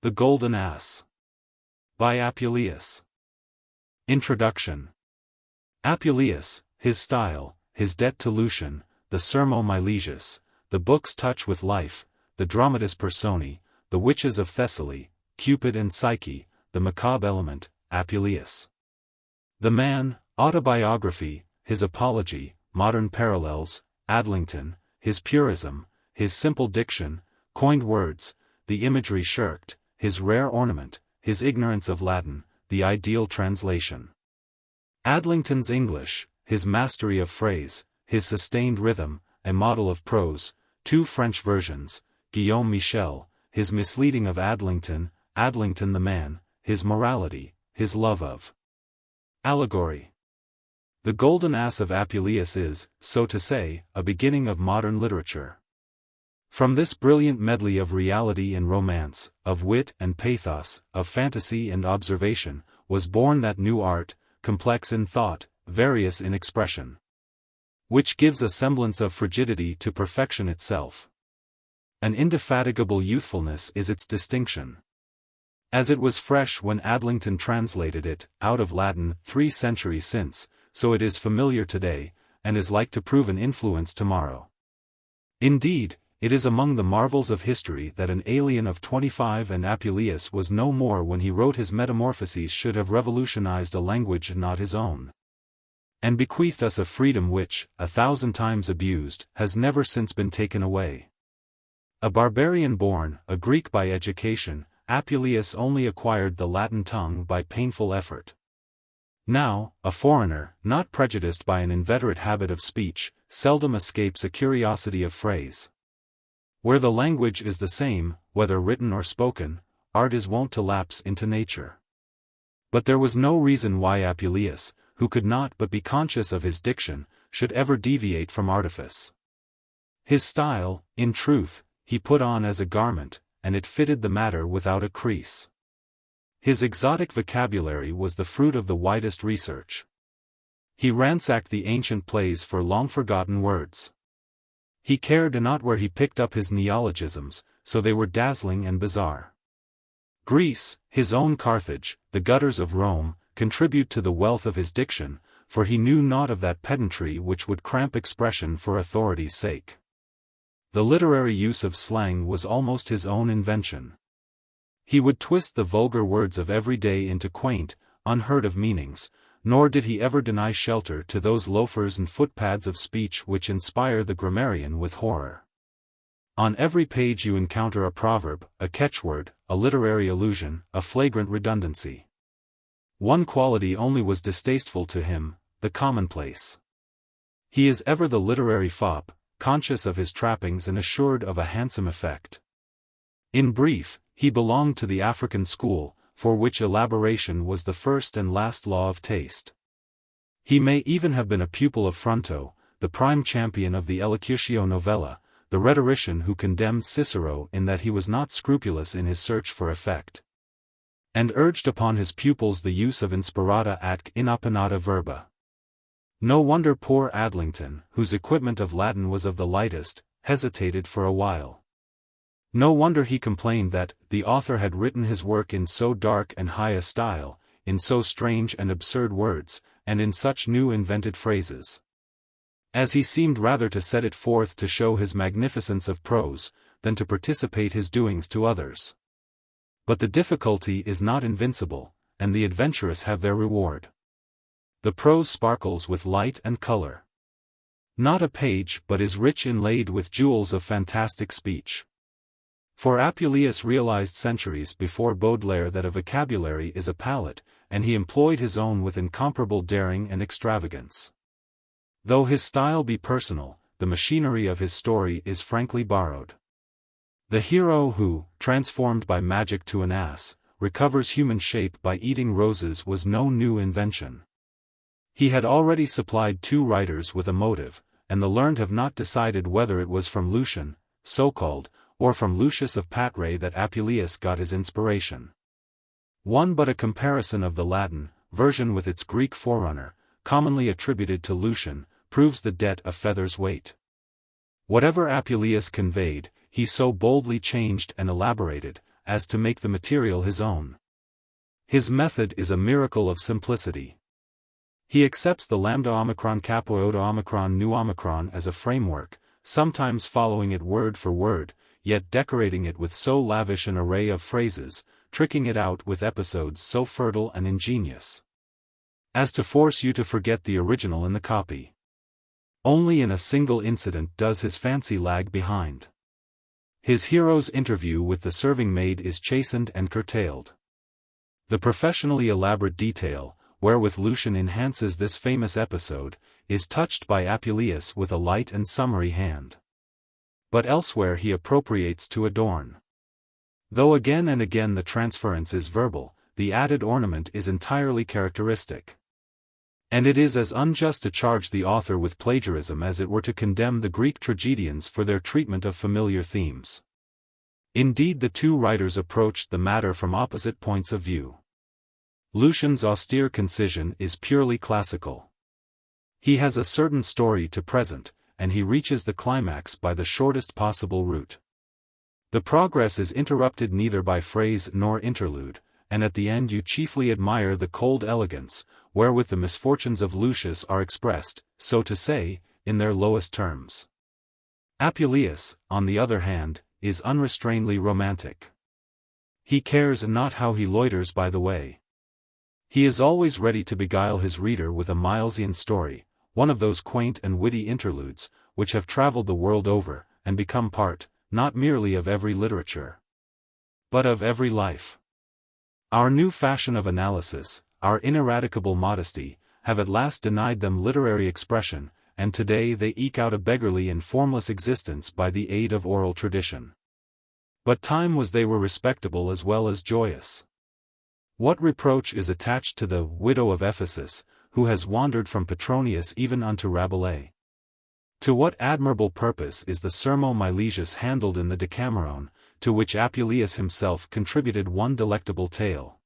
The Golden Ass. By Apuleius. Introduction. Apuleius, his style, his debt to Lucian, the Sermo Milesius, the books touch with life, the dramatis personae, the witches of Thessaly, Cupid and Psyche, the macabre element, Apuleius. The man, autobiography, his apology, modern parallels, Adlington, his purism, his simple diction, coined words, the imagery shirked, his rare ornament, his ignorance of Latin, the ideal translation. Adlington's English, his mastery of phrase, his sustained rhythm, a model of prose, 2 French versions, Guillaume Michel, his misleading of Adlington, Adlington the man, his morality, his love of allegory. The Golden Ass of Apuleius is, so to say, a beginning of modern literature. From this brilliant medley of reality and romance, of wit and pathos, of fantasy and observation, was born that new art, complex in thought, various in expression, which gives a semblance of frigidity to perfection itself. An indefatigable youthfulness is its distinction. As it was fresh when Adlington translated it, out of Latin 3 centuries since, so it is familiar today, and is like to prove an influence tomorrow. Indeed, it is among the marvels of history that an alien of 25 and Apuleius was no more when he wrote his Metamorphoses should have revolutionized a language not his own, and bequeathed us a freedom which, 1,000 times abused, has never since been taken away. A barbarian born, a Greek by education, Apuleius only acquired the Latin tongue by painful effort. Now, a foreigner, not prejudiced by an inveterate habit of speech, seldom escapes a curiosity of phrase. Where the language is the same, whether written or spoken, art is wont to lapse into nature. But there was no reason why Apuleius, who could not but be conscious of his diction, should ever deviate from artifice. His style, in truth, he put on as a garment, and it fitted the matter without a crease. His exotic vocabulary was the fruit of the widest research. He ransacked the ancient plays for long-forgotten words. He cared not where he picked up his neologisms, so they were dazzling and bizarre. Greece, his own Carthage, the gutters of Rome, contribute to the wealth of his diction, for he knew naught of that pedantry which would cramp expression for authority's sake. The literary use of slang was almost his own invention. He would twist the vulgar words of every day into quaint, unheard-of meanings, nor did he ever deny shelter to those loafers and footpads of speech which inspire the grammarian with horror. On every page you encounter a proverb, a catchword, a literary allusion, a flagrant redundancy. One quality only was distasteful to him, the commonplace. He is ever the literary fop, conscious of his trappings and assured of a handsome effect. In brief, he belonged to the African school, for which elaboration was the first and last law of taste. He may even have been a pupil of Fronto, the prime champion of the elocutio novella, the rhetorician who condemned Cicero in that he was not scrupulous in his search for effect, and urged upon his pupils the use of inspirata at inopinata verba. No wonder poor Adlington, whose equipment of Latin was of the lightest, hesitated for a while. No wonder he complained that the author had written his work in so dark and high a style, in so strange and absurd words, and in such new invented phrases. As he seemed rather to set it forth to show his magnificence of prose, than to participate his doings to others. But the difficulty is not invincible, and the adventurous have their reward. The prose sparkles with light and color. Not a page but is rich inlaid with jewels of fantastic speech. For Apuleius realized centuries before Baudelaire that a vocabulary is a palette, and he employed his own with incomparable daring and extravagance. Though his style be personal, the machinery of his story is frankly borrowed. The hero who, transformed by magic to an ass, recovers human shape by eating roses was no new invention. He had already supplied 2 writers with a motive, and the learned have not decided whether it was from Lucian, so-called, or from Lucius of Patrae that Apuleius got his inspiration. One but a comparison of the Latin version with its Greek forerunner, commonly attributed to Lucian, proves the debt a feather's weight. Whatever Apuleius conveyed, he so boldly changed and elaborated, as to make the material his own. His method is a miracle of simplicity. He accepts the lambda omicron kappa iota omicron nu omicron as a framework, sometimes following it word for word, yet decorating it with so lavish an array of phrases, tricking it out with episodes so fertile and ingenious as to force you to forget the original in the copy. Only in a single incident does his fancy lag behind. His hero's interview with the serving maid is chastened and curtailed. The professionally elaborate detail, wherewith Lucian enhances this famous episode, is touched by Apuleius with a light and summary hand. But elsewhere he appropriates to adorn. Though again and again the transference is verbal, the added ornament is entirely characteristic. And it is as unjust to charge the author with plagiarism as it were to condemn the Greek tragedians for their treatment of familiar themes. Indeed, the two writers approached the matter from opposite points of view. Lucian's austere concision is purely classical. He has a certain story to present, and he reaches the climax by the shortest possible route. The progress is interrupted neither by phrase nor interlude, and at the end you chiefly admire the cold elegance, wherewith the misfortunes of Lucius are expressed, so to say, in their lowest terms. Apuleius, on the other hand, is unrestrainedly romantic. He cares not how he loiters by the way. He is always ready to beguile his reader with a Milesian story, one of those quaint and witty interludes, which have traveled the world over, and become part, not merely of every literature, but of every life. Our new fashion of analysis, our ineradicable modesty, have at last denied them literary expression, and today they eke out a beggarly and formless existence by the aid of oral tradition. But time was they were respectable as well as joyous. What reproach is attached to the widow of Ephesus, who has wandered from Petronius even unto Rabelais? To what admirable purpose is the Sermo Milesius handled in the Decameron, to which Apuleius himself contributed one delectable tale?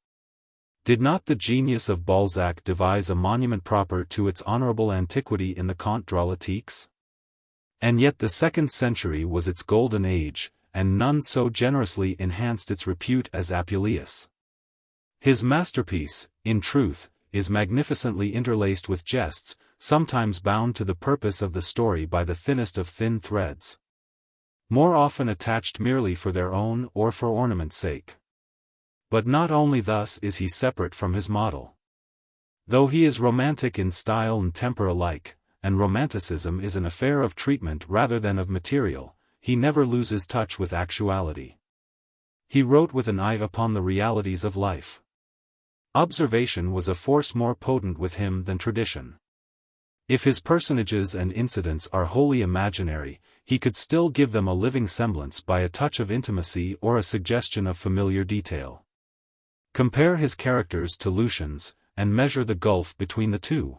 Did not the genius of Balzac devise a monument proper to its honorable antiquity in the Contes Drolatiques? And yet the 2nd century was its golden age, and none so generously enhanced its repute as Apuleius. His masterpiece, in truth, is magnificently interlaced with jests, sometimes bound to the purpose of the story by the thinnest of thin threads, more often attached merely for their own or for ornament's sake. But not only thus is he separate from his model. Though he is romantic in style and temper alike, and romanticism is an affair of treatment rather than of material, he never loses touch with actuality. He wrote with an eye upon the realities of life. Observation was a force more potent with him than tradition. If his personages and incidents are wholly imaginary, he could still give them a living semblance by a touch of intimacy or a suggestion of familiar detail. Compare his characters to Lucian's, and measure the gulf between the two.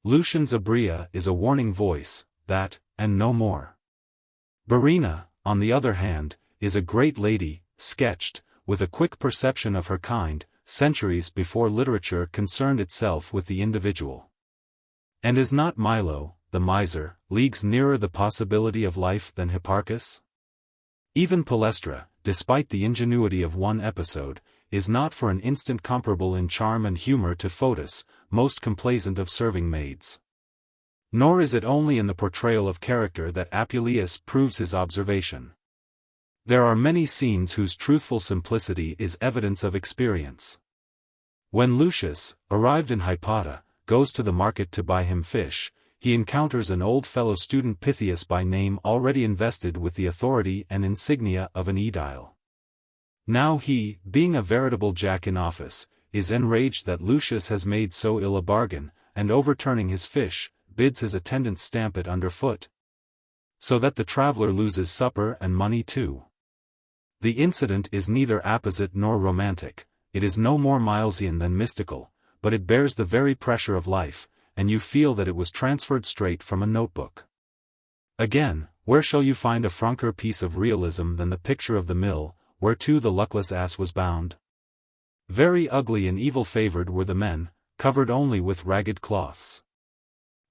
Lucian's Abria is a warning voice, that, and no more. Verena, on the other hand, is a great lady, sketched, with a quick perception of her kind, centuries before literature concerned itself with the individual. And is not Milo, the miser, leagues nearer the possibility of life than Hipparchus? Even Palestra, despite the ingenuity of one episode, is not for an instant comparable in charm and humor to Photis, most complaisant of serving maids. Nor is it only in the portrayal of character that Apuleius proves his observation. There are many scenes whose truthful simplicity is evidence of experience. When Lucius, arrived in Hypata, goes to the market to buy him fish, he encounters an old fellow student Pythias by name already invested with the authority and insignia of an aedile. Now he, being a veritable jack in office, is enraged that Lucius has made so ill a bargain, and overturning his fish, bids his attendants stamp it underfoot, so that the traveler loses supper and money too. The incident is neither apposite nor romantic, it is no more Milesian than mystical, but it bears the very pressure of life, and you feel that it was transferred straight from a notebook. Again, where shall you find a franker piece of realism than the picture of the mill, whereto the luckless ass was bound? Very ugly and evil-favored were the men, covered only with ragged cloths.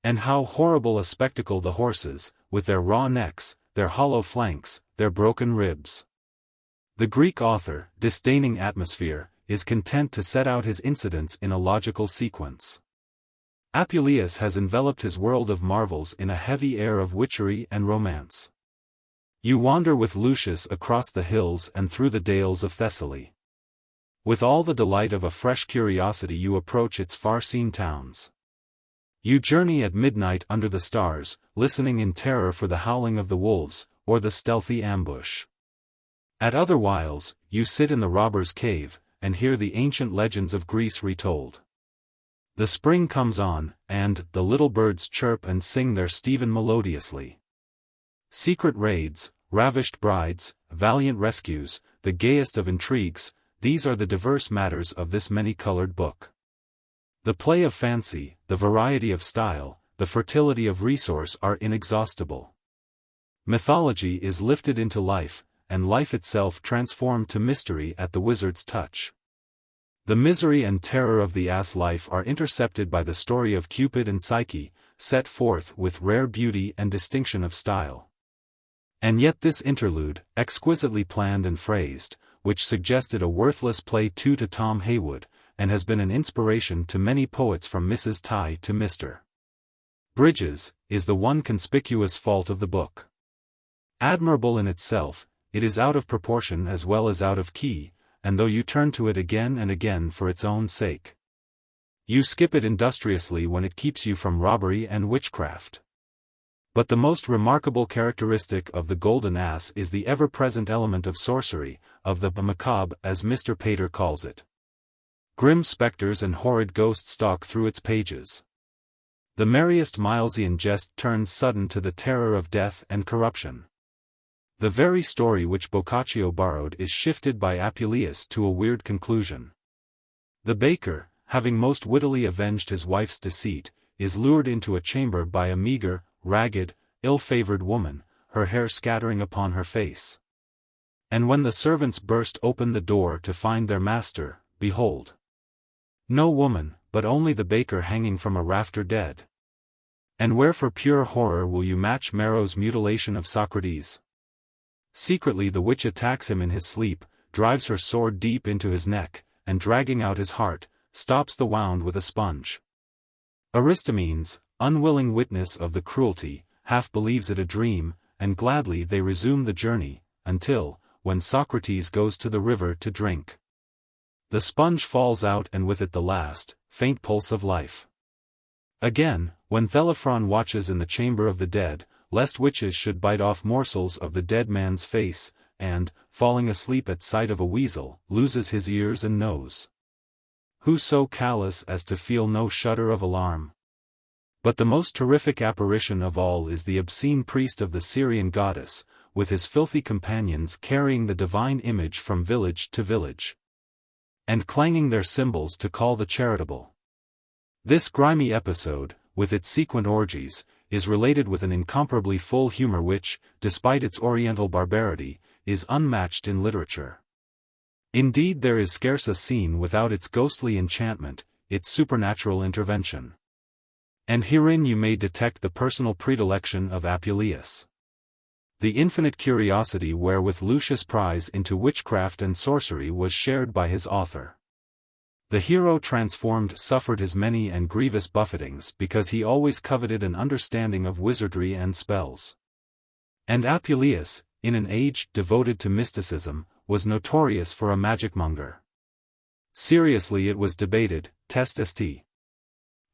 And how horrible a spectacle the horses, with their raw necks, their hollow flanks, their broken ribs. The Greek author, disdaining atmosphere, is content to set out his incidents in a logical sequence. Apuleius has enveloped his world of marvels in a heavy air of witchery and romance. You wander with Lucius across the hills and through the dales of Thessaly. With all the delight of a fresh curiosity you approach its far-seen towns. You journey at midnight under the stars, listening in terror for the howling of the wolves, or the stealthy ambush. At other whiles, you sit in the robber's cave, and hear the ancient legends of Greece retold. The spring comes on, and the little birds chirp and sing their Stephen melodiously. Secret raids, ravished brides, valiant rescues, the gayest of intrigues, these are the diverse matters of this many-colored book. The play of fancy, the variety of style, the fertility of resource are inexhaustible. Mythology is lifted into life, and life itself transformed to mystery at the wizard's touch. The misery and terror of the ass life are intercepted by the story of Cupid and Psyche, set forth with rare beauty and distinction of style. And yet this interlude, exquisitely planned and phrased, which suggested a worthless play to Tom Heywood, and has been an inspiration to many poets from Mrs. Tighe to Mr. Bridges, is the one conspicuous fault of the book. Admirable in itself, it is out of proportion as well as out of key, and though you turn to it again and again for its own sake, you skip it industriously when it keeps you from robbery and witchcraft. But the most remarkable characteristic of the Golden Ass is the ever-present element of sorcery, of the macabre as Mr. Pater calls it. Grim spectres and horrid ghosts stalk through its pages. The merriest Milesian jest turns sudden to the terror of death and corruption. The very story which Boccaccio borrowed is shifted by Apuleius to a weird conclusion. The baker, having most wittily avenged his wife's deceit, is lured into a chamber by a meagre, ragged, ill-favored woman, her hair scattering upon her face. And when the servants burst open the door to find their master, behold, no woman, but only the baker hanging from a rafter dead. And where for pure horror will you match Mero's mutilation of Socrates? Secretly the witch attacks him in his sleep, drives her sword deep into his neck, and dragging out his heart, stops the wound with a sponge. Aristomenes, unwilling witness of the cruelty, half believes it a dream, and gladly they resume the journey, until, when Socrates goes to the river to drink, the sponge falls out and with it the last, faint pulse of life. Again, when Thelephron watches in the chamber of the dead, lest witches should bite off morsels of the dead man's face, and, falling asleep at sight of a weasel, loses his ears and nose. Who so callous as to feel no shudder of alarm? But the most terrific apparition of all is the obscene priest of the Syrian goddess, with his filthy companions carrying the divine image from village to village, and clanging their cymbals to call the charitable. This grimy episode, with its sequent orgies, is related with an incomparably full humor which, despite its oriental barbarity, is unmatched in literature. Indeed, there is scarce a scene without its ghostly enchantment, its supernatural intervention. And herein you may detect the personal predilection of Apuleius. The infinite curiosity wherewith Lucius pries into witchcraft and sorcery was shared by his author. The hero transformed suffered his many and grievous buffetings because he always coveted an understanding of wizardry and spells. And Apuleius, in an age devoted to mysticism, was notorious for a magic-monger. Seriously it was debated, test st.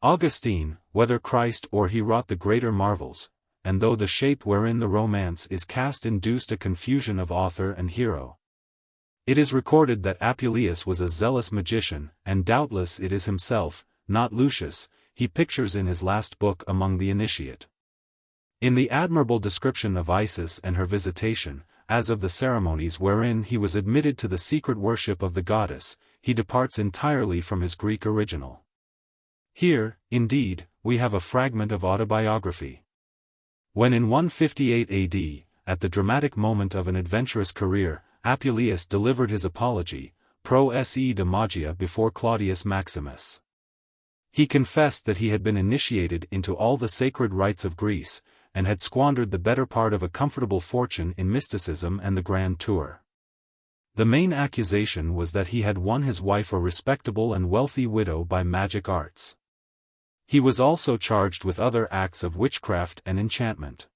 Augustine, whether Christ or he wrought the greater marvels, and though the shape wherein the romance is cast induced a confusion of author and hero. It is recorded that Apuleius was a zealous magician, and doubtless it is himself, not Lucius, he pictures in his last book among the initiate. In the admirable description of Isis and her visitation, as of the ceremonies wherein he was admitted to the secret worship of the goddess, he departs entirely from his Greek original. Here, indeed, we have a fragment of autobiography. When in 158 AD, at the dramatic moment of an adventurous career, Apuleius delivered his apology, pro se de magia before Claudius Maximus. He confessed that he had been initiated into all the sacred rites of Greece, and had squandered the better part of a comfortable fortune in mysticism and the grand tour. The main accusation was that he had won his wife a respectable and wealthy widow by magic arts. He was also charged with other acts of witchcraft and enchantment.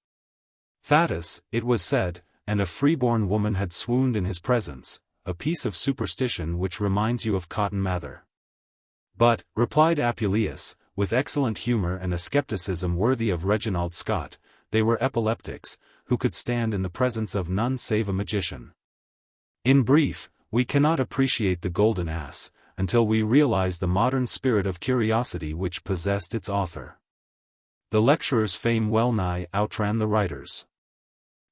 Photis, it was said, and a freeborn woman had swooned in his presence, a piece of superstition which reminds you of cotton mather. But, replied Apuleius, with excellent humor and a skepticism worthy of Reginald Scott, they were epileptics, who could stand in the presence of none save a magician. In brief, we cannot appreciate the Golden Ass, until we realize the modern spirit of curiosity which possessed its author. The lecturer's fame well-nigh outran the writer's.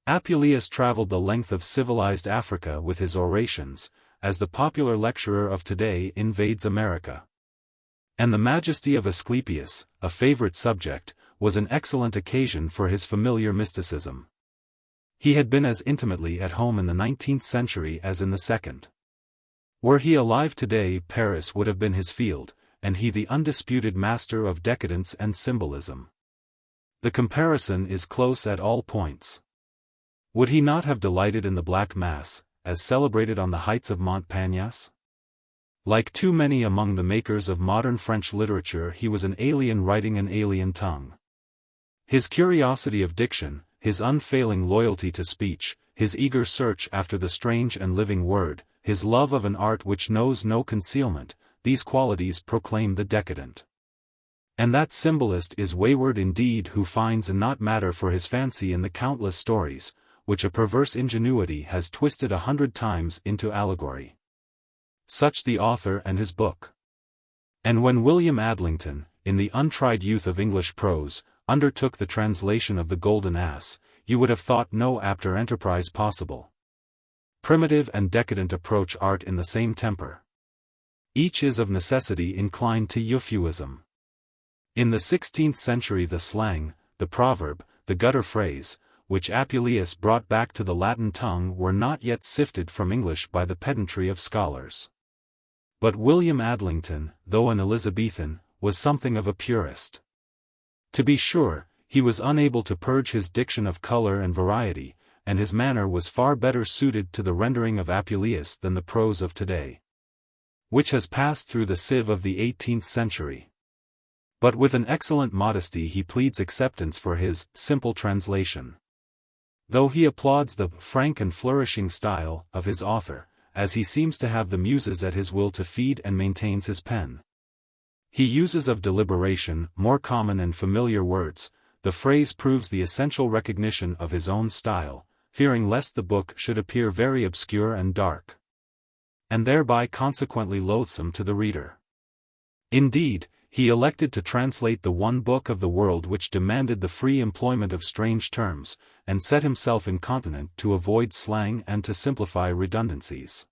Apuleius traveled the length of civilized Africa with his orations, as the popular lecturer of today invades America. And the majesty of Asclepius, a favorite subject, was an excellent occasion for his familiar mysticism. He had been as intimately at home in the 19th century as in the 2nd. Were he alive today, Paris would have been his field, and he the undisputed master of decadence and symbolism. The comparison is close at all points. Would he not have delighted in the Black Mass, as celebrated on the heights of Montparnasse? Like too many among the makers of modern French literature, he was an alien writing an alien tongue. His curiosity of diction, his unfailing loyalty to speech, his eager search after the strange and living word, his love of an art which knows no concealment, these qualities proclaim the decadent. And that symbolist is wayward indeed who finds not matter for his fancy in the countless stories, which a perverse ingenuity has twisted 100 times into allegory. Such the author and his book. And when William Adlington, in the untried youth of English prose, undertook the translation of the Golden Ass, you would have thought no apter enterprise possible. Primitive and decadent approach art in the same temper. Each is of necessity inclined to euphuism. In the 16th century the slang, the proverb, the gutter phrase, which Apuleius brought back to the Latin tongue were not yet sifted from English by the pedantry of scholars. But William Adlington, though an Elizabethan, was something of a purist. To be sure, he was unable to purge his diction of color and variety, and his manner was far better suited to the rendering of Apuleius than the prose of today, which has passed through the sieve of the 18th century. But with an excellent modesty he pleads acceptance for his simple translation. Though he applauds the frank and flourishing style of his author, as he seems to have the muses at his will to feed and maintains his pen. He uses of deliberation, more common and familiar words, the phrase proves the essential recognition of his own style, fearing lest the book should appear very obscure and dark, and thereby consequently loathsome to the reader. Indeed, he elected to translate the one book of the world which demanded the free employment of strange terms, and set himself incontinent to avoid slang and to simplify redundancies.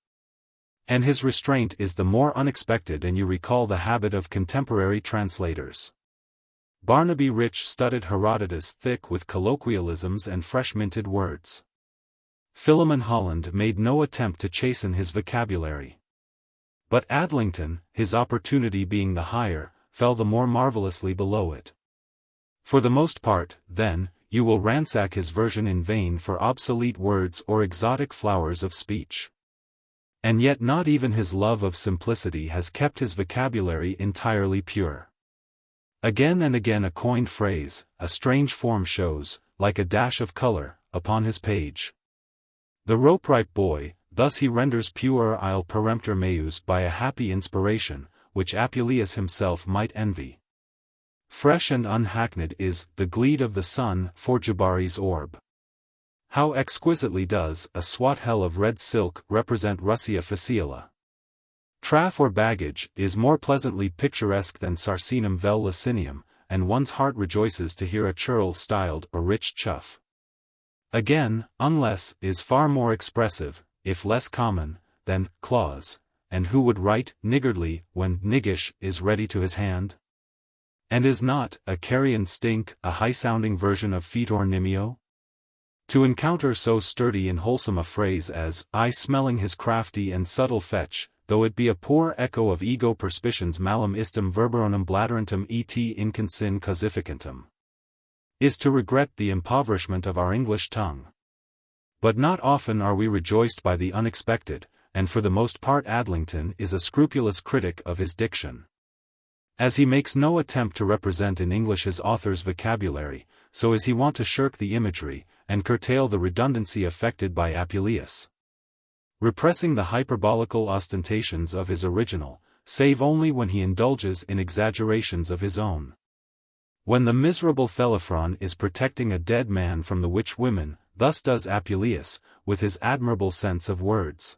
And his restraint is the more unexpected and you recall the habit of contemporary translators. Barnaby Rich studied Herodotus thick with colloquialisms and fresh-minted words. Philemon Holland made no attempt to chasten his vocabulary. But Adlington, his opportunity being the higher, fell the more marvelously below it. For the most part, then, you will ransack his version in vain for obsolete words or exotic flowers of speech. And yet not even his love of simplicity has kept his vocabulary entirely pure. Again and again a coined phrase, a strange form shows, like a dash of color, upon his page. The rope-ripe boy, thus he renders puer il peremptor meus by a happy inspiration, which Apuleius himself might envy. Fresh and unhackneyed is the gleed of the sun for Jabari's orb. How exquisitely does a swat hell of red silk represent Russia facila. Traff or baggage is more pleasantly picturesque than sarcinum vel lacinium, and one's heart rejoices to hear a churl styled a rich chuff. Again, unless is far more expressive, if less common, than clause, and who would write niggardly when niggish is ready to his hand? And is not a carrion stink a high-sounding version of fetor nimio? To encounter so sturdy and wholesome a phrase as I smelling his crafty and subtle fetch, though it be a poor echo of ego perspicions malum istum verberonum bladderentum et inconsin cosificantum, is to regret the impoverishment of our English tongue. But not often are we rejoiced by the unexpected, and for the most part Adlington is a scrupulous critic of his diction. As he makes no attempt to represent in English his author's vocabulary, so is he wont to shirk the imagery, and curtail the redundancy affected by Apuleius. Repressing the hyperbolical ostentations of his original, save only when he indulges in exaggerations of his own. When the miserable Thelephron is protecting a dead man from the witch women, thus does Apuleius, with his admirable sense of words.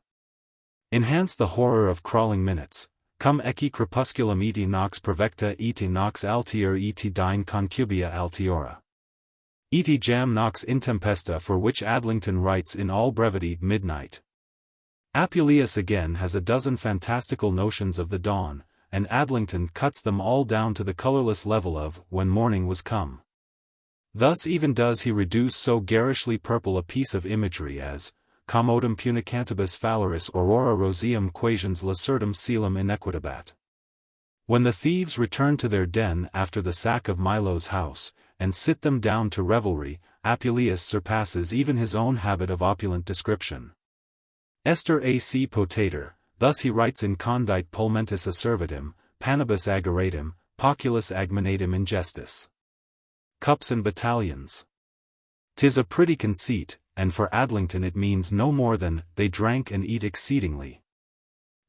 Enhance the horror of crawling minutes. Cum ecce crepusculum eti nox provecta eti nox altior eti dine concubia altiora. Eti jam nox intempesta, for which Adlington writes in all brevity midnight. Apuleius again has a dozen fantastical notions of the dawn, and Adlington cuts them all down to the colorless level of when morning was come. Thus even does he reduce so garishly purple a piece of imagery as commodum punicantibus faloris aurora roseum quasions lacertum coelum inequitabat. When the thieves return to their den after the sack of Milo's house, and sit them down to revelry, Apuleius surpasses even his own habit of opulent description. Ester ac potator, thus he writes in condite pulmentis acervatim, panibus ageratim, poculus agminatum ingestis. Cups and battalions. 'Tis a pretty conceit, and for Adlington it means no more than, they drank and eat exceedingly.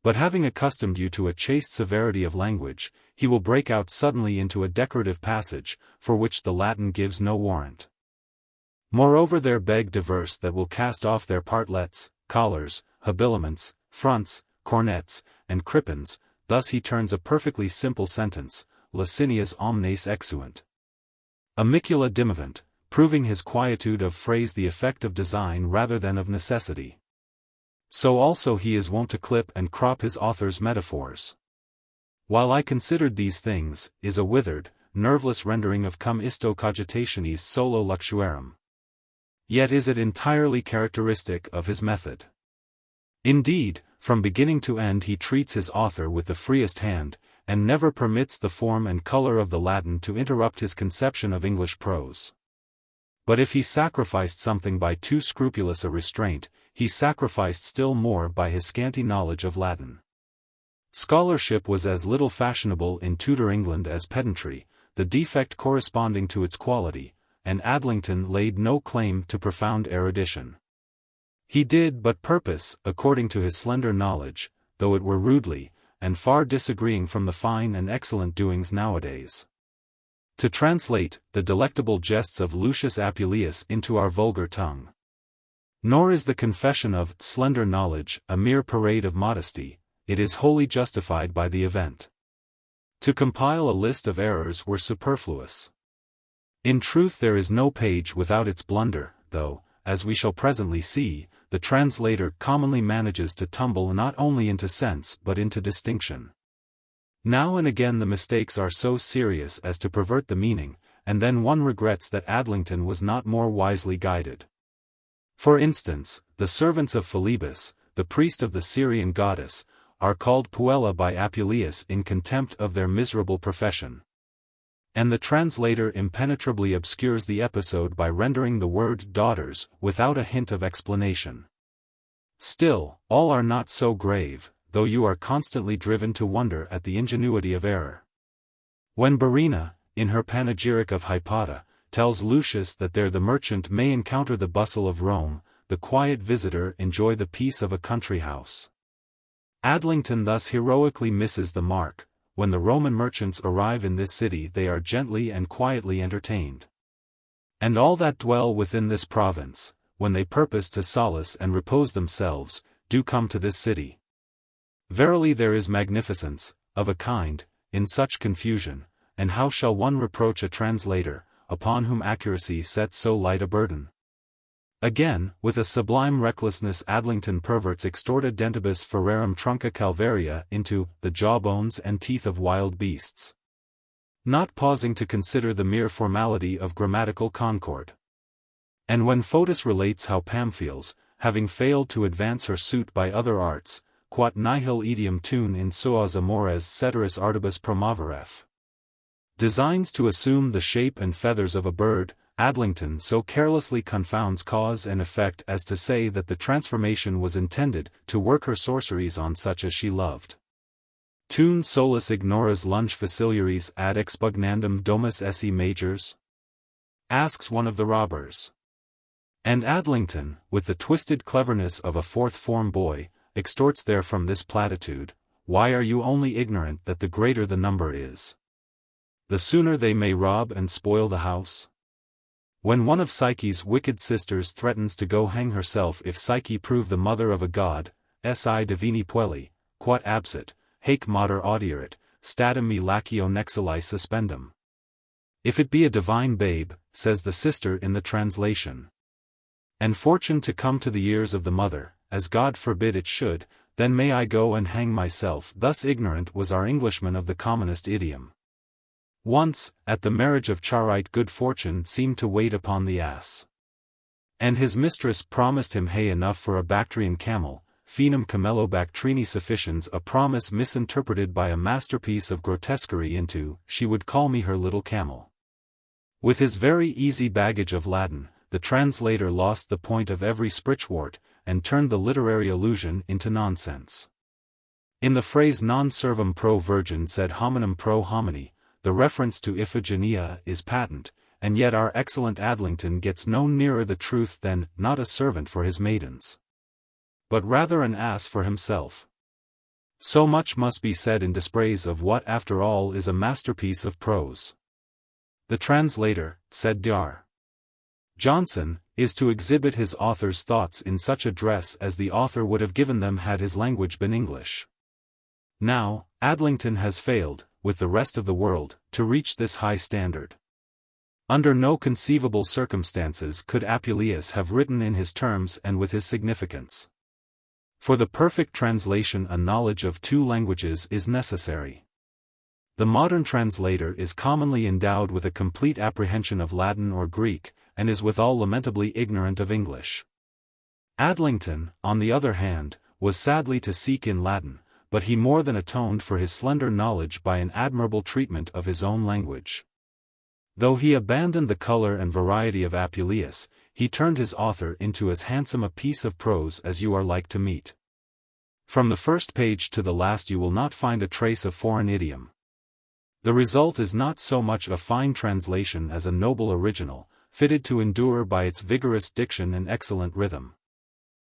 But having accustomed you to a chaste severity of language, he will break out suddenly into a decorative passage, for which the Latin gives no warrant. Moreover there beg diverse that will cast off their partlets, collars, habiliments, fronts, cornets, and crippins, thus he turns a perfectly simple sentence, Licinias omnes exuent. Amicula dimivant, proving his quietude of phrase the effect of design rather than of necessity. So also he is wont to clip and crop his author's metaphors. While I considered these things, is a withered, nerveless rendering of cum isto cogitationis solo luxuarum. Yet is it entirely characteristic of his method. Indeed, from beginning to end he treats his author with the freest hand, and never permits the form and color of the Latin to interrupt his conception of English prose. But if he sacrificed something by too scrupulous a restraint, he sacrificed still more by his scanty knowledge of Latin. Scholarship was as little fashionable in Tudor England as pedantry, the defect corresponding to its quality, and Adlington laid no claim to profound erudition. He did but purpose, according to his slender knowledge, though it were rudely, and far disagreeing from the fine and excellent doings nowadays, to translate the delectable jests of Lucius Apuleius into our vulgar tongue. Nor is the confession of slender knowledge a mere parade of modesty, it is wholly justified by the event. To compile a list of errors were superfluous. In truth there is no page without its blunder, though, as we shall presently see, the translator commonly manages to tumble not only into sense but into distinction. Now and again the mistakes are so serious as to pervert the meaning, and then one regrets that Adlington was not more wisely guided. For instance, the servants of Philebus, the priest of the Syrian goddess, are called puella by Apuleius in contempt of their miserable profession. And the translator impenetrably obscures the episode by rendering the word daughters without a hint of explanation. Still, all are not so grave, though you are constantly driven to wonder at the ingenuity of error. When Barina, in her panegyric of Hypata, tells Lucius that there the merchant may encounter the bustle of Rome, the quiet visitor enjoy the peace of a country house. Adlington thus heroically misses the mark. When the Roman merchants arrive in this city they are gently and quietly entertained. And all that dwell within this province, when they purpose to solace and repose themselves, do come to this city. Verily there is magnificence, of a kind, in such confusion, and how shall one reproach a translator, upon whom accuracy sets so light a burden? Again, with a sublime recklessness Adlington perverts extorta dentibus ferrarum trunca calvaria into the jawbones and teeth of wild beasts, not pausing to consider the mere formality of grammatical concord. And when Photis relates how Pamphiles, having failed to advance her suit by other arts, quod nihil idiom tun in suas amores ceteris artibus promoveref, designs to assume the shape and feathers of a bird, Adlington so carelessly confounds cause and effect as to say that the transformation was intended to work her sorceries on such as she loved. Tun solus ignoras lunge faciliaries ad expugnandum domus esse majors? Asks one of the robbers. And Adlington, with the twisted cleverness of a fourth-form boy, extorts therefrom this platitude: why are you only ignorant that the greater the number is, the sooner they may rob and spoil the house? When one of Psyche's wicked sisters threatens to go hang herself if Psyche prove the mother of a god, si divini puelli, quod absit, haec mater audierit, statim me lacio nexili suspendum. If it be a divine babe, says the sister in the translation, and fortune to come to the ears of the mother, as God forbid it should, then may I go and hang myself. Thus ignorant was our Englishman of the commonest idiom. Once, at the marriage of Charite, good fortune seemed to wait upon the ass, and his mistress promised him hay enough for a Bactrian camel, finum camello Bactrini sufficiens, a promise misinterpreted by a masterpiece of grotesquerie into, she would call me her little camel. With his very easy baggage of Latin, the translator lost the point of every sprichwort, and turned the literary allusion into nonsense. In the phrase non servum pro virgin sed hominum pro homini, the reference to Iphigenia is patent, and yet our excellent Adlington gets no nearer the truth than, not a servant for his maidens, but rather an ass for himself. So much must be said in dispraise of what after all is a masterpiece of prose. The translator, said Dr. Johnson, is to exhibit his author's thoughts in such a dress as the author would have given them had his language been English. Now, Adlington has failed, with the rest of the world, to reach this high standard. Under no conceivable circumstances could Apuleius have written in his terms and with his significance. For the perfect translation a knowledge of two languages is necessary. The modern translator is commonly endowed with a complete apprehension of Latin or Greek, and is withal lamentably ignorant of English. Adlington, on the other hand, was sadly to seek in Latin, but he more than atoned for his slender knowledge by an admirable treatment of his own language. Though he abandoned the color and variety of Apuleius, he turned his author into as handsome a piece of prose as you are like to meet. From the first page to the last you will not find a trace of foreign idiom. The result is not so much a fine translation as a noble original, fitted to endure by its vigorous diction and excellent rhythm.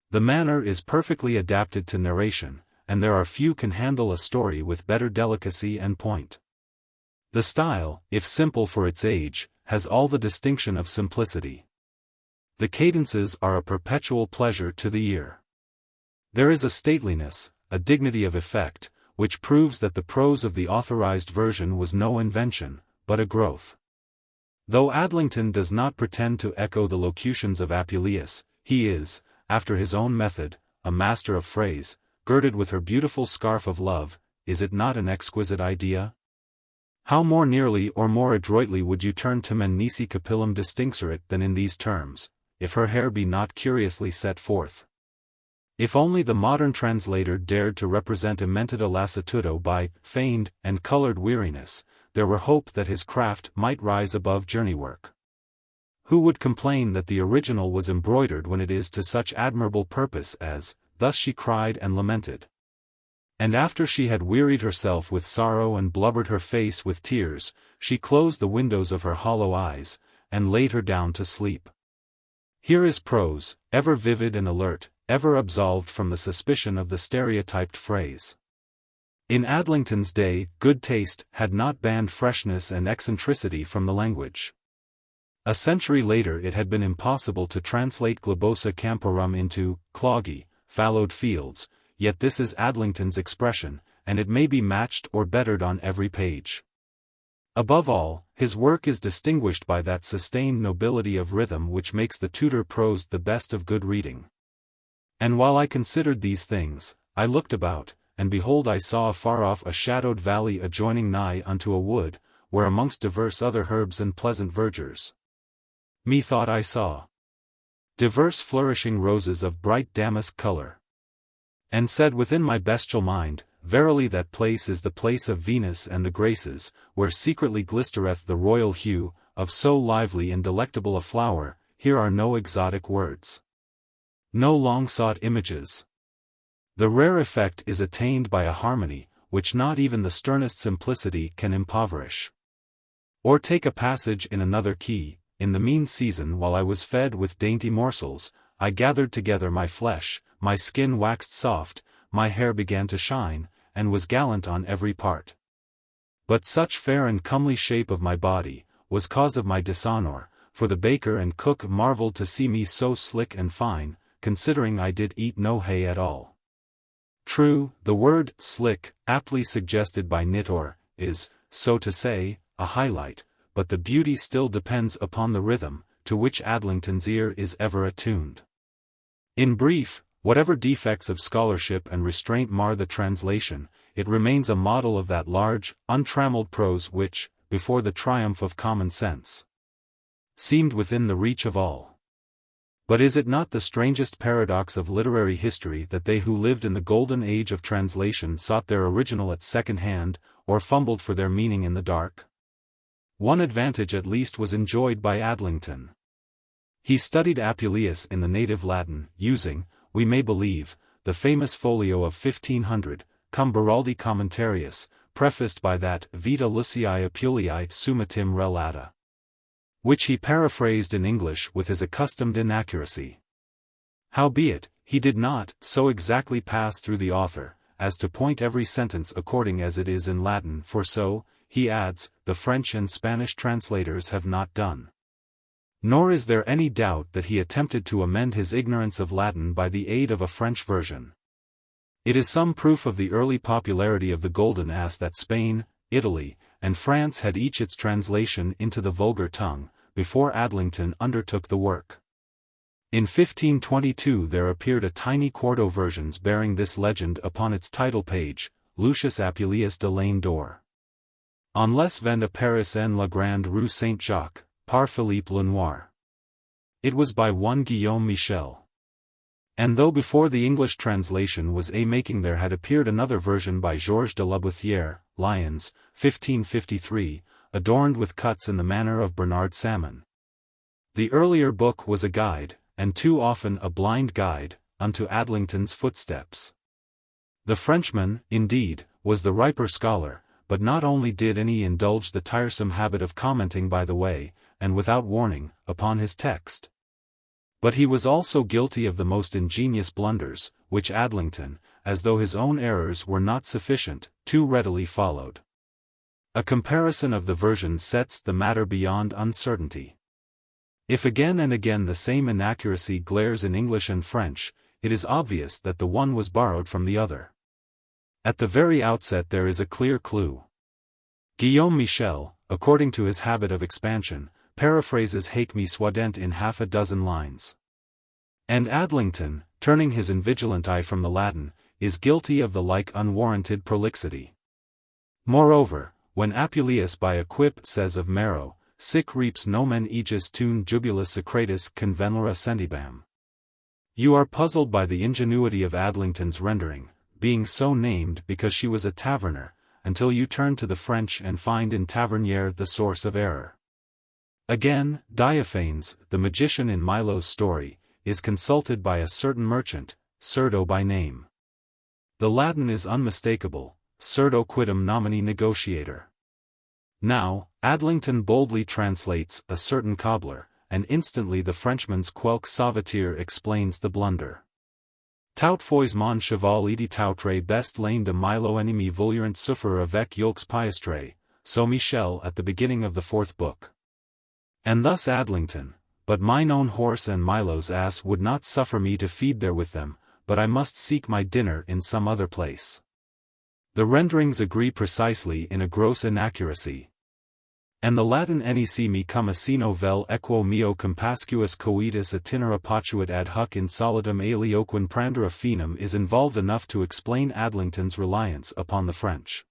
The manner is perfectly adapted to narration, and there are few can handle a story with better delicacy and point. The style, if simple for its age, has all the distinction of simplicity. The cadences are a perpetual pleasure to the ear. There is a stateliness, a dignity of effect, which proves that the prose of the authorized version was no invention, but a growth. Though Adlington does not pretend to echo the locutions of Apuleius, he is, after his own method, a master of phrase, girded with her beautiful scarf of love. Is it not an exquisite idea? How more nearly or more adroitly would you turn tamen nisi capillum distinxerit than in these terms, if her hair be not curiously set forth? If only the modern translator dared to represent emmentida lassitudo by feigned and colored weariness, there were hope that his craft might rise above journey work. Who would complain that the original was embroidered when it is to such admirable purpose as, thus she cried and lamented. And after she had wearied herself with sorrow and blubbered her face with tears, she closed the windows of her hollow eyes, and laid her down to sleep. Here is prose, ever vivid and alert, ever absolved from the suspicion of the stereotyped phrase. In Adlington's day, good taste had not banned freshness and eccentricity from the language. A century later it had been impossible to translate globosa camporum into cloggy, fallowed fields, yet this is Adlington's expression, and it may be matched or bettered on every page. Above all, his work is distinguished by that sustained nobility of rhythm which makes the Tudor prose the best of good reading. And while I considered these things, I looked about, and behold I saw afar off a shadowed valley adjoining nigh unto a wood, where amongst divers other herbs and pleasant verdures, methought I saw divers flourishing roses of bright damask color. And said within my bestial mind, verily that place is the place of Venus and the Graces, where secretly glistereth the royal hue, of so lively and delectable a flower, here are no exotic words. No long-sought images. The rare effect is attained by a harmony, which not even the sternest simplicity can impoverish. Or take a passage in another key: in the mean season while I was fed with dainty morsels, I gathered together my flesh, my skin waxed soft, my hair began to shine, and was gallant on every part. But such fair and comely shape of my body, was cause of my dishonour, for the baker and cook marvelled to see me so slick and fine, considering I did eat no hay at all. True, the word slick, aptly suggested by Nitor, is, so to say, a highlight, but the beauty still depends upon the rhythm, to which Adlington's ear is ever attuned. In brief, whatever defects of scholarship and restraint mar the translation, it remains a model of that large, untrammeled prose which, before the triumph of common sense, seemed within the reach of all. But is it not the strangest paradox of literary history that they who lived in the golden age of translation sought their original at second hand, or fumbled for their meaning in the dark? One advantage at least was enjoyed by Adlington. He studied Apuleius in the native Latin, using, we may believe, the famous folio of 1500, Cum Beraldi Commentarius, prefaced by that Vita Lucii Apuleii summatim relata, which he paraphrased in English with his accustomed inaccuracy. Howbeit, he did not so exactly pass through the author, as to point every sentence according as it is in Latin, for so, he adds, the French and Spanish translators have not done. Nor is there any doubt that he attempted to amend his ignorance of Latin by the aid of a French version. It is some proof of the early popularity of the Golden Ass that Spain, Italy, and France had each its translation into the vulgar tongue, before Adlington undertook the work. In 1522 there appeared a tiny quarto versions bearing this legend upon its title page, Lucius Apuleius de Laine d'Or. On les vend à Paris en la Grande Rue Saint-Jacques, par Philippe Lenoir. It was by one Guillaume Michel. And though before the English translation was making there had appeared another version by Georges de Labouthière, Lyons, 1553, adorned with cuts in the manner of Bernard Salmon. The earlier book was a guide, and too often a blind guide, unto Adlington's footsteps. The Frenchman, indeed, was the riper scholar, but not only did he indulge the tiresome habit of commenting by the way, and without warning, upon his text, but he was also guilty of the most ingenious blunders, which Adlington, as though his own errors were not sufficient, too readily followed. A comparison of the versions sets the matter beyond uncertainty. If again and again the same inaccuracy glares in English and French, it is obvious that the one was borrowed from the other. At the very outset there is a clear clue. Guillaume Michel, according to his habit of expansion, paraphrases Haec me suadent in half a dozen lines. And Adlington, turning his invigilant eye from the Latin, is guilty of the like unwarranted prolixity. Moreover, when Apuleius by a quip says of Maro, sic reaps nomen aegis tun jubilis secretus convenera sentibam, you are puzzled by the ingenuity of Adlington's rendering, being so named because she was a taverner, until you turn to the French and find in tavernier the source of error. Again, Diophanes, the magician in Milo's story, is consulted by a certain merchant, Cerdo by name. The Latin is unmistakable, Cerdo quidem nomini negotiator. Now, Adlington boldly translates a certain cobbler, and instantly the Frenchman's quelques sauveteur explains the blunder. Tout fois mon cheval idi toutre best lane de Milo ennemi vulurant souffrir avec yolks piastre, so Michel at the beginning of the fourth book. And thus Adlington, but mine own horse and Milo's ass would not suffer me to feed there with them, but I must seek my dinner in some other place. The renderings agree precisely in a gross inaccuracy. And the Latin nec me cum sino vel equo meo compascuus coitus itinera potuit ad hoc in solidum aelioquin prandera finum is involved enough to explain Adlington's reliance upon the French.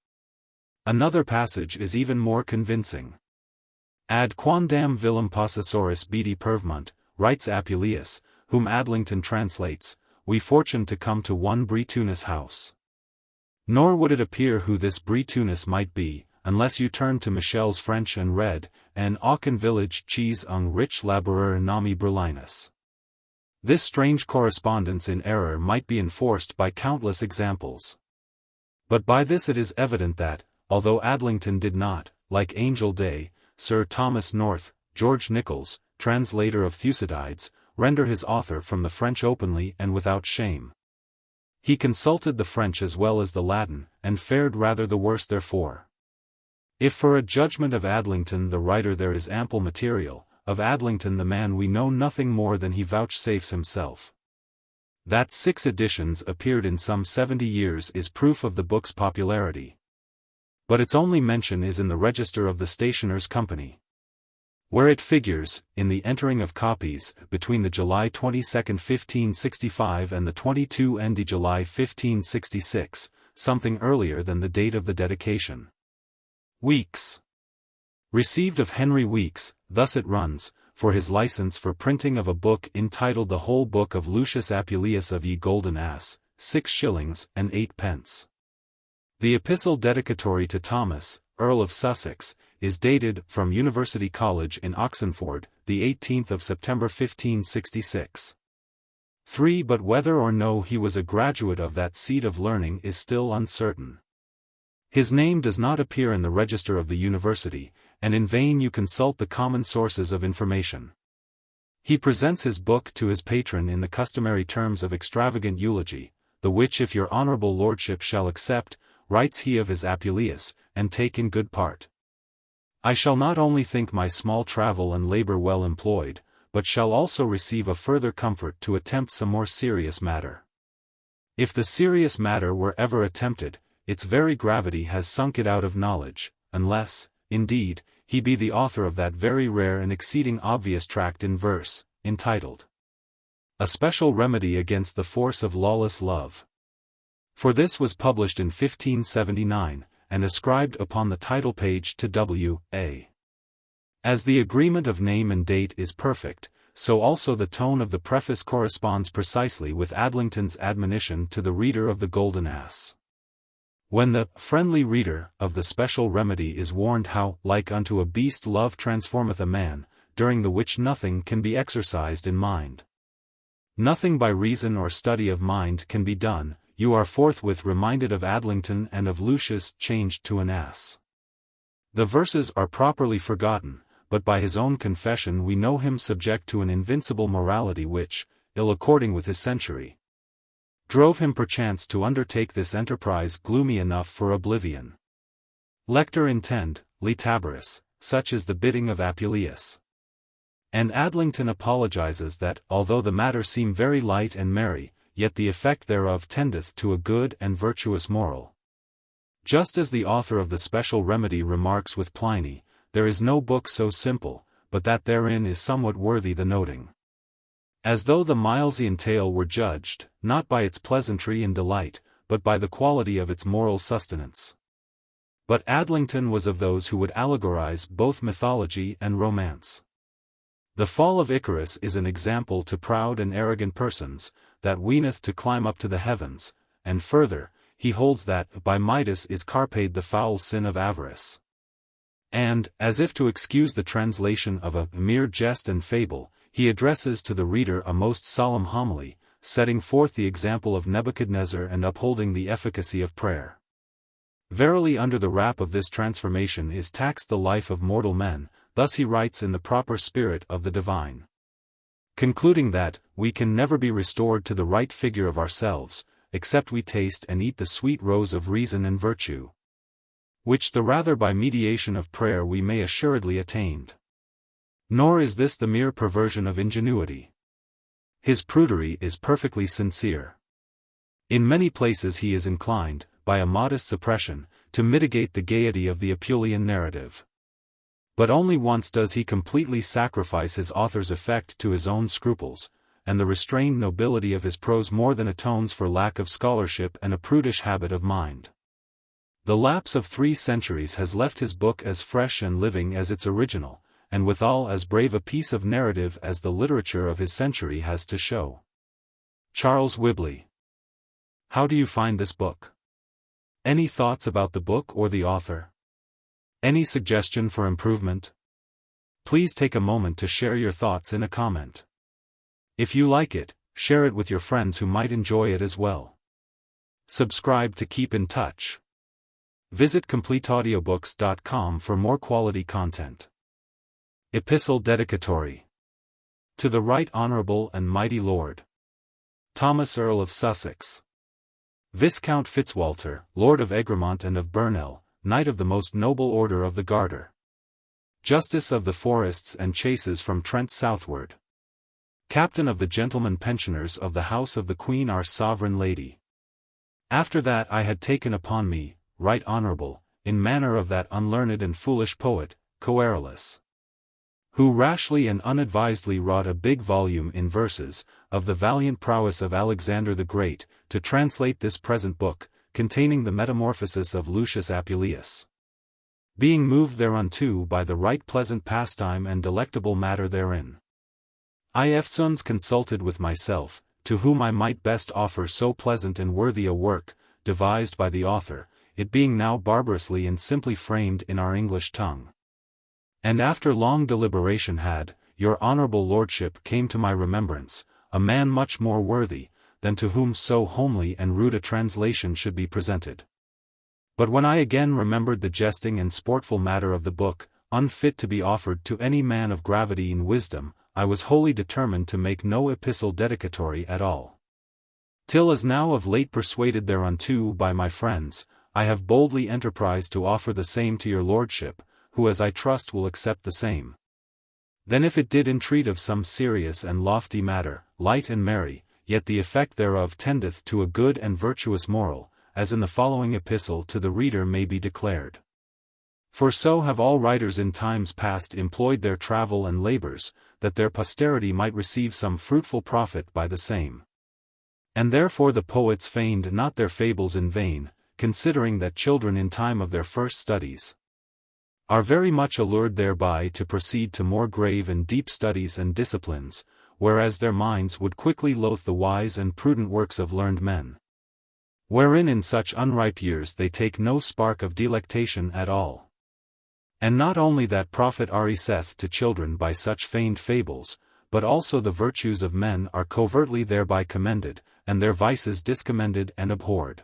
Another passage is even more convincing. Ad quandam villam possessoris bidi pervmunt, writes Apuleius, whom Adlington translates, we fortuned to come to one Britunis house. Nor would it appear who this Britunis might be, unless you turn to Michel's French and read, and Aachen village cheese un rich laborer nami Berlinus. This strange correspondence in error might be enforced by countless examples. But by this it is evident that, although Adlington did not, like Angel Day, Sir Thomas North, George Nichols, translator of Thucydides, render his author from the French openly and without shame. He consulted the French as well as the Latin, and fared rather the worse therefore. If for a judgment of Adlington the writer there is ample material, of Adlington the man we know nothing more than he vouchsafes himself. That 6 editions appeared in some 70 years is proof of the book's popularity. But its only mention is in the register of the Stationers' Company, where it figures, in the entering of copies, between the July 22, 1565 and the 22 July 1566, something earlier than the date of the dedication. Weeks. Received of Henry Weeks, thus it runs, for his license for printing of a book entitled The Whole Book of Lucius Apuleius of Ye Golden Ass, 6 shillings and 8 pence. The Epistle Dedicatory to Thomas, Earl of Sussex, is dated from University College in Oxenford, the 18th of September 1566. 3. But whether or no he was a graduate of that seat of learning is still uncertain. His name does not appear in the register of the university, and in vain you consult the common sources of information. He presents his book to his patron in the customary terms of extravagant eulogy, the which if your honourable lordship shall accept, writes he of his Apuleius, and take in good part. I shall not only think my small travel and labour well employed, but shall also receive a further comfort to attempt some more serious matter. If the serious matter were ever attempted, its very gravity has sunk it out of knowledge, unless, indeed, he be the author of that very rare and exceeding obvious tract in verse, entitled A Special Remedy Against the Force of Lawless Love. For this was published in 1579, and ascribed upon the title page to W.A. As the agreement of name and date is perfect, so also the tone of the preface corresponds precisely with Adlington's admonition to the reader of the Golden Ass. When the friendly reader of the special remedy is warned how, like unto a beast love transformeth a man, during the which nothing can be exercised in mind. Nothing by reason or study of mind can be done, you are forthwith reminded of Adlington and of Lucius changed to an ass. The verses are properly forgotten, but by his own confession we know him subject to an invincible morality which, ill according with his century, drove him perchance to undertake this enterprise gloomy enough for oblivion. Lector intend, litaberis, such is the bidding of Apuleius. And Adlington apologizes that, although the matter seem very light and merry, yet the effect thereof tendeth to a good and virtuous moral. Just as the author of the special remedy remarks with Pliny, there is no book so simple, but that therein is somewhat worthy the noting. As though the Milesian tale were judged, not by its pleasantry and delight, but by the quality of its moral sustenance. But Adlington was of those who would allegorize both mythology and romance. The fall of Icarus is an example to proud and arrogant persons, that weeneth to climb up to the heavens, and further, he holds that by Midas is carped the foul sin of avarice. And, as if to excuse the translation of a mere jest and fable, he addresses to the reader a most solemn homily, setting forth the example of Nebuchadnezzar and upholding the efficacy of prayer. Verily under the wrap of this transformation is taxed the life of mortal men, thus he writes in the proper spirit of the divine. Concluding that, we can never be restored to the right figure of ourselves, except we taste and eat the sweet rose of reason and virtue, which the rather by mediation of prayer we may assuredly attain. Nor is this the mere perversion of ingenuity. His prudery is perfectly sincere. In many places he is inclined, by a modest suppression, to mitigate the gaiety of the Apuleian narrative. But only once does he completely sacrifice his author's effect to his own scruples, and the restrained nobility of his prose more than atones for lack of scholarship and a prudish habit of mind. The lapse of 3 centuries has left his book as fresh and living as its original, and withal as brave a piece of narrative as the literature of his century has to show. Charles Whibley. How do you find this book? Any thoughts about the book or the author? Any suggestion for improvement? Please take a moment to share your thoughts in a comment. If you like it, share it with your friends who might enjoy it as well. Subscribe to keep in touch. Visit completeaudiobooks.com for more quality content. Epistle Dedicatory. To the Right Honourable and Mighty Lord Thomas Earl of Sussex, Viscount Fitzwalter, Lord of Egremont and of Burnell, Knight of the most noble order of the Garter, Justice of the forests and chases from Trent southward, Captain of the gentlemen pensioners of the house of the Queen our sovereign lady. After that I had taken upon me, right honourable, in manner of that unlearned and foolish poet, Coerilus, who rashly and unadvisedly wrought a big volume in verses, of the valiant prowess of Alexander the Great, to translate this present book, containing the metamorphosis of Lucius Apuleius. Being moved thereunto by the right pleasant pastime and delectable matter therein, I eftsoons consulted with myself, to whom I might best offer so pleasant and worthy a work, devised by the author, it being now barbarously and simply framed in our English tongue. And after long deliberation had, your honourable lordship came to my remembrance, a man much more worthy, than to whom so homely and rude a translation should be presented. But when I again remembered the jesting and sportful matter of the book, unfit to be offered to any man of gravity and wisdom, I was wholly determined to make no epistle dedicatory at all. Till as now of late persuaded thereunto by my friends, I have boldly enterprised to offer the same to your lordship, who as I trust will accept the same. Then if it did entreat of some serious and lofty matter, light and merry, yet the effect thereof tendeth to a good and virtuous moral, as in the following epistle to the reader may be declared. For so have all writers in times past employed their travel and labours, that their posterity might receive some fruitful profit by the same. And therefore the poets feigned not their fables in vain, considering that children in time of their first studies are very much allured thereby to proceed to more grave and deep studies and disciplines, whereas their minds would quickly loathe the wise and prudent works of learned men, wherein in such unripe years they take no spark of delectation at all. And not only that profit saith to children by such feigned fables, but also the virtues of men are covertly thereby commended, and their vices discommended and abhorred.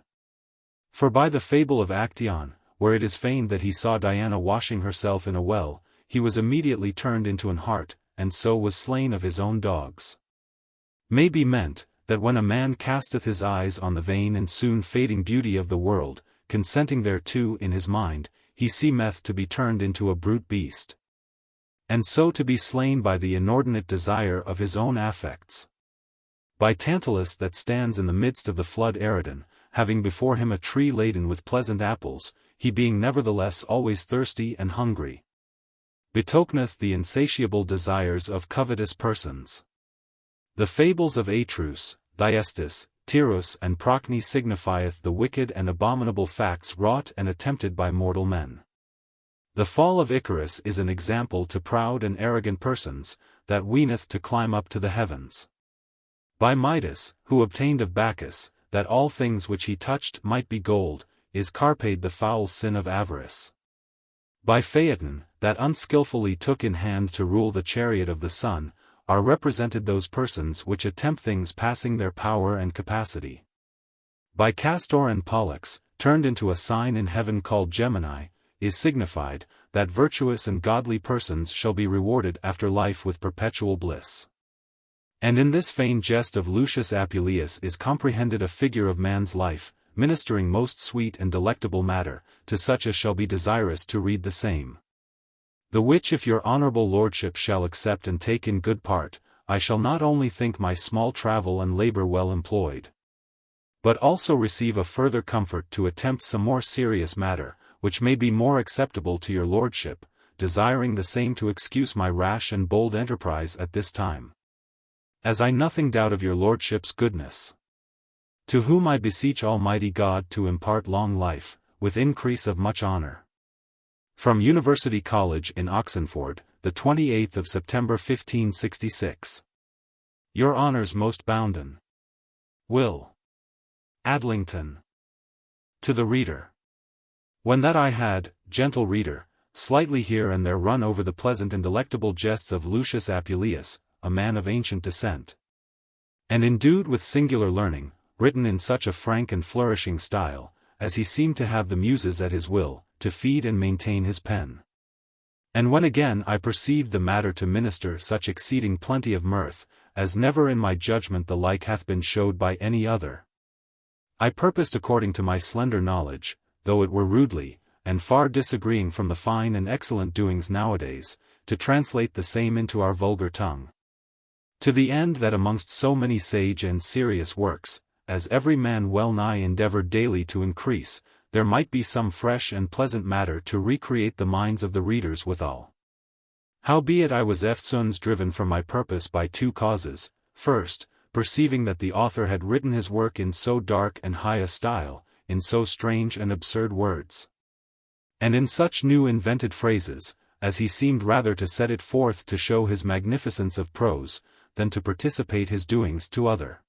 For by the fable of Actaeon, where it is feigned that he saw Diana washing herself in a well, he was immediately turned into an hart, and so was slain of his own dogs. May be meant, that when a man casteth his eyes on the vain and soon fading beauty of the world, consenting thereto in his mind, he seemeth to be turned into a brute beast, and so to be slain by the inordinate desire of his own affects. By Tantalus that stands in the midst of the flood Eridan, having before him a tree laden with pleasant apples, he being nevertheless always thirsty and hungry, betokeneth the insatiable desires of covetous persons. The fables of Atrus, Thyestes, Tyrrhus and Procne signifieth the wicked and abominable facts wrought and attempted by mortal men. The fall of Icarus is an example to proud and arrogant persons, that weeneth to climb up to the heavens. By Midas, who obtained of Bacchus, that all things which he touched might be gold, is carped the foul sin of avarice. By Phaeton, that unskilfully took in hand to rule the chariot of the sun, are represented those persons which attempt things passing their power and capacity. By Castor and Pollux, turned into a sign in heaven called Gemini, is signified, that virtuous and godly persons shall be rewarded after life with perpetual bliss. And in this vain jest of Lucius Apuleius is comprehended a figure of man's life, ministering most sweet and delectable matter, to such as shall be desirous to read the same. The which if your honourable lordship shall accept and take in good part, I shall not only think my small travel and labour well employed, but also receive a further comfort to attempt some more serious matter, which may be more acceptable to your lordship, desiring the same to excuse my rash and bold enterprise at this time, as I nothing doubt of your lordship's goodness. To whom I beseech Almighty God to impart long life, with increase of much honour. From University College in Oxenford, the 28th of September 1566. Your honours most bounden. Will. Adlington. To the reader. When that I had, gentle reader, slightly here and there run over the pleasant and delectable jests of Lucius Apuleius, a man of ancient descent, and endued with singular learning, written in such a frank and flourishing style, as he seemed to have the muses at his will, to feed and maintain his pen. And when again I perceived the matter to minister such exceeding plenty of mirth, as never in my judgment the like hath been showed by any other, I purposed according to my slender knowledge, though it were rudely, and far disagreeing from the fine and excellent doings nowadays, to translate the same into our vulgar tongue. To the end that amongst so many sage and serious works, as every man well nigh endeavoured daily to increase, there might be some fresh and pleasant matter to recreate the minds of the readers withal. Howbeit I was eftsoons driven from my purpose by two causes: first, perceiving that the author had written his work in so dark and high a style, in so strange and absurd words, and in such new invented phrases, as he seemed rather to set it forth to show his magnificence of prose, than to participate his doings to other.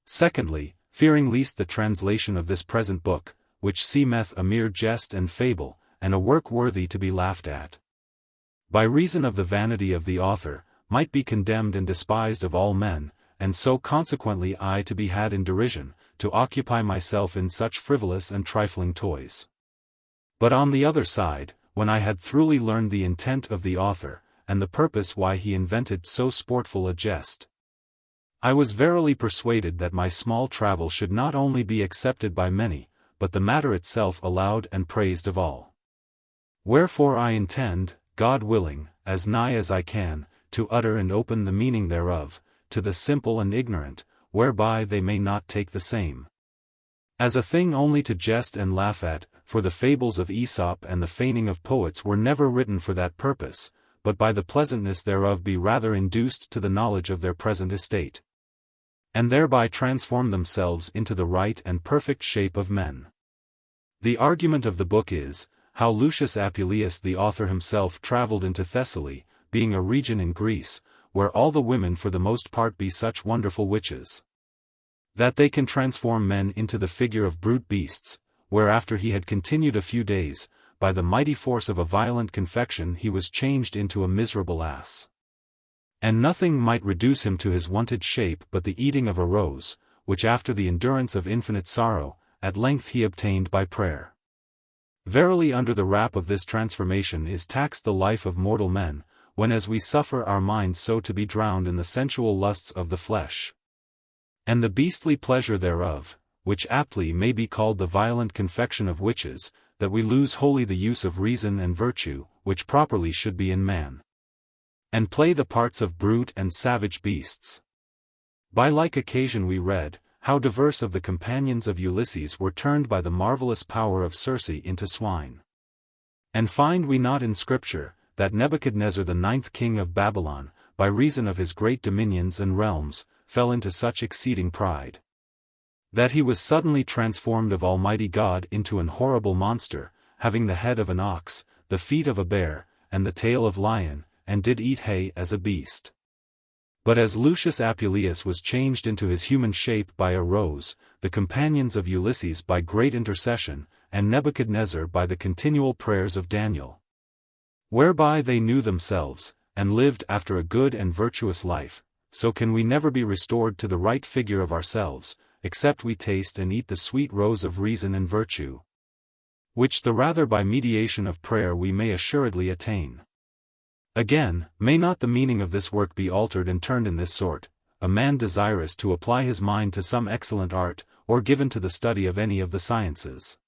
Secondly, fearing lest the translation of this present book, which seemeth a mere jest and fable, and a work worthy to be laughed at, by reason of the vanity of the author, might be condemned and despised of all men, and so consequently I to be had in derision, to occupy myself in such frivolous and trifling toys. But on the other side, when I had thoroughly learned the intent of the author, and the purpose why he invented so sportful a jest, I was verily persuaded that my small travel should not only be accepted by many, but the matter itself allowed and praised of all. Wherefore I intend, God willing, as nigh as I can, to utter and open the meaning thereof, to the simple and ignorant, whereby they may not take the same as a thing only to jest and laugh at, for the fables of Aesop and the feigning of poets were never written for that purpose, but by the pleasantness thereof be rather induced to the knowledge of their present estate, and thereby transform themselves into the right and perfect shape of men. The argument of the book is, how Lucius Apuleius the author himself travelled into Thessaly, being a region in Greece, where all the women for the most part be such wonderful witches, that they can transform men into the figure of brute beasts, where after he had continued a few days, by the mighty force of a violent confection he was changed into a miserable ass. And nothing might reduce him to his wonted shape but the eating of a rose, which after the endurance of infinite sorrow, at length he obtained by prayer. Verily under the wrap of this transformation is taxed the life of mortal men, when as we suffer our minds so to be drowned in the sensual lusts of the flesh, and the beastly pleasure thereof, which aptly may be called the violent confection of witches, that we lose wholly the use of reason and virtue, which properly should be in man, and play the parts of brute and savage beasts. By like occasion we read, how diverse of the companions of Ulysses were turned by the marvellous power of Circe into swine. And find we not in Scripture, that Nebuchadnezzar the 9th king of Babylon, by reason of his great dominions and realms, fell into such exceeding pride, that he was suddenly transformed of Almighty God into an horrible monster, having the head of an ox, the feet of a bear, and the tail of lion, and did eat hay as a beast. But as Lucius Apuleius was changed into his human shape by a rose, the companions of Ulysses by great intercession, and Nebuchadnezzar by the continual prayers of Daniel, whereby they knew themselves, and lived after a good and virtuous life, so can we never be restored to the right figure of ourselves, except we taste and eat the sweet rose of reason and virtue, which the rather by mediation of prayer we may assuredly attain. Again, may not the meaning of this work be altered and turned in this sort: a man desirous to apply his mind to some excellent art, or given to the study of any of the sciences,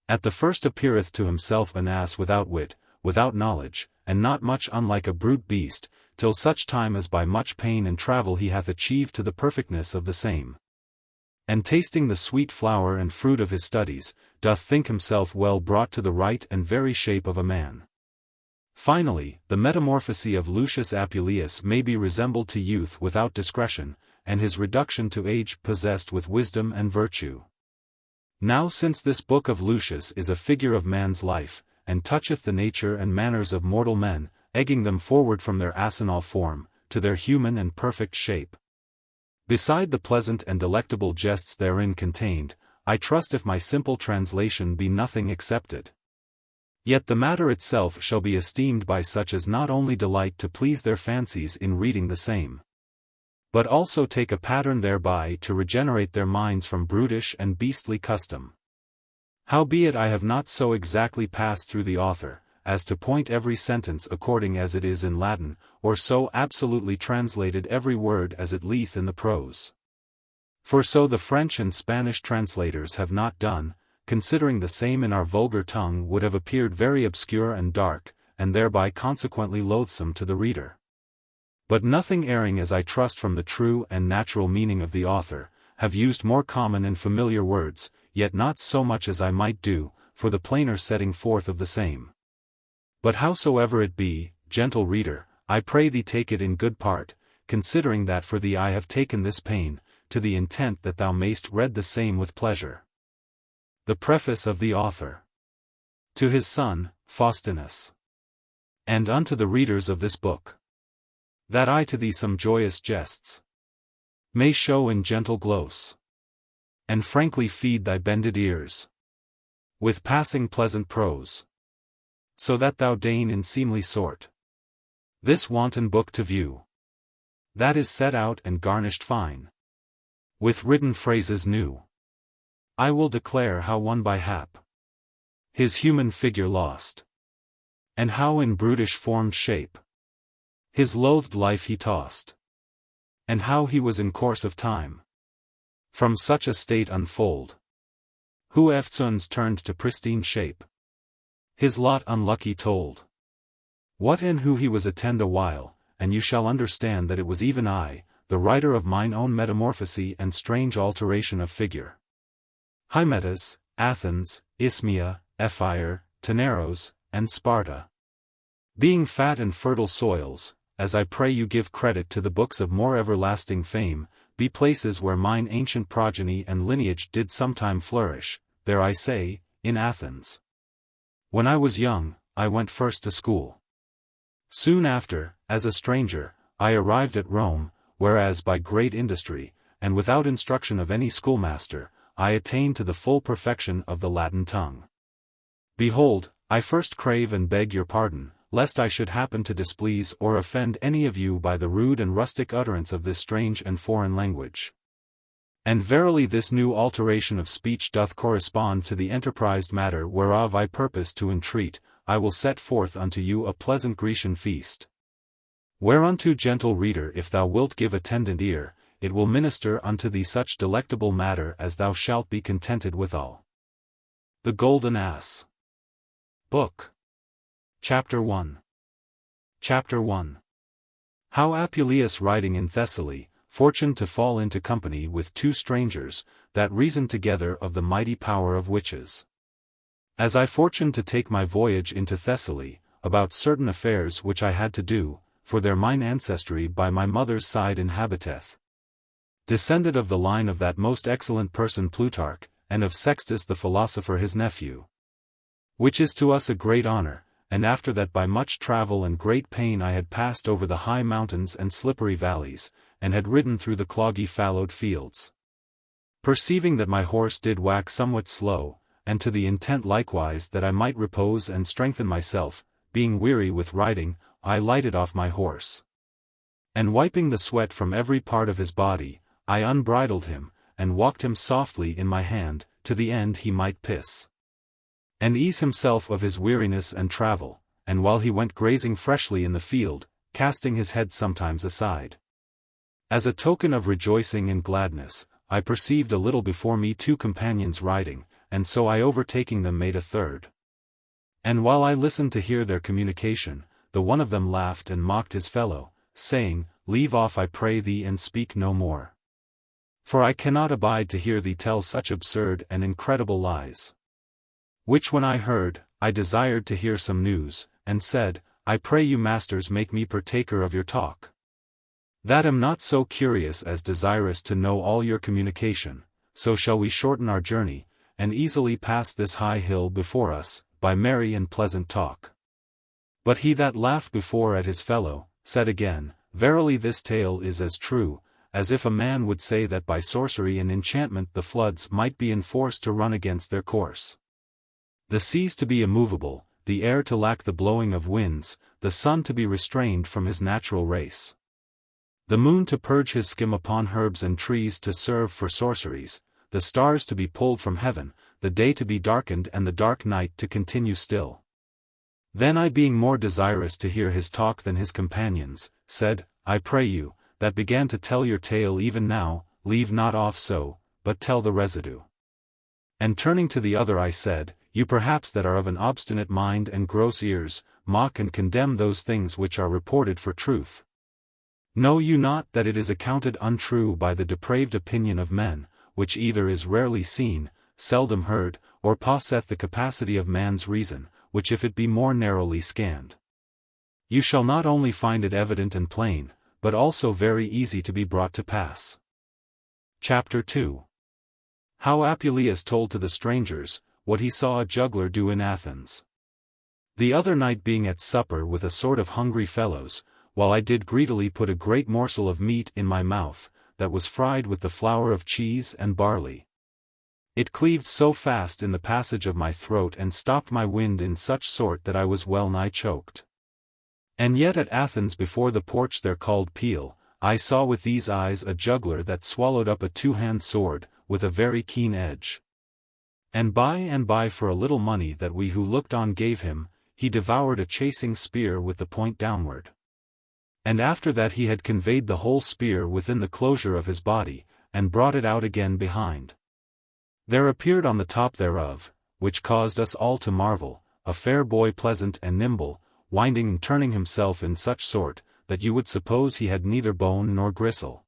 at the first appeareth to himself an ass without wit, without knowledge, and not much unlike a brute beast, till such time as by much pain and travel he hath achieved to the perfectness of the same, and tasting the sweet flower and fruit of his studies, doth think himself well brought to the right and very shape of a man. Finally, the metamorphosis of Lucius Apuleius may be resembled to youth without discretion, and his reduction to age possessed with wisdom and virtue. Now since this book of Lucius is a figure of man's life, and toucheth the nature and manners of mortal men, egging them forward from their asinine form, to their human and perfect shape, beside the pleasant and delectable jests therein contained, I trust if my simple translation be nothing excepted, Yet the matter itself shall be esteemed by such as not only delight to please their fancies in reading the same, but also take a pattern thereby to regenerate their minds from brutish and beastly custom. Howbeit I have not so exactly passed through the author, as to point every sentence according as it is in Latin, or so absolutely translated every word as it lieth in the prose. For so the French and Spanish translators have not done, considering the same in our vulgar tongue would have appeared very obscure and dark, and thereby consequently loathsome to the reader. But nothing erring as I trust from the true and natural meaning of the author, have used more common and familiar words, yet not so much as I might do, for the plainer setting forth of the same. But howsoever it be, gentle reader, I pray thee take it in good part, considering that for thee I have taken this pain, to the intent that thou mayst read the same with pleasure. The Preface of the Author. To his son, Faustinus. And unto the readers of this book. That I to thee some joyous jests may show in gentle gloss, and frankly feed thy bended ears with passing pleasant prose, so that thou deign in seemly sort this wanton book to view, that is set out and garnished fine with written phrases new. I will declare how one by hap his human figure lost, and how in brutish formed shape his loathed life he tossed, and how he was in course of time from such a state unfold, who eftsoons turned to pristine shape, his lot unlucky told. What and who he was attend a while, and you shall understand that it was even I, the writer of mine own metamorphosis and strange alteration of figure. Hymetas, Athens, Isthmia, Ephyre, Taneros, and Sparta, being fat and fertile soils, as I pray you give credit to the books of more everlasting fame, be places where mine ancient progeny and lineage did sometime flourish, there I say, in Athens. When I was young, I went first to school. Soon after, as a stranger, I arrived at Rome, whereas by great industry, and without instruction of any schoolmaster, I attained to the full perfection of the Latin tongue. Behold, I first crave and beg your pardon, lest I should happen to displease or offend any of you by the rude and rustic utterance of this strange and foreign language. And verily this new alteration of speech doth correspond to the enterprised matter whereof I purpose to entreat. I will set forth unto you a pleasant Grecian feast, whereunto, gentle reader, if thou wilt give attendant ear, it will minister unto thee such delectable matter as thou shalt be contented withal. The Golden Ass. Book. Chapter 1. Chapter 1. How Apuleius, riding in Thessaly, fortuned to fall into company with two strangers, that reasoned together of the mighty power of witches. As I fortuned to take my voyage into Thessaly, about certain affairs which I had to do, for there mine ancestry by my mother's side inhabiteth, descended of the line of that most excellent person Plutarch, and of Sextus the philosopher his nephew, which is to us a great honor. And after that by much travel and great pain I had passed over the high mountains and slippery valleys, and had ridden through the cloggy fallowed fields. Perceiving that my horse did wax somewhat slow, and to the intent likewise that I might repose and strengthen myself, being weary with riding, I lighted off my horse. And wiping the sweat from every part of his body, I unbridled him, and walked him softly in my hand, to the end he might piss and ease himself of his weariness and travel, and while he went grazing freshly in the field, casting his head sometimes aside. As a token of rejoicing and gladness, I perceived a little before me two companions riding, and so I overtaking them made a third. And while I listened to hear their communication, the one of them laughed and mocked his fellow, saying, Leave off I pray thee and speak no more. For I cannot abide to hear thee tell such absurd and incredible lies. Which when I heard, I desired to hear some news, and said, I pray you masters make me partaker of your talk. That am not so curious as desirous to know all your communication, so shall we shorten our journey, and easily pass this high hill before us, by merry and pleasant talk. But he that laughed before at his fellow, said again, Verily this tale is as true, as if a man would say that by sorcery and enchantment the floods might be enforced to run against their course, the seas to be immovable, the air to lack the blowing of winds, the sun to be restrained from his natural race, the moon to purge his skim upon herbs and trees to serve for sorceries, the stars to be pulled from heaven, the day to be darkened and the dark night to continue still. Then I, being more desirous to hear his talk than his companions, said, I pray you, that began to tell your tale even now, leave not off so, but tell the residue. And turning to the other I said, you perhaps that are of an obstinate mind and gross ears, mock and condemn those things which are reported for truth. Know you not that it is accounted untrue by the depraved opinion of men, which either is rarely seen, seldom heard, or possesseth the capacity of man's reason, which if it be more narrowly scanned, you shall not only find it evident and plain, but also very easy to be brought to pass. Chapter 2. How Apuleius told to the strangers, what he saw a juggler do in Athens. The other night being at supper with a sort of hungry fellows, while I did greedily put a great morsel of meat in my mouth, that was fried with the flour of cheese and barley. It cleaved so fast in the passage of my throat and stopped my wind in such sort that I was well nigh choked. And yet at Athens before the porch there called Pamphile, I saw with these eyes a juggler that swallowed up a two-hand sword, with a very keen edge. And by for a little money that we who looked on gave him, he devoured a chasing spear with the point downward. And after that he had conveyed the whole spear within the closure of his body, and brought it out again behind. There appeared on the top thereof, which caused us all to marvel, a fair boy pleasant and nimble, winding and turning himself in such sort, that you would suppose he had neither bone nor gristle.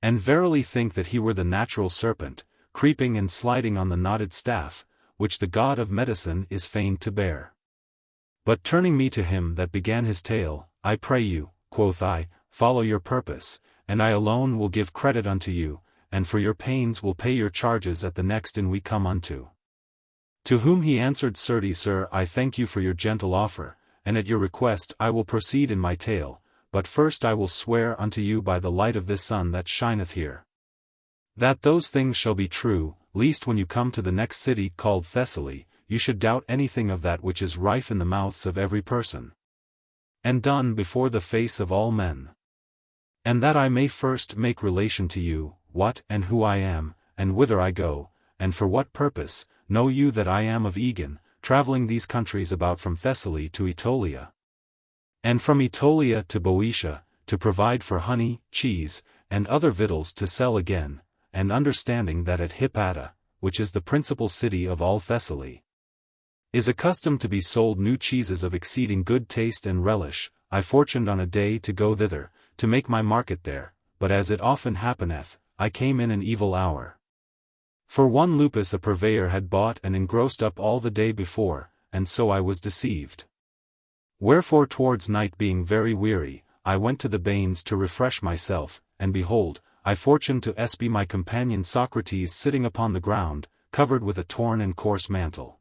And verily think that he were the natural serpent, creeping and sliding on the knotted staff, which the god of medicine is fain to bear. But turning me to him that began his tale, I pray you, quoth I, follow your purpose, and I alone will give credit unto you, and for your pains will pay your charges at the next inn we come unto. To whom he answered, Certes, sir, I thank you for your gentle offer, and at your request I will proceed in my tale, but first I will swear unto you by the light of this sun that shineth here, that those things shall be true, lest when you come to the next city called Thessaly, you should doubt anything of that which is rife in the mouths of every person, and done before the face of all men. And that I may first make relation to you, what and who I am, and whither I go, and for what purpose, know you that I am of Aegon, travelling these countries about from Thessaly to Aetolia, and from Aetolia to Boeotia, to provide for honey, cheese, and other victuals to sell again, and understanding that at Hypata, which is the principal city of all Thessaly, is accustomed to be sold new cheeses of exceeding good taste and relish, I fortuned on a day to go thither, to make my market there, but as it often happeneth, I came in an evil hour. For one Lucius a purveyor had bought and engrossed up all the day before, and so I was deceived. Wherefore towards night being very weary, I went to the bains to refresh myself, and behold, I fortuned to espy my companion Socrates sitting upon the ground, covered with a torn and coarse mantle,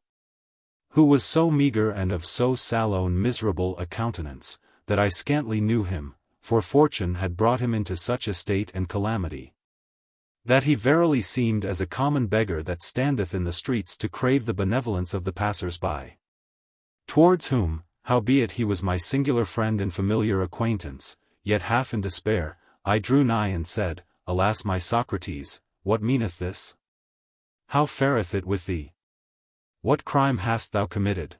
who was so meagre and of so sallow and miserable a countenance, that I scantly knew him, for fortune had brought him into such a state and calamity, that he verily seemed as a common beggar that standeth in the streets to crave the benevolence of the passers-by. Towards whom, howbeit he was my singular friend and familiar acquaintance, yet half in despair, I drew nigh and said, Alas my Socrates, what meaneth this? How fareth it with thee? What crime hast thou committed?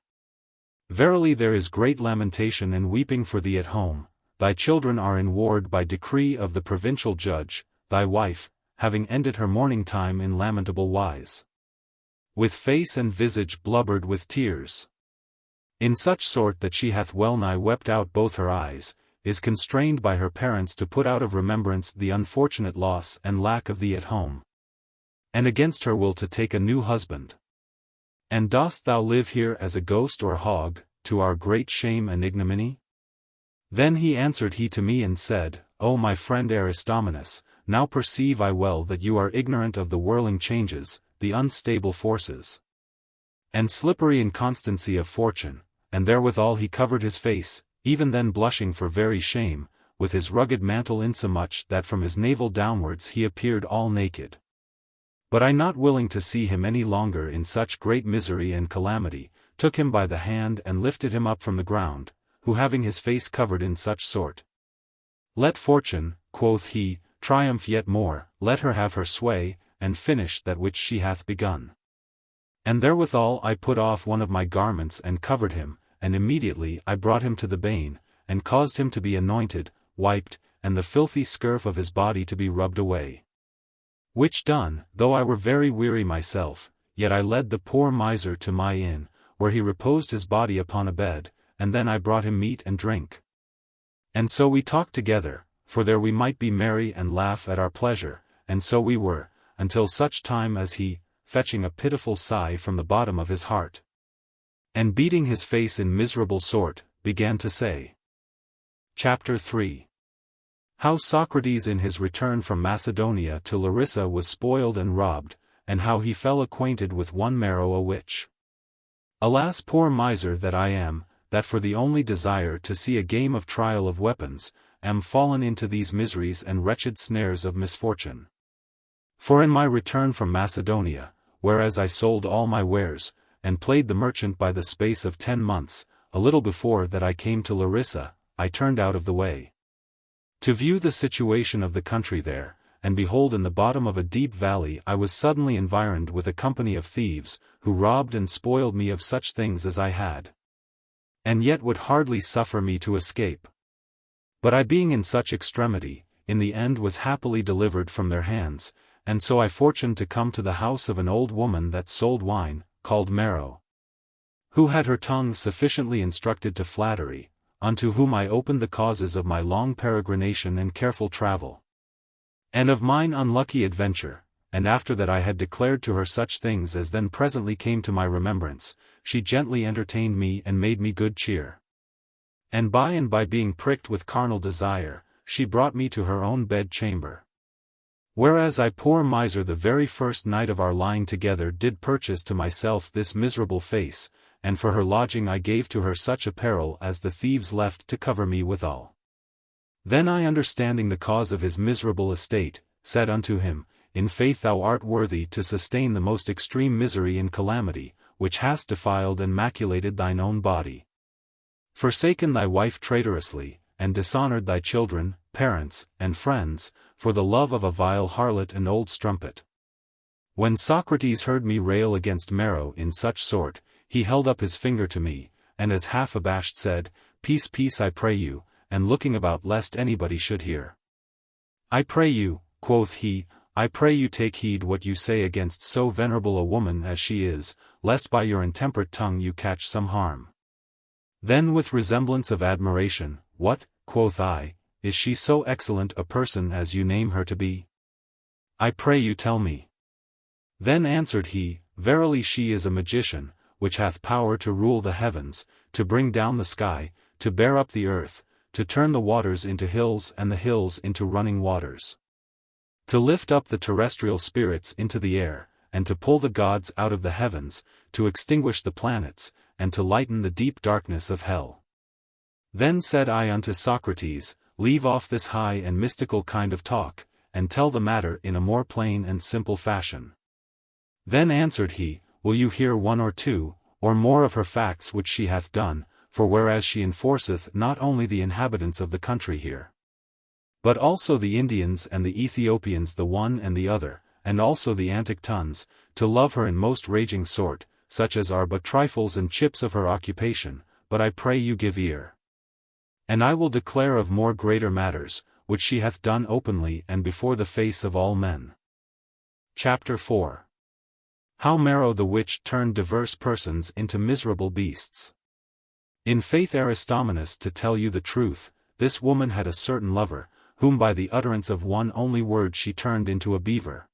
Verily there is great lamentation and weeping for thee at home, thy children are in ward by decree of the provincial judge, thy wife, having ended her mourning time in lamentable wise, with face and visage blubbered with tears, in such sort that she hath well nigh wept out both her eyes, is constrained by her parents to put out of remembrance the unfortunate loss and lack of thee at home, and against her will to take a new husband. And dost thou live here as a ghost or hog, to our great shame and ignominy? Then he answered he to me and said, O my friend Aristomenes, now perceive I well that you are ignorant of the whirling changes, the unstable forces, and slippery inconstancy of fortune, and therewithal he covered his face, even then blushing for very shame, with his rugged mantle insomuch that from his navel downwards he appeared all naked. But I not willing to see him any longer in such great misery and calamity, took him by the hand and lifted him up from the ground, who having his face covered in such sort. Let fortune, quoth he, triumph yet more, let her have her sway, and finish that which she hath begun. And therewithal I put off one of my garments and covered him, and immediately I brought him to the bain, and caused him to be anointed, wiped, and the filthy scurf of his body to be rubbed away. Which done, though I were very weary myself, yet I led the poor miser to my inn, where he reposed his body upon a bed, and then I brought him meat and drink. And so we talked together, for there we might be merry and laugh at our pleasure, and so we were, until such time as he, fetching a pitiful sigh from the bottom of his heart, and beating his face in miserable sort, began to say. Chapter 3. How Socrates in his return from Macedonia to Larissa was spoiled and robbed, and how he fell acquainted with one Maro a witch. Alas, poor miser that I am, that for the only desire to see a game of trial of weapons, am fallen into these miseries and wretched snares of misfortune. For in my return from Macedonia, whereas I sold all my wares, and played the merchant by the space of 10 months, a little before that I came to Larissa, I turned out of the way to view the situation of the country there, and behold, in the bottom of a deep valley I was suddenly environed with a company of thieves, who robbed and spoiled me of such things as I had, and yet would hardly suffer me to escape. But I, being in such extremity, in the end was happily delivered from their hands, and so I fortuned to come to the house of an old woman that sold wine, called Maro, who had her tongue sufficiently instructed to flattery, unto whom I opened the causes of my long peregrination and careful travel, and of mine unlucky adventure, and after that I had declared to her such things as then presently came to my remembrance, she gently entertained me and made me good cheer. And by being pricked with carnal desire, she brought me to her own bed chamber. Whereas I, poor miser, the very first night of our lying together did purchase to myself this miserable face, and for her lodging I gave to her such apparel as the thieves left to cover me withal. Then I, understanding the cause of his miserable estate, said unto him, In faith thou art worthy to sustain the most extreme misery and calamity, which hast defiled and maculated thine own body, forsaken thy wife traitorously, and dishonored thy children, parents, and friends, for the love of a vile harlot and old strumpet. When Socrates heard me rail against Maro in such sort, he held up his finger to me, and as half abashed said, Peace, peace, I pray you, and looking about lest anybody should hear. I pray you, quoth he, I pray you take heed what you say against so venerable a woman as she is, lest by your intemperate tongue you catch some harm. Then with resemblance of admiration, What, quoth I, is she so excellent a person as you name her to be? I pray you tell me. Then answered he, Verily she is a magician, which hath power to rule the heavens, to bring down the sky, to bear up the earth, to turn the waters into hills and the hills into running waters, to lift up the terrestrial spirits into the air, and to pull the gods out of the heavens, to extinguish the planets, and to lighten the deep darkness of hell. Then said I unto Socrates, Leave off this high and mystical kind of talk, and tell the matter in a more plain and simple fashion. Then answered he, Will you hear one or two, or more of her facts which she hath done, for whereas she enforceth not only the inhabitants of the country here, but also the Indians and the Ethiopians the one and the other, and also the Antic tons, to love her in most raging sort, such as are but trifles and chips of her occupation, but I pray you give ear. And I will declare of more greater matters, which she hath done openly and before the face of all men. Chapter 4. How Maro the witch turned diverse persons into miserable beasts. In faith, Aristomenes, to tell you the truth, this woman had a certain lover, whom by the utterance of one only word she turned into a beaver,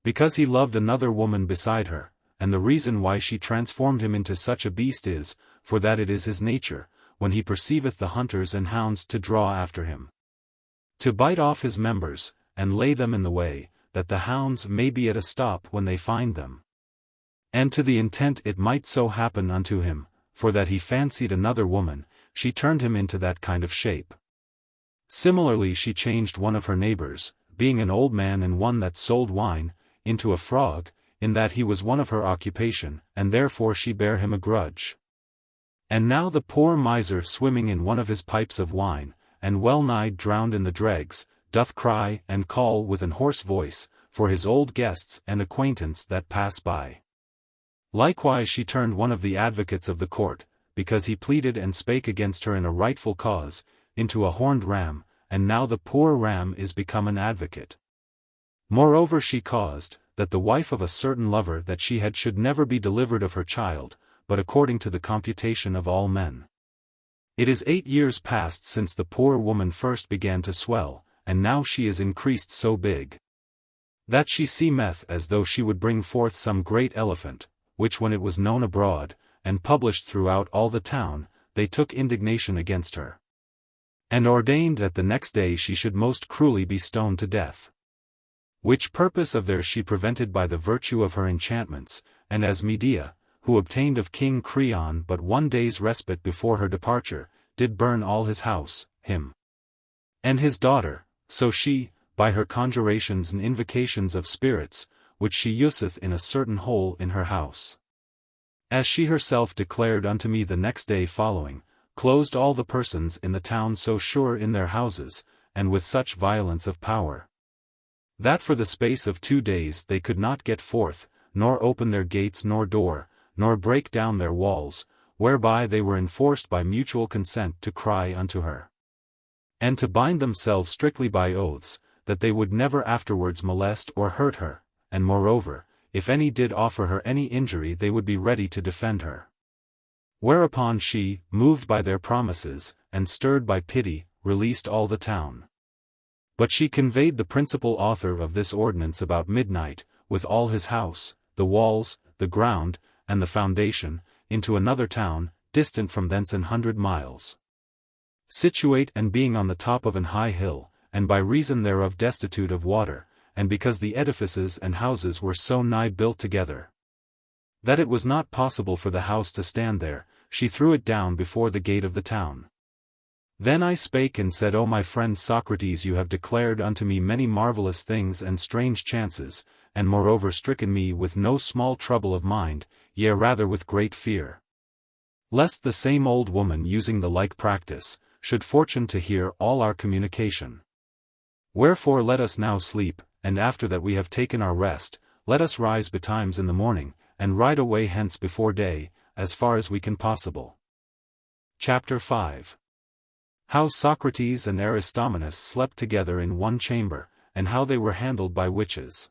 because he loved another woman beside her, and the reason why she transformed him into such a beast is, for that it is his nature, when he perceiveth the hunters and hounds to draw after him, to bite off his members, and lay them in the way, that the hounds may be at a stop when they find them. And to the intent it might so happen unto him, for that he fancied another woman, she turned him into that kind of shape. Similarly she changed one of her neighbors, being an old man and one that sold wine, into a frog, in that he was one of her occupation, and therefore she bare him a grudge. And now the poor miser swimming in one of his pipes of wine, and well nigh drowned in the dregs, doth cry and call with an hoarse voice, for his old guests and acquaintance that pass by. Likewise she turned one of the advocates of the court, because he pleaded and spake against her in a rightful cause, into a horned ram, and now the poor ram is become an advocate. Moreover she caused, that the wife of a certain lover that she had should never be delivered of her child, but according to the computation of all men. It is 8 years past since the poor woman first began to swell, and now she is increased so big, that she seemeth as though she would bring forth some great elephant, which when it was known abroad, and published throughout all the town, they took indignation against her, and ordained that the next day she should most cruelly be stoned to death. Which purpose of theirs she prevented by the virtue of her enchantments, and as Medea, who obtained of King Creon but 1 day's respite before her departure, did burn all his house, him and his daughter, so she, by her conjurations and invocations of spirits, which she useth in a certain hole in her house, as she herself declared unto me the next day following, closed all the persons in the town so sure in their houses, and with such violence of power, that for the space of 2 days they could not get forth, nor open their gates nor door, nor break down their walls, whereby they were enforced by mutual consent to cry unto her, and to bind themselves strictly by oaths, that they would never afterwards molest or hurt her, and moreover, if any did offer her any injury they would be ready to defend her. Whereupon she, moved by their promises, and stirred by pity, released all the town. But she conveyed the principal author of this ordinance about midnight, with all his house, the walls, the ground, and the foundation, into another town, distant from thence 100 miles. Situate and being on the top of an high hill, and by reason thereof destitute of water, and because the edifices and houses were so nigh built together, that it was not possible for the house to stand there, she threw it down before the gate of the town. Then I spake and said, O my friend Socrates, you have declared unto me many marvelous things and strange chances, and moreover stricken me with no small trouble of mind, yea rather with great fear, lest the same old woman using the like practice, should fortune to hear all our communication. Wherefore let us now sleep, and after that we have taken our rest, let us rise betimes in the morning, and ride away hence before day, as far as we can possible. Chapter 5. How Socrates and Aristomenes slept together in one chamber, and how they were handled by witches.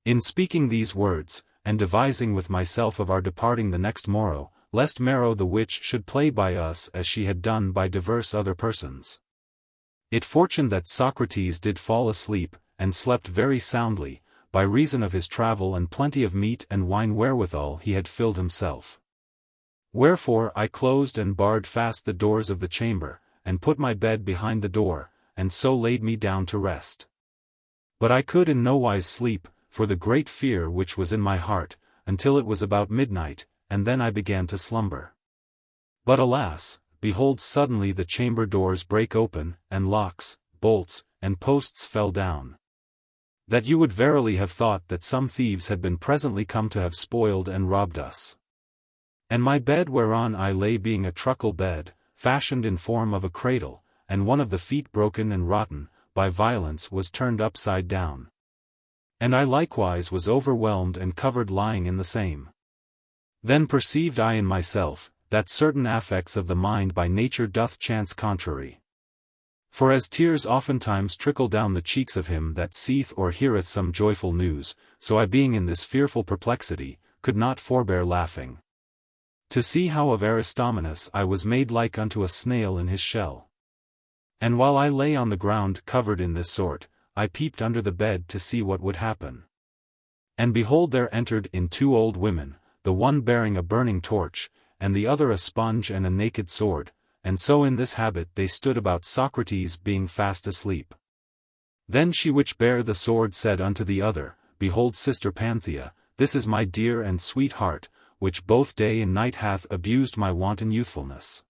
In speaking these words, and devising with myself of our departing the next morrow, lest Mero the witch should play by us as she had done by divers other persons, it fortuned that Socrates did fall asleep, and slept very soundly, by reason of his travel and plenty of meat and wine wherewithal he had filled himself. Wherefore I closed and barred fast the doors of the chamber, and put my bed behind the door, and so laid me down to rest. But I could in no wise sleep, for the great fear which was in my heart, until it was about midnight, and then I began to slumber. But alas, behold suddenly the chamber doors brake open, and locks, bolts, and posts fell down, that you would verily have thought that some thieves had been presently come to have spoiled and robbed us. And my bed whereon I lay being a truckle bed, fashioned in form of a cradle, and one of the feet broken and rotten, by violence was turned upside down. And I likewise was overwhelmed and covered lying in the same. Then perceived I in myself, that certain affects of the mind by nature doth chance contrary. For as tears oftentimes trickle down the cheeks of him that seeth or heareth some joyful news, so I being in this fearful perplexity, could not forbear laughing, to see how of Aristomenes I was made like unto a snail in his shell. And while I lay on the ground covered in this sort, I peeped under the bed to see what would happen. And behold there entered in 2 old women, the one bearing a burning torch, and the other a sponge and a naked sword, and so in this habit they stood about Socrates being fast asleep. Then she which bare the sword said unto the other, Behold sister Panthea, this is my dear and sweet heart, which both day and night hath abused my wanton youthfulness.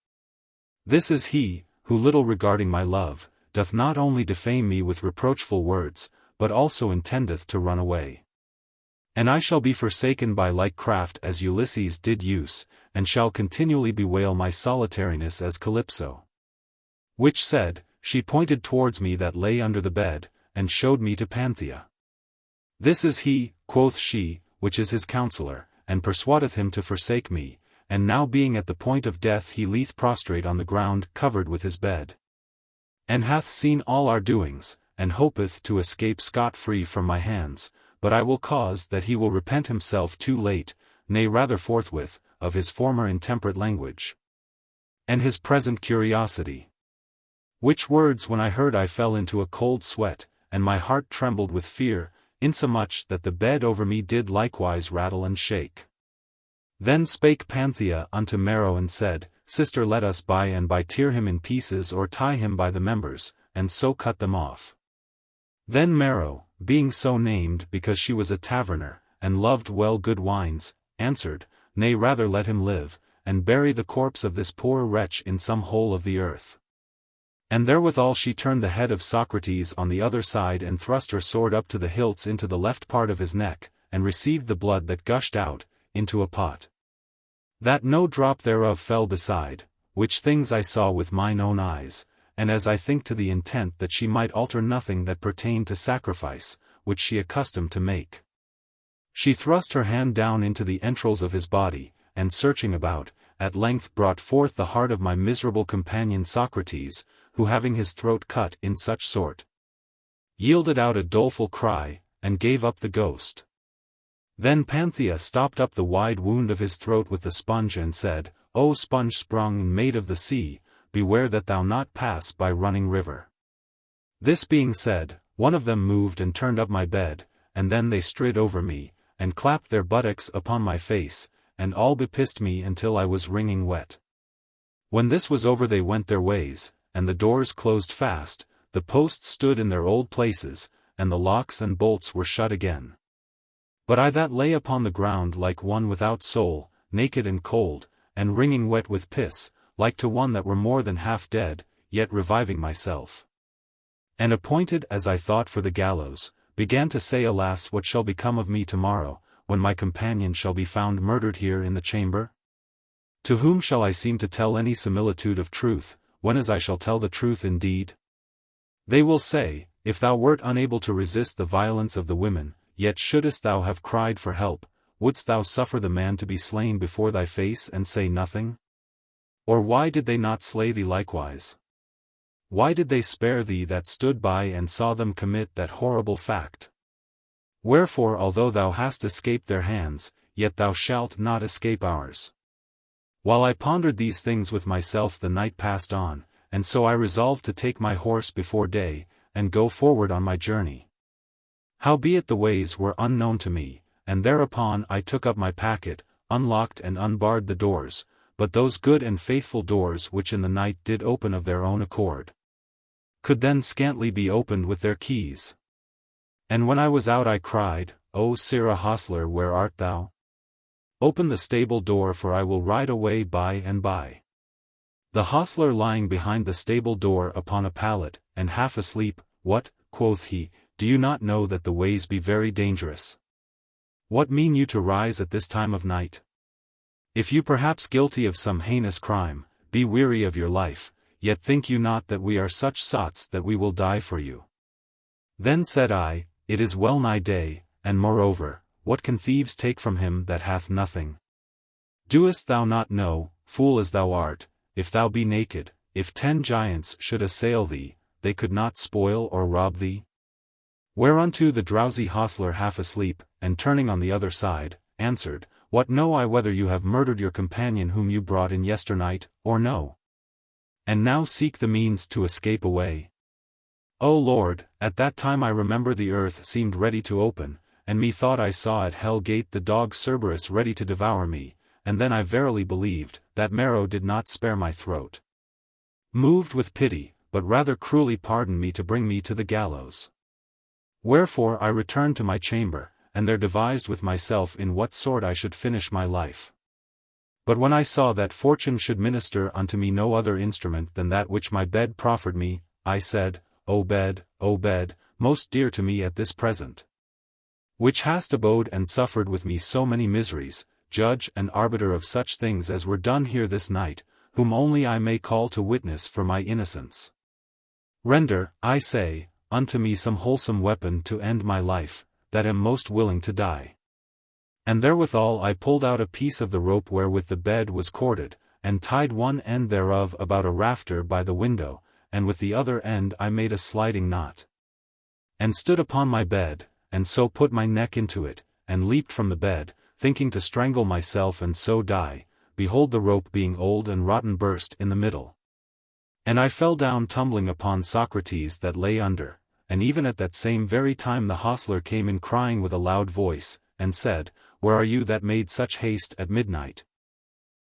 This is he, who little regarding my love, doth not only defame me with reproachful words, but also intendeth to run away. And I shall be forsaken by like craft as Ulysses did use, and shall continually bewail my solitariness as Calypso. Which said, she pointed towards me that lay under the bed, and showed me to Panthea. This is he, quoth she, which is his counsellor, and persuadeth him to forsake me, and now being at the point of death he lieth prostrate on the ground covered with his bed. And hath seen all our doings, and hopeth to escape scot-free from my hands, but I will cause that he will repent himself too late, nay rather forthwith, of his former intemperate language, and his present curiosity. Which words when I heard I fell into a cold sweat, and my heart trembled with fear, insomuch that the bed over me did likewise rattle and shake. Then spake Panthea unto Mero and said, Sister, let us by and by tear him in pieces or tie him by the members, and so cut them off. Then Mero, being so named because she was a taverner, and loved well good wines, answered, Nay rather let him live, and bury the corpse of this poor wretch in some hole of the earth. And therewithal she turned the head of Socrates on the other side and thrust her sword up to the hilts into the left part of his neck, and received the blood that gushed out, into a pot. That no drop thereof fell beside, which things I saw with mine own eyes, and as I think to the intent that she might alter nothing that pertained to sacrifice, which she accustomed to make. She thrust her hand down into the entrails of his body, and searching about, at length brought forth the heart of my miserable companion Socrates, who having his throat cut in such sort, yielded out a doleful cry, and gave up the ghost. Then Panthea stopped up the wide wound of his throat with the sponge and said, O sponge sprung maid of the sea, beware that thou not pass by running river. This being said, one of them moved and turned up my bed, and then they strid over me, and clapped their buttocks upon my face, and all bepissed me until I was wringing wet. When this was over they went their ways, and the doors closed fast, the posts stood in their old places, and the locks and bolts were shut again. But I that lay upon the ground like one without soul, naked and cold, and wringing wet with piss, like to one that were more than half dead, yet reviving myself. And appointed as I thought for the gallows, began to say, Alas, what shall become of me tomorrow, when my companion shall be found murdered here in the chamber? To whom shall I seem to tell any similitude of truth, whenas I shall tell the truth indeed? They will say, If thou wert unable to resist the violence of the women, yet shouldest thou have cried for help, wouldst thou suffer the man to be slain before thy face and say nothing? Or why did they not slay thee likewise? Why did they spare thee that stood by and saw them commit that horrible fact? Wherefore although thou hast escaped their hands, yet thou shalt not escape ours. While I pondered these things with myself the night passed on, and so I resolved to take my horse before day, and go forward on my journey. Howbeit the ways were unknown to me, and thereupon I took up my packet, unlocked and unbarred the doors, but those good and faithful doors which in the night did open of their own accord, could then scantly be opened with their keys. And when I was out I cried, O Sirrah hostler, where art thou? Open the stable door, for I will ride away by and by. The hostler lying behind the stable door upon a pallet, and half asleep, What, quoth he, do you not know that the ways be very dangerous? What mean you to rise at this time of night? If you perhaps guilty of some heinous crime, be weary of your life, yet think you not that we are such sots that we will die for you. Then said I, It is well nigh day, and moreover, what can thieves take from him that hath nothing? Doest thou not know, fool as thou art, if thou be naked, if 10 giants should assail thee, they could not spoil or rob thee? Whereunto the drowsy hostler half asleep, and turning on the other side, answered, What know I whether you have murdered your companion whom you brought in yesternight, or no? And now seek the means to escape away. O Lord, at that time I remember the earth seemed ready to open, and methought I saw at hell gate the dog Cerberus ready to devour me, and then I verily believed that Mero did not spare my throat. Moved with pity, but rather cruelly pardoned me to bring me to the gallows. Wherefore I returned to my chamber, and there devised with myself in what sort I should finish my life. But when I saw that fortune should minister unto me no other instrument than that which my bed proffered me, I said, O bed, most dear to me at this present, which hast abode and suffered with me so many miseries, judge and arbiter of such things as were done here this night, whom only I may call to witness for my innocence. Render, I say, unto me some wholesome weapon to end my life, that am most willing to die. And therewithal I pulled out a piece of the rope wherewith the bed was corded, and tied one end thereof about a rafter by the window, and with the other end I made a sliding knot. And stood upon my bed, and so put my neck into it, and leaped from the bed, thinking to strangle myself and so die. Behold, the rope being old and rotten burst in the middle. And I fell down tumbling upon Socrates that lay under, and even at that same very time the hostler came in crying with a loud voice, and said, Where are you that made such haste at midnight?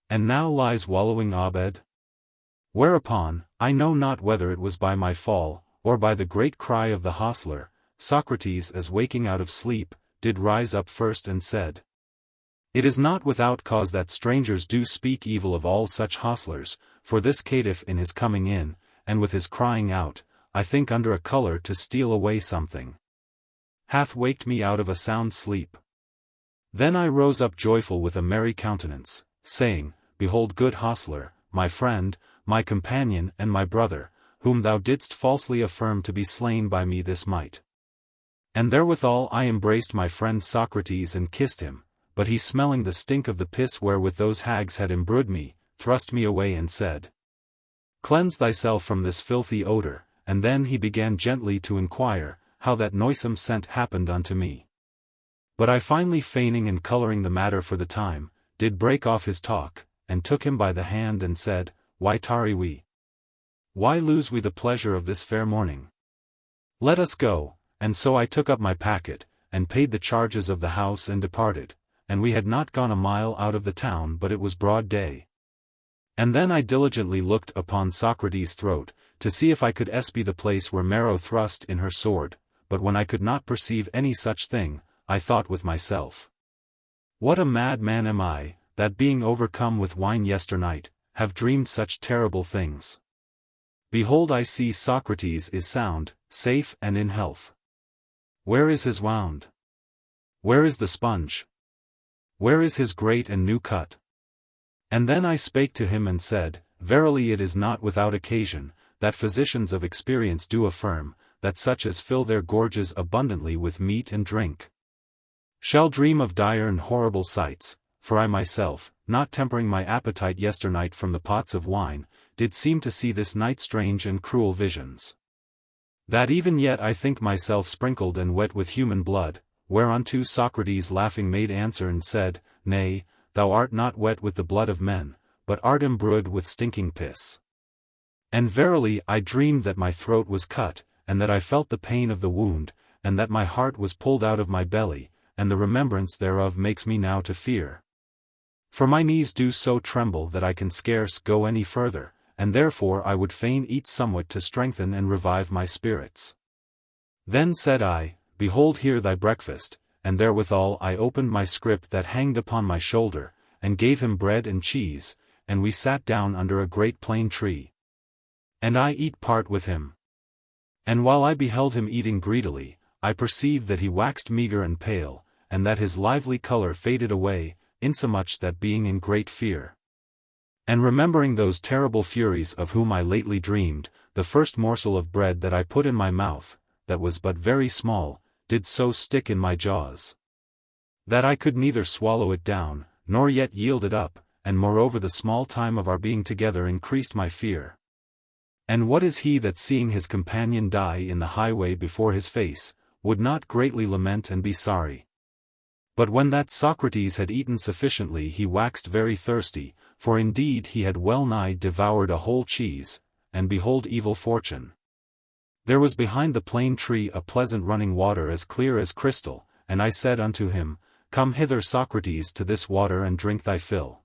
And now lies wallowing abed? Whereupon, I know not whether it was by my fall, or by the great cry of the hostler, Socrates as waking out of sleep, did rise up first and said, It is not without cause that strangers do speak evil of all such hostlers, for this caitiff in his coming in, and with his crying out, I think under a colour to steal away something, hath waked me out of a sound sleep. Then I rose up joyful with a merry countenance, saying, Behold, good hostler, my friend, my companion and my brother, whom thou didst falsely affirm to be slain by me this might. And therewithal I embraced my friend Socrates and kissed him, but he, smelling the stink of the piss wherewith those hags had imbrued me, thrust me away and said, Cleanse thyself from this filthy odour. And then he began gently to inquire, how that noisome scent happened unto me. But I finally, feigning and colouring the matter for the time, did break off his talk, and took him by the hand and said, Why tarry we? Why lose we the pleasure of this fair morning? Let us go. And so I took up my packet, and paid the charges of the house and departed, and we had not gone a mile out of the town but it was broad day. And then I diligently looked upon Socrates' throat, to see if I could espy the place where Maro thrust in her sword, but when I could not perceive any such thing, I thought with myself, What a mad man am I, that being overcome with wine yesternight, have dreamed such terrible things. Behold, I see Socrates is sound, safe and in health. Where is his wound? Where is the sponge? Where is his great and new cut? And then I spake to him and said, Verily it is not without occasion, that physicians of experience do affirm, that such as fill their gorges abundantly with meat and drink, shall dream of dire and horrible sights, for I myself, not tempering my appetite yesternight from the pots of wine, did seem to see this night strange and cruel visions. That even yet I think myself sprinkled and wet with human blood, whereunto Socrates laughing made answer and said, Nay, thou art not wet with the blood of men, but art embrued with stinking piss. And verily I dreamed that my throat was cut, and that I felt the pain of the wound, and that my heart was pulled out of my belly, and the remembrance thereof makes me now to fear. For my knees do so tremble that I can scarce go any further, and therefore I would fain eat somewhat to strengthen and revive my spirits. Then said I, Behold here thy breakfast, and therewithal I opened my scrip that hanged upon my shoulder, and gave him bread and cheese, and we sat down under a great plane tree. And I eat part with him. And while I beheld him eating greedily, I perceived that he waxed meagre and pale, and that his lively colour faded away, insomuch that being in great fear, and remembering those terrible furies of whom I lately dreamed, the first morsel of bread that I put in my mouth, that was but very small, did so stick in my jaws, that I could neither swallow it down, nor yet yield it up, and moreover the small time of our being together increased my fear. And what is he that seeing his companion die in the highway before his face, would not greatly lament and be sorry? But when that Socrates had eaten sufficiently he waxed very thirsty, for indeed he had well nigh devoured a whole cheese, and behold evil fortune. There was behind the plane tree a pleasant running water as clear as crystal, and I said unto him, Come hither Socrates to this water and drink thy fill.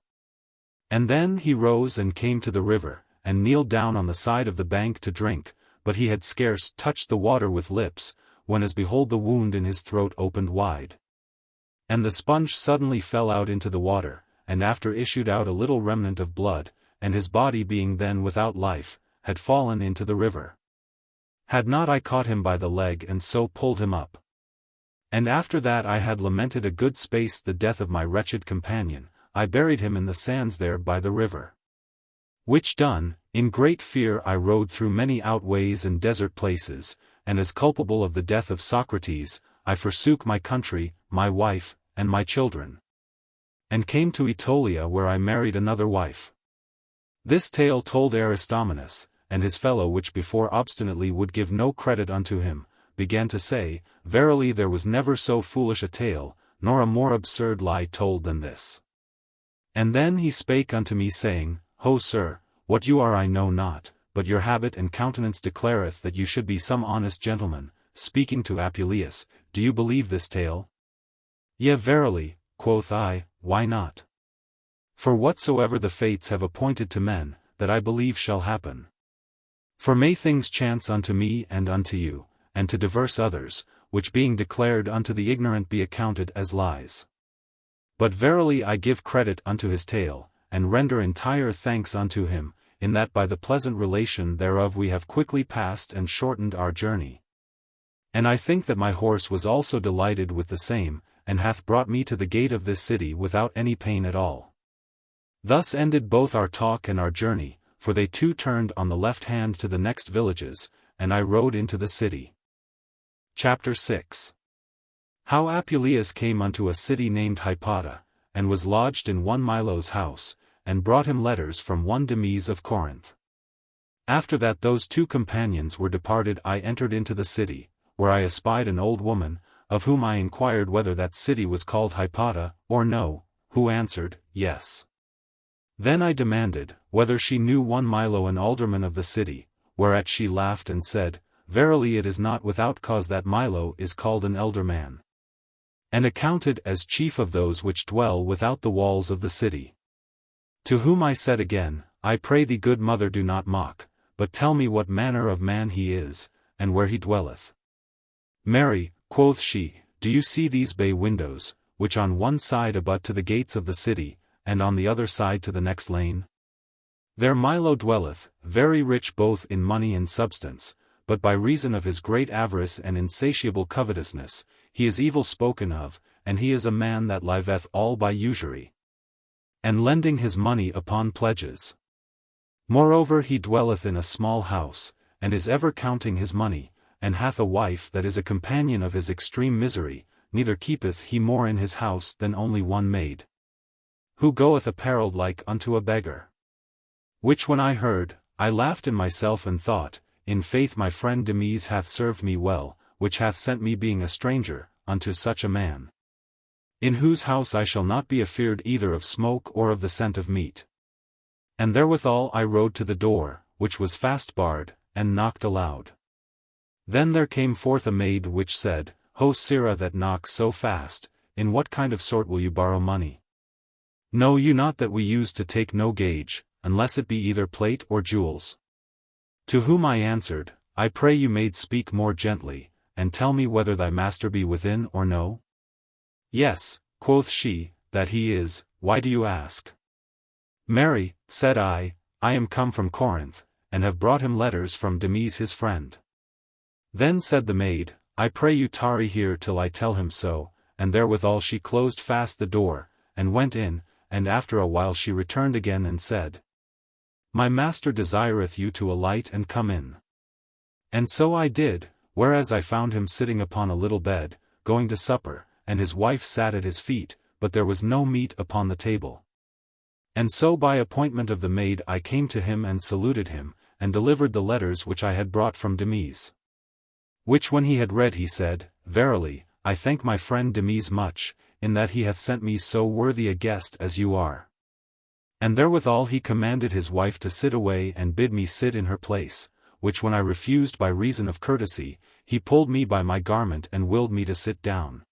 And then he rose and came to the river, and kneeled down on the side of the bank to drink, but he had scarce touched the water with lips, when as behold the wound in his throat opened wide. And the sponge suddenly fell out into the water, and after issued out a little remnant of blood, and his body being then without life, had fallen into the river. Had not I caught him by the leg and so pulled him up? And after that I had lamented a good space the death of my wretched companion, I buried him in the sands there by the river. Which done, in great fear I rode through many outways and desert places, and as culpable of the death of Socrates, I forsook my country, my wife, and my children, and came to Aetolia, where I married another wife. This tale told Aristomenes, and his fellow, which before obstinately would give no credit unto him, began to say, Verily there was never so foolish a tale, nor a more absurd lie told than this. And then he spake unto me, saying, Ho, sir, what you are I know not, but your habit and countenance declareth that you should be some honest gentleman. Speaking to Apuleius, do you believe this tale? Yea, verily, quoth I, why not? For whatsoever the fates have appointed to men, that I believe shall happen. For may things chance unto me and unto you, and to diverse others, which being declared unto the ignorant be accounted as lies. But verily I give credit unto his tale, and render entire thanks unto him, in that by the pleasant relation thereof we have quickly passed and shortened our journey. And I think that my horse was also delighted with the same, and hath brought me to the gate of this city without any pain at all. Thus ended both our talk and our journey, for they two turned on the left hand to the next villages, and I rode into the city. Chapter 6. How Apuleius came unto a city named Hypata, and was lodged in one Milo's house, and brought him letters from one Demes of Corinth. After that those two companions were departed, I entered into the city, where I espied an old woman, of whom I inquired whether that city was called Hypata, or no, who answered, Yes. Then I demanded, whether she knew one Milo an alderman of the city, whereat she laughed and said, Verily it is not without cause that Milo is called an elder man, and accounted as chief of those which dwell without the walls of the city. To whom I said again, I pray thee, good mother, do not mock, but tell me what manner of man he is, and where he dwelleth. Mary, quoth she, do you see these bay windows, which on one side abut to the gates of the city, and on the other side to the next lane? There Milo dwelleth, very rich both in money and substance, but by reason of his great avarice and insatiable covetousness, he is evil spoken of, and he is a man that liveth all by usury, and lending his money upon pledges. Moreover he dwelleth in a small house, and is ever counting his money, and hath a wife that is a companion of his extreme misery, neither keepeth he more in his house than only one maid, who goeth apparelled like unto a beggar. Which when I heard, I laughed in myself and thought, in faith my friend Demes hath served me well, which hath sent me being a stranger, unto such a man, in whose house I shall not be afeard either of smoke or of the scent of meat. And therewithal I rode to the door, which was fast barred, and knocked aloud. Then there came forth a maid which said, Ho, sirrah, that knocks so fast, in what kind of sort will you borrow money? Know you not that we use to take no gage, unless it be either plate or jewels? To whom I answered, I pray you, maid, speak more gently, and tell me whether thy master be within or no? Yes, quoth she, that he is. Why do you ask? Mary, said I am come from Corinth, and have brought him letters from Demes his friend. Then said the maid, I pray you tarry here till I tell him so, and therewithal she closed fast the door, and went in, and after a while she returned again and said, My master desireth you to alight and come in. And so I did, whereas I found him sitting upon a little bed, going to supper, and his wife sat at his feet, but there was no meat upon the table. And so by appointment of the maid I came to him and saluted him, and delivered the letters which I had brought from Demes. Which when he had read he said, Verily, I thank my friend Demes much, in that he hath sent me so worthy a guest as you are. And therewithal he commanded his wife to sit away and bid me sit in her place, which when I refused by reason of courtesy, he pulled me by my garment and willed me to sit down.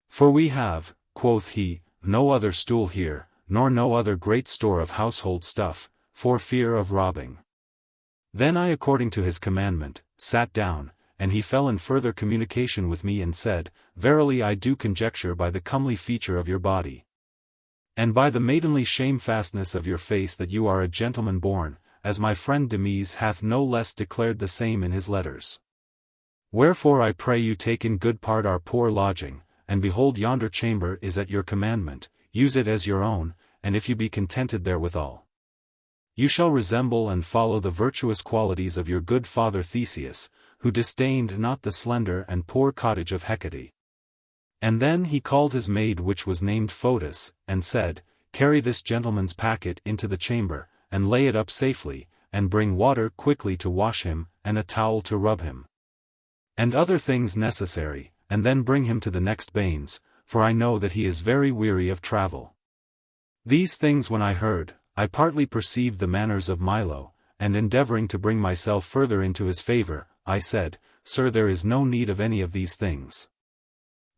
For we have, quoth he, no other stool here, nor no other great store of household stuff, for fear of robbing. Then I according to his commandment, sat down, and he fell in further communication with me and said, Verily I do conjecture by the comely feature of your body, and by the maidenly shamefastness of your face that you are a gentleman born, as my friend Demes hath no less declared the same in his letters. Wherefore I pray you take in good part our poor lodging, and behold yonder chamber is at your commandment, use it as your own, and if you be contented therewithal, you shall resemble and follow the virtuous qualities of your good father Theseus, who disdained not the slender and poor cottage of Hecate. And then he called his maid which was named Photis, and said, Carry this gentleman's packet into the chamber, and lay it up safely, and bring water quickly to wash him, and a towel to rub him, and other things necessary, and then bring him to the next bains, for I know that he is very weary of travel. These things when I heard, I partly perceived the manners of Milo, and endeavoring to bring myself further into his favor, I said, Sir, there is no need of any of these things,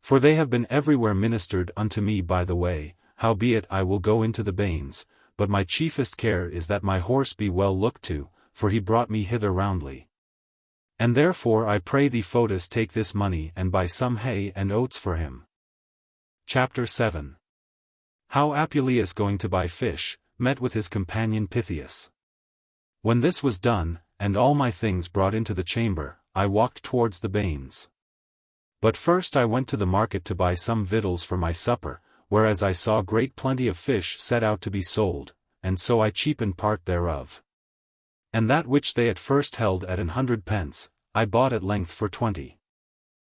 for they have been everywhere ministered unto me by the way, howbeit I will go into the bains, but my chiefest care is that my horse be well looked to, for he brought me hither roundly. And therefore I pray thee Photis take this money and buy some hay and oats for him. Chapter 7. How Apuleius going to buy fish, met with his companion Pythias. When this was done, and all my things brought into the chamber, I walked towards the bains. But first I went to the market to buy some victuals for my supper, whereas I saw great plenty of fish set out to be sold, and so I cheapened part thereof. And that which they at first held at 100 pence, I bought at length for 20.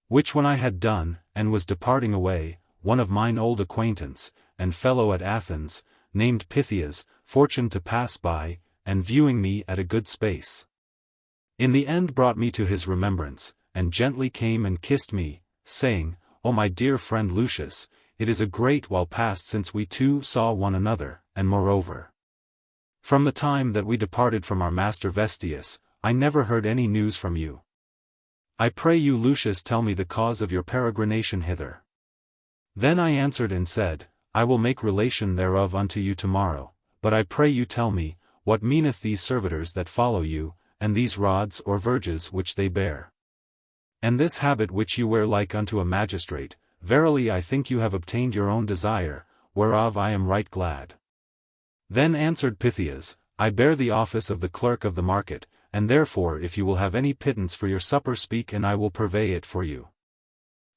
Which when I had done, and was departing away, one of mine old acquaintance, and fellow at Athens, named Pythias, fortuned to pass by, and viewing me at a good space, in the end brought me to his remembrance, and gently came and kissed me, saying, O my dear friend Lucius, it is a great while past since we two saw one another, and moreover, from the time that we departed from our master Vestius, I never heard any news from you. I pray you Lucius tell me the cause of your peregrination hither. Then I answered and said, I will make relation thereof unto you tomorrow, but I pray you tell me, what meaneth these servitors that follow you, and these rods or verges which they bear? And this habit which you wear like unto a magistrate, verily I think you have obtained your own desire, whereof I am right glad. Then answered Pythias, I bear the office of the clerk of the market, and therefore if you will have any pittance for your supper speak and I will purvey it for you.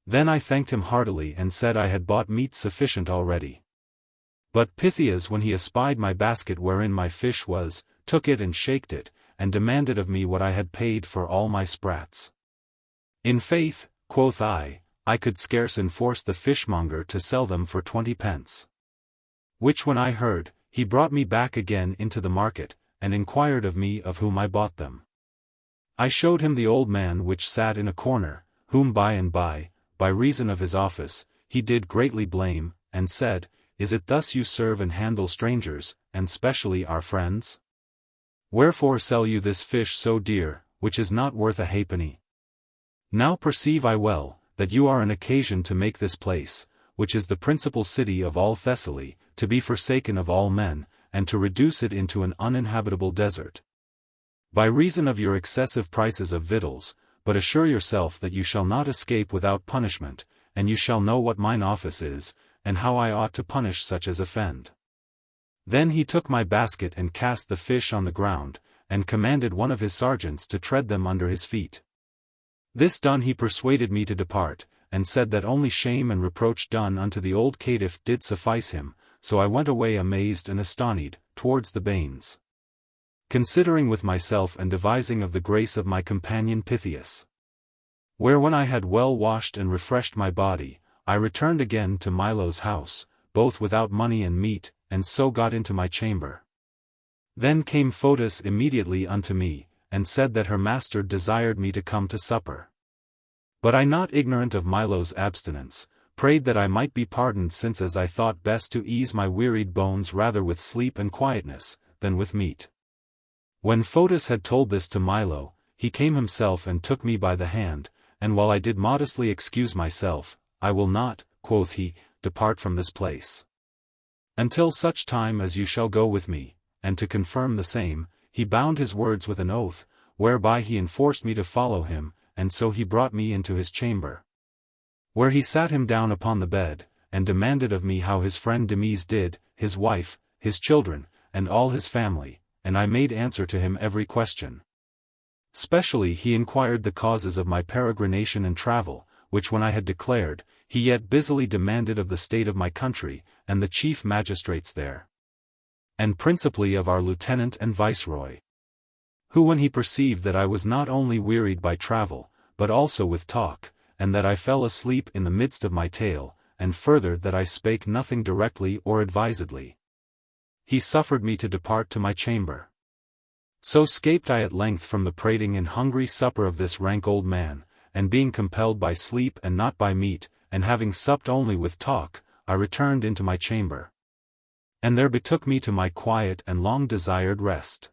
Then I thanked him heartily and said I had bought meat sufficient already. But Pythias when he espied my basket wherein my fish was, took it and shaked it, and demanded of me what I had paid for all my sprats. In faith, quoth I could scarce enforce the fishmonger to sell them for 20 pence. Which when I heard, he brought me back again into the market, and inquired of me of whom I bought them. I showed him the old man which sat in a corner, whom by and by reason of his office, he did greatly blame, and said, Is it thus you serve and handle strangers, and specially our friends? Wherefore sell you this fish so dear, which is not worth a halfpenny? Now perceive I well, that you are an occasion to make this place, which is the principal city of all Thessaly, to be forsaken of all men, and to reduce it into an uninhabitable desert. By reason of your excessive prices of victuals, but assure yourself that you shall not escape without punishment, and you shall know what mine office is, and how I ought to punish such as offend. Then he took my basket and cast the fish on the ground, and commanded one of his sergeants to tread them under his feet. This done he persuaded me to depart, and said that only shame and reproach done unto the old caitiff did suffice him, so I went away amazed and astonied, towards the bains, considering with myself and devising of the grace of my companion Pythias. Where when I had well washed and refreshed my body, I returned again to Milo's house, both without money and meat, and so got into my chamber. Then came Photis immediately unto me, and said that her master desired me to come to supper. But I not ignorant of Milo's abstinence, prayed that I might be pardoned since as I thought best to ease my wearied bones rather with sleep and quietness, than with meat. When Photis had told this to Milo, he came himself and took me by the hand, and while I did modestly excuse myself, I will not, quoth he, depart from this place, until such time as you shall go with me, and to confirm the same, he bound his words with an oath, whereby he enforced me to follow him, and so he brought me into his chamber, where he sat him down upon the bed, and demanded of me how his friend Demes did, his wife, his children, and all his family, and I made answer to him every question. Specially he inquired the causes of my peregrination and travel, which when I had declared, he yet busily demanded of the state of my country, and the chief magistrates there. And principally of our lieutenant and viceroy. Who when he perceived that I was not only wearied by travel, but also with talk, and that I fell asleep in the midst of my tale, and further that I spake nothing directly or advisedly, he suffered me to depart to my chamber. So scaped I at length from the prating and hungry supper of this rank old man, and being compelled by sleep and not by meat, and having supped only with talk, I returned into my chamber. And there betook me to my quiet and long-desired rest.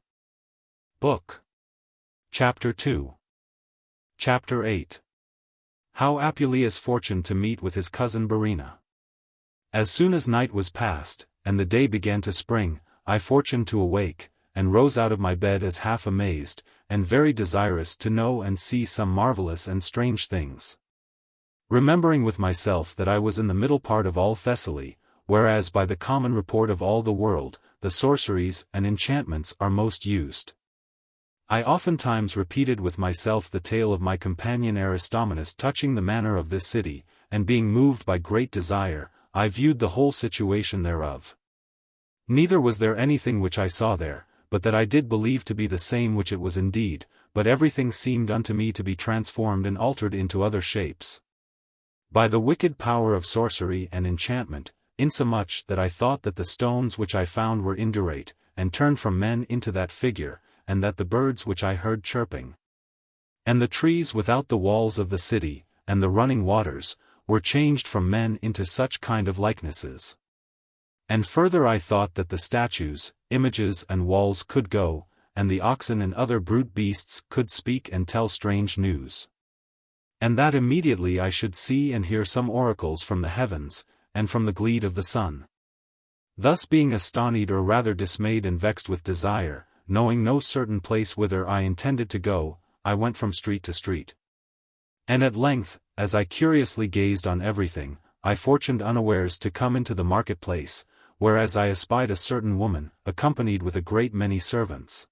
Book. Chapter 2. Chapter 8. How Apuleius fortuned to meet with his cousin Verena. As soon as night was past, and the day began to spring, I fortuned to awake, and rose out of my bed as half amazed, and very desirous to know and see some marvelous and strange things. Remembering with myself that I was in the middle part of all Thessaly, whereas by the common report of all the world, the sorceries and enchantments are most used. I oftentimes repeated with myself the tale of my companion Aristomenes touching the manner of this city, and being moved by great desire, I viewed the whole situation thereof. Neither was there anything which I saw there, but that I did believe to be the same which it was indeed, but everything seemed unto me to be transformed and altered into other shapes. By the wicked power of sorcery and enchantment, insomuch that I thought that the stones which I found were indurate, and turned from men into that figure, and that the birds which I heard chirping, and the trees without the walls of the city, and the running waters, were changed from men into such kind of likenesses. And further I thought that the statues, images and walls could go, and the oxen and other brute beasts could speak and tell strange news. And that immediately I should see and hear some oracles from the heavens, and from the glede of the sun. Thus being astonied or rather dismayed and vexed with desire, knowing no certain place whither I intended to go, I went from street to street. And at length, as I curiously gazed on everything, I fortuned unawares to come into the marketplace, whereas I espied a certain woman, accompanied with a great many servants.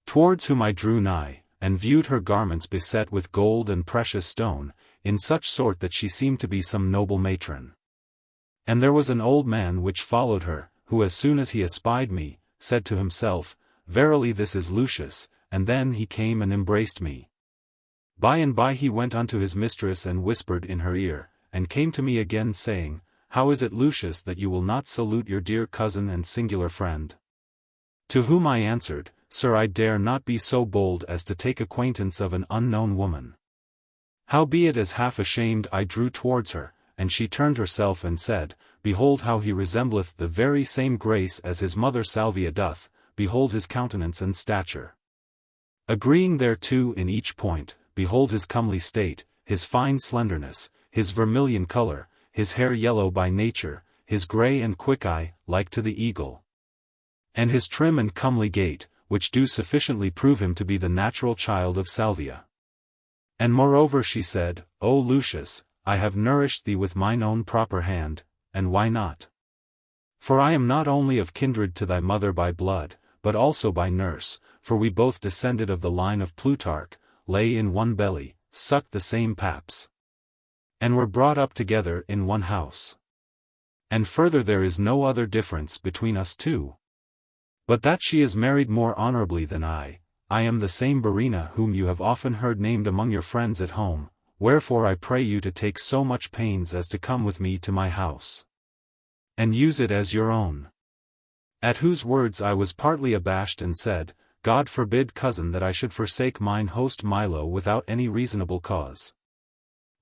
Towards whom I drew nigh, and viewed her garments beset with gold and precious stone, in such sort that she seemed to be some noble matron. And there was an old man which followed her, who as soon as he espied me, said to himself, Verily this is Lucius, and then he came and embraced me. By and by he went unto his mistress and whispered in her ear, and came to me again saying, How is it, Lucius, that you will not salute your dear cousin and singular friend? To whom I answered, Sir, I dare not be so bold as to take acquaintance of an unknown woman. Howbeit as half ashamed I drew towards her, and she turned herself and said, Behold how he resembleth the very same grace as his mother Salvia doth, behold his countenance and stature. Agreeing thereto in each point, behold his comely state, his fine slenderness, his vermilion color, his hair yellow by nature, his grey and quick eye, like to the eagle, and his trim and comely gait, which do sufficiently prove him to be the natural child of Salvia. And moreover she said, O Lucius, I have nourished thee with mine own proper hand, and why not? For I am not only of kindred to thy mother by blood, but also by nurse, for we both descended of the line of Plutarch, lay in one belly, sucked the same paps, and were brought up together in one house. And further there is no other difference between us two. But that she is married more honorably than I am the same Verena whom you have often heard named among your friends at home, wherefore I pray you to take so much pains as to come with me to my house, and use it as your own. At whose words I was partly abashed and said, God forbid, cousin, that I should forsake mine host Milo without any reasonable cause.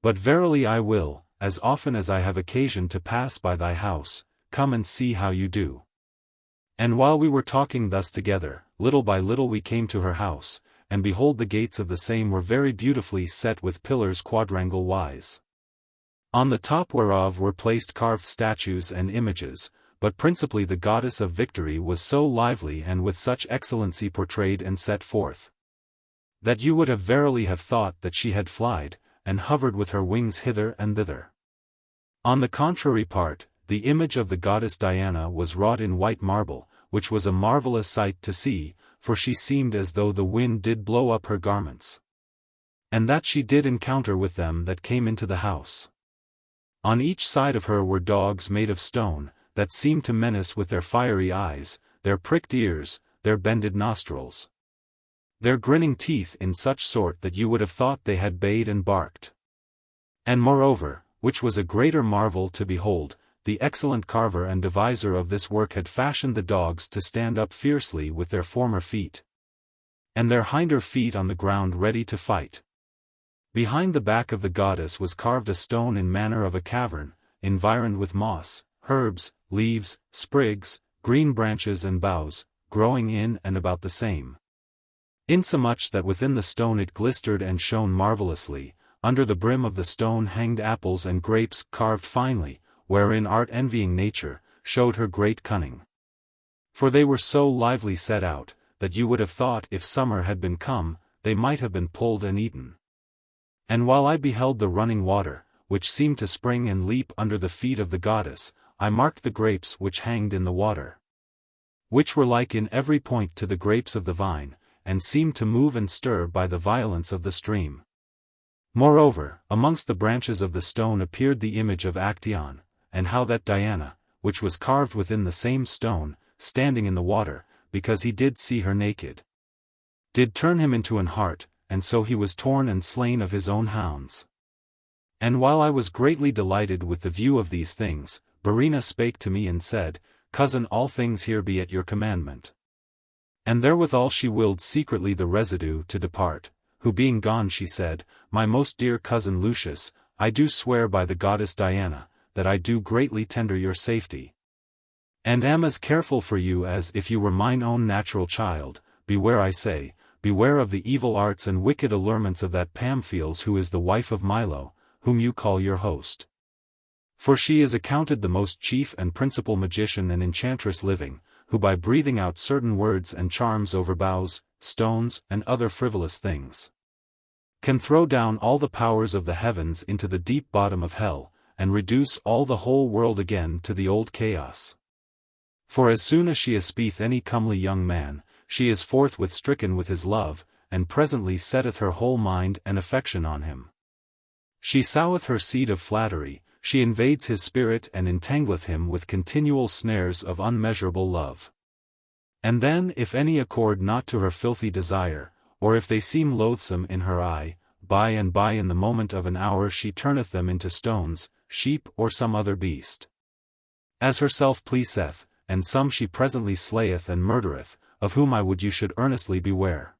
But verily I will, as often as I have occasion to pass by thy house, come and see how you do. And while we were talking thus together, little by little we came to her house, and behold the gates of the same were very beautifully set with pillars quadrangle wise, on the top whereof were placed carved statues and images, but principally the goddess of victory was so lively and with such excellency portrayed and set forth, that you would have verily have thought that she had flied, and hovered with her wings hither and thither. On the contrary part, the image of the goddess Diana was wrought in white marble, which was a marvelous sight to see, for she seemed as though the wind did blow up her garments. And that she did encounter with them that came into the house. On each side of her were dogs made of stone, that seemed to menace with their fiery eyes, their pricked ears, their bended nostrils, their grinning teeth in such sort that you would have thought they had bayed and barked. And moreover, which was a greater marvel to behold, the excellent carver and deviser of this work had fashioned the dogs to stand up fiercely with their former feet, and their hinder feet on the ground ready to fight. Behind the back of the goddess was carved a stone in manner of a cavern, environed with moss, herbs, leaves, sprigs, green branches and boughs, growing in and about the same. Insomuch that within the stone it glistered and shone marvellously, under the brim of the stone hanged apples and grapes carved finely, wherein art envying nature, showed her great cunning. For they were so lively set out, that you would have thought if summer had been come, they might have been pulled and eaten. And while I beheld the running water, which seemed to spring and leap under the feet of the goddess, I marked the grapes which hanged in the water, which were like in every point to the grapes of the vine, and seemed to move and stir by the violence of the stream. Moreover, amongst the branches of the stone appeared the image of Actaeon, and how that Diana, which was carved within the same stone, standing in the water, because he did see her naked, did turn him into an hart, and so he was torn and slain of his own hounds. And while I was greatly delighted with the view of these things, Verena spake to me and said, Cousin, all things here be at your commandment. And therewithal she willed secretly the residue to depart, who being gone she said, My most dear cousin Lucius, I do swear by the goddess Diana, that I do greatly tender your safety, and am as careful for you as if you were mine own natural child. Beware, I say, beware of the evil arts and wicked allurements of that Pamphile who is the wife of Milo, whom you call your host. For she is accounted the most chief and principal magician and enchantress living, who by breathing out certain words and charms over boughs, stones, and other frivolous things, can throw down all the powers of the heavens into the deep bottom of hell, and reduce all the whole world again to the old chaos. For as soon as she espieth any comely young man, she is forthwith stricken with his love, and presently setteth her whole mind and affection on him. She soweth her seed of flattery, she invades his spirit and entangleth him with continual snares of unmeasurable love. And then if any accord not to her filthy desire, or if they seem loathsome in her eye, by and by in the moment of an hour she turneth them into stones, sheep or some other beast, as herself pleaseth, and some she presently slayeth and murdereth, of whom I would you should earnestly beware.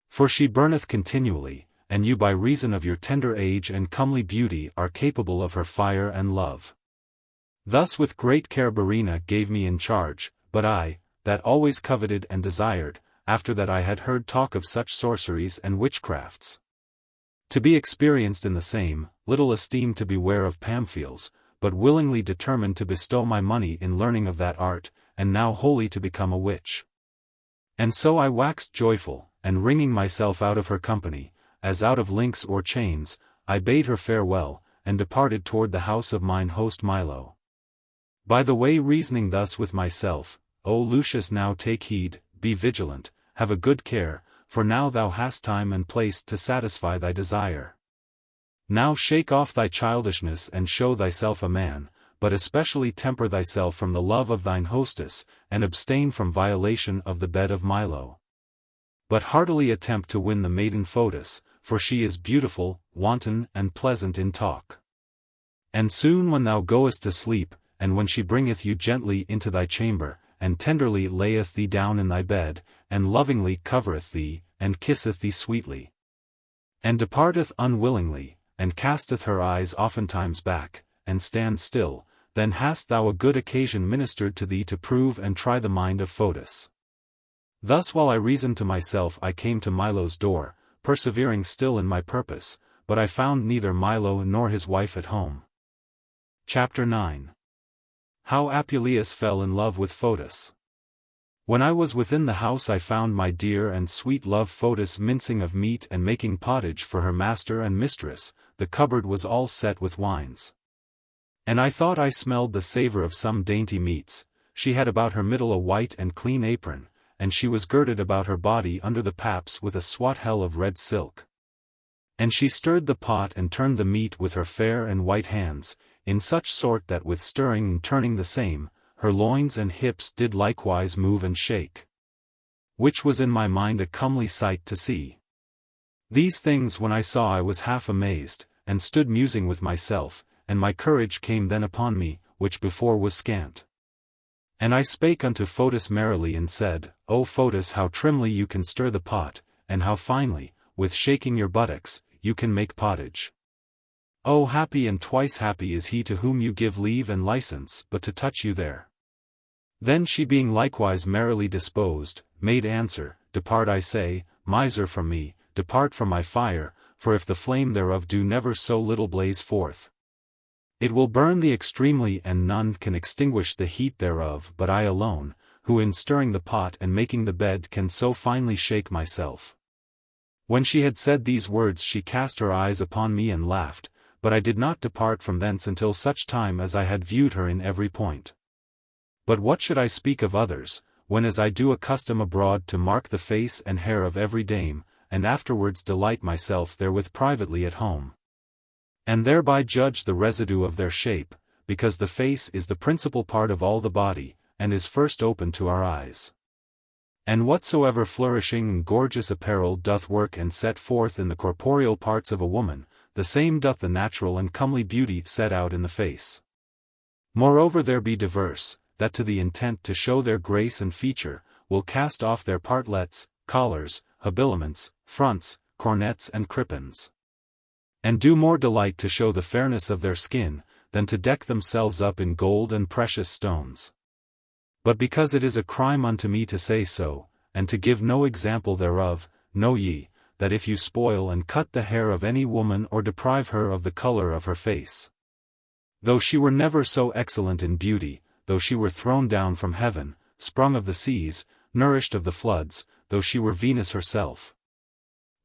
For she burneth continually, and you by reason of your tender age and comely beauty are capable of her fire and love. Thus with great care Verena gave me in charge, but I, that always coveted and desired, after that I had heard talk of such sorceries and witchcrafts, to be experienced in the same, little esteemed to beware of Pamphiles, but willingly determined to bestow my money in learning of that art, and now wholly to become a witch. And so I waxed joyful, and wringing myself out of her company, as out of links or chains, I bade her farewell, and departed toward the house of mine host Milo. By the way reasoning thus with myself, O Lucius, now take heed, be vigilant, have a good care, for now thou hast time and place to satisfy thy desire. Now shake off thy childishness and show thyself a man, but especially temper thyself from the love of thine hostess, and abstain from violation of the bed of Milo. But heartily attempt to win the maiden Photis, for she is beautiful, wanton, and pleasant in talk. And soon when thou goest to sleep, and when she bringeth you gently into thy chamber, and tenderly layeth thee down in thy bed, and lovingly covereth thee, and kisseth thee sweetly, and departeth unwillingly, and casteth her eyes oftentimes back, and stands still, then hast thou a good occasion ministered to thee to prove and try the mind of Photis. Thus while I reasoned to myself I came to Milo's door, persevering still in my purpose, but I found neither Milo nor his wife at home. Chapter 9. How Apuleius fell in love with Photis. When I was within the house I found my dear and sweet love Photis mincing of meat and making pottage for her master and mistress. The cupboard was all set with wines, and I thought I smelled the savour of some dainty meats. She had about her middle a white and clean apron, and she was girded about her body under the paps with a swat hell of red silk. And she stirred the pot and turned the meat with her fair and white hands, in such sort that with stirring and turning the same, her loins and hips did likewise move and shake. Which was in my mind a comely sight to see. These things when I saw I was half amazed, and stood musing with myself, and my courage came then upon me, which before was scant. And I spake unto Photis merrily and said, O Photis, how trimly you can stir the pot, and how finely, with shaking your buttocks, you can make pottage. O happy and twice happy is he to whom you give leave and license but to touch you there. Then she being likewise merrily disposed, made answer, Depart I say, miser from me, depart from my fire, for if the flame thereof do never so little blaze forth, it will burn thee extremely, and none can extinguish the heat thereof but I alone, who in stirring the pot and making the bed can so finely shake myself. When she had said these words she cast her eyes upon me and laughed, but I did not depart from thence until such time as I had viewed her in every point. But what should I speak of others, when as I do accustom abroad to mark the face and hair of every dame, and afterwards delight myself therewith privately at home, and thereby judge the residue of their shape, because the face is the principal part of all the body, and is first open to our eyes. And whatsoever flourishing and gorgeous apparel doth work and set forth in the corporeal parts of a woman, the same doth the natural and comely beauty set out in the face. Moreover there be diverse, that to the intent to show their grace and feature, will cast off their partlets, collars, habiliments, fronts, cornets and crippins, and do more delight to show the fairness of their skin, than to deck themselves up in gold and precious stones. But because it is a crime unto me to say so, and to give no example thereof, know ye, that if you spoil and cut the hair of any woman or deprive her of the color of her face, though she were never so excellent in beauty, though she were thrown down from heaven, sprung of the seas, nourished of the floods, though she were Venus herself,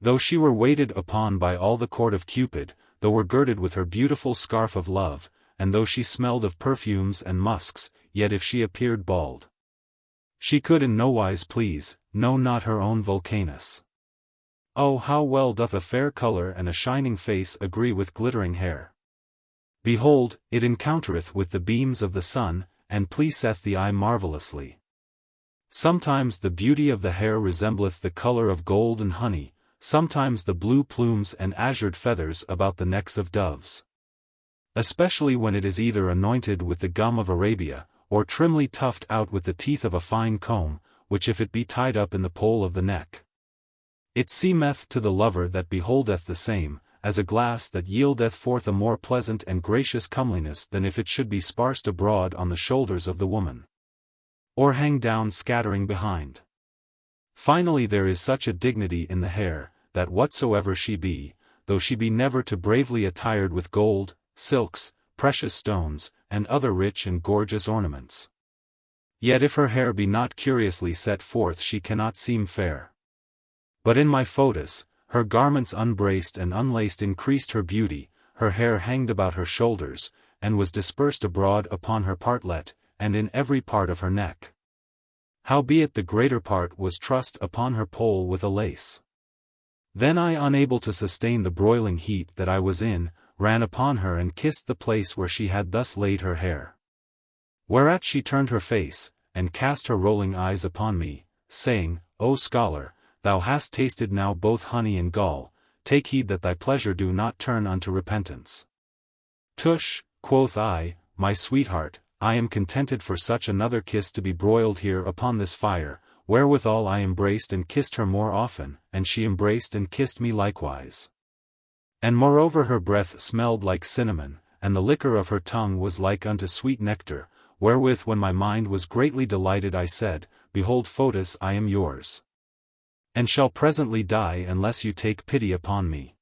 though she were waited upon by all the court of Cupid, though were girded with her beautiful scarf of love, and though she smelled of perfumes and musks, yet if she appeared bald, she could in no wise please, no not her own Vulcanus. Oh how well doth a fair color and a shining face agree with glittering hair! Behold, it encountereth with the beams of the sun, and pleaseth the eye marvellously. Sometimes the beauty of the hair resembleth the color of gold and honey, sometimes the blue plumes and azured feathers about the necks of doves. Especially when it is either anointed with the gum of Arabia, or trimly tufted out with the teeth of a fine comb, which if it be tied up in the pole of the neck, it seemeth to the lover that beholdeth the same, as a glass that yieldeth forth a more pleasant and gracious comeliness than if it should be sparsed abroad on the shoulders of the woman, or hang down scattering behind. Finally there is such a dignity in the hair, that whatsoever she be, though she be never too bravely attired with gold, silks, precious stones, and other rich and gorgeous ornaments, yet if her hair be not curiously set forth she cannot seem fair. But in my Photis, her garments unbraced and unlaced increased her beauty, her hair hanged about her shoulders, and was dispersed abroad upon her partlet, and in every part of her neck. Howbeit the greater part was trussed upon her pole with a lace. Then I, unable to sustain the broiling heat that I was in, ran upon her and kissed the place where she had thus laid her hair. Whereat she turned her face, and cast her rolling eyes upon me, saying, O scholar, thou hast tasted now both honey and gall, take heed that thy pleasure do not turn unto repentance. Tush, quoth I, my sweetheart, I am contented for such another kiss to be broiled here upon this fire, wherewithal I embraced and kissed her more often, and she embraced and kissed me likewise. And moreover her breath smelled like cinnamon, and the liquor of her tongue was like unto sweet nectar, wherewith when my mind was greatly delighted I said, Behold Photis, I am yours, and shall presently die unless you take pity upon me.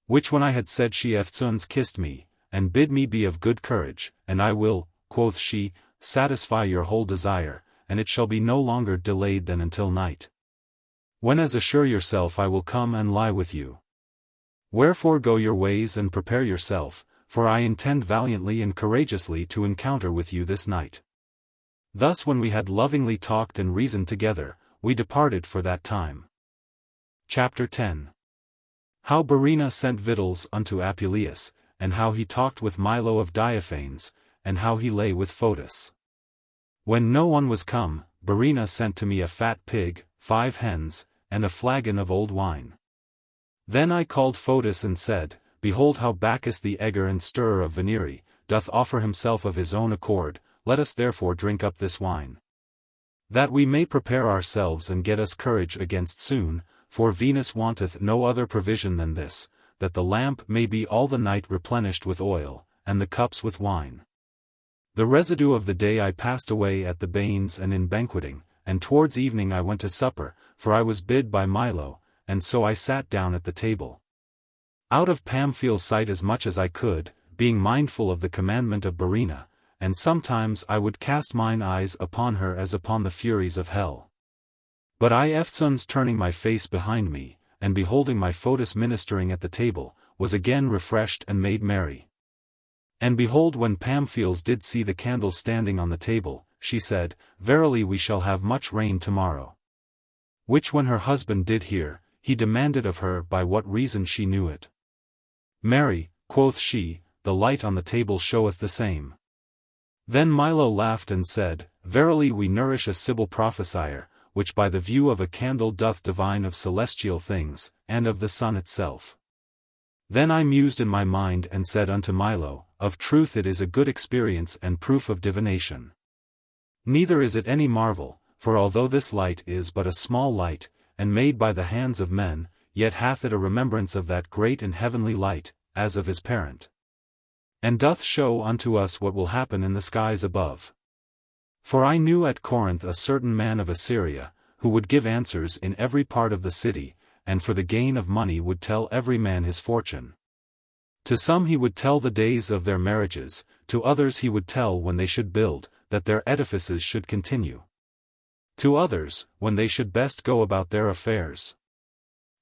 Which when I had said she eftsoons kissed me, and bid me be of good courage, and I will, quoth she, satisfy your whole desire, and it shall be no longer delayed than until night, when as assure yourself I will come and lie with you. Wherefore go your ways and prepare yourself, for I intend valiantly and courageously to encounter with you this night. Thus when we had lovingly talked and reasoned together, we departed for that time. Chapter 10. How Byrrhena sent victuals unto Apuleius, and how he talked with Milo of Diaphanes, and how he lay with Photis. When no one was come, Byrrhena sent to me a fat pig, 5 hens, and a flagon of old wine. Then I called Photis and said, Behold how Bacchus the egger and stirrer of Venere, doth offer himself of his own accord, let us therefore drink up this wine. That we may prepare ourselves and get us courage against soon, for Venus wanteth no other provision than this, that the lamp may be all the night replenished with oil, and the cups with wine. The residue of the day I passed away at the bains and in banqueting, and towards evening I went to supper, for I was bid by Milo, and so I sat down at the table. Out of Pamphile's sight as much as I could, being mindful of the commandment of Byrrhena, and sometimes I would cast mine eyes upon her as upon the furies of hell. But I eftsones turning my face behind me, and beholding my Photis ministering at the table, was again refreshed and made merry. And behold, when Pamphiles did see the candle standing on the table, she said, Verily we shall have much rain tomorrow. Which when her husband did hear, he demanded of her by what reason she knew it. Mary, quoth she, the light on the table showeth the same. Then Milo laughed and said, Verily we nourish a Sibyl prophesier, which by the view of a candle doth divine of celestial things, and of the sun itself. Then I mused in my mind and said unto Milo, Of truth it is a good experience and proof of divination. Neither is it any marvel, for although this light is but a small light, and made by the hands of men, yet hath it a remembrance of that great and heavenly light, as of his parent. And doth show unto us what will happen in the skies above. For I knew at Corinth a certain man of Assyria, who would give answers in every part of the city, and for the gain of money would tell every man his fortune. To some he would tell the days of their marriages, to others he would tell when they should build, that their edifices should continue. To others, when they should best go about their affairs.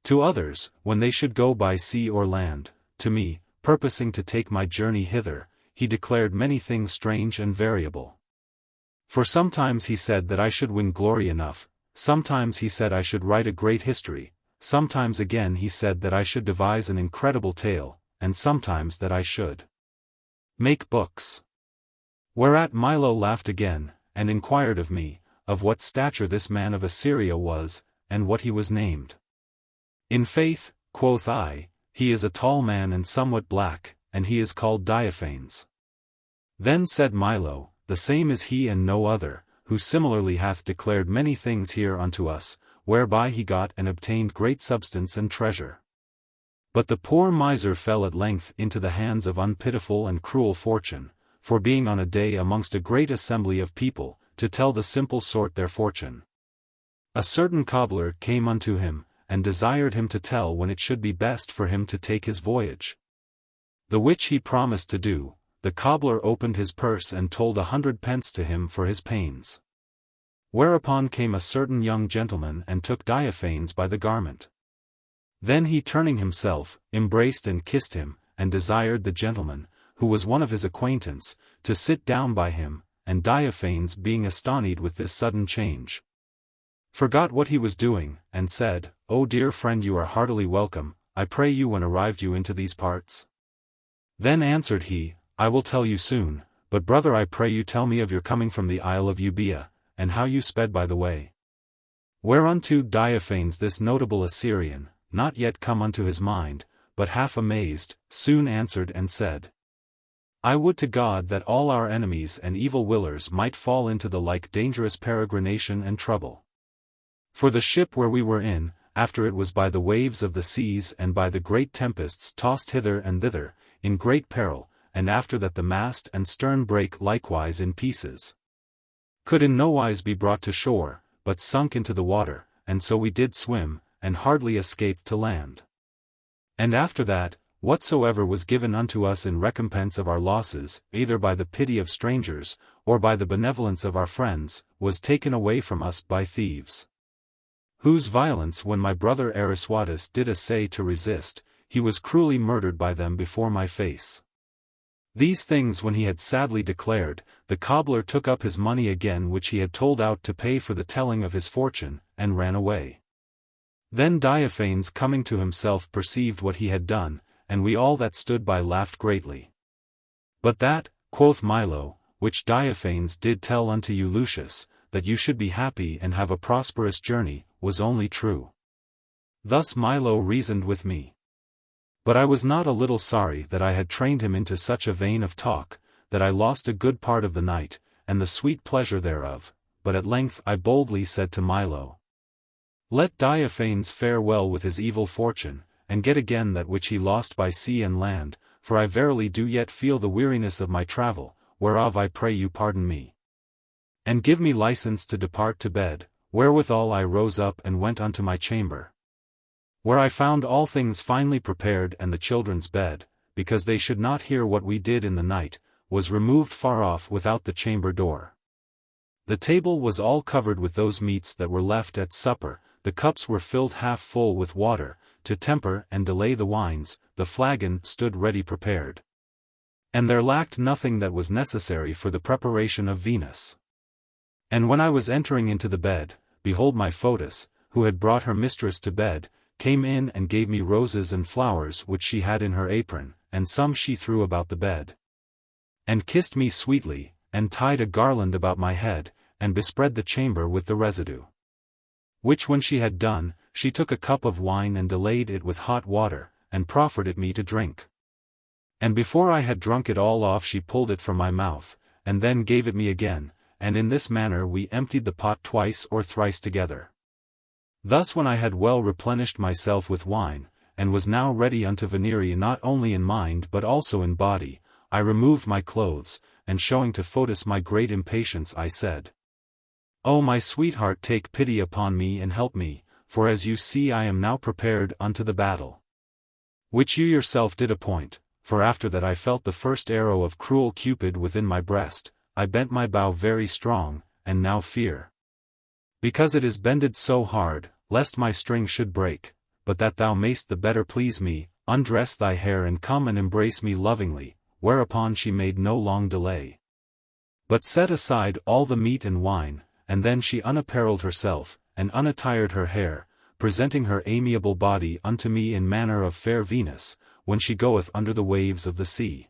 To others, when they should go by sea or land. To me, purposing to take my journey hither, he declared many things strange and variable. For sometimes he said that I should win glory enough, sometimes he said I should write a great history, sometimes again he said that I should devise an incredible tale, and sometimes that I should make books. Whereat Milo laughed again, and inquired of me, of what stature this man of Assyria was, and what he was named. In faith, quoth I, he is a tall man and somewhat black, and he is called Diaphanes. Then said Milo, The same is he and no other, who similarly hath declared many things here unto us, whereby he got and obtained great substance and treasure. But the poor miser fell at length into the hands of unpitiful and cruel fortune, for being on a day amongst a great assembly of people, to tell the simple sort their fortune. A certain cobbler came unto him, and desired him to tell when it should be best for him to take his voyage. The which he promised to do. The cobbler opened his purse and told 100 pence to him for his pains. Whereupon came a certain young gentleman and took Diaphanes by the garment. Then he turning himself, embraced and kissed him, and desired the gentleman, who was one of his acquaintance, to sit down by him, and Diaphanes being astonied with this sudden change, forgot what he was doing, and said, O dear friend, you are heartily welcome, I pray you when arrived you into these parts? Then answered he, I will tell you soon, but brother I pray you tell me of your coming from the isle of Euboea, and how you sped by the way. Whereunto Diaphanes this notable Assyrian, not yet come unto his mind, but half amazed, soon answered and said, I would to God that all our enemies and evil willers might fall into the like dangerous peregrination and trouble. For the ship where we were in, after it was by the waves of the seas and by the great tempests tossed hither and thither, in great peril, and after that the mast and stern brake likewise in pieces, could in no wise be brought to shore, but sunk into the water, and so we did swim, and hardly escaped to land. And after that, whatsoever was given unto us in recompense of our losses, either by the pity of strangers, or by the benevolence of our friends, was taken away from us by thieves. Whose violence when my brother Aristomenes did essay to resist, he was cruelly murdered by them before my face. These things when he had sadly declared, the cobbler took up his money again which he had told out to pay for the telling of his fortune, and ran away. Then Diophanes coming to himself perceived what he had done, and we all that stood by laughed greatly. But that, quoth Milo, which Diophanes did tell unto you Lucius, that you should be happy and have a prosperous journey, was only true. Thus Milo reasoned with me. But I was not a little sorry that I had trained him into such a vein of talk, that I lost a good part of the night, and the sweet pleasure thereof, but at length I boldly said to Milo, let Diophanes fare well with his evil fortune, and get again that which he lost by sea and land, for I verily do yet feel the weariness of my travel, whereof I pray you pardon me. And give me license to depart to bed, wherewithal I rose up and went unto my chamber, where I found all things finely prepared, and the children's bed, because they should not hear what we did in the night, was removed far off without the chamber door. The table was all covered with those meats that were left at supper, the cups were filled half full with water, to temper and delay the wines, the flagon stood ready prepared. And there lacked nothing that was necessary for the preparation of Venus. And when I was entering into the bed, behold my Photis, who had brought her mistress to bed, came in and gave me roses and flowers which she had in her apron, and some she threw about the bed. And kissed me sweetly, and tied a garland about my head, and bespread the chamber with the residue. Which when she had done, she took a cup of wine and delayed it with hot water, and proffered it me to drink. And before I had drunk it all off she pulled it from my mouth, and then gave it me again, and in this manner we emptied the pot twice or thrice together. Thus when I had well replenished myself with wine, and was now ready unto venery not only in mind but also in body, I removed my clothes, and showing to Photis my great impatience I said, O my sweetheart, take pity upon me and help me, for as you see I am now prepared unto the battle, which you yourself did appoint, for after that I felt the first arrow of cruel Cupid within my breast, I bent my bow very strong, and now fear, because it is bended so hard, lest my string should break, but that thou mayst the better please me, undress thy hair and come and embrace me lovingly, whereupon she made no long delay, but set aside all the meat and wine, and then she unapparelled herself, and unattired her hair, presenting her amiable body unto me in manner of fair Venus, when she goeth under the waves of the sea.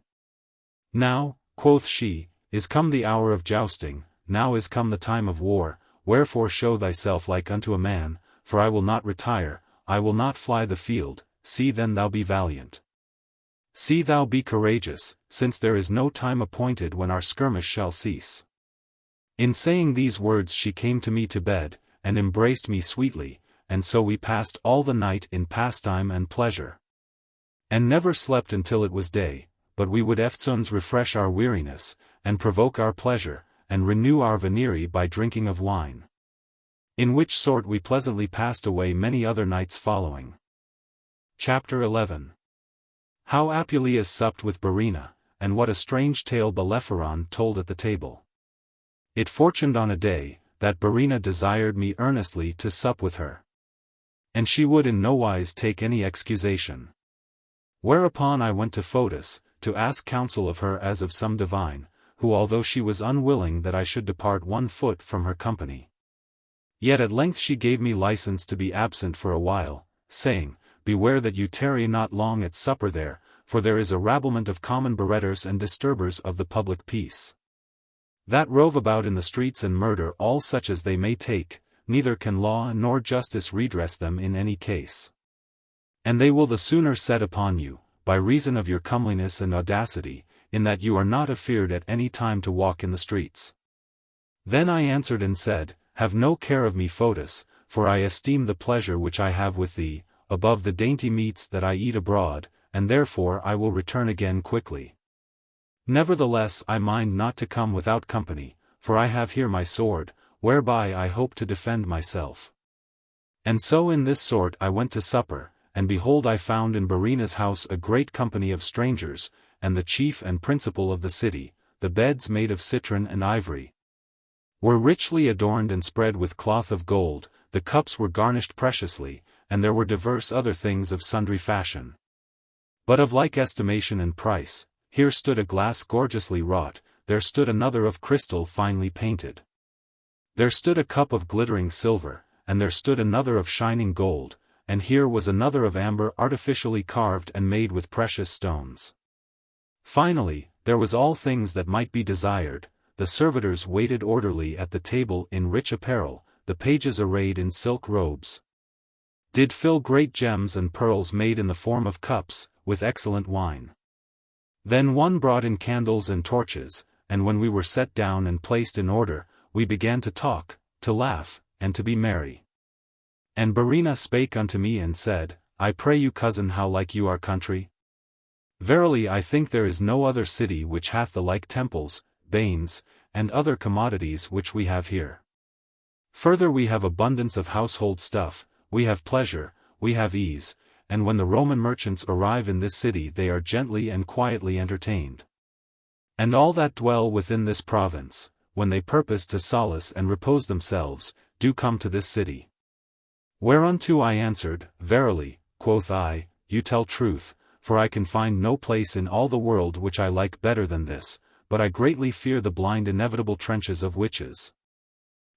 Now, quoth she, is come the hour of jousting, now is come the time of war, wherefore show thyself like unto a man, for I will not retire, I will not fly the field, see then thou be valiant. See thou be courageous, since there is no time appointed when our skirmish shall cease. In saying these words she came to me to bed, and embraced me sweetly, and so we passed all the night in pastime and pleasure. And never slept until it was day, but we would eftsones refresh our weariness, and provoke our pleasure, and renew our venery by drinking of wine. In which sort we pleasantly passed away many other nights following. Chapter 11. How Apuleius supped with Verena, and what a strange tale Bellerophon told at the table. It fortuned on a day, that Verena desired me earnestly to sup with her. And she would in nowise take any excusation. Whereupon I went to Photis, to ask counsel of her as of some divine, who although she was unwilling that I should depart 1 foot from her company, yet at length she gave me license to be absent for a while, saying, Beware that you tarry not long at supper there, for there is a rabblement of common beretters and disturbers of the public peace, that rove about in the streets and murder all such as they may take, neither can law nor justice redress them in any case. And they will the sooner set upon you, by reason of your comeliness and audacity, in that you are not afeard at any time to walk in the streets. Then I answered and said, Have no care of me, Photis, for I esteem the pleasure which I have with thee, above the dainty meats that I eat abroad, and therefore I will return again quickly. Nevertheless I mind not to come without company, for I have here my sword, whereby I hope to defend myself. And so in this sort I went to supper, and behold I found in Verena's house a great company of strangers, and the chief and principal of the city, the beds made of citron and ivory, were richly adorned and spread with cloth of gold, the cups were garnished preciously, and there were divers other things of sundry fashion, but of like estimation and price, here stood a glass gorgeously wrought, there stood another of crystal finely painted. There stood a cup of glittering silver, and there stood another of shining gold, and here was another of amber artificially carved and made with precious stones. Finally, there was all things that might be desired. The servitors waited orderly at the table in rich apparel, the pages arrayed in silk robes. Did fill great gems and pearls made in the form of cups, with excellent wine. Then one brought in candles and torches, and when we were set down and placed in order, we began to talk, to laugh, and to be merry. And Verena spake unto me and said, I pray you, cousin, how like you our country? Verily I think there is no other city which hath the like temples, banes, and other commodities which we have here. Further we have abundance of household stuff, we have pleasure, we have ease, and when the Roman merchants arrive in this city they are gently and quietly entertained. And all that dwell within this province, when they purpose to solace and repose themselves, do come to this city. Whereunto I answered, Verily, quoth I, you tell truth, for I can find no place in all the world which I like better than this, but I greatly fear the blind inevitable trenches of witches.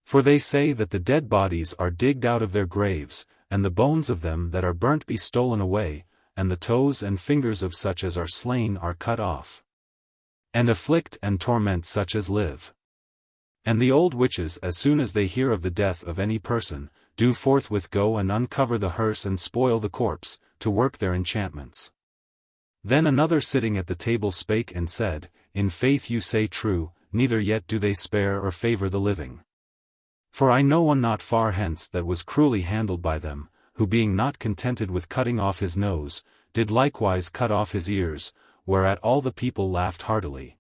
For they say that the dead bodies are digged out of their graves, and the bones of them that are burnt be stolen away, and the toes and fingers of such as are slain are cut off. And afflict and torment such as live. And the old witches, as soon as they hear of the death of any person, do forthwith go and uncover the hearse and spoil the corpse, to work their enchantments. Then another sitting at the table spake and said, In faith you say true, neither yet do they spare or favor the living. For I know one not far hence that was cruelly handled by them, who being not contented with cutting off his nose, did likewise cut off his ears, whereat all the people laughed heartily.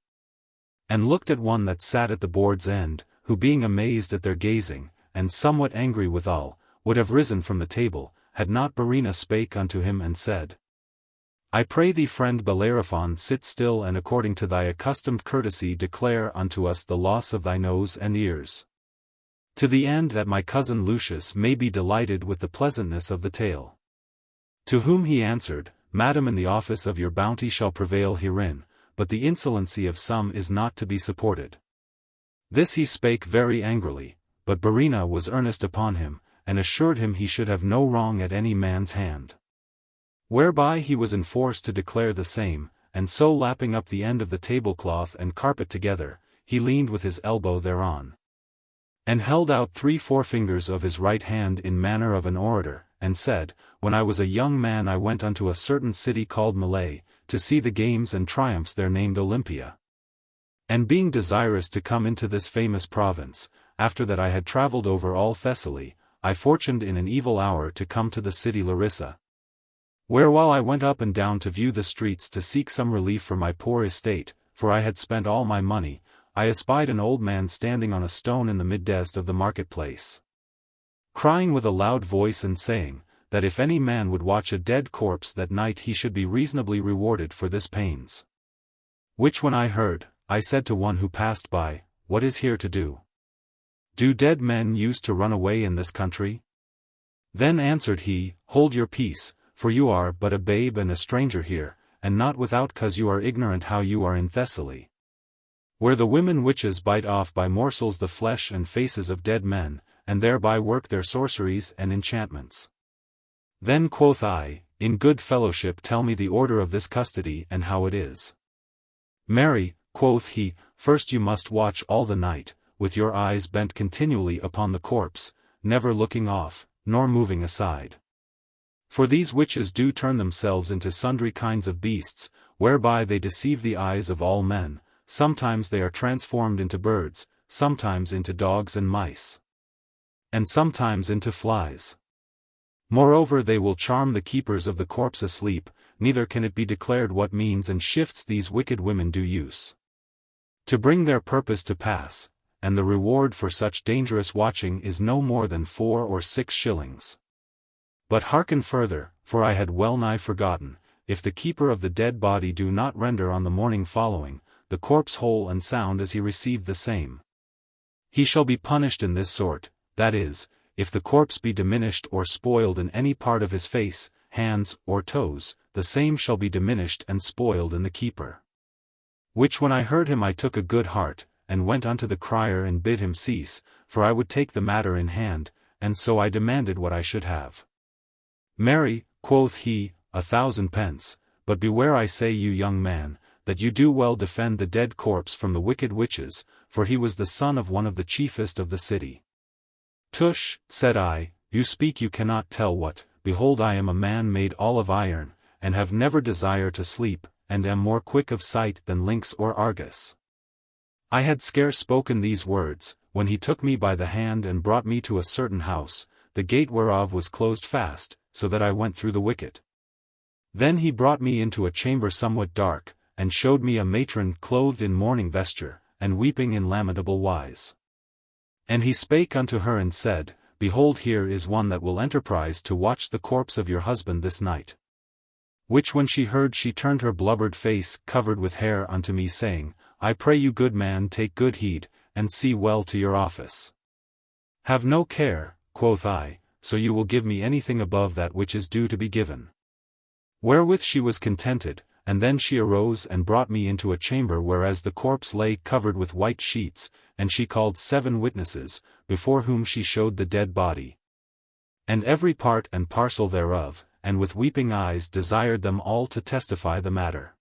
And looked at one that sat at the board's end, who being amazed at their gazing, and somewhat angry withal, would have risen from the table, had not Verena spake unto him and said, I pray thee, friend Bellerophon, sit still and according to thy accustomed courtesy declare unto us the loss of thy nose and ears. To the end that my cousin Lucius may be delighted with the pleasantness of the tale. To whom he answered, Madam, in the office of your bounty shall prevail herein, but the insolency of some is not to be supported. This he spake very angrily, but Verena was earnest upon him, and assured him he should have no wrong at any man's hand. Whereby he was enforced to declare the same, and so lapping up the end of the tablecloth and carpet together, he leaned with his elbow thereon. And held out 3 forefingers of his right hand in manner of an orator, and said, When I was a young man I went unto a certain city called Milo, to see the games and triumphs there named Olympia. And being desirous to come into this famous province, after that I had travelled over all Thessaly, I fortuned in an evil hour to come to the city Larissa. Where while I went up and down to view the streets to seek some relief for my poor estate, for I had spent all my money, I espied an old man standing on a stone in the midst of the marketplace, crying with a loud voice and saying, that if any man would watch a dead corpse that night he should be reasonably rewarded for this pains. Which when I heard, I said to one who passed by, What is here to do? Do dead men use to run away in this country? Then answered he, Hold your peace, for you are but a babe and a stranger here, and not without cause you are ignorant how you are in Thessaly, where the women witches bite off by morsels the flesh and faces of dead men, and thereby work their sorceries and enchantments. Then quoth I, In good fellowship tell me the order of this custody and how it is. Marry, quoth he, first you must watch all the night, with your eyes bent continually upon the corpse, never looking off, nor moving aside. For these witches do turn themselves into sundry kinds of beasts, whereby they deceive the eyes of all men. Sometimes they are transformed into birds, sometimes into dogs and mice, and sometimes into flies. Moreover they will charm the keepers of the corpse asleep, neither can it be declared what means and shifts these wicked women do use to bring their purpose to pass, and the reward for such dangerous watching is no more than 4 or 6 shillings. But hearken further, for I had well nigh forgotten, if the keeper of the dead body do not render on the morning following, the corpse whole and sound as he received the same, he shall be punished in this sort, that is, if the corpse be diminished or spoiled in any part of his face, hands, or toes, the same shall be diminished and spoiled in the keeper. Which when I heard him I took a good heart, and went unto the crier and bid him cease, for I would take the matter in hand, and so I demanded what I should have. Marry, quoth he, 1,000 pence, but beware I say you young man, that you do well defend the dead corpse from the wicked witches, for he was the son of one of the chiefest of the city. Tush, said I, you speak you cannot tell what, behold I am a man made all of iron, and have never desire to sleep, and am more quick of sight than lynx or Argus. I had scarce spoken these words, when he took me by the hand and brought me to a certain house, the gate whereof was closed fast, so that I went through the wicket. Then he brought me into a chamber somewhat dark, and showed me a matron clothed in mourning vesture, and weeping in lamentable wise. And he spake unto her and said, Behold here is one that will enterprise to watch the corpse of your husband this night. Which when she heard she turned her blubbered face covered with hair unto me saying, I pray you good man take good heed, and see well to your office. Have no care, quoth I, so you will give me anything above that which is due to be given. Wherewith she was contented, and then she arose and brought me into a chamber whereas the corpse lay covered with white sheets, and she called 7 witnesses, before whom she showed the dead body. And every part and parcel thereof, and with weeping eyes desired them all to testify the matter.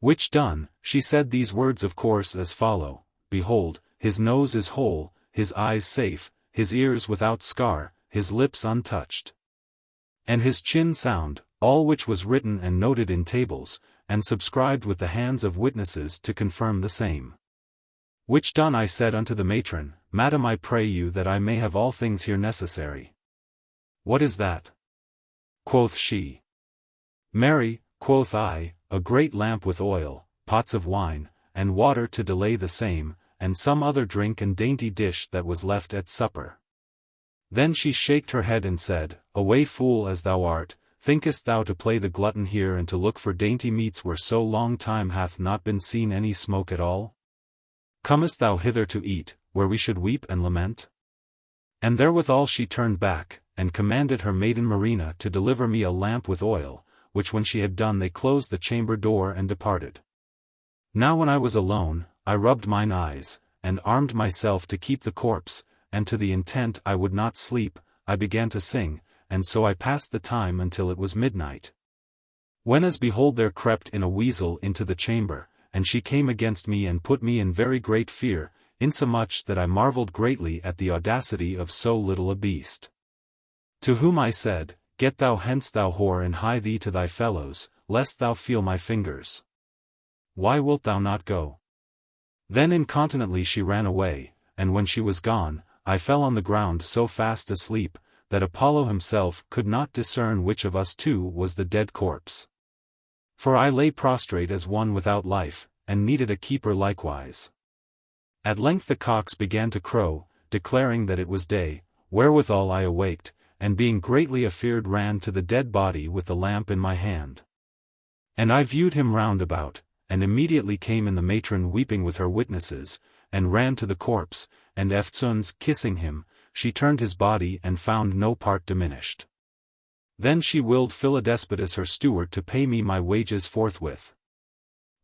Which done, she said these words of course as follow, Behold, his nose is whole, his eyes safe, his ears without scar, his lips untouched, and his chin sound, all which was written and noted in tables, and subscribed with the hands of witnesses to confirm the same. Which done I said unto the matron, Madam I pray you that I may have all things here necessary. What is that? Quoth she. Marry, quoth I, a great lamp with oil, pots of wine, and water to delay the same, and some other drink and dainty dish that was left at supper. Then she shaked her head and said, Away fool as thou art, thinkest thou to play the glutton here and to look for dainty meats where so long time hath not been seen any smoke at all? Comest thou hither to eat, where we should weep and lament? And therewithal she turned back, and commanded her maiden Marina to deliver me a lamp with oil, which when she had done they closed the chamber door and departed. Now when I was alone, I rubbed mine eyes, and armed myself to keep the corpse, and to the intent I would not sleep, I began to sing, and so I passed the time until it was midnight. When as behold there crept in a weasel into the chamber, and she came against me and put me in very great fear, insomuch that I marveled greatly at the audacity of so little a beast. To whom I said, Get thou hence thou whore and hie thee to thy fellows, lest thou feel my fingers. Why wilt thou not go? Then incontinently she ran away, and when she was gone, I fell on the ground so fast asleep, that Apollo himself could not discern which of us two was the dead corpse. For I lay prostrate as one without life, and needed a keeper likewise. At length the cocks began to crow, declaring that it was day, wherewithal I awaked, and being greatly afeard ran to the dead body with the lamp in my hand. And I viewed him round about, and immediately came in the matron weeping with her witnesses, and ran to the corpse, and eftsoons kissing him, she turned his body and found no part diminished. Then she willed Philebus her steward to pay me my wages forthwith.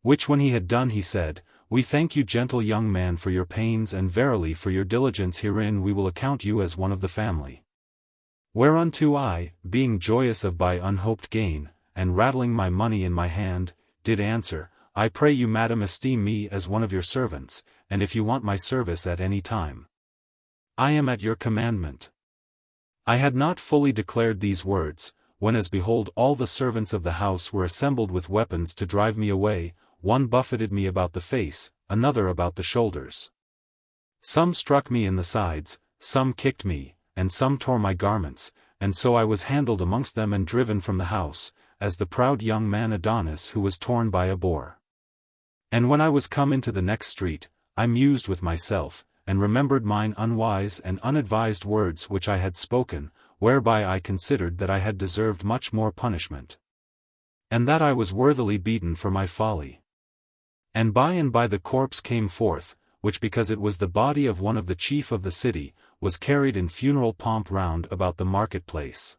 Which when he had done he said, We thank you gentle young man for your pains and verily for your diligence herein we will account you as one of the family. Whereunto I, being joyous of by unhoped gain, and rattling my money in my hand, did answer, I pray you madam esteem me as one of your servants, and if you want my service at any time, I am at your commandment. I had not fully declared these words, when as behold all the servants of the house were assembled with weapons to drive me away, one buffeted me about the face, another about the shoulders. Some struck me in the sides, some kicked me, and some tore my garments, and so I was handled amongst them and driven from the house, as the proud young man Adonis who was torn by a boar. And when I was come into the next street, I mused with myself, and remembered mine unwise and unadvised words which I had spoken, whereby I considered that I had deserved much more punishment, and that I was worthily beaten for my folly. And by the corpse came forth, which because it was the body of one of the chief of the city, was carried in funeral pomp round about the market-place,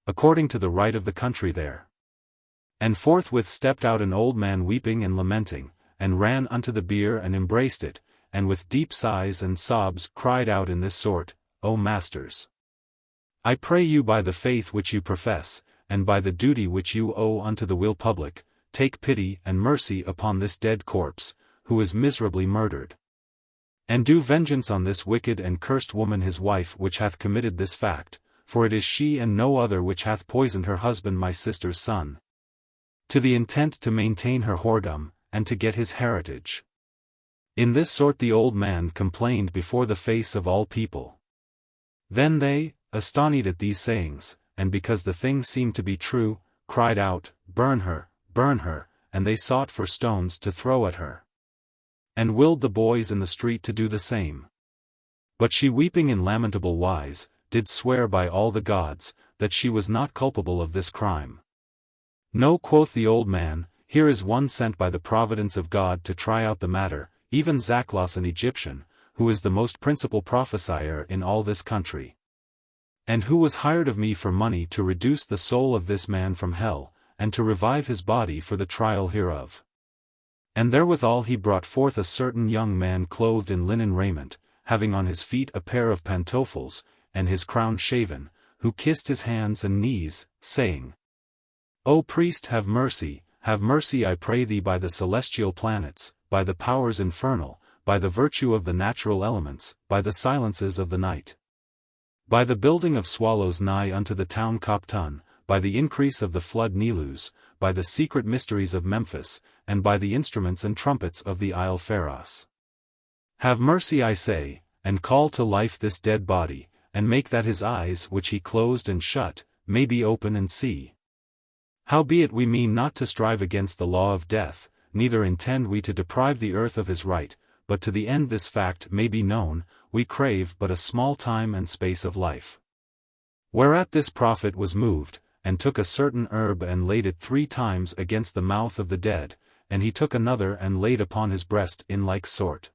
according to the rite of the country there. And forthwith stepped out an old man weeping and lamenting, and ran unto the bier and embraced it, and with deep sighs and sobs cried out in this sort, O masters! I pray you by the faith which you profess, and by the duty which you owe unto the will public, take pity and mercy upon this dead corpse, who is miserably murdered. And do vengeance on this wicked and cursed woman his wife which hath committed this fact, for it is she and no other which hath poisoned her husband my sister's son, to the intent to maintain her whoredom, and to get his heritage. In this sort the old man complained before the face of all people. Then they, astonished at these sayings, and because the thing seemed to be true, cried out, burn her, and they sought for stones to throw at her, and willed the boys in the street to do the same. But she weeping in lamentable wise, did swear by all the gods, that she was not culpable of this crime. No, quoth the old man, here is one sent by the providence of God to try out the matter, even Zachlos an Egyptian, who is the most principal prophesier in all this country, and who was hired of me for money to reduce the soul of this man from hell, and to revive his body for the trial hereof. And therewithal he brought forth a certain young man clothed in linen raiment, having on his feet a pair of pantofles, and his crown shaven, who kissed his hands and knees, saying, O priest, have mercy, I pray thee, by the celestial planets, by the powers infernal, by the virtue of the natural elements, by the silences of the night, by the building of swallows nigh unto the town Copton, by the increase of the flood Nilus, by the secret mysteries of Memphis, and by the instruments and trumpets of the isle Pharos. Have mercy, I say, and call to life this dead body, and make that his eyes which he closed and shut, may be open and see. Howbeit we mean not to strive against the law of death, neither intend we to deprive the earth of his right, but to the end this fact may be known, we crave but a small time and space of life. Whereat this prophet was moved, and took a certain herb and laid it 3 times against the mouth of the dead, and he took another and laid upon his breast in like sort.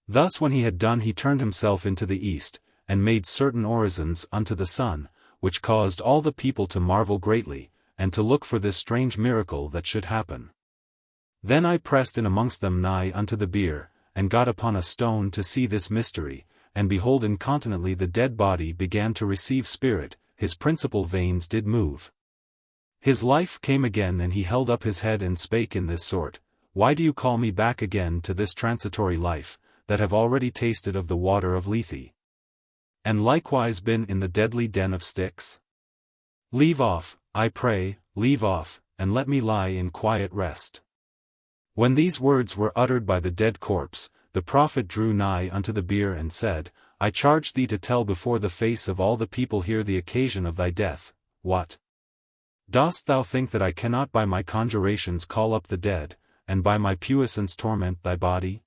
Thus when he had done he turned himself into the east, and made certain orisons unto the sun, which caused all the people to marvel greatly, and to look for this strange miracle that should happen. Then I pressed in amongst them nigh unto the bier, and got upon a stone to see this mystery, and behold incontinently the dead body began to receive spirit, his principal veins did move. His life came again, and he held up his head and spake in this sort, Why do you call me back again to this transitory life, that have already tasted of the water of Lethe, and likewise been in the deadly den of Styx? Leave off, I pray, leave off, and let me lie in quiet rest. When these words were uttered by the dead corpse, the prophet drew nigh unto the bier and said, I charge thee to tell before the face of all the people here the occasion of thy death. What? Dost thou think that I cannot by my conjurations call up the dead, and by my puissance torment thy body?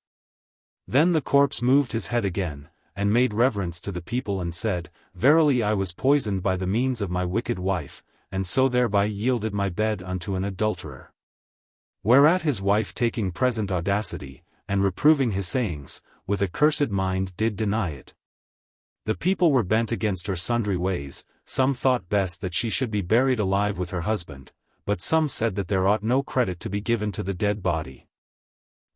Then the corpse moved his head again, and made reverence to the people and said, Verily I was poisoned by the means of my wicked wife, and so thereby yielded my bed unto an adulterer. Whereat his wife taking present audacity, and reproving his sayings, with a cursed mind did deny it. The people were bent against her sundry ways, some thought best that she should be buried alive with her husband, but some said that there ought no credit to be given to the dead body.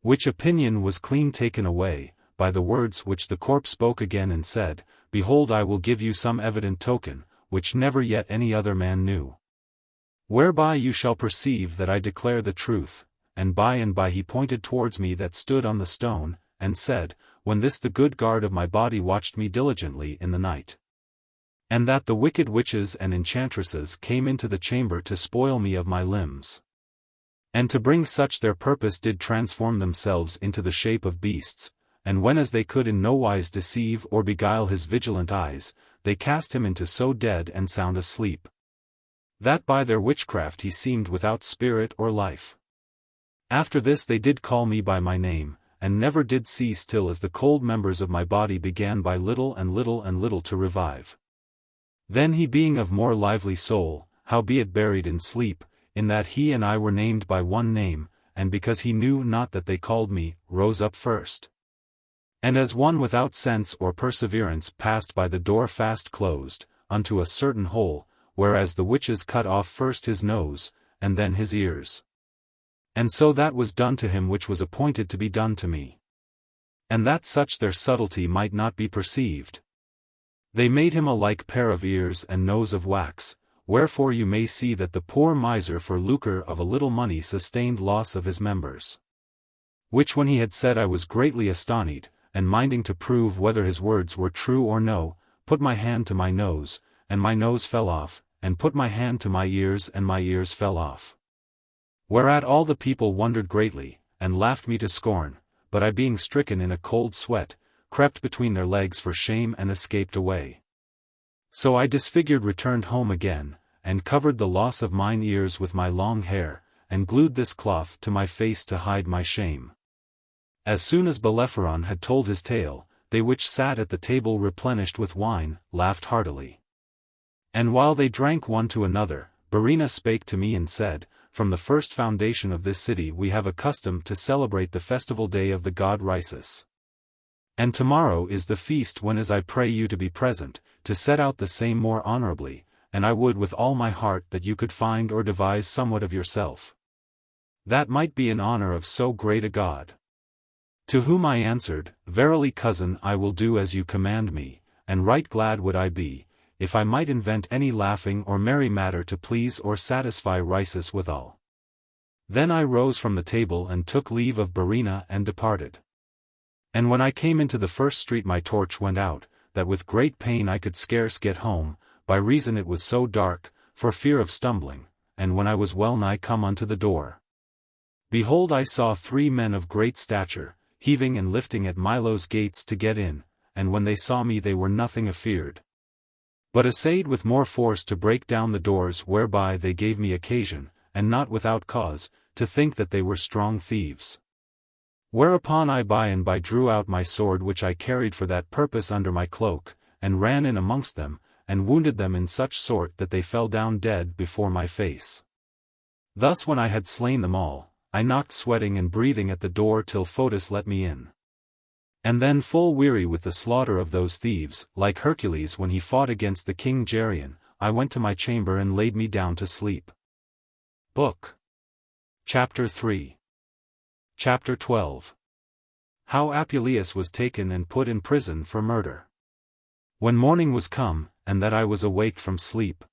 Which opinion was clean taken away, by the words which the corpse spoke again and said, Behold, I will give you some evident token, which never yet any other man knew, whereby you shall perceive that I declare the truth. And by he pointed towards me that stood on the stone, and said, When this the good guard of my body watched me diligently in the night, and that the wicked witches and enchantresses came into the chamber to spoil me of my limbs, and to bring such their purpose did transform themselves into the shape of beasts, and when as they could in no wise deceive or beguile his vigilant eyes, they cast him into so dead and sound a sleep, that by their witchcraft he seemed without spirit or life. After this they did call me by my name, and never did cease till as the cold members of my body began by little and little to revive. Then he being of more lively soul, howbeit buried in sleep, in that he and I were named by one name, and because he knew not that they called me, rose up first. And as one without sense or perseverance passed by the door fast closed, unto a certain hole, whereas the witches cut off first his nose, and then his ears. And so that was done to him which was appointed to be done to me. And that such their subtlety might not be perceived. They made him a like pair of ears and nose of wax, wherefore you may see that the poor miser for lucre of a little money sustained loss of his members. Which when he had said I was greatly astonied, and minding to prove whether his words were true or no, put my hand to my nose, and my nose fell off, and put my hand to my ears and my ears fell off. Whereat all the people wondered greatly, and laughed me to scorn, but I being stricken in a cold sweat, crept between their legs for shame and escaped away. So I disfigured returned home again, and covered the loss of mine ears with my long hair, and glued this cloth to my face to hide my shame. As soon as Bellerophon had told his tale, they which sat at the table replenished with wine, laughed heartily. And while they drank one to another, Verena spake to me and said, From the first foundation of this city we have a custom to celebrate the festival day of the god Rhesus. And tomorrow is the feast whenas I pray you to be present, to set out the same more honorably, and I would with all my heart that you could find or devise somewhat of yourself. That might be in honor of so great a god. To whom I answered, Verily cousin, I will do as you command me, and right glad would I be, if I might invent any laughing or merry matter to please or satisfy Rhesus withal. Then I rose from the table and took leave of Verena and departed. And when I came into the first street my torch went out, that with great pain I could scarce get home, by reason it was so dark, for fear of stumbling, and when I was well nigh come unto the door, behold I saw 3 men of great stature, heaving and lifting at Milo's gates to get in, and when they saw me they were nothing afeard, but essayed with more force to break down the doors, whereby they gave me occasion, and not without cause, to think that they were strong thieves. Whereupon I by and by drew out my sword which I carried for that purpose under my cloak, and ran in amongst them, and wounded them in such sort that they fell down dead before my face. Thus when I had slain them all, I knocked sweating and breathing at the door till Photis let me in. And then full weary with the slaughter of those thieves, like Hercules when he fought against the king Geryon, I went to my chamber and laid me down to sleep. Book. Chapter 3. Chapter 12. How Apuleius was taken and put in prison for murder. When morning was come, and that I was awaked from sleep,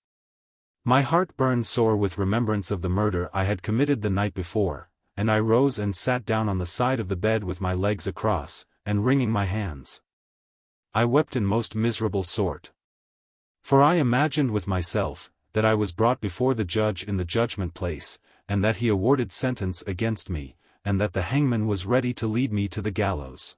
my heart burned sore with remembrance of the murder I had committed the night before, and I rose and sat down on the side of the bed with my legs across, and wringing my hands. I wept in most miserable sort. For I imagined with myself, that I was brought before the judge in the judgment place, and that he awarded sentence against me, and that the hangman was ready to lead me to the gallows.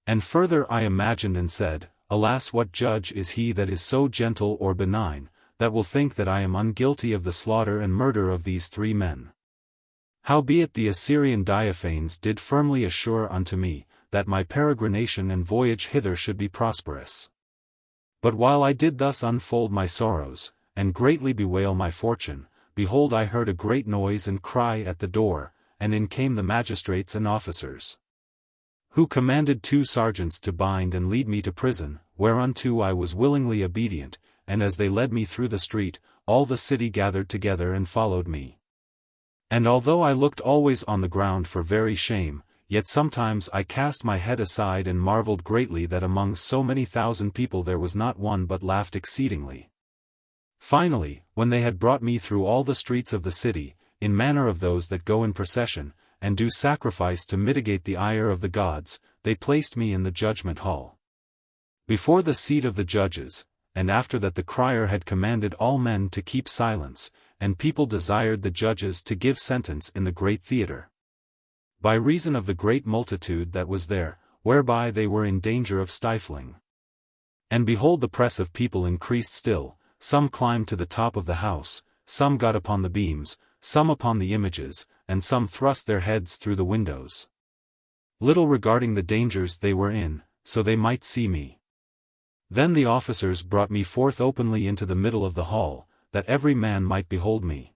And further I imagined and said, Alas, what judge is he that is so gentle or benign, that will think that I am unguilty of the slaughter and murder of these 3 men? Howbeit the Assyrian Diophanes did firmly assure unto me, that my peregrination and voyage hither should be prosperous. But while I did thus unfold my sorrows, and greatly bewail my fortune, behold I heard a great noise and cry at the door, and in came the magistrates and officers, who commanded 2 sergeants to bind and lead me to prison, whereunto I was willingly obedient, and as they led me through the street, all the city gathered together and followed me. And although I looked always on the ground for very shame, yet sometimes I cast my head aside and marveled greatly that among so many thousand people there was not one but laughed exceedingly. Finally, when they had brought me through all the streets of the city, in manner of those that go in procession, and do sacrifice to mitigate the ire of the gods, they placed me in the judgment hall, before the seat of the judges, and after that the crier had commanded all men to keep silence, and people desired the judges to give sentence in the great theatre, by reason of the great multitude that was there, whereby they were in danger of stifling. And behold, the press of people increased still, some climbed to the top of the house, some got upon the beams, some upon the images, and some thrust their heads through the windows, little regarding the dangers they were in, so they might see me. Then the officers brought me forth openly into the middle of the hall, that every man might behold me.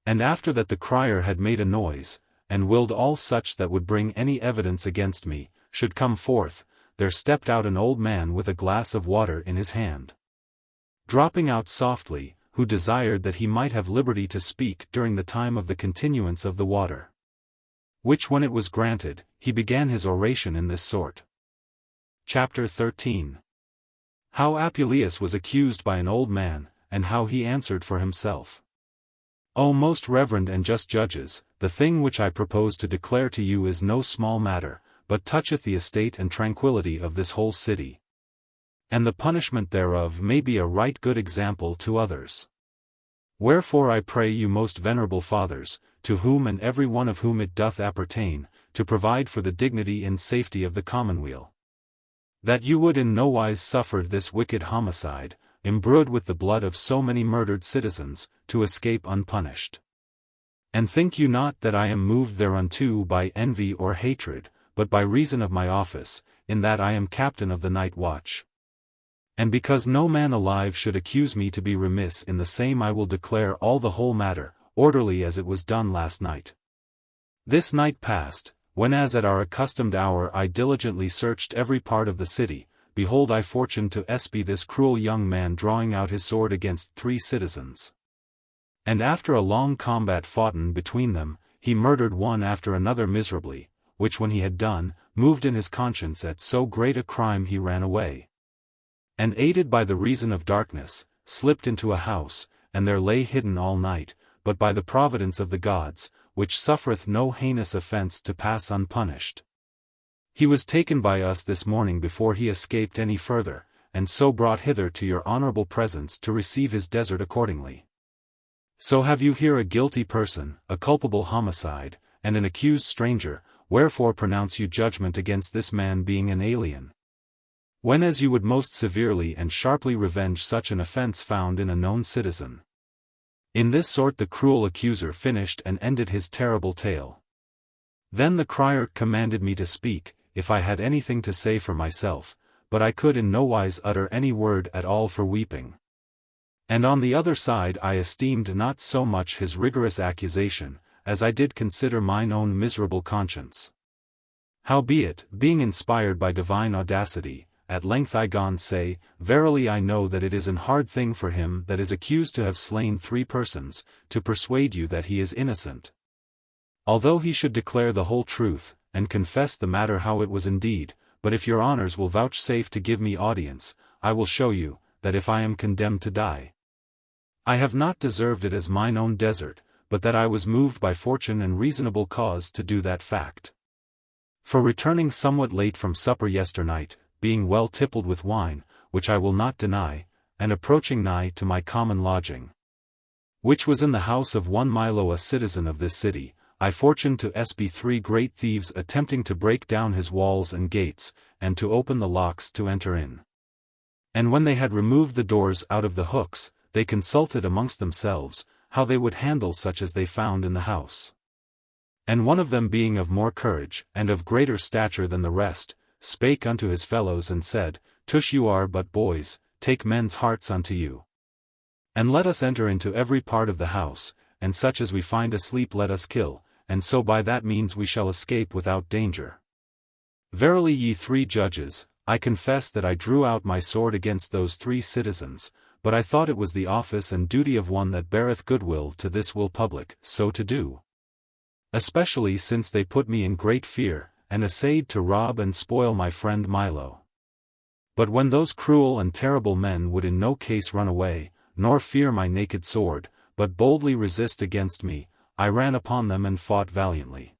And after that the crier had made a noise, and willed all such that would bring any evidence against me, should come forth, there stepped out an old man with a glass of water in his hand, dropping out softly, who desired that he might have liberty to speak during the time of the continuance of the water. Which when it was granted, he began his oration in this sort. Chapter 13. How Apuleius was accused by an old man, and how he answered for himself. O most reverend and just judges, the thing which I propose to declare to you is no small matter, but toucheth the estate and tranquillity of this whole city. And the punishment thereof may be a right good example to others. Wherefore I pray you most venerable fathers, to whom and every one of whom it doth appertain, to provide for the dignity and safety of the commonweal. That you would in no wise suffer this wicked homicide, imbrued with the blood of so many murdered citizens, to escape unpunished. And think you not that I am moved thereunto by envy or hatred, but by reason of my office, in that I am captain of the night watch. And because no man alive should accuse me to be remiss in the same, I will declare all the whole matter, orderly as it was done last night. This night past, when as at our accustomed hour I diligently searched every part of the city, behold I fortuned to espy this cruel young man drawing out his sword against 3 citizens. And after a long combat foughten between them, he murdered one after another miserably, which when he had done, moved in his conscience at so great a crime he ran away. And aided by the reason of darkness, slipped into a house, and there lay hidden all night, but by the providence of the gods, which suffereth no heinous offense to pass unpunished. He was taken by us this morning before he escaped any further, and so brought hither to your honorable presence to receive his desert accordingly. So have you here a guilty person, a culpable homicide, and an accused stranger, wherefore pronounce you judgment against this man being an alien. When as you would most severely and sharply revenge such an offense found in a known citizen. In this sort the cruel accuser finished and ended his terrible tale. Then the crier commanded me to speak, if I had anything to say for myself, but I could in no wise utter any word at all for weeping. And on the other side I esteemed not so much his rigorous accusation, as I did consider mine own miserable conscience. Howbeit, being inspired by divine audacity, at length I gon say, verily I know that it is an hard thing for him that is accused to have slain 3 persons, to persuade you that he is innocent. Although he should declare the whole truth, and confess the matter how it was indeed, but if your honors will vouchsafe to give me audience, I will show you, that if I am condemned to die, I have not deserved it as mine own desert, but that I was moved by fortune and reasonable cause to do that fact. For returning somewhat late from supper yesternight, being well tippled with wine, which I will not deny, and approaching nigh to my common lodging, which was in the house of one Milo a citizen of this city, I fortuned to espy 3 great thieves attempting to break down his walls and gates, and to open the locks to enter in. And when they had removed the doors out of the hooks, they consulted amongst themselves, how they would handle such as they found in the house. And one of them being of more courage, and of greater stature than the rest, spake unto his fellows and said, Tush, you are but boys, take men's hearts unto you. And let us enter into every part of the house, and such as we find asleep let us kill, and so by that means we shall escape without danger. Verily ye 3 judges, I confess that I drew out my sword against those 3 citizens, but I thought it was the office and duty of one that beareth goodwill to this will public, so to do. Especially since they put me in great fear, and essayed to rob and spoil my friend Milo. But when those cruel and terrible men would in no case run away, nor fear my naked sword, but boldly resist against me, I ran upon them and fought valiantly.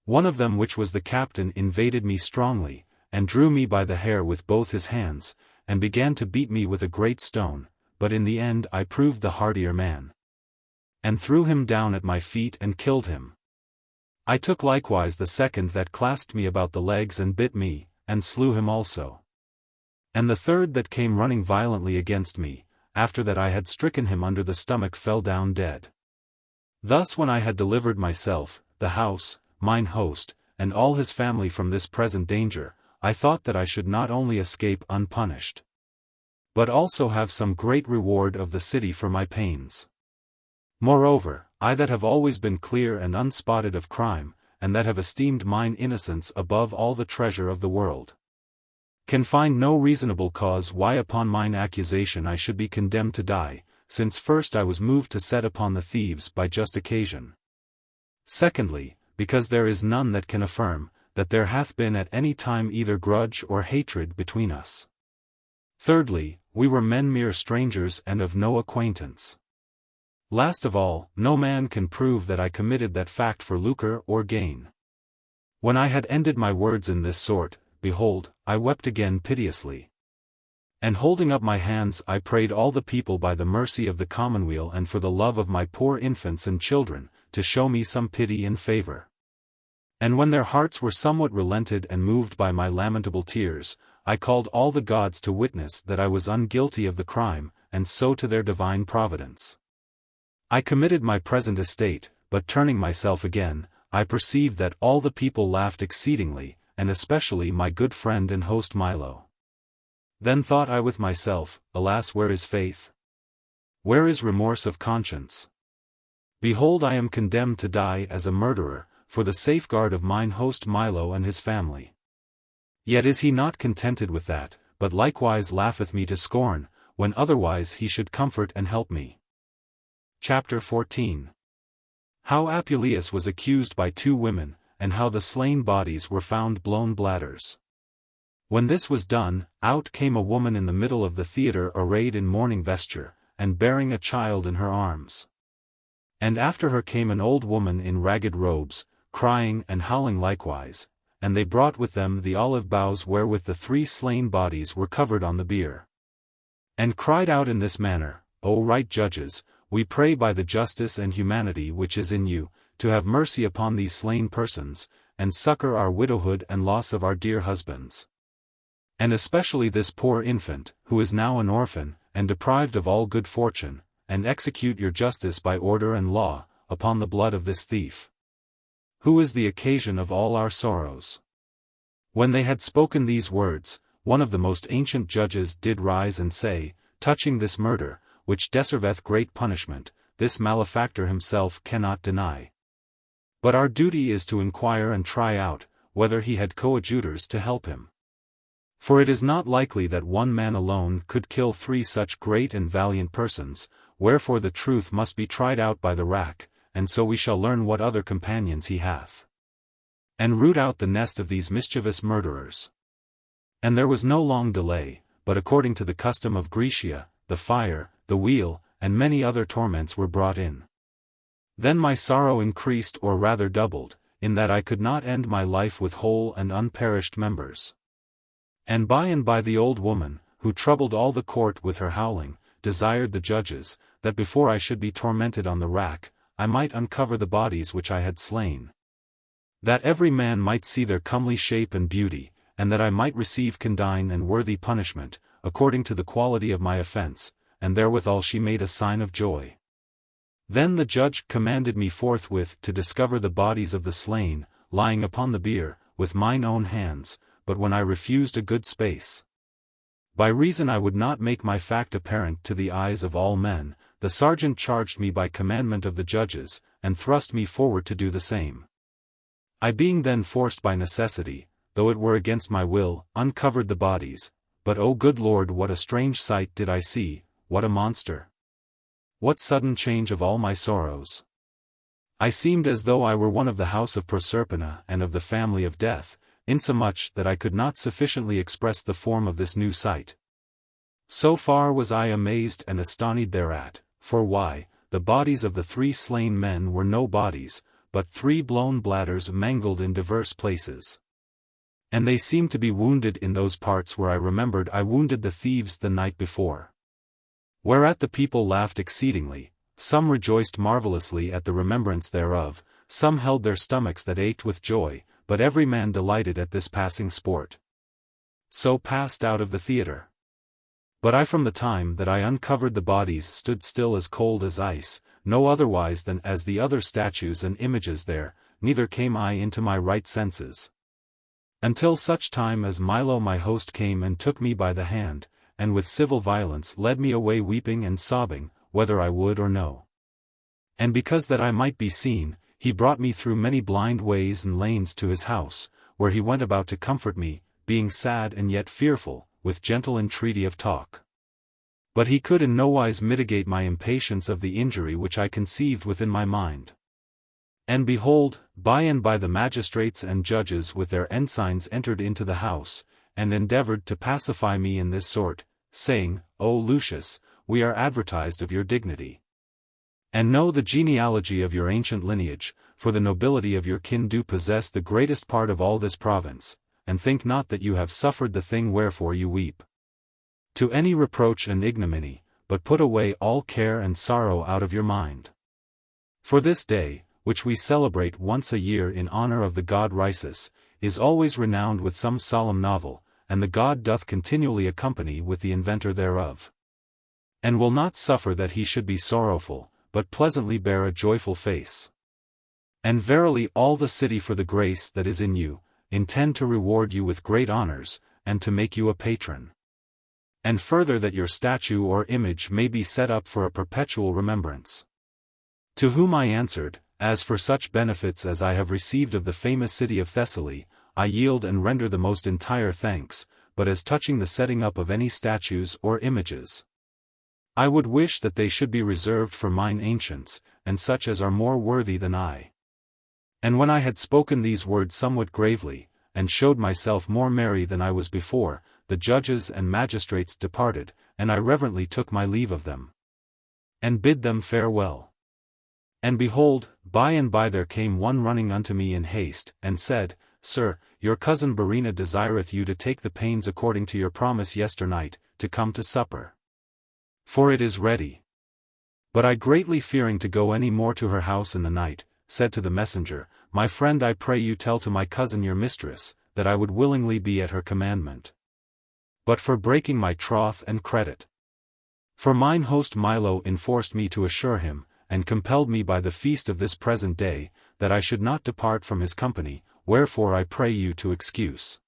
One of them, which was the captain, invaded me strongly, and drew me by the hair with both his hands, and began to beat me with a great stone, but in the end I proved the hardier man, and threw him down at my feet and killed him. I took likewise the second that clasped me about the legs and bit me, and slew him also. And the third that came running violently against me, after that I had stricken him under the stomach, fell down dead. Thus when I had delivered myself, the house, mine host, and all his family from this present danger, I thought that I should not only escape unpunished, but also have some great reward of the city for my pains. Moreover, I that have always been clear and unspotted of crime, and that have esteemed mine innocence above all the treasure of the world, can find no reasonable cause why upon mine accusation I should be condemned to die, since first I was moved to set upon the thieves by just occasion. Secondly, because there is none that can affirm, that there hath been at any time either grudge or hatred between us. Thirdly, we were men mere strangers and of no acquaintance. Last of all, no man can prove that I committed that fact for lucre or gain. When I had ended my words in this sort, behold, I wept again piteously. And holding up my hands I prayed all the people by the mercy of the commonweal and for the love of my poor infants and children, to show me some pity and favor. And when their hearts were somewhat relented and moved by my lamentable tears, I called all the gods to witness that I was unguilty of the crime, and so to their divine providence. I committed my present estate, but turning myself again, I perceived that all the people laughed exceedingly, and especially my good friend and host Milo. Then thought I with myself, alas, where is faith? Where is remorse of conscience? Behold, I am condemned to die as a murderer, for the safeguard of mine host Milo and his family. Yet is he not contented with that, but likewise laugheth me to scorn, when otherwise he should comfort and help me. Chapter 14. How Apuleius was accused by 2 women, and how the slain bodies were found blown bladders. When this was done, out came a woman in the middle of the theatre arrayed in mourning vesture, and bearing a child in her arms. And after her came an old woman in ragged robes, crying and howling likewise, and they brought with them the olive boughs wherewith the 3 slain bodies were covered on the bier. And cried out in this manner, O right judges, we pray by the justice and humanity which is in you, to have mercy upon these slain persons, and succor our widowhood and loss of our dear husbands. And especially this poor infant, who is now an orphan, and deprived of all good fortune, and execute your justice by order and law, upon the blood of this thief, who is the occasion of all our sorrows. When they had spoken these words, one of the most ancient judges did rise and say, touching this murder, which deserveth great punishment, this malefactor himself cannot deny. But our duty is to inquire and try out, whether he had coadjutors to help him. For it is not likely that one man alone could kill 3 such great and valiant persons, wherefore the truth must be tried out by the rack, and so we shall learn what other companions he hath, and root out the nest of these mischievous murderers. And there was no long delay, but according to the custom of Grecia, the fire, the wheel, and many other torments were brought in. Then my sorrow increased or rather doubled, in that I could not end my life with whole and unperished members. And by the old woman, who troubled all the court with her howling, desired the judges, that before I should be tormented on the rack, I might uncover the bodies which I had slain. That every man might see their comely shape and beauty, and that I might receive condign and worthy punishment, according to the quality of my offense, and therewithal she made a sign of joy. Then the judge commanded me forthwith to discover the bodies of the slain, lying upon the bier, with mine own hands, but when I refused a good space, by reason I would not make my fact apparent to the eyes of all men, the sergeant charged me by commandment of the judges, and thrust me forward to do the same. I being then forced by necessity, though it were against my will, uncovered the bodies, but O good Lord, what a strange sight did I see, what a monster! What sudden change of all my sorrows! I seemed as though I were one of the house of Proserpina and of the family of Death, insomuch that I could not sufficiently express the form of this new sight. So far was I amazed and astonished thereat, for why, the bodies of the 3 slain men were no bodies, but 3 blown bladders mangled in diverse places. And they seemed to be wounded in those parts where I remembered I wounded the thieves the night before. Whereat the people laughed exceedingly, some rejoiced marvellously at the remembrance thereof, some held their stomachs that ached with joy, but every man delighted at this passing sport. So passed out of the theatre. But I from the time that I uncovered the bodies stood still as cold as ice, no otherwise than as the other statues and images there, neither came I into my right senses. Until such time as Milo my host came and took me by the hand, and with civil violence led me away weeping and sobbing, whether I would or no. And because that I might be seen, he brought me through many blind ways and lanes to his house, where he went about to comfort me, being sad and yet fearful, with gentle entreaty of talk. But he could in nowise mitigate my impatience of the injury which I conceived within my mind. And behold, by and by the magistrates and judges with their ensigns entered into the house, and endeavored to pacify me in this sort, saying, O Lucius, we are advertised of your dignity. And know the genealogy of your ancient lineage, for the nobility of your kin do possess the greatest part of all this province, and think not that you have suffered the thing wherefore you weep. To any reproach and ignominy, but put away all care and sorrow out of your mind. For this day, which we celebrate once a year in honor of the god Rhesus, is always renowned with some solemn novel, and the god doth continually accompany with the inventor thereof. And will not suffer that he should be sorrowful, but pleasantly bear a joyful face. And verily all the city for the grace that is in you, intend to reward you with great honors, and to make you a patron. And further that your statue or image may be set up for a perpetual remembrance. To whom I answered, As for such benefits as I have received of the famous city of Thessaly, I yield and render the most entire thanks, but as touching the setting up of any statues or images, I would wish that they should be reserved for mine ancients, and such as are more worthy than I. And when I had spoken these words somewhat gravely, and showed myself more merry than I was before, the judges and magistrates departed, and I reverently took my leave of them, and bid them farewell. And behold, by and by there came one running unto me in haste, and said, Sir, your cousin Verena desireth you to take the pains according to your promise yesternight, to come to supper. For it is ready. But I greatly fearing to go any more to her house in the night, said to the messenger, My friend, I pray you tell to my cousin your mistress, that I would willingly be at her commandment. But for breaking my troth and credit. For mine host Milo enforced me to assure him, and compelled me by the feast of this present day, that I should not depart from his company, wherefore I pray you to excuse.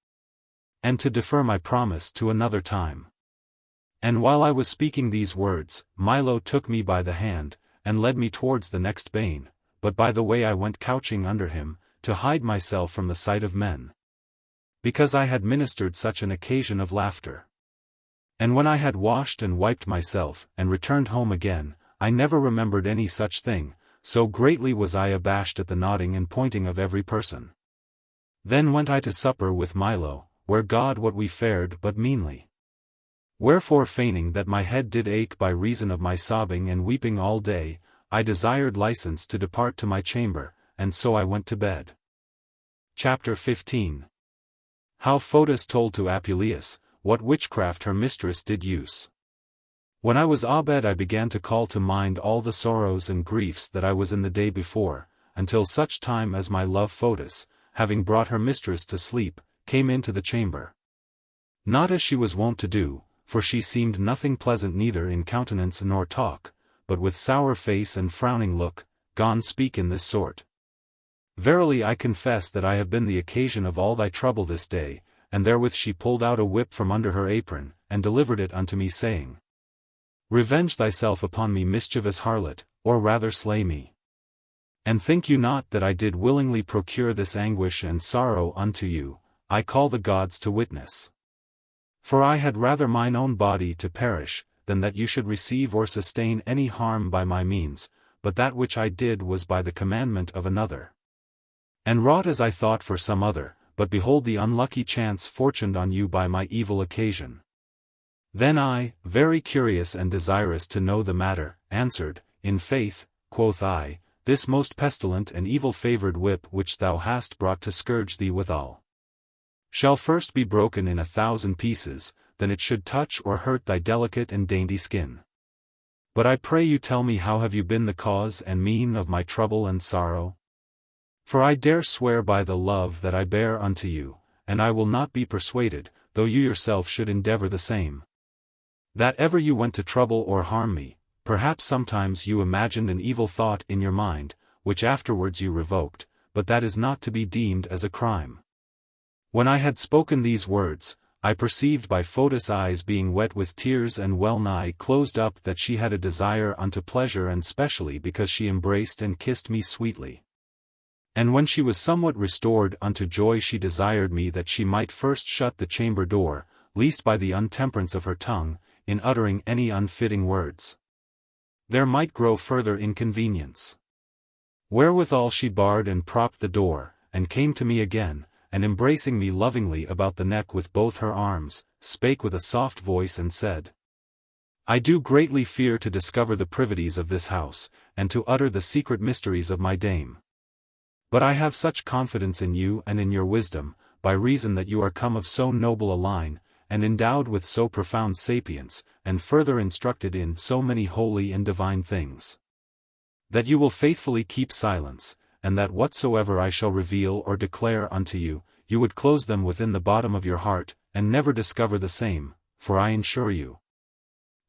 And to defer my promise to another time. And while I was speaking these words, Milo took me by the hand, and led me towards the next bane, but by the way I went couching under him, to hide myself from the sight of men. Because I had ministered such an occasion of laughter. And when I had washed and wiped myself, and returned home again, I never remembered any such thing, so greatly was I abashed at the nodding and pointing of every person. Then went I to supper with Milo, where God what we fared but meanly. Wherefore feigning that my head did ache by reason of my sobbing and weeping all day, I desired license to depart to my chamber, and so I went to bed. Chapter 15. How Photis told to Apuleius, what witchcraft her mistress did use. When I was abed I began to call to mind all the sorrows and griefs that I was in the day before, until such time as my love Photis, having brought her mistress to sleep, came into the chamber. Not as she was wont to do, for she seemed nothing pleasant neither in countenance nor talk, but with sour face and frowning look, gone speak in this sort. Verily I confess that I have been the occasion of all thy trouble this day, and therewith she pulled out a whip from under her apron, and delivered it unto me saying, Revenge thyself upon me, mischievous harlot, or rather slay me. And think you not that I did willingly procure this anguish and sorrow unto you, I call the gods to witness. For I had rather mine own body to perish, than that you should receive or sustain any harm by my means, but that which I did was by the commandment of another. And wrought as I thought for some other, but behold the unlucky chance fortuned on you by my evil occasion. Then I, very curious and desirous to know the matter, answered, In faith, quoth I, this most pestilent and evil-favoured whip which thou hast brought to scourge thee withal, shall first be broken in 1,000 pieces, than it should touch or hurt thy delicate and dainty skin. But I pray you tell me how have you been the cause and mean of my trouble and sorrow? For I dare swear by the love that I bear unto you, and I will not be persuaded, though you yourself should endeavour the same, that ever you went to trouble or harm me. Perhaps sometimes you imagined an evil thought in your mind, which afterwards you revoked, but that is not to be deemed as a crime. When I had spoken these words, I perceived by Photis' eyes being wet with tears and well nigh closed up that she had a desire unto pleasure, and specially because she embraced and kissed me sweetly. And when she was somewhat restored unto joy she desired me that she might first shut the chamber door, lest by the untemperance of her tongue, in uttering any unfitting words. There might grow further inconvenience. Wherewithal she barred and propped the door, and came to me again, and embracing me lovingly about the neck with both her arms, spake with a soft voice and said, I do greatly fear to discover the privities of this house, and to utter the secret mysteries of my dame. But I have such confidence in you and in your wisdom, by reason that you are come of so noble a line, and endowed with so profound sapience, and further instructed in so many holy and divine things, that you will faithfully keep silence, and that whatsoever I shall reveal or declare unto you, you would close them within the bottom of your heart, and never discover the same, for I ensure you,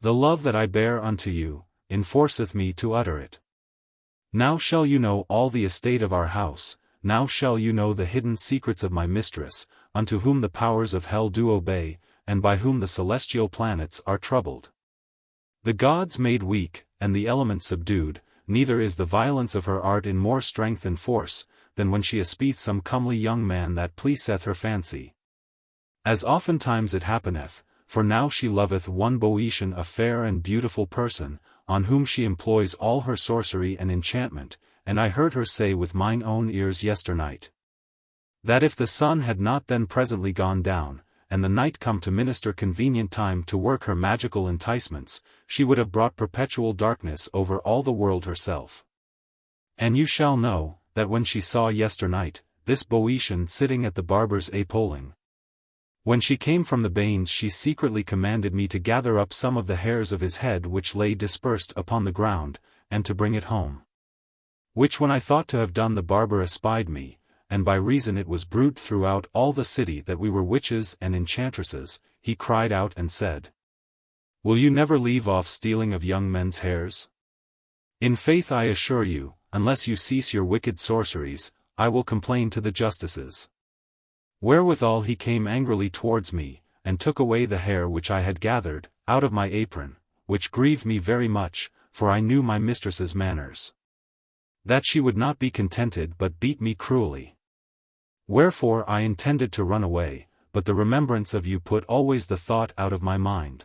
the love that I bear unto you, enforceth me to utter it. Now shall you know all the estate of our house, now shall you know the hidden secrets of my mistress, unto whom the powers of hell do obey, and by whom the celestial planets are troubled. The gods made weak, and the elements subdued, neither is the violence of her art in more strength and force, than when she espieth some comely young man that pleaseth her fancy. As oftentimes it happeneth, for now she loveth one Boeotian a fair and beautiful person, on whom she employs all her sorcery and enchantment, and I heard her say with mine own ears yesternight, that if the sun had not then presently gone down, and the night come to minister convenient time to work her magical enticements, she would have brought perpetual darkness over all the world herself. And you shall know, that when she saw yesternight, this Boeotian sitting at the barber's apolling, when she came from the bains she secretly commanded me to gather up some of the hairs of his head which lay dispersed upon the ground, and to bring it home. Which when I thought to have done the barber espied me, and by reason it was bruit throughout all the city that we were witches and enchantresses, he cried out and said, Will you never leave off stealing of young men's hairs? In faith I assure you, unless you cease your wicked sorceries, I will complain to the justices. Wherewithal he came angrily towards me, and took away the hair which I had gathered, out of my apron, which grieved me very much, for I knew my mistress's manners, that she would not be contented but beat me cruelly. Wherefore I intended to run away, but the remembrance of you put always the thought out of my mind.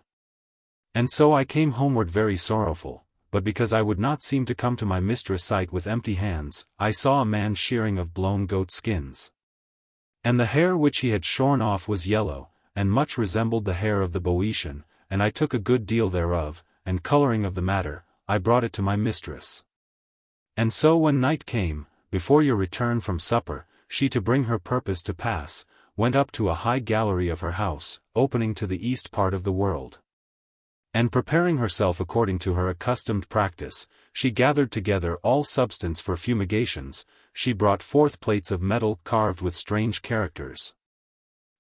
And so I came homeward very sorrowful, but because I would not seem to come to my mistress' sight with empty hands, I saw a man shearing of blown goat skins. And the hair which he had shorn off was yellow, and much resembled the hair of the Boeotian, and I took a good deal thereof, and colouring of the matter, I brought it to my mistress. And so when night came, before your return from supper, she to bring her purpose to pass, went up to a high gallery of her house, opening to the east part of the world. And preparing herself according to her accustomed practice, she gathered together all substance for fumigations, she brought forth plates of metal carved with strange characters.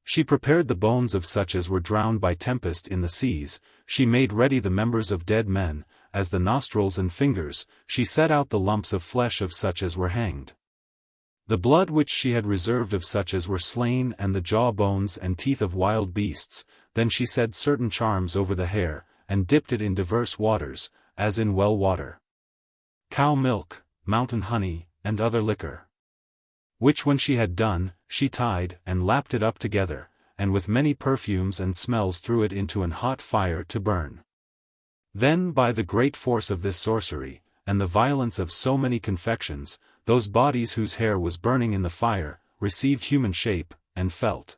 She prepared the bones of such as were drowned by tempest in the seas, she made ready the members of dead men, as the nostrils and fingers, she set out the lumps of flesh of such as were hanged. The blood which she had reserved of such as were slain and the jaw bones and teeth of wild beasts, then she said certain charms over the hair, and dipped it in diverse waters, as in well water, cow milk, mountain honey, and other liquor. Which when she had done, she tied and lapped it up together, and with many perfumes and smells threw it into an hot fire to burn. Then by the great force of this sorcery, and the violence of so many confections, those bodies whose hair was burning in the fire, received human shape, and felt,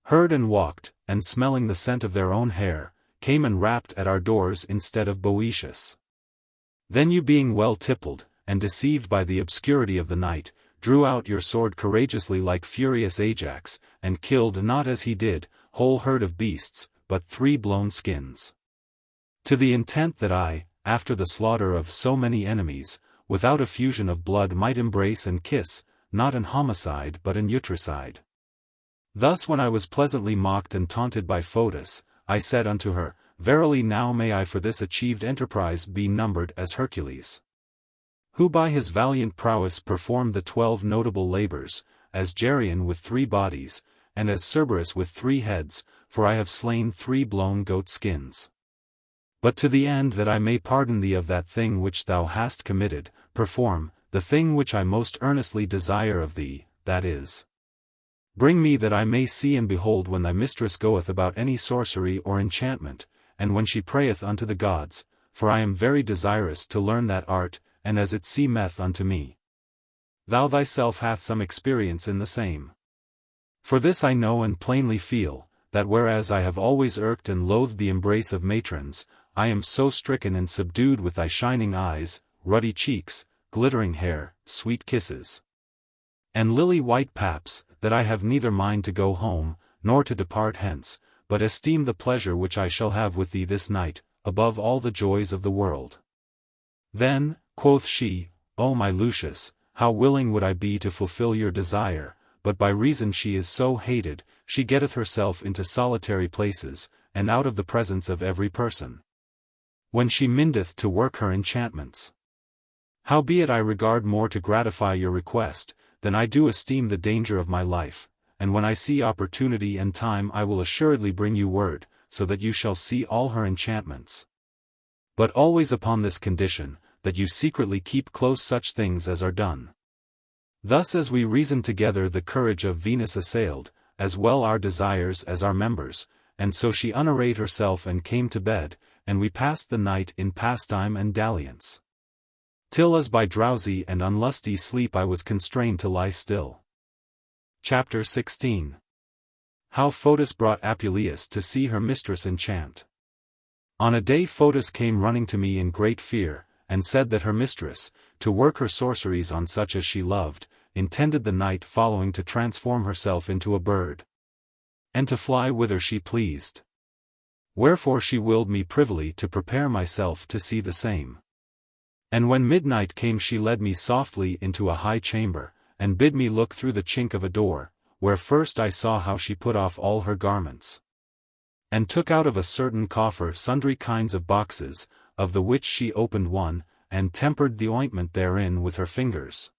heard and walked, and smelling the scent of their own hair, came and rapped at our doors instead of Boetius. Then you being well tippled, and deceived by the obscurity of the night, drew out your sword courageously like furious Ajax, and killed not as he did, whole herd of beasts, but 3 blown skins. To the intent that I, after the slaughter of so many enemies, without effusion of blood might embrace and kiss, not an homicide but an utricide. Thus when I was pleasantly mocked and taunted by Photis, I said unto her, Verily now may I for this achieved enterprise be numbered as Hercules, who by his valiant prowess performed the 12 notable labors, as Geryon with 3 bodies, and as Cerberus with 3 heads, for I have slain 3 blown goat skins. But to the end that I may pardon thee of that thing which thou hast committed, perform, the thing which I most earnestly desire of thee, that is, bring me that I may see and behold when thy mistress goeth about any sorcery or enchantment, and when she prayeth unto the gods, for I am very desirous to learn that art, and as it seemeth unto me. Thou thyself hath some experience in the same. For this I know and plainly feel, that whereas I have always irked and loathed the embrace of matrons, I am so stricken and subdued with thy shining eyes, ruddy cheeks, glittering hair, sweet kisses, and lily-white paps, that I have neither mind to go home, nor to depart hence, but esteem the pleasure which I shall have with thee this night, above all the joys of the world. Then, quoth she, O my Lucius, how willing would I be to fulfill your desire, but by reason she is so hated, she getteth herself into solitary places, and out of the presence of every person, when she mindeth to work her enchantments. Howbeit I regard more to gratify your request, than I do esteem the danger of my life, and when I see opportunity and time I will assuredly bring you word, so that you shall see all her enchantments. But always upon this condition, that you secretly keep close such things as are done. Thus as we reasoned together the courage of Venus assailed, as well our desires as our members, and so she unarrayed herself and came to bed, and we passed the night in pastime and dalliance, till as by drowsy and unlusty sleep I was constrained to lie still. Chapter 16. How Photis brought Apuleius to see her mistress enchant. On a day Photis came running to me in great fear, and said that her mistress, to work her sorceries on such as she loved, intended the night following to transform herself into a bird, and to fly whither she pleased. Wherefore she willed me privily to prepare myself to see the same. And when midnight came she led me softly into a high chamber, and bid me look through the chink of a door, where first I saw how she put off all her garments, and took out of a certain coffer sundry kinds of boxes, of the which she opened one, and tempered the ointment therein with her fingers,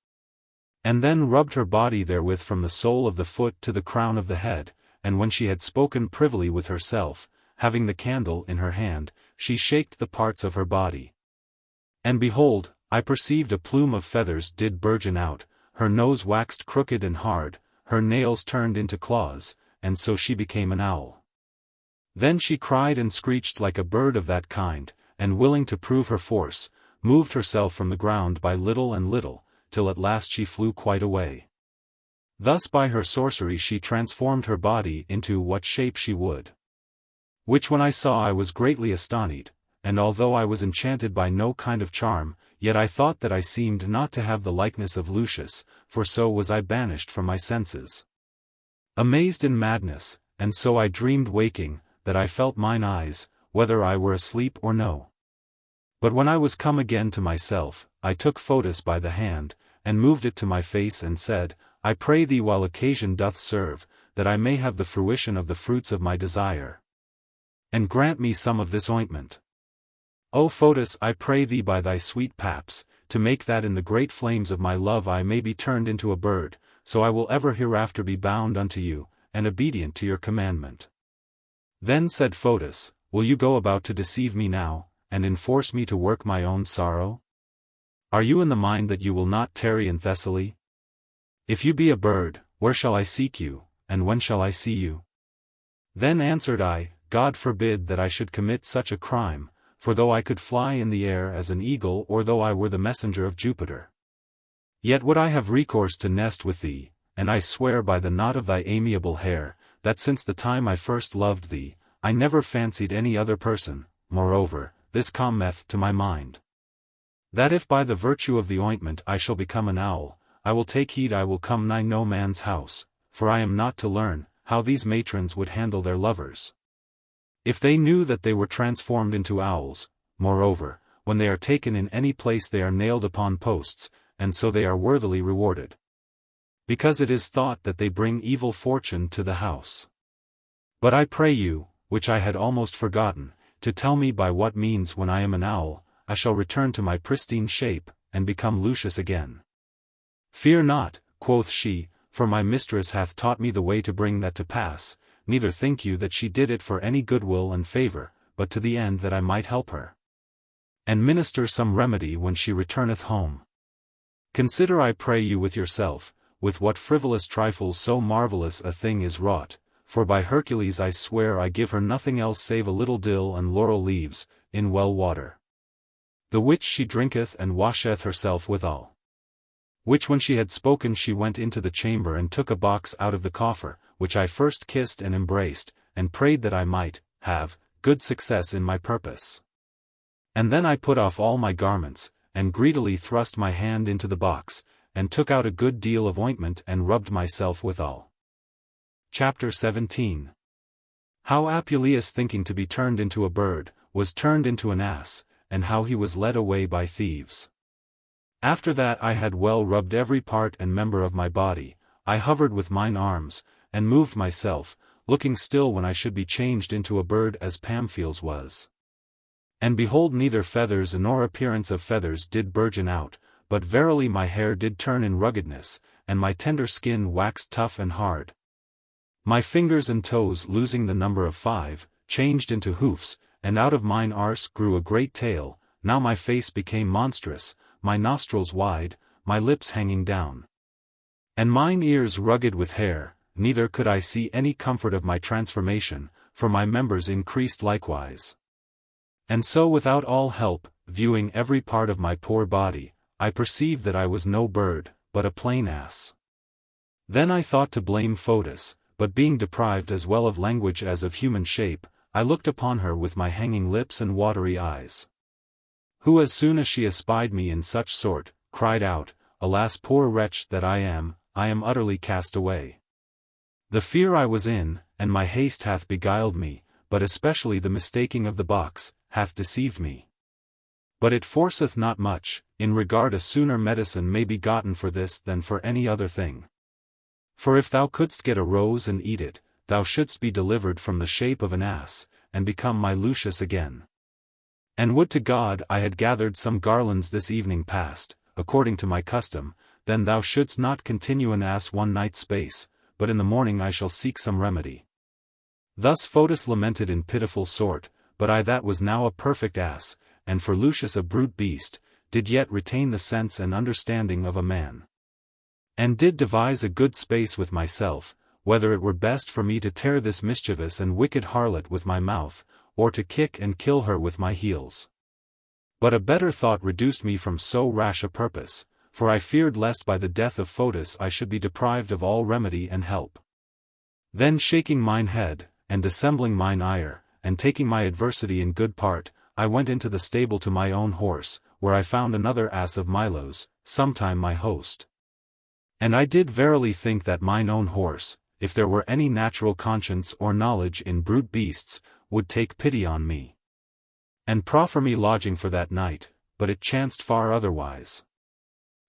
and then rubbed her body therewith from the sole of the foot to the crown of the head, and when she had spoken privily with herself, having the candle in her hand, she shaked the parts of her body. And behold, I perceived a plume of feathers did burgeon out, her nose waxed crooked and hard, her nails turned into claws, and so she became an owl. Then she cried and screeched like a bird of that kind, and willing to prove her force, moved herself from the ground by little and little, till at last she flew quite away. Thus by her sorcery she transformed her body into what shape she would. Which when I saw I was greatly astonied, and although I was enchanted by no kind of charm, yet I thought that I seemed not to have the likeness of Lucius, for so was I banished from my senses, amazed in madness, and so I dreamed waking, that I felt mine eyes, whether I were asleep or no. But when I was come again to myself, I took Photis by the hand, and moved it to my face and said, I pray thee while occasion doth serve, that I may have the fruition of the fruits of my desire, and grant me some of this ointment. O Photis, I pray thee by thy sweet paps, to make that in the great flames of my love I may be turned into a bird, so I will ever hereafter be bound unto you, and obedient to your commandment. Then said Photis, will you go about to deceive me now, and enforce me to work my own sorrow? Are you in the mind that you will not tarry in Thessaly? If you be a bird, where shall I seek you, and when shall I see you? Then answered I, God forbid that I should commit such a crime, for though I could fly in the air as an eagle or though I were the messenger of Jupiter, yet would I have recourse to nest with thee, and I swear by the knot of thy amiable hair, that since the time I first loved thee, I never fancied any other person. Moreover, this cometh to my mind, that if by the virtue of the ointment I shall become an owl, I will take heed I will come nigh no man's house, for I am not to learn how these matrons would handle their lovers, if they knew that they were transformed into owls. Moreover, when they are taken in any place they are nailed upon posts, and so they are worthily rewarded, because it is thought that they bring evil fortune to the house. But I pray you, which I had almost forgotten, to tell me by what means when I am an owl, I shall return to my pristine shape, and become Lucius again. Fear not, quoth she, for my mistress hath taught me the way to bring that to pass, neither think you that she did it for any goodwill and favor, but to the end that I might help her, and minister some remedy when she returneth home. Consider I pray you with yourself, with what frivolous trifles so marvellous a thing is wrought, for by Hercules I swear I give her nothing else save a little dill and laurel leaves, in well water. The which she drinketh and washeth herself withal. Which when she had spoken she went into the chamber and took a box out of the coffer, which I first kissed and embraced, and prayed that I might have good success in my purpose. And then I put off all my garments, and greedily thrust my hand into the box, and took out a good deal of ointment and rubbed myself withal. Chapter 17. How Apuleius, thinking to be turned into a bird, was turned into an ass, and how he was led away by thieves. After that I had well rubbed every part and member of my body, I hovered with mine arms, and moved myself, looking still when I should be changed into a bird as Pamphile's was. And behold, neither feathers nor appearance of feathers did burgeon out, but verily my hair did turn in ruggedness, and my tender skin waxed tough and hard. My fingers and toes, losing the number of 5, changed into hoofs, and out of mine arse grew a great tail. Now my face became monstrous, my nostrils wide, my lips hanging down, and mine ears rugged with hair. Neither could I see any comfort of my transformation, for my members increased likewise. And so without all help, viewing every part of my poor body, I perceived that I was no bird, but a plain ass. Then I thought to blame Photis, but being deprived as well of language as of human shape, I looked upon her with my hanging lips and watery eyes. Who as soon as she espied me in such sort, cried out, Alas, poor wretch that I am utterly cast away. The fear I was in, and my haste hath beguiled me, but especially the mistaking of the box, hath deceived me. But it forceth not much, in regard a sooner medicine may be gotten for this than for any other thing. For if thou couldst get a rose and eat it, thou shouldst be delivered from the shape of an ass, and become my Lucius again. And would to God I had gathered some garlands this evening past, according to my custom, then thou shouldst not continue an ass one night's space, but in the morning I shall seek some remedy. Thus Photis lamented in pitiful sort, but I that was now a perfect ass, and for Lucius a brute beast, did yet retain the sense and understanding of a man. And did devise a good space with myself, whether it were best for me to tear this mischievous and wicked harlot with my mouth, or to kick and kill her with my heels. But a better thought reduced me from so rash a purpose, for I feared lest by the death of Photis I should be deprived of all remedy and help. Then shaking mine head, and dissembling mine ire, and taking my adversity in good part, I went into the stable to my own horse, where I found another ass of Milo's, sometime my host. And I did verily think that mine own horse, if there were any natural conscience or knowledge in brute beasts, would take pity on me, and proffer me lodging for that night, but it chanced far otherwise.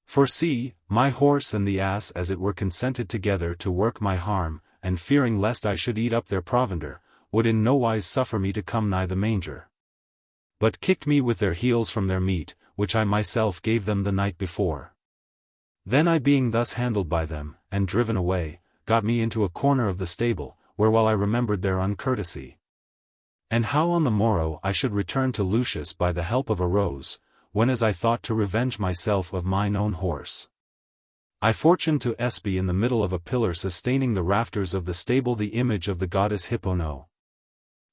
For see, my horse and the ass as it were consented together to work my harm, and fearing lest I should eat up their provender, would in no wise suffer me to come nigh the manger, but kicked me with their heels from their meat, which I myself gave them the night before. Then I, being thus handled by them, and driven away, got me into a corner of the stable, where while I remembered their uncourtesy, and how on the morrow I should return to Lucius by the help of a rose, when as I thought to revenge myself of mine own horse, I fortuned to espy in the middle of a pillar sustaining the rafters of the stable the image of the goddess Hypata,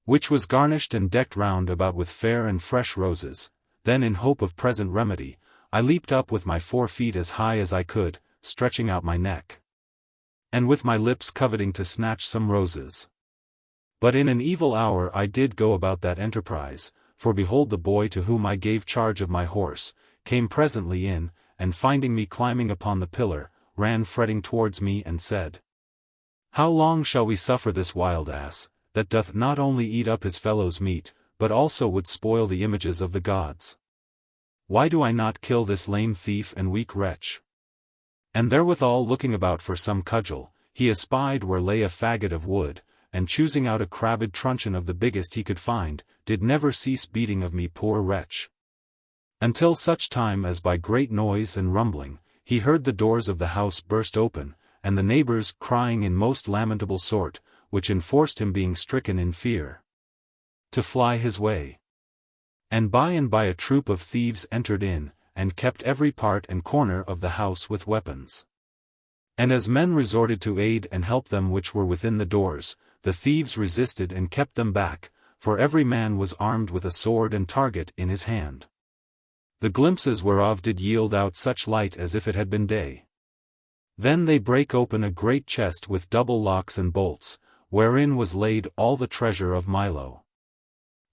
which was garnished and decked round about with fair and fresh roses. Then in hope of present remedy, I leaped up with my 4 feet as high as I could, stretching out my neck, and with my lips coveting to snatch some roses. But in an evil hour I did go about that enterprise, for behold the boy to whom I gave charge of my horse, came presently in, and finding me climbing upon the pillar, ran fretting towards me and said, How long shall we suffer this wild ass, that doth not only eat up his fellow's meat, but also would spoil the images of the gods? Why do I not kill this lame thief and weak wretch? And therewithal looking about for some cudgel, he espied where lay a faggot of wood, and choosing out a crabbed truncheon of the biggest he could find, did never cease beating of me poor wretch, until such time as by great noise and rumbling, he heard the doors of the house burst open, and the neighbors crying in most lamentable sort, which enforced him being stricken in fear, to fly his way. And by a troop of thieves entered in, and kept every part and corner of the house with weapons. And as men resorted to aid and help them which were within the doors, the thieves resisted and kept them back, for every man was armed with a sword and target in his hand. The glimpses whereof did yield out such light as if it had been day. Then they brake open a great chest with double locks and bolts, wherein was laid all the treasure of Milo.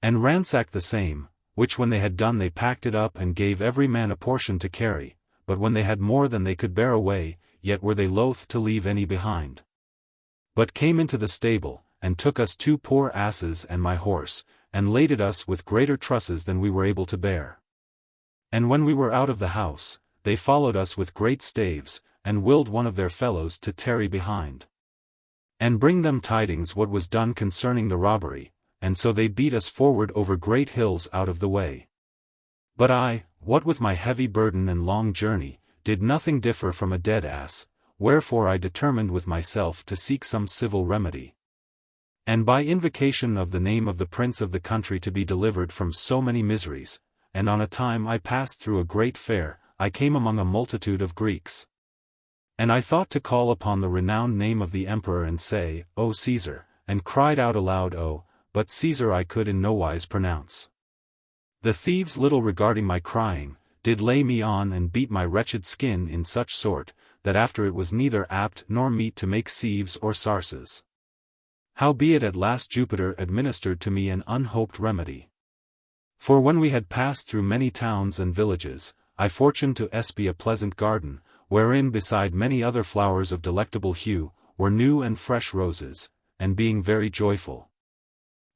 And ransacked the same, which when they had done they packed it up and gave every man a portion to carry, but when they had more than they could bear away, yet were they loath to leave any behind. But came into the stable, and took us 2 poor asses and my horse, and laded us with greater trusses than we were able to bear. And when we were out of the house, they followed us with great staves, and willed one of their fellows to tarry behind, and bring them tidings what was done concerning the robbery, and so they beat us forward over great hills out of the way. But I, what with my heavy burden and long journey, did nothing differ from a dead ass, wherefore I determined with myself to seek some civil remedy. And by invocation of the name of the prince of the country to be delivered from so many miseries, and on a time I passed through a great fair, I came among a multitude of Greeks. And I thought to call upon the renowned name of the emperor and say, O Caesar, and cried out aloud, O, but Caesar I could in no wise pronounce. The thieves little regarding my crying, did lay me on and beat my wretched skin in such sort, that after it was neither apt nor meet to make sieves or sarces. Howbeit at last Jupiter administered to me an unhoped remedy. For when we had passed through many towns and villages, I fortuned to espy a pleasant garden, wherein beside many other flowers of delectable hue, were new and fresh roses, and being very joyful,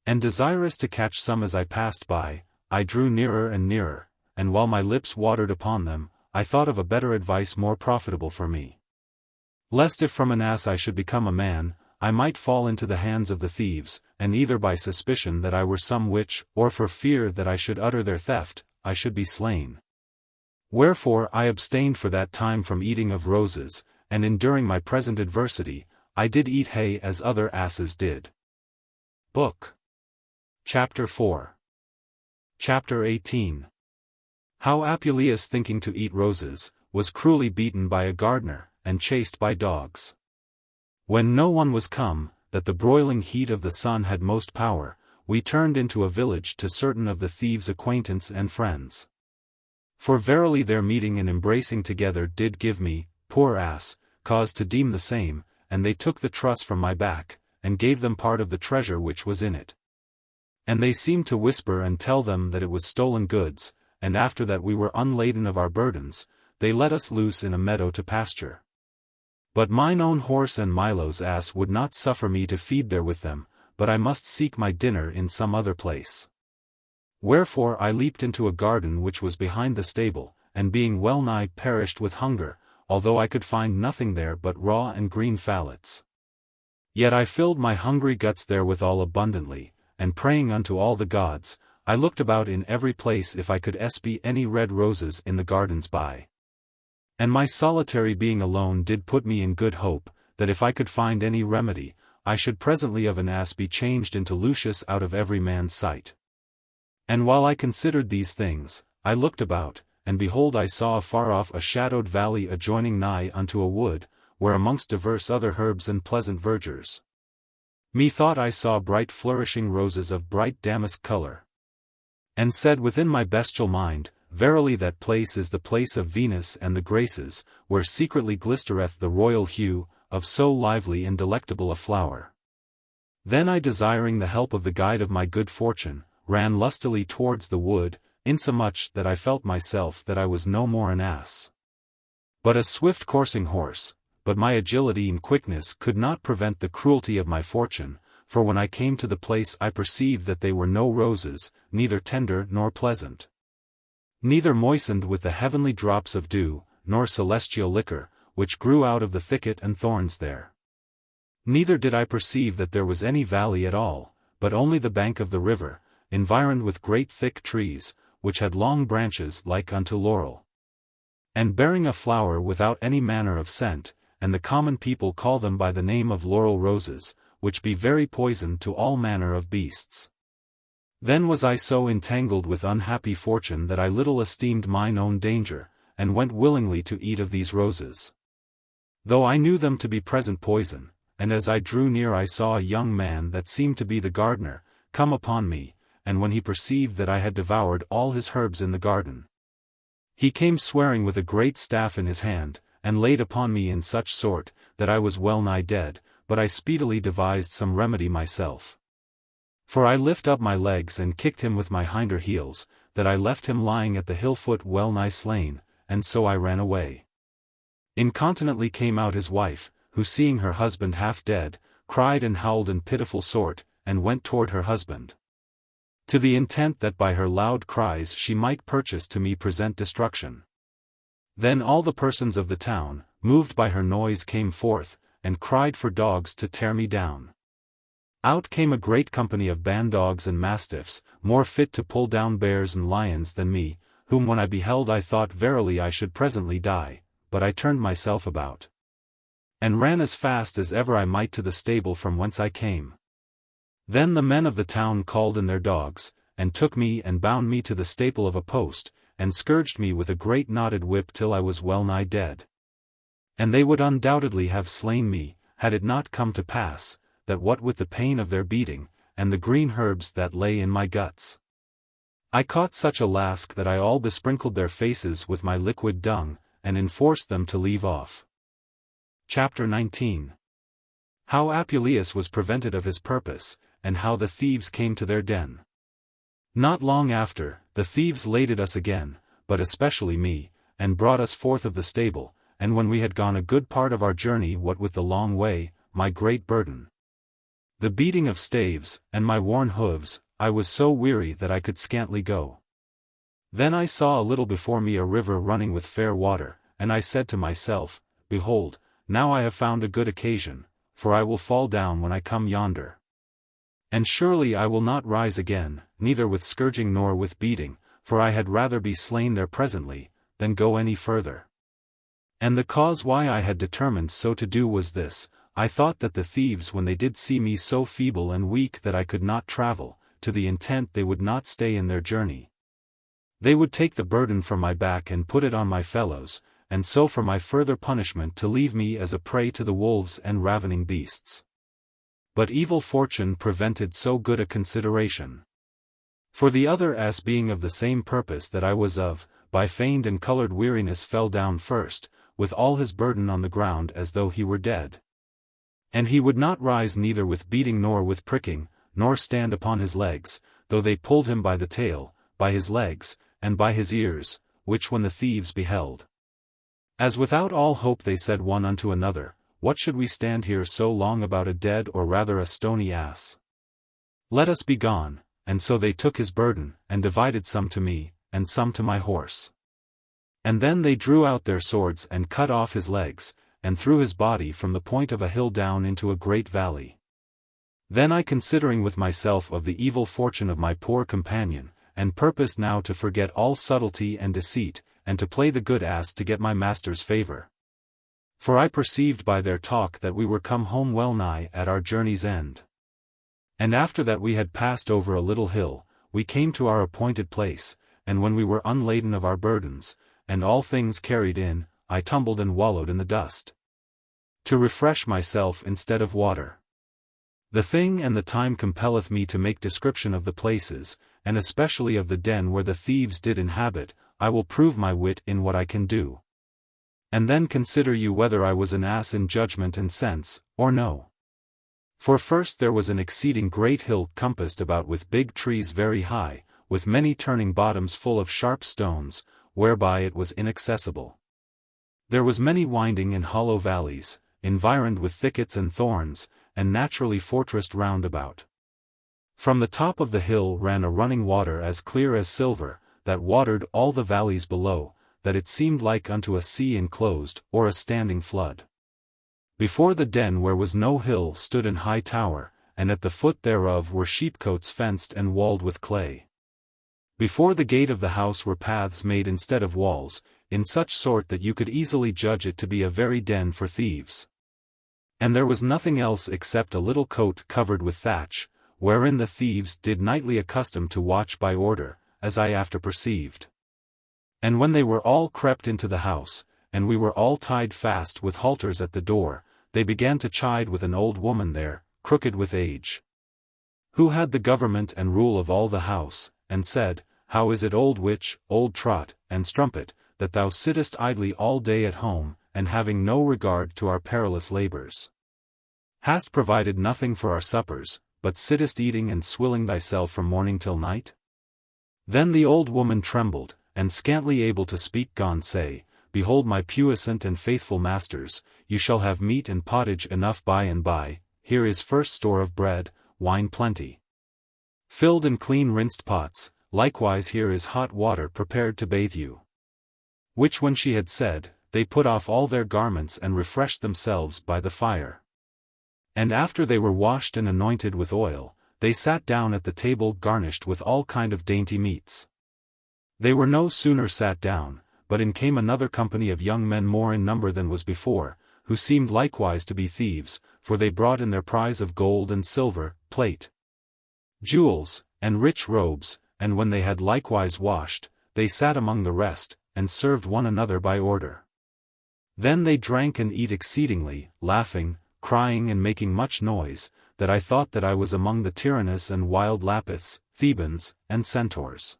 and desirous to catch some as I passed by, I drew nearer and nearer, and while my lips watered upon them, I thought of a better advice more profitable for me. Lest if from an ass I should become a man, I might fall into the hands of the thieves, and either by suspicion that I were some witch, or for fear that I should utter their theft, I should be slain. Wherefore I abstained for that time from eating of roses, and enduring my present adversity, I did eat hay as other asses did. Book. Chapter 4. Chapter 18. How Apuleius, thinking to eat roses, was cruelly beaten by a gardener, and chased by dogs. When no one was come, that the broiling heat of the sun had most power, we turned into a village to certain of the thieves' acquaintance and friends. For verily their meeting and embracing together did give me, poor ass, cause to deem the same, and they took the truss from my back, and gave them part of the treasure which was in it. And they seemed to whisper and tell them that it was stolen goods, and after that we were unladen of our burdens, they let us loose in a meadow to pasture. But mine own horse and Milo's ass would not suffer me to feed there with them, but I must seek my dinner in some other place. Wherefore I leaped into a garden which was behind the stable, and being well nigh perished with hunger, although I could find nothing there but raw and green fallets. Yet I filled my hungry guts therewithal abundantly, and praying unto all the gods, I looked about in every place if I could espy any red roses in the gardens by. And my solitary being alone did put me in good hope, that if I could find any remedy, I should presently of an ass be changed into Lucius out of every man's sight. And while I considered these things, I looked about, and behold I saw afar off a shadowed valley adjoining nigh unto a wood, where amongst divers other herbs and pleasant verdures, methought I saw bright flourishing roses of bright damask color. And said within my bestial mind, verily that place is the place of Venus and the Graces, where secretly glistereth the royal hue, of so lively and delectable a flower. Then I, desiring the help of the guide of my good fortune, ran lustily towards the wood, insomuch that I felt myself that I was no more an ass, but a swift coursing horse, but my agility and quickness could not prevent the cruelty of my fortune, for when I came to the place I perceived that they were no roses, neither tender nor pleasant, neither moistened with the heavenly drops of dew, nor celestial liquor, which grew out of the thicket and thorns there. Neither did I perceive that there was any valley at all, but only the bank of the river, environed with great thick trees, which had long branches like unto laurel, and bearing a flower without any manner of scent, and the common people call them by the name of laurel roses, which be very poison to all manner of beasts. Then was I so entangled with unhappy fortune that I little esteemed mine own danger, and went willingly to eat of these roses, though I knew them to be present poison, and as I drew near I saw a young man that seemed to be the gardener, come upon me, and when he perceived that I had devoured all his herbs in the garden, he came swearing with a great staff in his hand, and laid upon me in such sort, that I was well nigh dead, but I speedily devised some remedy myself. For I lift up my legs and kicked him with my hinder heels, that I left him lying at the hill foot well nigh slain, and so I ran away. Incontinently came out his wife, who seeing her husband half dead, cried and howled in pitiful sort, and went toward her husband, to the intent that by her loud cries she might purchase to me present destruction. Then all the persons of the town, moved by her noise, came forth, and cried for dogs to tear me down. Out came a great company of ban-dogs and mastiffs, more fit to pull down bears and lions than me, whom when I beheld I thought verily I should presently die, but I turned myself about, and ran as fast as ever I might to the stable from whence I came. Then the men of the town called in their dogs, and took me and bound me to the staple of a post, and scourged me with a great knotted whip till I was well nigh dead. And they would undoubtedly have slain me, had it not come to pass, that what with the pain of their beating, and the green herbs that lay in my guts, I caught such a lask that I all besprinkled their faces with my liquid dung, and enforced them to leave off. Chapter 19. How Apuleius was prevented of his purpose, and how the thieves came to their den. Not long after, the thieves laded us again, but especially me, and brought us forth of the stable, and when we had gone a good part of our journey, what with the long way, my great burden, the beating of staves, and my worn hooves, I was so weary that I could scantly go. Then I saw a little before me a river running with fair water, and I said to myself, Behold, now I have found a good occasion, for I will fall down when I come yonder. And surely I will not rise again, neither with scourging nor with beating, for I had rather be slain there presently, than go any further. And the cause why I had determined so to do was this: I thought that the thieves, when they did see me so feeble and weak that I could not travel, to the intent they would not stay in their journey, they would take the burden from my back and put it on my fellows, and so for my further punishment to leave me as a prey to the wolves and ravening beasts. But evil fortune prevented so good a consideration. For the other ass, being of the same purpose that I was of, by feigned and colored weariness fell down first, with all his burden on the ground as though he were dead. And he would not rise neither with beating nor with pricking, nor stand upon his legs, though they pulled him by the tail, by his legs, and by his ears, which when the thieves beheld, as without all hope, they said one unto another, What should we stand here so long about a dead or rather a stony ass? Let us be gone. And so they took his burden, and divided some to me, and some to my horse. And then they drew out their swords and cut off his legs, and threw his body from the point of a hill down into a great valley. Then I, considering with myself of the evil fortune of my poor companion, and purposed now to forget all subtlety and deceit, and to play the good ass to get my master's favor. For I perceived by their talk that we were come home well nigh at our journey's end. And after that we had passed over a little hill, we came to our appointed place, and when we were unladen of our burdens, and all things carried in, I tumbled and wallowed in the dust, to refresh myself instead of water. The thing and the time compelleth me to make description of the places, and especially of the den where the thieves did inhabit. I will prove my wit in what I can do. And then consider you whether I was an ass in judgment and sense, or no. For first there was an exceeding great hill compassed about with big trees very high, with many turning bottoms full of sharp stones, whereby it was inaccessible. There was many winding and hollow valleys, environed with thickets and thorns, and naturally fortressed round about. From the top of the hill ran a running water as clear as silver, that watered all the valleys below, that it seemed like unto a sea enclosed, or a standing flood. Before the den where was no hill stood an high tower, and at the foot thereof were sheepcotes fenced and walled with clay. Before the gate of the house were paths made instead of walls, in such sort that you could easily judge it to be a very den for thieves. And there was nothing else except a little cote covered with thatch, wherein the thieves did nightly accustom to watch by order, as I after perceived. And when they were all crept into the house, and we were all tied fast with halters at the door, they began to chide with an old woman there, crooked with age, who had the government and rule of all the house, and said, How is it, old witch, old trot, and strumpet, that thou sittest idly all day at home, and having no regard to our perilous labors? Hast provided nothing for our suppers, but sittest eating and swilling thyself from morning till night? Then the old woman trembled, and scantly able to speak gone say, Behold, my puissant and faithful masters, you shall have meat and pottage enough by and by, here is first store of bread, wine plenty, filled in clean rinsed pots, likewise here is hot water prepared to bathe you. Which when she had said, they put off all their garments and refreshed themselves by the fire. And after they were washed and anointed with oil, they sat down at the table garnished with all kind of dainty meats. They were no sooner sat down, but in came another company of young men more in number than was before, who seemed likewise to be thieves, for they brought in their prize of gold and silver, plate, jewels, and rich robes, and when they had likewise washed, they sat among the rest, and served one another by order. Then they drank and eat exceedingly, laughing, crying and making much noise, that I thought that I was among the tyrannous and wild Lapiths, Thebans, and Centaurs.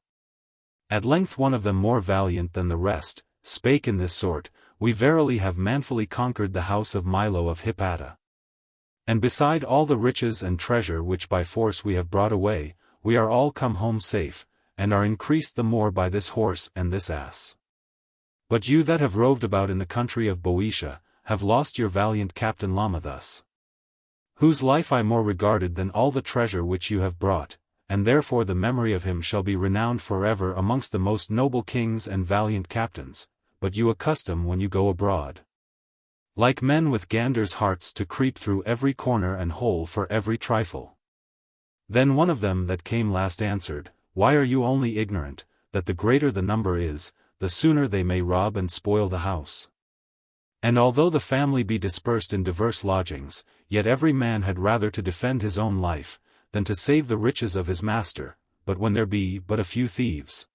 At length one of them more valiant than the rest, spake in this sort, We verily have manfully conquered the house of Milo of Hypata. And beside all the riches and treasure which by force we have brought away, we are all come home safe, and are increased the more by this horse and this ass. But you that have roved about in the country of Boeotia, have lost your valiant captain Lamachus, whose life I more regarded than all the treasure which you have brought, and therefore the memory of him shall be renowned forever amongst the most noble kings and valiant captains, but you accustom when you go abroad, like men with ganders' hearts, to creep through every corner and hole for every trifle. Then one of them that came last answered, Why are you only ignorant, that the greater the number is, the sooner they may rob and spoil the house? And although the family be dispersed in diverse lodgings, yet every man had rather to defend his own life, than to save the riches of his master, but when there be but a few thieves,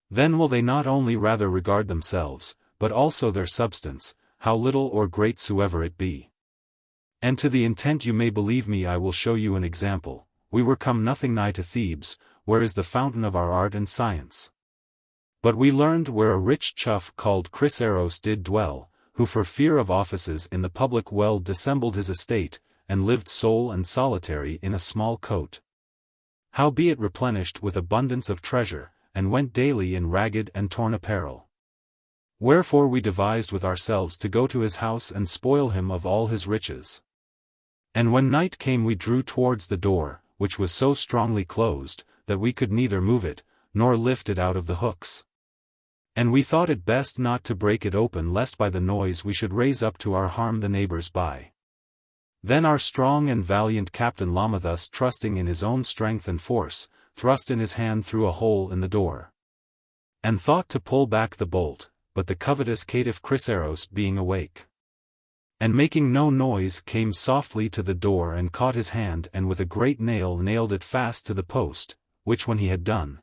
then will they not only rather regard themselves, but also their substance, how little or great soever it be. And to the intent you may believe me, I will show you an example. We were come nothing nigh to Thebes, where is the fountain of our art and science. But we learned where a rich chuff called Chryseros did dwell, who for fear of offices in the public well dissembled his estate, and lived sole and solitary in a small cote, howbeit replenished with abundance of treasure, and went daily in ragged and torn apparel. Wherefore we devised with ourselves to go to his house and spoil him of all his riches. And when night came we drew towards the door, which was so strongly closed, that we could neither move it, nor lift it out of the hooks. And we thought it best not to break it open, lest by the noise we should raise up to our harm the neighbors by. Then our strong and valiant captain Lamachus, trusting in his own strength and force, thrust in his hand through a hole in the door, and thought to pull back the bolt, but the covetous caitiff Chryseros being awake, and making no noise, came softly to the door and caught his hand, and with a great nail nailed it fast to the post, which when he had done,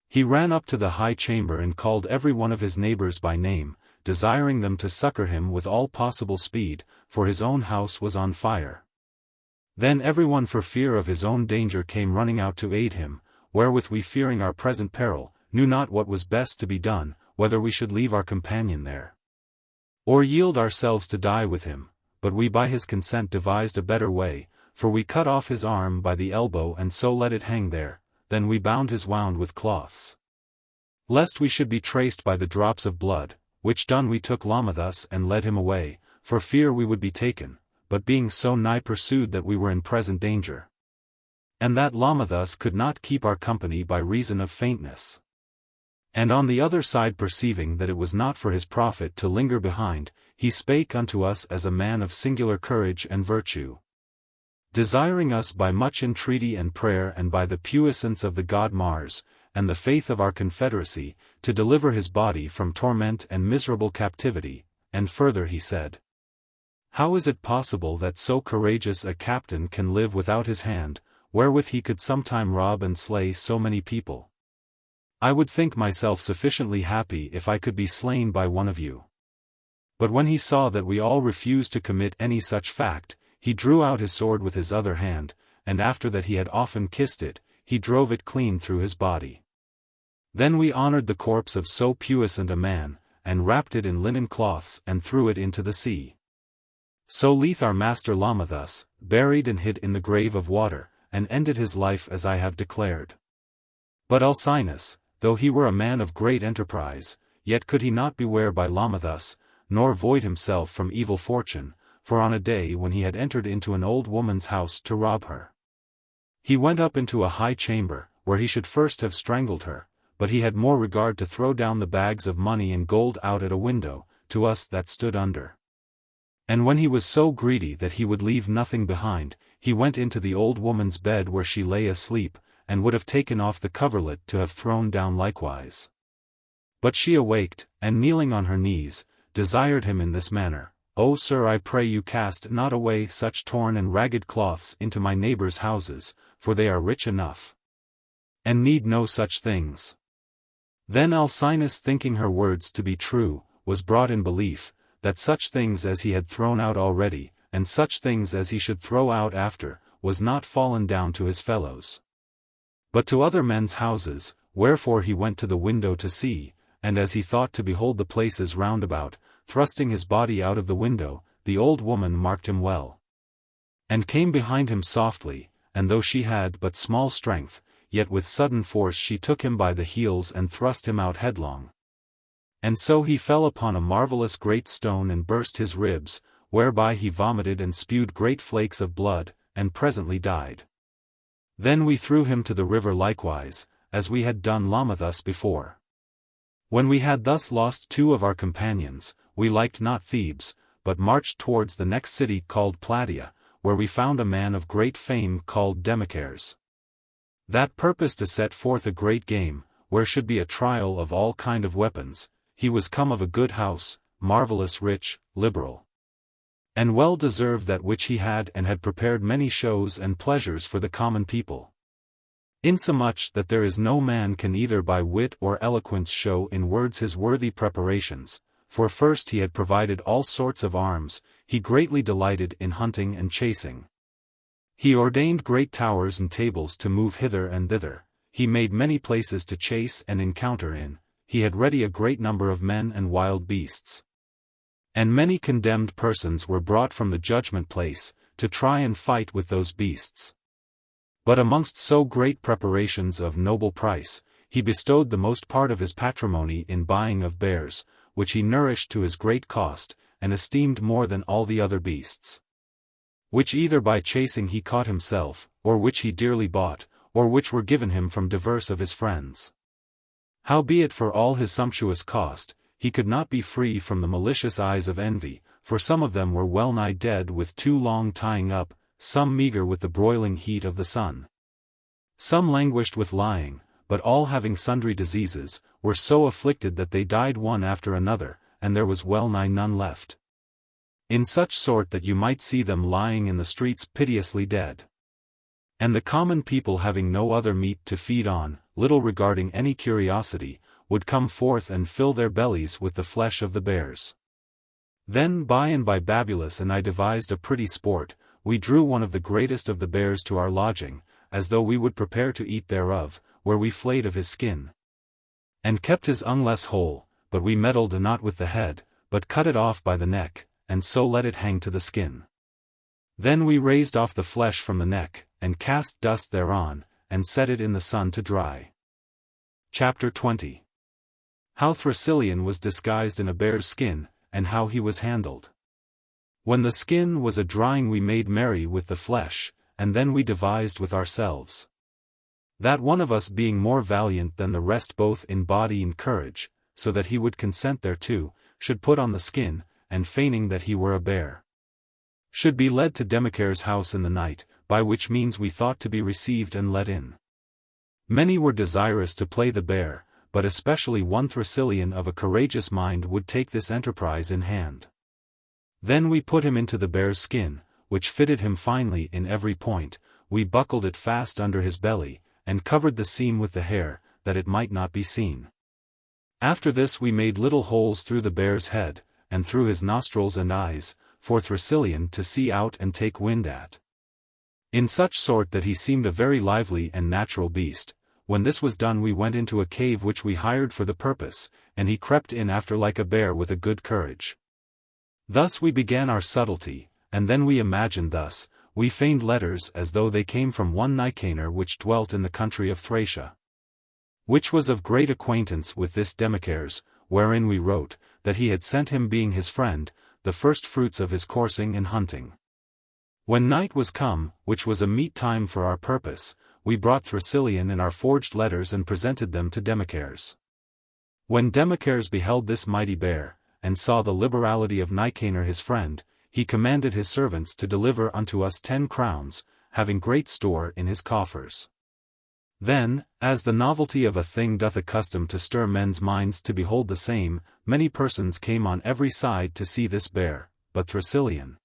he ran up to the high chamber and called every one of his neighbors by name, desiring them to succor him with all possible speed, for his own house was on fire. Then everyone for fear of his own danger came running out to aid him, wherewith we, fearing our present peril, knew not what was best to be done, whether we should leave our companion there, or yield ourselves to die with him, but we by his consent devised a better way, for we cut off his arm by the elbow and so let it hang there, then we bound his wound with cloths, lest we should be traced by the drops of blood, which done we took Lamachus and led him away, for fear we would be taken, but being so nigh pursued that we were in present danger, and that Lamachus could not keep our company by reason of faintness. And on the other side, perceiving that it was not for his profit to linger behind, he spake unto us as a man of singular courage and virtue, desiring us by much entreaty and prayer and by the puissance of the god Mars, and the faith of our confederacy, to deliver his body from torment and miserable captivity. And further he said, How is it possible that so courageous a captain can live without his hand, wherewith he could sometime rob and slay so many people? I would think myself sufficiently happy if I could be slain by one of you. But when he saw that we all refused to commit any such fact, he drew out his sword with his other hand, and after that he had often kissed it, he drove it clean through his body. Then we honored the corpse of so puissant a man, and wrapped it in linen cloths and threw it into the sea. So Leith our master Lamachus, buried and hid in the grave of water, and ended his life as I have declared. But Alcinous, though he were a man of great enterprise, yet could he not beware by Lamachus, nor void himself from evil fortune, for on a day when he had entered into an old woman's house to rob her, he went up into a high chamber, where he should first have strangled her, but he had more regard to throw down the bags of money and gold out at a window, to us that stood under. And when he was so greedy that he would leave nothing behind, he went into the old woman's bed where she lay asleep, and would have taken off the coverlet to have thrown down likewise. But she awaked, and kneeling on her knees, desired him in this manner, O sir, I pray you cast not away such torn and ragged cloths into my neighbors' houses, for they are rich enough, and need no such things. Then Alcinous, thinking her words to be true, was brought in belief, that such things as he had thrown out already, and such things as he should throw out after, was not fallen down to his fellows, but to other men's houses, wherefore he went to the window to see, and as he thought to behold the places round about, thrusting his body out of the window, the old woman marked him well, and came behind him softly, and though she had but small strength, yet with sudden force she took him by the heels and thrust him out headlong. And so he fell upon a marvellous great stone and burst his ribs, whereby he vomited and spewed great flakes of blood, and presently died. Then we threw him to the river likewise, as we had done Lamachus before. When we had thus lost two of our companions, we liked not Thebes, but marched towards the next city called Plataea, where we found a man of great fame called Demochares. That purposed to set forth a great game, where should be a trial of all kind of weapons. He was come of a good house, marvellous rich, liberal, and well deserved that which he had, and had prepared many shows and pleasures for the common people. Insomuch that there is no man can either by wit or eloquence show in words his worthy preparations, for first he had provided all sorts of arms, he greatly delighted in hunting and chasing. He ordained great towers and tables to move hither and thither, he made many places to chase and encounter in, he had ready a great number of men and wild beasts. And many condemned persons were brought from the judgment place, to try and fight with those beasts. But amongst so great preparations of noble price, he bestowed the most part of his patrimony in buying of bears, which he nourished to his great cost, and esteemed more than all the other beasts, which either by chasing he caught himself, or which he dearly bought, or which were given him from divers of his friends. Howbeit for all his sumptuous cost, he could not be free from the malicious eyes of envy, for some of them were well nigh dead with too long tying up, some meagre with the broiling heat of the sun. Some languished with lying, but all having sundry diseases, were so afflicted that they died one after another, and there was well nigh none left, in such sort that you might see them lying in the streets piteously dead. And the common people, having no other meat to feed on, little regarding any curiosity, would come forth and fill their bellies with the flesh of the bears. Then by and by Babulus and I devised a pretty sport. We drew one of the greatest of the bears to our lodging, as though we would prepare to eat thereof, where we flayed of his skin, and kept his unless whole, but we meddled not with the head, but cut it off by the neck, and so let it hang to the skin. Then we raised off the flesh from the neck, and cast dust thereon, and set it in the sun to dry. Chapter 20. How Thessalian was disguised in a bear's skin, and how he was handled. When the skin was a drying we made merry with the flesh, and then we devised with ourselves, that one of us being more valiant than the rest both in body and courage, so that he would consent thereto, should put on the skin, and feigning that he were a bear, should be led to Demochares' house in the night, by which means we thought to be received and let in. Many were desirous to play the bear, but especially one Thessalian of a courageous mind would take this enterprise in hand. Then we put him into the bear's skin, which fitted him finely in every point, we buckled it fast under his belly, and covered the seam with the hair, that it might not be seen. After this we made little holes through the bear's head, and through his nostrils and eyes, for Thessalian to see out and take wind at. In such sort that he seemed a very lively and natural beast. When this was done we went into a cave which we hired for the purpose, and he crept in after like a bear with a good courage. Thus we began our subtlety, and then we imagined thus, we feigned letters as though they came from one Nicanor which dwelt in the country of Thracia, which was of great acquaintance with this Demochares, wherein we wrote, that he had sent him being his friend, the first fruits of his coursing and hunting. When night was come, which was a meet time for our purpose, we brought Thessalian in our forged letters and presented them to Demochares. When Demochares beheld this mighty bear, and saw the liberality of Nicanor his friend, he commanded his servants to deliver unto us 10 crowns, having great store in his coffers. Then, as the novelty of a thing doth accustom to stir men's minds to behold the same, many persons came on every side to see this bear, but Thessalian,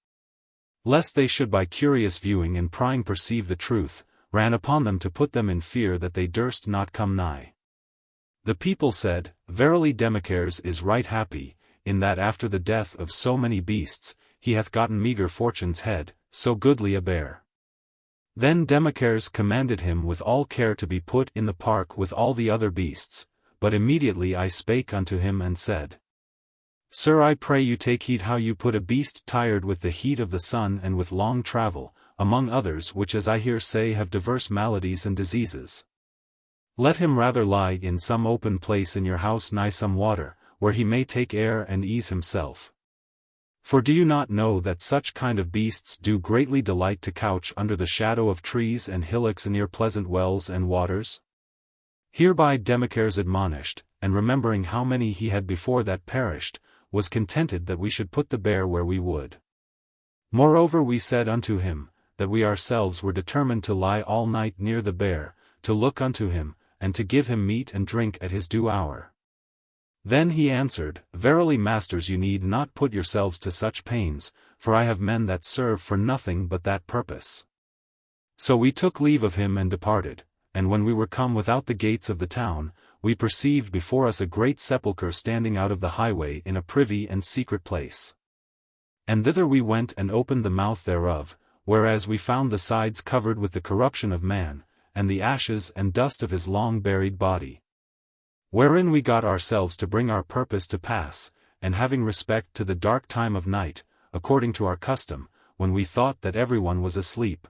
lest they should by curious viewing and prying perceive the truth, ran upon them to put them in fear that they durst not come nigh. The people said, Verily Demochares is right happy, in that after the death of so many beasts, he hath gotten meagre fortune's head, so goodly a bear. Then Demochares commanded him with all care to be put in the park with all the other beasts, but immediately I spake unto him and said, Sir, I pray you take heed how you put a beast tired with the heat of the sun and with long travel, among others which as I hear say have diverse maladies and diseases. Let him rather lie in some open place in your house nigh some water, where he may take air and ease himself. For do you not know that such kind of beasts do greatly delight to couch under the shadow of trees and hillocks near pleasant wells and waters? Hereby Demochares admonished, and remembering how many he had before that perished, was contented that we should put the bear where we would. Moreover we said unto him, that we ourselves were determined to lie all night near the bear, to look unto him, and to give him meat and drink at his due hour. Then he answered, Verily masters, you need not put yourselves to such pains, for I have men that serve for nothing but that purpose. So we took leave of him and departed, and when we were come without the gates of the town, we perceived before us a great sepulchre standing out of the highway in a privy and secret place. And thither we went and opened the mouth thereof, whereas we found the sides covered with the corruption of man, and the ashes and dust of his long buried body. Wherein we got ourselves to bring our purpose to pass, and having respect to the dark time of night, according to our custom, when we thought that everyone was asleep,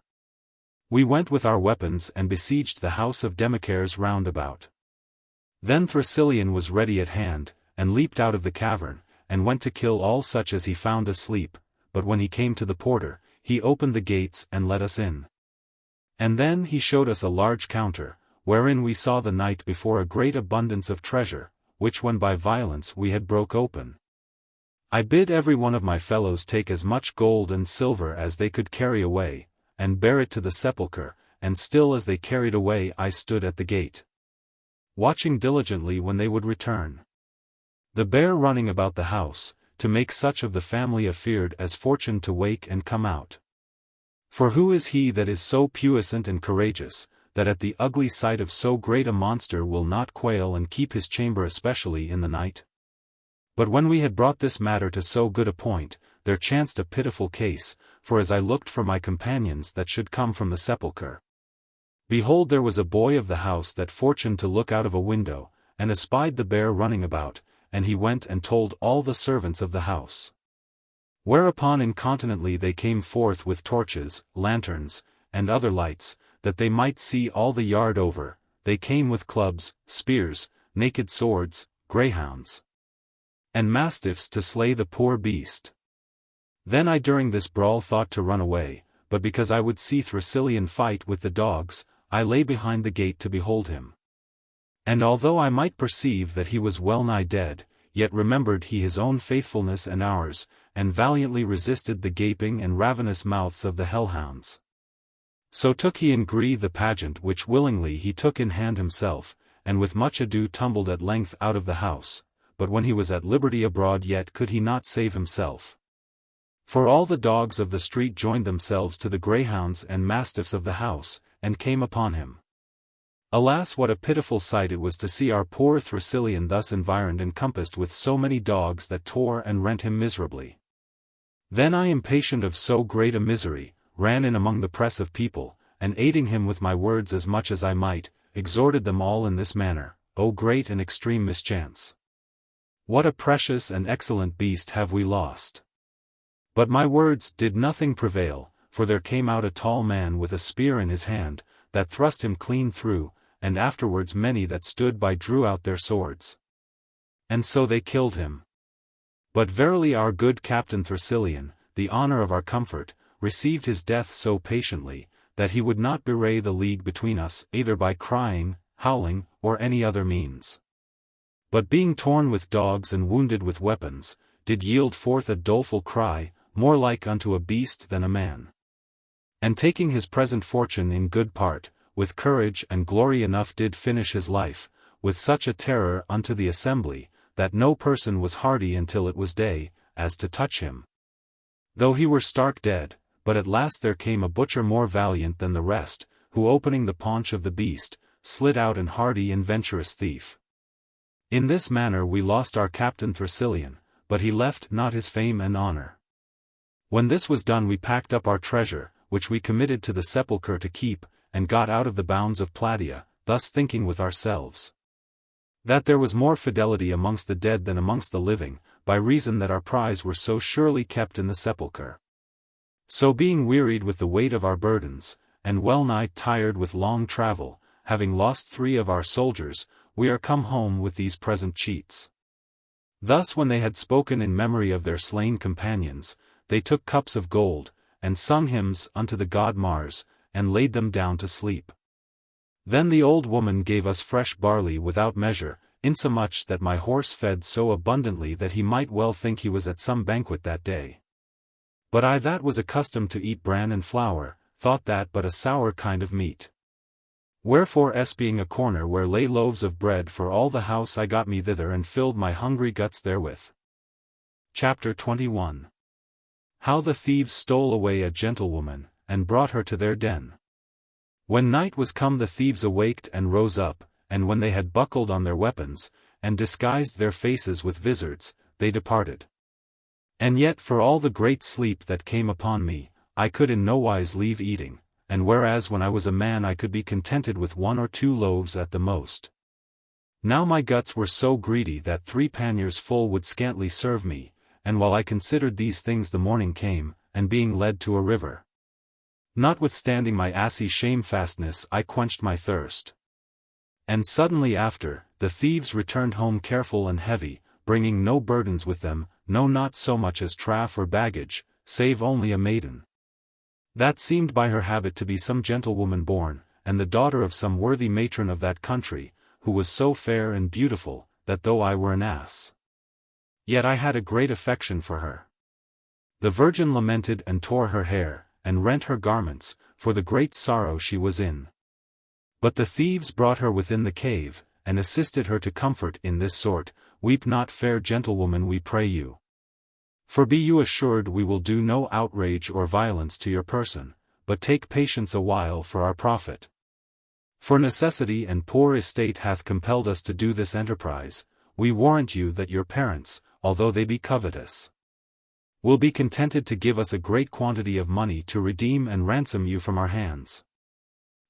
we went with our weapons and besieged the house of Demochares round about. Then Thessalian was ready at hand, and leaped out of the cavern, and went to kill all such as he found asleep, but when he came to the porter, he opened the gates and let us in. And then he showed us a large counter, wherein we saw the night before a great abundance of treasure, which when by violence we had broke open. I bid every one of my fellows take as much gold and silver as they could carry away, and bear it to the sepulchre, and still as they carried away I stood at the gate, watching diligently when they would return. The bear running about the house, to make such of the family afeard as fortune to wake and come out. For who is he that is so puissant and courageous, that at the ugly sight of so great a monster will not quail and keep his chamber especially in the night? But when we had brought this matter to so good a point, there chanced a pitiful case, for as I looked for my companions that should come from the sepulchre, behold there was a boy of the house that fortuned to look out of a window, and espied the bear running about, and he went and told all the servants of the house. Whereupon incontinently they came forth with torches, lanterns, and other lights, that they might see all the yard over. They came with clubs, spears, naked swords, greyhounds, and mastiffs to slay the poor beast. Then I during this brawl thought to run away, but because I would see Thessalian fight with the dogs, I lay behind the gate to behold him. And although I might perceive that he was well nigh dead, yet remembered he his own faithfulness and ours, and valiantly resisted the gaping and ravenous mouths of the hellhounds. So took he in gree the pageant which willingly he took in hand himself, and with much ado tumbled at length out of the house, but when he was at liberty abroad yet could he not save himself. For all the dogs of the street joined themselves to the greyhounds and mastiffs of the house, and came upon him. Alas, what a pitiful sight it was to see our poor Thessalian thus environed and compassed with so many dogs that tore and rent him miserably. Then I, impatient of so great a misery, ran in among the press of people, and aiding him with my words as much as I might, exhorted them all in this manner: O great and extreme mischance! What a precious and excellent beast have we lost! But my words did nothing prevail, for there came out a tall man with a spear in his hand, that thrust him clean through, and afterwards many that stood by drew out their swords. And so they killed him. But verily our good Captain Thessalian, the honor of our comfort, received his death so patiently, that he would not bewray the league between us either by crying, howling, or any other means. But being torn with dogs and wounded with weapons, did yield forth a doleful cry, more like unto a beast than a man. And taking his present fortune in good part, with courage and glory enough did finish his life, with such a terror unto the assembly, that no person was hardy until it was day, as to touch him. Though he were stark dead, but at last there came a butcher more valiant than the rest, who opening the paunch of the beast, slid out an hardy and venturous thief. In this manner we lost our Captain Thessalian, but he left not his fame and honor. When this was done we packed up our treasure, which we committed to the sepulchre to keep, and got out of the bounds of Plataea, thus thinking with ourselves that there was more fidelity amongst the dead than amongst the living, by reason that our prize were so surely kept in the sepulchre. So being wearied with the weight of our burdens, and well nigh tired with long travel, having lost 3 of our soldiers, we are come home with these present cheats. Thus when they had spoken in memory of their slain companions, they took cups of gold, and sung hymns unto the god Mars, and laid them down to sleep. Then the old woman gave us fresh barley without measure, insomuch that my horse fed so abundantly that he might well think he was at some banquet that day. But I that was accustomed to eat bran and flour, thought that but a sour kind of meat. Wherefore being a corner where lay loaves of bread for all the house, I got me thither and filled my hungry guts therewith. Chapter 21. How the thieves stole away a gentlewoman, and brought her to their den. When night was come the thieves awaked and rose up, and when they had buckled on their weapons, and disguised their faces with vizards, they departed. And yet for all the great sleep that came upon me, I could in no wise leave eating, and whereas when I was a man I could be contented with 1 or 2 loaves at the most. Now my guts were so greedy that 3 panniers full would scantly serve me, and while I considered these things the morning came, and being led to a river. Notwithstanding my assy shamefastness I quenched my thirst. And suddenly after, the thieves returned home careful and heavy, bringing no burdens with them, no not so much as traff or baggage, save only a maiden. That seemed by her habit to be some gentlewoman born, and the daughter of some worthy matron of that country, who was so fair and beautiful, that though I were an ass, yet I had a great affection for her. The virgin lamented and tore her hair, and rent her garments, for the great sorrow she was in. But the thieves brought her within the cave, and assisted her to comfort in this sort: Weep not, fair gentlewoman, we pray you. For be you assured we will do no outrage or violence to your person, but take patience a while for our profit. For necessity and poor estate hath compelled us to do this enterprise. We warrant you that your parents, although they be covetous, will be contented to give us a great quantity of money to redeem and ransom you from our hands.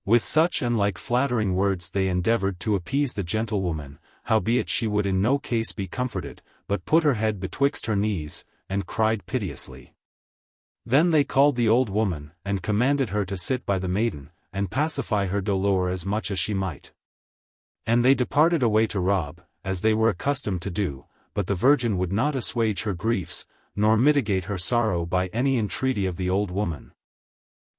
With such and like flattering words they endeavored to appease the gentlewoman, howbeit she would in no case be comforted, but put her head betwixt her knees, and cried piteously. Then they called the old woman, and commanded her to sit by the maiden, and pacify her dolour as much as she might. And they departed away to rob, as they were accustomed to do, but the virgin would not assuage her griefs, nor mitigate her sorrow by any entreaty of the old woman,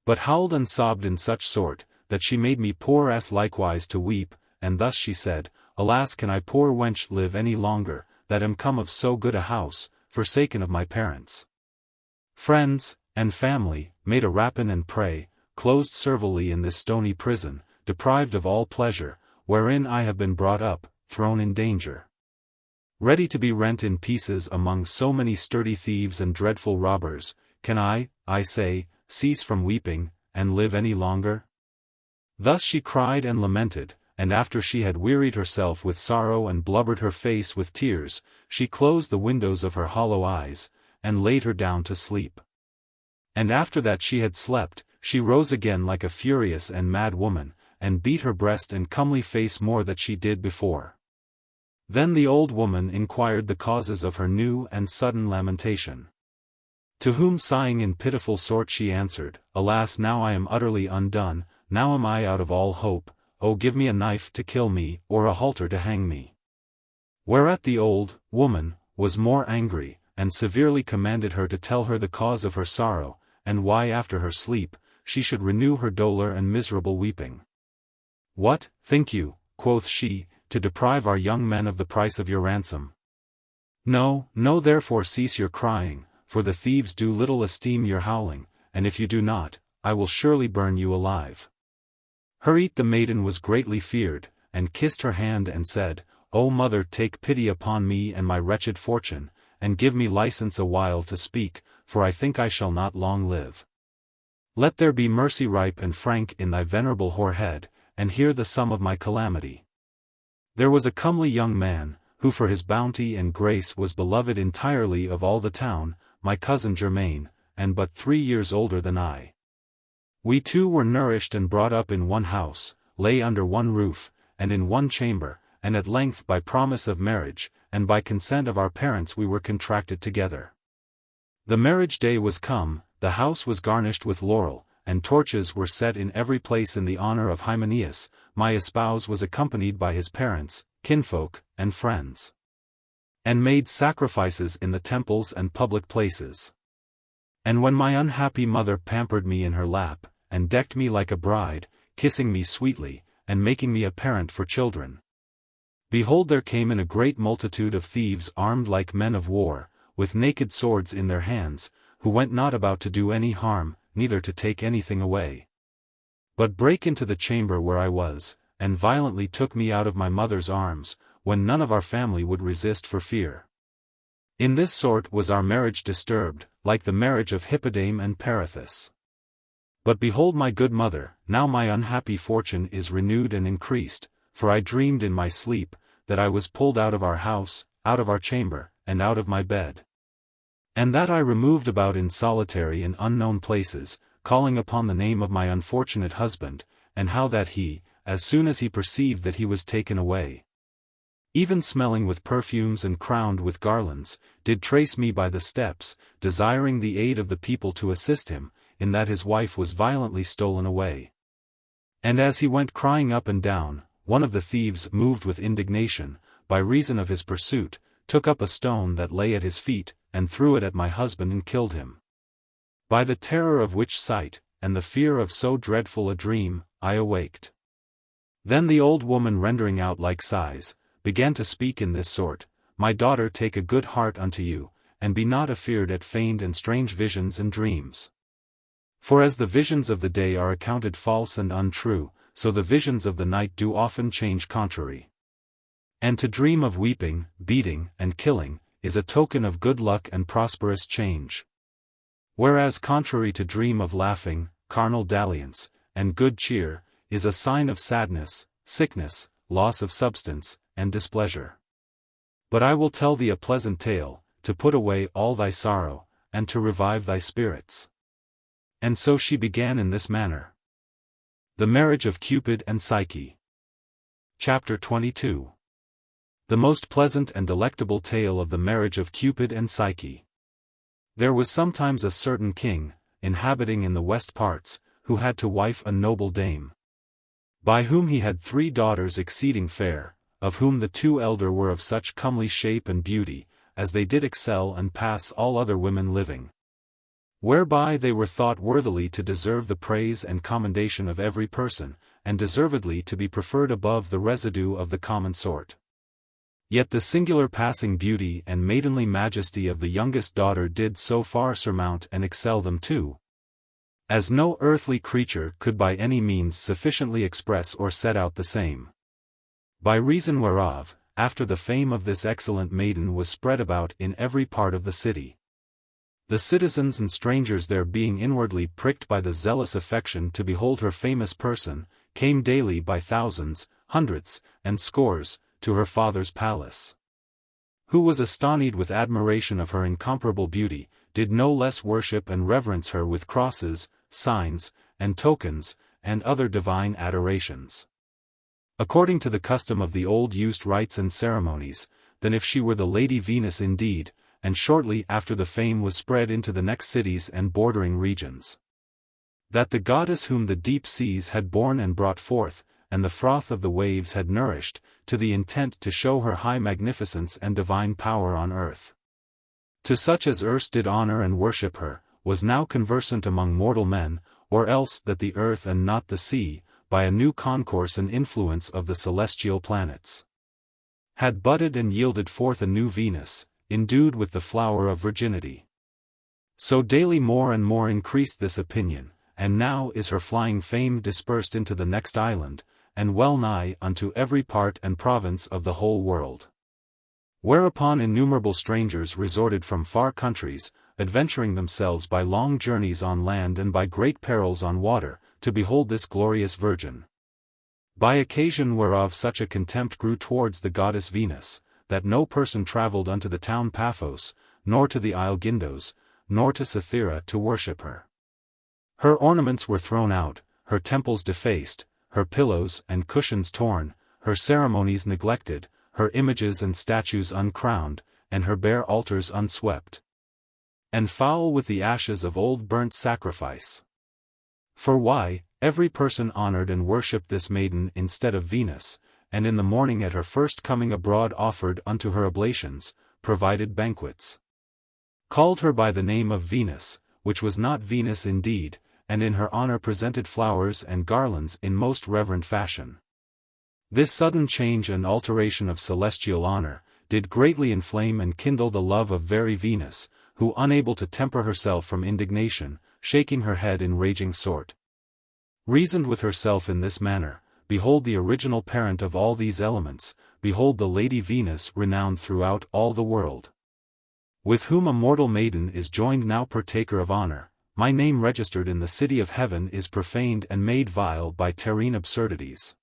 but howled and sobbed in such sort, that she made me poor ass likewise to weep, and thus she said: Alas, can I poor wench live any longer, that am come of so good a house, forsaken of my parents, friends, and family, made a rapine and prey, closed servilely in this stony prison, deprived of all pleasure, wherein I have been brought up, thrown in danger, ready to be rent in pieces among so many sturdy thieves and dreadful robbers. Can I say, cease from weeping, and live any longer? Thus she cried and lamented, and after she had wearied herself with sorrow and blubbered her face with tears, she closed the windows of her hollow eyes, and laid her down to sleep. And after that she had slept, she rose again like a furious and mad woman, and beat her breast and comely face more than she did before. Then the old woman inquired the causes of her new and sudden lamentation. To whom sighing in pitiful sort she answered, Alas, now I am utterly undone, now am I out of all hope, oh give me a knife to kill me, or a halter to hang me. Whereat the old woman was more angry, and severely commanded her to tell her the cause of her sorrow, and why after her sleep, she should renew her dolour and miserable weeping. What, think you, quoth she, to deprive our young men of the price of your ransom? No, no, therefore cease your crying, for the thieves do little esteem your howling, and if you do not, I will surely burn you alive. Charite the maiden was greatly feared, and kissed her hand and said, O mother, take pity upon me and my wretched fortune, and give me license a while to speak, for I think I shall not long live. Let there be mercy ripe and frank in thy venerable whorehead, and hear the sum of my calamity. There was a comely young man, who for his bounty and grace was beloved entirely of all the town, my cousin Germain, and but 3 years older than I. We two were nourished and brought up in one house, lay under one roof, and in one chamber, and at length by promise of marriage, and by consent of our parents we were contracted together. The marriage day was come, the house was garnished with laurel, and torches were set in every place in the honor of Hyphaeus. My espouse was accompanied by his parents, kinfolk, and friends, and made sacrifices in the temples and public places. And when my unhappy mother pampered me in her lap, and decked me like a bride, kissing me sweetly, and making me a parent for children, behold, there came in a great multitude of thieves armed like men of war, with naked swords in their hands, who went not about to do any harm, neither to take anything away, but brake into the chamber where I was, and violently took me out of my mother's arms, when none of our family would resist for fear. In this sort was our marriage disturbed, like the marriage of Hippodame and Perithous. But behold, my good mother, now my unhappy fortune is renewed and increased, for I dreamed in my sleep, that I was pulled out of our house, out of our chamber, and out of my bed, and that I removed about in solitary and unknown places, calling upon the name of my unfortunate husband, and how that he, as soon as he perceived that he was taken away, even smelling with perfumes and crowned with garlands, did trace me by the steps, desiring the aid of the people to assist him, in that his wife was violently stolen away. And as he went crying up and down, one of the thieves, moved with indignation, by reason of his pursuit, took up a stone that lay at his feet, and threw it at my husband and killed him. By the terror of which sight, and the fear of so dreadful a dream, I awaked. Then the old woman, rendering out like sighs, began to speak in this sort, My daughter, take a good heart unto you, and be not afeard at feigned and strange visions and dreams. For as the visions of the day are accounted false and untrue, so the visions of the night do often change contrary. And to dream of weeping, beating, and killing, is a token of good luck and prosperous change. Whereas contrary to dream of laughing, carnal dalliance, and good cheer, is a sign of sadness, sickness, loss of substance, and displeasure. But I will tell thee a pleasant tale, to put away all thy sorrow, and to revive thy spirits. And so she began in this manner. The Marriage of Cupid and Psyche. Chapter 22. The most pleasant and delectable tale of the marriage of Cupid and Psyche. There was sometimes a certain king, inhabiting in the west parts, who had to wife a noble dame, by whom he had 3 daughters exceeding fair, of whom the 2 elder were of such comely shape and beauty, as they did excel and pass all other women living, whereby they were thought worthily to deserve the praise and commendation of every person, and deservedly to be preferred above the residue of the common sort. Yet the singular passing beauty and maidenly majesty of the youngest daughter did so far surmount and excel them too, as no earthly creature could by any means sufficiently express or set out the same. By reason whereof, after the fame of this excellent maiden was spread about in every part of the city, the citizens and strangers there, being inwardly pricked by the zealous affection to behold her famous person, came daily by thousands, hundredths, and scores, to her father's palace. Who was astonished with admiration of her incomparable beauty, did no less worship and reverence her with crosses, signs, and tokens, and other divine adorations. According to the custom of the old used rites and ceremonies, than if she were the Lady Venus indeed, and shortly after the fame was spread into the next cities and bordering regions. That the goddess whom the deep seas had borne and brought forth, and the froth of the waves had nourished, to the intent to show her high magnificence and divine power on earth. To such as erst did honor and worship her, was now conversant among mortal men, or else that the earth and not the sea, by a new concourse and influence of the celestial planets, had budded and yielded forth a new Venus, endued with the flower of virginity. So daily more and more increased this opinion, and now is her flying fame dispersed into the next island, and well nigh unto every part and province of the whole world. Whereupon innumerable strangers resorted from far countries, adventuring themselves by long journeys on land and by great perils on water, to behold this glorious Virgin. By occasion whereof such a contempt grew towards the goddess Venus, that no person travelled unto the town Paphos, nor to the isle Gindos, nor to Cythera to worship her. Her ornaments were thrown out, her temples defaced, her pillows and cushions torn, her ceremonies neglected, her images and statues uncrowned, and her bare altars unswept, and foul with the ashes of old burnt sacrifice. For why, every person honored and worshipped this maiden instead of Venus, and in the morning at her first coming abroad offered unto her oblations, provided banquets. Called her by the name of Venus, which was not Venus indeed, and in her honor presented flowers and garlands in most reverent fashion. This sudden change and alteration of celestial honor, did greatly inflame and kindle the love of very Venus, who unable to temper herself from indignation, shaking her head in raging sort, reasoned with herself in this manner, behold the original parent of all these elements, behold the Lady Venus renowned throughout all the world, with whom a mortal maiden is joined now partaker of honor, my name registered in the city of heaven is profaned and made vile by terrene absurdities.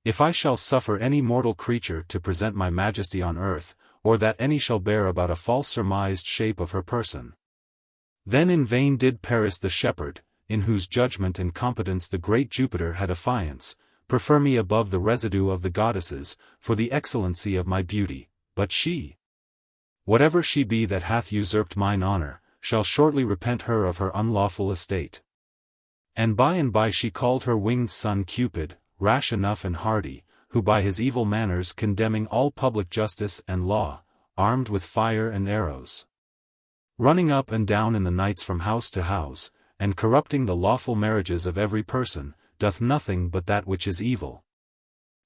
If I shall suffer any mortal creature to present my majesty on earth, or that any shall bear about a false surmised shape of her person, then in vain did Paris the shepherd, in whose judgment and competence the great Jupiter had affiance, prefer me above the residue of the goddesses, for the excellency of my beauty, but she, whatever she be that hath usurped mine honor, shall shortly repent her of her unlawful estate. And by she called her winged son Cupid, rash enough and hardy, who by his evil manners condemning all public justice and law, armed with fire and arrows, running up and down in the nights from house to house, and corrupting the lawful marriages of every person, doth nothing but that which is evil.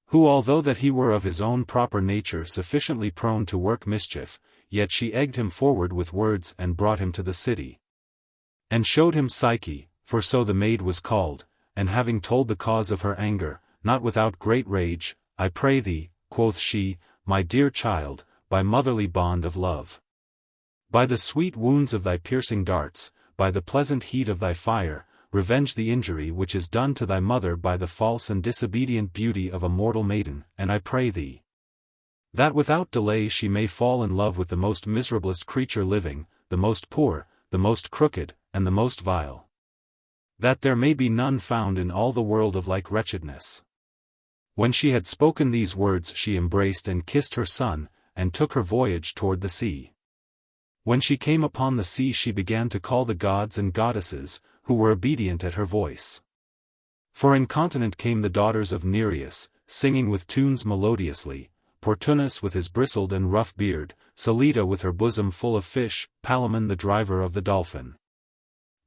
Who although that he were of his own proper nature sufficiently prone to work mischief, yet she egged him forward with words and brought him to the city, and showed him Psyche, for so the maid was called, and having told the cause of her anger, not without great rage, I pray thee, quoth she, my dear child, by motherly bond of love, by the sweet wounds of thy piercing darts, by the pleasant heat of thy fire, revenge the injury which is done to thy mother by the false and disobedient beauty of a mortal maiden, and I pray thee, that without delay she may fall in love with the most miserablest creature living, the most poor, the most crooked, and the most vile, that there may be none found in all the world of like wretchedness. When she had spoken these words she embraced and kissed her son, and took her voyage toward the sea. When she came upon the sea she began to call the gods and goddesses, who were obedient at her voice. For incontinent came the daughters of Nereus, singing with tunes melodiously, Portunus with his bristled and rough beard, Selita with her bosom full of fish, Palamon the driver of the dolphin.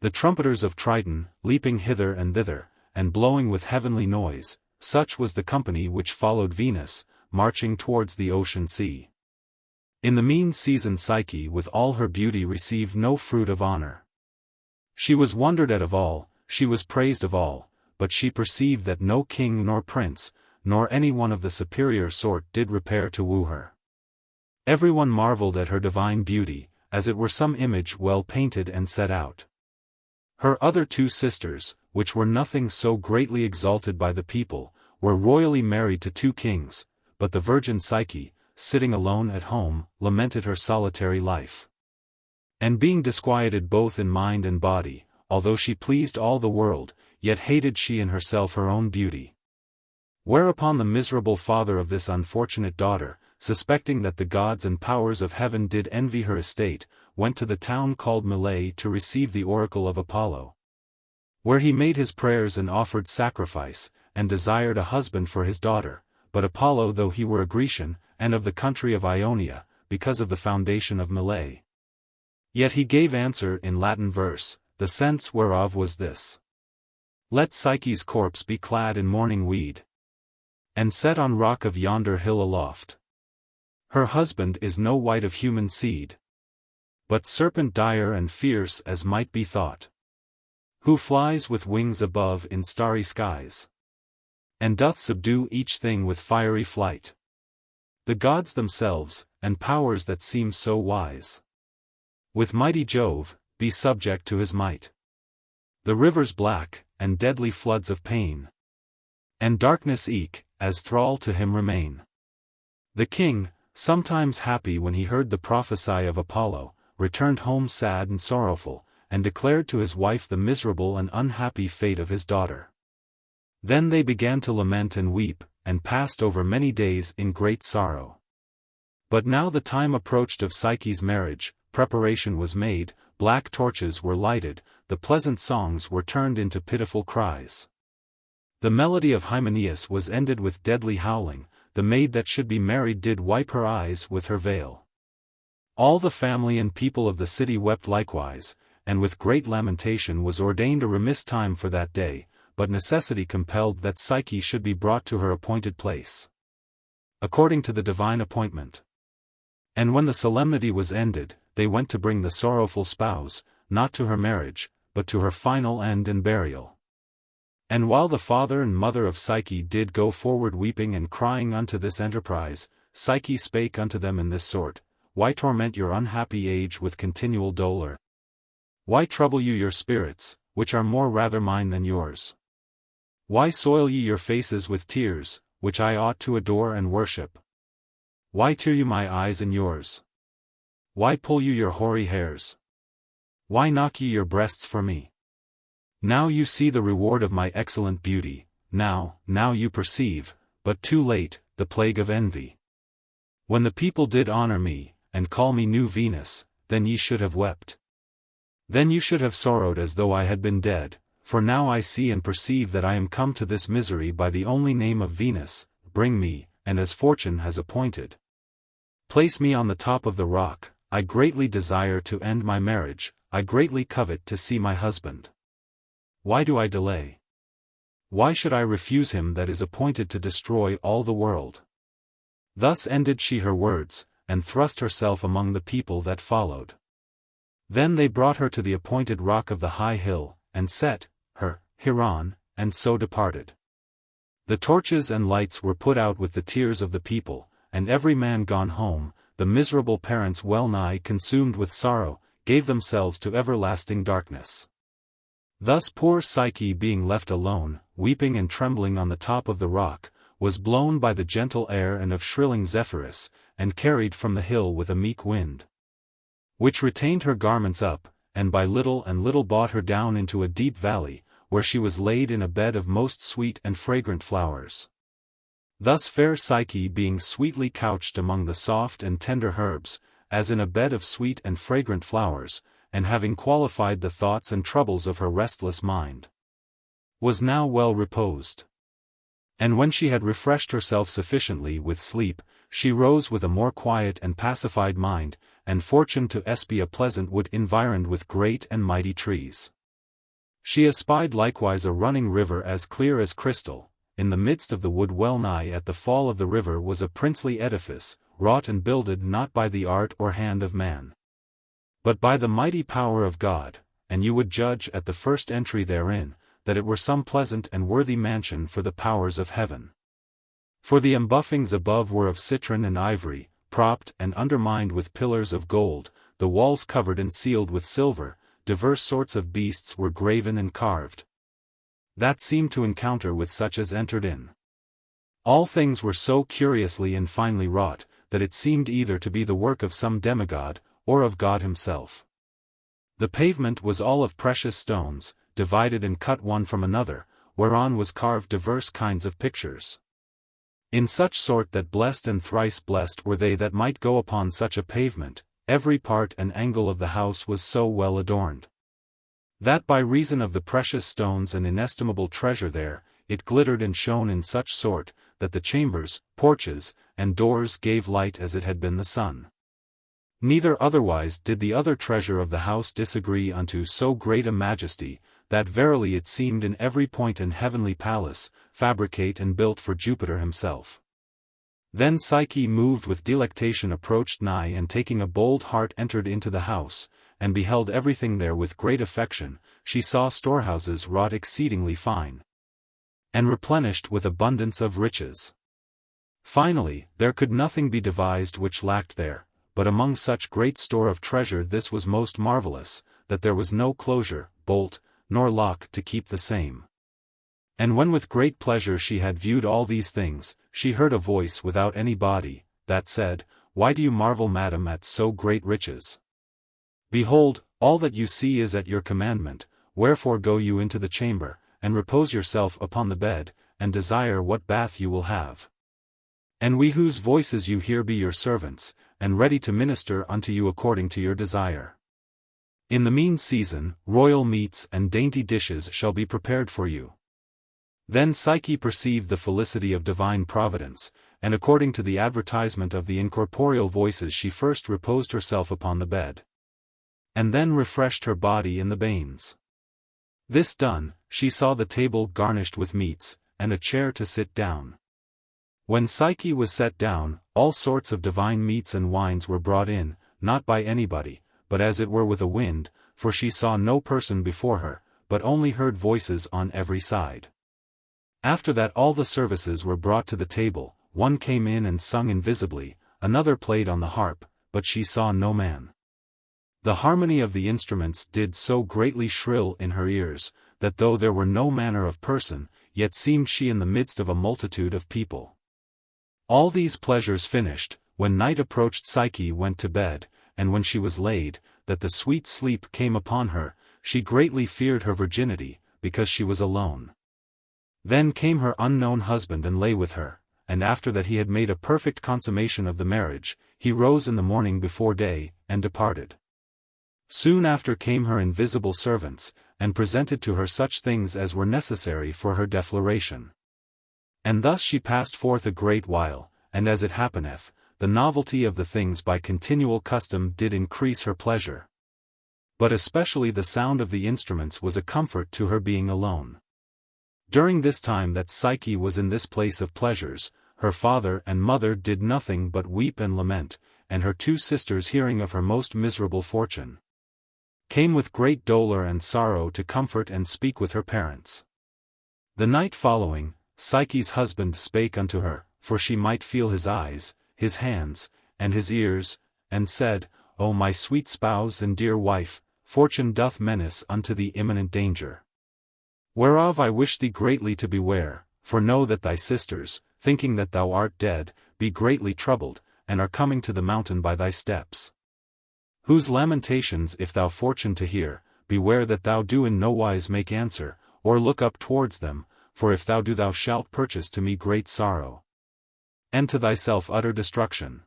The trumpeters of Triton, leaping hither and thither, and blowing with heavenly noise, such was the company which followed Venus, marching towards the ocean sea. In the mean season Psyche with all her beauty received no fruit of honor. She was wondered at of all, she was praised of all, but she perceived that no king nor prince, nor any one of the superior sort did repair to woo her. Everyone marveled at her divine beauty, as it were some image well painted and set out. Her other two sisters, which were nothing so greatly exalted by the people, were royally married to 2 kings, but the virgin Psyche, sitting alone at home, lamented her solitary life. And being disquieted both in mind and body, although she pleased all the world, yet hated she in herself her own beauty. Whereupon the miserable father of this unfortunate daughter, suspecting that the gods and powers of heaven did envy her estate, went to the town called Milo to receive the oracle of Apollo. Where he made his prayers and offered sacrifice, and desired a husband for his daughter, but Apollo, though he were a Grecian, and of the country of Ionia, because of the foundation of Milo, yet he gave answer in Latin verse, the sense whereof was this: Let Psyche's corpse be clad in mourning weed, and set on rock of yonder hill aloft. Her husband is no wight of human seed, but serpent dire and fierce as might be thought, who flies with wings above in starry skies, and doth subdue each thing with fiery flight. The gods themselves, and powers that seem so wise, with mighty Jove, be subject to his might. The rivers black, and deadly floods of pain, and darkness eke, as thrall to him remain. The king, sometimes happy when he heard the prophecy of Apollo, returned home sad and sorrowful, and declared to his wife the miserable and unhappy fate of his daughter. Then they began to lament and weep, and passed over many days in great sorrow. But now the time approached of Psyche's marriage, preparation was made, black torches were lighted, the pleasant songs were turned into pitiful cries. The melody of Hymenaeus was ended with deadly howling, the maid that should be married did wipe her eyes with her veil. All the family and people of the city wept likewise, and with great lamentation was ordained a remiss time for that day, but necessity compelled that Psyche should be brought to her appointed place, according to the divine appointment. And when the solemnity was ended, they went to bring the sorrowful spouse, not to her marriage, but to her final end and burial. And while the father and mother of Psyche did go forward weeping and crying unto this enterprise, Psyche spake unto them in this sort: Why torment your unhappy age with continual dolour? Why trouble you your spirits, which are more rather mine than yours? Why soil ye your faces with tears, which I ought to adore and worship? Why tear you my eyes and yours? Why pull you your hoary hairs? Why knock ye your breasts for me? Now you see the reward of my excellent beauty, now you perceive, but too late, the plague of envy. When the people did honor me, and call me new Venus, then ye should have wept. Then you should have sorrowed as though I had been dead, for now I see and perceive that I am come to this misery by the only name of Venus. Bring me, and as fortune has appointed, place me on the top of the rock. I greatly desire to end my marriage, I greatly covet to see my husband. Why do I delay? Why should I refuse him that is appointed to destroy all the world? Thus ended she her words, and thrust herself among the people that followed. Then they brought her to the appointed rock of the high hill, and set her hereon, and so departed. The torches and lights were put out with the tears of the people, and every man gone home. The miserable parents, well nigh consumed with sorrow, gave themselves to everlasting darkness. Thus poor Psyche, being left alone, weeping and trembling on the top of the rock, was blown by the gentle air and of shrilling Zephyrus, and carried from the hill with a meek wind, which retained her garments up, and by little and little brought her down into a deep valley, where she was laid in a bed of most sweet and fragrant flowers. Thus fair Psyche, being sweetly couched among the soft and tender herbs, as in a bed of sweet and fragrant flowers, and having qualified the thoughts and troubles of her restless mind, was now well reposed. And when she had refreshed herself sufficiently with sleep, she rose with a more quiet and pacified mind, and fortune to espy a pleasant wood environed with great and mighty trees. She espied likewise a running river as clear as crystal. In the midst of the wood well nigh at the fall of the river was a princely edifice, wrought and builded not by the art or hand of man, but by the mighty power of God, and you would judge at the first entry therein, that it were some pleasant and worthy mansion for the powers of heaven. For the embuffings above were of citron and ivory, propped and undermined with pillars of gold, the walls covered and sealed with silver, divers sorts of beasts were graven and carved, that seemed to encounter with such as entered in. All things were so curiously and finely wrought, that it seemed either to be the work of some demigod, or of God himself. The pavement was all of precious stones, divided and cut one from another, whereon was carved divers kinds of pictures. In such sort that blessed and thrice blessed were they that might go upon such a pavement, every part and angle of the house was so well adorned, that by reason of the precious stones and inestimable treasure there, it glittered and shone in such sort, that the chambers, porches, and doors gave light as it had been the sun. Neither otherwise did the other treasure of the house disagree unto so great a majesty, that verily it seemed in every point an heavenly palace, fabricate and built for Jupiter himself. Then Psyche moved with delectation approached nigh and taking a bold heart entered into the house, and beheld everything there with great affection. She saw storehouses wrought exceedingly fine, and replenished with abundance of riches. Finally, there could nothing be devised which lacked there, but among such great store of treasure this was most marvellous, that there was no closure, bolt, nor lock to keep the same. And when with great pleasure she had viewed all these things, she heard a voice without any body, that said, Why do you marvel, madam, at so great riches? Behold, all that you see is at your commandment, wherefore go you into the chamber, and repose yourself upon the bed, and desire what bath you will have. And we whose voices you hear be your servants, and ready to minister unto you according to your desire. In the mean season, royal meats and dainty dishes shall be prepared for you. Then Psyche perceived the felicity of divine providence, and according to the advertisement of the incorporeal voices she first reposed herself upon the bed, and then refreshed her body in the bains. This done, she saw the table garnished with meats, and a chair to sit down. When Psyche was set down, all sorts of divine meats and wines were brought in, not by anybody, but as it were with a wind, for she saw no person before her, but only heard voices on every side. After that all the services were brought to the table, one came in and sung invisibly, another played on the harp, but she saw no man. The harmony of the instruments did so greatly shrill in her ears, that though there were no manner of person, yet seemed she in the midst of a multitude of people. All these pleasures finished, when night approached Psyche went to bed, and when she was laid, that the sweet sleep came upon her, she greatly feared her virginity, because she was alone. Then came her unknown husband and lay with her, and after that he had made a perfect consummation of the marriage, he rose in the morning before day, and departed. Soon after came her invisible servants, and presented to her such things as were necessary for her defloration. And thus she passed forth a great while, and as it happeneth, the novelty of the things by continual custom did increase her pleasure. But especially the sound of the instruments was a comfort to her being alone. During this time that Psyche was in this place of pleasures, her father and mother did nothing but weep and lament, and her two sisters hearing of her most miserable fortune, came with great dolour and sorrow to comfort and speak with her parents. The night following, Psyche's husband spake unto her, for she might feel his eyes, his hands, and his ears, and said, O my sweet spouse and dear wife, fortune doth menace unto thee imminent danger, whereof I wish thee greatly to beware, for know that thy sisters, thinking that thou art dead, be greatly troubled, and are coming to the mountain by thy steps. Whose lamentations if thou fortune to hear, beware that thou do in no wise make answer, or look up towards them, for if thou do thou shalt purchase to me great sorrow, and to thyself utter destruction.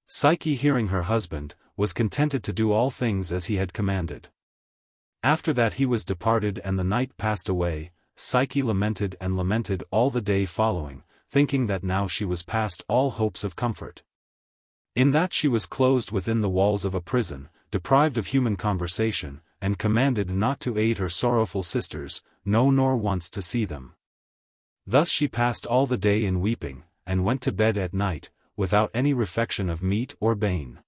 Psyche hearing her husband, was contented to do all things as he had commanded. After that he was departed and the night passed away, Psyche lamented and lamented all the day following, thinking that now she was past all hopes of comfort. In that she was closed within the walls of a prison, deprived of human conversation, and commanded not to aid her sorrowful sisters, no nor once to see them. Thus she passed all the day in weeping, and went to bed at night, without any refection of meat or bane.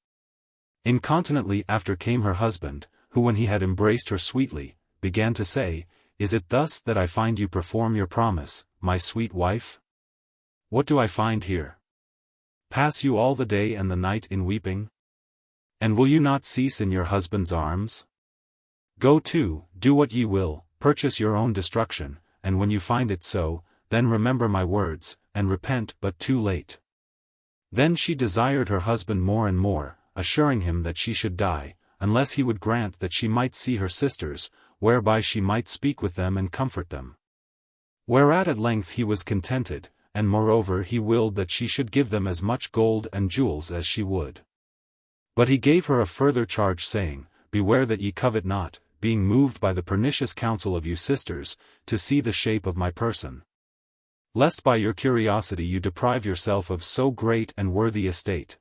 Incontinently after came her husband, who when he had embraced her sweetly, began to say, Is it thus that I find you perform your promise, my sweet wife? What do I find here? Pass you all the day and the night in weeping? And will you not cease in your husband's arms? Go to, do what ye will, purchase your own destruction, and when you find it so, then remember my words, and repent but too late. Then she desired her husband more and more, assuring him that she should die, unless he would grant that she might see her sisters, whereby she might speak with them and comfort them. Whereat at length he was contented, and moreover he willed that she should give them as much gold and jewels as she would. But he gave her a further charge saying, Beware that ye covet not, being moved by the pernicious counsel of you sisters, to see the shape of my person. Lest by your curiosity you deprive yourself of so great and worthy estate.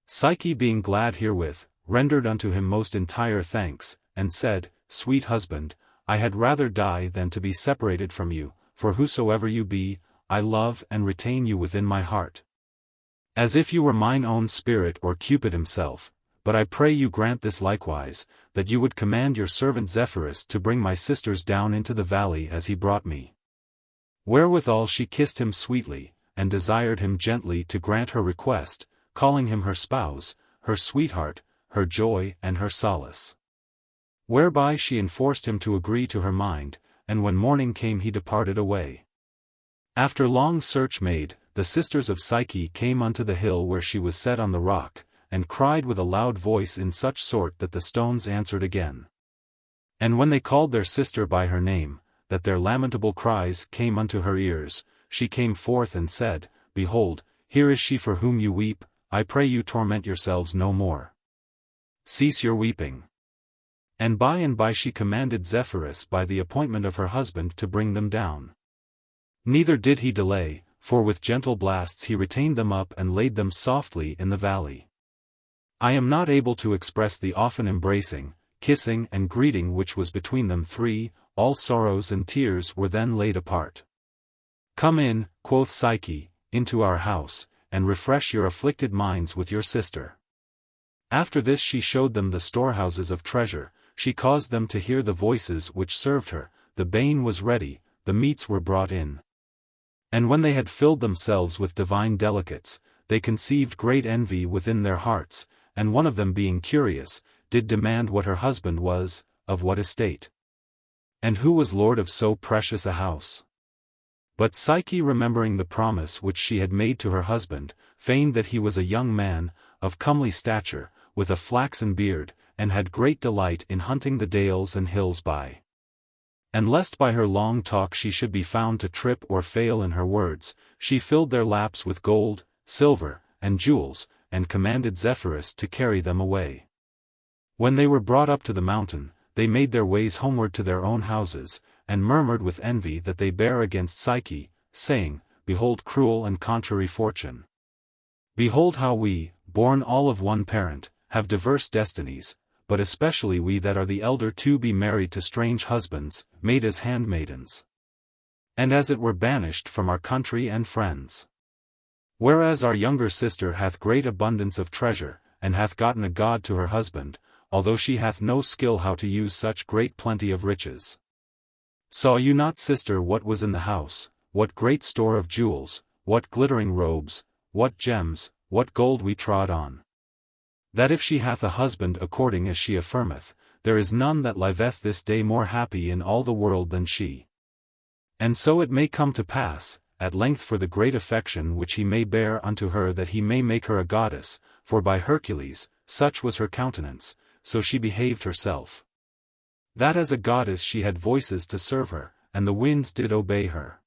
Psyche being glad herewith, rendered unto him most entire thanks, and said, Sweet husband, I had rather die than to be separated from you, for whosoever you be, I love and retain you within my heart. As if you were mine own spirit or Cupid himself, but I pray you grant this likewise, that you would command your servant Zephyrus to bring my sisters down into the valley as he brought me. Wherewithal she kissed him sweetly, and desired him gently to grant her request, calling him her spouse, her sweetheart, her joy and her solace. Whereby she enforced him to agree to her mind, and when morning came he departed away. After long search made, the sisters of Psyche came unto the hill where she was set on the rock, and cried with a loud voice in such sort that the stones answered again. And when they called their sister by her name, that their lamentable cries came unto her ears, she came forth and said, Behold, here is she for whom you weep, I pray you torment yourselves no more. Cease your weeping. And by she commanded Zephyrus by the appointment of her husband to bring them down. Neither did he delay, for with gentle blasts he retained them up and laid them softly in the valley. I am not able to express the often embracing, kissing and greeting which was between them three, all sorrows and tears were then laid apart. Come in, quoth Psyche, into our house, and refresh your afflicted minds with your sister. After this she showed them the storehouses of treasure, she caused them to hear the voices which served her, the bane was ready, the meats were brought in. And when they had filled themselves with divine delicates, they conceived great envy within their hearts, and one of them being curious, did demand what her husband was, of what estate, and who was lord of so precious a house. But Psyche, remembering the promise which she had made to her husband, feigned that he was a young man, of comely stature, with a flaxen beard, and had great delight in hunting the dales and hills by. And lest by her long talk she should be found to trip or fail in her words, she filled their laps with gold, silver, and jewels, and commanded Zephyrus to carry them away. When they were brought up to the mountain, they made their ways homeward to their own houses, and murmured with envy that they bare against Psyche, saying, Behold cruel and contrary fortune. Behold how we, born all of one parent, have diverse destinies, but especially we that are the elder to be married to strange husbands, made as handmaidens. And as it were banished from our country and friends. Whereas our younger sister hath great abundance of treasure, and hath gotten a god to her husband, although she hath no skill how to use such great plenty of riches. Saw you not, sister, what was in the house, what great store of jewels, what glittering robes, what gems, what gold we trod on? That if she hath a husband according as she affirmeth, there is none that liveth this day more happy in all the world than she. And so it may come to pass, at length, for the great affection which he may bear unto her, that he may make her a goddess, for by Hercules, such was her countenance, so she behaved herself. That as a goddess she had voices to serve her, and the winds did obey her.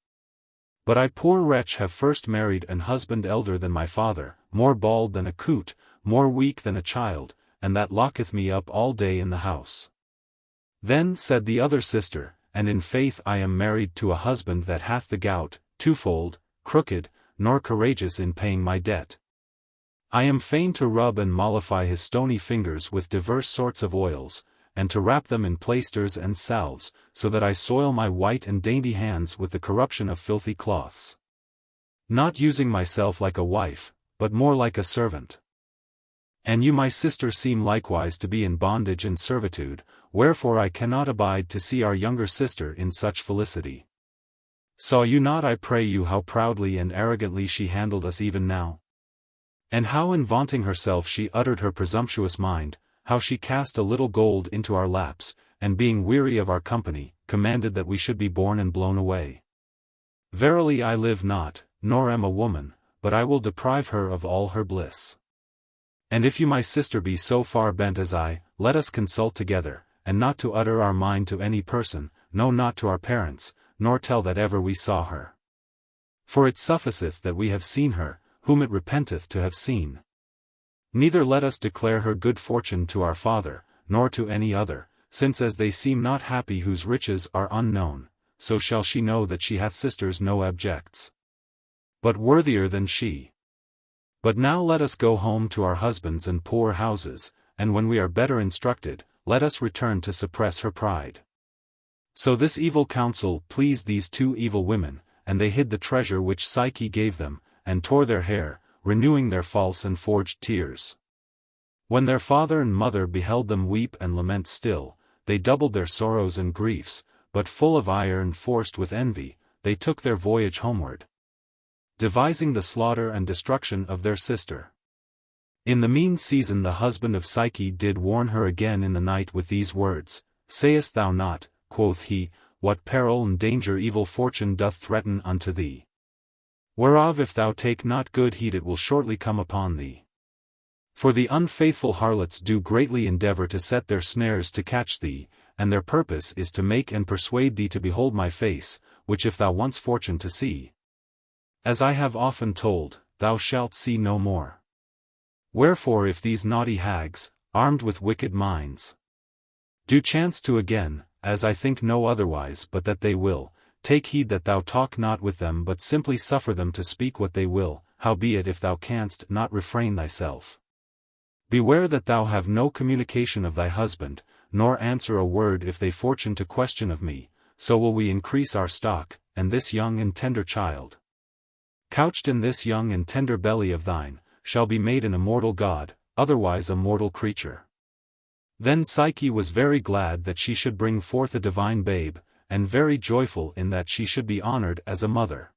But I poor wretch have first married an husband elder than my father, more bald than a coot, more weak than a child, and that locketh me up all day in the house. Then said the other sister, And in faith I am married to a husband that hath the gout, twofold, crooked, nor courageous in paying my debt. I am fain to rub and mollify his stony fingers with divers sorts of oils, and to wrap them in plaisters and salves, so that I soil my white and dainty hands with the corruption of filthy cloths. Not using myself like a wife, but more like a servant. And you, my sister, seem likewise to be in bondage and servitude, wherefore I cannot abide to see our younger sister in such felicity. Saw you not, I pray you, how proudly and arrogantly she handled us even now? And how in vaunting herself she uttered her presumptuous mind, how she cast a little gold into our laps, and being weary of our company, commanded that we should be borne and blown away. Verily I live not, nor am a woman, but I will deprive her of all her bliss. And if you my sister be so far bent as I, let us consult together, and not to utter our mind to any person, no not to our parents, nor tell that ever we saw her. For it sufficeth that we have seen her, whom it repenteth to have seen. Neither let us declare her good fortune to our father, nor to any other, since as they seem not happy whose riches are unknown, so shall she know that she hath sisters no abjects, but worthier than she. But now let us go home to our husbands and poor houses, and when we are better instructed, let us return to suppress her pride. So this evil counsel pleased these two evil women, and they hid the treasure which Psyche gave them, and tore their hair, renewing their false and forged tears. When their father and mother beheld them weep and lament still, they doubled their sorrows and griefs, but full of ire and forced with envy, they took their voyage homeward, devising the slaughter and destruction of their sister. In the mean season the husband of Psyche did warn her again in the night with these words, Sayest thou not, quoth he, what peril and danger evil fortune doth threaten unto thee? Whereof if thou take not good heed it will shortly come upon thee. For the unfaithful harlots do greatly endeavor to set their snares to catch thee, and their purpose is to make and persuade thee to behold my face, which if thou wants fortune to see, as I have often told, thou shalt see no more. Wherefore if these naughty hags, armed with wicked minds, do chance to again, as I think no otherwise but that they will, take heed that thou talk not with them but simply suffer them to speak what they will, howbeit if thou canst not refrain thyself, beware that thou have no communication of thy husband, nor answer a word if they fortune to question of me, so will we increase our stock, and this young and tender child, couched in this young and tender belly of thine, shall be made an immortal god, otherwise a mortal creature. Then Psyche was very glad that she should bring forth a divine babe, and very joyful in that she should be honored as a mother.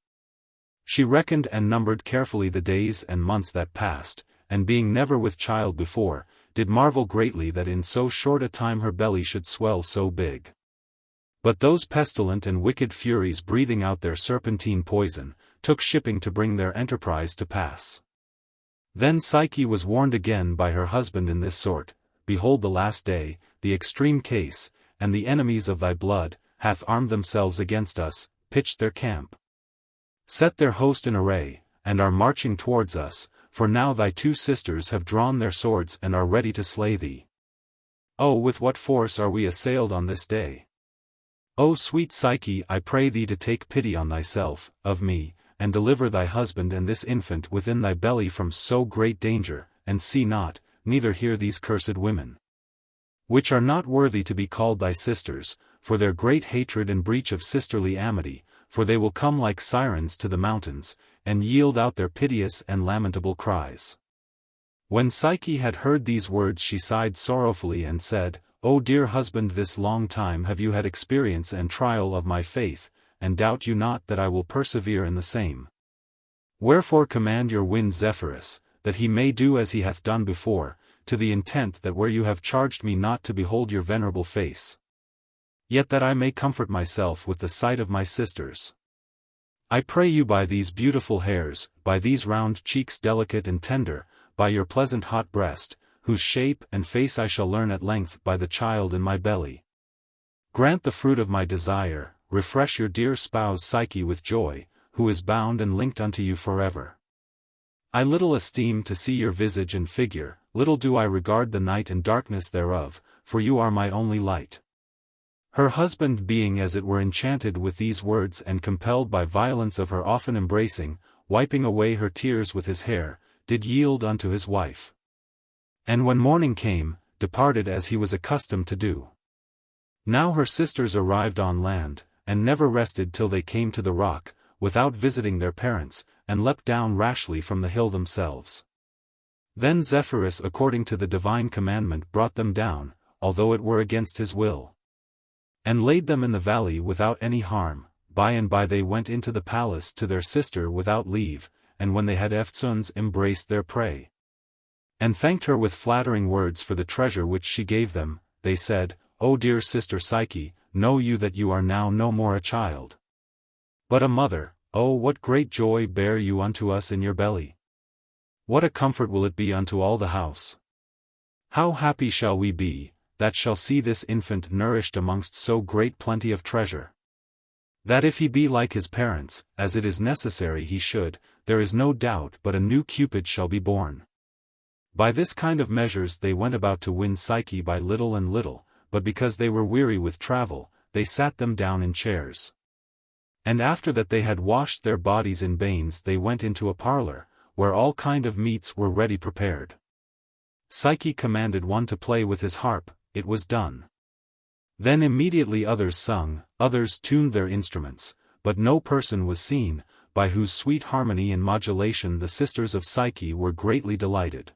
She reckoned and numbered carefully the days and months that passed, and being never with child before, did marvel greatly that in so short a time her belly should swell so big. But those pestilent and wicked furies breathing out their serpentine poison, took shipping to bring their enterprise to pass. Then Psyche was warned again by her husband in this sort, Behold the last day, the extreme case, and the enemies of thy blood, hath armed themselves against us, pitched their camp, set their host in array, and are marching towards us, for now thy two sisters have drawn their swords and are ready to slay thee. Oh, with what force are we assailed on this day! O sweet Psyche, I pray thee to take pity on thyself, of me, and deliver thy husband and this infant within thy belly from so great danger, and see not, neither hear these cursed women, which are not worthy to be called thy sisters, for their great hatred and breach of sisterly amity, for they will come like sirens to the mountains, and yield out their piteous and lamentable cries. When Psyche had heard these words she sighed sorrowfully and said, O dear husband, this long time have you had experience and trial of my faith, and doubt you not that I will persevere in the same. Wherefore command your wind Zephyrus, that he may do as he hath done before, to the intent that where you have charged me not to behold your venerable face, yet that I may comfort myself with the sight of my sisters. I pray you by these beautiful hairs, by these round cheeks delicate and tender, by your pleasant hot breast, whose shape and face I shall learn at length by the child in my belly. Grant the fruit of my desire, refresh your dear spouse Psyche with joy, who is bound and linked unto you forever. I little esteem to see your visage and figure, little do I regard the night and darkness thereof, for you are my only light. Her husband being as it were enchanted with these words and compelled by violence of her often embracing, wiping away her tears with his hair, did yield unto his wife. And when morning came, departed as he was accustomed to do. Now her sisters arrived on land, and never rested till they came to the rock, without visiting their parents, and leapt down rashly from the hill themselves. Then Zephyrus according to the divine commandment brought them down, although it were against his will, and laid them in the valley without any harm. By and by they went into the palace to their sister without leave, and when they had eftsoons embraced their prey, and thanked her with flattering words for the treasure which she gave them, they said, O dear sister Psyche, know you that you are now no more a child, but a mother, Oh, what great joy bear you unto us in your belly! What a comfort will it be unto all the house! How happy shall we be, that shall see this infant nourished amongst so great plenty of treasure! That if he be like his parents, as it is necessary he should, there is no doubt but a new Cupid shall be born. By this kind of measures they went about to win Psyche by little and little, but because they were weary with travel, they sat them down in chairs. And after that they had washed their bodies in bains they went into a parlour, where all kind of meats were ready prepared. Psyche commanded one to play with his harp, it was done. Then immediately others sung, others tuned their instruments, but no person was seen, by whose sweet harmony and modulation the sisters of Psyche were greatly delighted.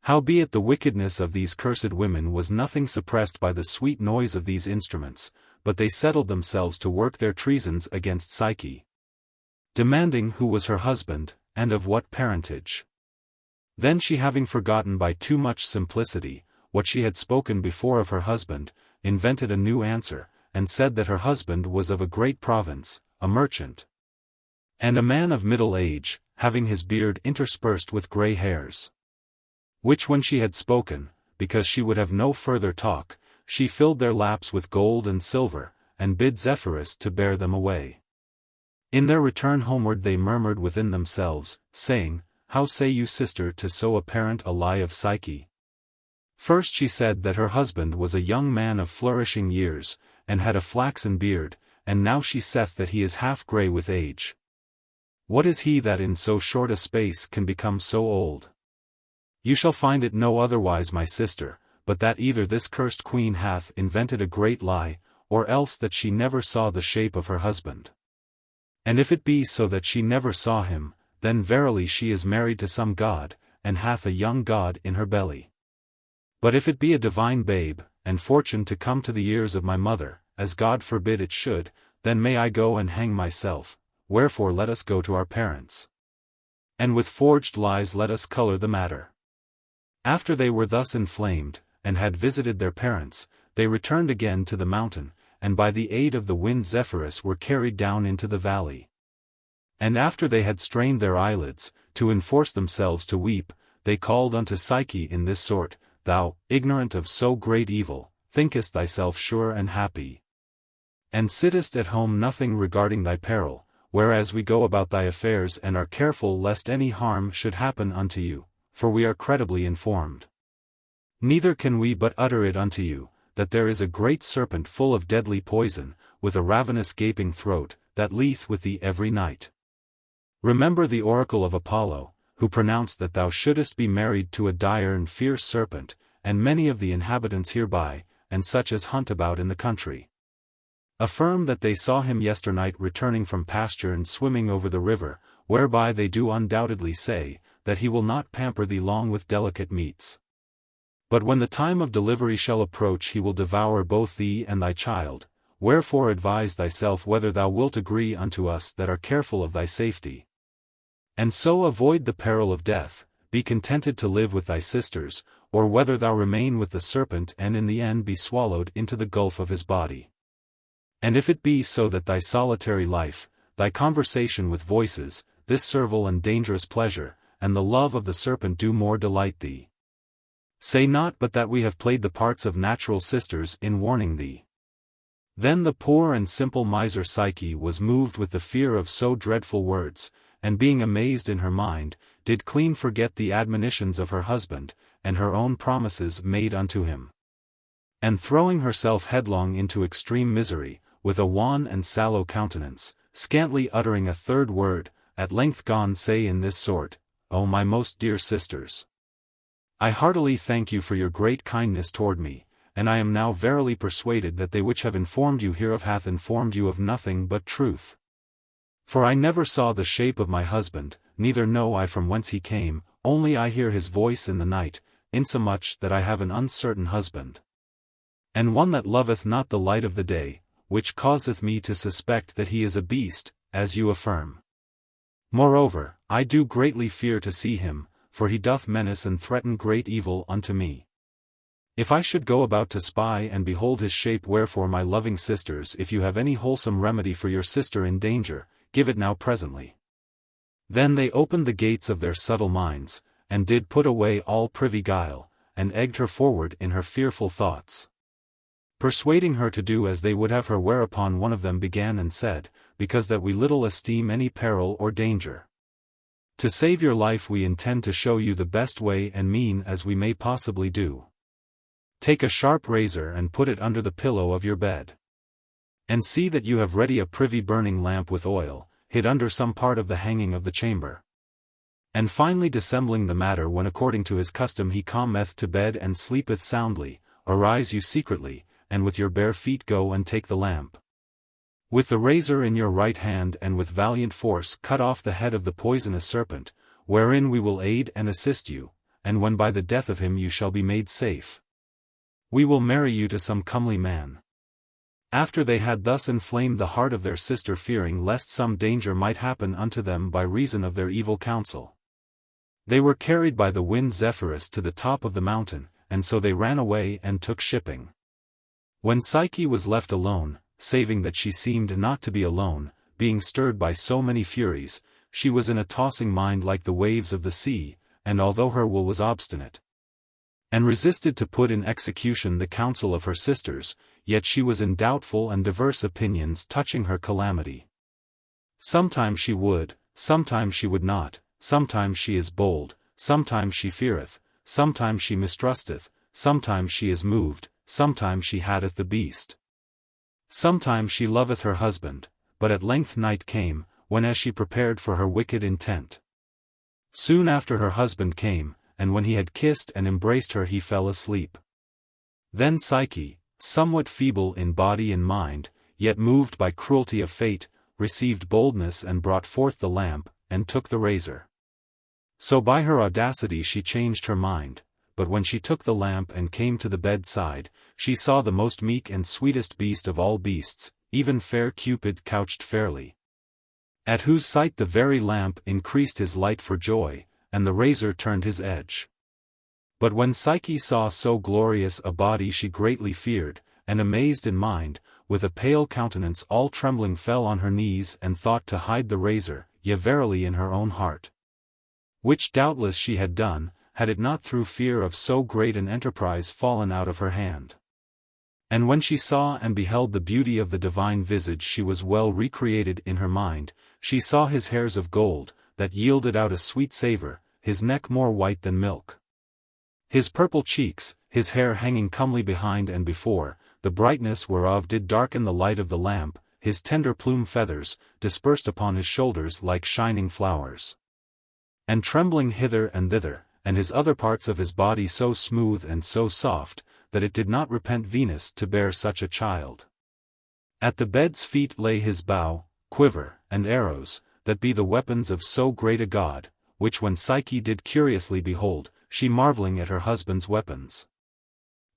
Howbeit the wickedness of these cursed women was nothing suppressed by the sweet noise of these instruments, but they settled themselves to work their treasons against Psyche, demanding who was her husband, and of what parentage. Then she, having forgotten by too much simplicity what she had spoken before of her husband, invented a new answer, and said that her husband was of a great province, a merchant, and a man of middle age, having his beard interspersed with grey hairs. Which when she had spoken, because she would have no further talk, she filled their laps with gold and silver, and bid Zephyrus to bear them away. In their return homeward they murmured within themselves, saying, How say you, sister, to so apparent a lie of Psyche? First she said that her husband was a young man of flourishing years, and had a flaxen beard, and now she saith that he is half grey with age. What is he that in so short a space can become so old? You shall find it no otherwise, my sister, but that either this cursed queen hath invented a great lie, or else that she never saw the shape of her husband. And if it be so that she never saw him, then verily she is married to some god, and hath a young god in her belly. But if it be a divine babe, and fortune to come to the ears of my mother, as God forbid it should, then may I go and hang myself, wherefore let us go to our parents. And with forged lies let us colour the matter. After they were thus inflamed, and had visited their parents, they returned again to the mountain, and by the aid of the wind Zephyrus were carried down into the valley. And after they had strained their eyelids, to enforce themselves to weep, they called unto Psyche in this sort, Thou, ignorant of so great evil, thinkest thyself sure and happy, and sittest at home nothing regarding thy peril, whereas we go about thy affairs and are careful lest any harm should happen unto you, for we are credibly informed. Neither can we but utter it unto you, that there is a great serpent full of deadly poison, with a ravenous gaping throat, that lieth with thee every night. Remember the oracle of Apollo, who pronounced that thou shouldest be married to a dire and fierce serpent, and many of the inhabitants hereby, and such as hunt about in the country, affirm that they saw him yesternight returning from pasture and swimming over the river, whereby they do undoubtedly say, that he will not pamper thee long with delicate meats. But when the time of delivery shall approach he will devour both thee and thy child, wherefore advise thyself whether thou wilt agree unto us that are careful of thy safety, and so avoid the peril of death, be contented to live with thy sisters, or whether thou remain with the serpent and in the end be swallowed into the gulf of his body. And if it be so that thy solitary life, thy conversation with voices, this servile and dangerous pleasure, and the love of the serpent do more delight thee, say not but that we have played the parts of natural sisters in warning thee. Then the poor and simple miser Psyche was moved with the fear of so dreadful words, and being amazed in her mind, did clean forget the admonitions of her husband, and her own promises made unto him. And throwing herself headlong into extreme misery, with a wan and sallow countenance, scantly uttering a third word, at length gone say in this sort, O my most dear sisters, I heartily thank you for your great kindness toward me, and I am now verily persuaded that they which have informed you hereof hath informed you of nothing but truth. For I never saw the shape of my husband, neither know I from whence he came, only I hear his voice in the night, insomuch that I have an uncertain husband, and one that loveth not the light of the day, which causeth me to suspect that he is a beast, as you affirm. Moreover, I do greatly fear to see him, for he doth menace and threaten great evil unto me. If I should go about to spy and behold his shape, wherefore my loving sisters, if you have any wholesome remedy for your sister in danger, give it now presently. Then they opened the gates of their subtle minds, and did put away all privy guile, and egged her forward in her fearful thoughts, persuading her to do as they would have her. Whereupon one of them began and said, Because that we little esteem any peril or danger, to save your life we intend to show you the best way and mean as we may possibly do. Take a sharp razor and put it under the pillow of your bed. And see that you have ready a privy burning lamp with oil, hid under some part of the hanging of the chamber. And finally dissembling the matter when according to his custom he cometh to bed and sleepeth soundly, arise you secretly, and with your bare feet go and take the lamp, with the razor in your right hand, and with valiant force cut off the head of the poisonous serpent, wherein we will aid and assist you, and when by the death of him you shall be made safe, we will marry you to some comely man. After they had thus inflamed the heart of their sister, fearing lest some danger might happen unto them by reason of their evil counsel, they were carried by the wind Zephyrus to the top of the mountain, and so they ran away and took shipping. When Psyche was left alone, saving that she seemed not to be alone, being stirred by so many furies, she was in a tossing mind like the waves of the sea, and although her will was obstinate, and resisted to put in execution the counsel of her sisters, yet she was in doubtful and diverse opinions touching her calamity. Sometimes she would, sometimes she would not, sometimes she is bold, sometimes she feareth, sometimes she mistrusteth, sometimes she is moved, sometimes she hateth the beast. Sometimes she loveth her husband, but at length night came, when as she prepared for her wicked intent, soon after her husband came, and when he had kissed and embraced her he fell asleep. Then Psyche, somewhat feeble in body and mind, yet moved by cruelty of fate, received boldness and brought forth the lamp, and took the razor. So by her audacity she changed her mind, but when she took the lamp and came to the bedside, she saw the most meek and sweetest beast of all beasts, even fair Cupid couched fairly, at whose sight the very lamp increased his light for joy, and the razor turned his edge. But when Psyche saw so glorious a body she greatly feared, and amazed in mind, with a pale countenance all trembling fell on her knees and thought to hide the razor, yea verily in her own heart, which doubtless she had done, had it not through fear of so great an enterprise fallen out of her hand. And when she saw and beheld the beauty of the divine visage she was well recreated in her mind, she saw his hairs of gold, that yielded out a sweet savour, his neck more white than milk, his purple cheeks, his hair hanging comely behind and before, the brightness whereof did darken the light of the lamp, his tender plume feathers, dispersed upon his shoulders like shining flowers, and trembling hither and thither, and his other parts of his body so smooth and so soft, that it did not repent Venus to bear such a child. At the bed's feet lay his bow, quiver, and arrows, that be the weapons of so great a god, which when Psyche did curiously behold, she marvelling at her husband's weapons,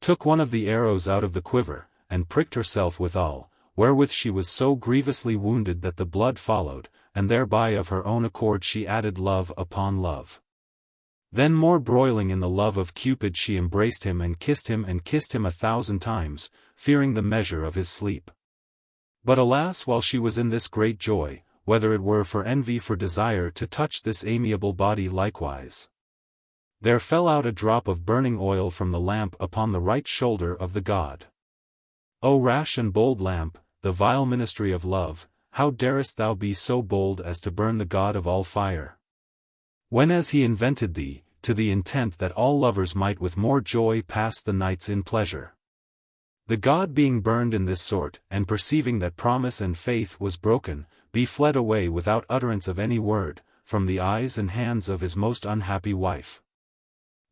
took one of the arrows out of the quiver, and pricked herself withal, wherewith she was so grievously wounded that the blood followed, and thereby of her own accord she added love upon love. Then more broiling in the love of Cupid she embraced him and kissed him 1,000 times, fearing the measure of his sleep. But alas, while she was in this great joy, whether it were for envy for desire to touch this amiable body likewise, there fell out a drop of burning oil from the lamp upon the right shoulder of the god. O rash and bold lamp, the vile ministry of love, how darest thou be so bold as to burn the god of all fire, when as he invented thee, to the intent that all lovers might with more joy pass the nights in pleasure. The god being burned in this sort, and perceiving that promise and faith was broken, be fled away without utterance of any word, from the eyes and hands of his most unhappy wife.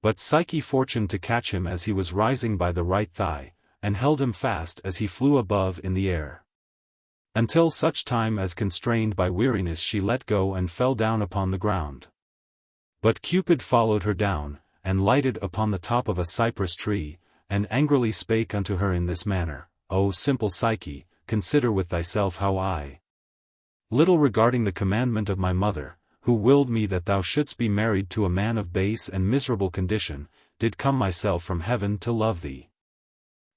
But Psyche fortuned to catch him as he was rising by the right thigh, and held him fast as he flew above in the air, until such time as constrained by weariness she let go and fell down upon the ground. But Cupid followed her down, and lighted upon the top of a cypress tree, and angrily spake unto her in this manner, O simple Psyche, consider with thyself how I, little regarding the commandment of my mother, who willed me that thou shouldst be married to a man of base and miserable condition, did come myself from heaven to love thee,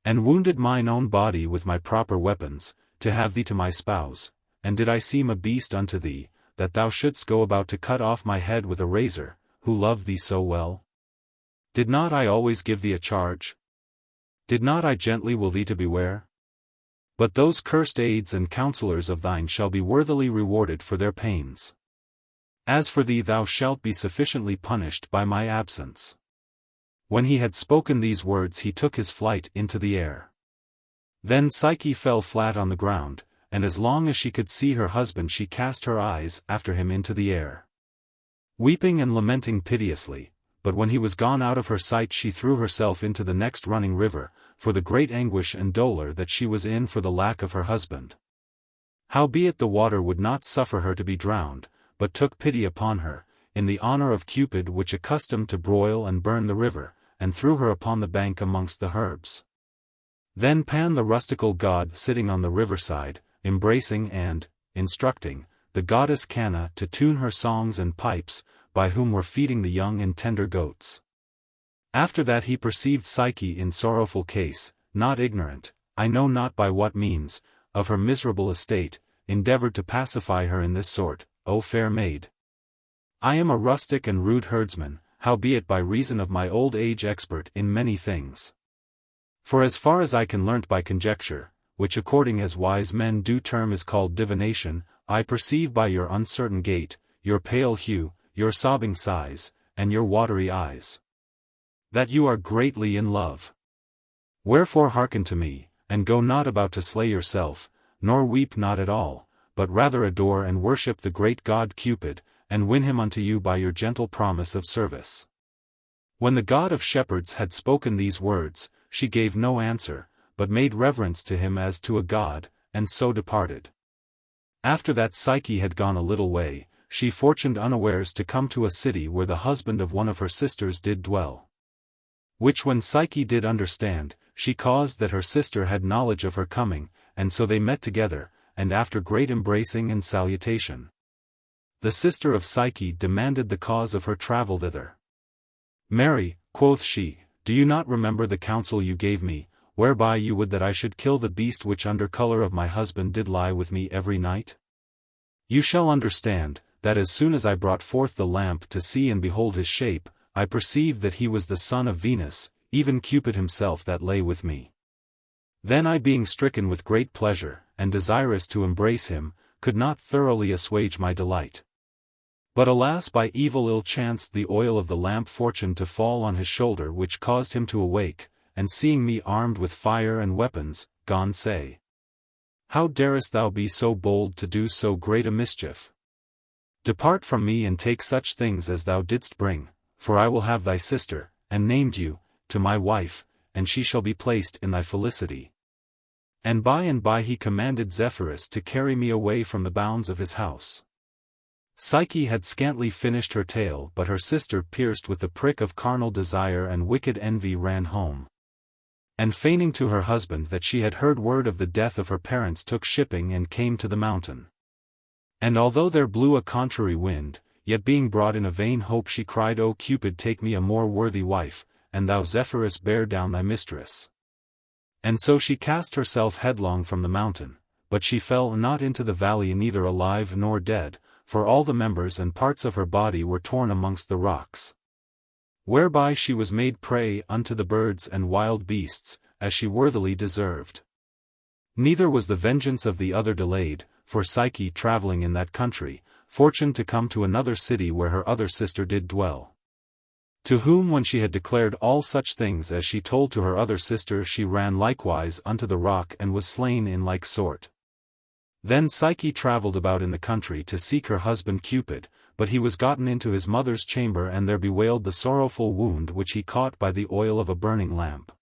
and wounded mine own body with my proper weapons, to have thee to my spouse, and did I seem a beast unto thee, that thou shouldst go about to cut off my head with a razor, who loved thee so well? Did not I always give thee a charge? Did not I gently will thee to beware? But those cursed aids and counselors of thine shall be worthily rewarded for their pains. As for thee, thou shalt be sufficiently punished by my absence. When he had spoken these words, he took his flight into the air. Then Psyche fell flat on the ground, and as long as she could see her husband she cast her eyes after him into the air, weeping and lamenting piteously. But when he was gone out of her sight, she threw herself into the next running river, for the great anguish and dolour that she was in for the lack of her husband. Howbeit the water would not suffer her to be drowned, but took pity upon her, in the honour of Cupid, which accustomed to broil and burn the river, and threw her upon the bank amongst the herbs. Then Pan the rustical god, sitting on the riverside, embracing and instructing the goddess Canna to tune her songs and pipes, by whom were feeding the young and tender goats. After that he perceived Psyche in sorrowful case, not ignorant, I know not by what means, of her miserable estate, endeavoured to pacify her in this sort: O fair maid, I am a rustic and rude herdsman, howbeit by reason of my old age expert in many things. For as far as I can learnt by conjecture, which according as wise men do term is called divination, I perceive by your uncertain gait, your pale hue, your sobbing sighs, and your watery eyes, that you are greatly in love. Wherefore hearken to me, and go not about to slay yourself, nor weep not at all, but rather adore and worship the great god Cupid, and win him unto you by your gentle promise of service. When the god of shepherds had spoken these words, she gave no answer, but made reverence to him as to a god, and so departed. After that Psyche had gone a little way, she fortuned unawares to come to a city where the husband of one of her sisters did dwell. Which when Psyche did understand, she caused that her sister had knowledge of her coming, and so they met together, and after great embracing and salutation, the sister of Psyche demanded the cause of her travel thither. Mary, quoth she, do you not remember the counsel you gave me, whereby you would that I should kill the beast which under colour of my husband did lie with me every night? You shall understand, that as soon as I brought forth the lamp to see and behold his shape, I perceived that he was the son of Venus, even Cupid himself that lay with me. Then I, being stricken with great pleasure, and desirous to embrace him, could not thoroughly assuage my delight. But alas, by evil ill chanced the oil of the lamp fortune to fall on his shoulder, which caused him to awake, and seeing me armed with fire and weapons, gone say, How darest thou be so bold to do so great a mischief? Depart from me and take such things as thou didst bring, for I will have thy sister, and named you, to my wife, and she shall be placed in thy felicity. And by he commanded Zephyrus to carry me away from the bounds of his house. Psyche had scantly finished her tale, but her sister, pierced with the prick of carnal desire and wicked envy, ran home, and feigning to her husband that she had heard word of the death of her parents, took shipping and came to the mountain. And although there blew a contrary wind, yet being brought in a vain hope, she cried, O Cupid, take me a more worthy wife, and thou Zephyrus bear down thy mistress. And so she cast herself headlong from the mountain, but she fell not into the valley neither alive nor dead, for all the members and parts of her body were torn amongst the rocks. Whereby she was made prey unto the birds and wild beasts, as she worthily deserved. Neither was the vengeance of the other delayed, for Psyche, travelling in that country, fortuned to come to another city where her other sister did dwell. To whom when she had declared all such things as she told to her other sister, she ran likewise unto the rock and was slain in like sort. Then Psyche travelled about in the country to seek her husband Cupid, but he was gotten into his mother's chamber, and there bewailed the sorrowful wound which he caught by the oil of a burning lamp.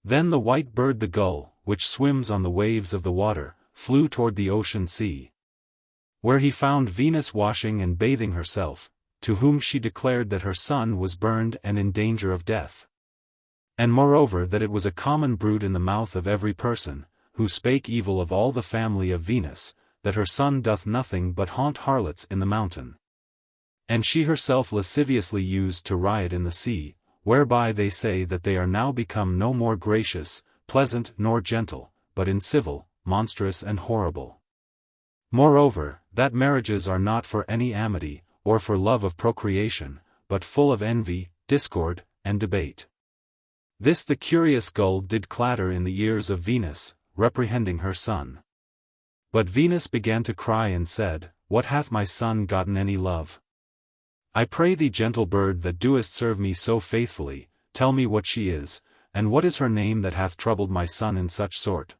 Then the white bird, the gull, which swims on the waves of the water, flew toward the ocean sea, where he found Venus washing and bathing herself, to whom she declared that her son was burned and in danger of death. And moreover that it was a common brood in the mouth of every person, who spake evil of all the family of Venus, that her son doth nothing but haunt harlots in the mountain. And she herself lasciviously used to riot in the sea, whereby they say that they are now become no more gracious, pleasant nor gentle, but incivil, monstrous and horrible. Moreover, that marriages are not for any amity, or for love of procreation, but full of envy, discord, and debate. This the curious gull did clatter in the ears of Venus, reprehending her son. But Venus began to cry and said, What hath my son gotten any love? I pray thee, gentle bird that doest serve me so faithfully, tell me what she is, and what is her name that hath troubled my son in such sort?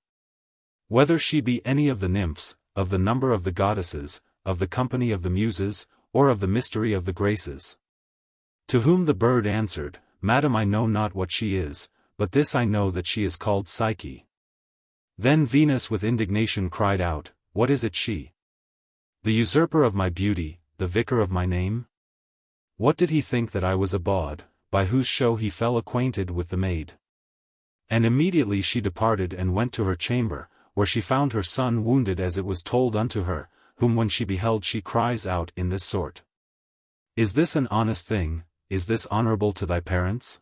Whether she be any of the nymphs, of the number of the goddesses, of the company of the muses, or of the mystery of the graces. To whom the bird answered, Madam, I know not what she is, but this I know that she is called Psyche. Then Venus with indignation cried out, What is it she? The usurper of my beauty, the vicar of my name? What did he think that I was a bawd, by whose show he fell acquainted with the maid? And immediately she departed and went to her chamber, where she found her son wounded as it was told unto her, whom when she beheld she cries out in this sort. Is this an honest thing, is this honorable to thy parents?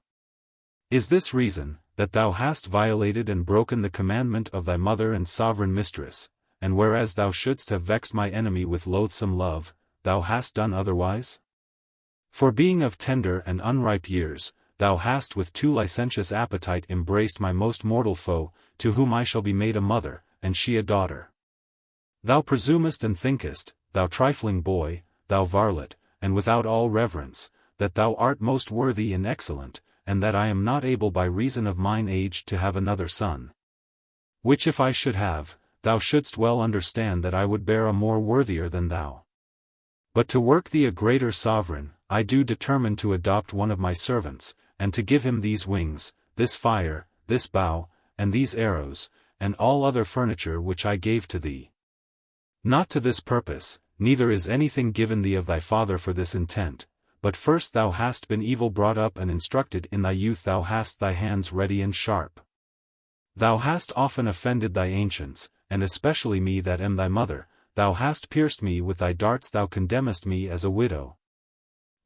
Is this reason, that thou hast violated and broken the commandment of thy mother and sovereign mistress, and whereas thou shouldst have vexed my enemy with loathsome love, thou hast done otherwise? For being of tender and unripe years, thou hast with too licentious appetite embraced my most mortal foe, to whom I shall be made a mother, and she a daughter. Thou presumest and thinkest, thou trifling boy, thou varlet, and without all reverence, that thou art most worthy and excellent, and that I am not able by reason of mine age to have another son. Which if I should have, thou shouldst well understand that I would bear a more worthier than thou. But to work thee a greater sovereign, I do determine to adopt one of my servants, and to give him these wings, this fire, this bow, and these arrows, and all other furniture which I gave to thee. Not to this purpose, neither is anything given thee of thy father for this intent, but first thou hast been evil brought up and instructed in thy youth, thou hast thy hands ready and sharp. Thou hast often offended thy ancients, and especially me that am thy mother, thou hast pierced me with thy darts, thou condemnest me as a widow.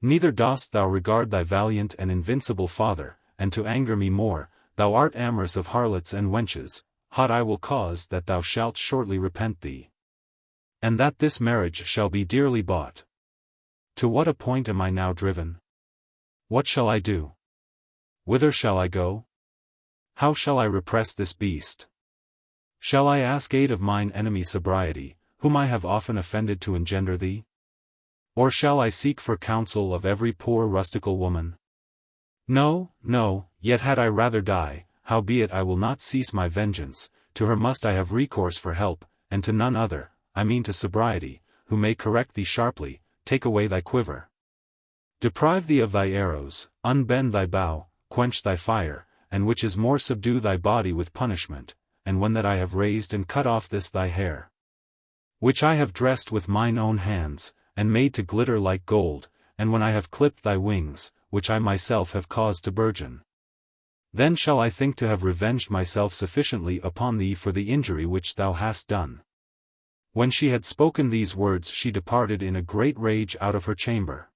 Neither dost thou regard thy valiant and invincible father, and to anger me more, thou art amorous of harlots and wenches, hot I will cause that thou shalt shortly repent thee. And that this marriage shall be dearly bought. To what a point am I now driven? What shall I do? Whither shall I go? How shall I repress this beast? Shall I ask aid of mine enemy Sobriety, whom I have often offended to engender thee? Or shall I seek for counsel of every poor rustical woman? No, no, yet had I rather die, howbeit I will not cease my vengeance, to her must I have recourse for help, and to none other, I mean to Sobriety, who may correct thee sharply, take away thy quiver. Deprive thee of thy arrows, unbend thy bow, quench thy fire, and which is more subdue thy body with punishment, and when that I have raised and cut off this thy hair, which I have dressed with mine own hands, and made to glitter like gold, and when I have clipped thy wings, which I myself have caused to burgeon. Then shall I think to have revenged myself sufficiently upon thee for the injury which thou hast done. When she had spoken these words she departed in a great rage out of her chamber.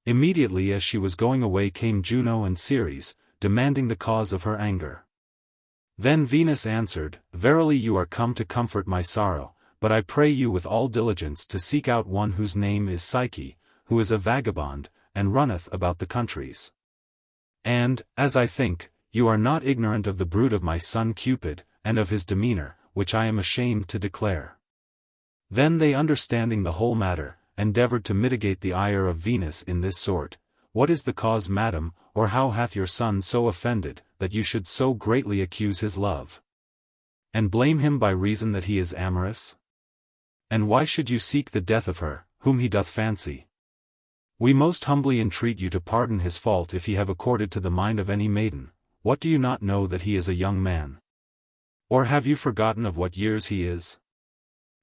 Immediately as she was going away came Juno and Ceres, demanding the cause of her anger. Then Venus answered, Verily you are come to comfort my sorrow, but I pray you with all diligence to seek out one whose name is Psyche, who is a vagabond, and runneth about the countries. And, as I think, you are not ignorant of the brood of my son Cupid, and of his demeanor, which I am ashamed to declare. Then they, understanding the whole matter, endeavored to mitigate the ire of Venus in this sort, What is the cause, madam, or how hath your son so offended, that you should so greatly accuse his love? And blame him by reason that he is amorous? And why should you seek the death of her, whom he doth fancy? We most humbly entreat you to pardon his fault if he have accorded to the mind of any maiden. What, do you not know that he is a young man? Or have you forgotten of what years he is?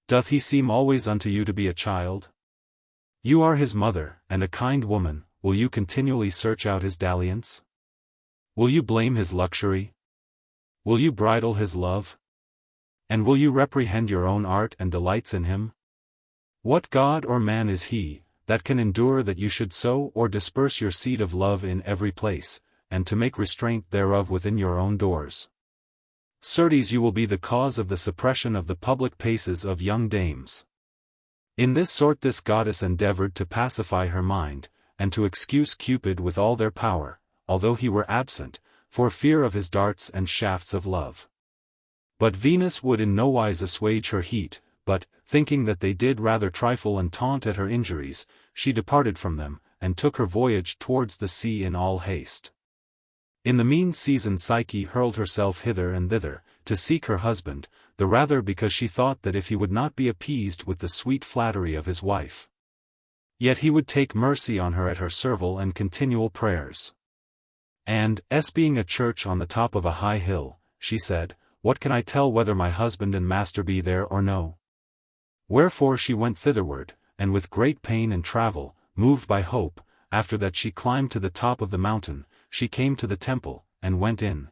Doth he seem always unto you to be a child? You are his mother, and a kind woman, will you continually search out his dalliance? Will you blame his luxury? Will you bridle his love? And will you reprehend your own art and delights in him? What god or man is he, that can endure that you should sow or disperse your seed of love in every place, and to make restraint thereof within your own doors? Certes you will be the cause of the suppression of the public paces of young dames. In this sort this goddess endeavored to pacify her mind, and to excuse Cupid with all their power, although he were absent, for fear of his darts and shafts of love. But Venus would in no wise assuage her heat, but, thinking that they did rather trifle and taunt at her injuries, she departed from them, and took her voyage towards the sea in all haste. In the mean season Psyche hurled herself hither and thither, to seek her husband, the rather because she thought that if he would not be appeased with the sweet flattery of his wife, yet he would take mercy on her at her servile and continual prayers. And, being a church on the top of a high hill, she said, What can I tell whether my husband and master be there or no? Wherefore she went thitherward, and with great pain and travel, moved by hope, after that she climbed to the top of the mountain, she came to the temple, and went in.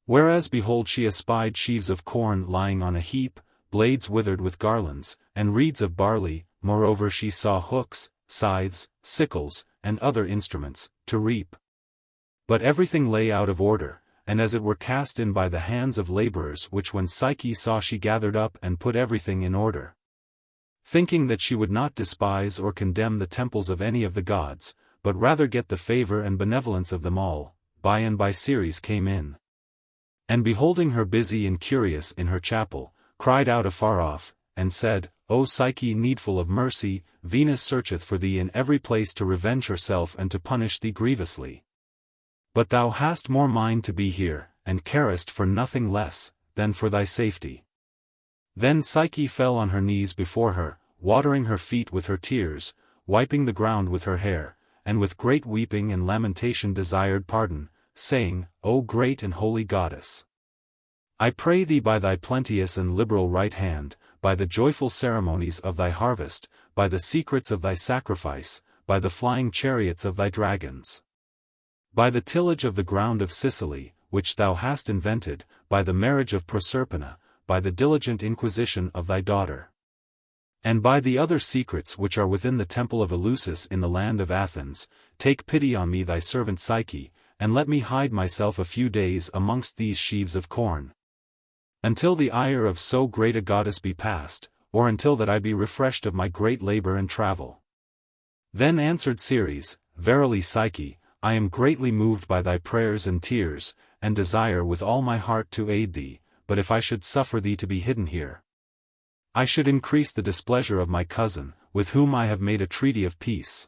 Whereas behold she espied sheaves of corn lying on a heap, blades withered with garlands, and reeds of barley, moreover she saw hooks, scythes, sickles, and other instruments, to reap. But everything lay out of order, and as it were cast in by the hands of laborers, which when Psyche saw she gathered up and put everything in order. Thinking that she would not despise or condemn the temples of any of the gods, but rather get the favor and benevolence of them all, by and by Ceres came in. And beholding her busy and curious in her chapel, cried out afar off, and said, O Psyche needful of mercy, Venus searcheth for thee in every place to revenge herself and to punish thee grievously. But thou hast more mind to be here, and carest for nothing less, than for thy safety. Then Psyche fell on her knees before her, watering her feet with her tears, wiping the ground with her hair, and with great weeping and lamentation desired pardon, saying, O great and holy goddess! I pray thee by thy plenteous and liberal right hand, by the joyful ceremonies of thy harvest, by the secrets of thy sacrifice, by the flying chariots of thy dragons, by the tillage of the ground of Sicily, which thou hast invented, by the marriage of Proserpina, by the diligent inquisition of thy daughter, and by the other secrets which are within the temple of Lucius in the land of Athens, take pity on me thy servant Psyche, and let me hide myself a few days amongst these sheaves of corn, until the ire of so great a goddess be past, or until that I be refreshed of my great labor and travel. Then answered Ceres, Verily Psyche, I am greatly moved by thy prayers and tears, and desire with all my heart to aid thee, but if I should suffer thee to be hidden here, I should increase the displeasure of my cousin, with whom I have made a treaty of peace,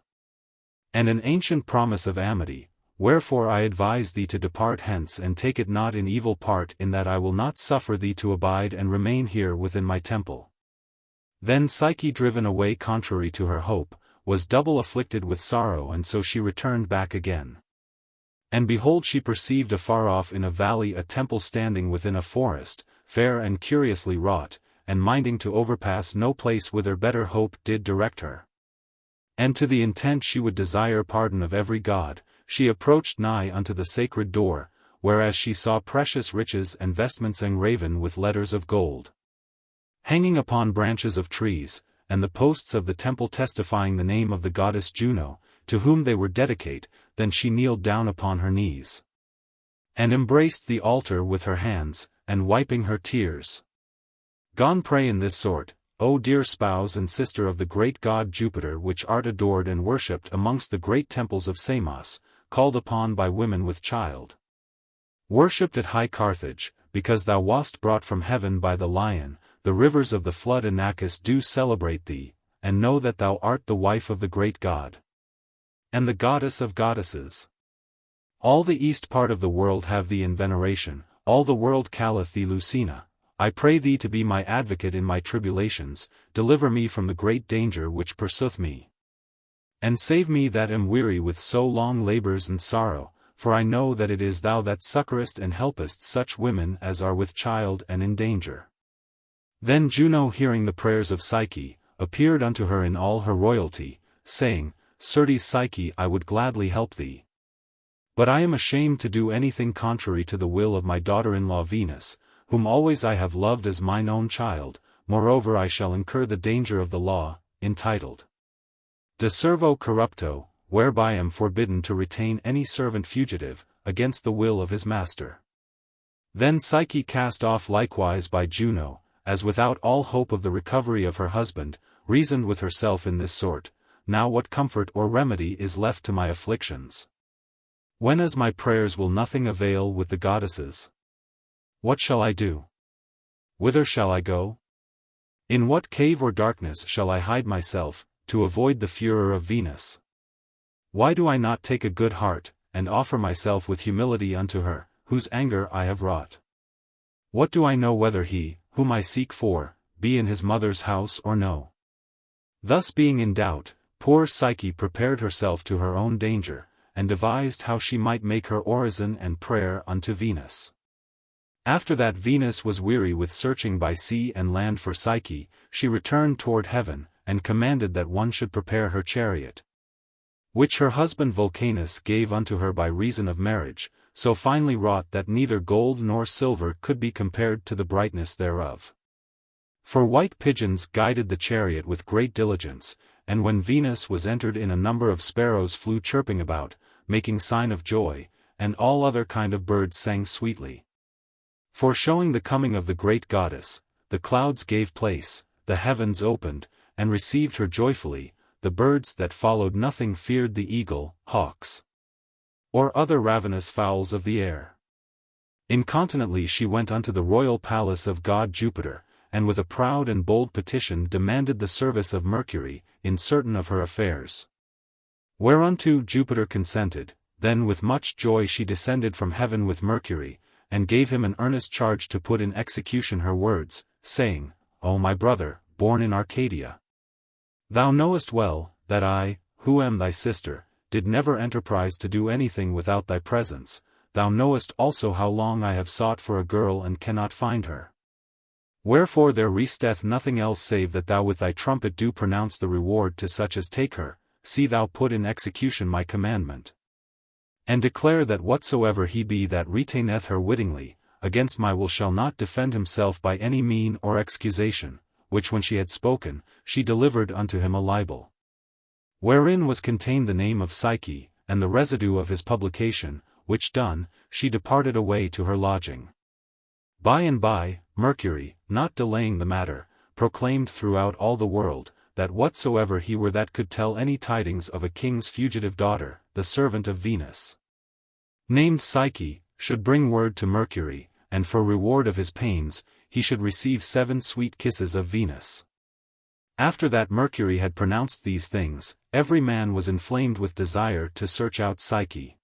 and an ancient promise of amity, wherefore I advise thee to depart hence and take it not in evil part in that I will not suffer thee to abide and remain here within my temple. Then Psyche driven away contrary to her hope, was double afflicted with sorrow and so she returned back again. And behold she perceived afar off in a valley a temple standing within a forest, fair and curiously wrought, and minding to overpass no place whither better hope did direct her. And to the intent she would desire pardon of every god, she approached nigh unto the sacred door, whereas she saw precious riches and vestments engraven with letters of gold, hanging upon branches of trees, and the posts of the temple testifying the name of the goddess Juno, to whom they were dedicate. Then she kneeled down upon her knees, and embraced the altar with her hands, and wiping her tears, gone pray in this sort, O dear spouse and sister of the great god Jupiter, which art adored and worshipped amongst the great temples of Samos, called upon by women with child, worshipped at high Carthage, because thou wast brought from heaven by the lion, the rivers of the flood Inachus do celebrate thee, and know that thou art the wife of the great god, and the goddess of goddesses. All the east part of the world have thee in veneration, all the world calleth thee Lucina. I pray thee to be my advocate in my tribulations, deliver me from the great danger which pursueth me, and save me that am weary with so long labors and sorrow, for I know that it is thou that succourest and helpest such women as are with child and in danger. Then Juno, hearing the prayers of Psyche, appeared unto her in all her royalty, saying, Certes Psyche, I would gladly help thee, but I am ashamed to do anything contrary to the will of my daughter-in-law Venus, whom always I have loved as mine own child. Moreover I shall incur the danger of the law, entitled De Servo Corrupto, whereby I am forbidden to retain any servant fugitive, against the will of his master. Then Psyche cast off likewise by Juno, as without all hope of the recovery of her husband, reasoned with herself in this sort, now what comfort or remedy is left to my afflictions? Whenas my prayers will nothing avail with the goddesses? What shall I do? Whither shall I go? In what cave or darkness shall I hide myself, to avoid the furor of Venus? Why do I not take a good heart, and offer myself with humility unto her, whose anger I have wrought? What do I know whether he, whom I seek for, be in his mother's house or no? Thus being in doubt, poor Psyche prepared herself to her own danger, and devised how she might make her orison and prayer unto Venus. After that Venus was weary with searching by sea and land for Psyche, she returned toward heaven, and commanded that one should prepare her chariot, which her husband Vulcanus gave unto her by reason of marriage, so finely wrought that neither gold nor silver could be compared to the brightness thereof. For white pigeons guided the chariot with great diligence, and when Venus was entered in, a number of sparrows flew chirping about, making sign of joy, and all other kind of birds sang sweetly. Foreshowing the coming of the great goddess, the clouds gave place, the heavens opened, and received her joyfully. The birds that followed nothing feared the eagle, hawks, or other ravenous fowls of the air. Incontinently she went unto the royal palace of god Jupiter, and with a proud and bold petition demanded the service of Mercury, in certain of her affairs. Whereunto Jupiter consented. Then with much joy she descended from heaven with Mercury, and gave him an earnest charge to put in execution her words, saying, O my brother, born in Arcadia, thou knowest well, that I, who am thy sister, did never enterprise to do anything without thy presence. Thou knowest also how long I have sought for a girl and cannot find her. Wherefore there resteth nothing else save that thou with thy trumpet do pronounce the reward to such as take her. See thou put in execution my commandment, and declare that whatsoever he be that retaineth her wittingly, against my will shall not defend himself by any mean or excusation, which when she had spoken, she delivered unto him a libel, wherein was contained the name of Psyche, and the residue of his publication, which done, she departed away to her lodging. By and by, Mercury, not delaying the matter, proclaimed throughout all the world, that whatsoever he were that could tell any tidings of a king's fugitive daughter, the servant of Venus, named Psyche, should bring word to Mercury, and for reward of his pains, he should receive 7 sweet kisses of Venus. After that Mercury had pronounced these things, every man was inflamed with desire to search out Psyche.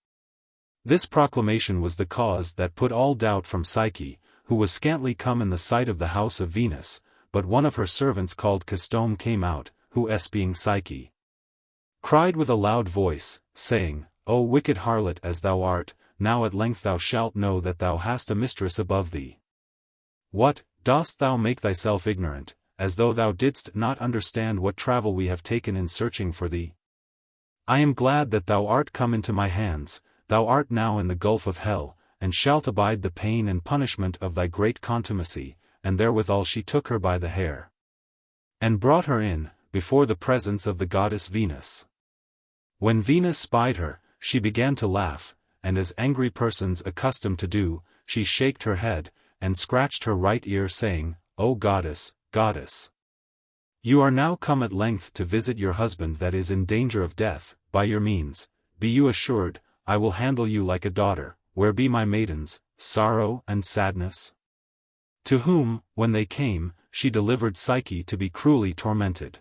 This proclamation was the cause that put all doubt from Psyche, who was scantly come in the sight of the house of Venus, but one of her servants called Castome came out, who being Psyche, cried with a loud voice, saying, O wicked harlot as thou art, now at length thou shalt know that thou hast a mistress above thee. What, dost thou make thyself ignorant, as though thou didst not understand what travel we have taken in searching for thee? I am glad that thou art come into my hands. Thou art now in the gulf of hell, and shalt abide the pain and punishment of thy great contumacy. And therewithal she took her by the hair, and brought her in, before the presence of the goddess Venus. When Venus spied her, she began to laugh, and as angry persons accustomed to do, she shaked her head, and scratched her right ear saying, O goddess, goddess! You are now come at length to visit your husband that is in danger of death. By your means, be you assured, I will handle you like a daughter. Where be my maidens, sorrow and sadness? To whom, when they came, she delivered Psyche to be cruelly tormented.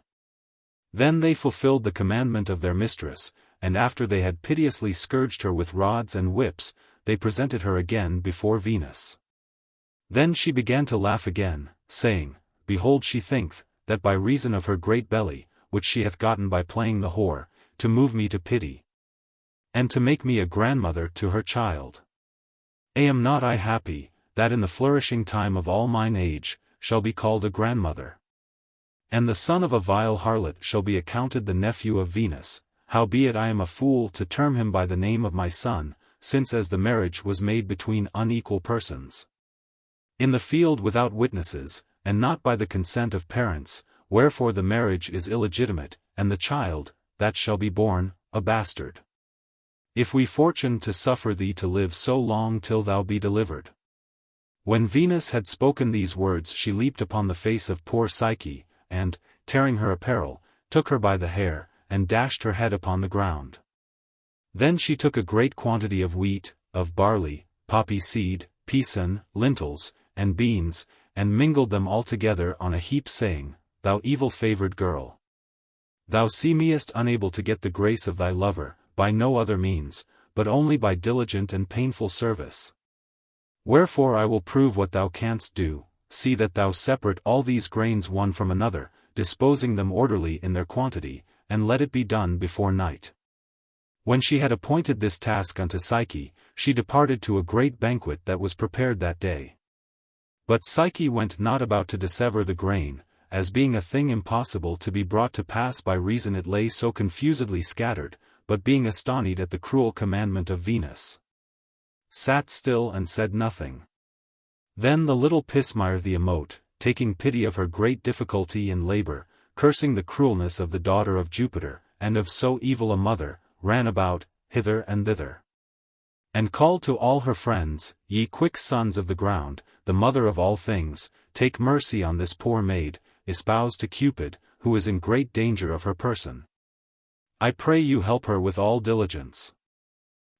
Then they fulfilled the commandment of their mistress, and after they had piteously scourged her with rods and whips, they presented her again before Venus. Then she began to laugh again, saying, Behold, she thinketh, that by reason of her great belly, which she hath gotten by playing the whore, to move me to pity, and to make me a grandmother to her child. Am not I happy, that in the flourishing time of all mine age, shall be called a grandmother? And the son of a vile harlot shall be accounted the nephew of Venus. Howbeit I am a fool to term him by the name of my son, since as the marriage was made between unequal persons, in the field without witnesses, and not by the consent of parents, wherefore the marriage is illegitimate, and the child, that shall be born, a bastard. If we fortune to suffer thee to live so long till thou be delivered, When Venus had spoken these words she leaped upon the face of poor Psyche, and, tearing her apparel, took her by the hair, and dashed her head upon the ground. Then she took a great quantity of wheat, of barley, poppy seed, peason, lentils, and beans, and mingled them all together on a heap, saying, Thou evil-favored girl! Thou seemest unable to get the grace of thy lover, by no other means, but only by diligent and painful service. Wherefore I will prove what thou canst do. See that thou separate all these grains one from another, disposing them orderly in their quantity, and let it be done before night. When she had appointed this task unto Psyche, she departed to a great banquet that was prepared that day. But Psyche went not about to dissever the grain, as being a thing impossible to be brought to pass by reason it lay so confusedly scattered, but being astonished at the cruel commandment of Venus, sat still and said nothing. Then the little pismire the emote, taking pity of her great difficulty and labor, cursing the cruelness of the daughter of Jupiter, and of so evil a mother, ran about, hither and thither, and called to all her friends, Ye quick sons of the ground, the mother of all things, take mercy on this poor maid, espoused to Cupid, who is in great danger of her person. I pray you help her with all diligence.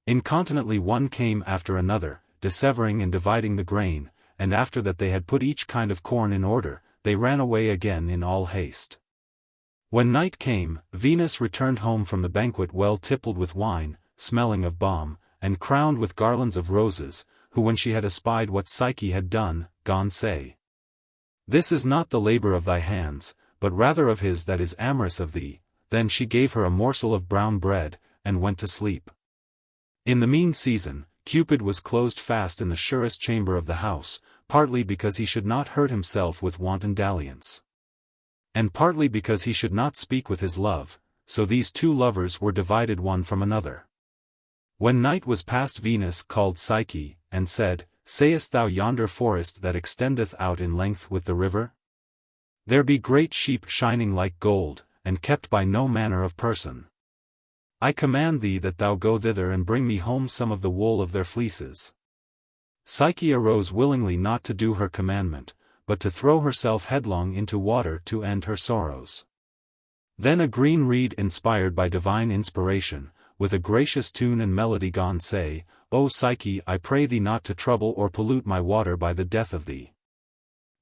Incontinently one came after another, dissevering and dividing the grain, and after that they had put each kind of corn in order, they ran away again in all haste. When night came, Venus returned home from the banquet well tippled with wine, smelling of balm, and crowned with garlands of roses, who when she had espied what Psyche had done, gone say, This is not the labor of thy hands, but rather of his that is amorous of thee. Then she gave her a morsel of brown bread, and went to sleep. In the mean season, Cupid was closed fast in the surest chamber of the house, partly because he should not hurt himself with wanton dalliance, and partly because he should not speak with his love, so these two lovers were divided one from another. When night was past Venus called Psyche, and said, Sayest thou yonder forest that extendeth out in length with the river? There be great sheep shining like gold, and kept by no manner of person. I command thee that thou go thither and bring me home some of the wool of their fleeces. Psyche arose willingly not to do her commandment, but to throw herself headlong into water to end her sorrows. Then a green reed inspired by divine inspiration, with a gracious tune and melody gone say, O Psyche, I pray thee not to trouble or pollute my water by the death of thee.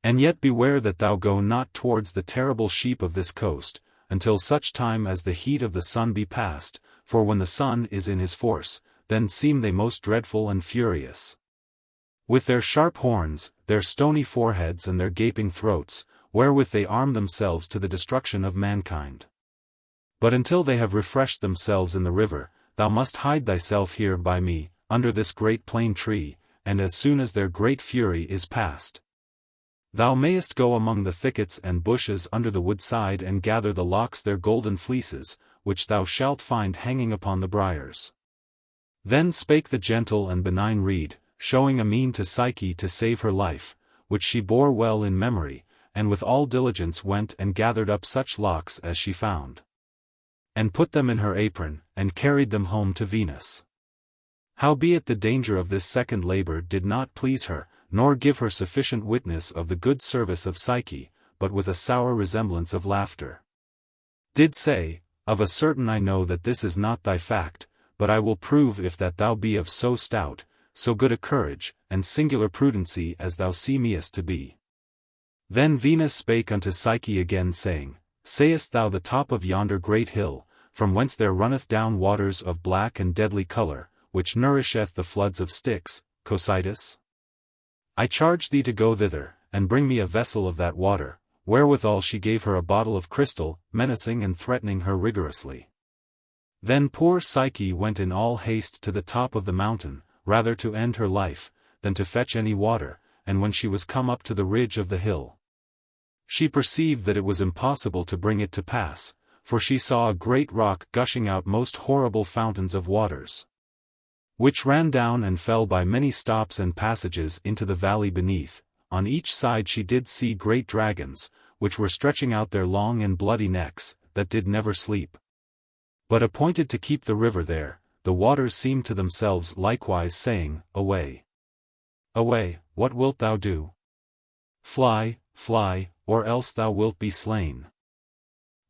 And yet beware that thou go not towards the terrible sheep of this coast, until such time as the heat of the sun be past, for when the sun is in his force, then seem they most dreadful and furious. With their sharp horns, their stony foreheads and their gaping throats, wherewith they arm themselves to the destruction of mankind. But until they have refreshed themselves in the river, thou must hide thyself here by me, under this great plane tree, and as soon as their great fury is past, thou mayest go among the thickets and bushes under the woodside and gather the locks their golden fleeces, which thou shalt find hanging upon the briars. Then spake the gentle and benign reed, showing a mean to Psyche to save her life, which she bore well in memory, and with all diligence went and gathered up such locks as she found, and put them in her apron, and carried them home to Venus. Howbeit the danger of this second labor did not please her, nor give her sufficient witness of the good service of Psyche, but with a sour resemblance of laughter, did say, Of a certain I know that this is not thy fact, but I will prove if that thou be of so stout, so good a courage, and singular prudency as thou seemest to be. Then Venus spake unto Psyche again saying, Sayest thou the top of yonder great hill, from whence there runneth down waters of black and deadly color, which nourisheth the floods of Styx, Cocytus? I charge thee to go thither, and bring me a vessel of that water. Wherewithal she gave her a bottle of crystal, menacing and threatening her rigorously. Then poor Psyche went in all haste to the top of the mountain, rather to end her life, than to fetch any water, and when she was come up to the ridge of the hill, she perceived that it was impossible to bring it to pass, for she saw a great rock gushing out most horrible fountains of waters, which ran down and fell by many stops and passages into the valley beneath. On each side she did see great dragons, which were stretching out their long and bloody necks, that did never sleep, but appointed to keep the river there. The waters seemed to themselves likewise saying, Away! Away, what wilt thou do? Fly, fly, or else thou wilt be slain.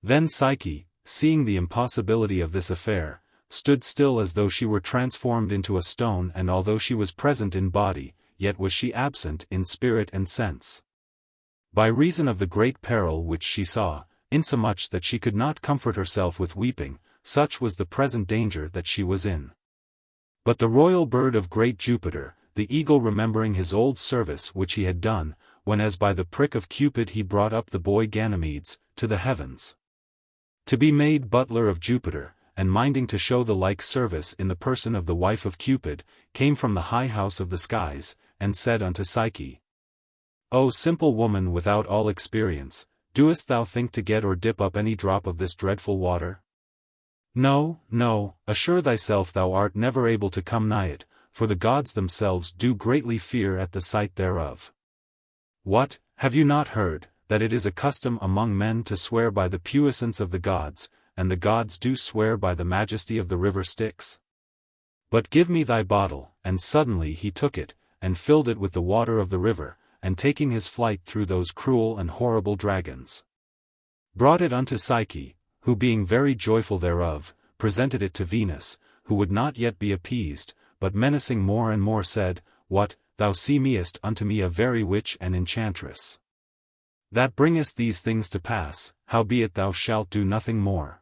Then Psyche, seeing the impossibility of this affair, stood still as though she were transformed into a stone, and although she was present in body, yet was she absent in spirit and sense. By reason of the great peril which she saw, insomuch that she could not comfort herself with weeping, such was the present danger that she was in. But the royal bird of great Jupiter, the eagle, remembering his old service which he had done, when as by the prick of Cupid he brought up the boy Ganymedes, to the heavens, to be made butler of Jupiter, and minding to show the like service in the person of the wife of Cupid, came from the high house of the skies, and said unto Psyche, O simple woman without all experience, doest thou think to get or dip up any drop of this dreadful water? No, no, assure thyself thou art never able to come nigh it, for the gods themselves do greatly fear at the sight thereof. What, have you not heard, that it is a custom among men to swear by the puissance of the gods, and the gods do swear by the majesty of the river Styx? But give me thy bottle, and suddenly he took it, and filled it with the water of the river, and taking his flight through those cruel and horrible dragons, brought it unto Psyche, who being very joyful thereof, presented it to Venus, who would not yet be appeased, but menacing more and more said, What, thou seemest unto me a very witch and enchantress, that bringest these things to pass, howbeit thou shalt do nothing more.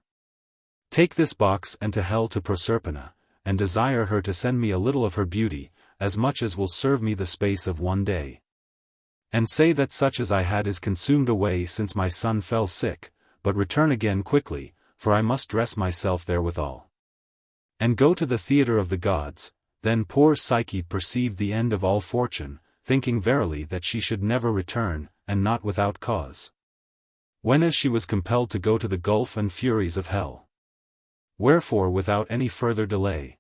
Take this box and to hell to Proserpina, and desire her to send me a little of her beauty, as much as will serve me the space of one day. And say that such as I had is consumed away since my son fell sick, but return again quickly, for I must dress myself therewithal, and go to the theatre of the gods. Then poor Psyche perceived the end of all fortune, thinking verily that she should never return, and not without cause. Whenas she was compelled to go to the gulf and furies of hell. Wherefore without any further delay,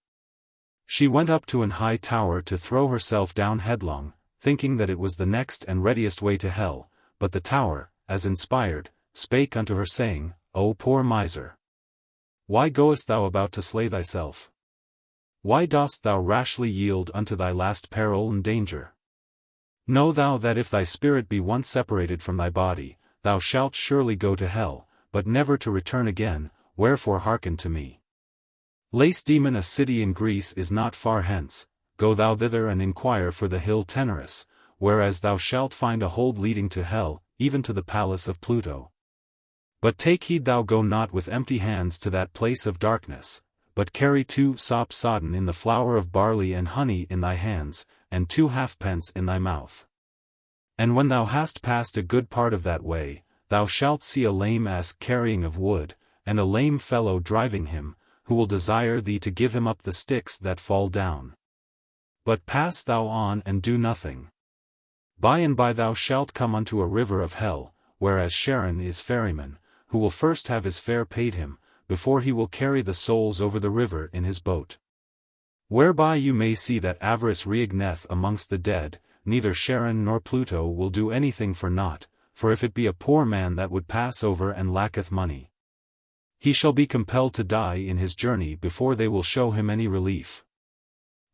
she went up to an high tower to throw herself down headlong, thinking that it was the next and readiest way to hell, but the tower, as inspired, spake unto her saying, O poor miser! Why goest thou about to slay thyself? Why dost thou rashly yield unto thy last peril and danger? Know thou that if thy spirit be once separated from thy body, thou shalt surely go to hell, but never to return again, wherefore hearken to me. Lacedaemon, a city in Greece, is not far hence, go thou thither and inquire for the hill Tenerus, whereas thou shalt find a hold leading to hell, even to the palace of Pluto. But take heed thou go not with empty hands to that place of darkness, but carry 2 sops sodden in the flour of barley and honey in thy hands, and 2 halfpence in thy mouth. And when thou hast passed a good part of that way, thou shalt see a lame ass carrying of wood, and a lame fellow driving him, who will desire thee to give him up the sticks that fall down. But pass thou on and do nothing. By and by thou shalt come unto a river of hell, whereas Charon is ferryman, who will first have his fare paid him, before he will carry the souls over the river in his boat. Whereby you may see that avarice reigneth amongst the dead, neither Charon nor Pluto will do anything for naught, for if it be a poor man that would pass over and lacketh money, he shall be compelled to die in his journey before they will show him any relief.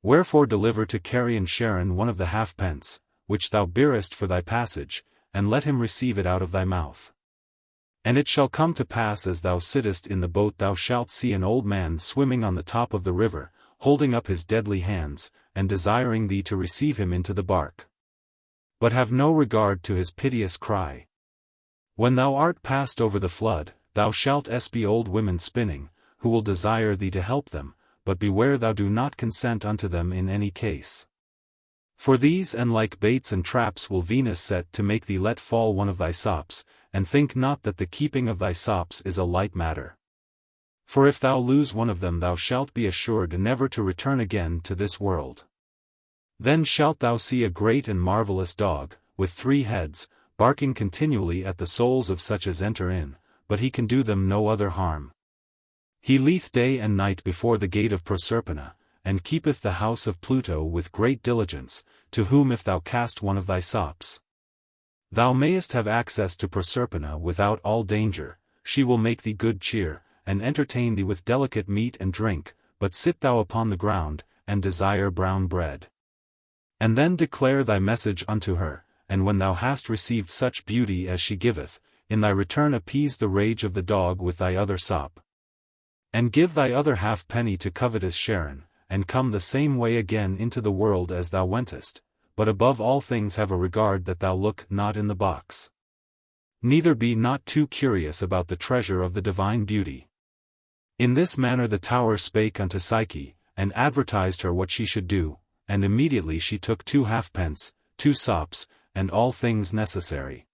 Wherefore deliver to Carrion Charon one of the halfpence, which thou bearest for thy passage, and let him receive it out of thy mouth. And it shall come to pass as thou sittest in the boat thou shalt see an old man swimming on the top of the river, holding up his deadly hands, and desiring thee to receive him into the bark. But have no regard to his piteous cry. When thou art passed over the flood, thou shalt be old women spinning, who will desire thee to help them, but beware thou do not consent unto them in any case. For these and like baits and traps will Venus set to make thee let fall one of thy sops, and think not that the keeping of thy sops is a light matter. For if thou lose one of them thou shalt be assured never to return again to this world. Then shalt thou see a great and marvelous dog, with 3 heads, barking continually at the souls of such as enter in, but he can do them no other harm. He leeth day and night before the gate of Proserpina, and keepeth the house of Pluto with great diligence, to whom if thou cast one of thy sops, thou mayest have access to Proserpina without all danger. She will make thee good cheer, and entertain thee with delicate meat and drink, but sit thou upon the ground, and desire brown bread. And then declare thy message unto her, and when thou hast received such beauty as she giveth, in thy return appease the rage of the dog with thy other sop. And give thy other halfpenny to covetous Charon, and come the same way again into the world as thou wentest, but above all things have a regard that thou look not in the box. Neither be not too curious about the treasure of the divine beauty. In this manner the tower spake unto Psyche, and advertised her what she should do, and immediately she took 2 halfpence, 2 sops, and all things necessary,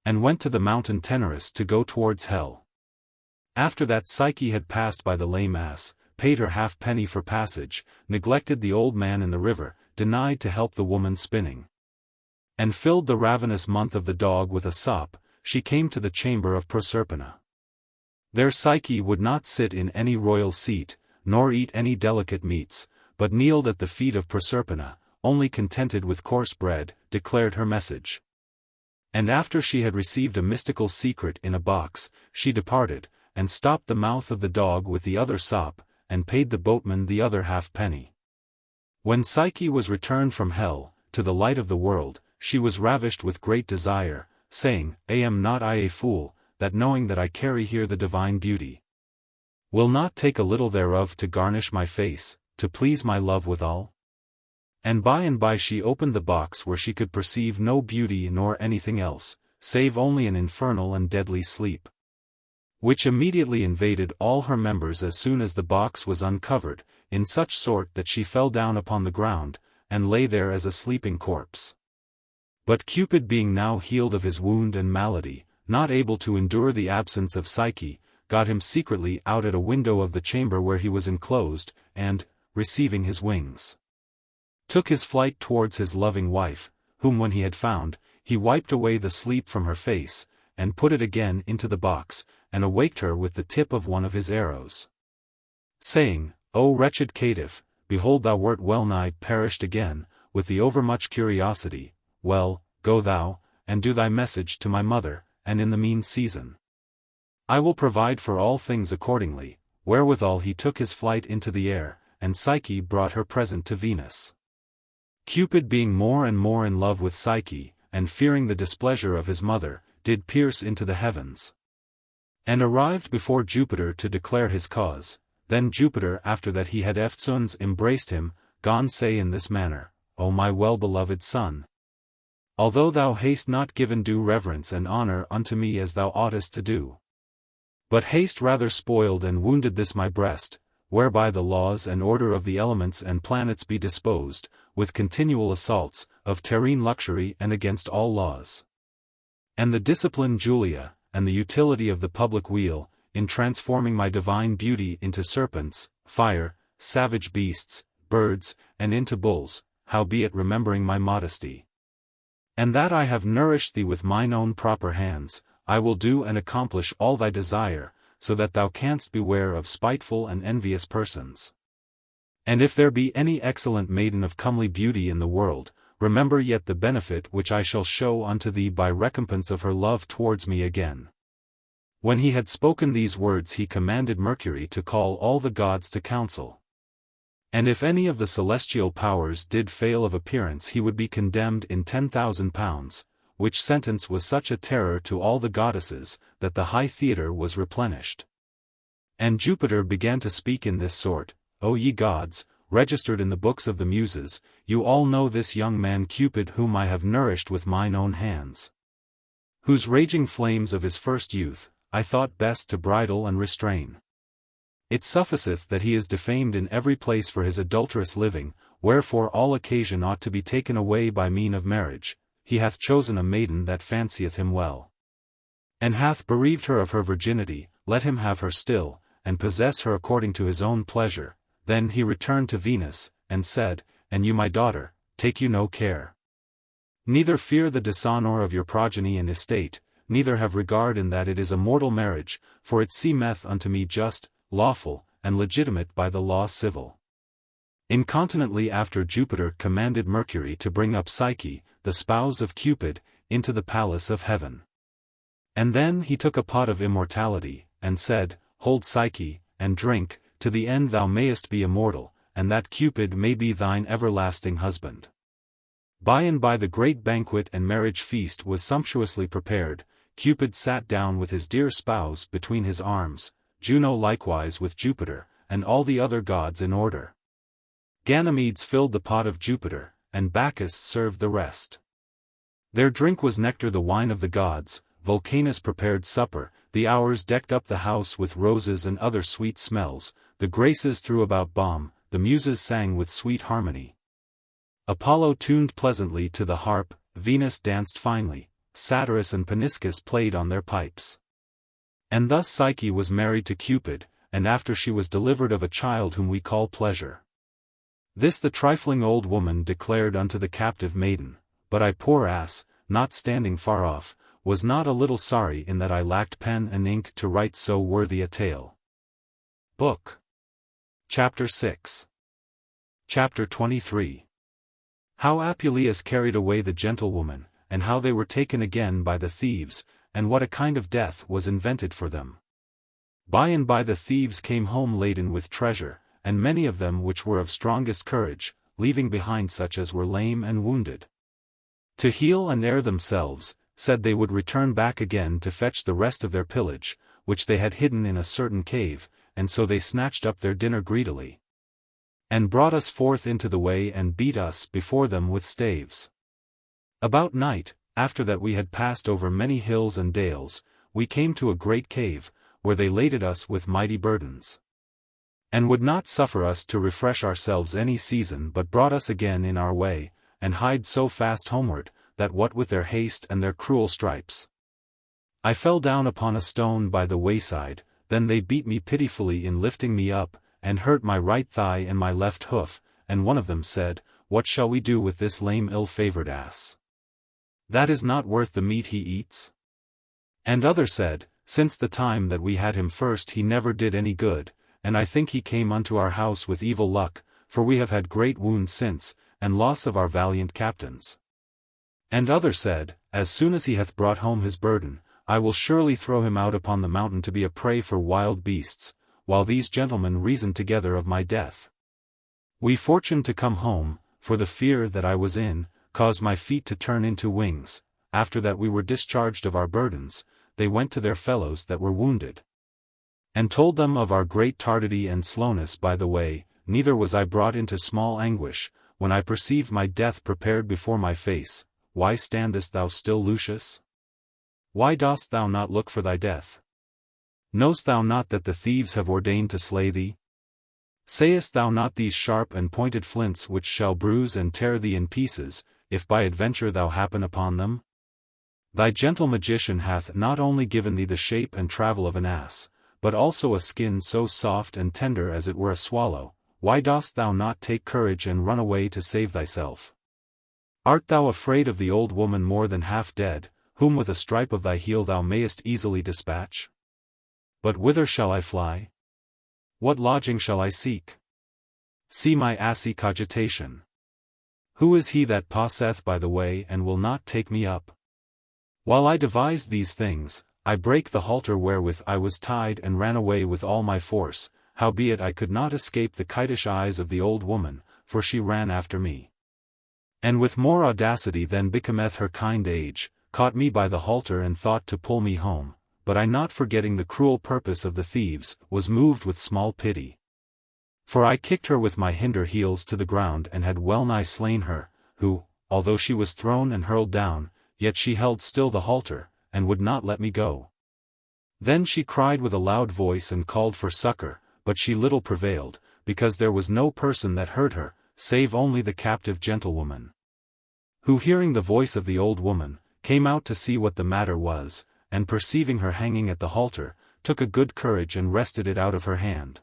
and went to the mountain Tenerus to go towards hell. After that Psyche had passed by the lame ass, paid her halfpenny for passage, neglected the old man in the river, denied to help the woman spinning, and filled the ravenous month of the dog with a sop, she came to the chamber of Proserpina. There Psyche would not sit in any royal seat, nor eat any delicate meats, but kneeled at the feet of Proserpina, only contented with coarse bread, declared her message. And after she had received a mystical secret in a box, she departed, and stopped the mouth of the dog with the other sop, and paid the boatman the other halfpenny. When Psyche was returned from hell, to the light of the world, she was ravished with great desire, saying, Am not I a fool, that knowing that I carry here the divine beauty, will not take a little thereof to garnish my face, to please my love withal? And by she opened the box where she could perceive no beauty nor anything else, save only an infernal and deadly sleep, which immediately invaded all her members as soon as the box was uncovered, in such sort that she fell down upon the ground, and lay there as a sleeping corpse. But Cupid being now healed of his wound and malady, not able to endure the absence of Psyche, got him secretly out at a window of the chamber where he was enclosed, and, receiving his wings, took his flight towards his loving wife, whom when he had found, he wiped away the sleep from her face, and put it again into the box, and awaked her with the tip of one of his arrows, saying, O wretched caitiff, behold thou wert well nigh perished again, with the overmuch curiosity. Well, go thou, and do thy message to my mother, and in the mean season I will provide for all things accordingly. Wherewithal he took his flight into the air, and Psyche brought her present to Venus. Cupid being more and more in love with Psyche, and fearing the displeasure of his mother, did pierce into the heavens, and arrived before Jupiter to declare his cause. Then Jupiter after that he had eftsoons embraced him, gone say in this manner, O my well-beloved son, although thou hast not given due reverence and honor unto me as thou oughtest to do, but hast rather spoiled and wounded this my breast, whereby the laws and order of the elements and planets be disposed, with continual assaults, of terrene luxury and against all laws, and the discipline Julia, and the utility of the public weal, in transforming my divine beauty into serpents, fire, savage beasts, birds, and into bulls, howbeit remembering my modesty, and that I have nourished thee with mine own proper hands, I will do and accomplish all thy desire, so that thou canst beware of spiteful and envious persons. And if there be any excellent maiden of comely beauty in the world, remember yet the benefit which I shall show unto thee by recompense of her love towards me again. When he had spoken these words he commanded Mercury to call all the gods to council. And if any of the celestial powers did fail of appearance he would be condemned in 10,000 pounds, which sentence was such a terror to all the goddesses, that the high theatre was replenished. And Jupiter began to speak in this sort, O ye gods, registered in the books of the Muses, you all know this young man Cupid whom I have nourished with mine own hands, whose raging flames of his first youth, I thought best to bridle and restrain. It sufficeth that he is defamed in every place for his adulterous living, wherefore all occasion ought to be taken away by mean of marriage. He hath chosen a maiden that fancieth him well, and hath bereaved her of her virginity. Let him have her still, and possess her according to his own pleasure. Then he returned to Venus, and said, And you my daughter, take you no care, neither fear the dishonor of your progeny and estate, neither have regard in that it is a mortal marriage, for it seemeth unto me just, lawful, and legitimate by the law civil. Incontinently after Jupiter commanded Mercury to bring up Psyche, the spouse of Cupid, into the palace of heaven. And then he took a pot of immortality, and said, Hold Psyche, and drink, to the end thou mayest be immortal, and that Cupid may be thine everlasting husband. By and by the great banquet and marriage feast was sumptuously prepared. Cupid sat down with his dear spouse between his arms, Juno likewise with Jupiter, and all the other gods in order. Ganymedes filled the pot of Jupiter, and Bacchus served the rest. Their drink was nectar, the wine of the gods. Vulcanus prepared supper, the Hours decked up the house with roses and other sweet smells, the Graces threw about balm, the Muses sang with sweet harmony. Apollo tuned pleasantly to the harp, Venus danced finely, Satyrus and Paniscus played on their pipes. And thus Psyche was married to Cupid, and after she was delivered of a child whom we call Pleasure. This the trifling old woman declared unto the captive maiden, but I, poor ass, not standing far off, was not a little sorry in that I lacked pen and ink to write so worthy a tale. Book. Chapter 6. Chapter 23. How Apuleius carried away the gentlewoman, and how they were taken again by the thieves, and what a kind of death was invented for them. By and by the thieves came home laden with treasure, and many of them which were of strongest courage, leaving behind such as were lame and wounded. To heal and air themselves, said they would return back again to fetch the rest of their pillage, which they had hidden in a certain cave, and so they snatched up their dinner greedily. And brought us forth into the way and beat us before them with staves. About night, after that we had passed over many hills and dales, we came to a great cave, where they laded us with mighty burdens. And would not suffer us to refresh ourselves any season, but brought us again in our way, and hied so fast homeward, that what with their haste and their cruel stripes, I fell down upon a stone by the wayside. Then they beat me pitifully in lifting me up, and hurt my right thigh and my left hoof, and one of them said, What shall we do with this lame ill-favored ass? That is not worth the meat he eats. And other said, Since the time that we had him first he never did any good, and I think he came unto our house with evil luck, for we have had great wounds since, and loss of our valiant captains. And other said, As soon as he hath brought home his burden, I will surely throw him out upon the mountain to be a prey for wild beasts, while these gentlemen reasoned together of my death. We fortuned to come home, for the fear that I was in, caused my feet to turn into wings. After that we were discharged of our burdens, they went to their fellows that were wounded, and told them of our great tardity and slowness by the way. Neither was I brought into small anguish, when I perceived my death prepared before my face. Why standest thou still, Lucius? Why dost thou not look for thy death? Knowst thou not that the thieves have ordained to slay thee? Sayest thou not these sharp and pointed flints which shall bruise and tear thee in pieces, if by adventure thou happen upon them? Thy gentle magician hath not only given thee the shape and travel of an ass, but also a skin so soft and tender as it were a swallow. Why dost thou not take courage and run away to save thyself? Art thou afraid of the old woman more than half dead, whom with a stripe of thy heel thou mayest easily dispatch? But whither shall I fly? What lodging shall I seek? See my assy cogitation. Who is he that passeth by the way and will not take me up? While I devised these things, I brake the halter wherewith I was tied and ran away with all my force, howbeit I could not escape the kitish eyes of the old woman, for she ran after me, and with more audacity than becometh her kind age, caught me by the halter and thought to pull me home, but I, not forgetting the cruel purpose of the thieves, was moved with small pity. For I kicked her with my hinder heels to the ground and had well nigh slain her, who, although she was thrown and hurled down, yet she held still the halter, and would not let me go. Then she cried with a loud voice and called for succor, but she little prevailed, because there was no person that heard her, save only the captive gentlewoman, who, hearing the voice of the old woman, came out to see what the matter was, and perceiving her hanging at the halter, took a good courage and wrested it out of her hand,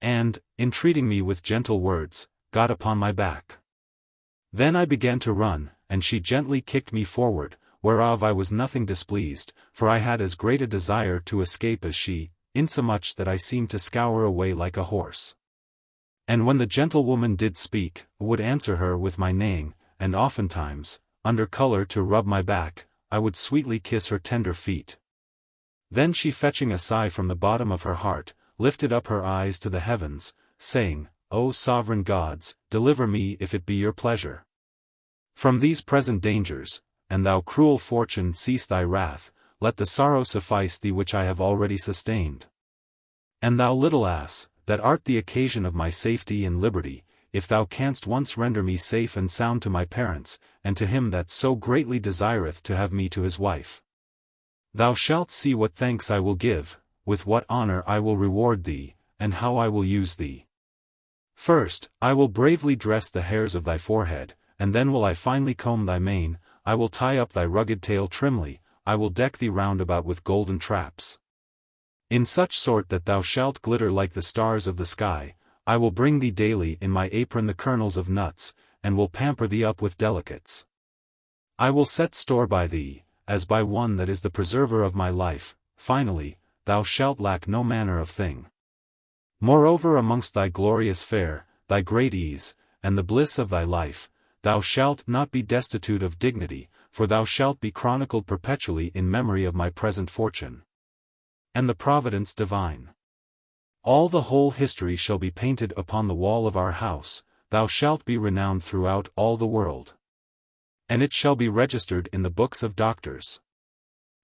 and, entreating me with gentle words, got upon my back. Then I began to run, and she gently kicked me forward, whereof I was nothing displeased, for I had as great a desire to escape as she, insomuch that I seemed to scour away like a horse. And when the gentlewoman did speak, would answer her with my neighing, and oftentimes, under colour to rub my back, I would sweetly kiss her tender feet. Then she, fetching a sigh from the bottom of her heart, lifted up her eyes to the heavens, saying, O sovereign gods, deliver me if it be your pleasure. From these present dangers, and thou cruel fortune cease thy wrath, let the sorrow suffice thee which I have already sustained. And thou little ass, that art the occasion of my safety and liberty, if thou canst once render me safe and sound to my parents, and to him that so greatly desireth to have me to his wife. Thou shalt see what thanks I will give, with what honor I will reward thee, and how I will use thee. First, I will bravely dress the hairs of thy forehead, and then will I finely comb thy mane, I will tie up thy rugged tail trimly, I will deck thee round about with golden traps. In such sort that thou shalt glitter like the stars of the sky, I will bring thee daily in my apron the kernels of nuts, and will pamper thee up with delicates. I will set store by thee, as by one that is the preserver of my life, finally, thou shalt lack no manner of thing. Moreover amongst thy glorious fare, thy great ease, and the bliss of thy life, thou shalt not be destitute of dignity, for thou shalt be chronicled perpetually in memory of my present fortune. And the providence divine. All the whole history shall be painted upon the wall of our house, thou shalt be renowned throughout all the world. And it shall be registered in the books of doctors.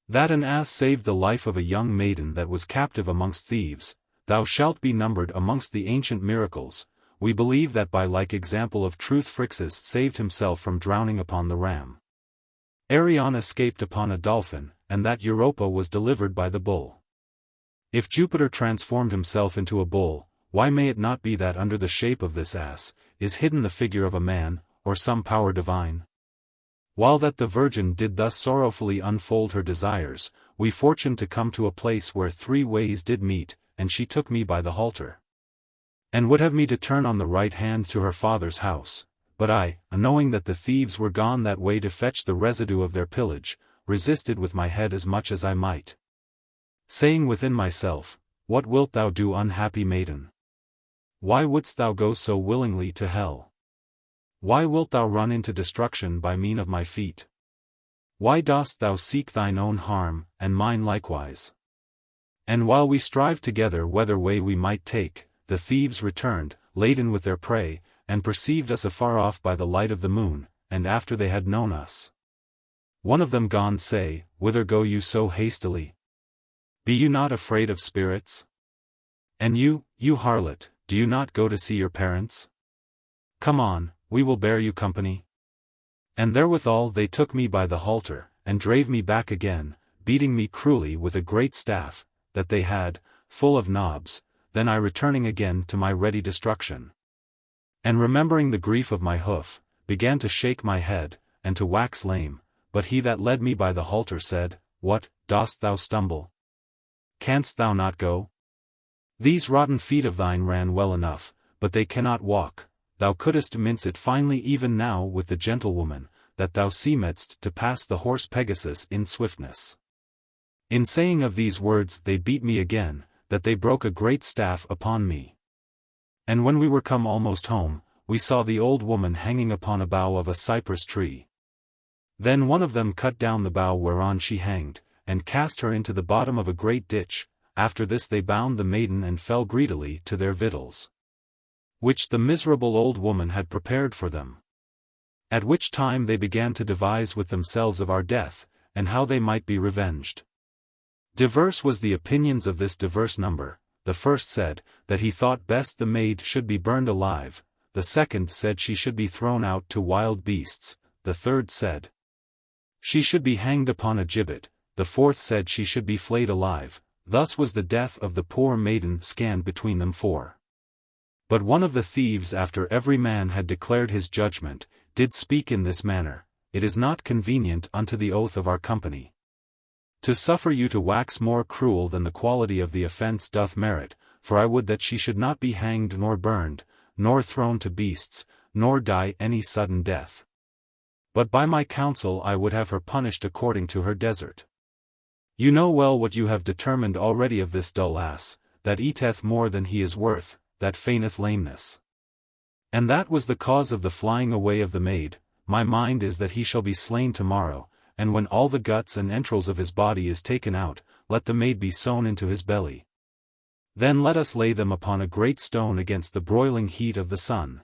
That an ass saved the life of a young maiden that was captive amongst thieves, thou shalt be numbered amongst the ancient miracles. We believe that by like example of truth Phrixus saved himself from drowning upon the ram. Arion escaped upon a dolphin, and that Europa was delivered by the bull. If Jupiter transformed himself into a bull, why may it not be that under the shape of this ass, is hidden the figure of a man, or some power divine? While that the Virgin did thus sorrowfully unfold her desires, we fortuned to come to a place where three ways did meet, and she took me by the halter. And would have me to turn on the right hand to her father's house, but I, knowing that the thieves were gone that way to fetch the residue of their pillage, resisted with my head as much as I might. Saying within myself, What wilt thou do, unhappy maiden? Why wouldst thou go so willingly to hell? Why wilt thou run into destruction by mean of my feet? Why dost thou seek thine own harm, and mine likewise? And while we strived together whether way we might take, the thieves returned, laden with their prey, and perceived us afar off by the light of the moon, and after they had known us. One of them gone say, Whither go you so hastily? Be you not afraid of spirits? And you harlot, do you not go to see your parents? Come on, we will bear you company. And therewithal they took me by the halter, and drave me back again, beating me cruelly with a great staff, that they had, full of knobs, then I returning again to my ready destruction. And remembering the grief of my hoof, began to shake my head, and to wax lame, but he that led me by the halter said, What, dost thou stumble? Canst thou not go? These rotten feet of thine ran well enough, but they cannot walk, thou couldst mince it finely even now with the gentlewoman, that thou seemedst to pass the horse Pegasus in swiftness. In saying of these words they beat me again, that they broke a great staff upon me. And when we were come almost home, we saw the old woman hanging upon a bough of a cypress tree. Then one of them cut down the bough whereon she hanged, and cast her into the bottom of a great ditch. After this they bound the maiden and fell greedily to their victuals, which the miserable old woman had prepared for them. At which time they began to devise with themselves of our death, and how they might be revenged. Diverse was the opinions of this diverse number. The first said, that he thought best the maid should be burned alive, the second said she should be thrown out to wild beasts, the third said she should be hanged upon a gibbet, the fourth said she should be flayed alive. Thus was the death of the poor maiden scanned between them four. But one of the thieves, after every man had declared his judgment, did speak in this manner, It is not convenient unto the oath of our company to suffer you to wax more cruel than the quality of the offence doth merit, for I would that she should not be hanged nor burned, nor thrown to beasts, nor die any sudden death. But by my counsel I would have her punished according to her desert. You know well what you have determined already of this dull ass, that eateth more than he is worth, that feigneth lameness. And that was the cause of the flying away of the maid. My mind is that he shall be slain tomorrow, and when all the guts and entrails of his body is taken out, let the maid be sown into his belly. Then let us lay them upon a great stone against the broiling heat of the sun.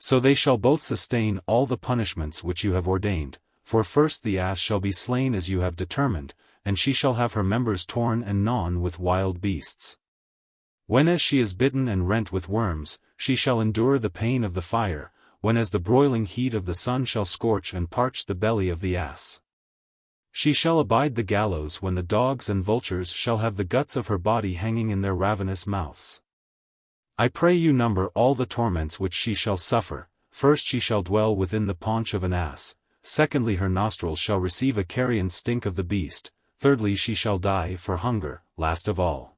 So they shall both sustain all the punishments which you have ordained, for first the ass shall be slain as you have determined, and she shall have her members torn and gnawn with wild beasts. When as she is bitten and rent with worms, she shall endure the pain of the fire, when as the broiling heat of the sun shall scorch and parch the belly of the ass. She shall abide the gallows when the dogs and vultures shall have the guts of her body hanging in their ravenous mouths. I pray you number all the torments which she shall suffer. First she shall dwell within the paunch of an ass, secondly her nostrils shall receive a carrion stink of the beast, thirdly she shall die for hunger, last of all.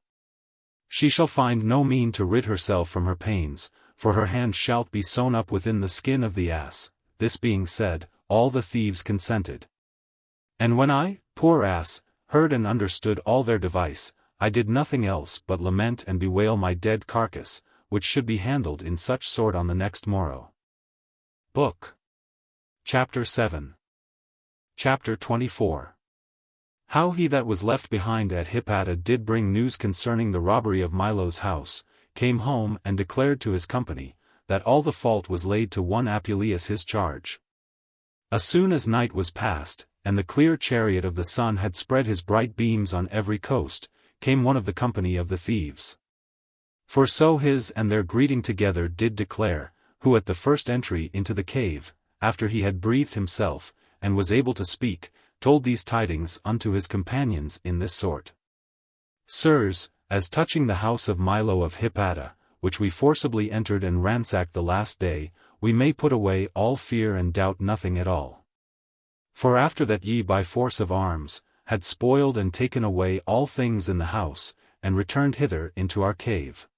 She shall find no mean to rid herself from her pains, for her hand shalt be sewn up within the skin of the ass. This being said, all the thieves consented. And when I, poor ass, heard and understood all their device, I did nothing else but lament and bewail my dead carcass, which should be handled in such sort on the next morrow. Book. Chapter 7. Chapter 24. How he that was left behind at Hypata did bring news concerning the robbery of Milo's house, came home and declared to his company, that all the fault was laid to one Apuleius his charge. As soon as night was past, and the clear chariot of the sun had spread his bright beams on every coast, came one of the company of the thieves. For so his and their greeting together did declare, who at the first entry into the cave, after he had breathed himself, and was able to speak, told these tidings unto his companions in this sort. Sirs, as touching the house of Milo of Hypata, which we forcibly entered and ransacked the last day, we may put away all fear and doubt nothing at all. For after that ye by force of arms, had spoiled and taken away all things in the house, and returned hither into our cave.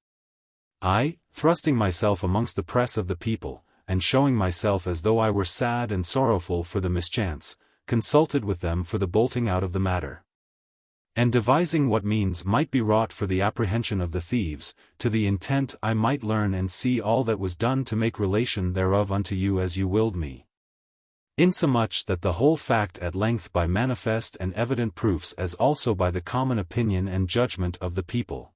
I, thrusting myself amongst the press of the people, and showing myself as though I were sad and sorrowful for the mischance, consulted with them for the bolting out of the matter. And devising what means might be wrought for the apprehension of the thieves, to the intent I might learn and see all that was done to make relation thereof unto you as you willed me. Insomuch that the whole fact at length by manifest and evident proofs as also by the common opinion and judgment of the people,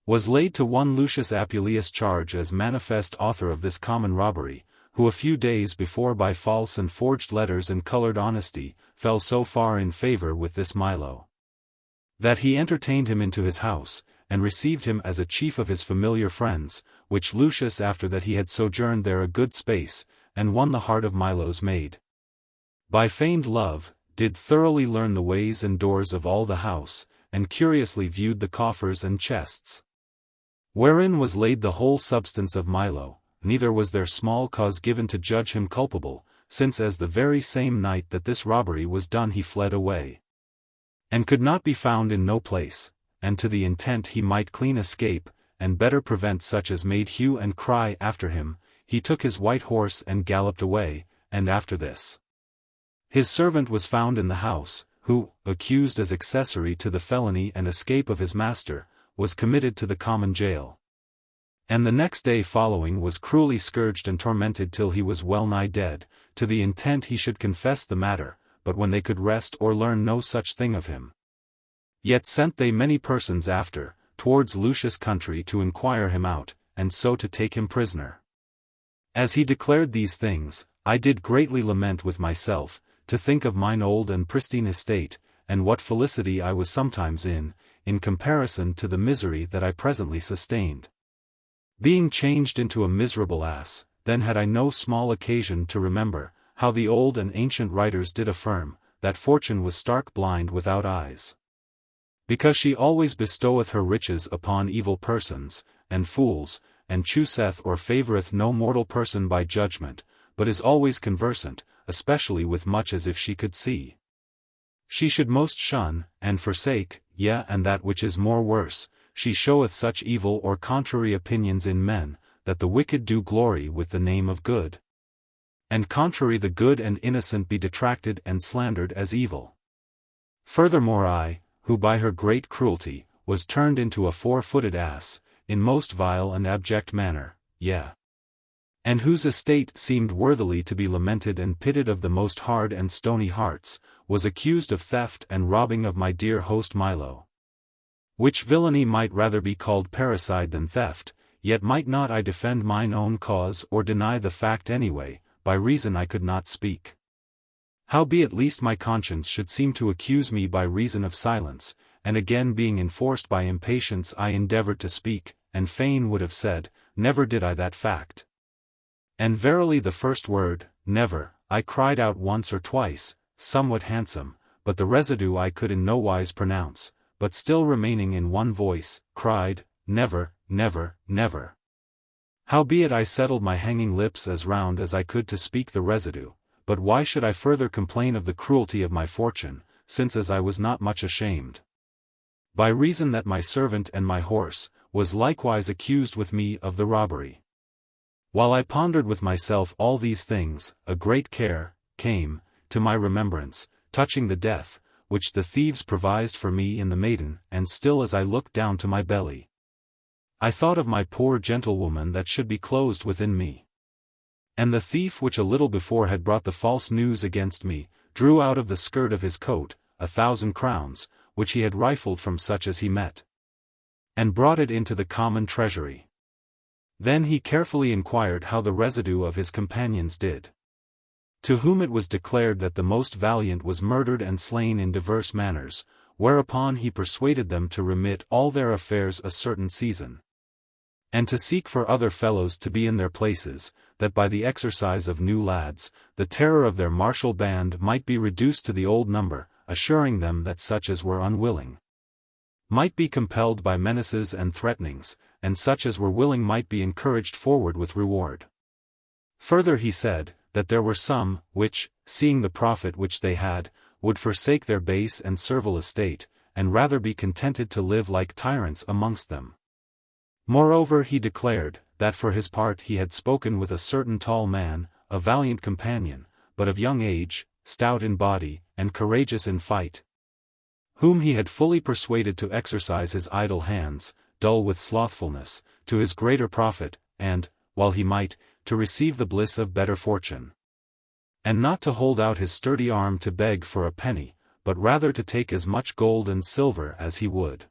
was laid to one Lucius Apuleius charge as manifest author of this common robbery, who a few days before by false and forged letters and colored honesty, fell so far in favor with this Milo, that he entertained him into his house, and received him as a chief of his familiar friends, which Lucius after that he had sojourned there a good space, and won the heart of Milo's maid, by feigned love, did thoroughly learn the ways and doors of all the house, and curiously viewed the coffers and chests, wherein was laid the whole substance of Milo. Neither was there small cause given to judge him culpable, since as the very same night that this robbery was done he fled away, and could not be found in no place, and to the intent he might clean escape, and better prevent such as made hue and cry after him, he took his white horse and galloped away, and after this, his servant was found in the house, who, accused as accessory to the felony and escape of his master, was committed to the common jail. And the next day following was cruelly scourged and tormented till he was well nigh dead, to the intent he should confess the matter, but when they could rest or learn no such thing of him, yet sent they many persons after, towards Lucius' country to inquire him out, and so to take him prisoner. As he declared these things, I did greatly lament with myself, to think of mine old and pristine estate, and what felicity I was sometimes in comparison to the misery that I presently sustained. Being changed into a miserable ass, then had I no small occasion to remember, how the old and ancient writers did affirm, that fortune was stark blind without eyes, because she always bestoweth her riches upon evil persons, and fools, and chooseth or favoureth no mortal person by judgment, but is always conversant, especially with much as if she could see. She should most shun, and forsake, yea and that which is more worse, she showeth such evil or contrary opinions in men, that the wicked do glory with the name of good, and contrary the good and innocent be detracted and slandered as evil. Furthermore I, who by her great cruelty, was turned into a four-footed ass, in most vile and abject manner, yea, and whose estate seemed worthily to be lamented and pitied of the most hard and stony hearts, was accused of theft and robbing of my dear host Milo. Which villainy might rather be called parricide than theft, yet might not I defend mine own cause or deny the fact anyway, by reason I could not speak. Howbeit least my conscience should seem to accuse me by reason of silence, and again being enforced by impatience I endeavored to speak, and fain would have said, never did I that fact. And verily the first word, never, I cried out once or twice, somewhat handsome, but the residue I could in no wise pronounce, but still remaining in one voice, cried, never, never, never. Howbeit I settled my hanging lips as round as I could to speak the residue, but why should I further complain of the cruelty of my fortune, since as I was not much ashamed? By reason that my servant and my horse was likewise accused with me of the robbery. While I pondered with myself all these things, a great care came to my remembrance, touching the death, which the thieves provised for me in the maiden, and still as I looked down to my belly, I thought of my poor gentlewoman that should be closed within me. And the thief which a little before had brought the false news against me, drew out of the skirt of his coat 1,000 crowns, which he had rifled from such as he met, and brought it into the common treasury. Then he carefully inquired how the residue of his companions did. To whom it was declared that the most valiant was murdered and slain in diverse manners, whereupon he persuaded them to remit all their affairs a certain season, and to seek for other fellows to be in their places, that by the exercise of new lads, the terror of their martial band might be reduced to the old number, assuring them that such as were unwilling might be compelled by menaces and threatenings, and such as were willing might be encouraged forward with reward. Further he said, that there were some, which, seeing the profit which they had, would forsake their base and servile estate, and rather be contented to live like tyrants amongst them. Moreover he declared, that for his part he had spoken with a certain tall man, a valiant companion, but of young age, stout in body, and courageous in fight, whom he had fully persuaded to exercise his idle hands, dull with slothfulness, to his greater profit, and, while he might, to receive the bliss of better fortune. And not to hold out his sturdy arm to beg for a penny, but rather to take as much gold and silver as he would.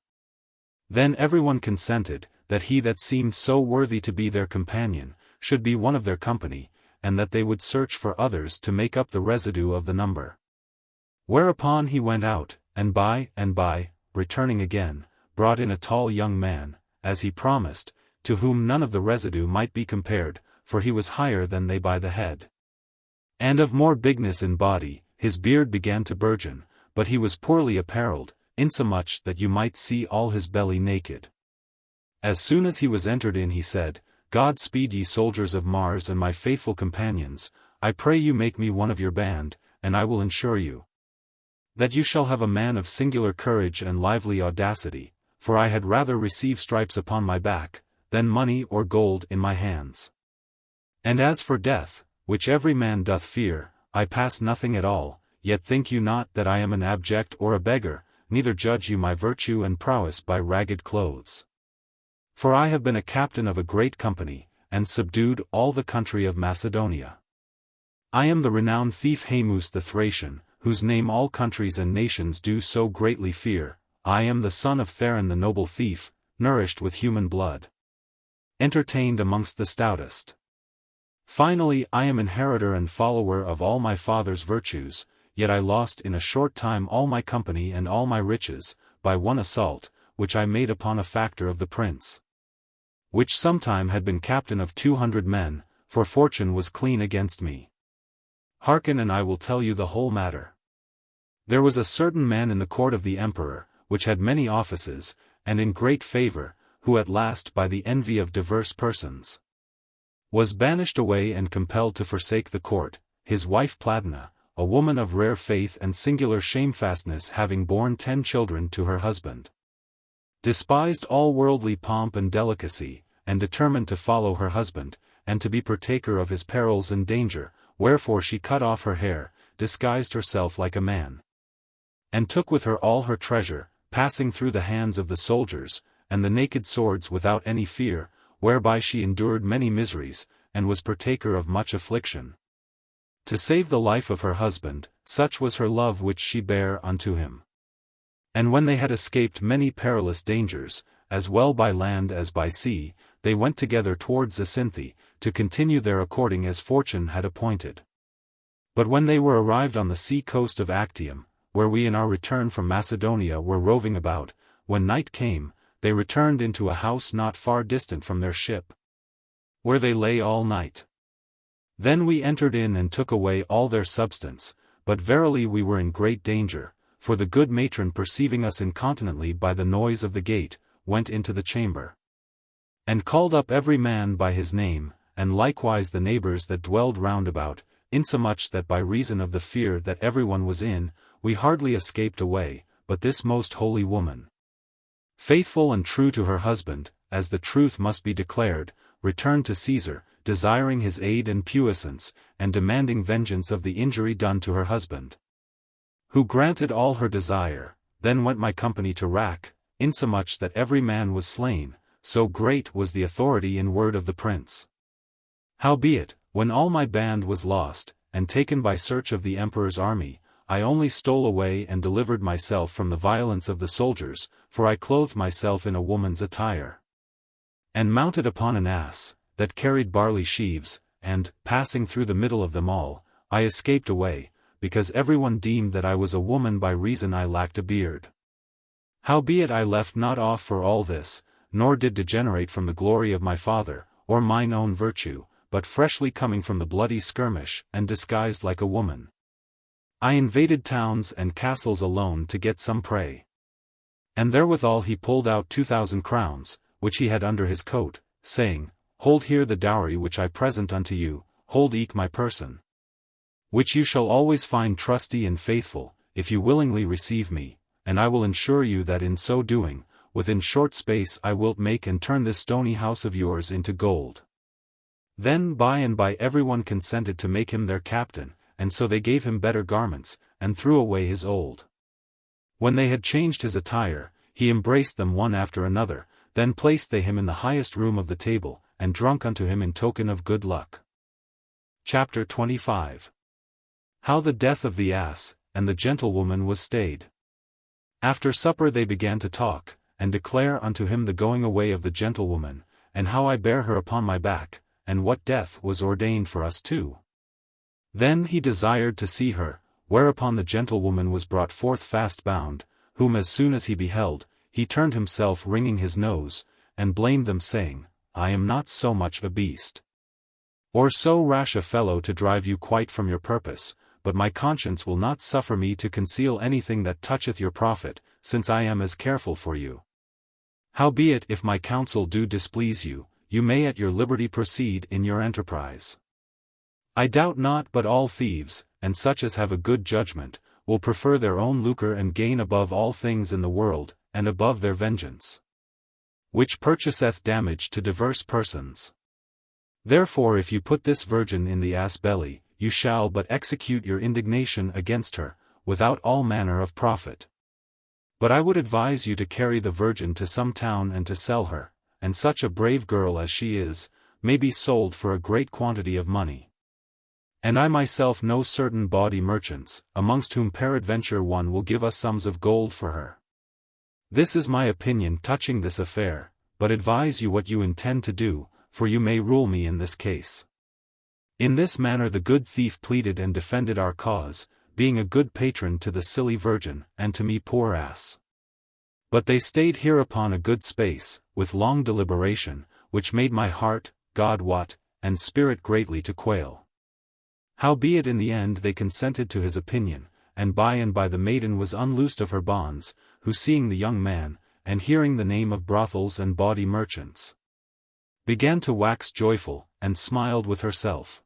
Then everyone consented, that he that seemed so worthy to be their companion, should be one of their company, and that they would search for others to make up the residue of the number. Whereupon he went out, and by, returning again, brought in a tall young man, as he promised, to whom none of the residue might be compared, for he was higher than they by the head, and of more bigness in body. His beard began to burgeon, but he was poorly apparelled, insomuch that you might see all his belly naked. As soon as he was entered in he said, God speed ye soldiers of Mars and my faithful companions, I pray you make me one of your band, and I will ensure you that you shall have a man of singular courage and lively audacity, for I had rather receive stripes upon my back, than money or gold in my hands. And as for death, which every man doth fear, I pass nothing at all, yet think you not that I am an abject or a beggar, neither judge you my virtue and prowess by ragged clothes. For I have been a captain of a great company, and subdued all the country of Macedonia. I am the renowned thief Haemus the Thracian, whose name all countries and nations do so greatly fear. I am the son of Theron the noble thief, nourished with human blood, entertained amongst the stoutest. Finally I am inheritor and follower of all my father's virtues, yet I lost in a short time all my company and all my riches, by one assault, which I made upon a factor of the prince, which sometime had been captain of 200 men, for fortune was clean against me. Hearken and I will tell you the whole matter. There was a certain man in the court of the emperor, which had many offices, and in great favor, who at last by the envy of diverse persons was banished away and compelled to forsake the court, his wife Pladina, a woman of rare faith and singular shamefastness having borne 10 children to her husband, despised all worldly pomp and delicacy, and determined to follow her husband, and to be partaker of his perils and danger, wherefore she cut off her hair, disguised herself like a man, and took with her all her treasure, passing through the hands of the soldiers, and the naked swords without any fear, whereby she endured many miseries, and was partaker of much affliction, to save the life of her husband, such was her love which she bare unto him. And when they had escaped many perilous dangers, as well by land as by sea, they went together towards Zacinthe, to continue their courting as fortune had appointed. But when they were arrived on the sea coast of Actium, where we in our return from Macedonia were roving about, when night came, they returned into a house not far distant from their ship, where they lay all night. Then we entered in and took away all their substance, but verily we were in great danger, for the good matron perceiving us incontinently by the noise of the gate, went into the chamber, and called up every man by his name, and likewise the neighbors that dwelled round about, insomuch that by reason of the fear that everyone was in, we hardly escaped away, but this most holy woman, faithful and true to her husband, as the truth must be declared, returned to Caesar, desiring his aid and puissance, and demanding vengeance of the injury done to her husband, who granted all her desire. Then went my company to rack, insomuch that every man was slain, so great was the authority in word of the prince. Howbeit, when all my band was lost, and taken by search of the emperor's army, I only stole away and delivered myself from the violence of the soldiers, for I clothed myself in a woman's attire, and mounted upon an ass, that carried barley sheaves, and, passing through the middle of them all, I escaped away, because everyone deemed that I was a woman by reason I lacked a beard. Howbeit I left not off for all this, nor did degenerate from the glory of my father, or mine own virtue, but freshly coming from the bloody skirmish, and disguised like a woman, I invaded towns and castles alone to get some prey. And therewithal he pulled out 2,000 crowns, which he had under his coat, saying, Hold here the dowry which I present unto you, hold eke my person, which you shall always find trusty and faithful, if you willingly receive me, and I will ensure you that in so doing, within short space I wilt make and turn this stony house of yours into gold. Then by and by everyone consented to make him their captain, and so they gave him better garments, and threw away his old. When they had changed his attire, he embraced them one after another, then placed they him in the highest room of the table, and drunk unto him in token of good luck. Chapter 25. How the death of the ass, and the gentlewoman was stayed. After supper they began to talk, and declare unto him the going away of the gentlewoman, and how I bare her upon my back, and what death was ordained for us too. Then he desired to see her, whereupon the gentlewoman was brought forth fast bound, whom as soon as he beheld, he turned himself wringing his nose, and blamed them saying, I am not so much a beast, or so rash a fellow to drive you quite from your purpose, but my conscience will not suffer me to conceal anything that toucheth your profit, since I am as careful for you. Howbeit if my counsel do displease you, you may at your liberty proceed in your enterprise. I doubt not but all thieves, and such as have a good judgment, will prefer their own lucre and gain above all things in the world, and above their vengeance, which purchaseth damage to diverse persons. Therefore if you put this virgin in the ass belly, you shall but execute your indignation against her, without all manner of profit. But I would advise you to carry the virgin to some town and to sell her, and such a brave girl as she is, may be sold for a great quantity of money. And I myself know certain bawdy merchants, amongst whom peradventure one will give us sums of gold for her. This is my opinion touching this affair, but advise you what you intend to do, for you may rule me in this case. In this manner the good thief pleaded and defended our cause, being a good patron to the silly virgin, and to me poor ass. But they stayed hereupon a good space, with long deliberation, which made my heart, God wot, and spirit greatly to quail. Howbeit in the end they consented to his opinion, and by the maiden was unloosed of her bonds, who seeing the young man, and hearing the name of brothels and bawdy merchants, began to wax joyful, and smiled with herself.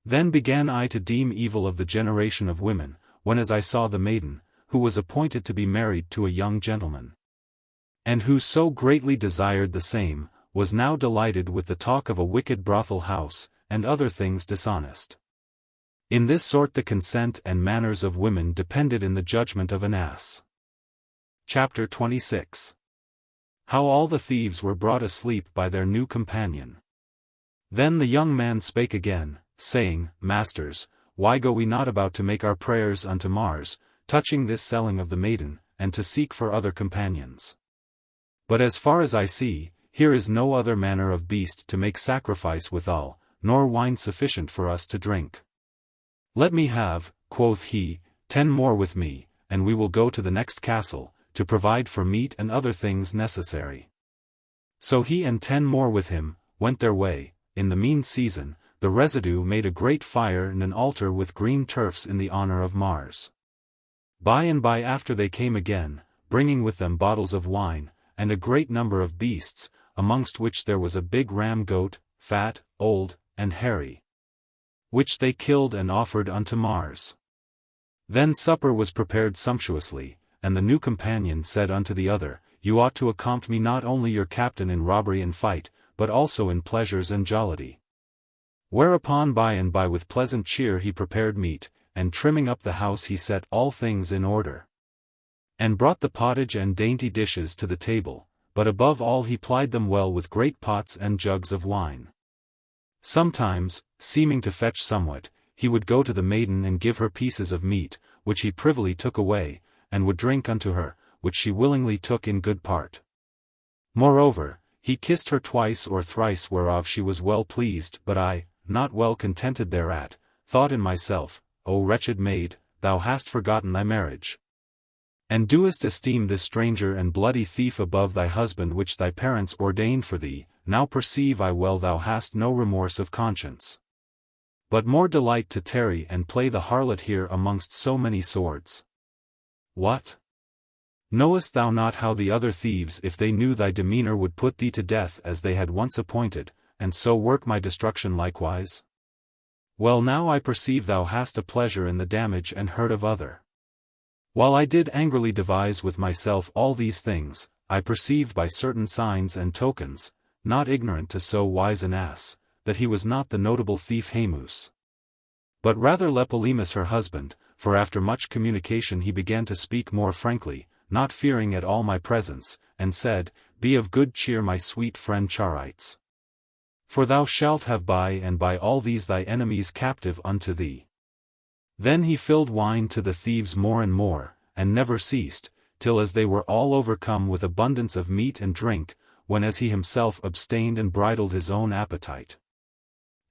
Then began I to deem evil of the generation of women, when as I saw the maiden, who was appointed to be married to a young gentleman, and who so greatly desired the same, was now delighted with the talk of a wicked brothel house, and other things dishonest. In this sort the consent and manners of women depended in the judgment of an ass. Chapter 26. How all the thieves were brought asleep by their new companion. Then the young man spake again, saying, Masters, why go we not about to make our prayers unto Mars, touching this selling of the maiden, and to seek for other companions? But as far as I see, here is no other manner of beast to make sacrifice withal, nor wine sufficient for us to drink. Let me have, quoth he, 10 more with me, and we will go to the next castle, to provide for meat and other things necessary. So he and 10 more with him went their way. In the mean season, the residue made a great fire and an altar with green turfs in the honor of Mars. By and by after they came again, bringing with them bottles of wine, and a great number of beasts, amongst which there was a big ram-goat, fat, old, and hairy, which they killed and offered unto Mars. Then supper was prepared sumptuously, and the new companion said unto the other, You ought to accompany me not only your captain in robbery and fight, but also in pleasures and jollity. Whereupon by and by with pleasant cheer he prepared meat, and trimming up the house he set all things in order, and brought the pottage and dainty dishes to the table, but above all he plied them well with great pots and jugs of wine. Sometimes, seeming to fetch somewhat, he would go to the maiden and give her pieces of meat, which he privily took away, and would drink unto her, which she willingly took in good part. Moreover, he kissed her twice or thrice, whereof she was well pleased, but I, not well contented thereat, thought in myself, O wretched maid, thou hast forgotten thy marriage, and doest esteem this stranger and bloody thief above thy husband which thy parents ordained for thee. Now perceive I well thou hast no remorse of conscience, but more delight to tarry and play the harlot here amongst so many swords. What? Knowest thou not how the other thieves, if they knew thy demeanor, would put thee to death as they had once appointed, and so work my destruction likewise? Well, now I perceive thou hast a pleasure in the damage and hurt of other. While I did angrily devise with myself all these things, I perceived by certain signs and tokens, not ignorant to so wise an ass, that he was not the notable thief Haemus, but rather Tlepolemus her husband, for after much communication he began to speak more frankly, not fearing at all my presence, and said, Be of good cheer, my sweet friend Charites, for thou shalt have by and by all these thy enemies captive unto thee. Then he filled wine to the thieves more and more, and never ceased, till as they were all overcome with abundance of meat and drink, when as he himself abstained and bridled his own appetite.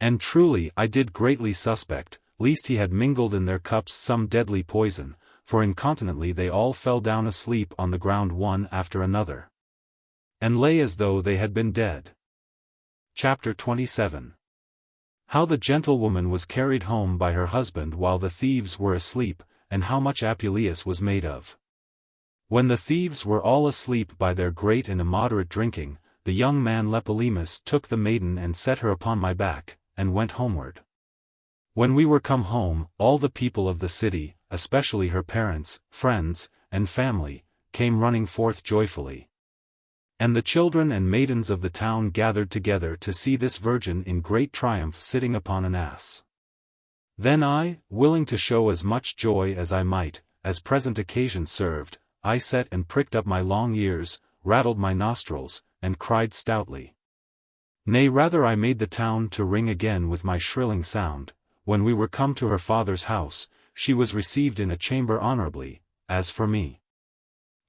And truly I did greatly suspect, lest he had mingled in their cups some deadly poison, for incontinently they all fell down asleep on the ground one after another, and lay as though they had been dead. Chapter 27. How the gentlewoman was carried home by her husband while the thieves were asleep, and how much Apuleius was made of. When the thieves were all asleep by their great and immoderate drinking, the young man Tlepolemus took the maiden and set her upon my back, and went homeward. When we were come home, all the people of the city, especially her parents, friends, and family, came running forth joyfully. And the children and maidens of the town gathered together to see this virgin in great triumph sitting upon an ass. Then I, willing to show as much joy as I might, as present occasion served, I set and pricked up my long ears, rattled my nostrils, and cried stoutly. Nay, rather I made the town to ring again with my shrilling sound. When we were come to her father's house, she was received in a chamber honorably. As for me,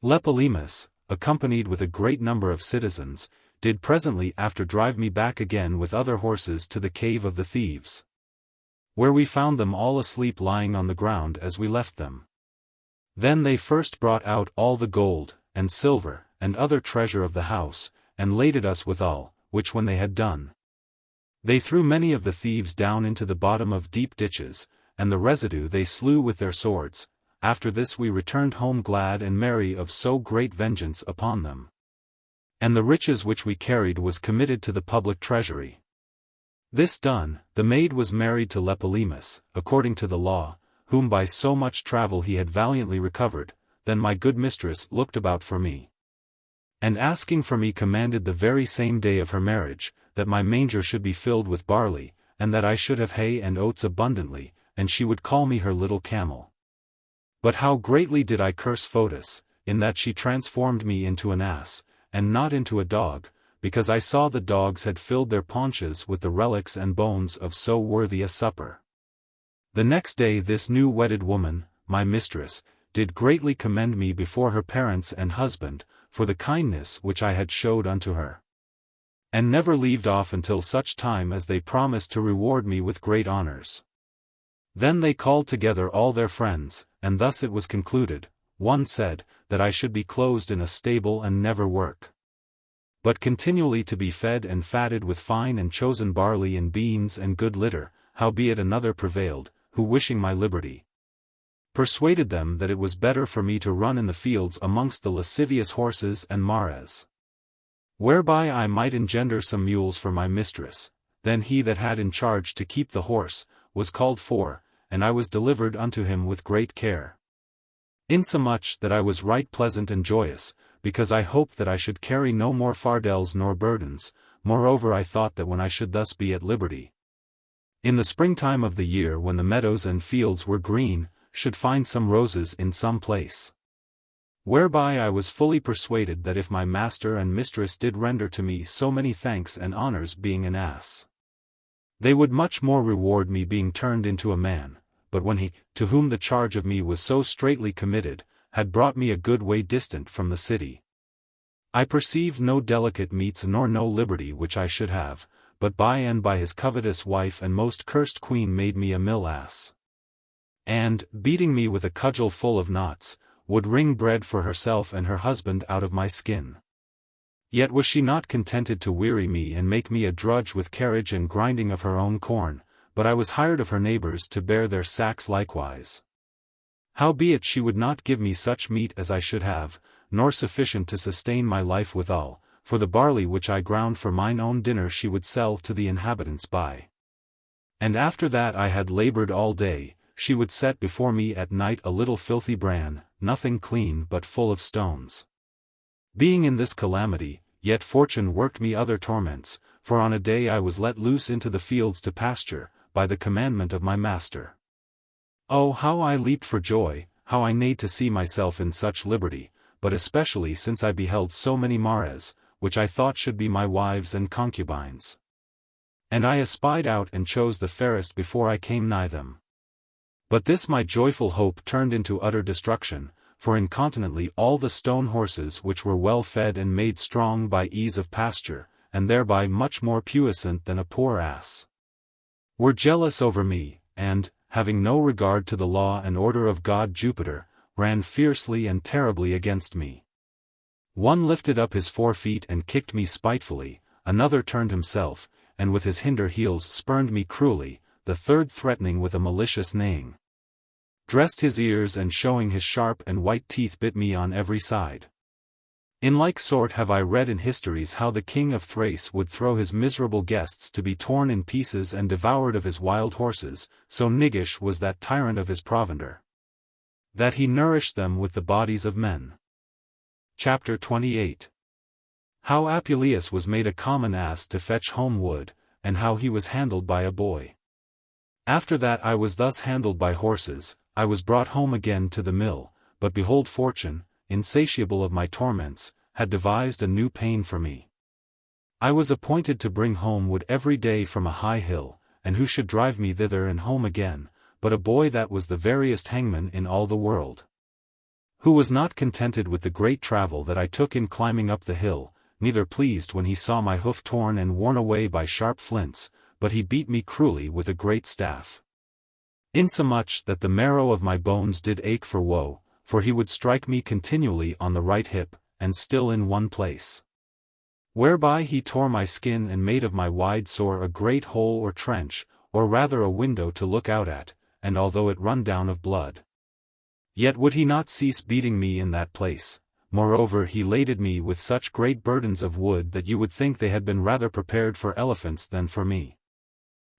Tlepolemus, accompanied with a great number of citizens, did presently after drive me back again with other horses to the cave of the thieves, where we found them all asleep lying on the ground as we left them. Then they first brought out all the gold, and silver, and other treasure of the house, and laded us withal, which when they had done, they threw many of the thieves down into the bottom of deep ditches, and the residue they slew with their swords. After this we returned home glad and merry of so great vengeance upon them. And the riches which we carried was committed to the public treasury. This done, the maid was married to Tlepolemus, according to the law, whom by so much travel he had valiantly recovered. Then my good mistress looked about for me, and asking for me commanded the very same day of her marriage, that my manger should be filled with barley, and that I should have hay and oats abundantly, and she would call me her little camel. But how greatly did I curse Photis, in that she transformed me into an ass, and not into a dog, because I saw the dogs had filled their paunches with the relics and bones of so worthy a supper. The next day this new wedded woman, my mistress, did greatly commend me before her parents and husband, for the kindness which I had showed unto her. and never leaved off until such time as they promised to reward me with great honors. Then they called together all their friends, and thus it was concluded. One said, that I should be closed in a stable and never work, but continually to be fed and fatted with fine and chosen barley and beans and good litter. Howbeit another prevailed, who wishing my liberty, persuaded them that it was better for me to run in the fields amongst the lascivious horses and mares, whereby I might engender some mules for my mistress. Then he that had in charge to keep the horse, was called for, and I was delivered unto him with great care. Insomuch that I was right pleasant and joyous, because I hoped that I should carry no more fardels nor burdens. Moreover I thought that when I should thus be at liberty, in the springtime of the year when the meadows and fields were green, should find some roses in some place. Whereby I was fully persuaded that if my master and mistress did render to me so many thanks and honors being an ass, they would much more reward me being turned into a man. But when he, to whom the charge of me was so straitly committed, had brought me a good way distant from the city, I perceived no delicate meats nor no liberty which I should have, but by and by his covetous wife and most cursed queen made me a mill ass, and, beating me with a cudgel full of knots, would wring bread for herself and her husband out of my skin. Yet was she not contented to weary me and make me a drudge with carriage and grinding of her own corn, but I was hired of her neighbors to bear their sacks likewise. Howbeit she would not give me such meat as I should have, nor sufficient to sustain my life withal, for the barley which I ground for mine own dinner she would sell to the inhabitants by. And after that I had labored all day, she would set before me at night a little filthy bran, nothing clean but full of stones. Being in this calamity, yet fortune worked me other torments, for on a day I was let loose into the fields to pasture, by the commandment of my master. Oh, how I leaped for joy, how I neighed to see myself in such liberty, but especially since I beheld so many mares, which I thought should be my wives and concubines. And I espied out and chose the fairest before I came nigh them. But this my joyful hope turned into utter destruction, for incontinently all the stone horses which were well fed and made strong by ease of pasture, and thereby much more puissant than a poor ass, were jealous over me, and, having no regard to the law and order of God Jupiter, ran fiercely and terribly against me. One lifted up his 4 feet and kicked me spitefully, another turned himself, and with his hinder heels spurned me cruelly, the third threatening with a malicious neighing, dressed his ears and showing his sharp and white teeth bit me on every side. In like sort have I read in histories how the king of Thrace would throw his miserable guests to be torn in pieces and devoured of his wild horses, so niggish was that tyrant of his provender, that he nourished them with the bodies of men. Chapter 28. How Apuleius was made a common ass to fetch home wood, and how he was handled by a boy. After that I was thus handled by horses, I was brought home again to the mill, but behold fortune, insatiable of my torments, had devised a new pain for me. I was appointed to bring home wood every day from a high hill, and who should drive me thither and home again, but a boy that was the veriest hangman in all the world, who was not contented with the great travel that I took in climbing up the hill, neither pleased when he saw my hoof torn and worn away by sharp flints, but he beat me cruelly with a great staff, insomuch that the marrow of my bones did ache for woe, for he would strike me continually on the right hip, and still in one place, whereby he tore my skin and made of my wide sore a great hole or trench, or rather a window to look out at, and although it run down of blood, yet would he not cease beating me in that place. Moreover he laded me with such great burdens of wood that you would think they had been rather prepared for elephants than for me.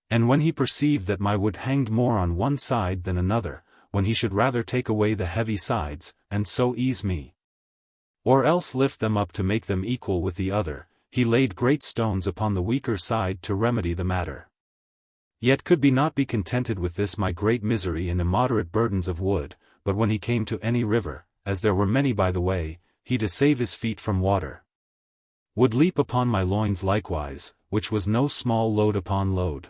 And when he perceived that my wood hanged more on one side than another, when he should rather take away the heavy sides, and so ease me, or else lift them up to make them equal with the other, he laid great stones upon the weaker side to remedy the matter. Yet could not be contented with this my great misery and immoderate burdens of wood, but when he came to any river, as there were many by the way, he to save his feet from water, would leap upon my loins likewise, which was no small load upon load.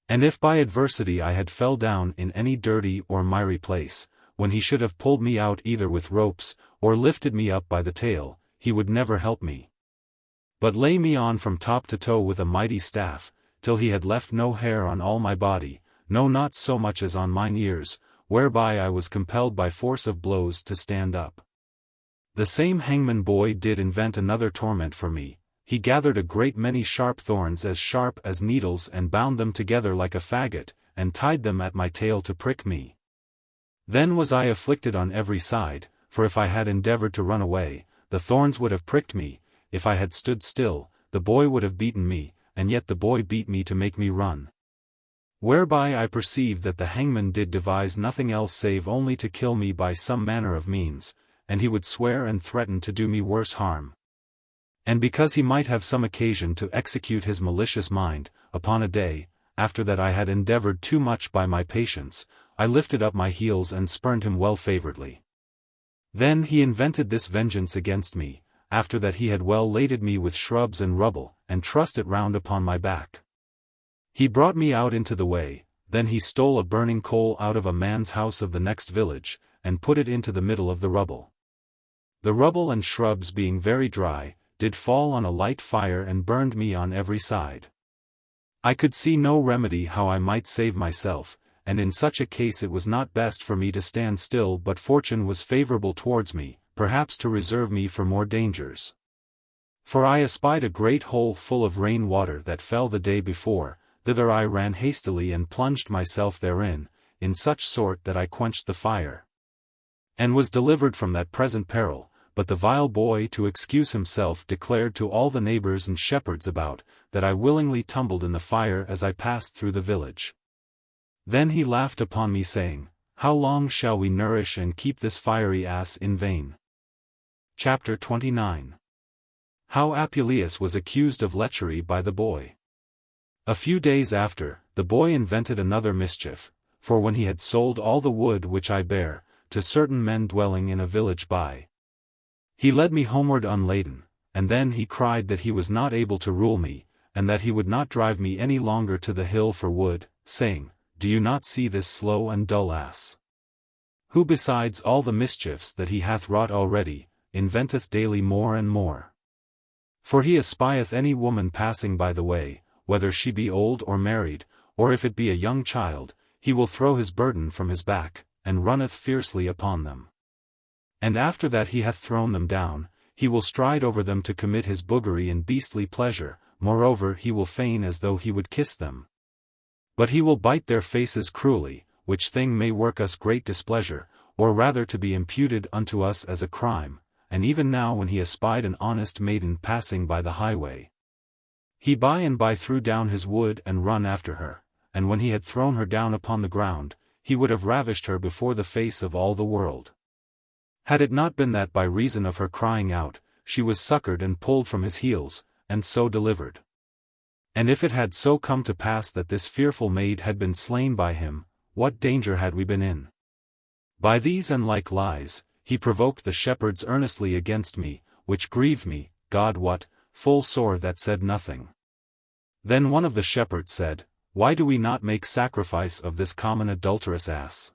And if by adversity I had fell down in any dirty or miry place, when he should have pulled me out either with ropes, or lifted me up by the tail, he would never help me. but lay me on from top to toe with a mighty staff, till he had left no hair on all my body, no not so much as on mine ears, whereby I was compelled by force of blows to stand up. The same hangman boy did invent another torment for me. He gathered a great many sharp thorns as sharp as needles and bound them together like a faggot, and tied them at my tail to prick me. Then was I afflicted on every side, for if I had endeavored to run away, the thorns would have pricked me; if I had stood still, the boy would have beaten me, and yet the boy beat me to make me run. Whereby I perceived that the hangman did devise nothing else save only to kill me by some manner of means, and he would swear and threaten to do me worse harm. And because he might have some occasion to execute his malicious mind, upon a day, after that I had endeavored too much by my patience, I lifted up my heels and spurned him well favoredly. Then he invented this vengeance against me, after that he had well laded me with shrubs and rubble, and trussed it round upon my back. He brought me out into the way, then he stole a burning coal out of a man's house of the next village, and put it into the middle of the rubble. The rubble and shrubs being very dry, did fall on a light fire and burned me on every side. I could see no remedy how I might save myself, and in such a case it was not best for me to stand still, but fortune was favorable towards me, perhaps to reserve me for more dangers. For I espied a great hole full of rain water that fell the day before, thither I ran hastily and plunged myself therein, in such sort that I quenched the fire, and was delivered from that present peril. But the vile boy, to excuse himself, declared to all the neighbors and shepherds about, that I willingly tumbled in the fire as I passed through the village. Then he laughed upon me, saying, "How long shall we nourish and keep this fiery ass in vain?" Chapter 29. How Apuleius was accused of lechery by the boy. A few days after, the boy invented another mischief, for when he had sold all the wood which I bare, to certain men dwelling in a village by, he led me homeward unladen, and then he cried that he was not able to rule me, and that he would not drive me any longer to the hill for wood, saying, "Do you not see this slow and dull ass, who besides all the mischiefs that he hath wrought already, inventeth daily more and more? For he espieth any woman passing by the way, whether she be old or married, or if it be a young child, he will throw his burden from his back, and runneth fiercely upon them. And after that he hath thrown them down, he will stride over them to commit his boogery and beastly pleasure, moreover he will feign as though he would kiss them. But he will bite their faces cruelly, which thing may work us great displeasure, or rather to be imputed unto us as a crime, and even now when he espied an honest maiden passing by the highway, he by and by threw down his wood and run after her, and when he had thrown her down upon the ground, he would have ravished her before the face of all the world, had it not been that by reason of her crying out, she was succored and pulled from his heels, and so delivered. And if it had so come to pass that this fearful maid had been slain by him, what danger had we been in? By these and like lies, he provoked the shepherds earnestly against me, which grieved me, God wot, full sore that said nothing. Then one of the shepherds said, "Why do we not make sacrifice of this common adulterous ass?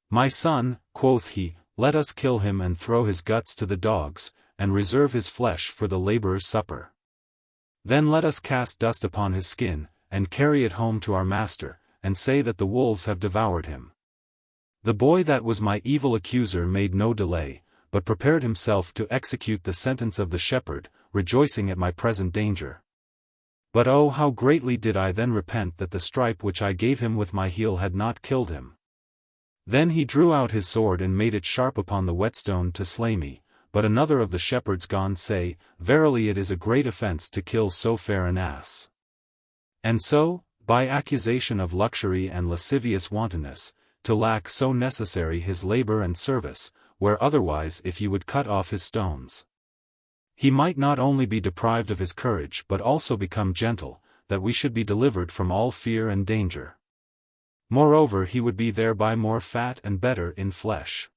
My son," quoth he, "let us kill him and throw his guts to the dogs, and reserve his flesh for the laborer's supper. Then let us cast dust upon his skin, and carry it home to our master, and say that the wolves have devoured him." The boy that was my evil accuser made no delay, but prepared himself to execute the sentence of the shepherd, rejoicing at my present danger. But oh, how greatly did I then repent that the stripe which I gave him with my heel had not killed him. Then he drew out his sword and made it sharp upon the whetstone to slay me, but another of the shepherds gone say, "Verily it is a great offense to kill so fair an ass." And so, by accusation of luxury and lascivious wantonness, to lack so necessary his labor and service, where otherwise if he would cut off his stones, he might not only be deprived of his courage but also become gentle, that we should be delivered from all fear and danger. Moreover he would be thereby more fat and better in flesh.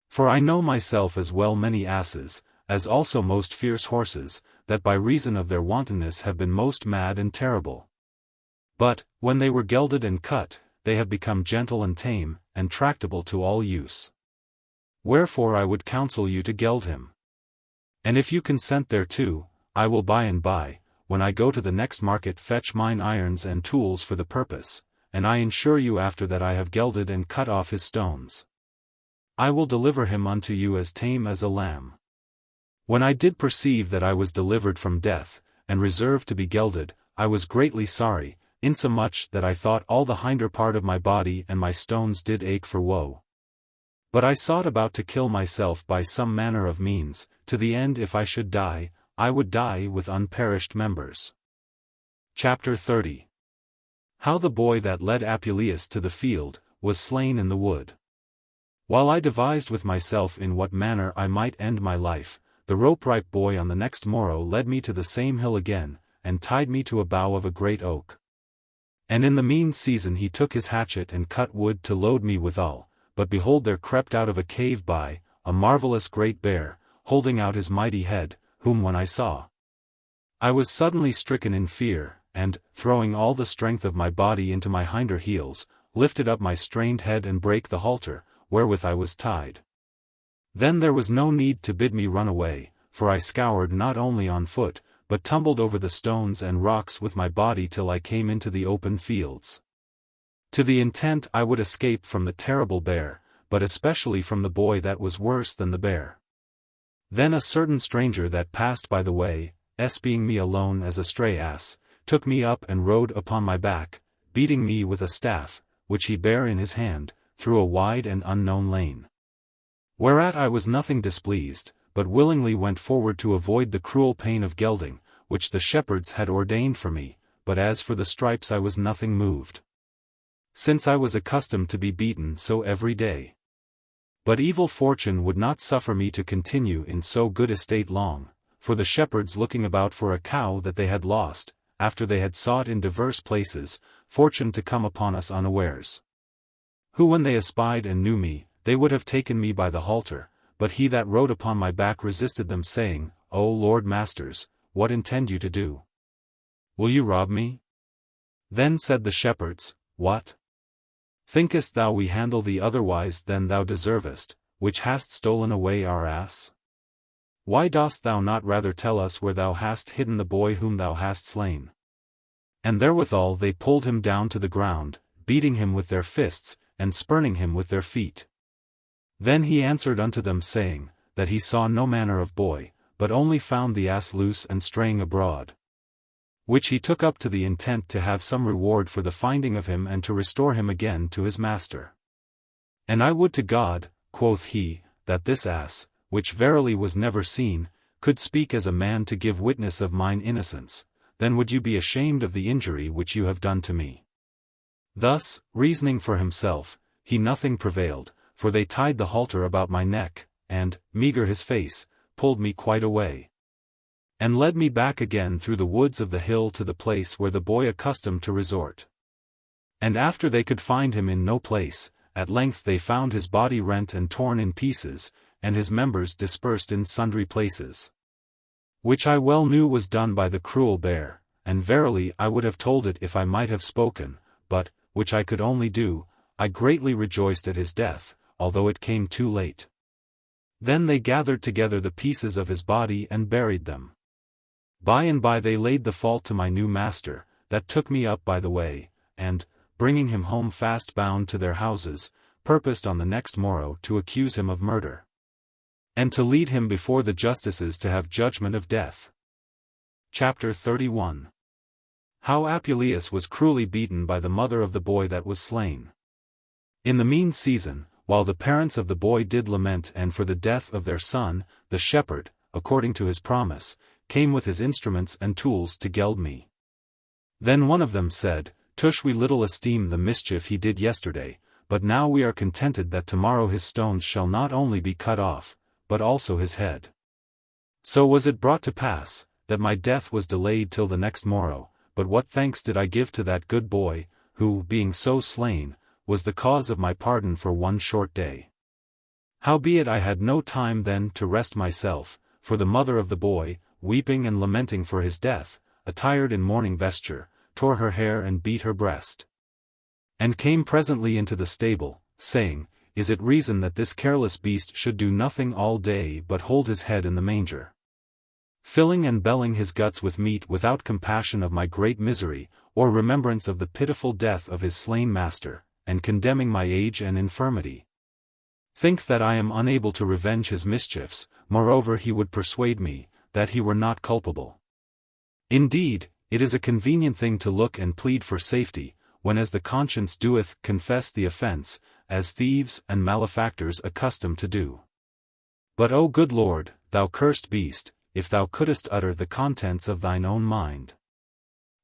For I know myself as well many asses, as also most fierce horses, that by reason of their wantonness have been most mad and terrible. But, when they were gelded and cut, they have become gentle and tame, and tractable to all use. Wherefore I would counsel you to geld him. And if you consent thereto, I will by and by, when I go to the next market, fetch mine irons and tools for the purpose, and I ensure you after that I have gelded and cut off his stones. I will deliver him unto you as tame as a lamb. When I did perceive that I was delivered from death, and reserved to be gelded, I was greatly sorry, insomuch that I thought all the hinder part of my body and my stones did ache for woe. But I sought about to kill myself by some manner of means, to the end if I should die, I would die with unperished members. Chapter 30. How the boy that led Apuleius to the field, was slain in the wood. While I devised with myself in what manner I might end my life, the rope-ripe boy on the next morrow led me to the same hill again, and tied me to a bough of a great oak. And in the mean season he took his hatchet and cut wood to load me withal, but behold there crept out of a cave by, a marvellous great bear, holding out his mighty head, whom when I saw, I was suddenly stricken in fear, and, throwing all the strength of my body into my hinder heels, lifted up my strained head and brake the halter, wherewith I was tied. Then there was no need to bid me run away, for I scoured not only on foot, but tumbled over the stones and rocks with my body till I came into the open fields. To the intent I would escape from the terrible bear, but especially from the boy that was worse than the bear. Then a certain stranger that passed by the way, espying me alone as a stray ass, took me up and rode upon my back, beating me with a staff, which he bare in his hand, through a wide and unknown lane. Whereat I was nothing displeased, but willingly went forward to avoid the cruel pain of gelding, which the shepherds had ordained for me, but as for the stripes I was nothing moved, since I was accustomed to be beaten so every day. But evil fortune would not suffer me to continue in so good estate long, for the shepherds looking about for a cow that they had lost, after they had sought in divers places, fortune to come upon us unawares. Who when they espied and knew me, they would have taken me by the halter, but he that rode upon my back resisted them, saying, O Lord masters, what intend you to do? Will you rob me? Then said the shepherds, What? Thinkest thou we handle thee otherwise than thou deservest, which hast stolen away our ass? Why dost thou not rather tell us where thou hast hidden the boy whom thou hast slain? And therewithal they pulled him down to the ground, beating him with their fists, and spurning him with their feet. Then he answered unto them, saying, that he saw no manner of boy, but only found the ass loose and straying abroad, which he took up to the intent to have some reward for the finding of him and to restore him again to his master. And I would to God, quoth he, that this ass, which verily was never seen, could speak as a man to give witness of mine innocence, then would you be ashamed of the injury which you have done to me. Thus, reasoning for himself, he nothing prevailed, for they tied the halter about my neck, and, meagre his face, pulled me quite away, and led me back again through the woods of the hill to the place where the boy accustomed to resort. And after they could find him in no place, at length they found his body rent and torn in pieces, and his members dispersed in sundry places. Which I well knew was done by the cruel bear, and verily I would have told it if I might have spoken, but, which I could only do, I greatly rejoiced at his death, although it came too late. Then they gathered together the pieces of his body and buried them. By and by they laid the fault to my new master, that took me up by the way, and, bringing him home fast bound to their houses, purposed on the next morrow to accuse him of murder, and to lead him before the justices to have judgment of death. Chapter 31. How Apuleius was cruelly beaten by the mother of the boy that was slain. In the mean season, while the parents of the boy did lament and for the death of their son, the shepherd, according to his promise, came with his instruments and tools to geld me. Then one of them said, Tush, we little esteem the mischief he did yesterday, but now we are contented that tomorrow his stones shall not only be cut off, but also his head. So was it brought to pass, that my death was delayed till the next morrow, but what thanks did I give to that good boy, who, being so slain, was the cause of my pardon for one short day. Howbeit I had no time then to rest myself, for the mother of the boy, weeping and lamenting for his death, attired in mourning vesture, tore her hair and beat her breast, and came presently into the stable, saying, Is it reason that this careless beast should do nothing all day but hold his head in the manger? filling and belling his guts with meat without compassion of my great misery, or remembrance of the pitiful death of his slain master, and condemning my age and infirmity. Think that I am unable to revenge his mischiefs, moreover he would persuade me, that he were not culpable. Indeed, it is a convenient thing to look and plead for safety, when as the conscience doeth confess the offence, as thieves and malefactors accustomed to do. But O good Lord, thou cursed beast, if thou couldest utter the contents of thine own mind.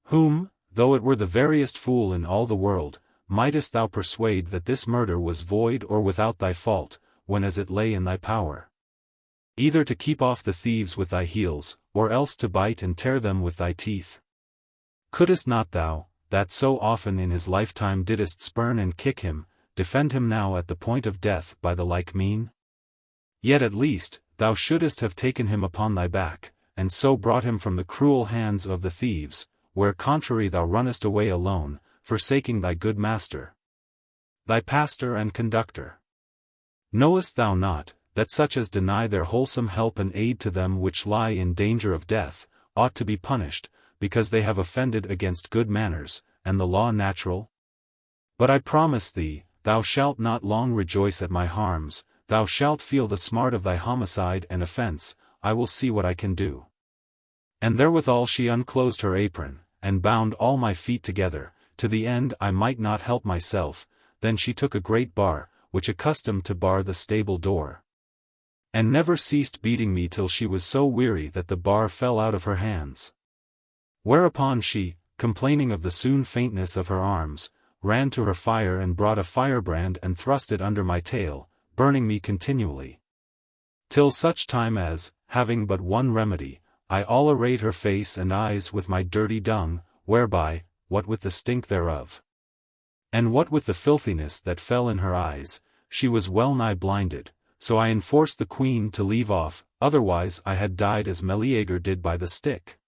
Whom, though it were the veriest fool in all the world, mightest thou persuade that this murder was void or without thy fault, when as it lay in thy power, either to keep off the thieves with thy heels, or else to bite and tear them with thy teeth? Couldst not thou, that so often in his lifetime didst spurn and kick him, defend him now at the point of death by the like mean? Yet at least, thou shouldest have taken him upon thy back, and so brought him from the cruel hands of the thieves, where contrary thou runnest away alone, forsaking thy good master, thy pastor and conductor. Knowest thou not, that such as deny their wholesome help and aid to them which lie in danger of death, ought to be punished, because they have offended against good manners, and the law natural? But I promise thee, thou shalt not long rejoice at my harms, thou shalt feel the smart of thy homicide and offence. I will see what I can do. And therewithal she unclosed her apron, and bound all my feet together, to the end I might not help myself. Then she took a great bar, which accustomed to bar the stable door, and never ceased beating me till she was so weary that the bar fell out of her hands. Whereupon she, complaining of the soon faintness of her arms, ran to her fire and brought a firebrand and thrust it under my tail, burning me continually, till such time as, having but one remedy, I all arrayed her face and eyes with my dirty dung, whereby, what with the stink thereof, and what with the filthiness that fell in her eyes, she was well nigh blinded. So I enforced the queen to leave off, otherwise I had died as Meleager did by the stick,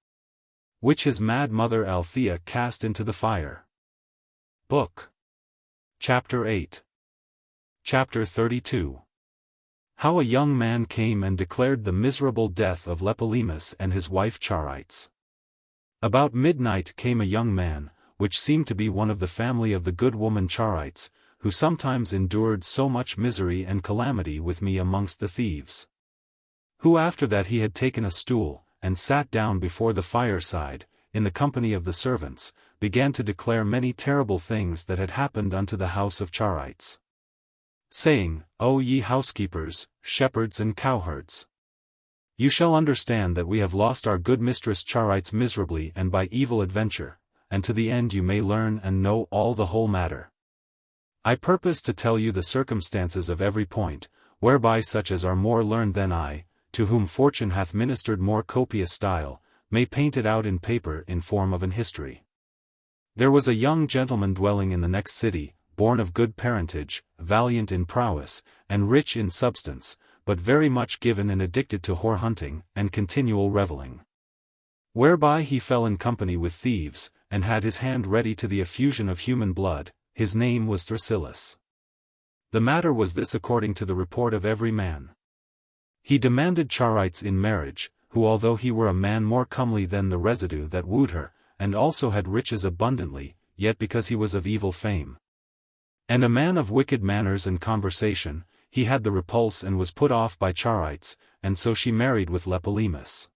which his mad mother Althea cast into the fire. Book. Chapter 8. Chapter 32. How a young man came and declared the miserable death of Tlepolemus and his wife Charites. About midnight came a young man, which seemed to be one of the family of the good woman Charites, who sometimes endured so much misery and calamity with me amongst the thieves. Who after that he had taken a stool, and sat down before the fireside, in the company of the servants, began to declare many terrible things that had happened unto the house of Charites, saying, O ye housekeepers, shepherds and cowherds, you shall understand that we have lost our good mistress Charites miserably and by evil adventure, and to the end you may learn and know all the whole matter. I purpose to tell you the circumstances of every point, whereby such as are more learned than I, to whom fortune hath ministered more copious style, may paint it out in paper in form of an history. There was a young gentleman dwelling in the next city, born of good parentage, valiant in prowess, and rich in substance, but very much given and addicted to whore-hunting, and continual revelling, whereby he fell in company with thieves, and had his hand ready to the effusion of human blood. His name was Thessaly. The matter was this according to the report of every man. He demanded Charites in marriage, who although he were a man more comely than the residue that wooed her, and also had riches abundantly, yet because he was of evil fame, and a man of wicked manners and conversation, he had the repulse and was put off by Charites, and so she married with Tlepolemus.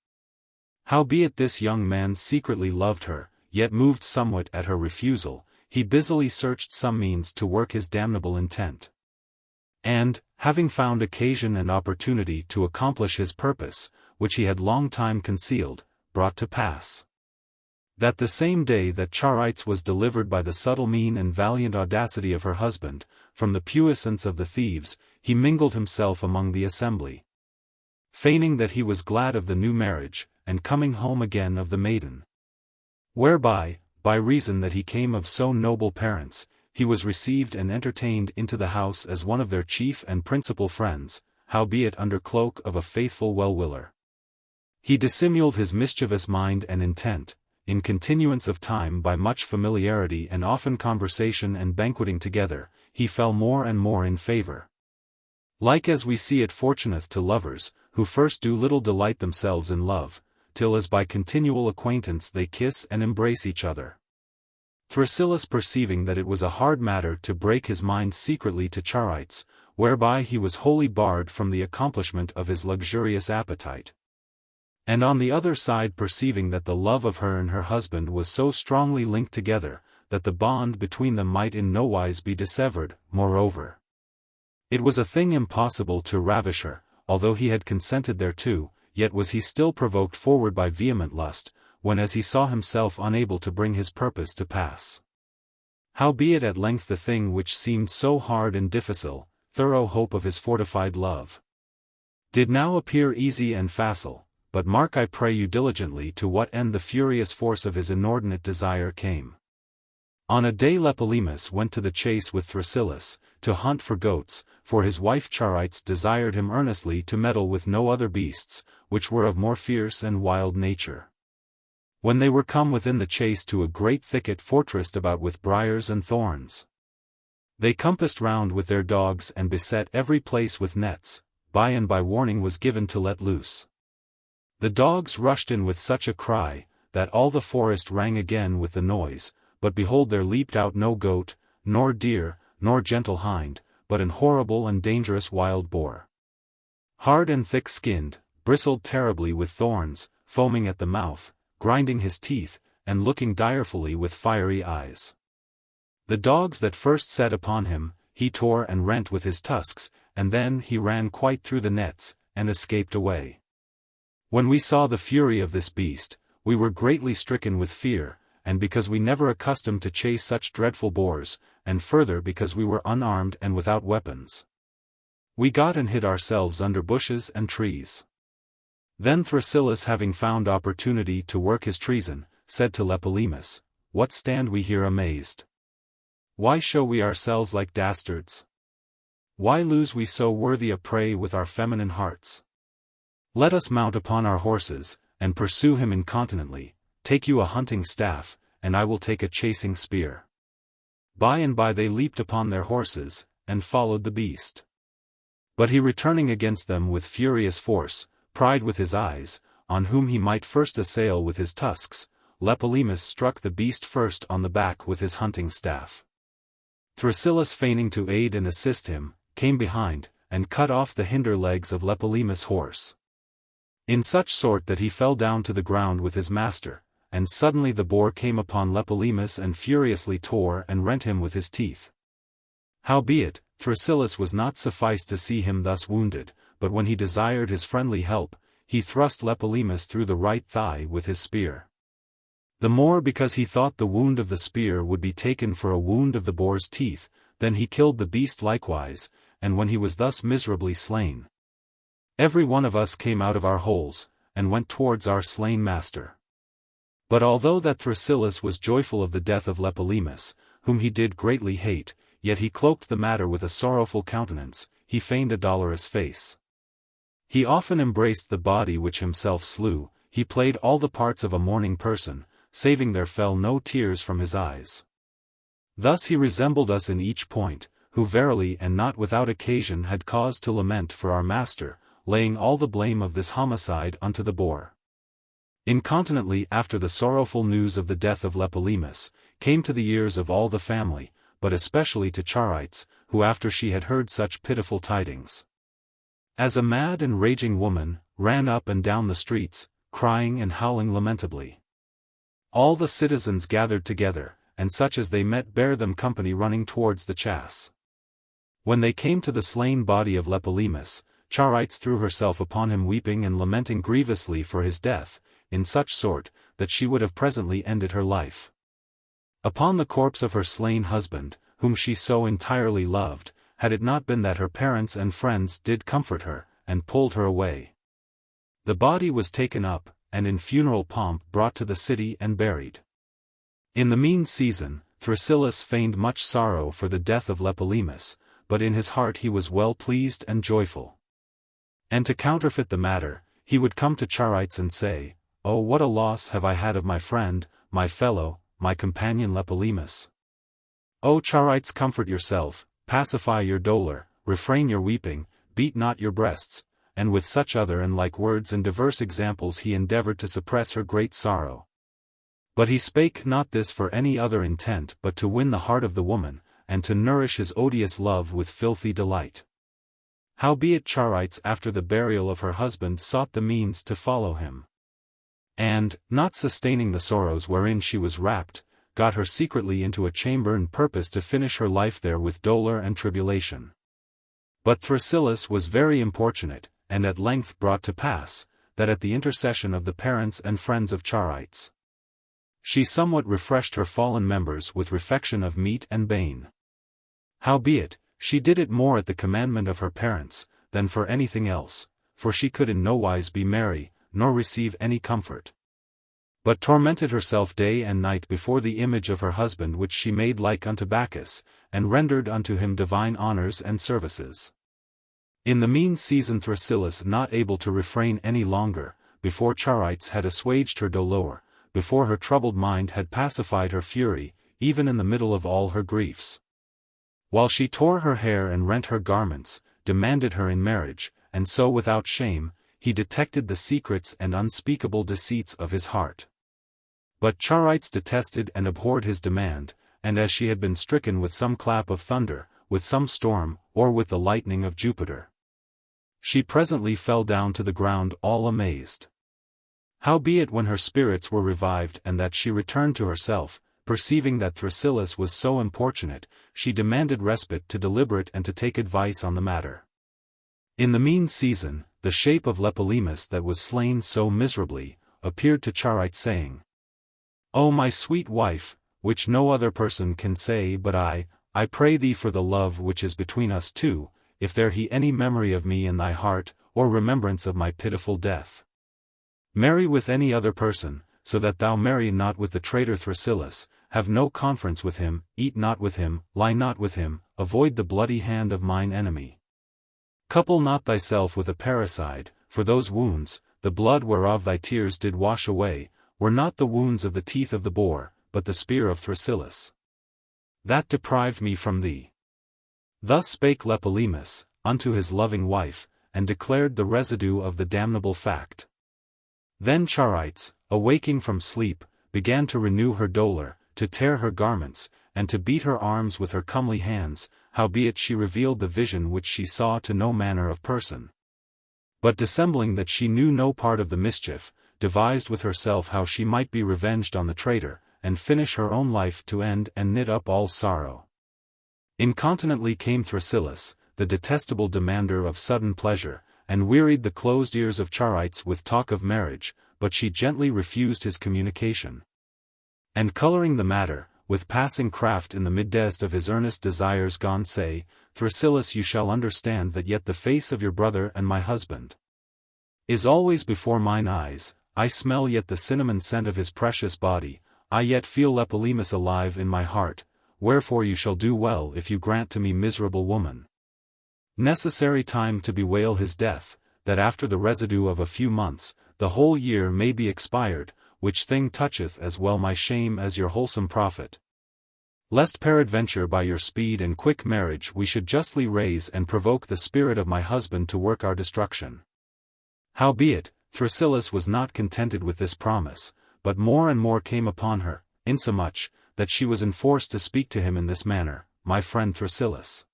Howbeit this young man secretly loved her, yet moved somewhat at her refusal, he busily searched some means to work his damnable intent, and, having found occasion and opportunity to accomplish his purpose, which he had long time concealed, brought to pass, that the same day that Charites was delivered by the subtle mean and valiant audacity of her husband, from the puissance of the thieves, he mingled himself among the assembly, feigning that he was glad of the new marriage, and coming home again of the maiden, whereby, by reason that he came of so noble parents, he was received and entertained into the house as one of their chief and principal friends, howbeit under cloak of a faithful well-willer. He dissimuled his mischievous mind and intent, in continuance of time by much familiarity and often conversation and banqueting together, he fell more and more in favor. Like as we see it fortuneth to lovers, who first do little delight themselves in love, till as by continual acquaintance they kiss and embrace each other. Thrasyllus, perceiving that it was a hard matter to break his mind secretly to Charites, whereby he was wholly barred from the accomplishment of his luxurious appetite, and on the other side perceiving that the love of her and her husband was so strongly linked together, that the bond between them might in nowise be dissevered, moreover, it was a thing impossible to ravish her, although he had consented thereto, yet was he still provoked forward by vehement lust, when as he saw himself unable to bring his purpose to pass. Howbeit at length the thing which seemed so hard and difficile, thorough hope of his fortified love, did now appear easy and facile. But mark, I pray you, diligently to what end the furious force of his inordinate desire came. On a day Tlepolemus went to the chase with Thrasyllus, to hunt for goats, for his wife Charites desired him earnestly to meddle with no other beasts, which were of more fierce and wild nature. When they were come within the chase to a great thicket fortressed about with briars and thorns, they compassed round with their dogs and beset every place with nets. By and by warning was given to let loose. The dogs rushed in with such a cry, that all the forest rang again with the noise, but behold there leaped out no goat, nor deer, nor gentle hind, but an horrible and dangerous wild boar. Hard and thick-skinned, bristled terribly with thorns, foaming at the mouth, grinding his teeth, and looking direfully with fiery eyes. The dogs that first set upon him, he tore and rent with his tusks, and then he ran quite through the nets, and escaped away. When we saw the fury of this beast, we were greatly stricken with fear, and because we never accustomed to chase such dreadful boars, and further because we were unarmed and without weapons, we got and hid ourselves under bushes and trees. Then Thrasyllus, having found opportunity to work his treason, said to Tlepolemus, "What stand we here amazed? Why show we ourselves like dastards? Why lose we so worthy a prey with our feminine hearts? Let us mount upon our horses, and pursue him incontinently. Take you a hunting staff, and I will take a chasing spear." By and by they leaped upon their horses, and followed the beast. But he, returning against them with furious force, pried with his eyes, on whom he might first assail with his tusks. Tlepolemus struck the beast first on the back with his hunting staff. Thrasyllus, feigning to aid and assist him, came behind, and cut off the hinder legs of Tlepolemus' horse, in such sort that he fell down to the ground with his master, and suddenly the boar came upon Tlepolemus and furiously tore and rent him with his teeth. Howbeit, Thrasyllus was not sufficed to see him thus wounded, but when he desired his friendly help, he thrust Tlepolemus through the right thigh with his spear. The more because he thought the wound of the spear would be taken for a wound of the boar's teeth. Then he killed the beast likewise, and when he was thus miserably slain, every one of us came out of our holes, and went towards our slain master. But although that Thrasyllus was joyful of the death of Tlepolemus, whom he did greatly hate, yet he cloaked the matter with a sorrowful countenance, he feigned a dolorous face. He often embraced the body which himself slew, he played all the parts of a mourning person, saving there fell no tears from his eyes. Thus he resembled us in each point, who verily and not without occasion had cause to lament for our master, laying all the blame of this homicide unto the boar. Incontinently after the sorrowful news of the death of Tlepolemus, came to the ears of all the family, but especially to Charites, who after she had heard such pitiful tidings, as a mad and raging woman, ran up and down the streets, crying and howling lamentably. All the citizens gathered together, and such as they met bare them company running towards the chase. When they came to the slain body of Tlepolemus, Charites threw herself upon him weeping and lamenting grievously for his death, in such sort, that she would have presently ended her life. Upon the corpse of her slain husband, whom she so entirely loved, had it not been that her parents and friends did comfort her, and pulled her away. The body was taken up, and in funeral pomp brought to the city and buried. In the mean season, Thrasyllus feigned much sorrow for the death of Tlepolemus, but in his heart he was well pleased and joyful. And to counterfeit the matter, he would come to Charites and say, "Oh, what a loss have I had of my friend, my fellow, my companion Tlepolemus! O Charites, comfort yourself, pacify your dolour, refrain your weeping, beat not your breasts, and with such other and like words and diverse examples he endeavored to suppress her great sorrow. But he spake not this for any other intent but to win the heart of the woman, and to nourish his odious love with filthy delight. Howbeit Charites after the burial of her husband sought the means to follow him. And, not sustaining the sorrows wherein she was wrapped, got her secretly into a chamber and purposed to finish her life there with dolour and tribulation. But Thrasyllus was very importunate, and at length brought to pass, that at the intercession of the parents and friends of Charites, she somewhat refreshed her fallen members with refection of meat and bane. Howbeit, she did it more at the commandment of her parents, than for anything else, for she could in no wise be merry, nor receive any comfort, but tormented herself day and night before the image of her husband which she made like unto Bacchus, and rendered unto him divine honours and services. In the mean season Thrasyllus not able to refrain any longer, before Charites had assuaged her dolour, before her troubled mind had pacified her fury, even in the middle of all her griefs, while she tore her hair and rent her garments, demanded her in marriage, and so without shame, he detected the secrets and unspeakable deceits of his heart. But Charites detested and abhorred his demand, and as she had been stricken with some clap of thunder, with some storm, or with the lightning of Jupiter, she presently fell down to the ground all amazed. Howbeit when her spirits were revived and that she returned to herself, perceiving that Thrasyllus was so importunate, she demanded respite to deliberate and to take advice on the matter. In the mean season, the shape of Tlepolemus that was slain so miserably, appeared to Charite saying, O my sweet wife, which no other person can say but I pray thee for the love which is between us two, if there be any memory of me in thy heart, or remembrance of my pitiful death, marry with any other person, so that thou marry not with the traitor Thrasyllus, have no conference with him, eat not with him, lie not with him, avoid the bloody hand of mine enemy. Couple not thyself with a parricide, for those wounds, the blood whereof thy tears did wash away, were not the wounds of the teeth of the boar, but the spear of Thrasyllus, that deprived me from thee. Thus spake Tlepolemus unto his loving wife, and declared the residue of the damnable fact. Then Charites, awaking from sleep, began to renew her dolour, to tear her garments, and to beat her arms with her comely hands, howbeit she revealed the vision which she saw to no manner of person, but dissembling that she knew no part of the mischief, devised with herself how she might be revenged on the traitor, and finish her own life to end and knit up all sorrow. Incontinently came Thrasyllus, the detestable demander of sudden pleasure, and wearied the closed ears of Charites with talk of marriage, but she gently refused his communication. And colouring the matter, with passing craft in the midst of his earnest desires gone say, Thrasyllus you shall understand that yet the face of your brother and my husband is always before mine eyes, I smell yet the cinnamon scent of his precious body, I yet feel Tlepolemus alive in my heart, wherefore you shall do well if you grant to me miserable woman necessary time to bewail his death, that after the residue of a few months, the whole year may be expired, which thing toucheth as well my shame as your wholesome profit. Lest peradventure by your speed and quick marriage we should justly raise and provoke the spirit of my husband to work our destruction. Howbeit, Thrasyllus was not contented with this promise, but more and more came upon her, insomuch, that she was enforced to speak to him in this manner, My friend Thrasyllus,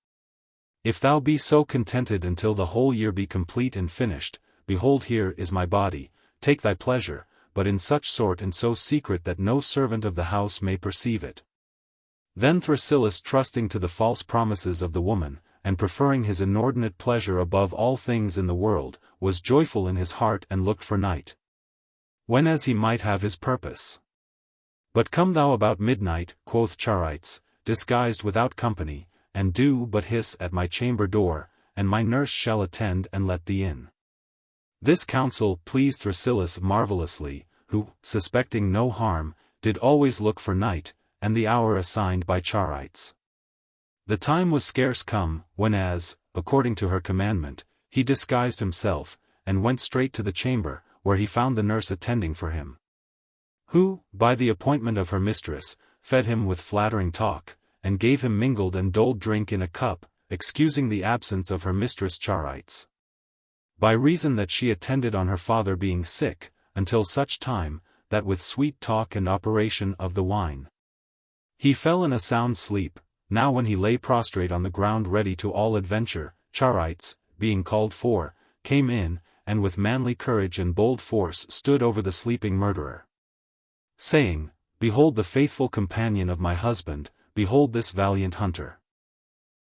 if thou be so contented until the whole year be complete and finished, behold here is my body, take thy pleasure, but in such sort and so secret that no servant of the house may perceive it. Then Thrasyllus, trusting to the false promises of the woman, and preferring his inordinate pleasure above all things in the world, was joyful in his heart and looked for night, when as he might have his purpose. But come thou about midnight, quoth Charites, disguised without company, and do but hiss at my chamber door, and my nurse shall attend and let thee in. This counsel pleased Thrasyllus marvellously, who, suspecting no harm, did always look for night, and the hour assigned by Charites. The time was scarce come, when as, according to her commandment, he disguised himself, and went straight to the chamber, where he found the nurse attending for him, who, by the appointment of her mistress, fed him with flattering talk, and gave him mingled and doled drink in a cup, excusing the absence of her mistress Charites. by reason that she attended on her father being sick, until such time, that with sweet talk and operation of the wine, he fell in a sound sleep. Now when he lay prostrate on the ground ready to all adventure, Charites, being called for, came in, and with manly courage and bold force stood over the sleeping murderer, saying, Behold the faithful companion of my husband, behold this valiant hunter.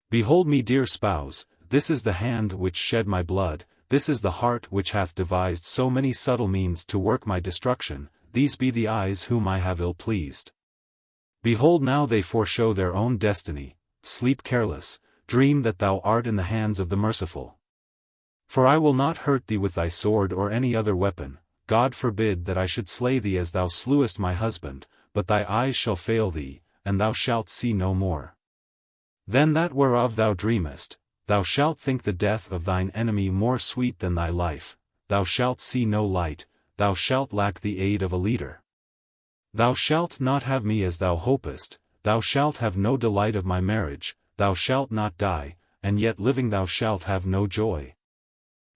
Behold me dear spouse, this is the hand which shed my blood, this is the heart which hath devised so many subtle means to work my destruction, these be the eyes whom I have ill-pleased. Behold now they foreshow their own destiny, sleep careless, dream that thou art in the hands of the merciful. For I will not hurt thee with thy sword or any other weapon, God forbid that I should slay thee as thou slewest my husband, but thy eyes shall fail thee, and thou shalt see no more. Then that whereof thou dreamest, thou shalt think the death of thine enemy more sweet than thy life, thou shalt see no light, thou shalt lack the aid of a leader. Thou shalt not have me as thou hopest, thou shalt have no delight of my marriage, thou shalt not die, and yet living thou shalt have no joy.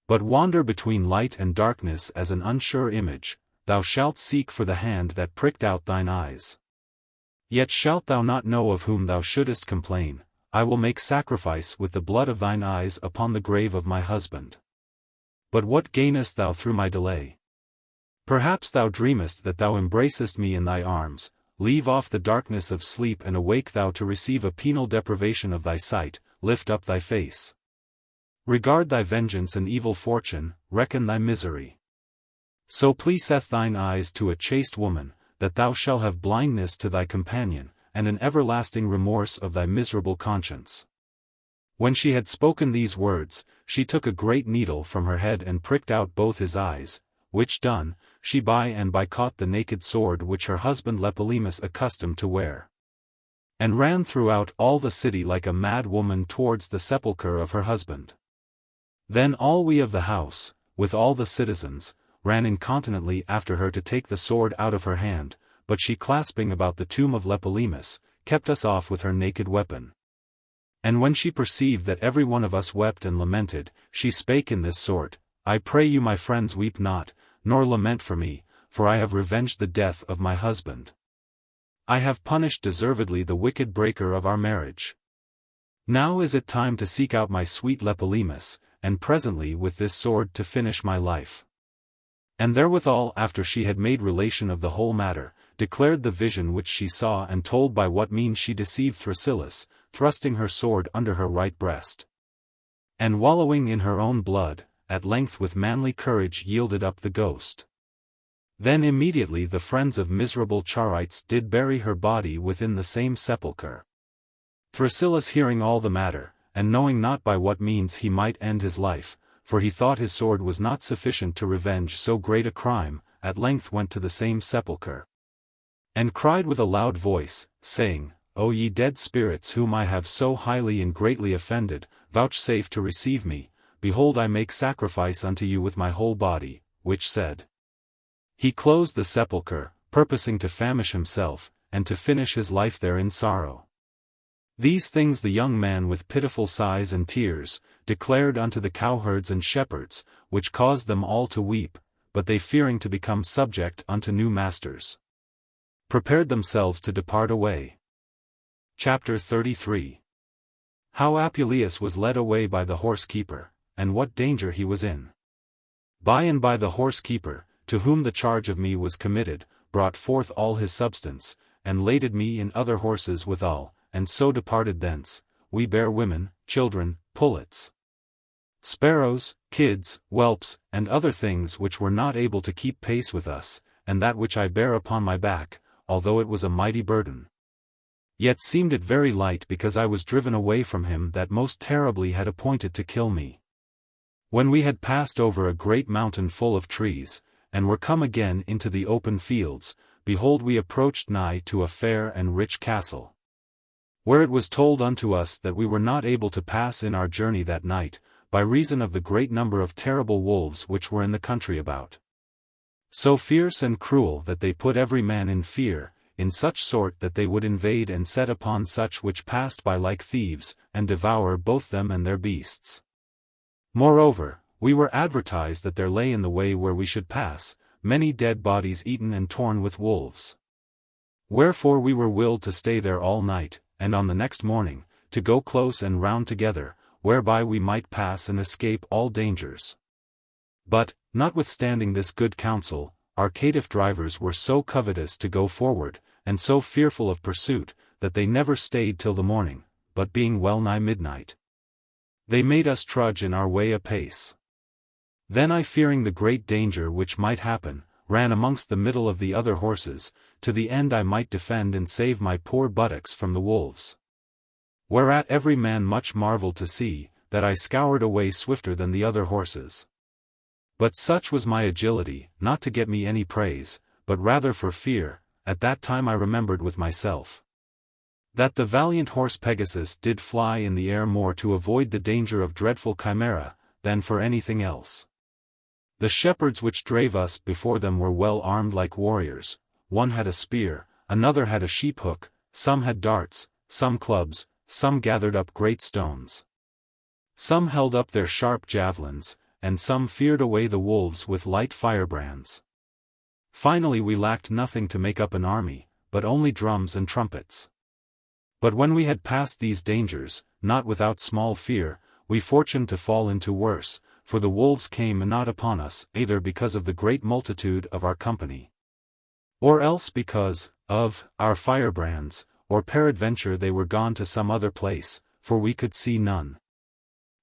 But wander between light and darkness as an unsure image, thou shalt seek for the hand that pricked out thine eyes. Yet shalt thou not know of whom thou shouldest complain, I will make sacrifice with the blood of thine eyes upon the grave of my husband. But what gainest thou through my delay? Perhaps thou dreamest that thou embracest me in thy arms, leave off the darkness of sleep and awake thou to receive a penal deprivation of thy sight, lift up thy face. Regard thy vengeance and evil fortune, reckon thy misery. So pleaseth thine eyes to a chaste woman, that thou shalt have blindness to thy companion, and an everlasting remorse of thy miserable conscience. When she had spoken these words, she took a great needle from her head and pricked out both his eyes, which done, she by and by caught the naked sword which her husband Tlepolemus accustomed to wear, and ran throughout all the city like a mad woman towards the sepulchre of her husband. Then all we of the house, with all the citizens, ran incontinently after her to take the sword out of her hand, but she clasping about the tomb of Tlepolemus, kept us off with her naked weapon. And when she perceived that every one of us wept and lamented, she spake in this sort, I pray you my friends weep not, nor lament for me, for I have revenged the death of my husband. I have punished deservedly the wicked breaker of our marriage. Now is it time to seek out my sweet Tlepolemus, and presently with this sword to finish my life. And therewithal after she had made relation of the whole matter, declared the vision which she saw and told by what means she deceived Thrasyllus, thrusting her sword under her right breast, and wallowing in her own blood, at length with manly courage yielded up the ghost. Then immediately the friends of miserable Charites did bury her body within the same sepulchre. Thrasyllus hearing all the matter, and knowing not by what means he might end his life, for he thought his sword was not sufficient to revenge so great a crime, at length went to the same sepulchre, and cried with a loud voice, saying, O ye dead spirits whom I have so highly and greatly offended, vouchsafe to receive me, behold I make sacrifice unto you with my whole body, which said. He closed the sepulchre, purposing to famish himself, and to finish his life there in sorrow. These things the young man with pitiful sighs and tears, declared unto the cowherds and shepherds, which caused them all to weep, but they fearing to become subject unto new masters, prepared themselves to depart away. Chapter 33. How Apuleius was led away by the horse-keeper, and what danger he was in. By and by the horse-keeper, to whom the charge of me was committed, brought forth all his substance, and laded me in other horses withal, and so departed thence. We bare women, children, pullets, sparrows, kids, whelps, and other things which were not able to keep pace with us, and that which I bare upon my back, although it was a mighty burden, yet seemed it very light because I was driven away from him that most terribly had appointed to kill me. When we had passed over a great mountain full of trees, and were come again into the open fields, behold we approached nigh to a fair and rich castle, where it was told unto us that we were not able to pass in our journey that night, by reason of the great number of terrible wolves which were in the country about, so fierce and cruel that they put every man in fear, in such sort that they would invade and set upon such which passed by like thieves, and devour both them and their beasts. Moreover, We were advertised that there lay in the way where we should pass, many dead bodies eaten and torn with wolves. Wherefore we were willed to stay there all night, and on the next morning, to go close and round together, whereby we might pass and escape all dangers. But, notwithstanding this good counsel, our caitiff drivers were so covetous to go forward, and so fearful of pursuit, that they never stayed till the morning, but being well nigh midnight, they made us trudge in our way apace. Then I, fearing the great danger which might happen, ran amongst the middle of the other horses, to the end I might defend and save my poor buttocks from the wolves. Whereat every man much marvelled to see, that I scoured away swifter than the other horses. But such was my agility, not to get me any praise, but rather for fear. At that time I remembered with myself that the valiant horse Pegasus did fly in the air more to avoid the danger of dreadful chimera, than for anything else. The shepherds which drave us before them were well armed like warriors. One had a spear, another had a sheep-hook, some had darts, some clubs, some gathered up great stones. Some held up their sharp javelins, and some feared away the wolves with light firebrands. Finally we lacked nothing to make up an army, but only drums and trumpets. But when we had passed these dangers, not without small fear, we fortuned to fall into worse, for the wolves came not upon us, either because of the great multitude of our company, or else because of our firebrands, or peradventure they were gone to some other place, for we could see none.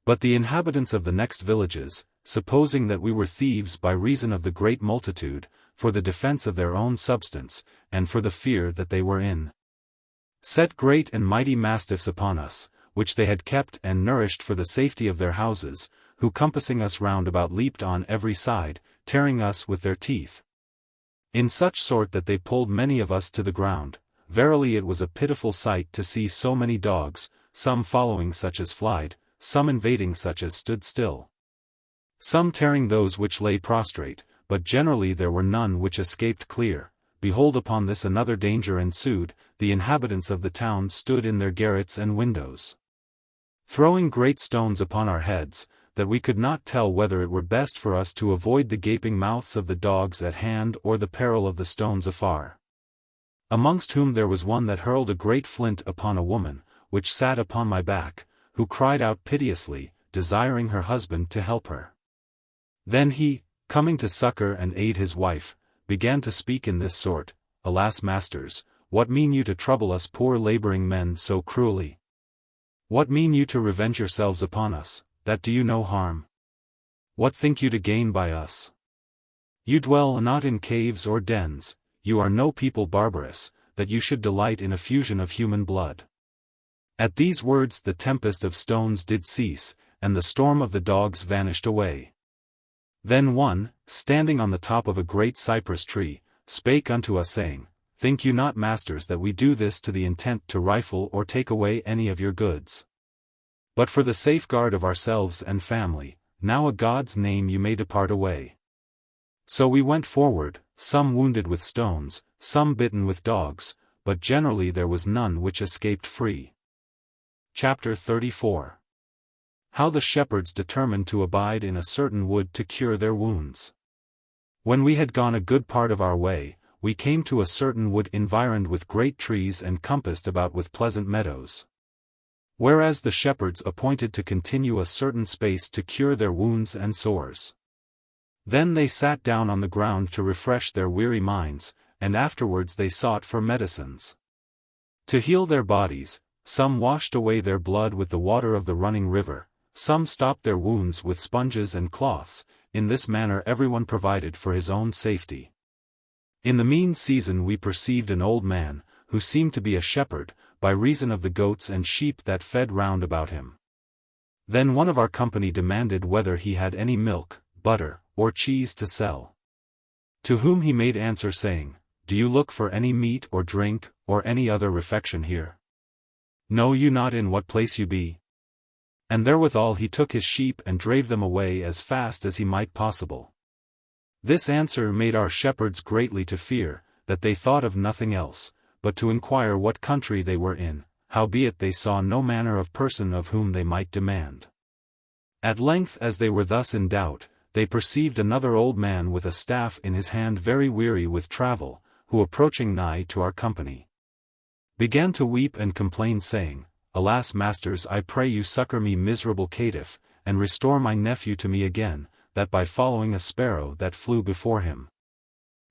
But the inhabitants of the next villages, supposing that we were thieves by reason of the great multitude, for the defense of their own substance, and for the fear that they were in, set great and mighty mastiffs upon us, which they had kept and nourished for the safety of their houses, who compassing us round about leaped on every side, tearing us with their teeth, in such sort that they pulled many of us to the ground. Verily it was a pitiful sight to see so many dogs, some following such as flied, some invading such as stood still, some tearing those which lay prostrate, but generally there were none which escaped clear. Behold, upon this another danger ensued. The inhabitants of the town stood in their garrets and windows, throwing great stones upon our heads, that we could not tell whether it were best for us to avoid the gaping mouths of the dogs at hand or the peril of the stones afar. Amongst whom there was one that hurled a great flint upon a woman, which sat upon my back, who cried out piteously, desiring her husband to help her. Then he, coming to succor and aid his wife, began to speak in this sort: Alas, masters, what mean you to trouble us poor labouring men so cruelly? What mean you to revenge yourselves upon us, that do you no harm? What think you to gain by us? You dwell not in caves or dens, you are no people barbarous, that you should delight in effusion of human blood. At these words the tempest of stones did cease, and the storm of the dogs vanished away. Then one, standing on the top of a great cypress tree, spake unto us saying, Think you not, masters, that we do this to the intent to rifle or take away any of your goods, but for the safeguard of ourselves and family? Now a God's name you may depart away. So we went forward, some wounded with stones, some bitten with dogs, but generally there was none which escaped free. Chapter 34. How the shepherds determined to abide in a certain wood to cure their wounds. When we had gone a good part of our way, we came to a certain wood environed with great trees and compassed about with pleasant meadows. Whereas the shepherds appointed to continue a certain space to cure their wounds and sores. Then they sat down on the ground to refresh their weary minds, and afterwards they sought for medicines to heal their bodies. Some washed away their blood with the water of the running river, some stopped their wounds with sponges and cloths. In this manner everyone provided for his own safety. In the mean season we perceived an old man, who seemed to be a shepherd, by reason of the goats and sheep that fed round about him. Then one of our company demanded whether he had any milk, butter, or cheese to sell. To whom he made answer saying, Do you look for any meat or drink, or any other refection here? Know you not in what place you be? And therewithal he took his sheep and drave them away as fast as he might possible. This answer made our shepherds greatly to fear, that they thought of nothing else, but to inquire what country they were in, howbeit they saw no manner of person of whom they might demand. At length, as they were thus in doubt, they perceived another old man with a staff in his hand, very weary with travel, who approaching nigh to our company, began to weep and complain, saying, Alas, masters, I pray you succor me, miserable caitiff, and restore my nephew to me again, that by following a sparrow that flew before him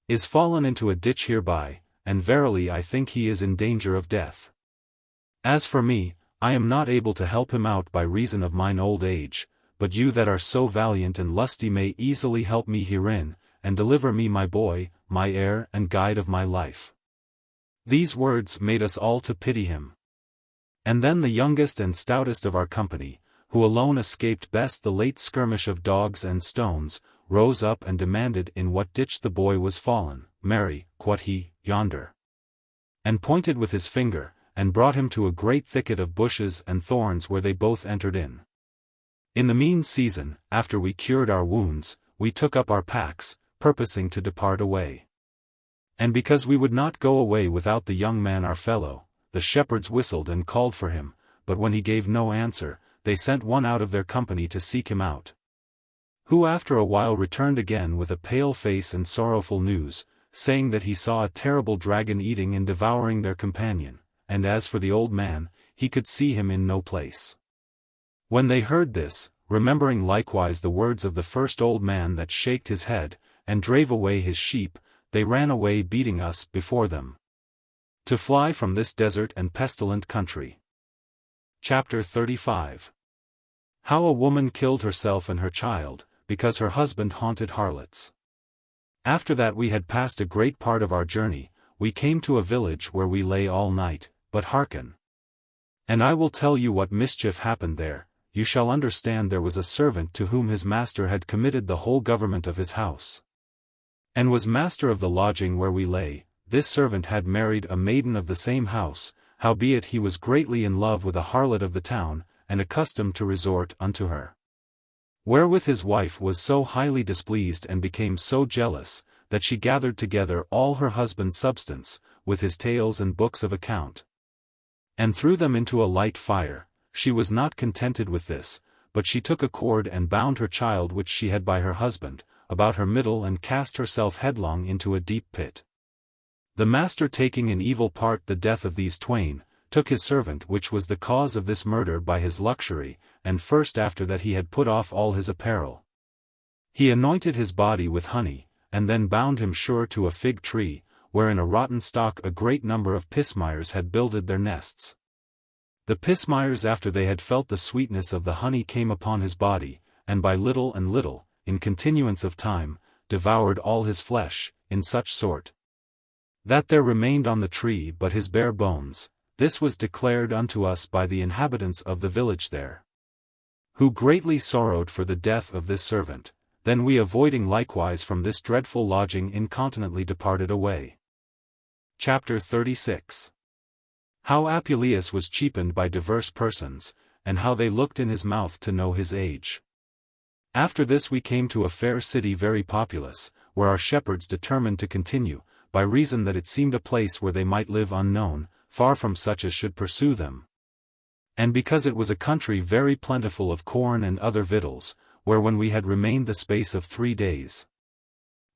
is fallen into a ditch hereby, and verily I think he is in danger of death. As for me, I am not able to help him out by reason of mine old age, but you that are so valiant and lusty may easily help me herein, and deliver me my boy, my heir and guide of my life. These words made us all to pity him. And then the youngest and stoutest of our company, who alone escaped best the late skirmish of dogs and stones, rose up and demanded in what ditch the boy was fallen. Mary, quoth he, yonder. And pointed with his finger, and brought him to a great thicket of bushes and thorns, where they both entered in. In the mean season, after we cured our wounds, we took up our packs, purposing to depart away. And because we would not go away without the young man our fellow, the shepherds whistled and called for him, but when he gave no answer, they sent one out of their company to seek him out, who after a while returned again with a pale face and sorrowful news, saying that he saw a terrible dragon eating and devouring their companion, and as for the old man, he could see him in no place. When they heard this, remembering likewise the words of the first old man that shaked his head, and drave away his sheep, they ran away beating us before them, to fly from this desert and pestilent country. Chapter 35. How a woman killed herself and her child, because her husband haunted harlots. After that we had passed a great part of our journey, we came to a village where we lay all night, but hearken. And I will tell you what mischief happened there. You shall understand. There was a servant to whom his master had committed the whole government of his house, and was master of the lodging where we lay. This servant had married a maiden of the same house, howbeit he was greatly in love with a harlot of the town, and accustomed to resort unto her. Wherewith his wife was so highly displeased and became so jealous, that she gathered together all her husband's substance, with his tales and books of account, and threw them into a light fire. She was not contented with this, but she took a cord and bound her child which she had by her husband, about her middle, and cast herself headlong into a deep pit. The master, taking in evil part the death of these twain, took his servant which was the cause of this murder by his luxury, and first after that he had put off all his apparel, he anointed his body with honey, and then bound him sure to a fig tree, where in a rotten stalk a great number of pismires had builded their nests. The pismires, after they had felt the sweetness of the honey, came upon his body, and by little and little, in continuance of time, devoured all his flesh, in such sort that there remained on the tree but his bare bones. This was declared unto us by the inhabitants of the village there, who greatly sorrowed for the death of this servant. Then we, avoiding likewise from this dreadful lodging, incontinently departed away. Chapter 36. How Apuleius was cheapened by diverse persons, and how they looked in his mouth to know his age. After this we came to a fair city very populous, where our shepherds determined to continue, by reason that it seemed a place where they might live unknown, far from such as should pursue them. And because it was a country very plentiful of corn and other victuals, where when we had remained the space of 3 days,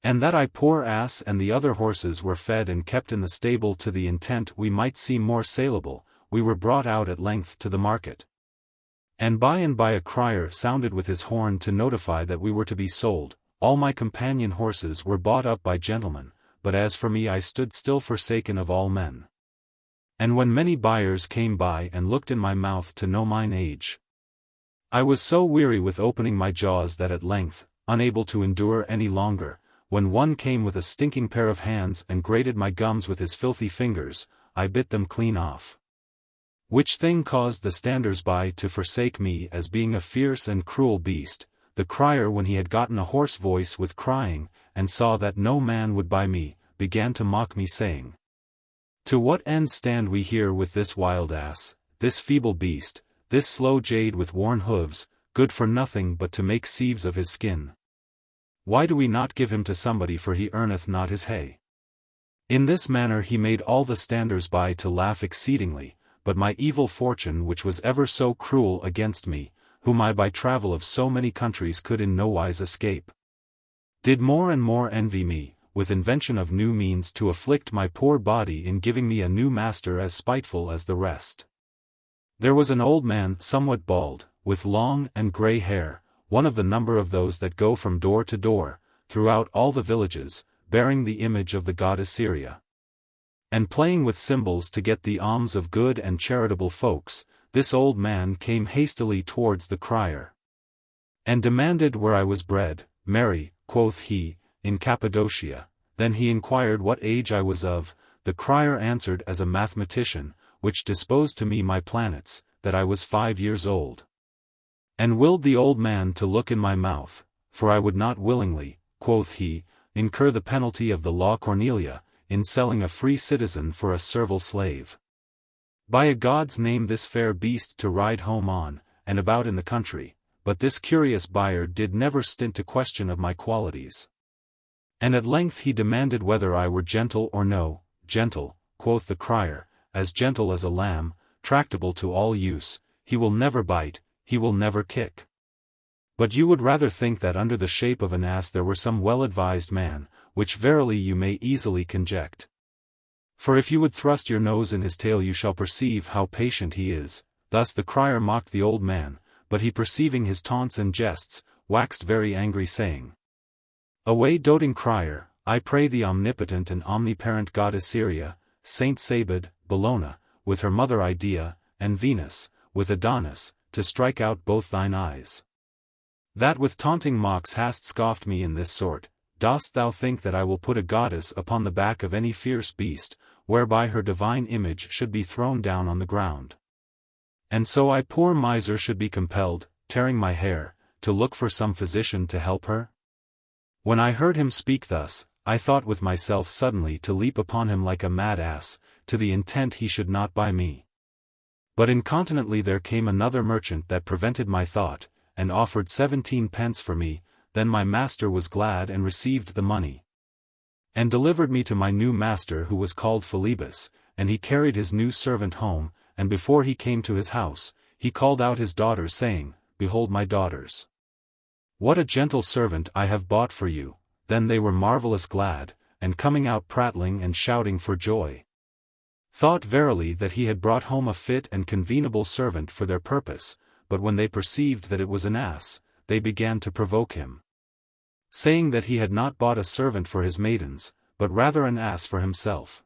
and that I poor ass and the other horses were fed and kept in the stable to the intent we might seem more saleable, we were brought out at length to the market. And by a crier sounded with his horn to notify that we were to be sold. All my companion horses were bought up by gentlemen, but as for me I stood still, forsaken of all men. And when many buyers came by and looked in my mouth to know mine age, I was so weary with opening my jaws that at length, unable to endure any longer, when one came with a stinking pair of hands and grated my gums with his filthy fingers, I bit them clean off. Which thing caused the standers-by to forsake me as being a fierce and cruel beast. The crier, when he had gotten a hoarse voice with crying, and saw that no man would buy me, began to mock me, saying, To what end stand we here with this wild ass, this feeble beast, this slow jade with worn hooves, good for nothing but to make sieves of his skin? Why do we not give him to somebody, for he earneth not his hay? In this manner he made all the standers-by to laugh exceedingly, but my evil fortune, which was ever so cruel against me, whom I by travel of so many countries could in no wise escape, did more and more envy me, with invention of new means to afflict my poor body in giving me a new master as spiteful as the rest. There was an old man somewhat bald, with long and grey hair, one of the number of those that go from door to door, throughout all the villages, bearing the image of the goddess Syria, and playing with cymbals to get the alms of good and charitable folks. This old man came hastily towards the crier, and demanded where I was bred. Mary, quoth he, in Cappadocia. Then he inquired what age I was of. The crier answered as a mathematician, which disposed to me my planets, that I was 5 years old. And willed the old man to look in my mouth, for I would not willingly, quoth he, incur the penalty of the law Cornelia, in selling a free citizen for a servile slave. By a god's name this fair beast to ride home on, and about in the country, but this curious buyer did never stint to question of my qualities. And at length he demanded whether I were gentle or no. Gentle, quoth the crier, as gentle as a lamb, tractable to all use, he will never bite, he will never kick. But you would rather think that under the shape of an ass there were some well-advised man, which verily you may easily conject. For if you would thrust your nose in his tail you shall perceive how patient he is. Thus the crier mocked the old man, but he perceiving his taunts and jests, waxed very angry saying, Away doting crier, I pray the omnipotent and omniparent goddess Syria, Saint Sabid, Bellona, with her mother Idea, and Venus, with Adonis, to strike out both thine eyes. That with taunting mocks hast scoffed me in this sort, dost thou think that I will put a goddess upon the back of any fierce beast, whereby her divine image should be thrown down on the ground? And so I poor miser should be compelled, tearing my hair, to look for some physician to help her? When I heard him speak thus, I thought with myself suddenly to leap upon him like a mad ass, to the intent he should not buy me. But incontinently there came another merchant that prevented my thought, and offered 17 pence for me. Then my master was glad and received the money, and delivered me to my new master who was called Philebus, and he carried his new servant home, and before he came to his house, he called out his daughters saying, Behold my daughters. What a gentle servant I have bought for you. Then they were marvellous glad, and coming out prattling and shouting for joy, thought verily that he had brought home a fit and convenable servant for their purpose, but when they perceived that it was an ass, they began to provoke him, saying that he had not bought a servant for his maidens, but rather an ass for himself.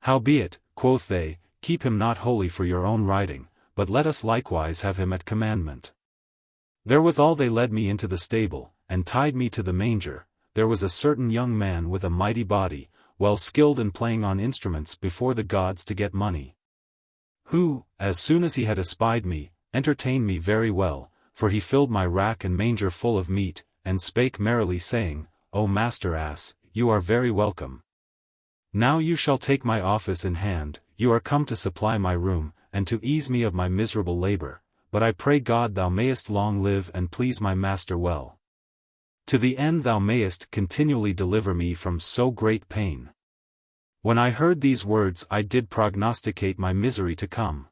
Howbeit, quoth they, keep him not wholly for your own riding, but let us likewise have him at commandment. Therewithal they led me into the stable, and tied me to the manger. There was a certain young man with a mighty body, well skilled in playing on instruments before the gods to get money, who, as soon as he had espied me, entertained me very well, for he filled my rack and manger full of meat, and spake merrily saying, O master ass, you are very welcome. Now you shall take my office in hand, you are come to supply my room, and to ease me of my miserable labor, but I pray God thou mayest long live and please my master well, to the end thou mayest continually deliver me from so great pain. When I heard these words I did prognosticate my misery to come.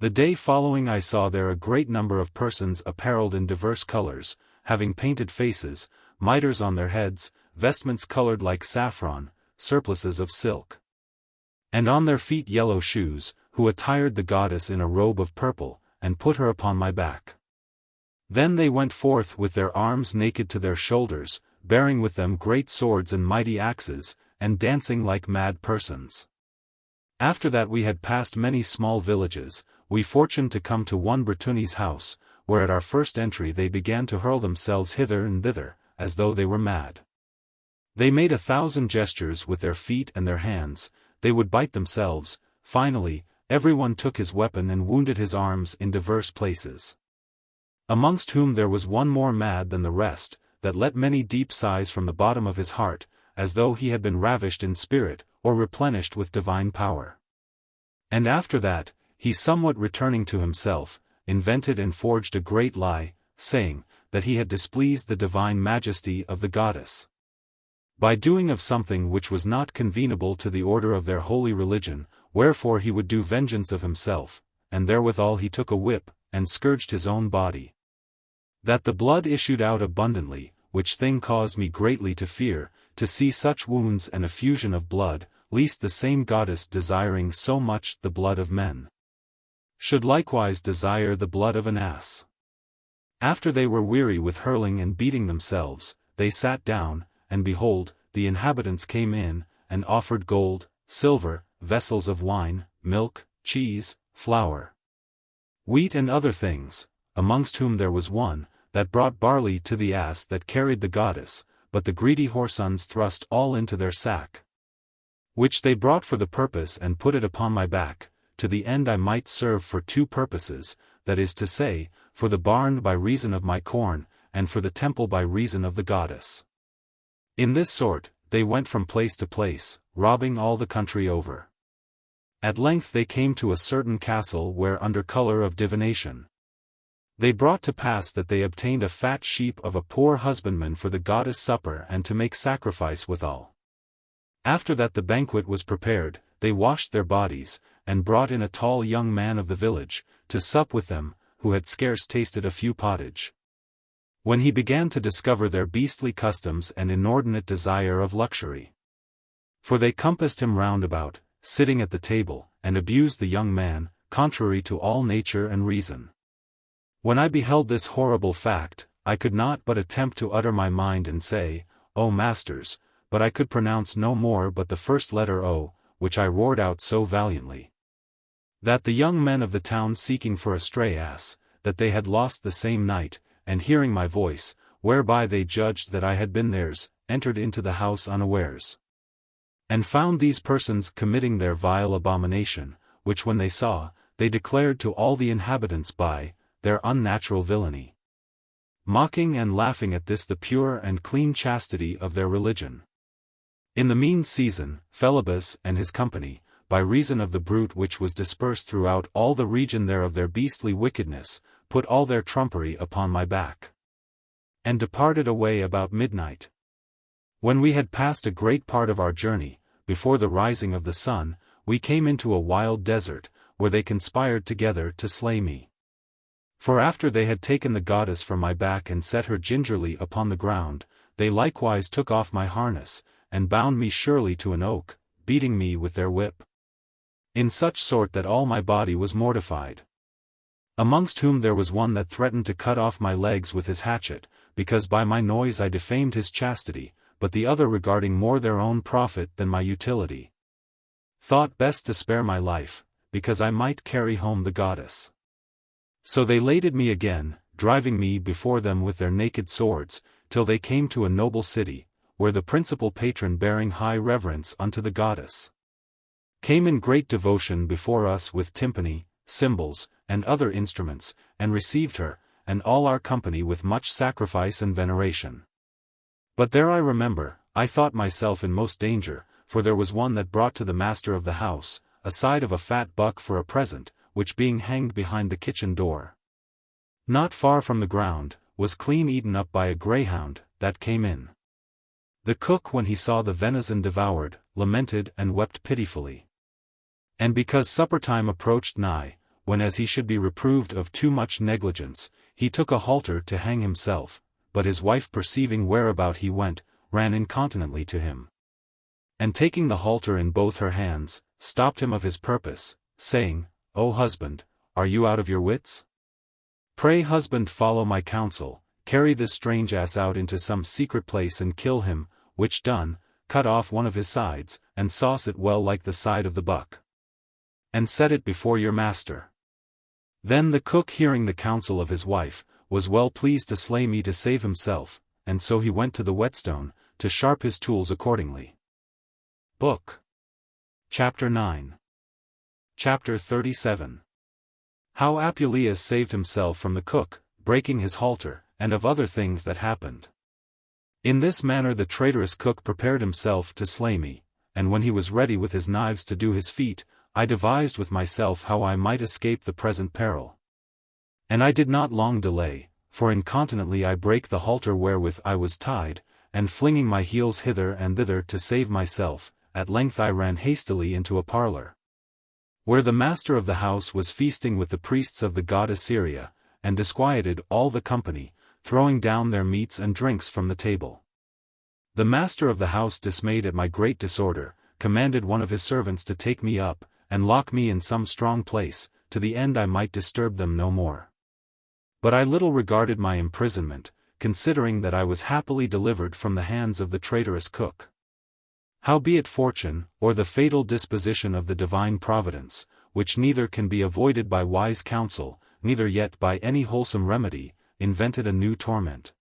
The day following I saw there a great number of persons apparelled in diverse colors, having painted faces, mitres on their heads, vestments colored like saffron, surplices of silk, and on their feet yellow shoes, who attired the goddess in a robe of purple, and put her upon my back. Then they went forth with their arms naked to their shoulders, bearing with them great swords and mighty axes, and dancing like mad persons. After that we had passed many small villages, we fortuned to come to one Bretoni's house, where at our first entry they began to hurl themselves hither and thither, as though they were mad. They made 1,000 gestures with their feet and their hands, they would bite themselves. Finally, everyone took his weapon and wounded his arms in diverse places. Amongst whom there was one more mad than the rest, that let many deep sighs from the bottom of his heart, as though he had been ravished in spirit, or replenished with divine power. And after that, he somewhat returning to himself, invented and forged a great lie, saying, that he had displeased the divine majesty of the goddess, by doing of something which was not convenable to the order of their holy religion, wherefore he would do vengeance of himself, and therewithal he took a whip, and scourged his own body. That the blood issued out abundantly, which thing caused me greatly to fear, to see such wounds and effusion of blood, lest the same goddess desiring so much the blood of men, should likewise desire the blood of an ass. After they were weary with hurling and beating themselves, they sat down, and behold, the inhabitants came in, and offered gold, silver, vessels of wine, milk, cheese, flour, wheat and other things, amongst whom there was one, that brought barley to the ass that carried the goddess, but the greedy whoresons thrust all into their sack, which they brought for the purpose and put it upon my back, to the end I might serve for two purposes, that is to say, for the barn by reason of my corn, and for the temple by reason of the goddess. In this sort, they went from place to place, robbing all the country over. At length they came to a certain castle where under colour of divination, they brought to pass that they obtained a fat sheep of a poor husbandman for the goddess' supper and to make sacrifice withal. After that the banquet was prepared, they washed their bodies, and brought in a tall young man of the village, to sup with them, who had scarce tasted a few pottage, when he began to discover their beastly customs and inordinate desire of luxury. For they compassed him round about, sitting at the table, and abused the young man, contrary to all nature and reason. When I beheld this horrible fact, I could not but attempt to utter my mind and say, O masters, but I could pronounce no more but the first letter O, which I roared out so valiantly, that the young men of the town seeking for a stray ass, that they had lost the same night, and hearing my voice, whereby they judged that I had been theirs, entered into the house unawares, and found these persons committing their vile abomination, which when they saw, they declared to all the inhabitants by their unnatural villainy, mocking and laughing at this the pure and clean chastity of their religion. In the mean season, Philebus and his company, by reason of the bruit which was dispersed throughout all the region there of their beastly wickedness, put all their trumpery upon my back, and departed away about midnight. When we had passed a great part of our journey, before the rising of the sun, we came into a wild desert, where they conspired together to slay me. For after they had taken the goddess from my back and set her gingerly upon the ground, they likewise took off my harness, and bound me surely to an oak, beating me with their whip, in such sort that all my body was mortified. Amongst whom there was one that threatened to cut off my legs with his hatchet, because by my noise I defamed his chastity, but the other regarding more their own profit than my utility, thought best to spare my life, because I might carry home the goddess. So they laded me again, driving me before them with their naked swords, till they came to a noble city, where the principal patron bearing high reverence unto the goddess, came in great devotion before us with tympani, cymbals, and other instruments, and received her, and all our company with much sacrifice and veneration. But there I remember, I thought myself in most danger, for there was one that brought to the master of the house, a side of a fat buck for a present, which being hanged behind the kitchen door, not far from the ground, was clean eaten up by a greyhound, that came in. The cook when he saw the venison devoured, lamented and wept pitifully. And because supper time approached nigh, when as he should be reproved of too much negligence, he took a halter to hang himself, but his wife perceiving whereabout he went, ran incontinently to him, and taking the halter in both her hands, stopped him of his purpose, saying, O husband, are you out of your wits? Pray husband follow my counsel, carry this strange ass out into some secret place and kill him, which done, cut off one of his sides, and sauce it well like the side of the buck, and set it before your master. Then the cook hearing the counsel of his wife, was well pleased to slay me to save himself, and so he went to the whetstone, to sharp his tools accordingly. Book. Chapter 9. Chapter 37. How Apuleius saved himself from the cook, breaking his halter, and of other things that happened. In this manner the traitorous cook prepared himself to slay me, and when he was ready with his knives to do his feat, I devised with myself how I might escape the present peril. And I did not long delay, for incontinently I brake the halter wherewith I was tied, and flinging my heels hither and thither to save myself, at length I ran hastily into a parlour, where the master of the house was feasting with the priests of the god Assyria, and disquieted all the company, throwing down their meats and drinks from the table. The master of the house, dismayed at my great disorder, commanded one of his servants to take me up, and lock me in some strong place, to the end I might disturb them no more. But I little regarded my imprisonment, considering that I was happily delivered from the hands of the traitorous cook. Howbeit fortune, or the fatal disposition of the divine providence, which neither can be avoided by wise counsel, neither yet by any wholesome remedy, invented a new torment.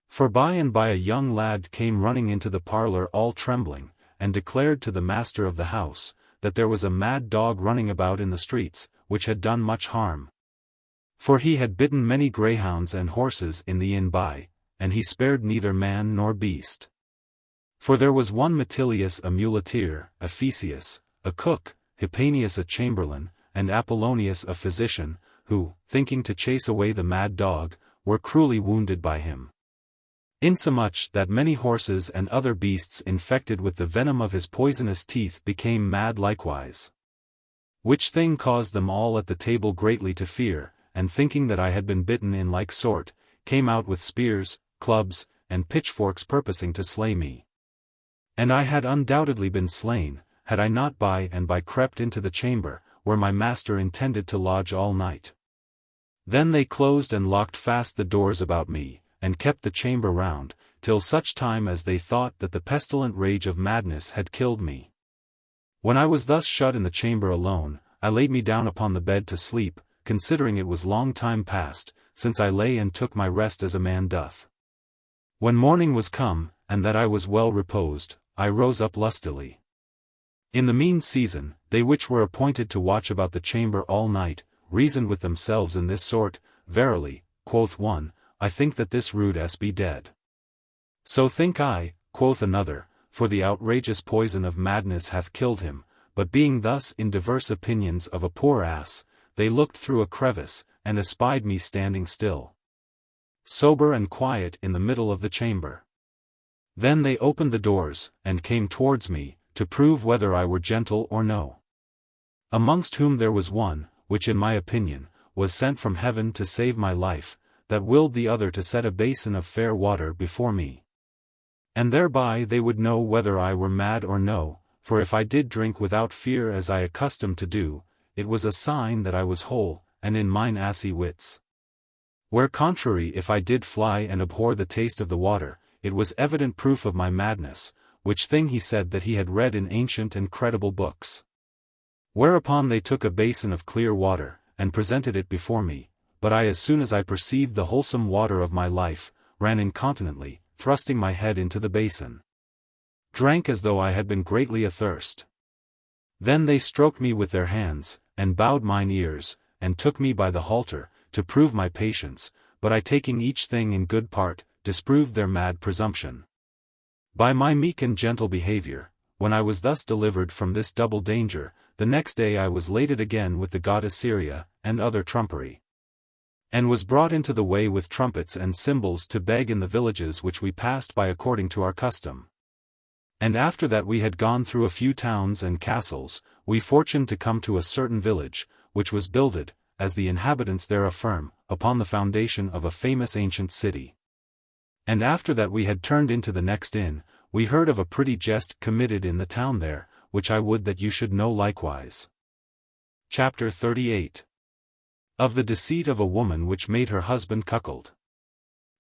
For by and by a young lad came running into the parlor all trembling, and declared to the master of the house, that there was a mad dog running about in the streets, which had done much harm. For he had bitten many greyhounds and horses in the inn by, and he spared neither man nor beast. For there was one Metilius a muleteer, Ephesius, a cook, Hypanius a chamberlain, and Apollonius a physician, who, thinking to chase away the mad dog, were cruelly wounded by him. Insomuch that many horses and other beasts infected with the venom of his poisonous teeth became mad likewise. Which thing caused them all at the table greatly to fear, and thinking that I had been bitten in like sort, came out with spears, clubs, and pitchforks purposing to slay me. And I had undoubtedly been slain, had I not by and by crept into the chamber, where my master intended to lodge all night. Then they closed and locked fast the doors about me, and kept the chamber round, till such time as they thought that the pestilent rage of madness had killed me. When I was thus shut in the chamber alone, I laid me down upon the bed to sleep, considering it was long time past, since I lay and took my rest as a man doth. When morning was come, and that I was well reposed, I rose up lustily. In the mean season, they which were appointed to watch about the chamber all night, reasoned with themselves in this sort, Verily, quoth one, I think that this rude be dead. So think I, quoth another, for the outrageous poison of madness hath killed him, but being thus in diverse opinions of a poor ass, they looked through a crevice, and espied me standing still, sober and quiet in the middle of the chamber. Then they opened the doors, and came towards me, to prove whether I were gentle or no. Amongst whom there was one, which in my opinion, was sent from heaven to save my life, that willed the other to set a basin of fair water before me. And thereby they would know whether I were mad or no, for if I did drink without fear as I accustomed to do, it was a sign that I was whole, and in mine assy wits. Where contrary if I did fly and abhor the taste of the water, it was evident proof of my madness, which thing he said that he had read in ancient and credible books. Whereupon they took a basin of clear water, and presented it before me, but I as soon as I perceived the wholesome water of my life, ran incontinently, thrusting my head into the basin. Drank as though I had been greatly athirst. Then they stroked me with their hands, and bowed mine ears, and took me by the halter, to prove my patience, but I taking each thing in good part, disproved their mad presumption. By my meek and gentle behavior, when I was thus delivered from this double danger, the next day I was laded again with the god Assyria, and other trumpery. And was brought into the way with trumpets and cymbals to beg in the villages which we passed by according to our custom. And after that we had gone through a few towns and castles, we fortuned to come to a certain village, which was builded, as the inhabitants there affirm, upon the foundation of a famous ancient city. And after that we had turned into the next inn, we heard of a pretty jest committed in the town there, which I would that you should know likewise. Chapter 38. Of the deceit of a woman which made her husband cuckold.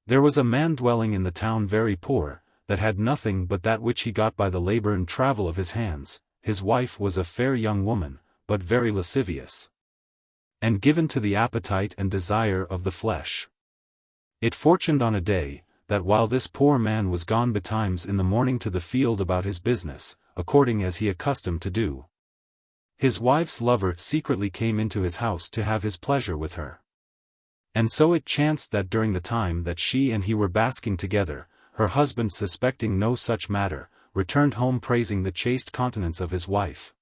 There was a man dwelling in the town very poor, that had nothing but that which he got by the labor and travel of his hands. His wife was a fair young woman, but very lascivious, and given to the appetite and desire of the flesh. It fortuned on a day, that while this poor man was gone betimes in the morning to the field about his business, according as he accustomed to do, his wife's lover secretly came into his house to have his pleasure with her. And so it chanced that during the time that she and he were basking together, her husband, suspecting no such matter, returned home praising the chaste continence of his wife.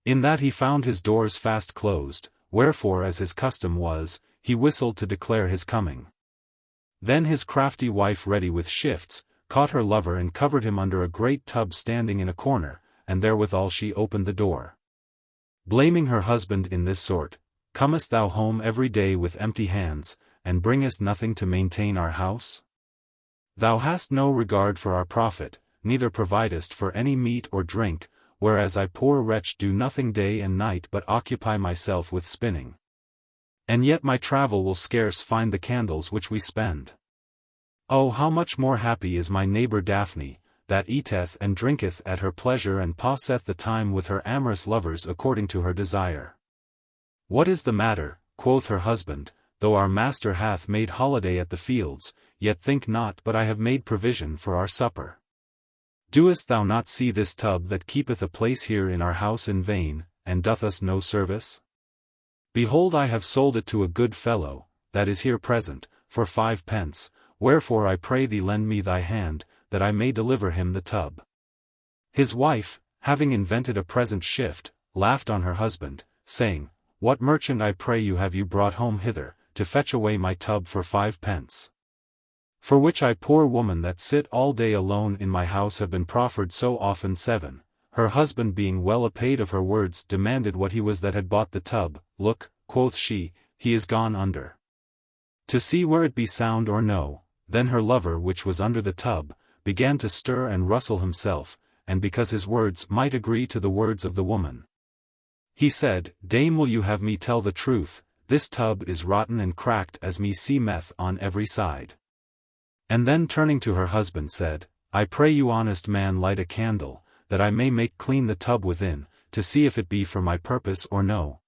In that he found his doors fast closed, wherefore as his custom was, he whistled to declare his coming. Then his crafty wife, ready with shifts, caught her lover and covered him under a great tub standing in a corner, and therewithal she opened the door. blaming her husband in this sort, "Comest thou home every day with empty hands, and bringest nothing to maintain our house? Thou hast no regard for our profit, neither providest for any meat or drink, whereas I poor wretch do nothing day and night but occupy myself with spinning. And yet my travel will scarce find the candles which we spend. Oh, how much more happy is my neighbor Daphne, that eateth and drinketh at her pleasure and passeth the time with her amorous lovers according to her desire." "What is the matter," quoth her husband, "though our master hath made holiday at the fields, yet think not but I have made provision for our supper. Doest thou not see this tub that keepeth a place here in our house in vain, and doth us no service? Behold, I have sold it to a good fellow, that is here present, for 5 pence, wherefore I pray thee lend me thy hand, that I may deliver him the tub." His wife, having invented a present shift, laughed on her husband, saying, "What merchant, I pray you, have you brought home hither, to fetch away my tub for 5 pence? For which I, poor woman that sit all day alone in my house, have been proffered so often 7. Her husband, being well apaid of her words, demanded what he was that had bought the tub. "Look," quoth she, "he is gone under. To see where it be sound or no." Then her lover, which was under the tub, began to stir and rustle himself, and because his words might agree to the words of the woman, he said, "Dame, will you have me tell the truth? This tub is rotten and cracked as me seemeth on every side." And then turning to her husband said, "I pray you, honest man, light a candle, that I may make clean the tub within, to see if it be for my purpose or no.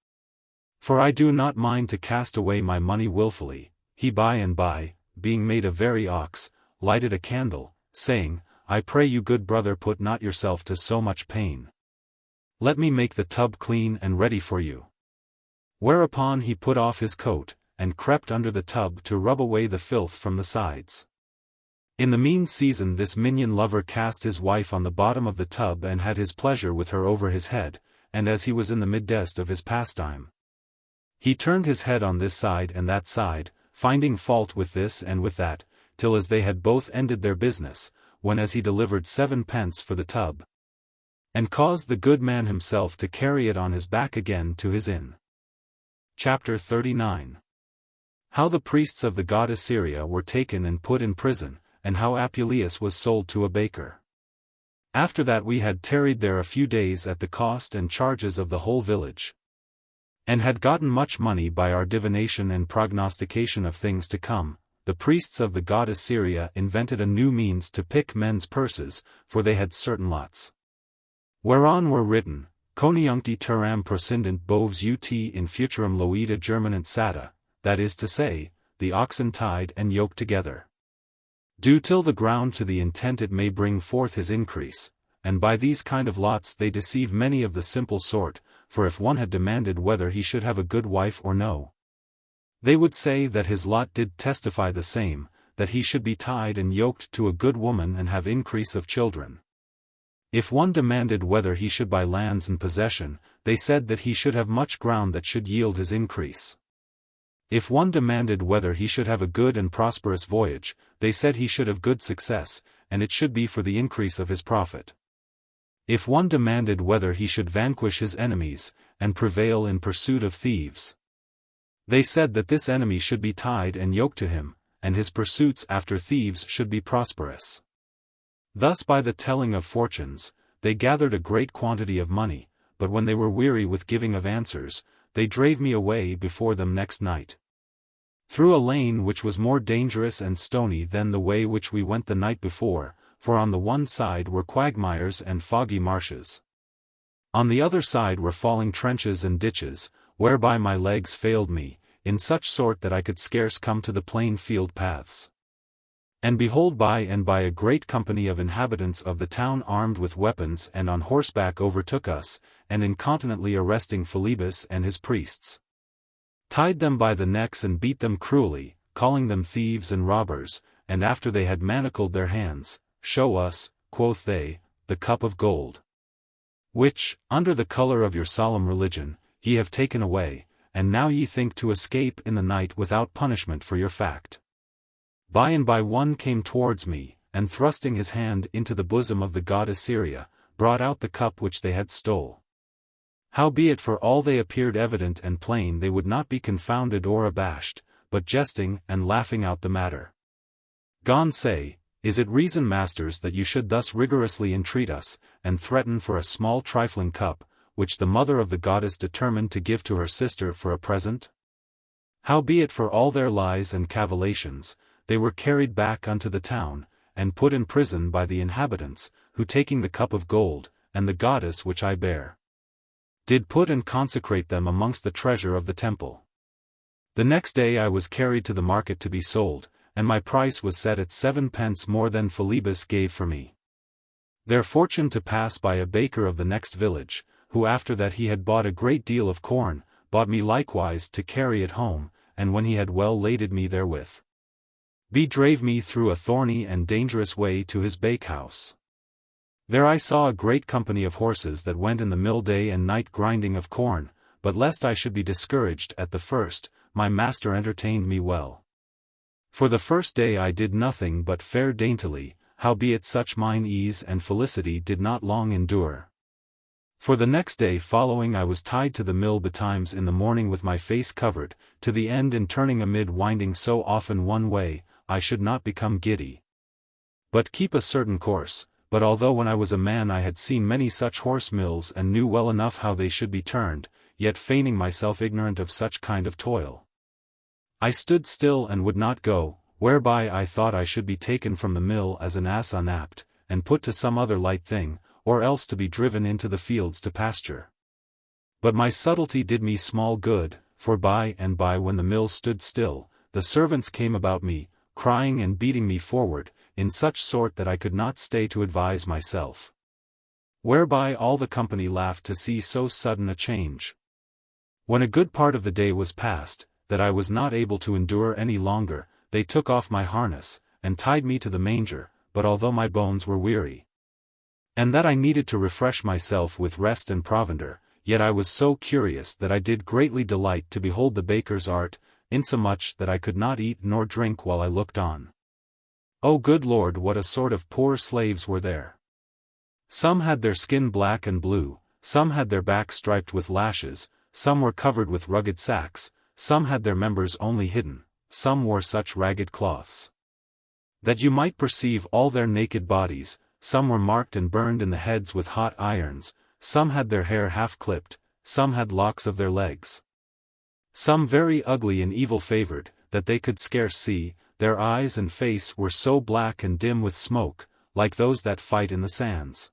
For I do not mind to cast away my money wilfully." He by and by, being made a very ox, lighted a candle, saying, "I pray you, good brother, put not yourself to so much pain. Let me make the tub clean and ready for you." Whereupon he put off his coat, and crept under the tub to rub away the filth from the sides. In the mean season this minion lover cast his wife on the bottom of the tub and had his pleasure with her over his head, and as he was in the midst of his pastime, he turned his head on this side and that side, finding fault with this and with that, till as they had both ended their business, when as he delivered 7 pence for the tub, and caused the good man himself to carry it on his back again to his inn. Chapter 39. How the priests of the goddess Syria were taken and put in prison, and how Apuleius was sold to a baker. After that we had tarried there a few days at the cost and charges of the whole village, and had gotten much money by our divination and prognostication of things to come. The priests of the goddess Syria invented a new means to pick men's purses, for they had certain lots, whereon were written, "Coniuncti terram proscindent boves ut in futurum loida germinant sata," that is to say, the oxen tied and yoked together, do till the ground to the intent it may bring forth his increase, and by these kind of lots they deceive many of the simple sort, for if one had demanded whether he should have a good wife or no, they would say that his lot did testify the same, that he should be tied and yoked to a good woman and have increase of children. If one demanded whether he should buy lands and possession, they said that he should have much ground that should yield his increase. If one demanded whether he should have a good and prosperous voyage, they said he should have good success, and it should be for the increase of his profit. If one demanded whether he should vanquish his enemies, and prevail in pursuit of thieves, they said that this enemy should be tied and yoked to him, and his pursuits after thieves should be prosperous. Thus by the telling of fortunes, they gathered a great quantity of money, but when they were weary with giving of answers, they drave me away before them next night, through a lane which was more dangerous and stony than the way which we went the night before, for on the one side were quagmires and foggy marshes. On the other side were falling trenches and ditches, whereby my legs failed me, in such sort that I could scarce come to the plain field paths. And behold, by and by a great company of inhabitants of the town armed with weapons and on horseback overtook us, and incontinently arresting Philebus and his priests, tied them by the necks and beat them cruelly, calling them thieves and robbers, and after they had manacled their hands, "Show us," quoth they, "the cup of gold, which, under the color of your solemn religion, ye have taken away, and now ye think to escape in the night without punishment for your fact." By and by one came towards me, and thrusting his hand into the bosom of the goddess Syria, brought out the cup which they had stole. Howbeit for all they appeared evident and plain they would not be confounded or abashed, but jesting and laughing out the matter. Gone say, is it reason, masters, that you should thus rigorously entreat us, and threaten for a small trifling cup, which the mother of the goddess determined to give to her sister for a present? Howbeit for all their lies and cavalations, they were carried back unto the town, and put in prison by the inhabitants, who taking the cup of gold, and the goddess which I bear, did put and consecrate them amongst the treasure of the temple. The next day I was carried to the market to be sold, and my price was set at 7 pence more than Philebus gave for me. There fortuned to pass by a baker of the next village, who after that he had bought a great deal of corn, bought me likewise to carry it home, and when he had well laded me therewith, drave me through a thorny and dangerous way to his bakehouse. There I saw a great company of horses that went in the mill day and night grinding of corn, but lest I should be discouraged at the first, my master entertained me well. For the first day I did nothing but fare daintily, howbeit such mine ease and felicity did not long endure. For the next day following I was tied to the mill betimes in the morning with my face covered, to the end in turning amid winding so often one way, I should not become giddy, but keep a certain course. But although when I was a man I had seen many such horse mills and knew well enough how they should be turned, yet feigning myself ignorant of such kind of toil, I stood still and would not go, whereby I thought I should be taken from the mill as an ass unapt, and put to some other light thing, or else to be driven into the fields to pasture. But my subtlety did me small good, for by and by when the mill stood still, the servants came about me, crying and beating me forward, in such sort that I could not stay to advise myself. Whereby all the company laughed to see so sudden a change. When a good part of the day was past, that I was not able to endure any longer, they took off my harness, and tied me to the manger, but although my bones were weary, and that I needed to refresh myself with rest and provender, yet I was so curious that I did greatly delight to behold the baker's art, insomuch that I could not eat nor drink while I looked on. O good Lord, what a sort of poor slaves were there! Some had their skin black and blue, some had their backs striped with lashes, some were covered with rugged sacks, some had their members only hidden, some wore such ragged cloths that you might perceive all their naked bodies, some were marked and burned in the heads with hot irons, some had their hair half clipped, some had locks of their legs. Some very ugly and evil-favored, that they could scarce see, their eyes and face were so black and dim with smoke, like those that fight in the sands,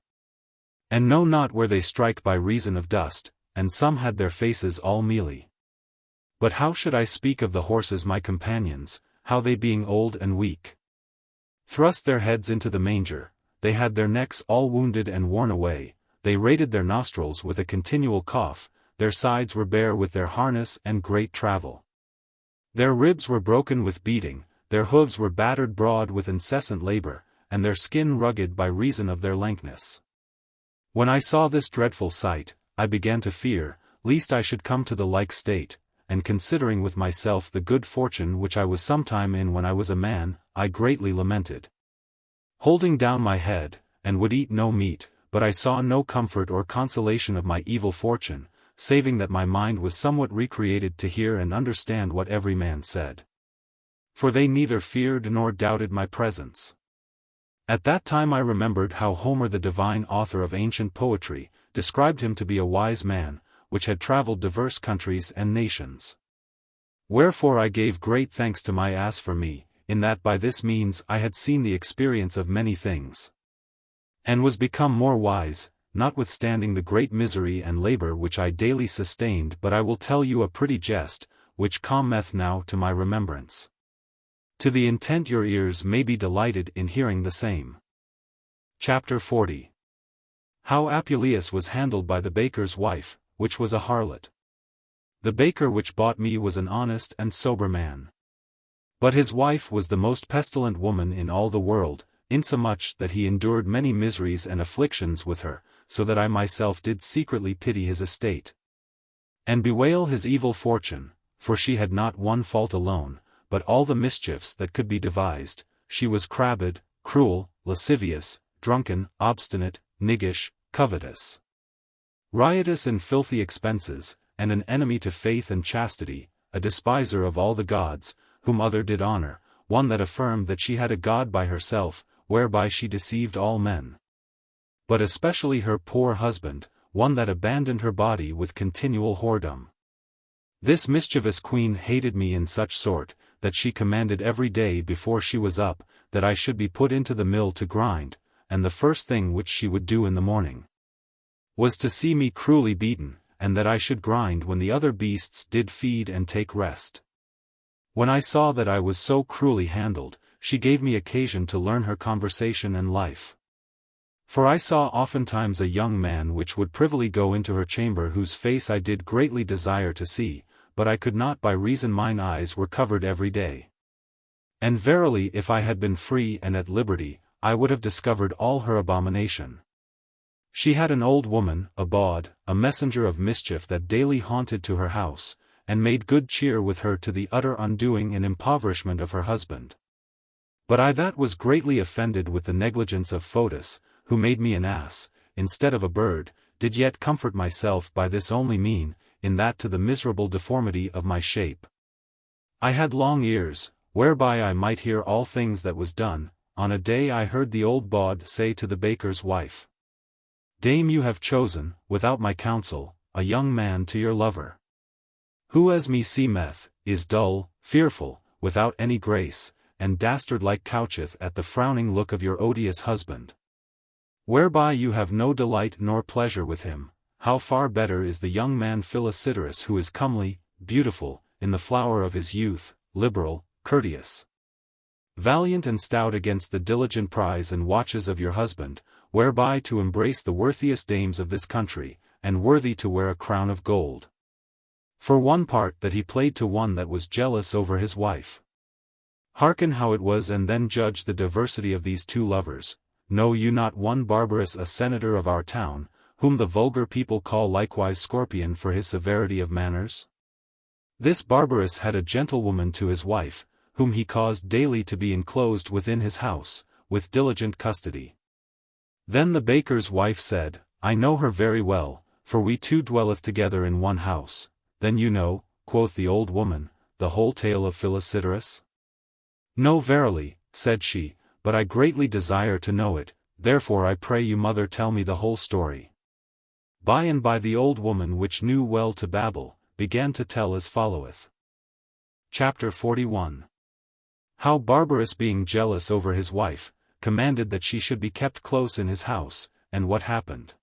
and know not where they strike by reason of dust, and some had their faces all mealy. But how should I speak of the horses my companions, how they being old and weak, thrust their heads into the manger, they had their necks all wounded and worn away, they rated their nostrils with a continual cough, their sides were bare with their harness and great travel. Their ribs were broken with beating, their hooves were battered broad with incessant labor, and their skin rugged by reason of their lankness. When I saw this dreadful sight, I began to fear, lest I should come to the like state, and considering with myself the good fortune which I was sometime in when I was a man, I greatly lamented. Holding down my head, and would eat no meat, but I saw no comfort or consolation of my evil fortune, saving that my mind was somewhat recreated to hear and understand what every man said. For they neither feared nor doubted my presence. At that time I remembered how Homer, the divine author of ancient poetry, described him to be a wise man, which had travelled diverse countries and nations. Wherefore I gave great thanks to my ass for me, in that by this means I had seen the experience of many things, and was become more wise, notwithstanding the great misery and labour which I daily sustained. But I will tell you a pretty jest, which cometh now to my remembrance, to the intent your ears may be delighted in hearing the same. Chapter 40. How Apuleius was handled by the baker's wife, which was a harlot. The baker which bought me was an honest and sober man, but his wife was the most pestilent woman in all the world, insomuch that he endured many miseries and afflictions with her, so that I myself did secretly pity his estate, and bewail his evil fortune, for she had not one fault alone, but all the mischiefs that could be devised. She was crabbed, cruel, lascivious, drunken, obstinate, niggish, covetous, riotous in filthy expenses, and an enemy to faith and chastity, a despiser of all the gods, whom other did honor, one that affirmed that she had a god by herself, whereby she deceived all men. But especially her poor husband, one that abandoned her body with continual whoredom. This mischievous queen hated me in such sort, that she commanded every day before she was up, that I should be put into the mill to grind, and the first thing which she would do in the morning was to see me cruelly beaten, and that I should grind when the other beasts did feed and take rest. When I saw that I was so cruelly handled, she gave me occasion to learn her conversation and life. For I saw oftentimes a young man which would privily go into her chamber, whose face I did greatly desire to see, but I could not, by reason mine eyes were covered every day. And verily, if I had been free and at liberty, I would have discovered all her abomination. She had an old woman, a bawd, a messenger of mischief, that daily haunted to her house, and made good cheer with her to the utter undoing and impoverishment of her husband. But I that was greatly offended with the negligence of Photis, who made me an ass, instead of a bird, did yet comfort myself by this only mean, in that to the miserable deformity of my shape I had long ears, whereby I might hear all things that was done. On a day I heard the old bawd say to the baker's wife, "Dame, you have chosen, without my counsel, a young man to your lover, who as me seemeth, is dull, fearful, without any grace, and dastard-like coucheth at the frowning look of your odious husband, whereby you have no delight nor pleasure with him. How far better is the young man Philebus, who is comely, beautiful, in the flower of his youth, liberal, courteous, valiant and stout against the diligent prize and watches of your husband, whereby to embrace the worthiest dames of this country, and worthy to wear a crown of gold. For one part that he played to one that was jealous over his wife. Hearken how it was, and then judge the diversity of these two lovers. Know you not one Barbarus, a senator of our town, whom the vulgar people call likewise Scorpion for his severity of manners? This Barbarus had a gentlewoman to his wife, whom he caused daily to be enclosed within his house, with diligent custody. Then the baker's wife said, I know her very well, for we two dwelleth together in one house. Then you know, quoth the old woman, the whole tale of Philebus? No, verily, said she, but I greatly desire to know it, therefore I pray you, mother, tell me the whole story. By and by the old woman, which knew well to babble, began to tell as followeth. Chapter 41. How Barbarus, being jealous over his wife, commanded that she should be kept close in his house, and what happened.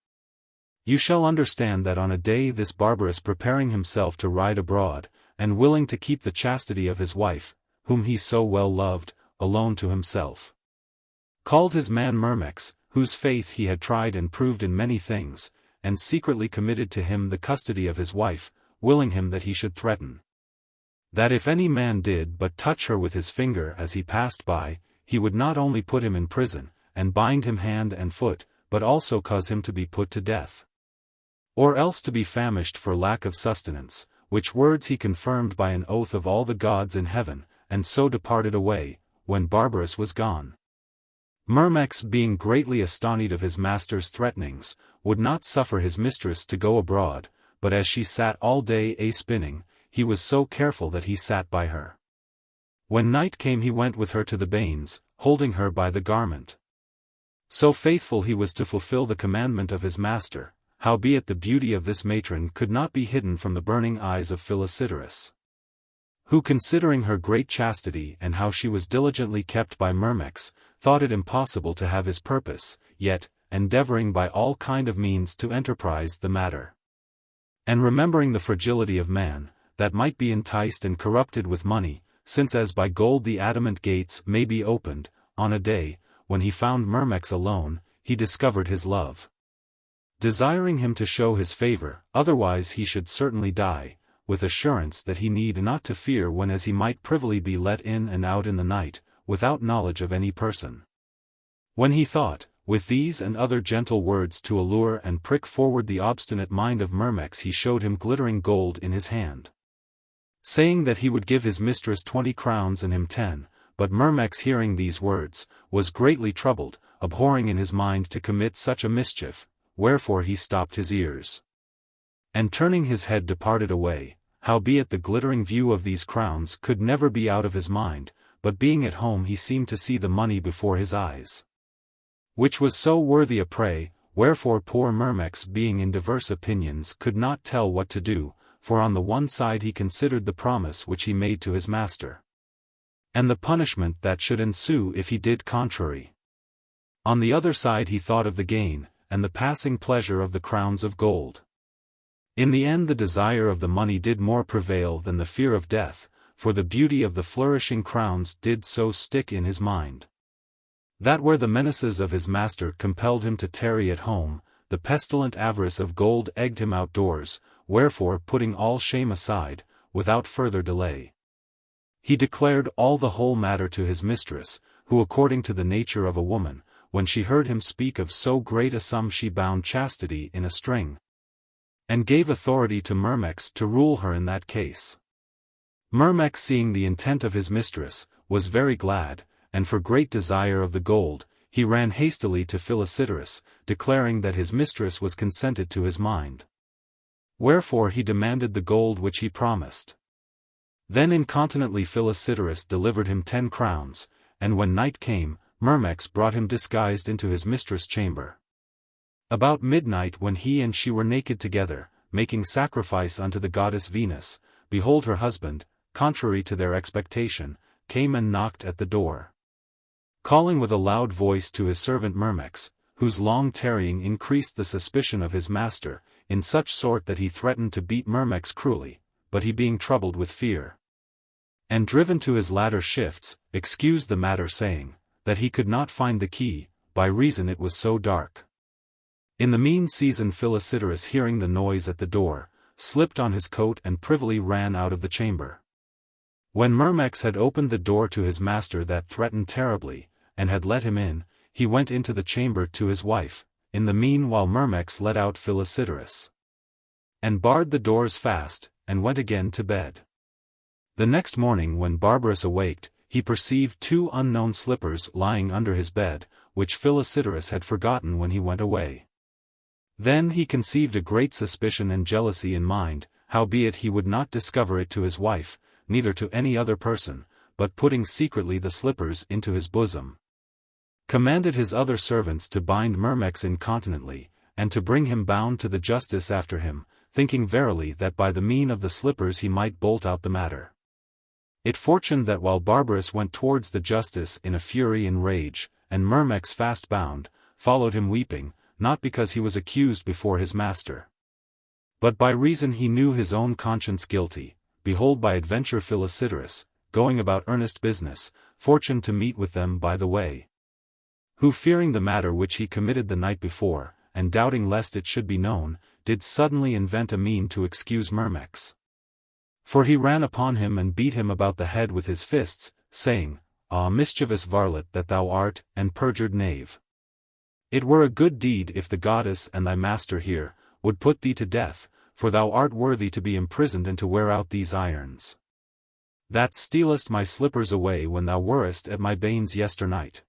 You shall understand that on a day this Barbarus, preparing himself to ride abroad, and willing to keep the chastity of his wife, whom he so well loved, alone to himself, called his man Myrmex, whose faith he had tried and proved in many things, and secretly committed to him the custody of his wife, willing him that he should threaten that if any man did but touch her with his finger as he passed by, he would not only put him in prison, and bind him hand and foot, but also cause him to be put to death, or else to be famished for lack of sustenance, which words he confirmed by an oath of all the gods in heaven, and so departed away, when Barbarus was gone. Myrmex, being greatly astonied of his master's threatenings, would not suffer his mistress to go abroad, but as she sat all day a-spinning, he was so careful that he sat by her. When night came he went with her to the bains, holding her by the garment. So faithful he was to fulfill the commandment of his master, howbeit the beauty of this matron could not be hidden from the burning eyes of Philebus, who, considering her great chastity and how she was diligently kept by Myrmex, thought it impossible to have his purpose, yet, endeavoring by all kind of means to enterprise the matter, and remembering the fragility of man, that might be enticed and corrupted with money, since as by gold the adamant gates may be opened, on a day, when he found Myrmex alone, he discovered his love, desiring him to show his favor, otherwise he should certainly die, with assurance that he need not to fear, whenas he might privily be let in and out in the night, without knowledge of any person. When he thought, with these and other gentle words to allure and prick forward the obstinate mind of Myrmex, he showed him glittering gold in his hand, saying that he would give his mistress 20 crowns and him 10, but Myrmex, hearing these words, was greatly troubled, abhorring in his mind to commit such a mischief, wherefore he stopped his ears. And turning his head departed away, howbeit the glittering view of these crowns could never be out of his mind, but being at home he seemed to see the money before his eyes, which was so worthy a prey, wherefore poor Myrmex being in diverse opinions could not tell what to do, for on the one side he considered the promise which he made to his master, and the punishment that should ensue if he did contrary. On the other side he thought of the gain, and the passing pleasure of the crowns of gold. In the end the desire of the money did more prevail than the fear of death, for the beauty of the flourishing crowns did so stick in his mind, that where the menaces of his master compelled him to tarry at home, the pestilent avarice of gold egged him outdoors, wherefore putting all shame aside, without further delay, he declared all the whole matter to his mistress, who according to the nature of a woman, when she heard him speak of so great a sum she bound chastity in a string, and gave authority to Myrmex to rule her in that case. Myrmex seeing the intent of his mistress, was very glad, and for great desire of the gold, he ran hastily to Philesiderus, declaring that his mistress was consented to his mind. Wherefore he demanded the gold which he promised. Then incontinently Philesiderus delivered him 10 crowns, and when night came, Myrmex brought him disguised into his mistress' chamber. About midnight when he and she were naked together, making sacrifice unto the goddess Venus, behold her husband, contrary to their expectation, came and knocked at the door, calling with a loud voice to his servant Myrmex, whose long tarrying increased the suspicion of his master, in such sort that he threatened to beat Myrmex cruelly, but he being troubled with fear, and driven to his latter shifts, excused the matter saying, that he could not find the key, by reason it was so dark. In the mean season Philesiderus hearing the noise at the door, slipped on his coat and privily ran out of the chamber. When Myrmex had opened the door to his master that threatened terribly, and had let him in, he went into the chamber to his wife. In the meanwhile Myrmex let out Philesiderus, and barred the doors fast, and went again to bed. The next morning when Barbarus awaked, he perceived 2 unknown slippers lying under his bed, which Philesiderus had forgotten when he went away. Then he conceived a great suspicion and jealousy in mind, howbeit he would not discover it to his wife, neither to any other person, but putting secretly the slippers into his bosom, commanded his other servants to bind Myrmex incontinently, and to bring him bound to the justice after him, thinking verily that by the mean of the slippers he might bolt out the matter. It fortuned that while Barbarus went towards the justice in a fury and rage, and Myrmex fast bound, followed him weeping, not because he was accused before his master, but by reason he knew his own conscience guilty, behold by adventure Philesiderus, going about earnest business, fortuned to meet with them by the way, who fearing the matter which he committed the night before, and doubting lest it should be known, did suddenly invent a mean to excuse Myrmex. For he ran upon him and beat him about the head with his fists, saying, Ah, mischievous varlet that thou art, and perjured knave! It were a good deed if the goddess and thy master here, would put thee to death, for thou art worthy to be imprisoned and to wear out these irons, that stealest my slippers away when thou werest at my banes yesternight.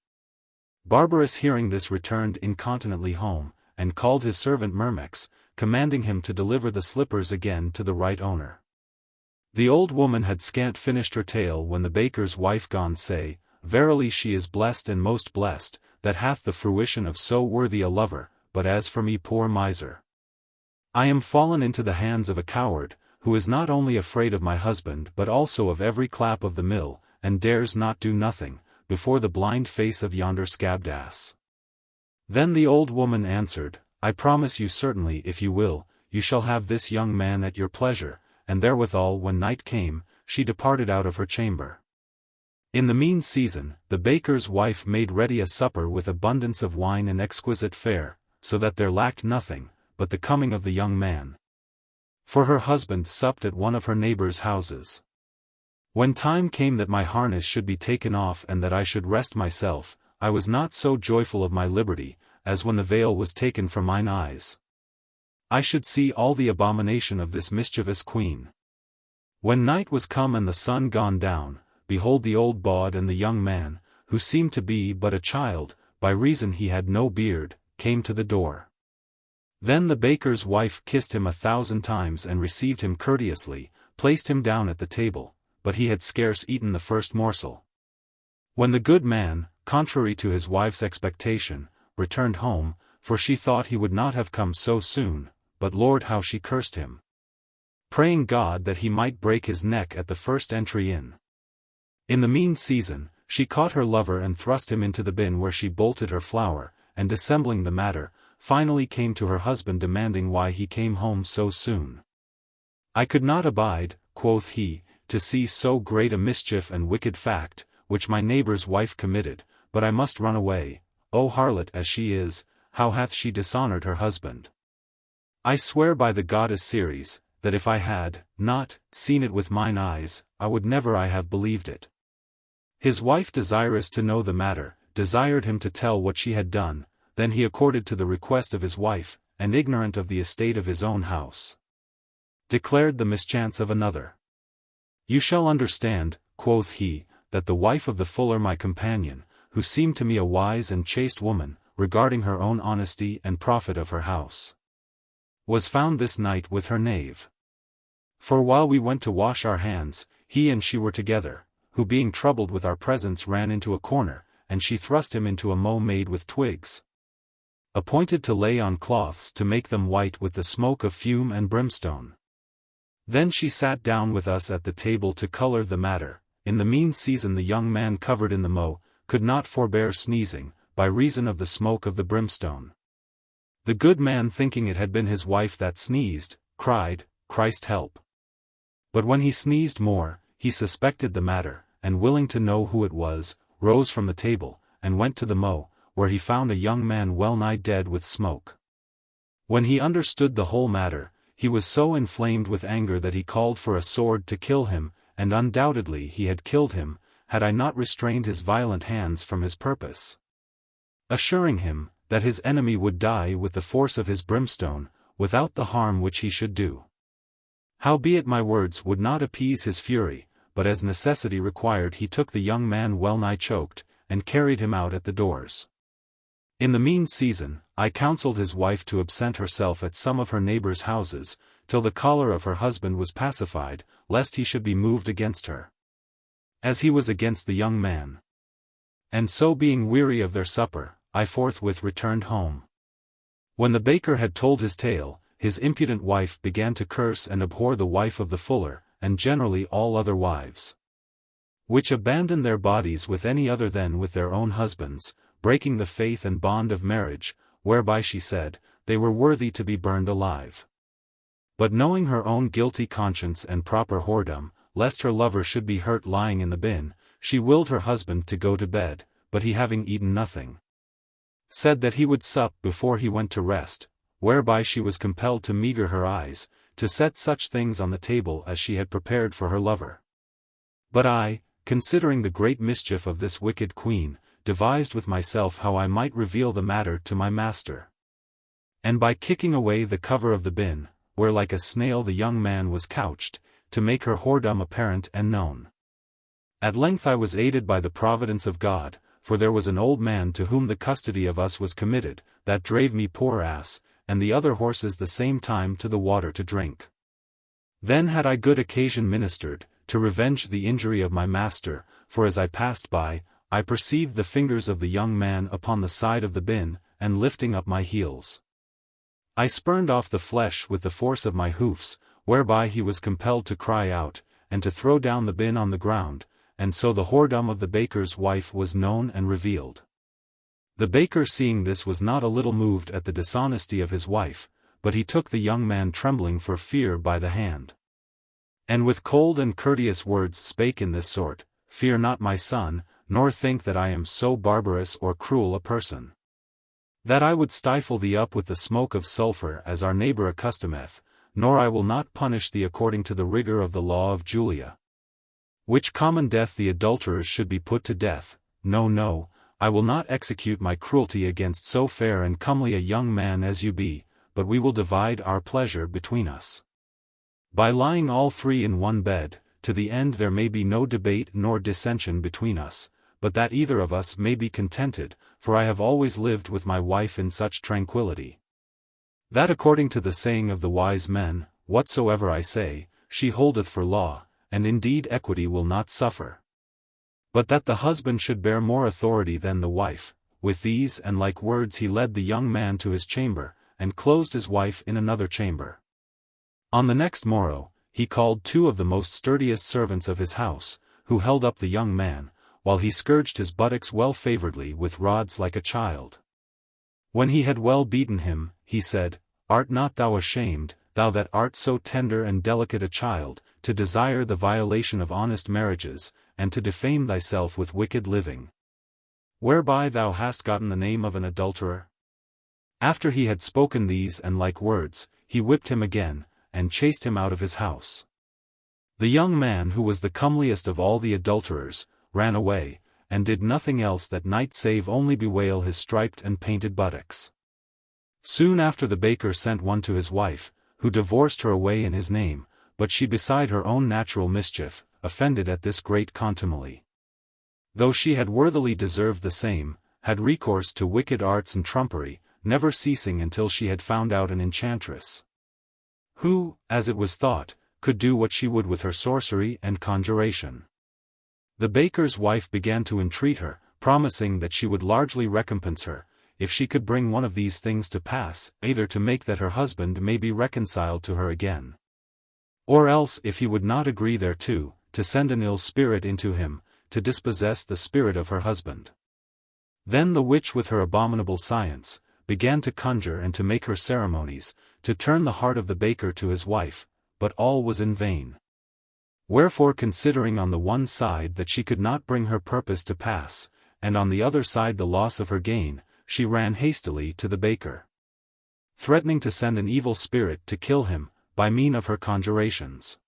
Barbarus hearing this returned incontinently home, and called his servant Myrmex, commanding him to deliver the slippers again to the right owner. The old woman had scant finished her tale when the baker's wife gone say, Verily she is blessed and most blessed, that hath the fruition of so worthy a lover, but as for me poor miser, I am fallen into the hands of a coward, who is not only afraid of my husband but also of every clap of the mill, and dares not do nothing, before the blind face of yonder scabbed ass. Then the old woman answered, I promise you certainly if you will, you shall have this young man at your pleasure, and therewithal when night came, she departed out of her chamber. In the mean season, the baker's wife made ready a supper with abundance of wine and exquisite fare, so that there lacked nothing, but the coming of the young man. For her husband supped at one of her neighbors' houses. When time came that my harness should be taken off and that I should rest myself, I was not so joyful of my liberty, as when the veil was taken from mine eyes. I should see all the abomination of this mischievous queen. When night was come and the sun gone down, behold the old bawd and the young man, who seemed to be but a child, by reason he had no beard, came to the door. Then the baker's wife kissed him 1,000 times and received him courteously, placed him down at the table, but he had scarce eaten the first morsel. When the good man, contrary to his wife's expectation, returned home, for she thought he would not have come so soon, but Lord how she cursed him, praying God that he might break his neck at the first entry in. In the mean season, she caught her lover and thrust him into the bin where she bolted her flour, and dissembling the matter, finally came to her husband demanding why he came home so soon. I could not abide, quoth he, to see so great a mischief and wicked fact, which my neighbour's wife committed, but I must run away. O harlot as she is, how hath she dishonoured her husband? I swear by the goddess Ceres, that if I had not seen it with mine eyes, I would never I have believed it. His wife desirous to know the matter, desired him to tell what she had done, then he accorded to the request of his wife, and ignorant of the estate of his own house, declared the mischance of another. You shall understand, quoth he, that the wife of the fuller my companion, who seemed to me a wise and chaste woman, regarding her own honesty and profit of her house, was found this night with her knave. For while we went to wash our hands, he and she were together, who being troubled with our presence ran into a corner, and she thrust him into a mow made with twigs, appointed to lay on cloths to make them white with the smoke of fume and brimstone. Then she sat down with us at the table to colour the matter. In the mean season the young man covered in the mow, could not forbear sneezing, by reason of the smoke of the brimstone. The good man thinking it had been his wife that sneezed, cried, Christ help. But when he sneezed more, he suspected the matter, and willing to know who it was, rose from the table, and went to the mow, where he found a young man well nigh dead with smoke. When he understood the whole matter, he was so inflamed with anger that he called for a sword to kill him, and undoubtedly he had killed him, had I not restrained his violent hands from his purpose, assuring him, that his enemy would die with the force of his brimstone, without the harm which he should do. Howbeit my words would not appease his fury, but as necessity required he took the young man well nigh choked, and carried him out at the doors. In the mean season, I counselled his wife to absent herself at some of her neighbours' houses, till the choler of her husband was pacified, lest he should be moved against her, as he was against the young man. And so being weary of their supper, I forthwith returned home. When the baker had told his tale, his impudent wife began to curse and abhor the wife of the fuller, and generally all other wives, which abandon their bodies with any other than with their own husbands, breaking the faith and bond of marriage, whereby she said, they were worthy to be burned alive. But knowing her own guilty conscience and proper whoredom, lest her lover should be hurt lying in the bin, she willed her husband to go to bed, but he having eaten nothing, said that he would sup before he went to rest, whereby she was compelled to meagre her eyes, to set such things on the table as she had prepared for her lover. But I, considering the great mischief of this wicked queen, devised with myself how I might reveal the matter to my master. And by kicking away the cover of the bin, where like a snail the young man was couched, to make her whoredom apparent and known. At length I was aided by the providence of God, for there was an old man to whom the custody of us was committed, that drave me poor ass, and the other horses the same time to the water to drink. Then had I good occasion ministered, to revenge the injury of my master, for as I passed by, I perceived the fingers of the young man upon the side of the bin, and lifting up my heels, I spurned off the flesh with the force of my hoofs, whereby he was compelled to cry out, and to throw down the bin on the ground, and so the whoredom of the baker's wife was known and revealed. The baker seeing this was not a little moved at the dishonesty of his wife, but he took the young man trembling for fear by the hand, and with cold and courteous words spake in this sort, Fear not my son, nor think that I am so barbarous or cruel a person, that I would stifle thee up with the smoke of sulphur as our neighbour accustometh, nor I will not punish thee according to the rigour of the law of Julia, which common death the adulterers should be put to death. No, no, I will not execute my cruelty against so fair and comely a young man as you be, but we will divide our pleasure between us, by lying all three in one bed, to the end there may be no debate nor dissension between us, but that either of us may be contented, for I have always lived with my wife in such tranquillity. That according to the saying of the wise men, whatsoever I say, she holdeth for law, and indeed equity will not suffer. But that the husband should bear more authority than the wife. With these and like words he led the young man to his chamber, and closed his wife in another chamber. On the next morrow, he called 2 of the most sturdiest servants of his house, who held up the young man, while he scourged his buttocks well favourably with rods like a child. When he had well beaten him, he said, Art not thou ashamed, thou that art so tender and delicate a child, to desire the violation of honest marriages, and to defame thyself with wicked living? Whereby thou hast gotten the name of an adulterer? After he had spoken these and like words, he whipped him again, and chased him out of his house. The young man who was the comeliest of all the adulterers, ran away, and did nothing else that night save only bewail his striped and painted buttocks. Soon after the baker sent one to his wife, who divorced her away in his name, but she beside her own natural mischief, offended at this great contumely. Though she had worthily deserved the same, had recourse to wicked arts and trumpery, never ceasing until she had found out an enchantress, who, as it was thought, could do what she would with her sorcery and conjuration. The baker's wife began to entreat her, promising that she would largely recompense her, if she could bring one of these things to pass, either to make that her husband may be reconciled to her again, or else if he would not agree thereto, to send an ill spirit into him, to dispossess the spirit of her husband. Then the witch with her abominable science, began to conjure and to make her ceremonies, to turn the heart of the baker to his wife, but all was in vain. Wherefore considering on the one side that she could not bring her purpose to pass, and on the other side the loss of her gain, she ran hastily to the baker, threatening to send an evil spirit to kill him, by mean of her conjurations.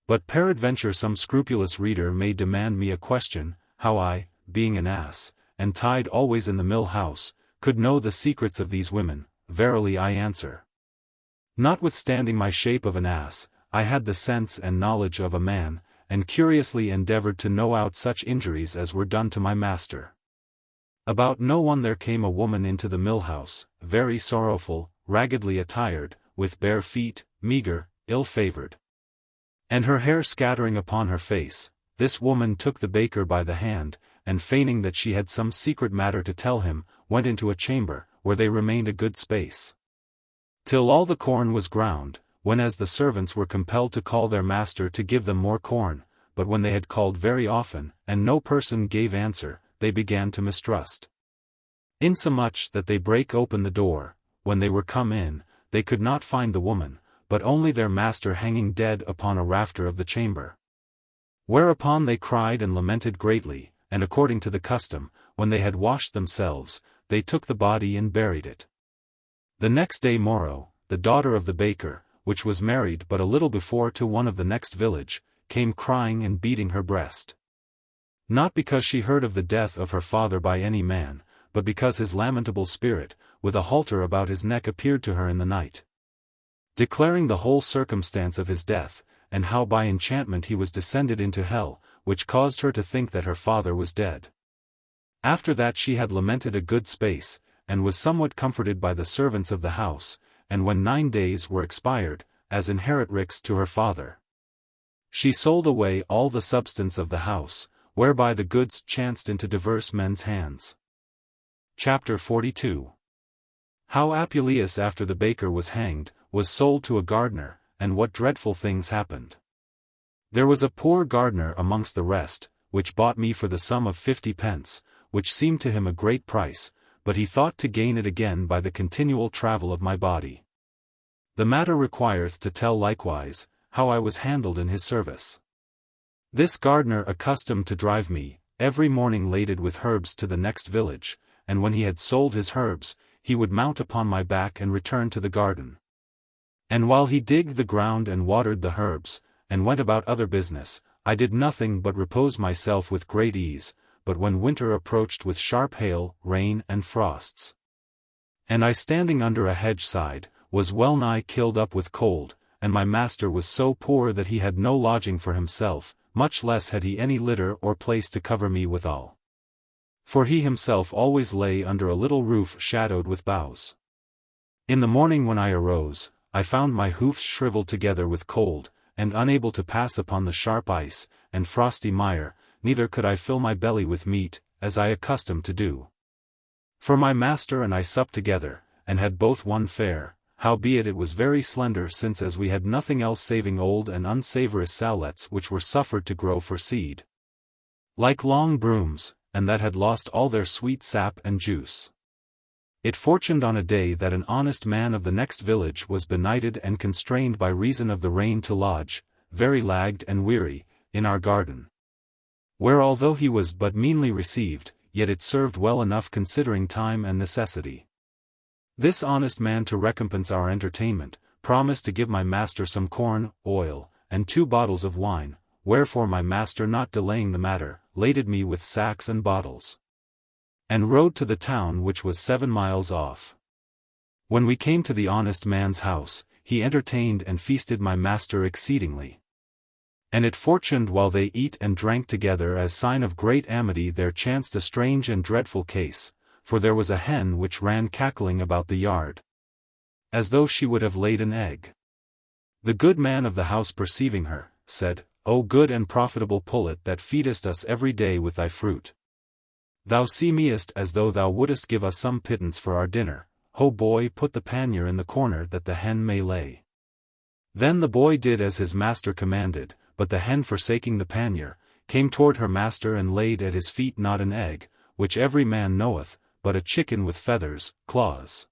But peradventure some scrupulous reader may demand me a question, how I, being an ass, and tied always in the mill house, could know the secrets of these women. Verily I answer, notwithstanding my shape of an ass, I had the sense and knowledge of a man, and curiously endeavoured to know out such injuries as were done to my master. About no one there came a woman into the mill house, very sorrowful, raggedly attired, with bare feet, meagre, ill-favoured, and her hair scattering upon her face. This woman took the baker by the hand, and feigning that she had some secret matter to tell him, went into a chamber, where they remained a good space, till all the corn was ground, when as the servants were compelled to call their master to give them more corn, but when they had called very often, and no person gave answer, they began to mistrust. Insomuch that they brake open the door. When they were come in, they could not find the woman, but only their master hanging dead upon a rafter of the chamber. Whereupon they cried and lamented greatly, and according to the custom, when they had washed themselves, they took the body and buried it. The next day morrow, the daughter of the baker, which was married but a little before to one of the next village, came crying and beating her breast. Not because she heard of the death of her father by any man, but because his lamentable spirit, with a halter about his neck appeared to her in the night, declaring the whole circumstance of his death, and how by enchantment he was descended into hell, which caused her to think that her father was dead. After that she had lamented a good space, and was somewhat comforted by the servants of the house, and when 9 days were expired, as inheritrix to her father, she sold away all the substance of the house, whereby the goods chanced into diverse men's hands. Chapter 42. How Apuleius after the baker was hanged, was sold to a gardener, and what dreadful things happened. There was a poor gardener amongst the rest, which bought me for the sum of 50 pence, which seemed to him a great price, but he thought to gain it again by the continual travel of my body. The matter requireth to tell likewise, how I was handled in his service. This gardener accustomed to drive me, every morning laden with herbs to the next village, and when he had sold his herbs, he would mount upon my back and return to the garden. And while he digged the ground and watered the herbs, and went about other business, I did nothing but repose myself with great ease. But when winter approached with sharp hail, rain, and frosts, and I standing under a hedge side, was well nigh killed up with cold, and my master was so poor that he had no lodging for himself, much less had he any litter or place to cover me withal. For he himself always lay under a little roof shadowed with boughs. In the morning when I arose, I found my hoofs shriveled together with cold, and unable to pass upon the sharp ice, and frosty mire, neither could I fill my belly with meat, as I accustomed to do. For my master and I supped together, and had both one fare, howbeit it was very slender, since as we had nothing else saving old and unsavourous sowlets which were suffered to grow for seed, like long brooms, and that had lost all their sweet sap and juice. It fortuned on a day that an honest man of the next village was benighted and constrained by reason of the rain to lodge, very lagged and weary, in our garden. Where although he was but meanly received, yet it served well enough considering time and necessity. This honest man, to recompense our entertainment, promised to give my master some corn, oil, and 2 bottles of wine, wherefore my master, not delaying the matter, laded me with sacks and bottles, and rode to the town, which was 7 miles off. When we came to the honest man's house, he entertained and feasted my master exceedingly. And it fortuned while they eat and drank together, as sign of great amity, there chanced a strange and dreadful case, for there was a hen which ran cackling about the yard, as though she would have laid an egg. The good man of the house, perceiving her, said, O good and profitable pullet, that feedest us every day with thy fruit, thou seemest as though thou wouldest give us some pittance for our dinner. Ho boy, put the pannier in the corner that the hen may lay. Then the boy did as his master commanded, but the hen, forsaking the pannier, came toward her master and laid at his feet not an egg, which every man knoweth, but a chicken with feathers, claws,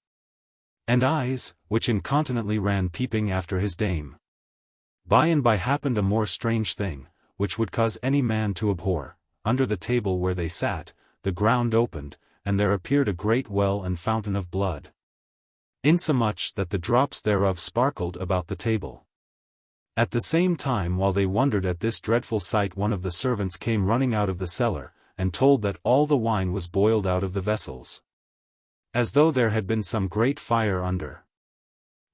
and eyes, which incontinently ran peeping after his dame. By and by happened a more strange thing, which would cause any man to abhor. Under the table where they sat, the ground opened, and there appeared a great well and fountain of blood, insomuch that the drops thereof sparkled about the table. At the same time, while they wondered at this dreadful sight, one of the servants came running out of the cellar, and told that all the wine was boiled out of the vessels, as though there had been some great fire under.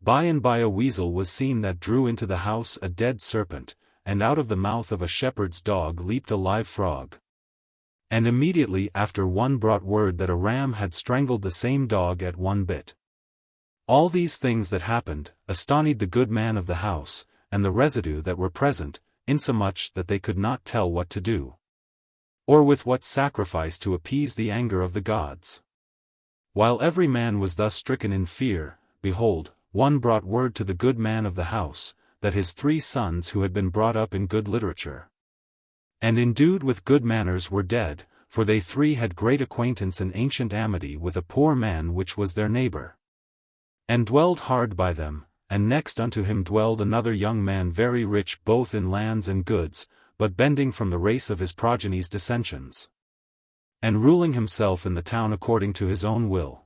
By and by a weasel was seen that drew into the house a dead serpent, and out of the mouth of a shepherd's dog leaped a live frog. And immediately after one brought word that a ram had strangled the same dog at one bit. All these things that happened, astonied the good man of the house, and the residue that were present, insomuch that they could not tell what to do, or with what sacrifice to appease the anger of the gods. While every man was thus stricken in fear, behold, one brought word to the good man of the house, that his 3 sons who had been brought up in good literature, and endued with good manners, were dead, for they 3 had great acquaintance and ancient amity with a poor man which was their neighbor, and dwelled hard by them. And next unto him dwelled another young man very rich both in lands and goods, but bending from the race of his progeny's dissensions, and ruling himself in the town according to his own will.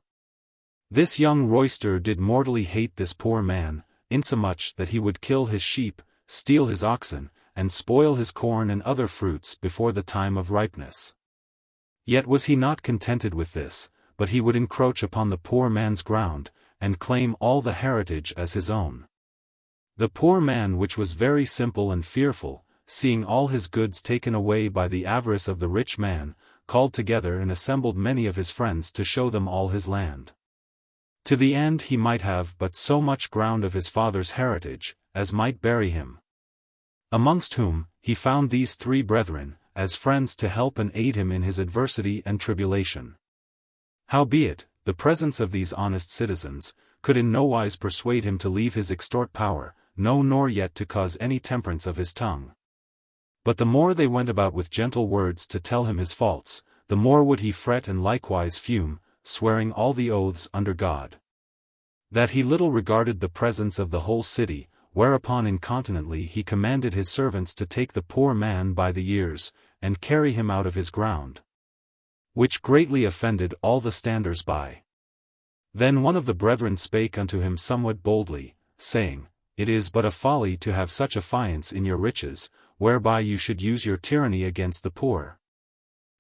This young royster did mortally hate this poor man, insomuch that he would kill his sheep, steal his oxen, and spoil his corn and other fruits before the time of ripeness. Yet was he not contented with this, but he would encroach upon the poor man's ground, and claim all the heritage as his own. The poor man, which was very simple and fearful, seeing all his goods taken away by the avarice of the rich man, called together and assembled many of his friends to show them all his land, to the end he might have but so much ground of his father's heritage, as might bury him. Amongst whom, he found these 3 brethren, as friends to help and aid him in his adversity and tribulation. Howbeit, the presence of these honest citizens could in no wise persuade him to leave his extort power, no, nor yet to cause any temperance of his tongue. But the more they went about with gentle words to tell him his faults, the more would he fret and likewise fume, swearing all the oaths under God, that he little regarded the presence of the whole city, whereupon incontinently he commanded his servants to take the poor man by the ears, and carry him out of his ground, which greatly offended all the standers by. Then one of the brethren spake unto him somewhat boldly, saying, It is but a folly to have such affiance in your riches, whereby you should use your tyranny against the poor,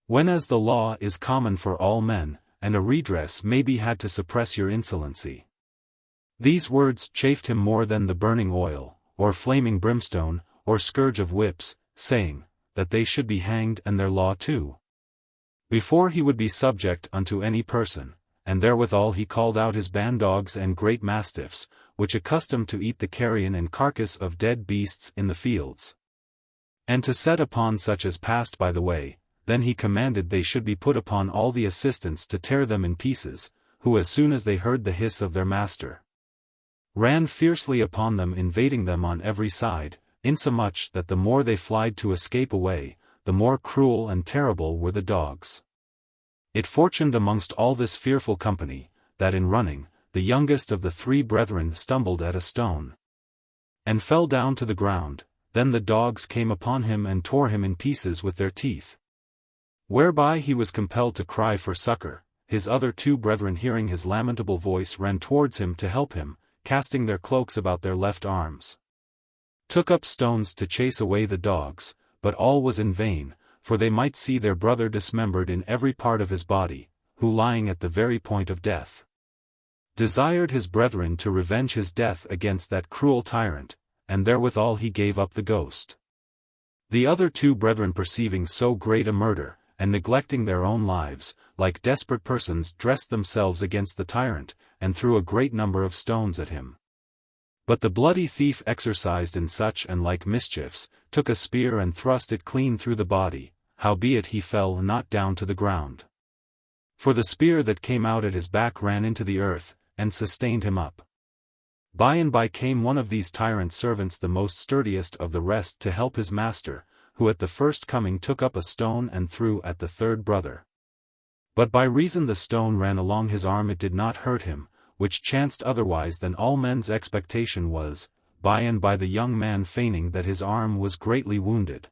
whenas the law is common for all men, and a redress may be had to suppress your insolency. These words chafed him more than the burning oil, or flaming brimstone, or scourge of whips, saying, that they should be hanged and their law too, before he would be subject unto any person, and therewithal he called out his ban-dogs and great mastiffs, which accustomed to eat the carrion and carcass of dead beasts in the fields, and to set upon such as passed by the way. Then he commanded they should be put upon all the assistants to tear them in pieces, who as soon as they heard the hiss of their master, ran fiercely upon them, invading them on every side, insomuch that the more they flied to escape away, the more cruel and terrible were the dogs. It fortuned amongst all this fearful company, that in running, the youngest of the 3 brethren stumbled at a stone, and fell down to the ground. Then the dogs came upon him and tore him in pieces with their teeth, whereby he was compelled to cry for succor. His other 2 brethren, hearing his lamentable voice, ran towards him to help him, casting their cloaks about their left arms, took up stones to chase away the dogs, but all was in vain, for they might see their brother dismembered in every part of his body, who lying at the very point of death, desired his brethren to revenge his death against that cruel tyrant, and therewithal he gave up the ghost. The other 2 brethren, perceiving so great a murder, and neglecting their own lives, like desperate persons dressed themselves against the tyrant, and threw a great number of stones at him. But the bloody thief, exercised in such and like mischiefs, took a spear and thrust it clean through the body, howbeit he fell not down to the ground. For the spear that came out at his back ran into the earth, and sustained him up. By and by came one of these tyrant servants, the most sturdiest of the rest, to help his master, who at the first coming took up a stone and threw at the 3rd brother. But by reason the stone ran along his arm it did not hurt him, which chanced otherwise than all men's expectation was. By and by the young man, feigning that his arm was greatly wounded,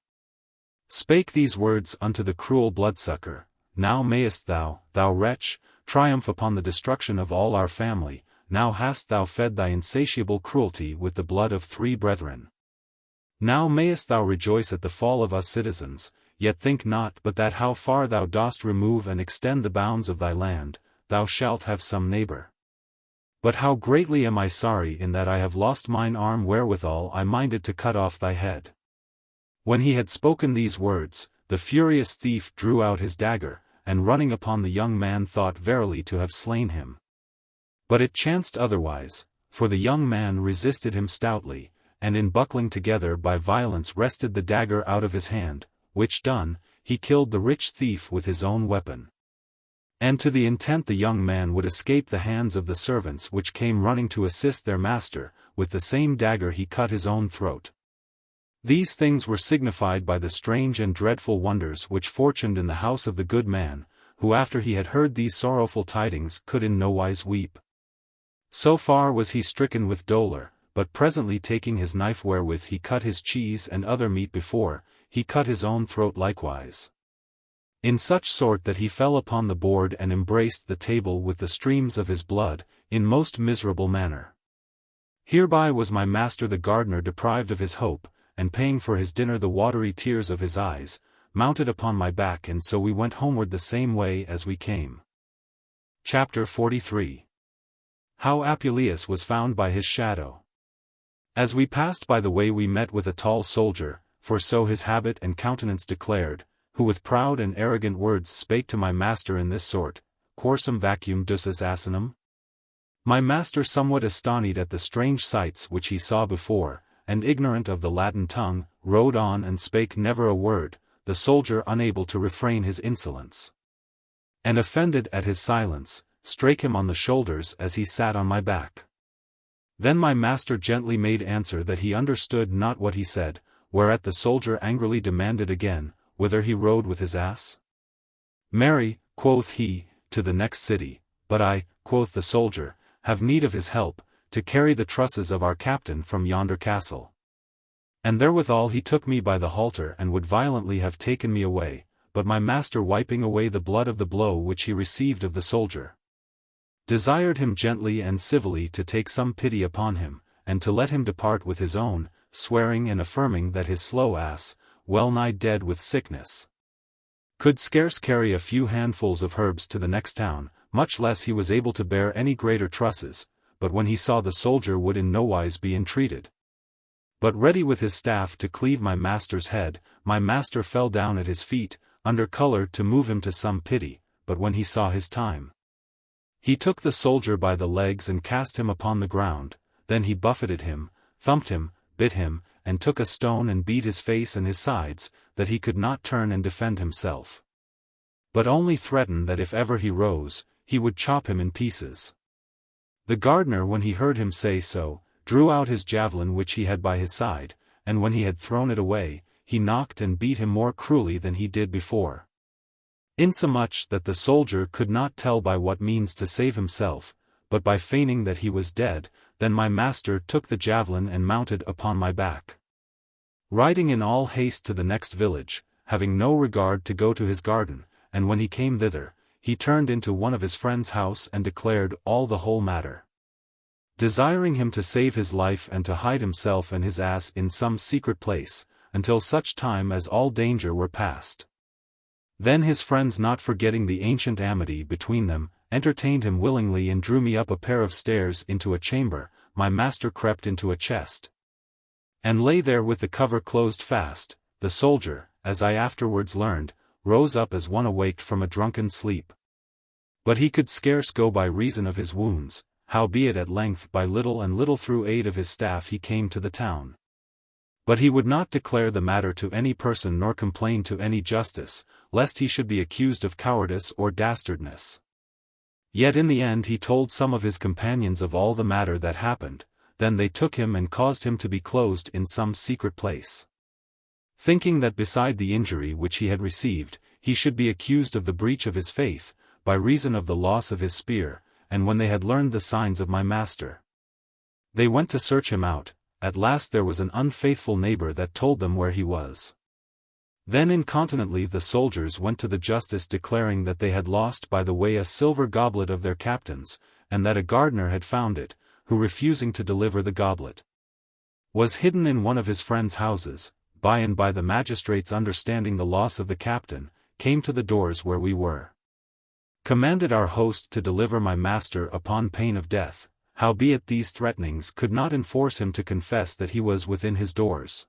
spake these words unto the cruel bloodsucker: Now mayest thou, thou wretch, triumph upon the destruction of all our family. Now hast thou fed thy insatiable cruelty with the blood of 3 brethren. Now mayest thou rejoice at the fall of us citizens, yet think not but that how far thou dost remove and extend the bounds of thy land, thou shalt have some neighbor. But how greatly am I sorry in that I have lost mine arm wherewithal I minded to cut off thy head. When he had spoken these words, the furious thief drew out his dagger, and running upon the young man thought verily to have slain him. But it chanced otherwise, for the young man resisted him stoutly, and in buckling together by violence wrested the dagger out of his hand, which done, he killed the rich thief with his own weapon. And to the intent the young man would escape the hands of the servants which came running to assist their master, with the same dagger he cut his own throat. These things were signified by the strange and dreadful wonders which fortuned in the house of the good man, who after he had heard these sorrowful tidings could in nowise weep. So far was he stricken with dolour, but presently taking his knife wherewith he cut his cheese and other meat before, he cut his own throat likewise, in such sort that he fell upon the board and embraced the table with the streams of his blood, in most miserable manner. Hereby was my master the gardener deprived of his hope, and paying for his dinner the watery tears of his eyes, mounted upon my back, and so we went homeward the same way as we came. Chapter 43. How Apuleius was found by his shadow. As we passed by the way we met with a tall soldier, for so his habit and countenance declared, who with proud and arrogant words spake to my master in this sort: Quorsum vacuum ducis asinum? My master, somewhat astonied at the strange sights which he saw before, and ignorant of the Latin tongue, rode on and spake never a word, the soldier unable to refrain his insolence, and offended at his silence, strake him on the shoulders as he sat on my back. Then my master gently made answer that he understood not what he said, whereat the soldier angrily demanded again, whither he rode with his ass? Marry, quoth he, to the next city, but I, quoth the soldier, have need of his help, to carry the trusses of our captain from yonder castle. And therewithal he took me by the halter and would violently have taken me away, but my master, wiping away the blood of the blow which he received of the soldier, desired him gently and civilly to take some pity upon him, and to let him depart with his own, swearing and affirming that his slow ass, well nigh dead with sickness, could scarce carry a few handfuls of herbs to the next town, much less he was able to bear any greater trusses. But when he saw the soldier would in nowise be entreated, but ready with his staff to cleave my master's head, my master fell down at his feet, under colour to move him to some pity. But when he saw his time He took the soldier by the legs and cast him upon the ground, then he buffeted him, thumped him, bit him, and took a stone and beat his face and his sides, that he could not turn and defend himself. But only threatened that if ever he rose, he would chop him in pieces. The gardener, when he heard him say so, drew out his javelin which he had by his side, and when he had thrown it away, he knocked and beat him more cruelly than he did before. Insomuch that the soldier could not tell by what means to save himself, but by feigning that he was dead. Then my master took the javelin and mounted upon my back, riding in all haste to the next village, having no regard to go to his garden, and when he came thither, he turned into one of his friend's house and declared all the whole matter, desiring him to save his life and to hide himself and his ass in some secret place, until such time as all danger were past. Then his friends, not forgetting the ancient amity between them, entertained him willingly and drew me up a pair of stairs into a chamber. My master crept into a chest, and lay there with the cover closed fast. The soldier, as I afterwards learned, rose up as one awaked from a drunken sleep. But he could scarce go by reason of his wounds, howbeit at length by little and little through aid of his staff he came to the town. But he would not declare the matter to any person nor complain to any justice, lest he should be accused of cowardice or dastardness. Yet in the end he told some of his companions of all the matter that happened. Then they took him and caused him to be closed in some secret place, thinking that beside the injury which he had received, he should be accused of the breach of his faith, by reason of the loss of his spear. And when they had learned the signs of my master, they went to search him out. At last there was an unfaithful neighbor that told them where he was. Then incontinently the soldiers went to the justice, declaring that they had lost by the way a silver goblet of their captain's, and that a gardener had found it, who, refusing to deliver the goblet, was hidden in one of his friends' houses. By and by the magistrates, understanding the loss of the captain, came to the doors where we were, commanded our host to deliver my master upon pain of death. Howbeit these threatenings could not enforce him to confess that he was within his doors.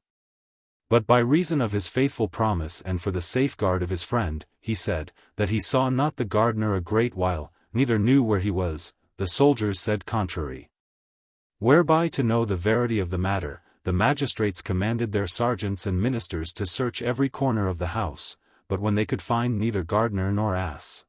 But by reason of his faithful promise and for the safeguard of his friend, he said, that he saw not the gardener a great while, neither knew where he was. The soldiers said contrary. Whereby, to know the verity of the matter, the magistrates commanded their sergeants and ministers to search every corner of the house, but when they could find neither gardener nor ass,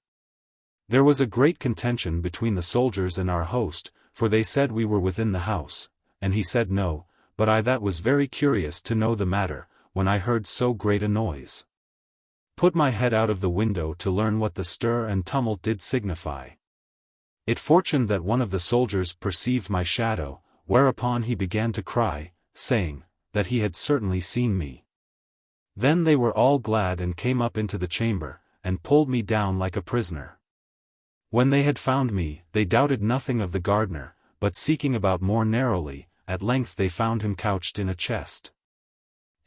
there was a great contention between the soldiers and our host, for they said we were within the house, and he said no. But I, that was very curious to know the matter, when I heard so great a noise, put my head out of the window to learn what the stir and tumult did signify. It fortuned that one of the soldiers perceived my shadow, whereupon he began to cry, saying, that he had certainly seen me. Then they were all glad and came up into the chamber, and pulled me down like a prisoner. When they had found me, they doubted nothing of the gardener, but seeking about more narrowly, at length they found him couched in a chest.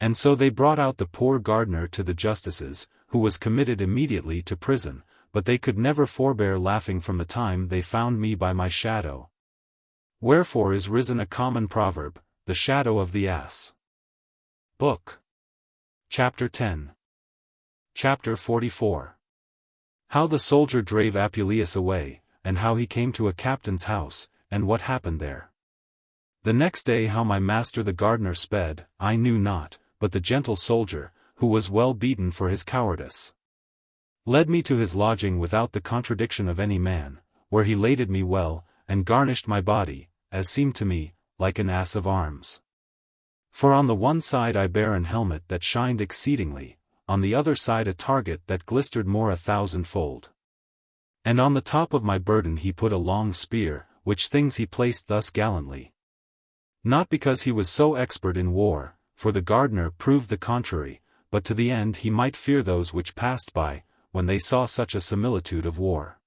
And so they brought out the poor gardener to the justices, who was committed immediately to prison, but they could never forbear laughing from the time they found me by my shadow. Wherefore is risen a common proverb, the shadow of the ass. Book. Chapter 10. Chapter 44. How the soldier drave Apuleius away, and how he came to a captain's house, and what happened there. The next day how my master the gardener sped, I knew not, but the gentle soldier, who was well beaten for his cowardice, led me to his lodging without the contradiction of any man, where he laded me well, and garnished my body, as seemed to me, like an ass of arms. For on the one side I bare an helmet that shined exceedingly, on the other side a target that glistered more 1,000-fold. And on the top of my burden he put a long spear, which things he placed thus gallantly. Not because he was so expert in war, for the gardener proved the contrary, but to the end he might fear those which passed by, when they saw such a similitude of war.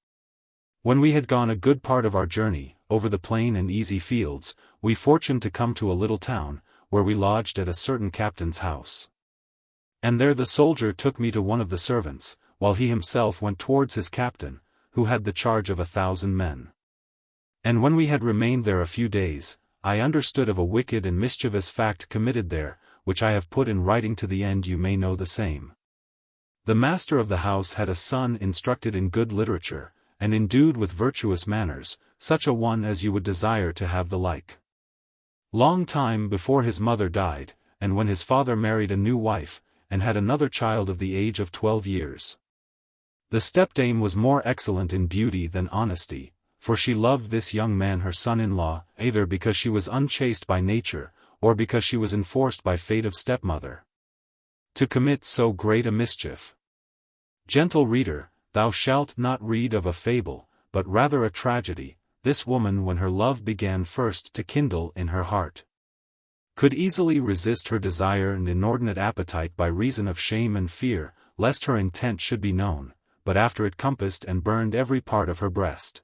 When we had gone a good part of our journey, over the plain and easy fields, we fortuned to come to a little town, where we lodged at a certain captain's house. And there the soldier took me to one of the servants, while he himself went towards his captain, who had the charge of 1,000 men. And when we had remained there a few days, I understood of a wicked and mischievous fact committed there, which I have put in writing to the end you may know the same. The master of the house had a son instructed in good literature, and endued with virtuous manners, such a one as you would desire to have the like. Long time before his mother died, and when his father married a new wife, and had another child of the age of 12 years. The stepdame was more excellent in beauty than honesty, for she loved this young man her son-in-law, either because she was unchaste by nature, or because she was enforced by fate of stepmother to commit so great a mischief. Gentle reader, thou shalt not read of a fable, but rather a tragedy. This woman, when her love began first to kindle in her heart, could easily resist her desire and inordinate appetite by reason of shame and fear, lest her intent should be known, but after it compassed and burned every part of her breast,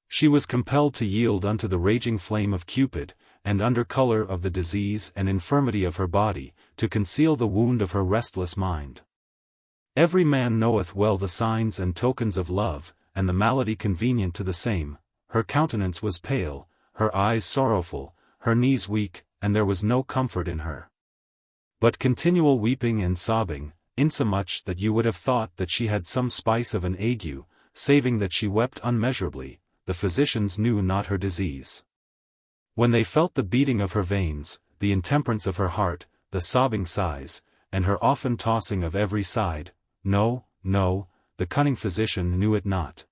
she was compelled to yield unto the raging flame of Cupid, and under colour of the disease and infirmity of her body, to conceal the wound of her restless mind. Every man knoweth well the signs and tokens of love, and the malady convenient to the same. Her countenance was pale, her eyes sorrowful, her knees weak, and there was no comfort in her, but continual weeping and sobbing, insomuch that you would have thought that she had some spice of an ague, saving that she wept unmeasurably. The physicians knew not her disease. When they felt the beating of her veins, the intemperance of her heart, the sobbing sighs, and her often tossing of every side, no, the cunning physician knew it not.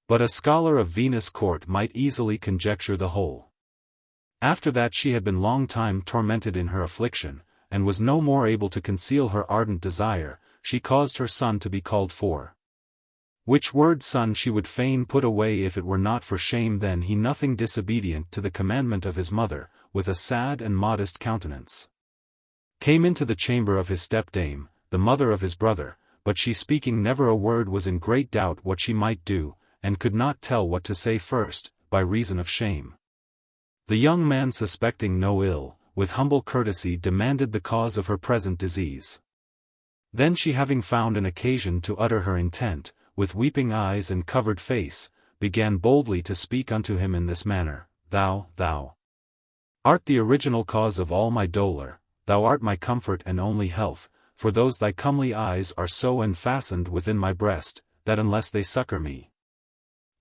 But a scholar of Venus' court might easily conjecture the whole. After that she had been long time tormented in her affliction, and was no more able to conceal her ardent desire, she caused her son to be called for. Which word son she would fain put away if it were not for shame. Then he, nothing disobedient to the commandment of his mother, with a sad and modest countenance, came into the chamber of his stepdame, the mother of his brother, but she, speaking never a word, was in great doubt what she might do, and could not tell what to say first, by reason of shame. The young man, suspecting no ill, with humble courtesy demanded the cause of her present disease. Then she, having found an occasion to utter her intent, with weeping eyes and covered face, began boldly to speak unto him in this manner: Thou art the original cause of all my dolour, thou art my comfort and only health, for those thy comely eyes are so enfastened within my breast, that unless they succour me,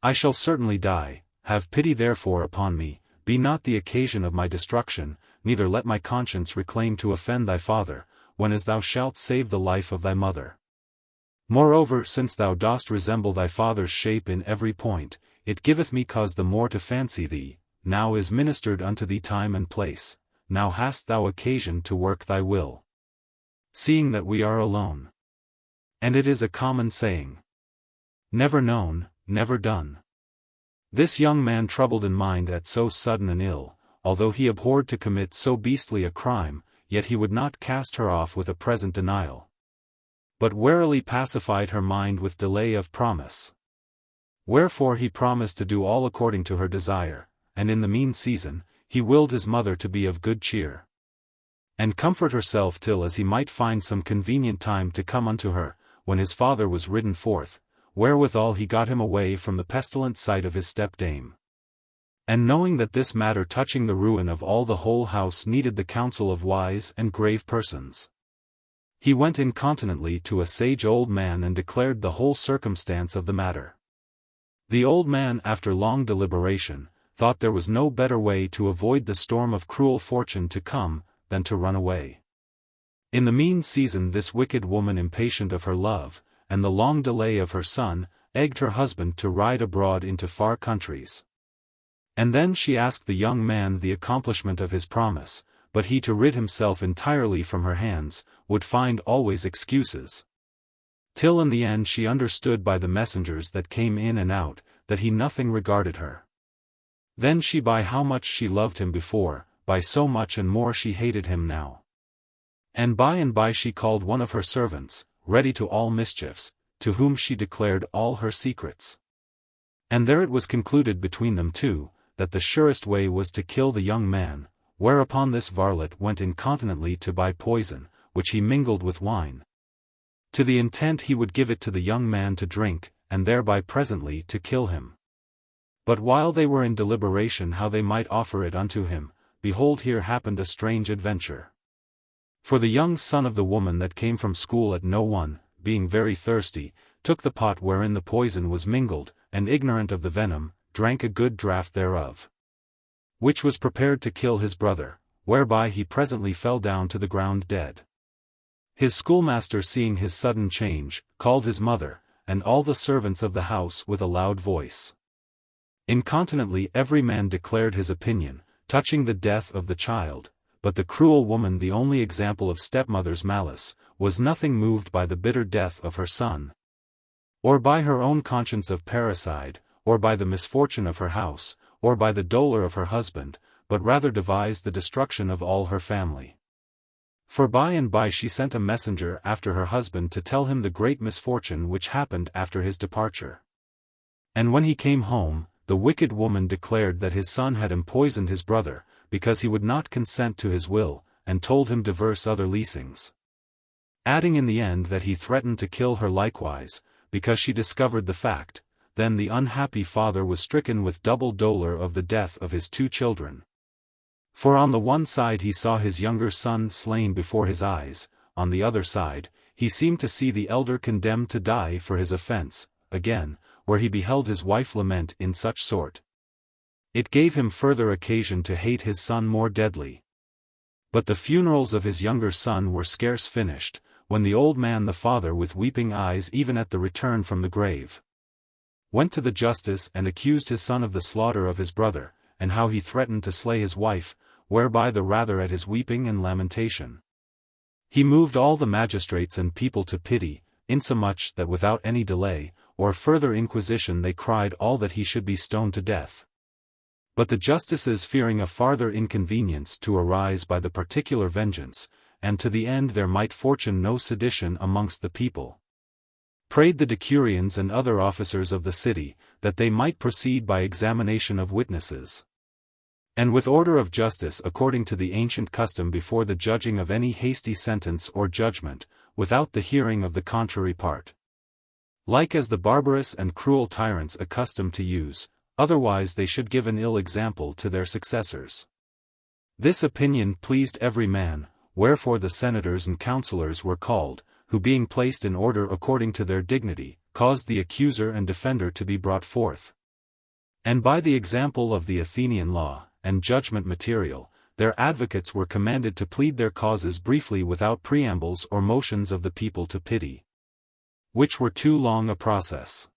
I shall certainly die. Have pity therefore upon me, be not the occasion of my destruction, neither let my conscience reclaim to offend thy father, whenas thou shalt save the life of thy mother. Moreover, since thou dost resemble thy father's shape in every point, it giveth me cause the more to fancy thee. Now is ministered unto thee time and place, now hast thou occasion to work thy will, seeing that we are alone. And it is a common saying, never known, never done. This young man, troubled in mind at so sudden an ill, although he abhorred to commit so beastly a crime, yet he would not cast her off with a present denial, but warily pacified her mind with delay of promise. Wherefore he promised to do all according to her desire, and in the mean season, he willed his mother to be of good cheer, and comfort herself till as he might find some convenient time to come unto her, when his father was ridden forth, wherewithal he got him away from the pestilent sight of his stepdame. And knowing that this matter touching the ruin of all the whole house needed the counsel of wise and grave persons, he went incontinently to a sage old man and declared the whole circumstance of the matter. The old man, after long deliberation, thought there was no better way to avoid the storm of cruel fortune to come, than to run away. In the mean season this wicked woman, impatient of her love, and the long delay of her son, egged her husband to ride abroad into far countries. And then she asked the young man the accomplishment of his promise, but he, to rid himself entirely from her hands, would find always excuses. Till in the end she understood by the messengers that came in and out, that he nothing regarded her. Then she, by how much she loved him before, by so much and more she hated him now. And by she called one of her servants, ready to all mischiefs, to whom she declared all her secrets. And there it was concluded between them two, that the surest way was to kill the young man, whereupon this varlet went incontinently to buy poison, which he mingled with wine, to the intent he would give it to the young man to drink, and thereby presently to kill him. But while they were in deliberation how they might offer it unto him, behold, here happened a strange adventure. For the young son of the woman that came from school at No one, being very thirsty, took the pot wherein the poison was mingled, and ignorant of the venom, drank a good draught thereof, which was prepared to kill his brother, whereby he presently fell down to the ground dead. His schoolmaster, seeing his sudden change, called his mother, and all the servants of the house with a loud voice. Incontinently every man declared his opinion, touching the death of the child, but the cruel woman, the only example of stepmother's malice, was nothing moved by the bitter death of her son, or by her own conscience of parricide, or by the misfortune of her house, or by the dolour of her husband, but rather devised the destruction of all her family. For by and by she sent a messenger after her husband to tell him the great misfortune which happened after his departure. And when he came home, the wicked woman declared that his son had empoisoned his brother, because he would not consent to his will, and told him divers other leasings, adding in the end that he threatened to kill her likewise, because she discovered the fact. Then the unhappy father was stricken with double dolour of the death of his 2 children. For on the one side he saw his younger son slain before his eyes, on the other side, he seemed to see the elder condemned to die for his offence, again, where he beheld his wife lament in such sort. It gave him further occasion to hate his son more deadly. But the funerals of his younger son were scarce finished, when the old man the father, with weeping eyes even at the return from the grave, went to the justice and accused his son of the slaughter of his brother, and how he threatened to slay his wife, whereby the rather at his weeping and lamentation he moved all the magistrates and people to pity, insomuch that without any delay, or further inquisition, they cried all that he should be stoned to death. But the justices, fearing a farther inconvenience to arise by the particular vengeance, and to the end there might fortune no sedition amongst the people, prayed the decurions and other officers of the city, that they might proceed by examination of witnesses, and with order of justice according to the ancient custom before the judging of any hasty sentence or judgment, without the hearing of the contrary part, like as the barbarous and cruel tyrants accustomed to use, otherwise they should give an ill example to their successors. This opinion pleased every man, wherefore the senators and councillors were called, who being placed in order according to their dignity, caused the accuser and defender to be brought forth. And by the example of the Athenian law, and judgment material, their advocates were commanded to plead their causes briefly without preambles or motions of the people to pity, which were too long a process.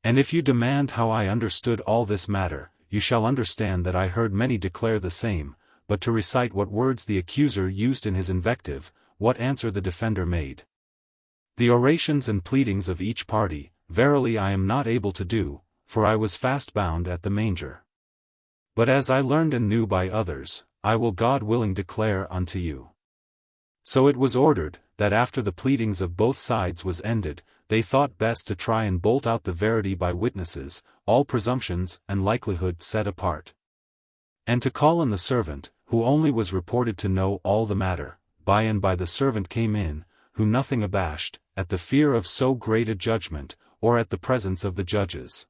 And if you demand how I understood all this matter, you shall understand that I heard many declare the same, but to recite what words the accuser used in his invective, what answer the defender made, the orations and pleadings of each party, verily I am not able to do, for I was fast bound at the manger. But as I learned and knew by others, I will God willing declare unto you. So it was ordered, that after the pleadings of both sides was ended, they thought best to try and bolt out the verity by witnesses, all presumptions and likelihood set apart, and to call in the servant, who only was reported to know all the matter. By and by the servant came in, who nothing abashed, at the fear of so great a judgment, or at the presence of the judges,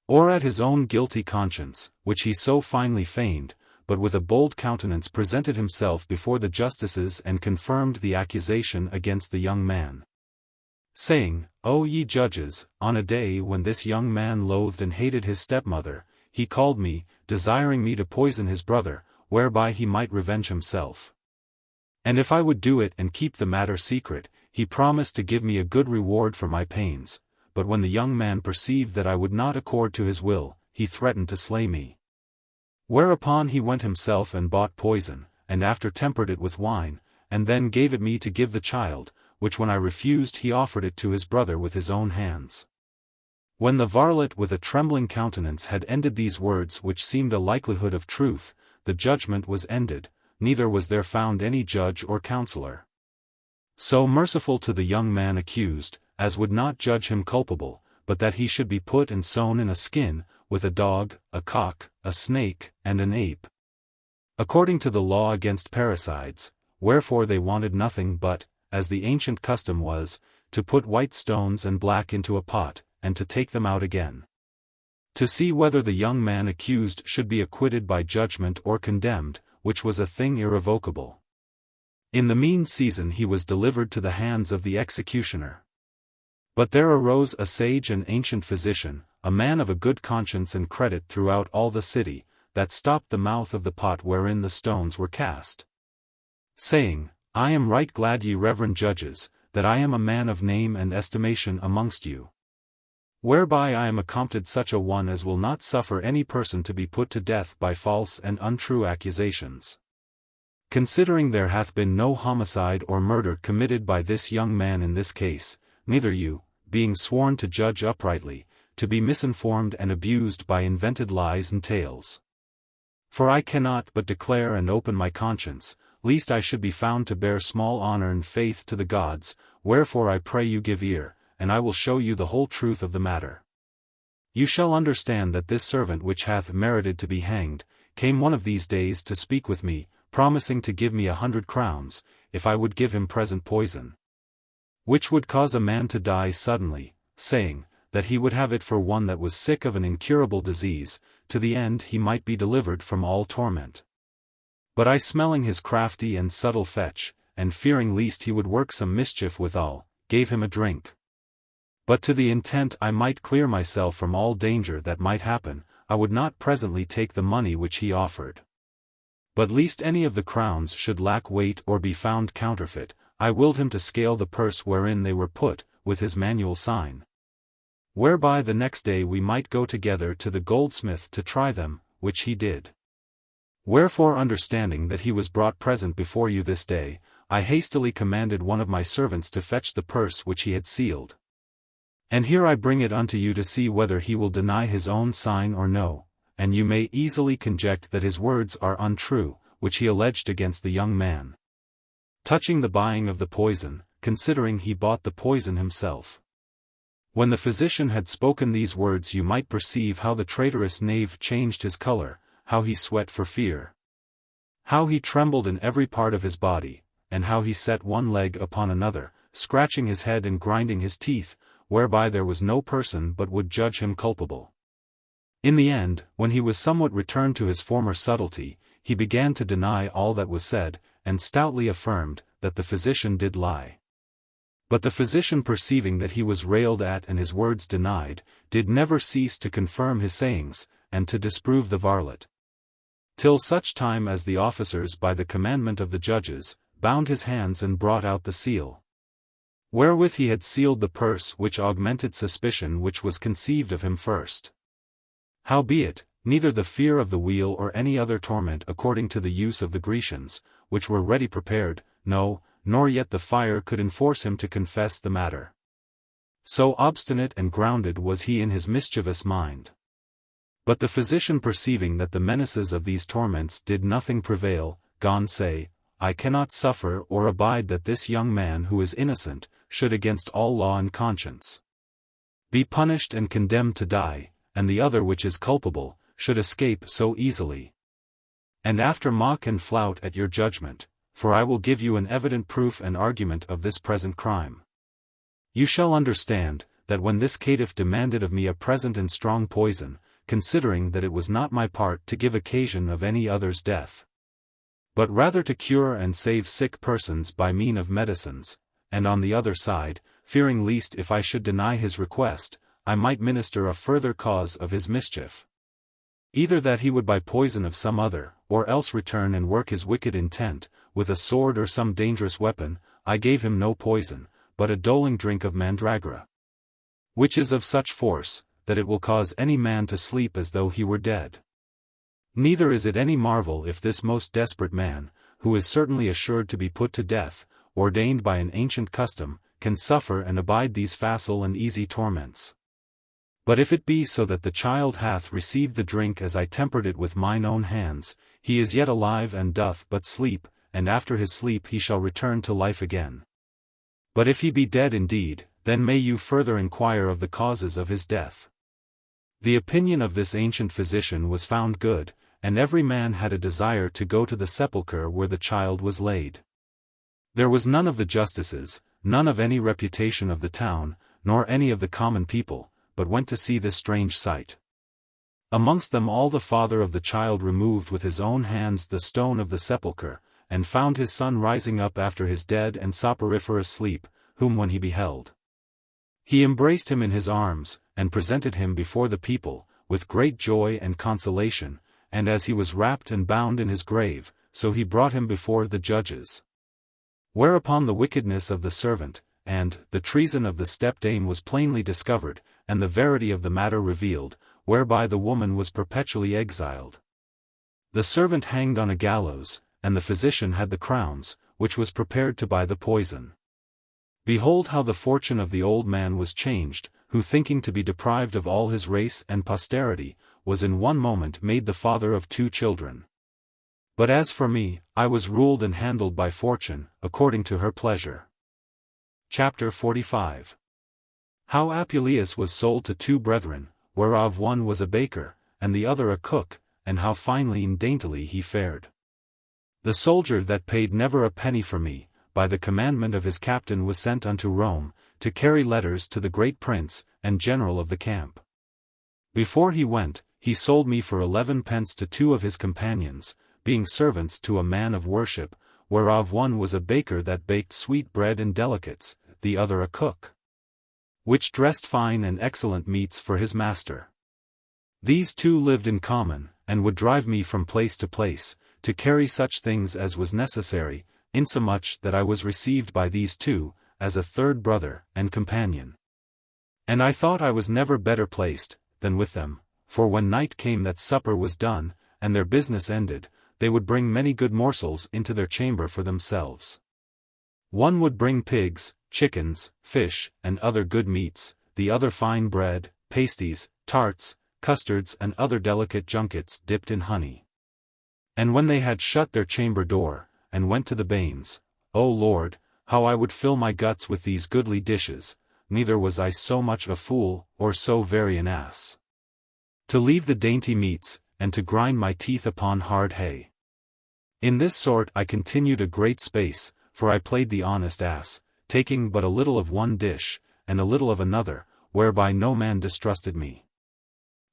or at his own guilty conscience, which he so finely feigned, but with a bold countenance presented himself before the justices and confirmed the accusation against the young man, saying, O ye judges, on a day when this young man loathed and hated his stepmother, he called me, desiring me to poison his brother, whereby he might revenge himself. And if I would do it and keep the matter secret, he promised to give me a good reward for my pains, but when the young man perceived that I would not accord to his will, he threatened to slay me. Whereupon he went himself and bought poison, and after tempered it with wine, and then gave it me to give the child, which when I refused he offered it to his brother with his own hands. When the varlet with a trembling countenance had ended these words which seemed a likelihood of truth, the judgment was ended, neither was there found any judge or counsellor so merciful to the young man accused, as would not judge him culpable, but that he should be put and sewn in a skin, with a dog, a cock, a snake, and an ape, according to the law against parricides, wherefore they wanted nothing but, as the ancient custom was, to put white stones and black into a pot, and to take them out again, to see whether the young man accused should be acquitted by judgment or condemned, which was a thing irrevocable. In the mean season he was delivered to the hands of the executioner. But there arose a sage and ancient physician, a man of a good conscience and credit throughout all the city, that stopped the mouth of the pot wherein the stones were cast, saying, I am right glad, ye reverend judges, that I am a man of name and estimation amongst you, whereby I am accompted such a one as will not suffer any person to be put to death by false and untrue accusations. Considering there hath been no homicide or murder committed by this young man in this case, neither you, being sworn to judge uprightly, to be misinformed and abused by invented lies and tales. For I cannot but declare and open my conscience, lest I should be found to bear small honor and faith to the gods, wherefore I pray you give ear, and I will show you the whole truth of the matter. You shall understand that this servant which hath merited to be hanged, came one of these days to speak with me, promising to give me 100 crowns, if I would give him present poison, which would cause a man to die suddenly, saying, that he would have it for one that was sick of an incurable disease, to the end he might be delivered from all torment. But I, smelling his crafty and subtle fetch, and fearing lest he would work some mischief withal, gave him a drink. But to the intent I might clear myself from all danger that might happen, I would not presently take the money which he offered. But lest any of the crowns should lack weight or be found counterfeit, I willed him to scale the purse wherein they were put, with his manual sign, whereby the next day we might go together to the goldsmith to try them, which he did. Wherefore, understanding that he was brought present before you this day, I hastily commanded one of my servants to fetch the purse which he had sealed. And here I bring it unto you to see whether he will deny his own sign or no, and you may easily conject that his words are untrue, which he alleged against the young man, touching the buying of the poison, considering he bought the poison himself. When the physician had spoken these words, you might perceive how the traitorous knave changed his color, how he sweat for fear, how he trembled in every part of his body, and how he set one leg upon another, scratching his head and grinding his teeth, whereby there was no person but would judge him culpable. In the end, when he was somewhat returned to his former subtlety, he began to deny all that was said, and stoutly affirmed, that the physician did lie. But the physician, perceiving that he was railed at and his words denied, did never cease to confirm his sayings, and to disprove the varlet, till such time as the officers by the commandment of the judges, bound his hands and brought out the seal, wherewith he had sealed the purse, which augmented suspicion which was conceived of him first. Howbeit, neither the fear of the wheel or any other torment according to the use of the Grecians, which were ready prepared, no, nor yet the fire could enforce him to confess the matter. So obstinate and grounded was he in his mischievous mind. But the physician, perceiving that the menaces of these torments did nothing prevail, gone say, I cannot suffer or abide that this young man who is innocent, should against all law and conscience be punished and condemned to die, and the other which is culpable, should escape so easily. And after mock and flout at your judgment, for I will give you an evident proof and argument of this present crime. You shall understand, that when this caitiff demanded of me a present and strong poison, considering that it was not my part to give occasion of any other's death, but rather to cure and save sick persons by mean of medicines, and on the other side, fearing lest if I should deny his request, I might minister a further cause of his mischief, either that he would buy poison of some other, or else return and work his wicked intent, with a sword or some dangerous weapon, I gave him no poison, but a doling drink of mandragora, which is of such force, that it will cause any man to sleep as though he were dead. Neither is it any marvel if this most desperate man, who is certainly assured to be put to death, ordained by an ancient custom, can suffer and abide these facile and easy torments. But if it be so that the child hath received the drink as I tempered it with mine own hands, he is yet alive and doth but sleep, and after his sleep he shall return to life again. But if he be dead indeed, then may you further inquire of the causes of his death. The opinion of this ancient physician was found good, and every man had a desire to go to the sepulchre where the child was laid. There was none of the justices, none of any reputation of the town, nor any of the common people, but went to see this strange sight. Amongst them all the father of the child removed with his own hands the stone of the sepulchre, and found his son rising up after his dead and soporiferous sleep, whom when he beheld, He embraced him in his arms, and presented him before the people, with great joy and consolation, and as he was wrapped and bound in his grave, so he brought him before the judges. Whereupon the wickedness of the servant, and the treason of the stepdame was plainly discovered, and the verity of the matter revealed, whereby the woman was perpetually exiled. The servant hanged on a gallows, and the physician had the crowns, which was prepared to buy the poison. Behold how the fortune of the old man was changed, who thinking to be deprived of all his race and posterity, was in one moment made the father of 2 children. But as for me, I was ruled and handled by fortune, according to her pleasure. Chapter 45. How Apuleius was sold to 2 brethren, whereof one was a baker, and the other a cook, and how finely and daintily he fared. The soldier that paid never a penny for me, by the commandment of his captain was sent unto Rome, to carry letters to the great prince, and general of the camp. Before he went, he sold me for 11 pence to 2 of his companions, being servants to a man of worship, whereof one was a baker that baked sweet bread and delicates, the other a cook, which dressed fine and excellent meats for his master. These 2 lived in common, and would drive me from place to place, to carry such things as was necessary, insomuch that I was received by these 2, as a 3rd brother and companion. And I thought I was never better placed than with them, for when night came that supper was done, and their business ended, they would bring many good morsels into their chamber for themselves. One would bring pigs, chickens, fish, and other good meats, the other fine bread, pasties, tarts, custards and other delicate junkets dipped in honey. And when they had shut their chamber door, and went to the bains, O Lord, how I would fill my guts with these goodly dishes, neither was I so much a fool, or so very an ass, to leave the dainty meats, and to grind my teeth upon hard hay. In this sort I continued a great space, for I played the honest ass, taking but a little of one dish, and a little of another, whereby no man distrusted me.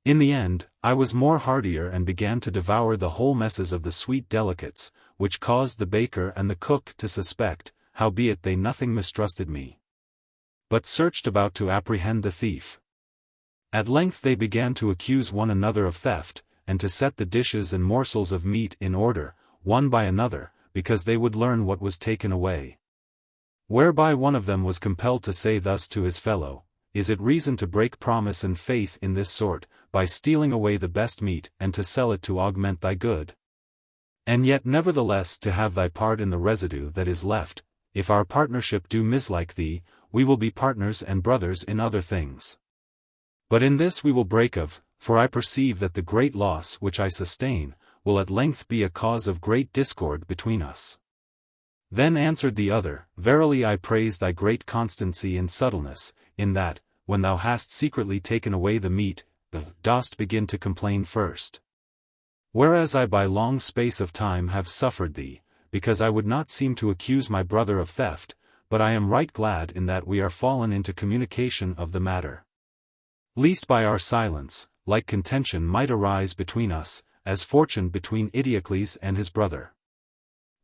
In the end, I was more hardier and began to devour the whole messes of the sweet delicates, which caused the baker and the cook to suspect, howbeit they nothing mistrusted me, but searched about to apprehend the thief. At length they began to accuse one another of theft, and to set the dishes and morsels of meat in order, one by another, because they would learn what was taken away. Whereby one of them was compelled to say thus to his fellow, Is it reason to break promise and faith in this sort, by stealing away the best meat and to sell it to augment thy good? And yet nevertheless to have thy part in the residue that is left, if our partnership do mislike thee, we will be partners and brothers in other things. But in this we will break of, for I perceive that the great loss which I sustain, will at length be a cause of great discord between us. Then answered the other, Verily I praise thy great constancy and subtleness, in that, when thou hast secretly taken away the meat, thou dost begin to complain first. Whereas I by long space of time have suffered thee, because I would not seem to accuse my brother of theft, but I am right glad in that we are fallen into communication of the matter. Lest by our silence, like contention might arise between us, as fortune between Eteocles and his brother.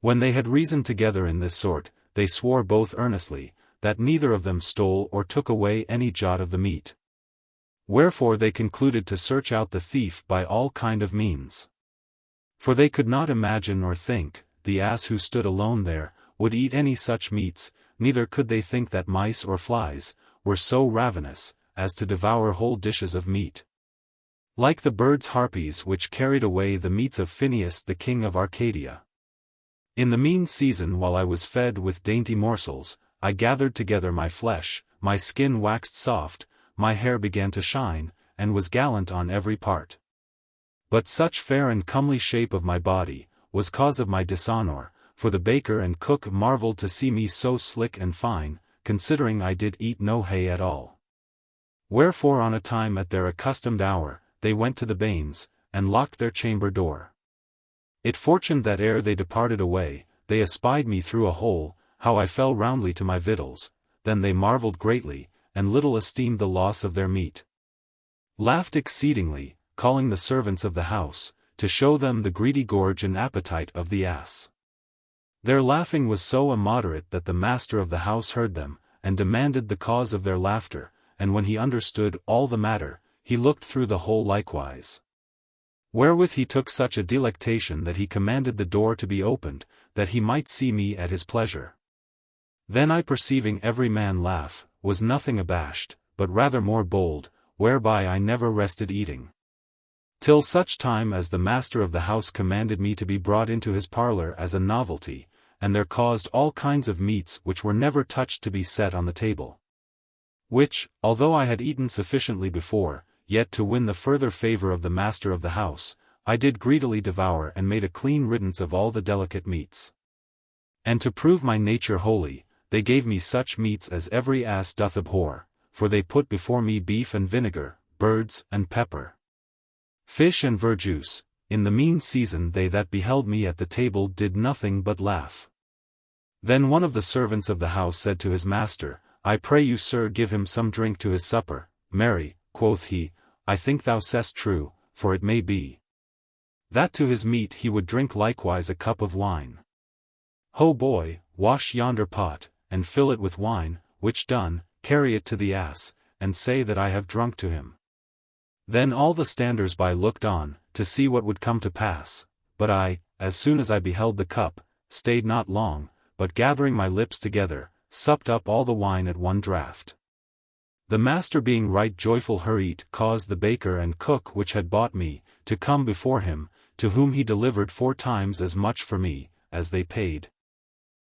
When they had reasoned together in this sort, they swore both earnestly, that neither of them stole or took away any jot of the meat. Wherefore they concluded to search out the thief by all kind of means. For they could not imagine or think, the ass who stood alone there, would eat any such meats, neither could they think that mice or flies, were so ravenous, as to devour whole dishes of meat. Like the birds harpies which carried away the meats of Phineas the king of Arcadia. In the mean season while I was fed with dainty morsels, I gathered together my flesh, my skin waxed soft, my hair began to shine, and was gallant on every part. But such fair and comely shape of my body, was cause of my dishonor, for the baker and cook marveled to see me so slick and fine, considering I did eat no hay at all. Wherefore on a time at their accustomed hour, they went to the bains, and locked their chamber door. It fortuned that ere they departed away, they espied me through a hole, how I fell roundly to my victuals, then they marveled greatly, and little esteemed the loss of their meat. Laughed exceedingly, calling the servants of the house, to show them the greedy gorge and appetite of the ass. Their laughing was so immoderate that the master of the house heard them, and demanded the cause of their laughter, and when he understood all the matter, he looked through the hole likewise. Wherewith he took such a delectation that he commanded the door to be opened, that he might see me at his pleasure. Then I, perceiving every man laugh, was nothing abashed, but rather more bold, whereby I never rested eating, till such time as the master of the house commanded me to be brought into his parlour as a novelty, and there caused all kinds of meats which were never touched to be set on the table. Which, although I had eaten sufficiently before, yet to win the further favour of the master of the house, I did greedily devour and made a clean riddance of all the delicate meats. And to prove my nature holy, they gave me such meats as every ass doth abhor, for they put before me beef and vinegar, birds and pepper, fish and verjuice. In the mean season they that beheld me at the table did nothing but laugh. Then one of the servants of the house said to his master, I pray you, sir, give him some drink to his supper. Marry, quoth he, I think thou sayest true, for it may be that to his meat he would drink likewise a cup of wine. Ho boy, wash yonder pot, and fill it with wine, which done, carry it to the ass, and say that I have drunk to him. Then all the standers by looked on, to see what would come to pass, but I, as soon as I beheld the cup, stayed not long, but gathering my lips together, supped up all the wine at one draught. The master being right joyful hurried caused the baker and cook which had bought me, to come before him, to whom he delivered 4 times as much for me, as they paid.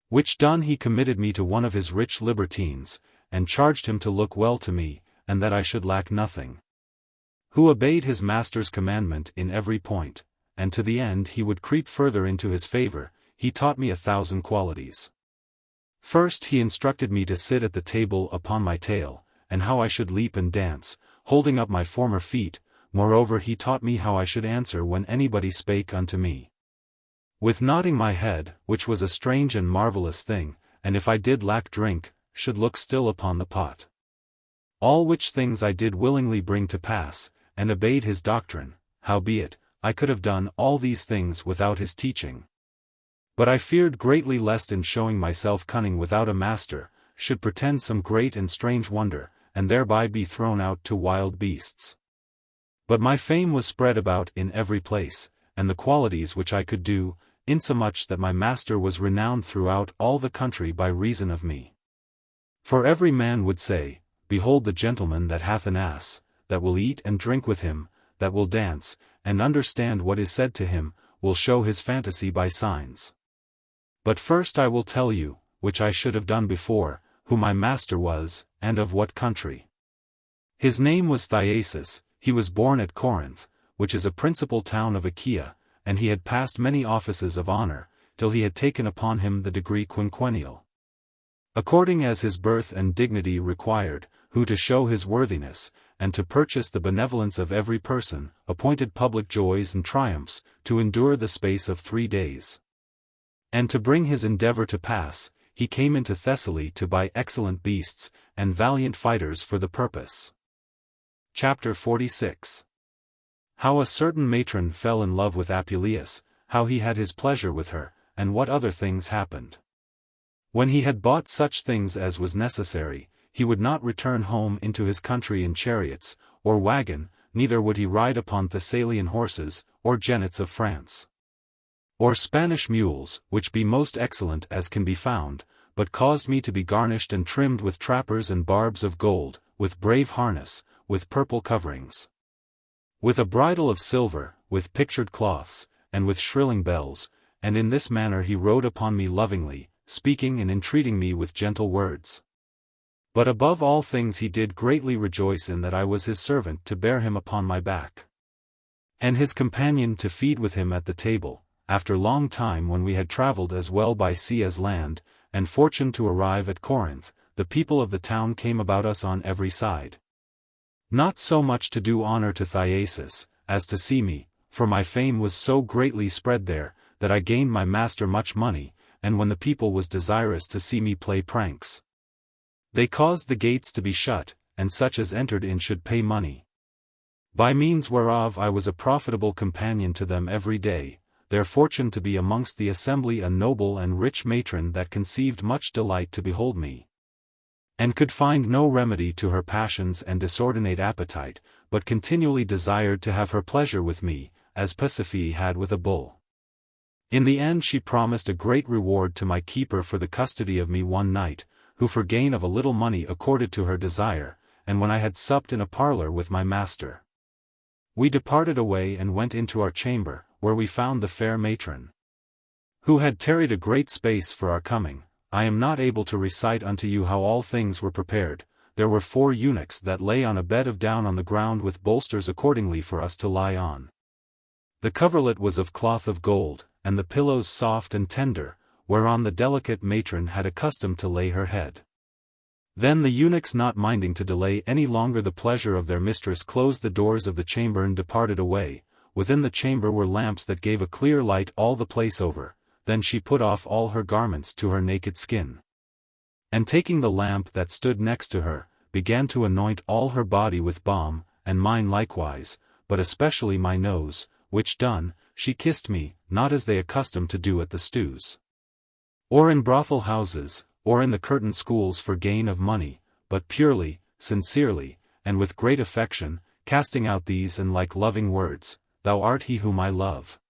Which done he committed me to one of his rich libertines, and charged him to look well to me, and that I should lack nothing. Who obeyed his master's commandment in every point, and to the end he would creep further into his favour, he taught me 1,000 qualities. First he instructed me to sit at the table upon my tail, and how I should leap and dance, holding up my former feet. Moreover he taught me how I should answer when anybody spake unto me, with nodding my head, which was a strange and marvellous thing, and if I did lack drink, should look still upon the pot. All which things I did willingly bring to pass, and obeyed his doctrine. Howbeit, I could have done all these things without his teaching. But I feared greatly lest in showing myself cunning without a master, should pretend some great and strange wonder, and thereby be thrown out to wild beasts. But my fame was spread about in every place, and the qualities which I could do, insomuch that my master was renowned throughout all the country by reason of me. For every man would say, Behold the gentleman that hath an ass, that will eat and drink with him, that will dance, and understand what is said to him, will show his fantasy by signs. But first I will tell you, which I should have done before, who my master was, and of what country. His name was Thyasus. He was born at Corinth, which is a principal town of Achaia, and he had passed many offices of honor, till he had taken upon him the degree quinquennial, according as his birth and dignity required, who to show his worthiness, and to purchase the benevolence of every person, appointed public joys and triumphs, to endure the space of 3 days. And to bring his endeavour to pass, he came into Thessaly to buy excellent beasts, and valiant fighters for the purpose. Chapter 46. How a certain matron fell in love with Apuleius, how he had his pleasure with her, and what other things happened. When he had bought such things as was necessary, he would not return home into his country in chariots, or wagon, neither would he ride upon Thessalian horses, or genets of France, or Spanish mules, which be most excellent as can be found, but caused me to be garnished and trimmed with trappers and barbs of gold, with brave harness, with purple coverings, with a bridle of silver, with pictured cloths, and with shrilling bells, and in this manner he rode upon me lovingly, speaking and entreating me with gentle words. But above all things he did greatly rejoice in that I was his servant to bear him upon my back, and his companion to feed with him at the table, after long time when we had travelled as well by sea as land, and fortune to arrive at Corinth. The people of the town came about us on every side, not so much to do honor to Thyasus, as to see me, for my fame was so greatly spread there, that I gained my master much money, and when the people was desirous to see me play pranks, they caused the gates to be shut, and such as entered in should pay money. By means whereof I was a profitable companion to them every day, their fortune to be amongst the assembly a noble and rich matron that conceived much delight to behold me. and could find no remedy to her passions and disordinate appetite, but continually desired to have her pleasure with me, as Pasiphae had with a bull. In the end she promised a great reward to my keeper for the custody of me one night, who for gain of a little money accorded to her desire, and when I had supped in a parlour with my master, we departed away and went into our chamber, where we found the fair matron, who had tarried a great space for our coming. I am not able to recite unto you how all things were prepared. There were 4 eunuchs that lay on a bed of down on the ground with bolsters accordingly for us to lie on. The coverlet was of cloth of gold, and the pillows soft and tender, whereon the delicate matron had accustomed to lay her head. Then the eunuchs, not minding to delay any longer the pleasure of their mistress, closed the doors of the chamber and departed away. Within the chamber were lamps that gave a clear light all the place over. Then she put off all her garments to her naked skin, and taking the lamp that stood next to her, began to anoint all her body with balm, and mine likewise, but especially my nose, which done, she kissed me, not as they accustomed to do at the stews, or in brothel houses, or in the curtain schools for gain of money, but purely, sincerely, and with great affection, casting out these and like loving words: Thou art he whom I love.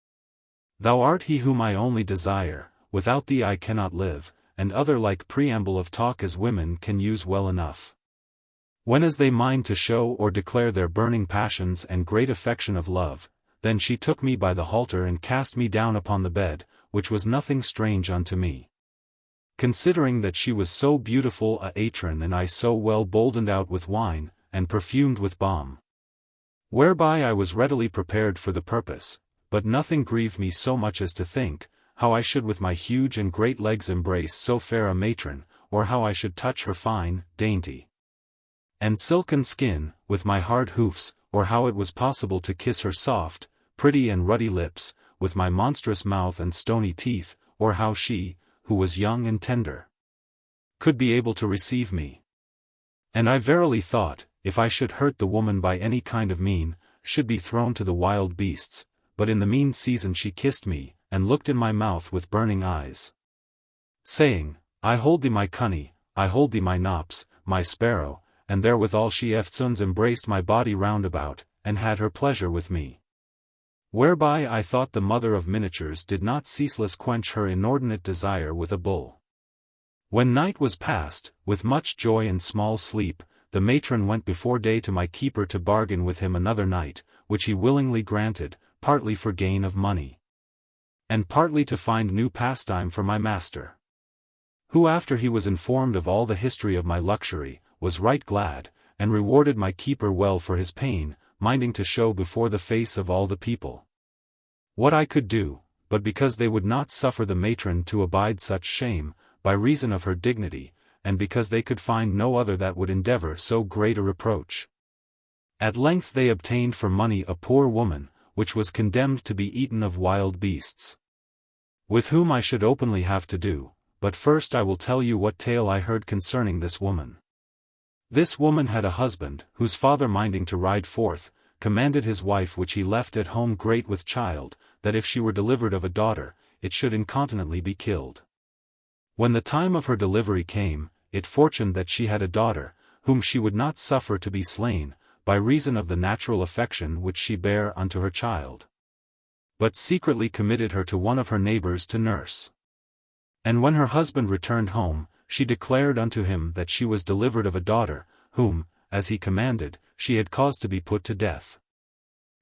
Thou art he whom I only desire, without thee I cannot live, and other like preamble of talk as women can use well enough, when as they mind to show or declare their burning passions and great affection of love. Then she took me by the halter and cast me down upon the bed, which was nothing strange unto me, considering that she was so beautiful a matron and I so well boldened out with wine, and perfumed with balm, whereby I was readily prepared for the purpose. But nothing grieved me so much as to think, how I should with my huge and great legs embrace so fair a matron, or how I should touch her fine, dainty, and silken skin, with my hard hoofs, or how it was possible to kiss her soft, pretty and ruddy lips, with my monstrous mouth and stony teeth, or how she, who was young and tender, could be able to receive me. And I verily thought, if I should hurt the woman by any kind of mean, should be thrown to the wild beasts. But in the mean season she kissed me, and looked in my mouth with burning eyes, saying, I hold thee my cunny, I hold thee my nops, my sparrow, and therewithal she eftsoons embraced my body round about, and had her pleasure with me. Whereby I thought the mother of miniatures did not ceaseless quench her inordinate desire with a bull. When night was past, with much joy and small sleep, the matron went before day to my keeper to bargain with him another night, which he willingly granted, partly for gain of money, and partly to find new pastime for my master, who after he was informed of all the history of my luxury, was right glad, and rewarded my keeper well for his pain, minding to show before the face of all the people what I could do, but because they would not suffer the matron to abide such shame, by reason of her dignity, and because they could find no other that would endeavour so great a reproach. At length they obtained for money a poor woman, which was condemned to be eaten of wild beasts, with whom I should openly have to do. But first I will tell you what tale I heard concerning this woman. This woman had a husband, whose father minding to ride forth, commanded his wife which he left at home great with child, that if she were delivered of a daughter, it should incontinently be killed. When the time of her delivery came, it fortuned that she had a daughter, whom she would not suffer to be slain, by reason of the natural affection which she bare unto her child, but secretly committed her to one of her neighbors to nurse. And when her husband returned home, she declared unto him that she was delivered of a daughter, whom, as he commanded, she had caused to be put to death.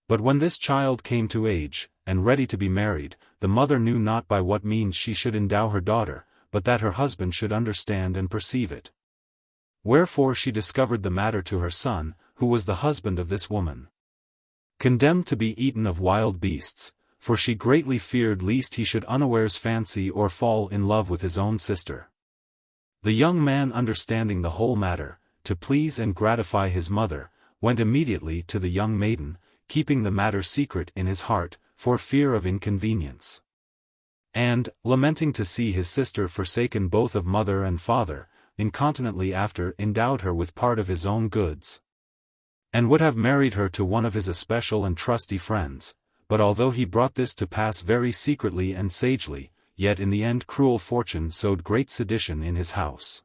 But when this child came to age, and ready to be married, the mother knew not by what means she should endow her daughter, but that her husband should understand and perceive it. Wherefore she discovered the matter to her son, who was the husband of this woman, condemned to be eaten of wild beasts, for she greatly feared lest he should unawares fancy or fall in love with his own sister. The young man, understanding the whole matter, to please and gratify his mother, went immediately to the young maiden, keeping the matter secret in his heart, for fear of inconvenience. And, lamenting to see his sister forsaken both of mother and father, incontinently after endowed her with part of his own goods, and would have married her to one of his especial and trusty friends. But although he brought this to pass very secretly and sagely, yet in the end cruel fortune sowed great sedition in his house.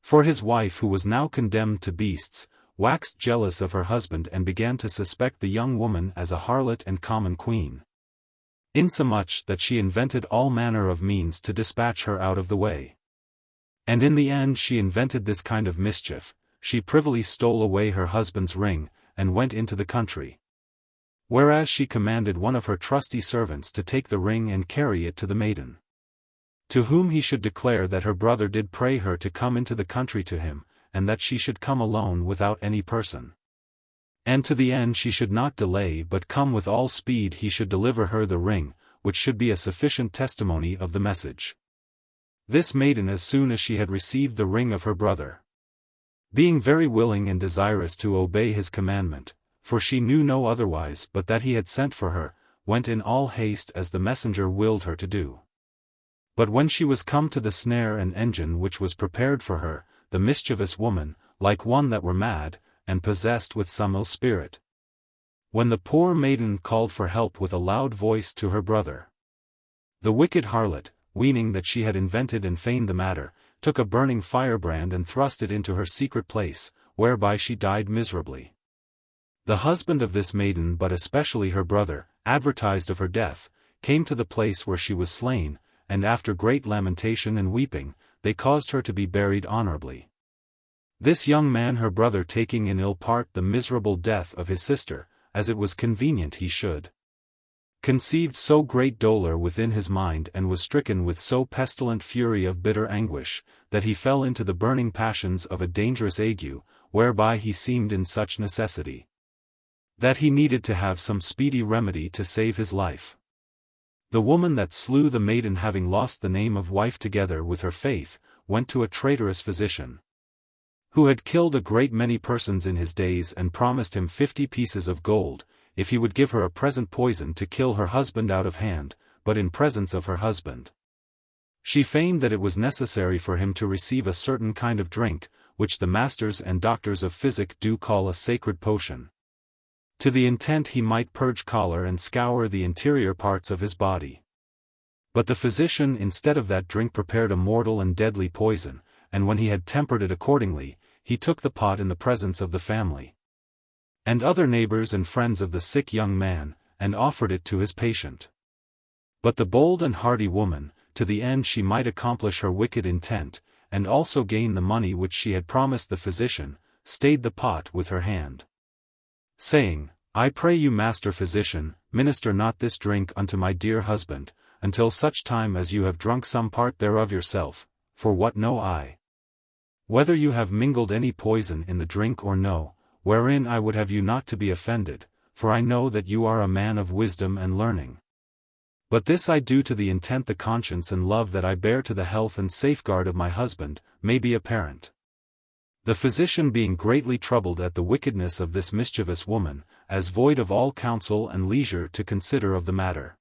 For his wife, who was now condemned to beasts, waxed jealous of her husband and began to suspect the young woman as a harlot and common queen. Insomuch that she invented all manner of means to dispatch her out of the way. And in the end she invented this kind of mischief: she privily stole away her husband's ring, and went into the country. Whereas she commanded one of her trusty servants to take the ring and carry it to the maiden, to whom he should declare that her brother did pray her to come into the country to him, and that she should come alone without any person. And to the end she should not delay but come with all speed, he should deliver her the ring, which should be a sufficient testimony of the message. This maiden, as soon as she had received the ring of her brother, being very willing and desirous to obey his commandment, for she knew no otherwise but that he had sent for her, went in all haste as the messenger willed her to do. But when she was come to the snare and engine which was prepared for her, the mischievous woman, like one that were mad, and possessed with some ill spirit, when the poor maiden called for help with a loud voice to her brother, the wicked harlot, weening that she had invented and feigned the matter, took a burning firebrand and thrust it into her secret place, whereby she died miserably. The husband of this maiden, but especially her brother, advertised of her death, came to the place where she was slain, and after great lamentation and weeping, they caused her to be buried honorably. This young man, her brother, taking in ill part the miserable death of his sister, as it was convenient he should, conceived so great dolour within his mind and was stricken with so pestilent fury of bitter anguish, that he fell into the burning passions of a dangerous ague, whereby he seemed in such necessity that he needed to have some speedy remedy to save his life. The woman that slew the maiden, having lost the name of wife together with her faith, went to a traitorous physician, who had killed a great many persons in his days, and promised him 50 pieces of gold, if he would give her a present poison to kill her husband out of hand, but in presence of her husband. She feigned that it was necessary for him to receive a certain kind of drink, which the masters and doctors of physic do call a sacred potion, to the intent he might purge choler and scour the interior parts of his body. But the physician, instead of that drink, prepared a mortal and deadly poison, and when he had tempered it accordingly, he took the pot in the presence of the family and other neighbors and friends of the sick young man, and offered it to his patient. But the bold and hardy woman, to the end she might accomplish her wicked intent, and also gain the money which she had promised the physician, stayed the pot with her hand, saying, "I pray you, master physician, minister not this drink unto my dear husband, until such time as you have drunk some part thereof yourself, for what know I, whether you have mingled any poison in the drink or no, wherein I would have you not to be offended, for I know that you are a man of wisdom and learning. But this I do to the intent the conscience and love that I bear to the health and safeguard of my husband, may be apparent." The physician, being greatly troubled at the wickedness of this mischievous woman, as void of all counsel and leisure to consider of the matter,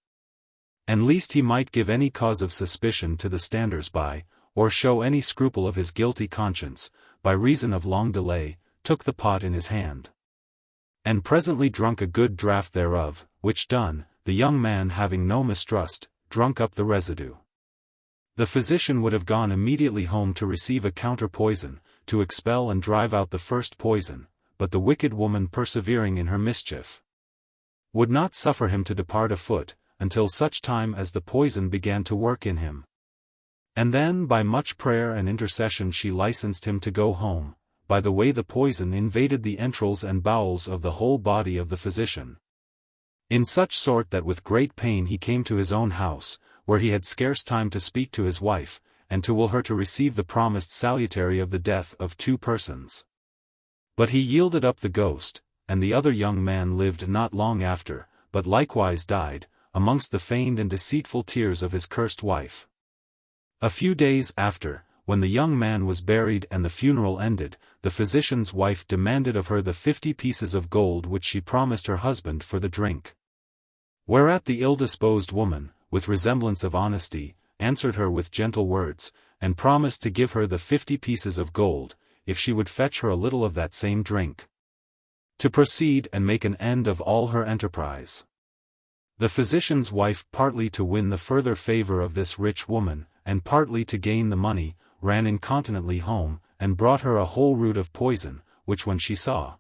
and lest he might give any cause of suspicion to the standers-by, or show any scruple of his guilty conscience, by reason of long delay, took the pot in his hand, and presently drunk a good draught thereof, which done, the young man, having no mistrust, drunk up the residue. The physician would have gone immediately home to receive a counter-poison, to expel and drive out the first poison, but the wicked woman, persevering in her mischief, would not suffer him to depart afoot, until such time as the poison began to work in him. And then by much prayer and intercession she licensed him to go home, by the way the poison invaded the entrails and bowels of the whole body of the physician, in such sort that with great pain he came to his own house, where he had scarce time to speak to his wife, and to will her to receive the promised salutary of the death of 2 persons. But he yielded up the ghost, and the other young man lived not long after, but likewise died, amongst the feigned and deceitful tears of his cursed wife. A few days after, when the young man was buried and the funeral ended, the physician's wife demanded of her the 50 pieces of gold which she promised her husband for the drink. Whereat the ill-disposed woman, with resemblance of honesty, answered her with gentle words, and promised to give her the 50 pieces of gold, if she would fetch her a little of that same drink, to proceed and make an end of all her enterprise. The physician's wife, partly to win the further favor of this rich woman, and partly to gain the money, ran incontinently home, and brought her a whole root of poison, which when she saw,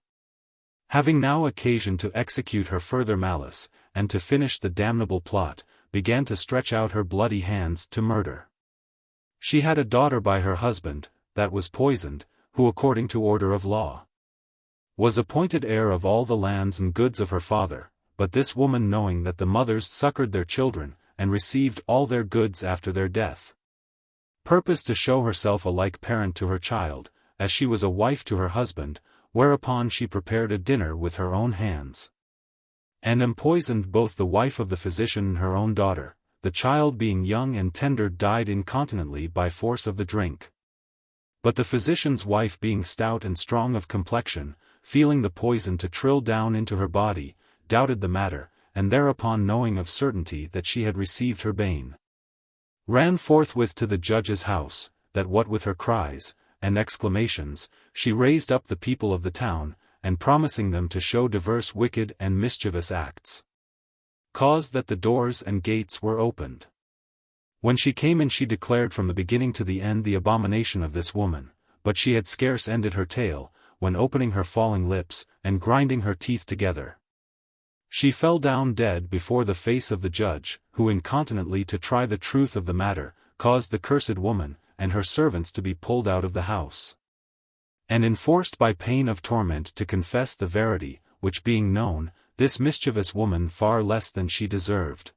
having now occasion to execute her further malice, and to finish the damnable plot, began to stretch out her bloody hands to murder. She had a daughter by her husband, that was poisoned, who according to order of law was appointed heir of all the lands and goods of her father, but this woman knowing that the mothers succored their children, and received all their goods after their death, purposed to show herself a like parent to her child, as she was a wife to her husband, whereupon she prepared a dinner with her own hands, and empoisoned both the wife of the physician and her own daughter. The child being young and tender died incontinently by force of the drink. But the physician's wife being stout and strong of complexion, feeling the poison to trill down into her body, doubted the matter, and thereupon knowing of certainty that she had received her bane, ran forthwith to the judge's house, that what with her cries and exclamations, she raised up the people of the town, and promising them to show diverse wicked and mischievous acts, caused that the doors and gates were opened. When she came in she declared from the beginning to the end the abomination of this woman, but she had scarce ended her tale, when opening her falling lips, and grinding her teeth together, she fell down dead before the face of the judge, who incontinently to try the truth of the matter, caused the cursed woman, and her servants to be pulled out of the house, and enforced by pain of torment to confess the verity, which being known, this mischievous woman far less than she deserved.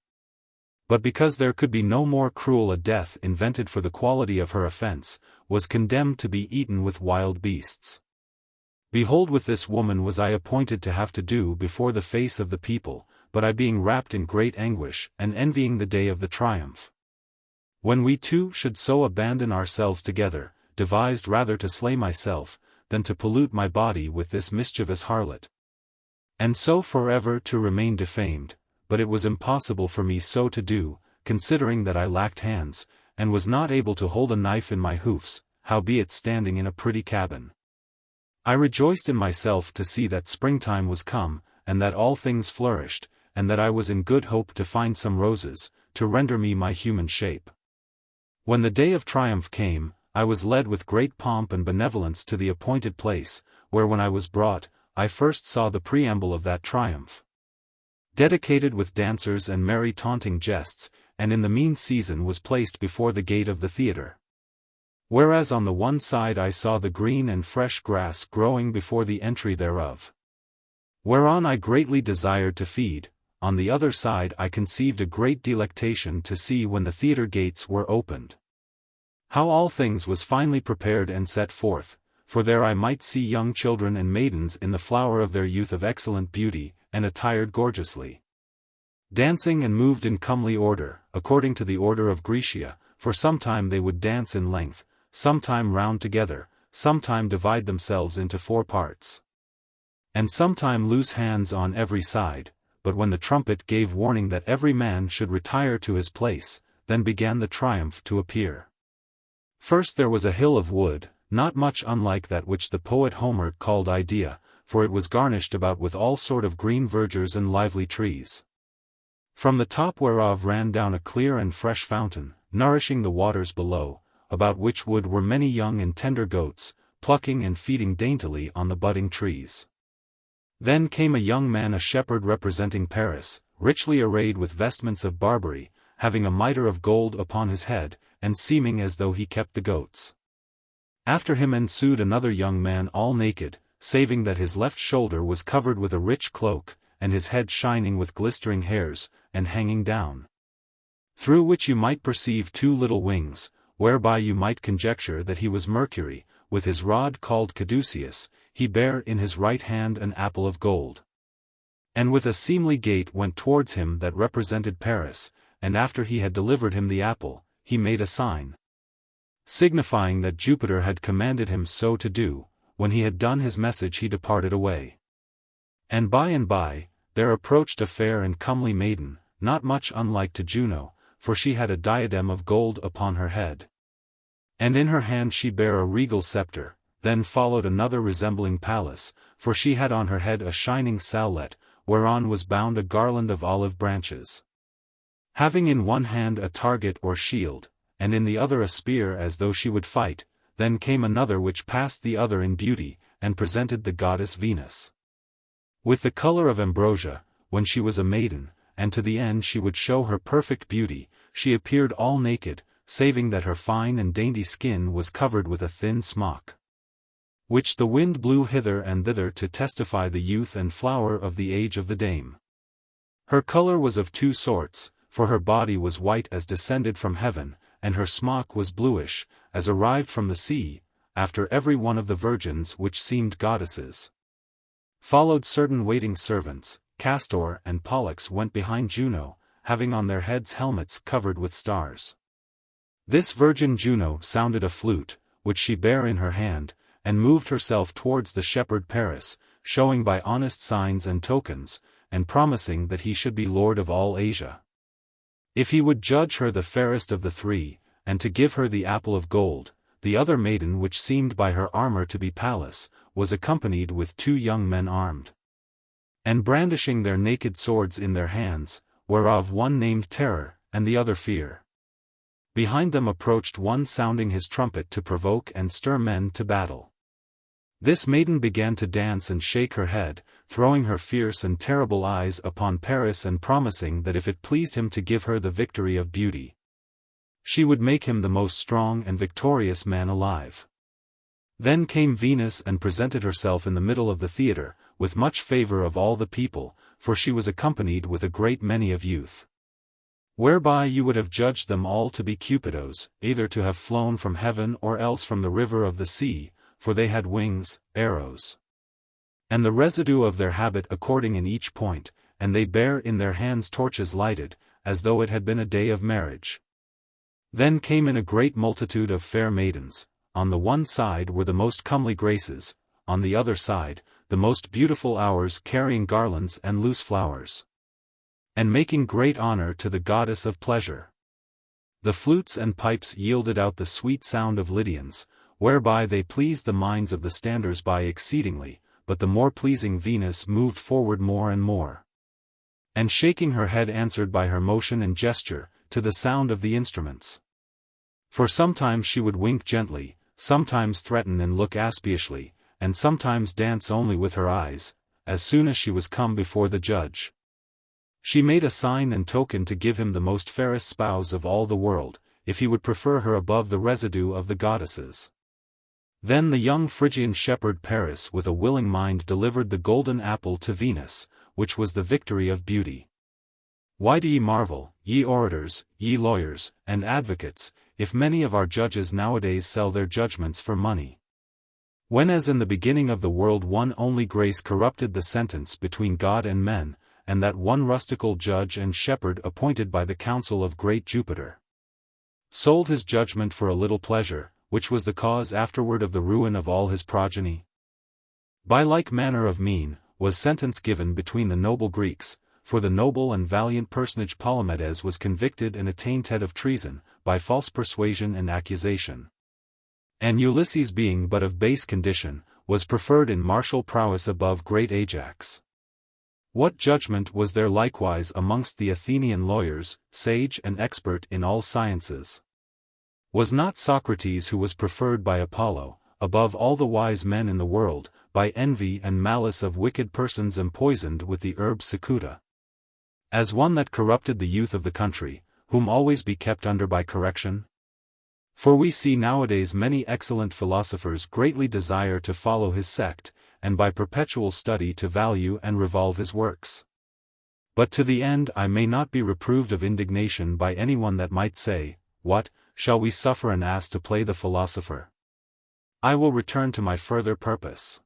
But because there could be no more cruel a death invented for the quality of her offense, was condemned to be eaten with wild beasts. Behold, with this woman was I appointed to have to do before the face of the people, but I being wrapped in great anguish, and envying the day of the triumph, when we two should so abandon ourselves together, devised rather to slay myself, than to pollute my body with this mischievous harlot, and so forever to remain defamed. But it was impossible for me so to do, considering that I lacked hands, and was not able to hold a knife in my hoofs, howbeit standing in a pretty cabin, I rejoiced in myself to see that springtime was come, and that all things flourished, and that I was in good hope to find some roses, to render me my human shape. When the day of triumph came, I was led with great pomp and benevolence to the appointed place, where when I was brought, I first saw the preamble of that triumph, dedicated with dancers and merry taunting jests, and in the mean season was placed before the gate of the theatre. Whereas on the one side I saw the green and fresh grass growing before the entry thereof, whereon I greatly desired to feed, on the other side I conceived a great delectation to see when the theatre gates were opened, how all things was finely prepared and set forth, for there I might see young children and maidens in the flower of their youth of excellent beauty, and attired gorgeously, dancing and moved in comely order, according to the order of Graecia, for sometime they would dance in length, sometime round together, sometime divide themselves into 4 parts, and sometime loose hands on every side. But when the trumpet gave warning that every man should retire to his place, then began the triumph to appear. First there was a hill of wood, not much unlike that which the poet Homer called Idea, for it was garnished about with all sort of green verdures and lively trees, from the top whereof ran down a clear and fresh fountain, nourishing the waters below, about which wood were many young and tender goats, plucking and feeding daintily on the budding trees. Then came a young man, a shepherd representing Paris, richly arrayed with vestments of Barbary, having a mitre of gold upon his head, and seeming as though he kept the goats. After him ensued another young man all naked, saving that his left shoulder was covered with a rich cloak, and his head shining with glistering hairs, and hanging down, through which you might perceive 2 little wings, whereby you might conjecture that he was Mercury. With his rod called caduceus, he bare in his right hand an apple of gold, and with a seemly gait went towards him that represented Paris, and after he had delivered him the apple, he made a sign, signifying that Jupiter had commanded him so to do. When he had done his message he departed away. And by, there approached a fair and comely maiden, not much unlike to Juno, for she had a diadem of gold upon her head, and in her hand she bare a regal scepter. Then followed another resembling Pallas, for she had on her head a shining sallet, whereon was bound a garland of olive branches, having in one hand a target or shield, and in the other a spear as though she would fight. then came another which passed the other in beauty, and presented the goddess Venus. With the color of ambrosia, when she was a maiden, and to the end she would show her perfect beauty, she appeared all naked, saving that her fine and dainty skin was covered with a thin smock, which the wind blew hither and thither to testify the youth and flower of the age of the dame. Her color was of two sorts, for her body was white as descended from heaven, and her smock was bluish, as arrived from the sea, after every one of the virgins which seemed goddesses. Followed certain waiting servants. Castor and Pollux went behind Juno, having on their heads helmets covered with stars. This virgin Juno sounded a flute, which she bare in her hand, and moved herself towards the shepherd Paris, showing by honest signs and tokens, and promising that he should be lord of all Asia, if he would judge her the fairest of the three, and to give her the apple of gold. The other maiden, which seemed by her armor to be Pallas, was accompanied with two young men armed, and brandishing their naked swords in their hands, whereof one named Terror, and the other Fear. Behind them approached one sounding his trumpet to provoke and stir men to battle. This maiden began to dance and shake her head, throwing her fierce and terrible eyes upon Paris and promising that if it pleased him to give her the victory of beauty, she would make him the most strong and victorious man alive. Then came Venus and presented herself in the middle of the theatre, with much favor of all the people, for she was accompanied with a great many of youth, whereby you would have judged them all to be Cupidos, either to have flown from heaven or else from the river of the sea, for they had wings, arrows, and the residue of their habit according in each point, and they bare in their hands torches lighted, as though it had been a day of marriage. Then came in a great multitude of fair maidens. On the one side were the most comely Graces, on the other side, the most beautiful Hours carrying garlands and loose flowers, and making great honor to the goddess of pleasure. The flutes and pipes yielded out the sweet sound of Lydians, whereby they pleased the minds of the standers-by exceedingly, but the more pleasing Venus moved forward more and more, and shaking her head answered by her motion and gesture, to the sound of the instruments. For sometimes she would wink gently, sometimes threaten and look aspishly, and sometimes dance only with her eyes, as soon as she was come before the judge. She made a sign and token to give him the most fairest spouse of all the world, if he would prefer her above the residue of the goddesses. Then the young Phrygian shepherd Paris with a willing mind delivered the golden apple to Venus, which was the victory of beauty. Why do ye marvel, ye orators, ye lawyers, and advocates, if many of our judges nowadays sell their judgments for money? When as in the beginning of the world one only grace corrupted the sentence between God and men, and that one rustical judge and shepherd appointed by the counsel of great Jupiter sold his judgment for a little pleasure, which was the cause afterward of the ruin of all his progeny? By like manner of mean, was sentence given between the noble Greeks, for the noble and valiant personage Palamedes was convicted and attainted of treason, by false persuasion and accusation. And Ulysses being but of base condition, was preferred in martial prowess above great Ajax. What judgment was there likewise amongst the Athenian lawyers, sage and expert in all sciences? Was not Socrates, who was preferred by Apollo, above all the wise men in the world, by envy and malice of wicked persons empoisoned with the herb cicuta, as one that corrupted the youth of the country, whom always be kept under by correction? For we see nowadays many excellent philosophers greatly desire to follow his sect, and by perpetual study to value and revolve his works. But to the end I may not be reproved of indignation by anyone that might say, What, shall we suffer an ass to play the philosopher? I will return to my further purpose.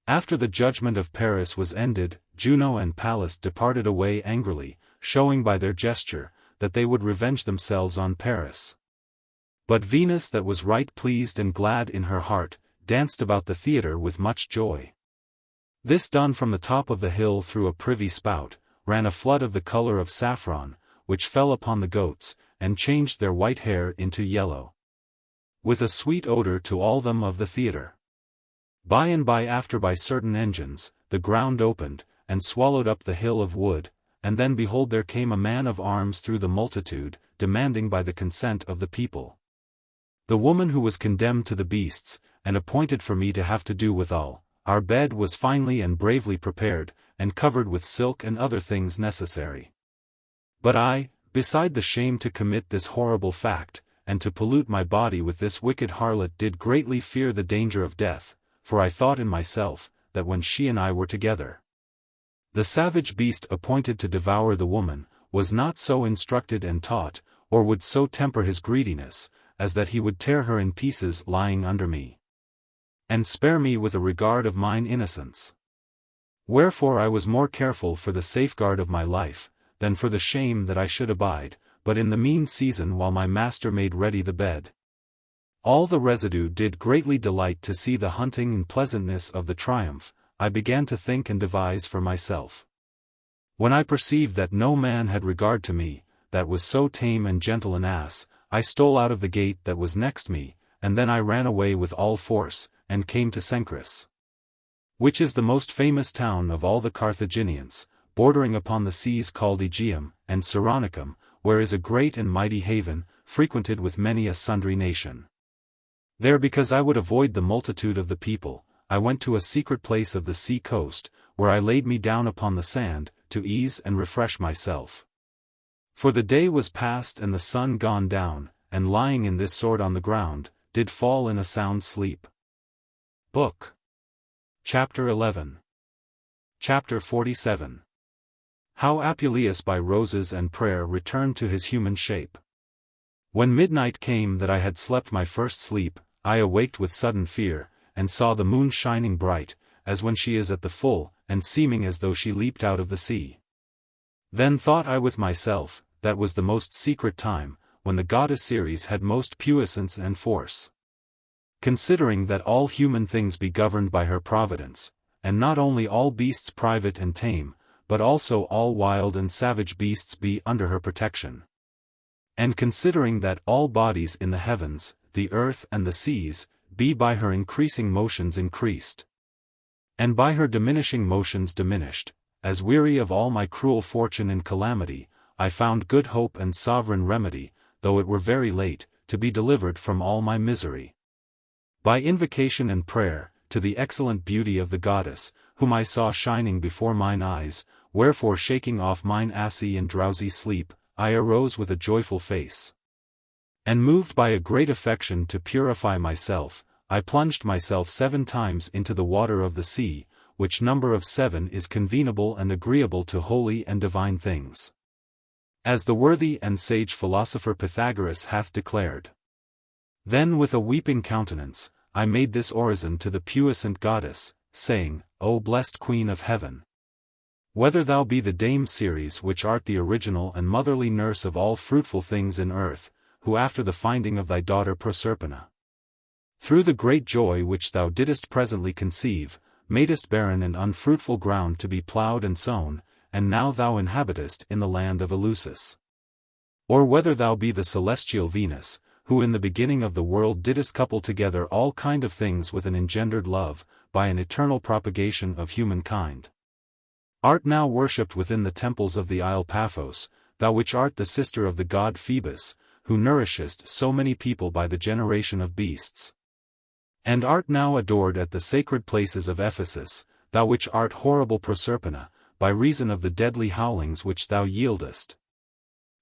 After the judgment of Paris was ended, Juno and Pallas departed away angrily, showing by their gesture, that they would revenge themselves on Paris. But Venus, that was right pleased and glad in her heart, danced about the theatre with much joy. This done from the top of the hill through a privy spout, ran a flood of the color of saffron, which fell upon the goats, and changed their white hair into yellow, with a sweet odor to all them of the theatre. By and by after by certain engines, the ground opened, and swallowed up the hill of wood, and then behold there came a man of arms through the multitude, demanding by the consent of the people, The woman who was condemned to the beasts, and appointed for me to have to do withal, our bed was finely and bravely prepared, and covered with silk and other things necessary. But I, beside the shame to commit this horrible fact, and to pollute my body with this wicked harlot, did greatly fear the danger of death, for I thought in myself, that when she and I were together, the savage beast appointed to devour the woman, was not so instructed and taught, or would so temper his greediness, as that he would tear her in pieces lying under me, and spare me with a regard of mine innocence. Wherefore I was more careful for the safeguard of my life, than for the shame that I should abide, but in the mean season while my master made ready the bed, all the residue did greatly delight to see the hunting and pleasantness of the triumph, I began to think and devise for myself. When I perceived that no man had regard to me, that was so tame and gentle an ass, I stole out of the gate that was next me, and then I ran away with all force, and came to Cenchrus, which is the most famous town of all the Carthaginians, bordering upon the seas called Aegeum, and Cyronicum, where is a great and mighty haven, frequented with many a sundry nation. There, because I would avoid the multitude of the people, I went to a secret place of the sea coast, where I laid me down upon the sand, to ease and refresh myself. For the day was past and the sun gone down, and lying in this sort on the ground, did fall in a sound sleep. Book. Chapter 11. Chapter 47. How Apuleius by roses and prayer returned to his human shape. When midnight came that I had slept my first sleep, I awaked with sudden fear, and saw the moon shining bright, as when she is at the full, and seeming as though she leaped out of the sea. Then thought I with myself, that was the most secret time, when the goddess Ceres had most puissance and force. Considering that all human things be governed by her providence, and not only all beasts private and tame, but also all wild and savage beasts be under her protection. And considering that all bodies in the heavens, the earth and the seas, be by her increasing motions increased, and by her diminishing motions diminished, as weary of all my cruel fortune and calamity, I found good hope and sovereign remedy, though it were very late, to be delivered from all my misery. By invocation and prayer, to the excellent beauty of the goddess, whom I saw shining before mine eyes, wherefore shaking off mine assy and drowsy sleep, I arose with a joyful face. And moved by a great affection to purify myself, I plunged myself 7 times into the water of the sea, which number of 7 is convenable and agreeable to holy and divine things, as the worthy and sage philosopher Pythagoras hath declared. Then with a weeping countenance, I made this orison to the puissant goddess, saying, O blessed Queen of Heaven, whether thou be the Dame Ceres, which art the original and motherly nurse of all fruitful things in earth, who after the finding of thy daughter Proserpina, through the great joy which thou didst presently conceive, madest barren and unfruitful ground to be ploughed and sown, and now thou inhabitest in the land of Eleusis. Or whether thou be the celestial Venus, who in the beginning of the world didst couple together all kind of things with an engendered love, by an eternal propagation of humankind. Art now worshipped within the temples of the isle Paphos, thou which art the sister of the god Philebus, who nourishest so many people by the generation of beasts. And art now adored at the sacred places of Ephesus, thou which art horrible Proserpina, by reason of the deadly howlings which thou yieldest,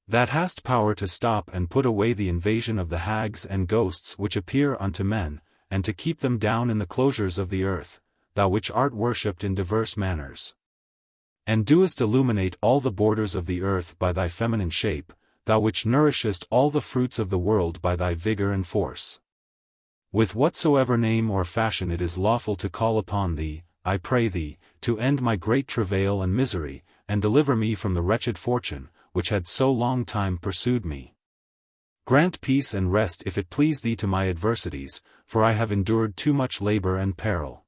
that hast power to stop and put away the invasion of the hags and ghosts which appear unto men, and to keep them down in the closures of the earth, thou which art worshipped in diverse manners, and doest illuminate all the borders of the earth by thy feminine shape, thou which nourishest all the fruits of the world by thy vigor and force. With whatsoever name or fashion it is lawful to call upon thee, I pray thee, to end my great travail and misery, and deliver me from the wretched fortune, which had so long time pursued me. Grant peace and rest if it please thee to my adversities, for I have endured too much labor and peril.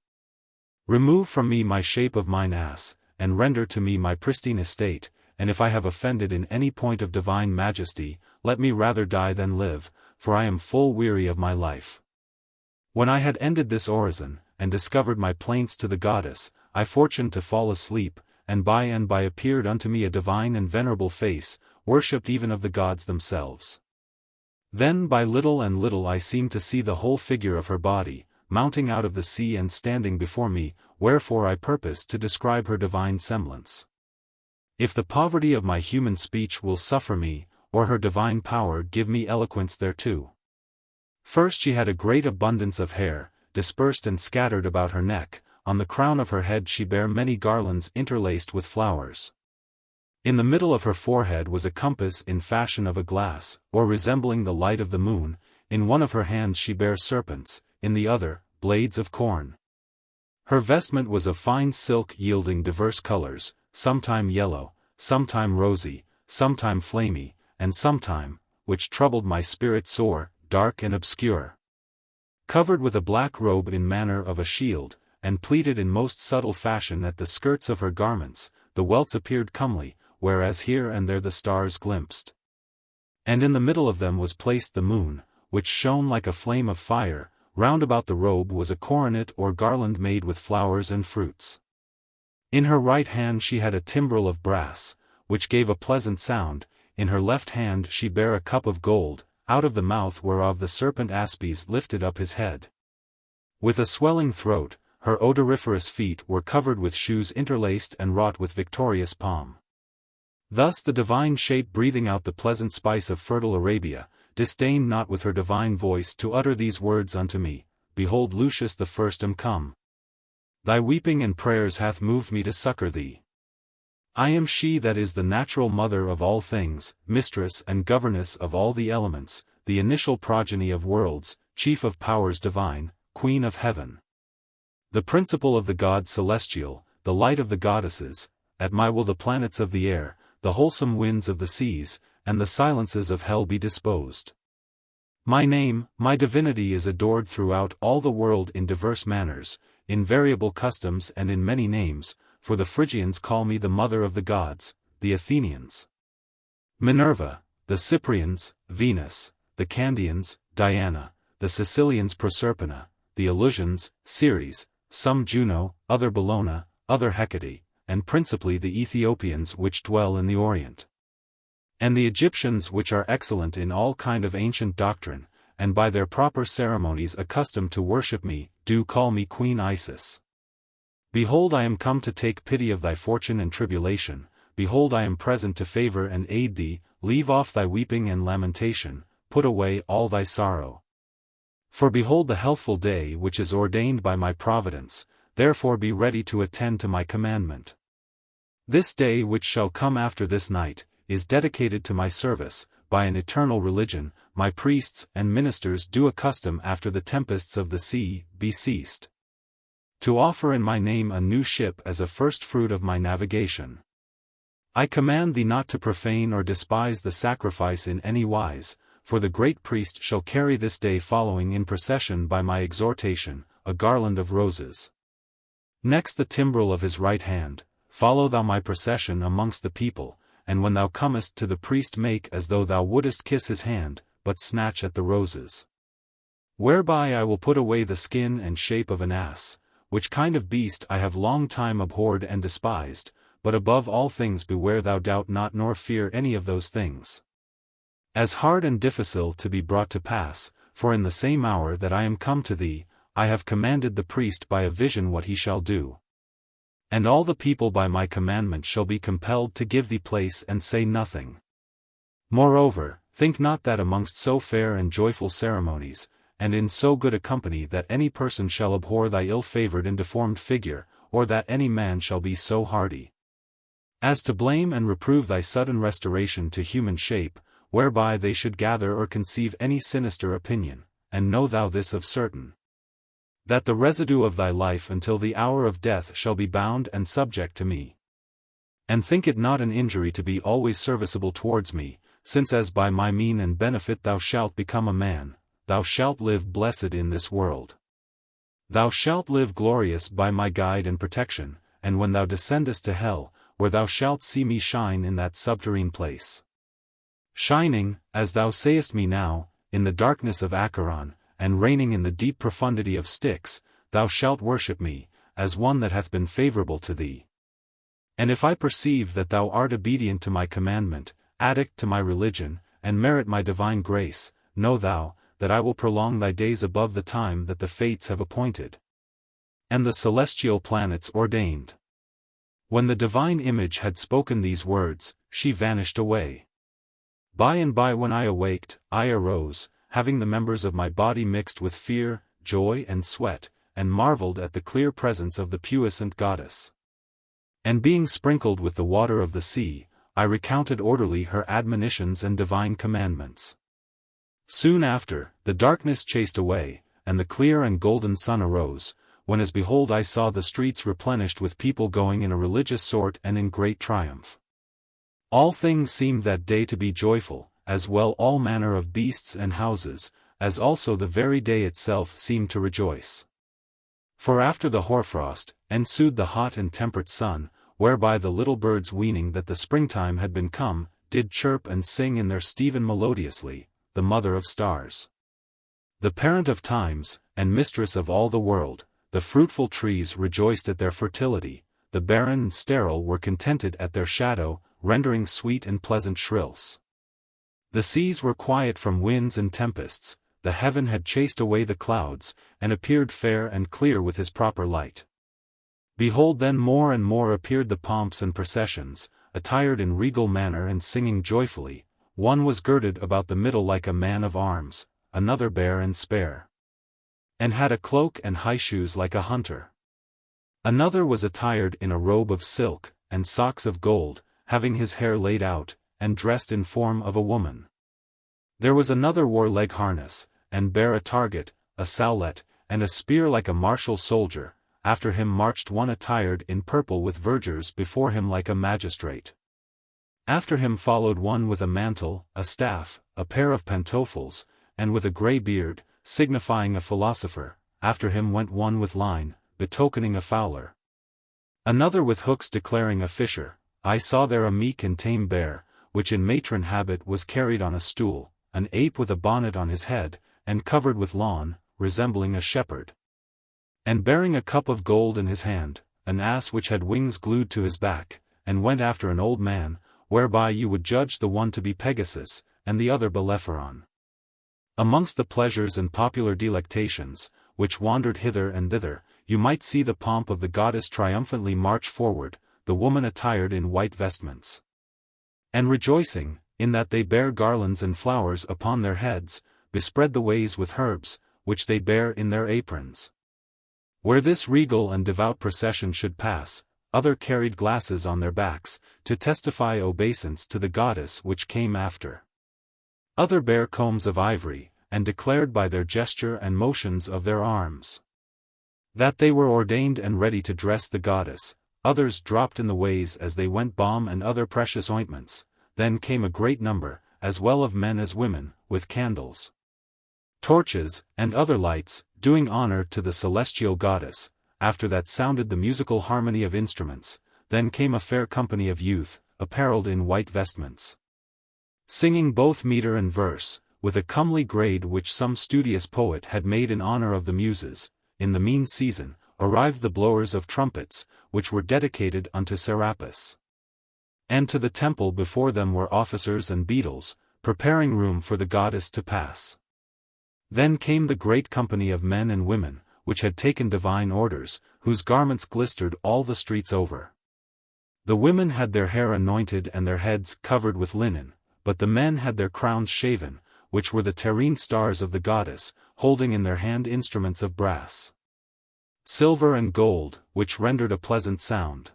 Remove from me my shape of mine ass, and render to me my pristine estate, and if I have offended in any point of divine majesty, let me rather die than live, for I am full weary of my life. When I had ended this orison, and discovered my plaints to the goddess, I fortuned to fall asleep, and by appeared unto me a divine and venerable face, worshipped even of the gods themselves. Then by little and little I seemed to see the whole figure of her body, mounting out of the sea and standing before me, wherefore I purpose to describe her divine semblance. If the poverty of my human speech will suffer me, or her divine power give me eloquence thereto. First she had a great abundance of hair, dispersed and scattered about her neck, on the crown of her head she bare many garlands interlaced with flowers. In the middle of her forehead was a compass in fashion of a glass, or resembling the light of the moon, in one of her hands she bare serpents, in the other, blades of corn. Her vestment was of fine silk yielding diverse colors, sometime yellow, sometime rosy, sometime flamy, and sometime, which troubled my spirit sore, dark and obscure. Covered with a black robe in manner of a shield, and pleated in most subtle fashion at the skirts of her garments, the welts appeared comely, whereas here and there the stars glimpsed. And in the middle of them was placed the moon, which shone like a flame of fire. Round about the robe was a coronet or garland made with flowers and fruits. In her right hand she had a timbrel of brass, which gave a pleasant sound. In her left hand she bare a cup of gold, out of the mouth whereof the serpent Aspes lifted up his head. With a swelling throat, her odoriferous feet were covered with shoes interlaced and wrought with victorious palm. Thus the divine shape breathing out the pleasant spice of fertile Arabia, disdained not with her divine voice to utter these words unto me, Behold Lucius the first am come. Thy weeping and prayers hath moved me to succor thee. I am she that is the natural mother of all things, mistress and governess of all the elements, the initial progeny of worlds, chief of powers divine, queen of heaven. The principle of the gods celestial, the light of the goddesses, at my will the planets of the air, the wholesome winds of the seas, and the silences of hell be disposed. My name, my divinity is adored throughout all the world in diverse manners, in variable customs and in many names, for the Phrygians call me the mother of the gods, the Athenians Minerva, the Cyprians, Venus, the Candians, Diana, the Sicilians Proserpina, the Eleusinians, Ceres, some Juno, other Bellona, other Hecate, and principally the Ethiopians which dwell in the Orient. And the Egyptians which are excellent in all kind of ancient doctrine, and by their proper ceremonies accustomed to worship me, do call me Queen Isis. Behold I am come to take pity of thy fortune and tribulation, behold I am present to favor and aid thee, leave off thy weeping and lamentation, put away all thy sorrow. For behold the healthful day which is ordained by my providence, therefore be ready to attend to my commandment. This day which shall come after this night, is dedicated to my service, by an eternal religion, my priests and ministers do accustom after the tempests of the sea be ceased, to offer in my name a new ship as a first fruit of my navigation. I command thee not to profane or despise the sacrifice in any wise, for the great priest shall carry this day following in procession by my exhortation, a garland of roses. Next the timbrel of his right hand, follow thou my procession amongst the people, and when thou comest to the priest make as though thou wouldest kiss his hand, but snatch at the roses. Whereby I will put away the skin and shape of an ass, which kind of beast I have long time abhorred and despised, but above all things beware thou doubt not nor fear any of those things. As hard and difficile to be brought to pass, for in the same hour that I am come to thee, I have commanded the priest by a vision what he shall do. And all the people by my commandment shall be compelled to give thee place and say nothing. Moreover, think not that amongst so fair and joyful ceremonies, and in so good a company that any person shall abhor thy ill-favored and deformed figure, or that any man shall be so hardy as to blame and reprove thy sudden restoration to human shape, whereby they should gather or conceive any sinister opinion, and know thou this of certain, that the residue of thy life until the hour of death shall be bound and subject to me. And think it not an injury to be always serviceable towards me, since as by my mean and benefit thou shalt become a man, thou shalt live blessed in this world. Thou shalt live glorious by my guide and protection, and when thou descendest to hell, where thou shalt see me shine in that subterrene place. Shining, as thou sayest me now, in the darkness of Acheron, and reigning in the deep profundity of Styx, thou shalt worship me, as one that hath been favorable to thee. And if I perceive that thou art obedient to my commandment, addict to my religion, and merit my divine grace, know thou, that I will prolong thy days above the time that the fates have appointed, and the celestial planets ordained. When the divine image had spoken these words, she vanished away. By and by when I awaked, I arose, having the members of my body mixed with fear, joy and sweat, and marveled at the clear presence of the puissant goddess. And being sprinkled with the water of the sea, I recounted orderly her admonitions and divine commandments. Soon after, the darkness chased away, and the clear and golden sun arose, when as behold I saw the streets replenished with people going in a religious sort and in great triumph. All things seemed that day to be joyful, as well all manner of beasts and houses, as also the very day itself seemed to rejoice. For after the hoarfrost, ensued the hot and temperate sun, whereby the little birds weening that the springtime had been come, did chirp and sing in their Stephen melodiously, the mother of stars, the parent of times, and mistress of all the world. The fruitful trees rejoiced at their fertility, the barren and sterile were contented at their shadow, rendering sweet and pleasant shrills. The seas were quiet from winds and tempests, the heaven had chased away the clouds, and appeared fair and clear with his proper light. Behold then more and more appeared the pomps and processions, attired in regal manner and singing joyfully. One was girded about the middle like a man of arms, another bare and spare, and had a cloak and high shoes like a hunter. Another was attired in a robe of silk, and socks of gold, having his hair laid out, and dressed in form of a woman. There was another wore leg harness, and bare a target, a sowlet, and a spear like a martial soldier. After him marched one attired in purple with vergers before him like a magistrate. After him followed one with a mantle, a staff, a pair of pantofles, and with a grey beard, signifying a philosopher. After him went one with line, betokening a fowler. Another with hooks declaring a fisher. I saw there a meek and tame bear, which in matron habit was carried on a stool, an ape with a bonnet on his head, and covered with lawn, resembling a shepherd, and bearing a cup of gold in his hand, an ass which had wings glued to his back, and went after an old man, whereby you would judge the one to be Pegasus, and the other Bellerophon. Amongst the pleasures and popular delectations, which wandered hither and thither, you might see the pomp of the goddess triumphantly march forward, the woman attired in white vestments, and rejoicing, in that they bear garlands and flowers upon their heads, bespread the ways with herbs, which they bear in their aprons. Where this regal and devout procession should pass, other carried glasses on their backs, to testify obeisance to the goddess which came after. Other bare combs of ivory, and declared by their gesture and motions of their arms that they were ordained and ready to dress the goddess. Others dropped in the ways as they went balm and other precious ointments. Then came a great number, as well of men as women, with candles, torches, and other lights, doing honor to the celestial goddess. After that sounded the musical harmony of instruments. Then came a fair company of youth, apparelled in white vestments, singing both meter and verse, with a comely grade which some studious poet had made in honor of the Muses. In the mean season, arrived the blowers of trumpets, which were dedicated unto Serapis. And to the temple before them were officers and beadles, preparing room for the goddess to pass. Then came the great company of men and women, which had taken divine orders, whose garments glistered all the streets over. The women had their hair anointed and their heads covered with linen, but the men had their crowns shaven, which were the terrene stars of the goddess, holding in their hand instruments of brass, silver and gold, which rendered a pleasant sound.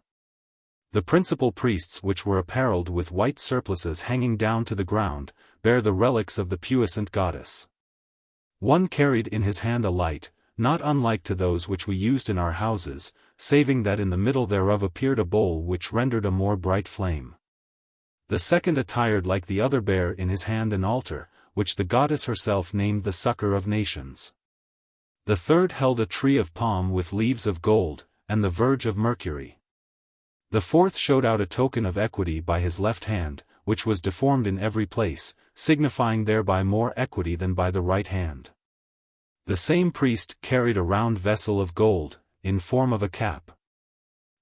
The principal priests, which were apparelled with white surplices hanging down to the ground, bear the relics of the puissant goddess. One carried in his hand a light, not unlike to those which we used in our houses, saving that in the middle thereof appeared a bowl which rendered a more bright flame. The second attired like the other bare in his hand an altar, which the goddess herself named the succor of nations. The third held a tree of palm with leaves of gold, and the verge of mercury. The fourth showed out a token of equity by his left hand, which was deformed in every place, signifying thereby more equity than by the right hand. The same priest carried a round vessel of gold, in form of a cap.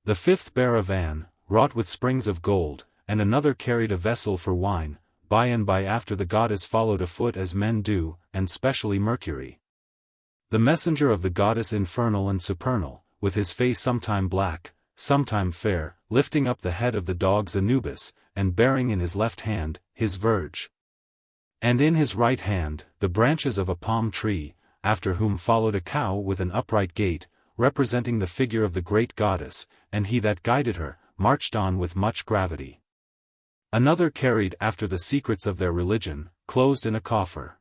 The fifth bare a van, wrought with springs of gold, and another carried a vessel for wine, by and by after the goddess followed afoot as men do, and specially Mercury. The messenger of the goddess infernal and supernal, with his face sometime black, sometime fair, lifting up the head of the dogs Anubis, and bearing in his left hand, his verge. And in his right hand, the branches of a palm tree, after whom followed a cow with an upright gait, representing the figure of the great goddess, and he that guided her, marched on with much gravity. Another carried after the secrets of their religion, closed in a coffer.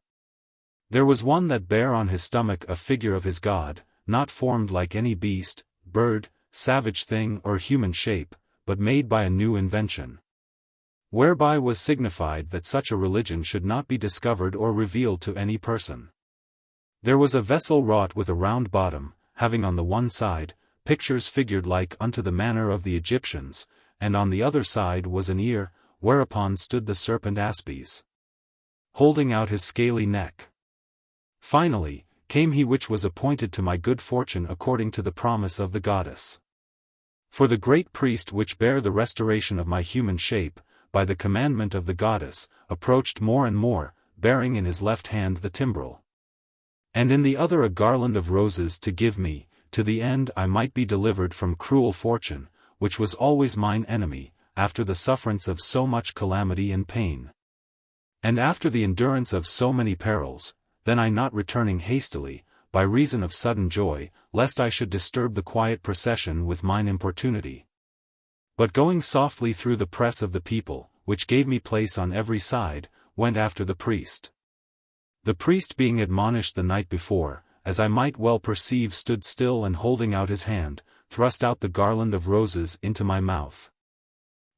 There was one that bare on his stomach a figure of his god, not formed like any beast, bird, savage thing or human shape, but made by a new invention. Whereby was signified that such a religion should not be discovered or revealed to any person. There was a vessel wrought with a round bottom, having on the one side, pictures figured like unto the manner of the Egyptians, and on the other side was an ear, whereupon stood the serpent Aspis, holding out his scaly neck. Finally, came he which was appointed to my good fortune according to the promise of the goddess. For the great priest which bare the restoration of my human shape, by the commandment of the goddess, approached more and more, bearing in his left hand the timbrel, and in the other a garland of roses to give me, to the end I might be delivered from cruel fortune, which was always mine enemy, after the sufferance of so much calamity and pain. And after the endurance of so many perils, then I not returning hastily, by reason of sudden joy, lest I should disturb the quiet procession with mine importunity, but going softly through the press of the people, which gave me place on every side, went after the priest. The priest being admonished the night before, as I might well perceive stood still and holding out his hand, thrust out the garland of roses into my mouth.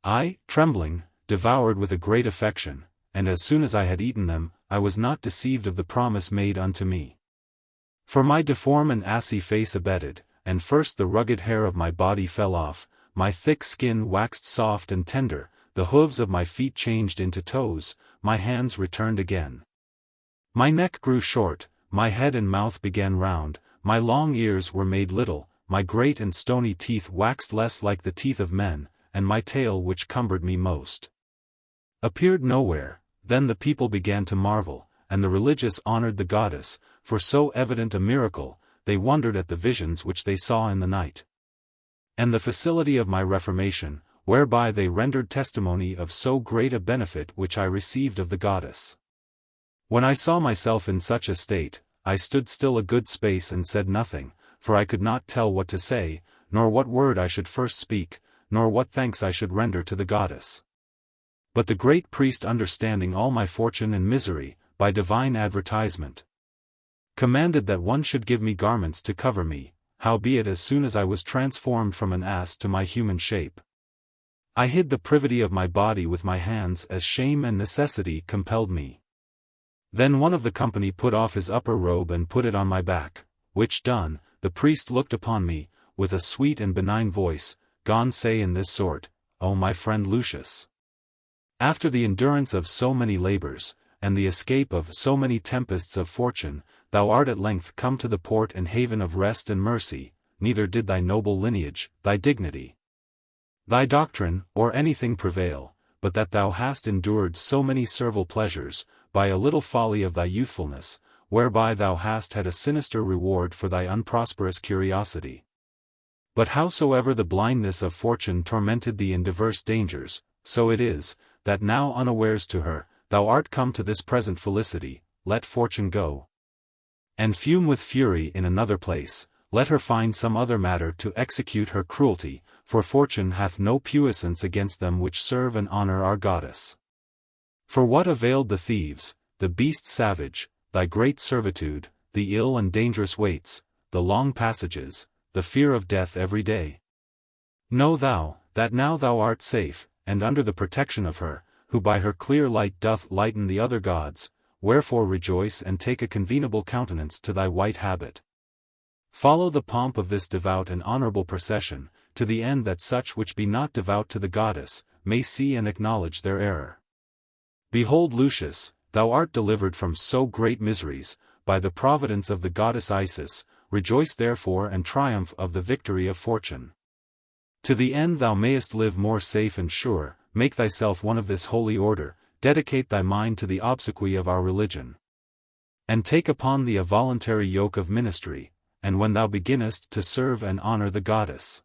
I, trembling, devoured with a great affection, and as soon as I had eaten them, I was not deceived of the promise made unto me. For my deform and assy face abated, and first the rugged hair of my body fell off, my thick skin waxed soft and tender, the hoofs of my feet changed into toes, my hands returned again. My neck grew short, my head and mouth began round, my long ears were made little, my great and stony teeth waxed less like the teeth of men, and my tail which cumbered me most appeared nowhere. Then the people began to marvel, and the religious honored the goddess, for so evident a miracle, they wondered at the visions which they saw in the night, and the facility of my reformation, whereby they rendered testimony of so great a benefit which I received of the goddess. When I saw myself in such a state, I stood still a good space and said nothing, for I could not tell what to say, nor what word I should first speak, nor what thanks I should render to the goddess. But the great priest, understanding all my fortune and misery, by divine advertisement, commanded that one should give me garments to cover me, howbeit as soon as I was transformed from an ass to my human shape, I hid the privity of my body with my hands as shame and necessity compelled me. Then one of the company put off his upper robe and put it on my back, which done, the priest looked upon me, with a sweet and benign voice, gone say in this sort, O my friend Lucius, after the endurance of so many labors, and the escape of so many tempests of fortune, thou art at length come to the port and haven of rest and mercy, neither did thy noble lineage, thy dignity, thy doctrine, or anything prevail, but that thou hast endured so many servile pleasures, by a little folly of thy youthfulness, whereby thou hast had a sinister reward for thy unprosperous curiosity. But howsoever the blindness of fortune tormented thee in diverse dangers, so it is, that now unawares to her, thou art come to this present felicity, let fortune go and fume with fury in another place, let her find some other matter to execute her cruelty, for fortune hath no puissance against them which serve and honor our goddess. For what availed the thieves, the beast savage, thy great servitude, the ill and dangerous waits, the long passages, the fear of death every day? Know thou, that now thou art safe, and under the protection of her, who by her clear light doth lighten the other gods, wherefore rejoice and take a convenable countenance to thy white habit. Follow the pomp of this devout and honorable procession, to the end that such which be not devout to the goddess, may see and acknowledge their error. Behold Lucius, thou art delivered from so great miseries, by the providence of the goddess Isis, rejoice therefore and triumph of the victory of fortune. To the end thou mayest live more safe and sure, make thyself one of this holy order, dedicate thy mind to the obsequy of our religion. And take upon thee a voluntary yoke of ministry, and when thou beginnest to serve and honor the goddess,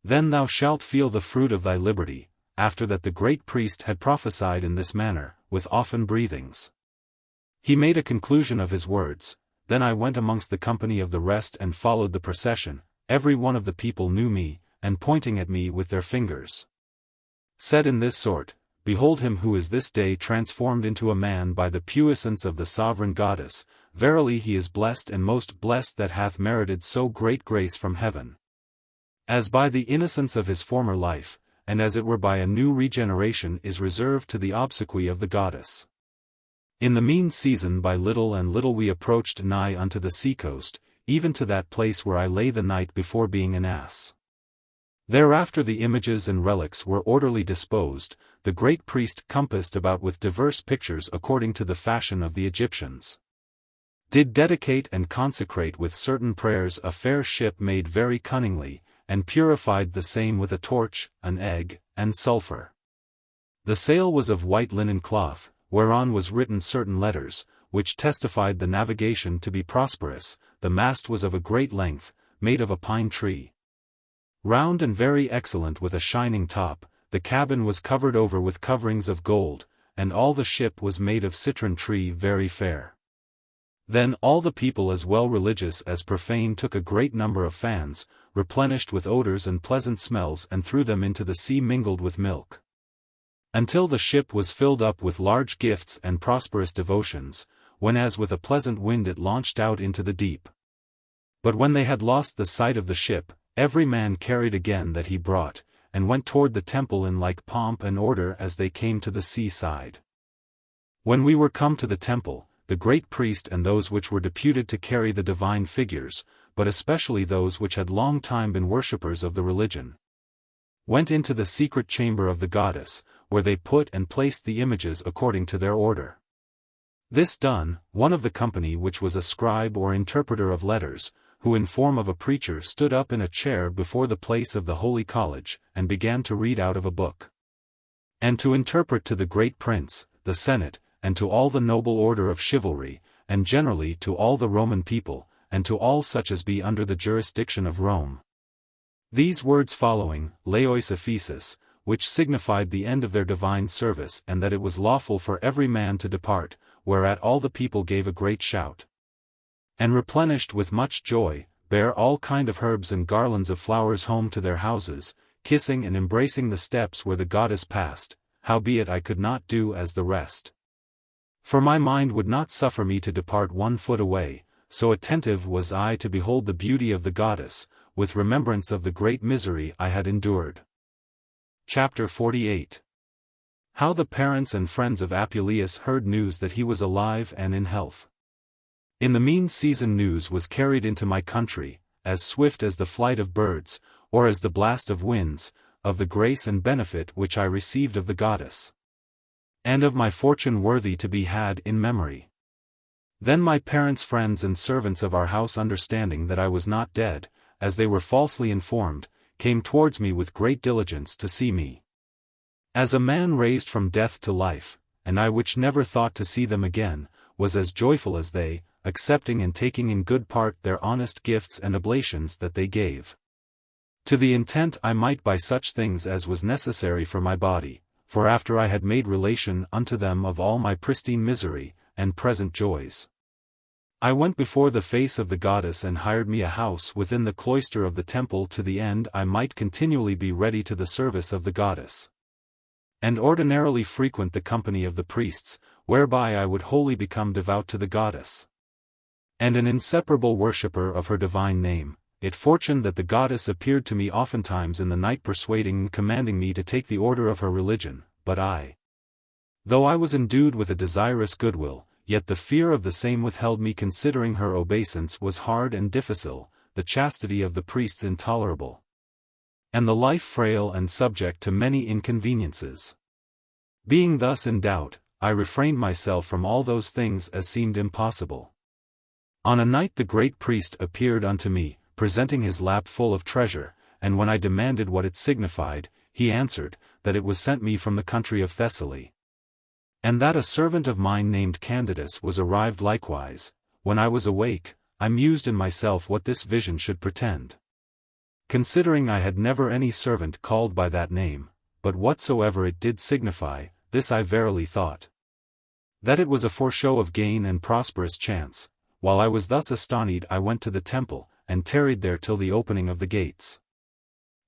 then thou shalt feel the fruit of thy liberty. After that the great priest had prophesied in this manner, with often breathings, he made a conclusion of his words. Then I went amongst the company of the rest and followed the procession. Every one of the people knew me, and pointing at me with their fingers, said in this sort, Behold him who is this day transformed into a man by the puissance of the sovereign goddess. Verily he is blessed and most blessed that hath merited so great grace from heaven, as by the innocence of his former life, and as it were by a new regeneration is reserved to the obsequy of the goddess. In the mean season by little and little we approached nigh unto the sea-coast, even to that place where I lay the night before being an ass. Thereafter the images and relics were orderly disposed, the great priest compassed about with diverse pictures according to the fashion of the Egyptians, did dedicate and consecrate with certain prayers a fair ship made very cunningly, and purified the same with a torch, an egg, and sulphur. The sail was of white linen cloth, whereon was written certain letters, which testified the navigation to be prosperous. The mast was of a great length, made of a pine tree, round and very excellent with a shining top. The cabin was covered over with coverings of gold, and all the ship was made of citron tree very fair. Then all the people as well religious as profane took a great number of fans, replenished with odors and pleasant smells, and threw them into the sea mingled with milk, until the ship was filled up with large gifts and prosperous devotions, when as with a pleasant wind it launched out into the deep. But when they had lost the sight of the ship, every man carried again that he brought, and went toward the temple in like pomp and order as they came to the sea-side. When we were come to the temple, the great priest and those which were deputed to carry the divine figures, but especially those which had long time been worshippers of the religion, went into the secret chamber of the goddess, where they put and placed the images according to their order. This done, one of the company which was a scribe or interpreter of letters, who in form of a preacher stood up in a chair before the place of the holy college, and began to read out of a book, and to interpret to the great prince, the senate, and to all the noble order of chivalry, and generally to all the Roman people, and to all such as be under the jurisdiction of Rome, these words following, Laois Ephesus, which signified the end of their divine service and that it was lawful for every man to depart, whereat all the people gave a great shout, and replenished with much joy, bare all kind of herbs and garlands of flowers home to their houses, kissing and embracing the steps where the goddess passed. Howbeit I could not do as the rest, for my mind would not suffer me to depart 1 foot away, so attentive was I to behold the beauty of the goddess, with remembrance of the great misery I had endured. Chapter 48. How the parents and friends of Apuleius heard news that he was alive and in health. In the mean season news was carried into my country, as swift as the flight of birds, or as the blast of winds, of the grace and benefit which I received of the goddess, and of my fortune worthy to be had in memory. Then my parents' friends and servants of our house, understanding that I was not dead, as they were falsely informed, came towards me with great diligence to see me as a man raised from death to life, and I, which never thought to see them again, was as joyful as they, accepting and taking in good part their honest gifts and oblations that they gave, to the intent I might buy such things as was necessary for my body. For after I had made relation unto them of all my pristine misery, and present joys, I went before the face of the goddess and hired me a house within the cloister of the temple, to the end I might continually be ready to the service of the goddess, and ordinarily frequent the company of the priests, whereby I would wholly become devout to the goddess, and an inseparable worshipper of her divine name. It fortuned that the goddess appeared to me oftentimes in the night, persuading and commanding me to take the order of her religion, but I, though I was endued with a desirous goodwill, yet the fear of the same withheld me, considering her obeisance was hard and difficile, the chastity of the priests intolerable, and the life frail and subject to many inconveniences. Being thus in doubt, I refrained myself from all those things as seemed impossible. On a night the great priest appeared unto me, presenting his lap full of treasure, and when I demanded what it signified, he answered, that it was sent me from the country of Thessaly. And that a servant of mine named Candidus was arrived likewise. When I was awake, I mused in myself what this vision should portend. Considering I had never any servant called by that name, but whatsoever it did signify, this I verily thought, that it was a foreshow of gain and prosperous chance. While I was thus astonied, I went to the temple, and tarried there till the opening of the gates.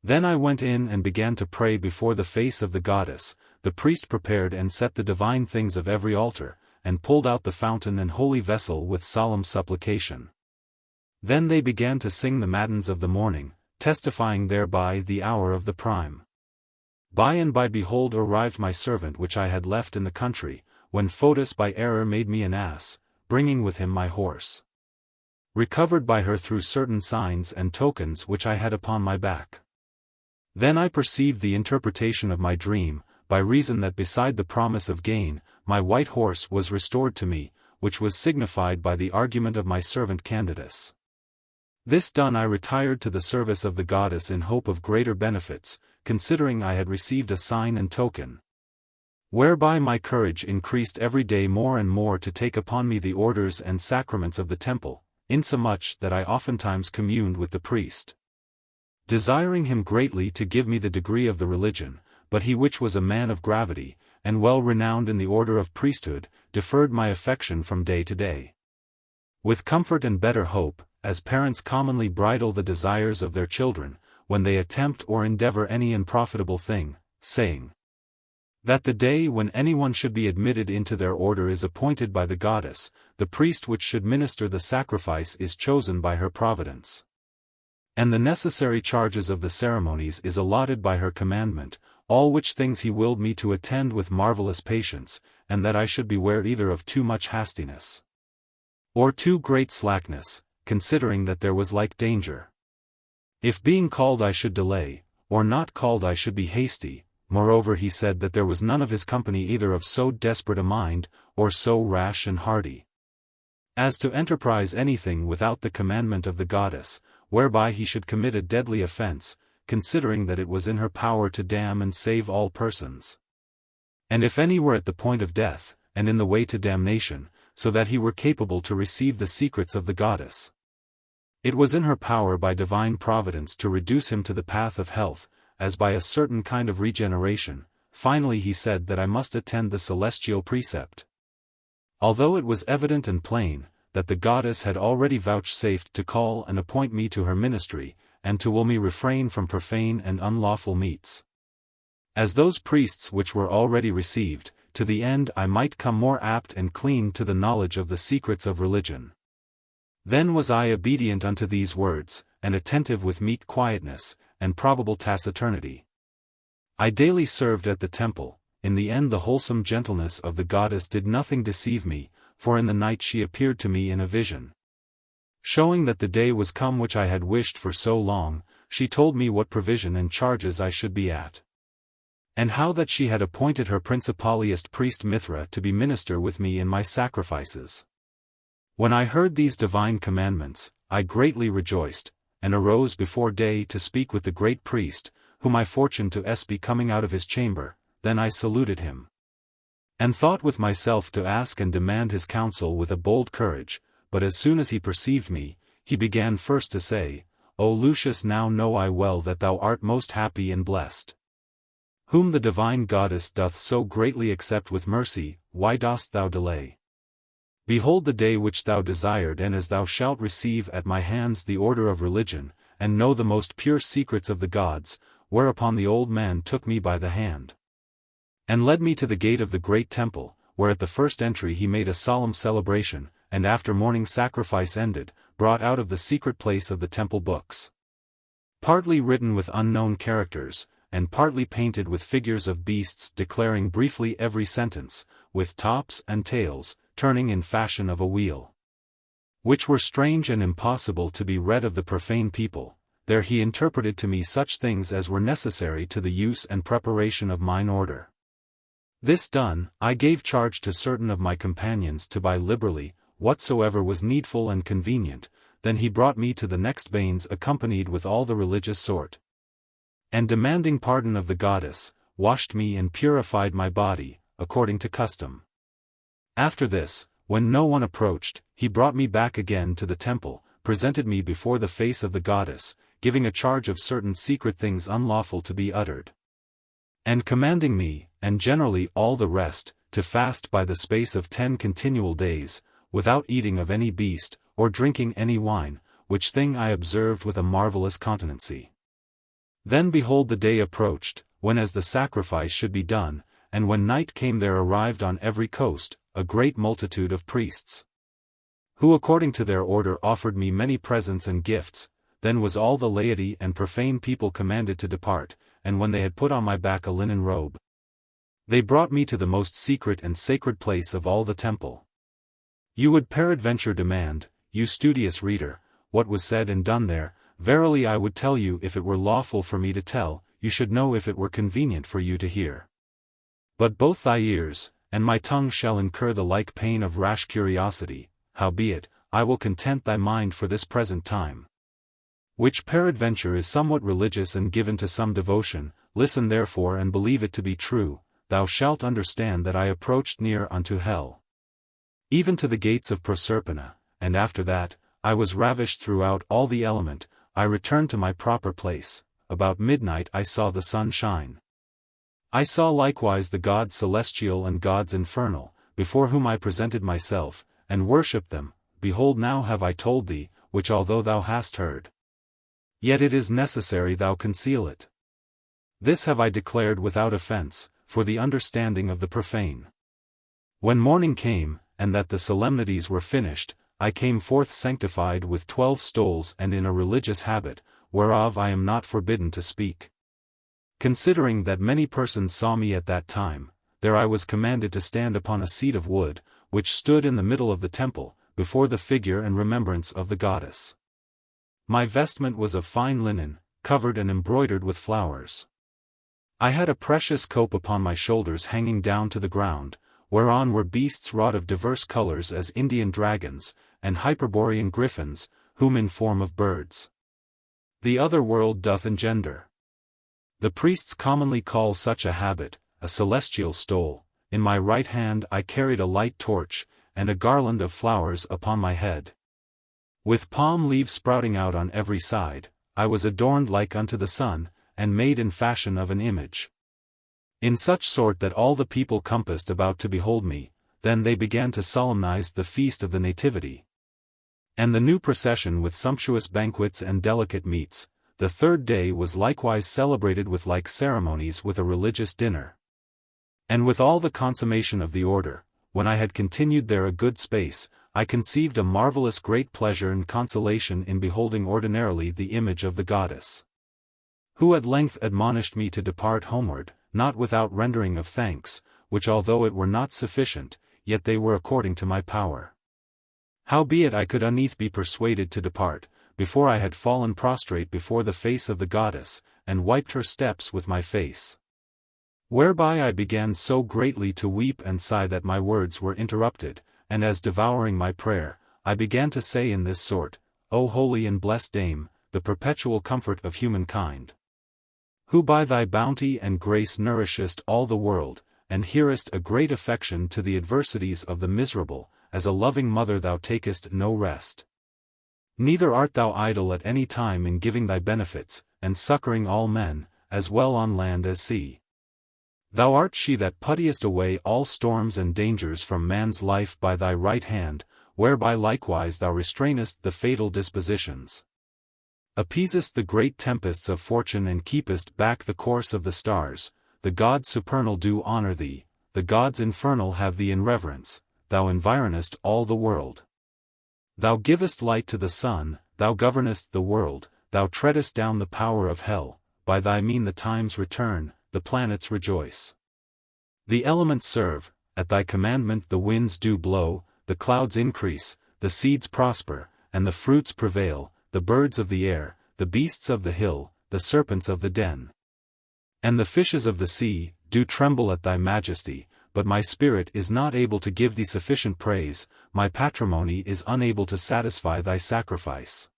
Then I went in and began to pray before the face of the goddess. The priest prepared and set the divine things of every altar, and pulled out the fountain and holy vessel with solemn supplication. Then they began to sing the matins of the morning, testifying thereby the hour of the prime. By and by behold arrived my servant which I had left in the country, when Photis by error made me an ass, bringing with him my horse. Recovered by her through certain signs and tokens which I had upon my back. Then I perceived the interpretation of my dream, by reason that beside the promise of gain, my white horse was restored to me, which was signified by the argument of my servant Candidus. This done I retired to the service of the goddess in hope of greater benefits, considering I had received a sign and token. Whereby my courage increased every day more and more to take upon me the orders and sacraments of the temple, insomuch that I oftentimes communed with the priest, desiring him greatly to give me the degree of the religion, but he which was a man of gravity, and well renowned in the order of priesthood, deferred my affection from day to day. With comfort and better hope, as parents commonly bridle the desires of their children, when they attempt or endeavor any unprofitable thing, saying, that the day when anyone should be admitted into their order is appointed by the goddess, the priest which should minister the sacrifice is chosen by her providence, and the necessary charges of the ceremonies is allotted by her commandment, all which things he willed me to attend with marvelous patience, and that I should beware either of too much hastiness, or too great slackness, considering that there was like danger, if being called I should delay, or not called I should be hasty. Moreover he said that there was none of his company either of so desperate a mind, or so rash and hardy, as to enterprise anything without the commandment of the goddess, whereby he should commit a deadly offense, considering that it was in her power to damn and save all persons. And if any were at the point of death, and in the way to damnation, so that he were capable to receive the secrets of the goddess, it was in her power by divine providence to reduce him to the path of health, as by a certain kind of regeneration. Finally he said that I must attend the celestial precept, although it was evident and plain, that the goddess had already vouchsafed to call and appoint me to her ministry, and to will me refrain from profane and unlawful meats, as those priests which were already received, to the end I might come more apt and clean to the knowledge of the secrets of religion. Then was I obedient unto these words, and attentive with meek quietness, and probable taciturnity. I daily served at the temple. In the end the wholesome gentleness of the goddess did nothing deceive me, for in the night she appeared to me in a vision, showing that the day was come which I had wished for so long. She told me what provision and charges I should be at, and how that she had appointed her principaliest priest Mithra to be minister with me in my sacrifices. When I heard these divine commandments, I greatly rejoiced, and arose before day to speak with the great priest, whom I fortuned to be coming out of his chamber. Then I saluted him, and thought with myself to ask and demand his counsel with a bold courage, but as soon as he perceived me, he began first to say, O Lucius, now know I well that thou art most happy and blessed, whom the divine goddess doth so greatly accept with mercy. Why dost thou delay? Behold the day which thou desired, and as thou shalt receive at my hands the order of religion, and know the most pure secrets of the gods. Whereupon the old man took me by the hand, and led me to the gate of the great temple, where at the first entry he made a solemn celebration, and after morning sacrifice ended, brought out of the secret place of the temple books, partly written with unknown characters, and partly painted with figures of beasts declaring briefly every sentence, with tops and tails, turning in fashion of a wheel, which were strange and impossible to be read of the profane people. There he interpreted to me such things as were necessary to the use and preparation of mine order. This done, I gave charge to certain of my companions to buy liberally whatsoever was needful and convenient. Then he brought me to the next bains accompanied with all the religious sort, and demanding pardon of the goddess, washed me and purified my body, according to custom. After this, when no one approached, he brought me back again to the temple, presented me before the face of the goddess, giving a charge of certain secret things unlawful to be uttered. And commanding me, and generally all the rest, to fast by the space of 10 continual days, without eating of any beast, or drinking any wine, which thing I observed with a marvelous continency. Then behold the day approached, when as the sacrifice should be done, and when night came there arrived on every coast, a great multitude of priests, who according to their order offered me many presents and gifts. Then was all the laity and profane people commanded to depart, and when they had put on my back a linen robe, they brought me to the most secret and sacred place of all the temple. You would peradventure demand, you studious reader, what was said and done there. Verily I would tell you if it were lawful for me to tell, you should know if it were convenient for you to hear. But both thy ears, and my tongue shall incur the like pain of rash curiosity, howbeit, I will content thy mind for this present time, which peradventure is somewhat religious and given to some devotion. Listen therefore and believe it to be true. Thou shalt understand that I approached near unto hell, even to the gates of Proserpina, and after that, I was ravished throughout all the element. I returned to my proper place. About midnight I saw the sun shine. I saw likewise the gods celestial and gods infernal, before whom I presented myself, and worshipped them. Behold, now have I told thee, which although thou hast heard, yet it is necessary thou conceal it. This have I declared without offense, for the understanding of the profane. When morning came, and that the solemnities were finished, I came forth sanctified with 12 stoles and in a religious habit, whereof I am not forbidden to speak. Considering that many persons saw me at that time, there I was commanded to stand upon a seat of wood, which stood in the middle of the temple, before the figure and remembrance of the goddess. My vestment was of fine linen, covered and embroidered with flowers. I had a precious cope upon my shoulders hanging down to the ground, whereon were beasts wrought of diverse colors as Indian dragons, and Hyperborean griffins, whom in form of birds the other world doth engender. The priests commonly call such a habit, a celestial stole. In my right hand I carried a light torch, and a garland of flowers upon my head, with palm leaves sprouting out on every side. I was adorned like unto the sun, and made in fashion of an image, in such sort that all the people compassed about to behold me. Then they began to solemnize the feast of the Nativity, and the new procession with sumptuous banquets and delicate meats. The third day was likewise celebrated with like ceremonies with a religious dinner, and with all the consummation of the order. When I had continued there a good space, I conceived a marvelous great pleasure and consolation in beholding ordinarily the image of the goddess, who at length admonished me to depart homeward, not without rendering of thanks, which although it were not sufficient, yet they were according to my power. Howbeit I could uneath be persuaded to depart, before I had fallen prostrate before the face of the goddess, and wiped her steps with my face. Whereby I began so greatly to weep and sigh that my words were interrupted, and as devouring my prayer, I began to say in this sort: O holy and blessed Dame, the perpetual comfort of humankind, who by thy bounty and grace nourishest all the world, and hearest a great affection to the adversities of the miserable, as a loving mother thou takest no rest. Neither art thou idle at any time in giving thy benefits, and succoring all men, as well on land as sea. Thou art she that puttiest away all storms and dangers from man's life by thy right hand, whereby likewise thou restrainest the fatal dispositions, appeasest the great tempests of fortune and keepest back the course of the stars. The gods supernal do honor thee, the gods infernal have thee in reverence. Thou environest all the world. Thou givest light to the sun, thou governest the world, thou treadest down the power of hell. By thy mean the times return, the planets rejoice, the elements serve. At thy commandment the winds do blow, the clouds increase, the seeds prosper, and the fruits prevail, the birds of the air, the beasts of the hill, the serpents of the den, and the fishes of the sea, do tremble at thy majesty. But my spirit is not able to give thee sufficient praise, my patrimony is unable to satisfy thy sacrifice.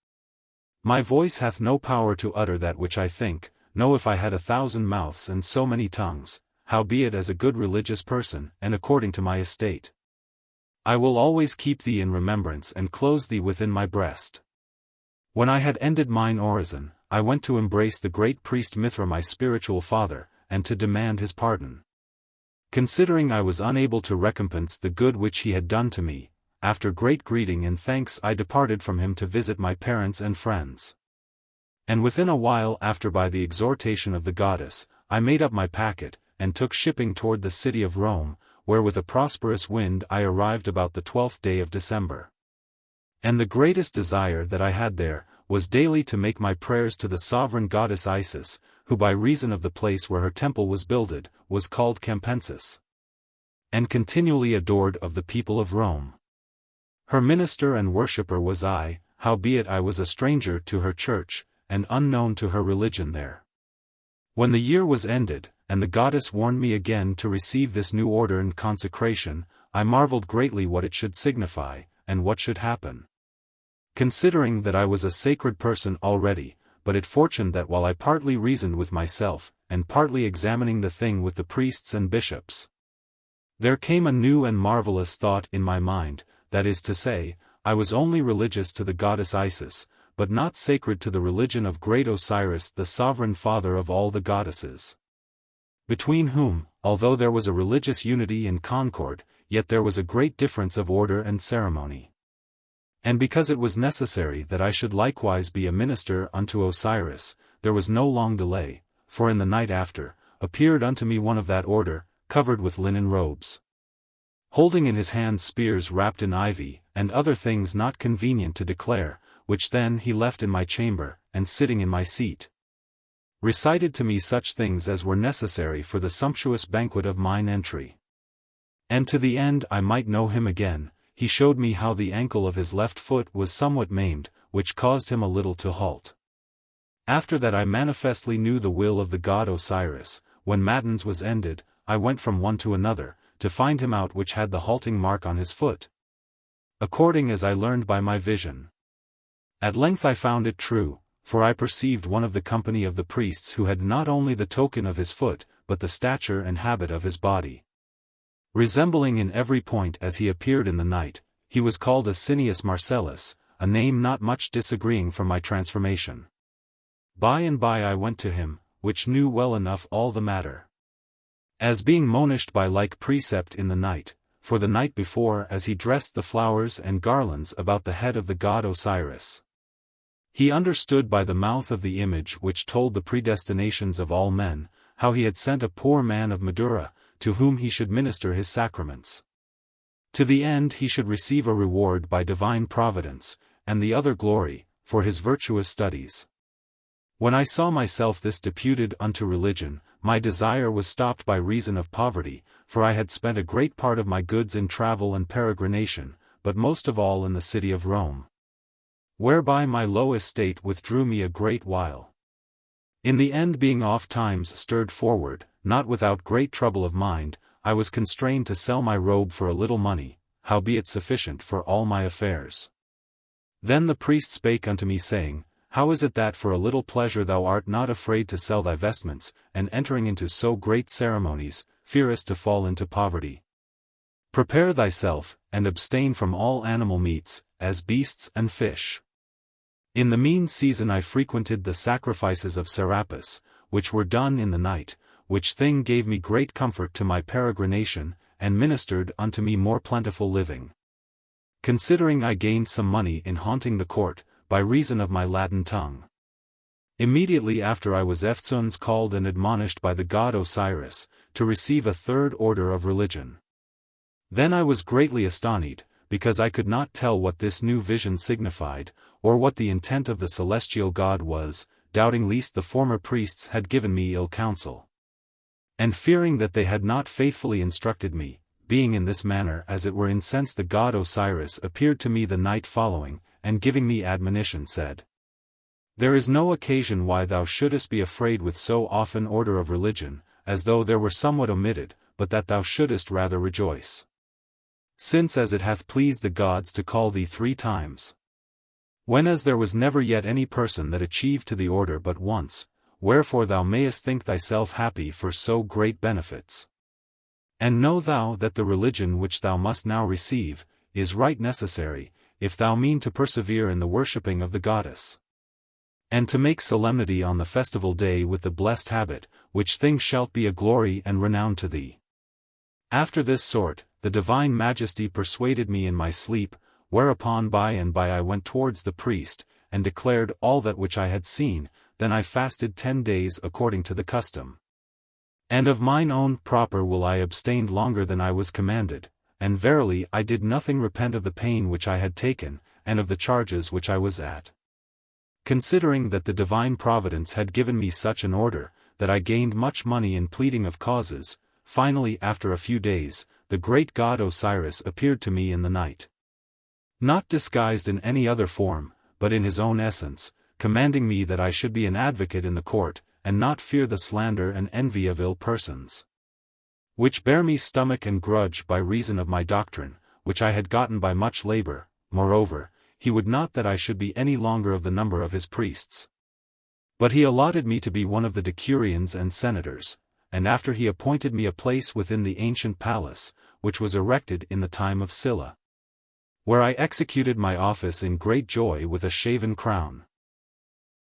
My voice hath no power to utter that which I think. No, if I had 1,000 mouths and so many tongues, howbeit as a good religious person, and according to my estate, I will always keep thee in remembrance and close thee within my breast. When I had ended mine orison, I went to embrace the great priest Mithra my spiritual father, and to demand his pardon. Considering I was unable to recompense the good which he had done to me, after great greeting and thanks I departed from him to visit my parents and friends. And within a while after, by the exhortation of the goddess, I made up my packet, and took shipping toward the city of Rome, where with a prosperous wind I arrived about the 12th day of December. And the greatest desire that I had there, was daily to make my prayers to the sovereign goddess Isis, who by reason of the place where her temple was builded, was called Campensis, and continually adored of the people of Rome. Her minister and worshipper was I, howbeit I was a stranger to her church, and unknown to her religion there. When the year was ended, and the goddess warned me again to receive this new order and consecration, I marveled greatly what it should signify, and what should happen. Considering that I was a sacred person already, but it fortuned that while I partly reasoned with myself, and partly examining the thing with the priests and bishops, there came a new and marvelous thought in my mind, that is to say, I was only religious to the goddess Isis, but not sacred to the religion of great Osiris, the sovereign father of all the goddesses, between whom, although there was a religious unity and concord, yet there was a great difference of order and ceremony. And because it was necessary that I should likewise be a minister unto Osiris, there was no long delay, for in the night after, appeared unto me one of that order, covered with linen robes, holding in his hand spears wrapped in ivy, and other things not convenient to declare, which then he left in my chamber, and sitting in my seat, recited to me such things as were necessary for the sumptuous banquet of mine entry. And to the end I might know him again, he showed me how the ankle of his left foot was somewhat maimed, which caused him a little to halt. After that I manifestly knew the will of the god Osiris. When matins was ended, I went from one to another, to find him out which had the halting mark on his foot, according as I learned by my vision. At length I found it true, for I perceived one of the company of the priests who had not only the token of his foot, but the stature and habit of his body, resembling in every point as he appeared in the night. He was called Asinius Marcellus, a name not much disagreeing from my transformation. By and by I went to him, which knew well enough all the matter, as being monished by like precept in the night, for the night before as he dressed the flowers and garlands about the head of the god Osiris, he understood by the mouth of the image which told the predestinations of all men, how he had sent a poor man of Madura, to whom he should minister his sacraments, to the end he should receive a reward by divine providence, and the other glory, for his virtuous studies. When I saw myself this deputed unto religion, my desire was stopped by reason of poverty, for I had spent a great part of my goods in travel and peregrination, but most of all in the city of Rome, whereby my low estate withdrew me a great while. In the end, being oft times stirred forward, not without great trouble of mind, I was constrained to sell my robe for a little money, howbeit sufficient for all my affairs. Then the priest spake unto me saying, How is it that for a little pleasure thou art not afraid to sell thy vestments, and entering into so great ceremonies, fearest to fall into poverty? Prepare thyself, and abstain from all animal meats, as beasts and fish. In the mean season I frequented the sacrifices of Serapis, which were done in the night, which thing gave me great comfort to my peregrination, and ministered unto me more plentiful living. Considering I gained some money in haunting the court, by reason of my Latin tongue. Immediately after I was eftsoons called and admonished by the god Osiris, to receive a third order of religion. Then I was greatly astonished, because I could not tell what this new vision signified, or what the intent of the celestial god was, doubting lest the former priests had given me ill counsel, and fearing that they had not faithfully instructed me. Being in this manner as it were incensed, the god Osiris appeared to me the night following, and giving me admonition said, There is no occasion why thou shouldest be afraid with so often order of religion, as though there were somewhat omitted, but that thou shouldest rather rejoice, since as it hath pleased the gods to call thee 3 times, whenas there was never yet any person that achieved to the order but once, wherefore thou mayest think thyself happy for so great benefits. And know thou that the religion which thou must now receive, is right necessary, if thou mean to persevere in the worshipping of the goddess. And to make solemnity on the festival day with the blessed habit, which thing shalt be a glory and renown to thee. After this sort, the divine majesty persuaded me in my sleep, whereupon by and by I went towards the priest, and declared all that which I had seen. Then I fasted 10 days according to the custom. And of mine own proper will I abstained longer than I was commanded, and verily I did nothing repent of the pain which I had taken, and of the charges which I was at. Considering that the divine providence had given me such an order, that I gained much money in pleading of causes, finally after a few days, the great god Osiris appeared to me in the night. Not disguised in any other form, but in his own essence, commanding me that I should be an advocate in the court, and not fear the slander and envy of ill persons, which bear me stomach and grudge by reason of my doctrine, which I had gotten by much labor. Moreover, he would not that I should be any longer of the number of his priests. But he allotted me to be one of the decurions and senators, and after he appointed me a place within the ancient palace, which was erected in the time of Sylla, where I executed my office in great joy with a shaven crown.